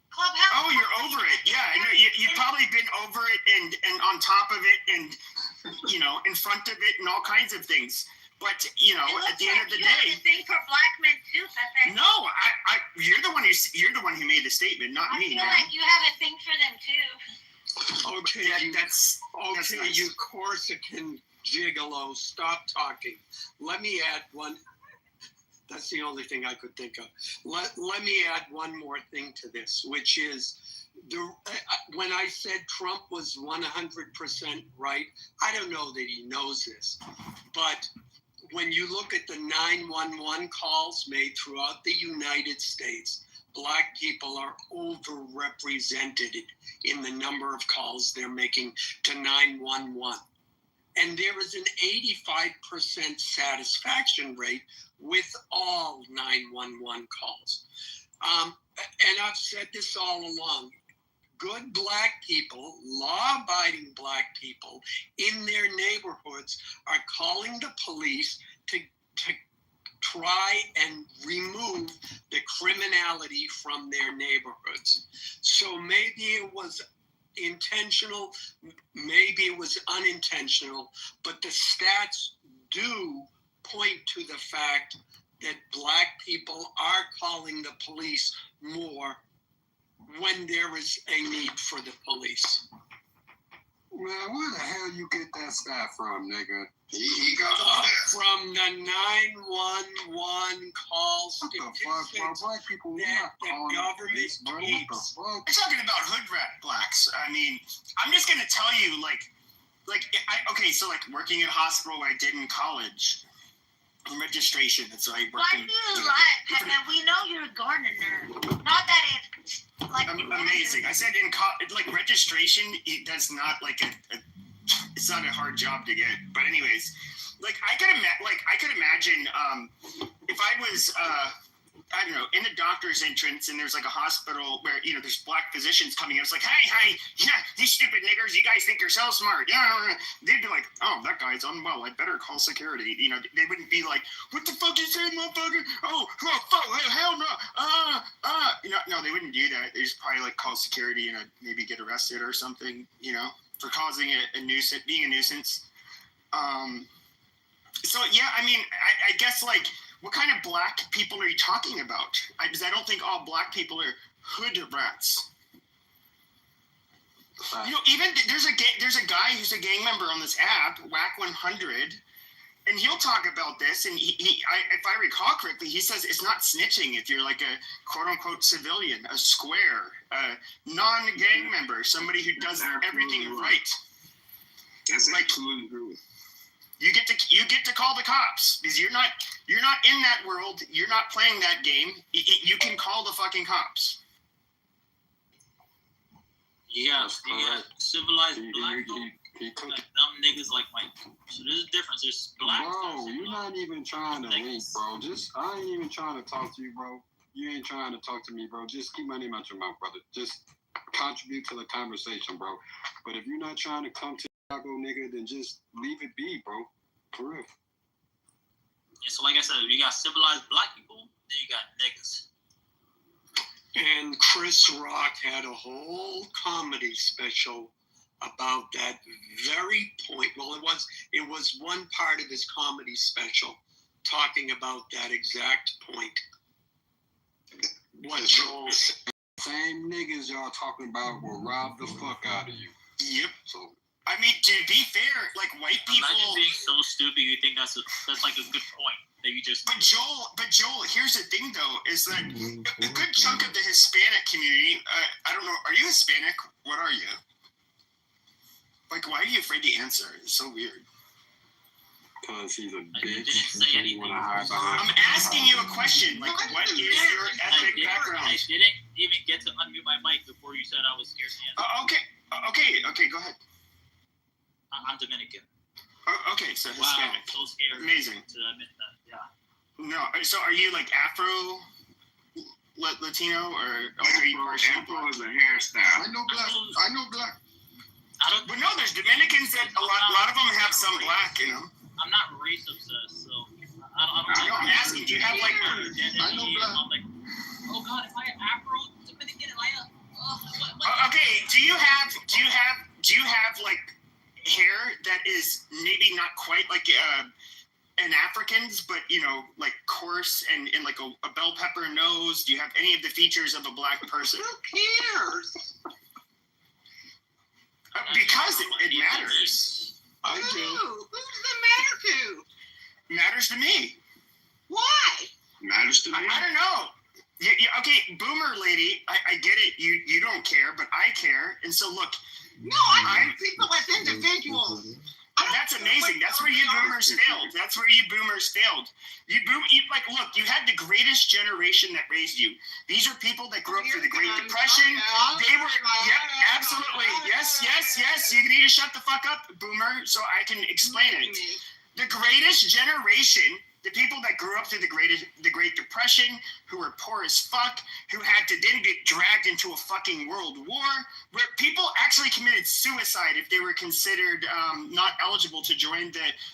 Clubhouse. Oh, you're over it. Yeah, I know. You've probably been over it and on top of it and, in front of it and all kinds of things. But, at the end of the day, you have a thing for Black men too. No, you're the one who made the statement, not me. I feel like you have a thing for them too. Okay, that's nice. You Corsican gigolo, stop talking. Let me add one. That's the only thing I could think of. Let me add one more thing to this, which is when I said Trump was 100% right, I don't know that he knows this, but when you look at the 911 calls made throughout the United States, Black people are overrepresented in the number of calls they're making to 911. And there is an 85% satisfaction rate with all 911 calls. And I've said this all along. Good Black people, law-abiding Black people in their neighborhoods are calling the police to try and remove the criminality from their neighborhoods. So maybe it was intentional, maybe it was unintentional, but the stats do point to the fact that black people are calling the police more when there is a need for the police. Man, where the hell you get that stat from, nigga? He got from the 911 calls. What the fuck, bro? Black people, we're not calling the police, bro. What the fuck? I'm talking about hood rat blacks. I mean, I'm just gonna tell you, so working at a hospital where I did in college, registration. That's why I Why worked do you lie? And we know you're a gardener. Not that it's like amazing. I said in registration, that's not it's not a hard job to get. But anyways, I could imagine if I was I don't know, in the doctor's entrance and there's a hospital where, there's black physicians coming in. It's like, hey, yeah, these stupid niggers, you guys think you're so smart. Yeah, they'd be like, oh, that guy's unwell. I better call security. They wouldn't be like, what the fuck you saying, motherfucker? Oh, fuck, hell no. No, they wouldn't do that. They just probably call security and maybe get arrested or something, for causing a nuisance, being a nuisance. So yeah, I mean, I guess what kind of black people are you talking about? Because I don't think all black people are hood rats. Even there's a guy who's a gang member on this app, Whack 100, and he'll talk about this. And if I recall correctly, he says it's not snitching if you're a quote unquote civilian, a square, a non-gang member, somebody who does everything right. That's absolutely true. You get to call the cops because you're not in that world. You're not playing that game. You can call the fucking cops. Yeah, civilized black people. Dumb niggas like Mike. So there's a difference. There's black. Bro, you're not even trying to link, bro. I ain't even trying to talk to you, bro. You ain't trying to talk to me, bro. Just keep my name out your mouth, brother. Just contribute to the conversation, bro. But if you're not trying to come to Chicago, nigga, then just leave it be, bro. For real. Yeah, so like I said, you got civilized black people, then you got niggas. And Chris Rock had a whole comedy special about that very point. Well, it was one part of his comedy special talking about that exact point. What Joel said. Same niggas y'all talking about will rob the fuck out of you. Yep. So I mean, to be fair, white people. Imagine being so stupid you think that's a good point that you just. But Joel, here's the thing though, is that a good chunk of the Hispanic community. I don't know. Are you Hispanic? What are you? Why are you afraid to answer? It's so weird. Because he's a bitch. Didn't say anything. I'm asking you a question. What is your ethnic background? I didn't even get to unmute my mic before you said I was scared to answer. Okay. Go ahead. I'm Dominican. Okay, so Hispanic. Wow, so scary. Amazing. To admit that, yeah. No, so are you Afro, Latino, or are you partial? Afro is a hairstyle. I know black. But no, there's Dominicans that a lot of them have some black, I'm not race obsessed, so I don't know. I'm asking, do you have I know black. Oh God, am I an Afro Dominican? Am I Okay, do you have hair that is maybe not quite an African's, but coarse and a bell pepper nose? Do you have any of the features of a black person? Who cares? Because it matters. I do. Who does it matter to? Matters to me. Why? Matters to me. I don't know. Okay, boomer lady, I get it. You don't care, but I care. And so look. No, I see people as individuals. That's amazing. That's where you boomers failed. Look, you had the greatest generation that raised you. These are people that grew up through the Great Depression. They were, absolutely. Yes. You need to shut the fuck up, boomer, so I can explain it. The greatest generation, the people that grew up through the Great Depression, who were poor as fuck, who had to then get dragged into a fucking world war, where people actually committed suicide if they were considered not eligible to join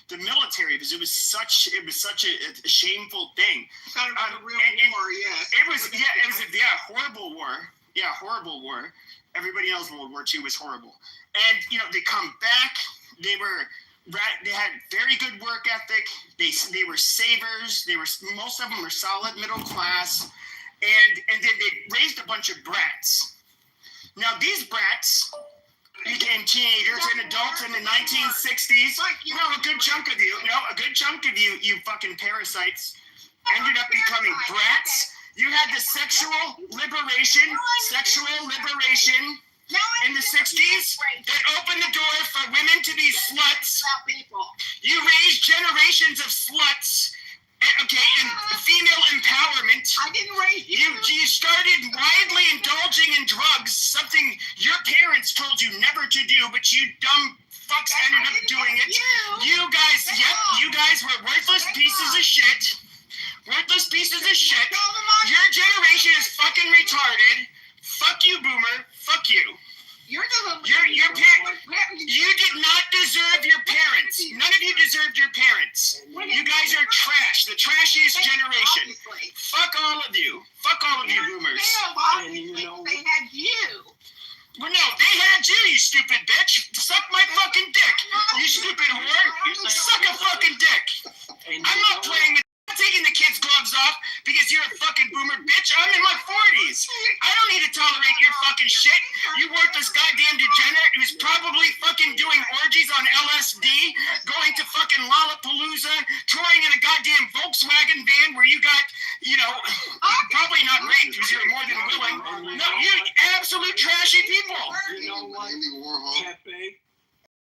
the military, because it was such a shameful thing. Kind of a real war, yes. It was a horrible war. Yeah, horrible war. Everybody knows World War II was horrible. And they come back. They were They had very good work ethic. They were savers. Most of them were solid middle class, and then they raised a bunch of brats. Now these brats became teenagers and adults in the 1960s. A good chunk of you, you fucking parasites, ended up becoming brats. You had the sexual liberation in the 60s that opened the door for women to be sluts. You raised generations of sluts. And female empowerment. I didn't raise you. You started widely indulging in drugs, something your parents told you never to do, but you dumb fucks ended up doing it. You guys were worthless pieces of shit. Worthless pieces of shit. Your generation is fucking retarded. Fuck you, boomer. Fuck you. You did not deserve your parents. None of you deserved your parents. You guys are trash. The trashiest generation. Fuck all of you. Fuck all of you boomers. They had you. Well, no, they had you stupid bitch. Suck my fucking dick. You stupid whore. Suck a fucking dick. I'm not playing with. I'm not taking the kids' gloves off because you're a fucking boomer bitch. I'm in my 40s. I don't need to tolerate your fucking shit. You worthless goddamn degenerate who's probably fucking doing orgies on LSD, going to fucking Lollapalooza, touring in a goddamn Volkswagen van where you got, probably not raped because you're more than willing. No, you absolute trashy people. You know what? Pepe.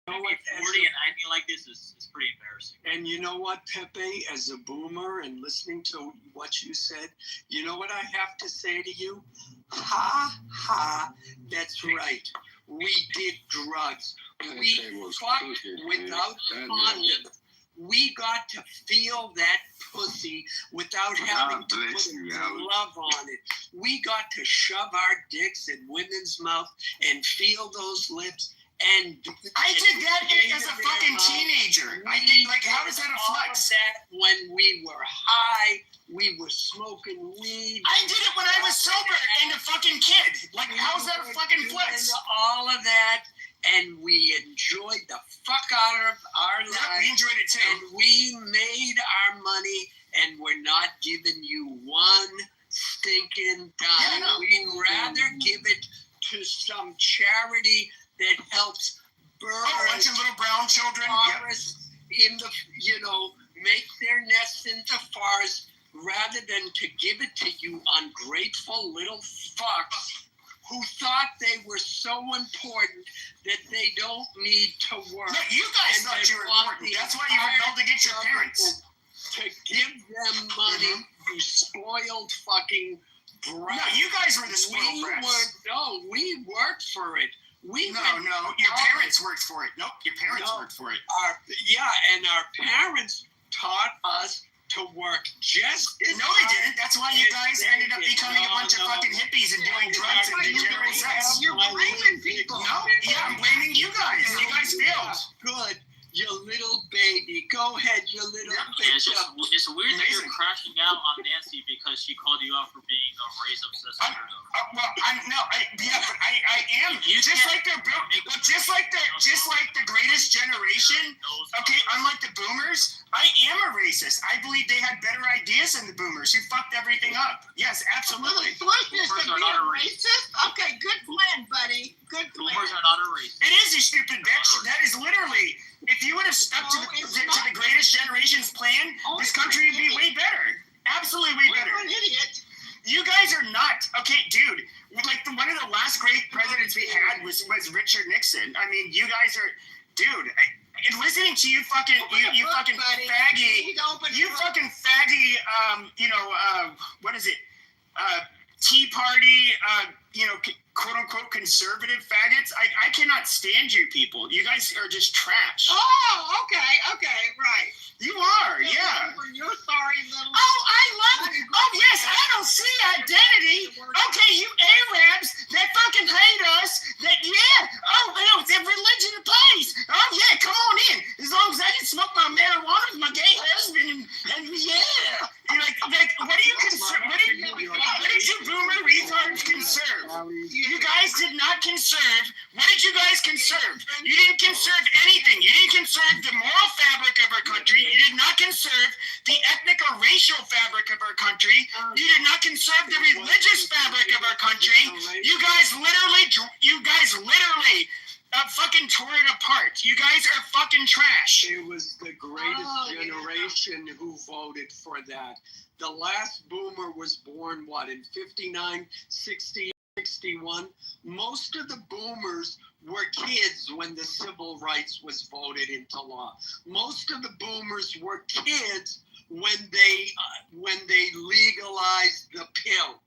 You know what, 40 and acting like this is pretty embarrassing. And you know what, Pepe, as a boomer and listening to what you said, you know what I have to say to you? Ha, that's right. We did drugs. We fucked without condom. We got to feel that pussy without having to put a glove on it. We got to shove our dicks in women's mouth and feel those lips. And I did that as a fucking teenager. I did, how does that a flex? That when we were high, we were smoking weed. I did it when I was sober and a fucking kid. How's that a fucking flex? All of that, and we enjoyed the fuck out of our lives. Yeah, we enjoyed it too. And we made our money, and we're not giving you one stinking dime. Yeah, no. We'd rather give it to some charity that helps birds, a bunch of little brown children, in the, make their nests in the forest, rather than to give it to you ungrateful little fucks who thought they were so important that they don't need to work. No, you guys thought you were important. That's why you rebelled against your parents. To give them money, you spoiled fucking brats. No, you guys were the spoiled brats. We worked for it. No, your parents worked for it. Nope, your parents worked for it. And our parents taught us to work just as No, they didn't. That's why you guys ended up becoming a bunch of fucking hippies and doing drugs and degenerate sex. You're blaming people. No, I'm blaming you guys. You guys failed. Good. You little baby. Go ahead, you little bitch. It's weird that you're crashing out on Nancy because she called you out for being a race-obsessed weirdo. I am. Just like the greatest generation. Okay, unlike the boomers, I am a racist. I believe they had better ideas than the boomers who fucked everything up. Yes, absolutely. Racist? Okay, good plan, buddy. Good plan. Boomers are not a racist. It is, you stupid bitch. That is literally. If you would have stuck to the greatest generation's plan, this country would be way better. Absolutely way better. You're an idiot. You guys are not. Okay, dude. One of the last great presidents we had was Richard Nixon. I mean, you guys are, dude. Listening to you fucking, you fucking faggy, what is it? Tea Party, quote unquote conservative faggots. I cannot stand you people. You guys are just trash. Oh, okay, right. You are, yeah. You're sorry, little. Oh, I love it. Oh, yes, I don't see identity. Okay, you Arabs that fucking hate us. It's a religion of peace. Oh, yeah, come on in. As long as I can smoke my marijuana with my gay husband, and yeah. You're what are you boomer retard conserve, conserve. You guys did not conserve. What did you guys conserve? You didn't conserve anything. You didn't conserve the moral fabric of our country. You did not conserve the ethnic or racial fabric of our country. You did not conserve the religious fabric of our country. You guys literally fucking tore it apart. You guys are fucking trash. It was the greatest generation who voted for that. The last boomer was born, what, in 59, 60, 61? Most of the boomers were kids when the civil rights was voted into law. Most of the boomers were kids when they legalized the pill.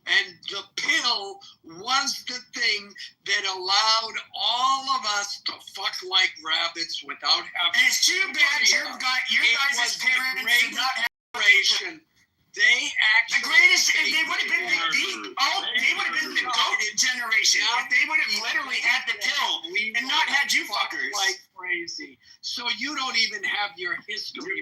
And the pill was the thing that allowed all of us to fuck like rabbits without having. And it's too bad your guys' parents did not have generation. They actually the greatest. They would have been they would have been the GOAT generation if they would have literally had the pill and not had you fuckers. Like crazy. So you don't even have your history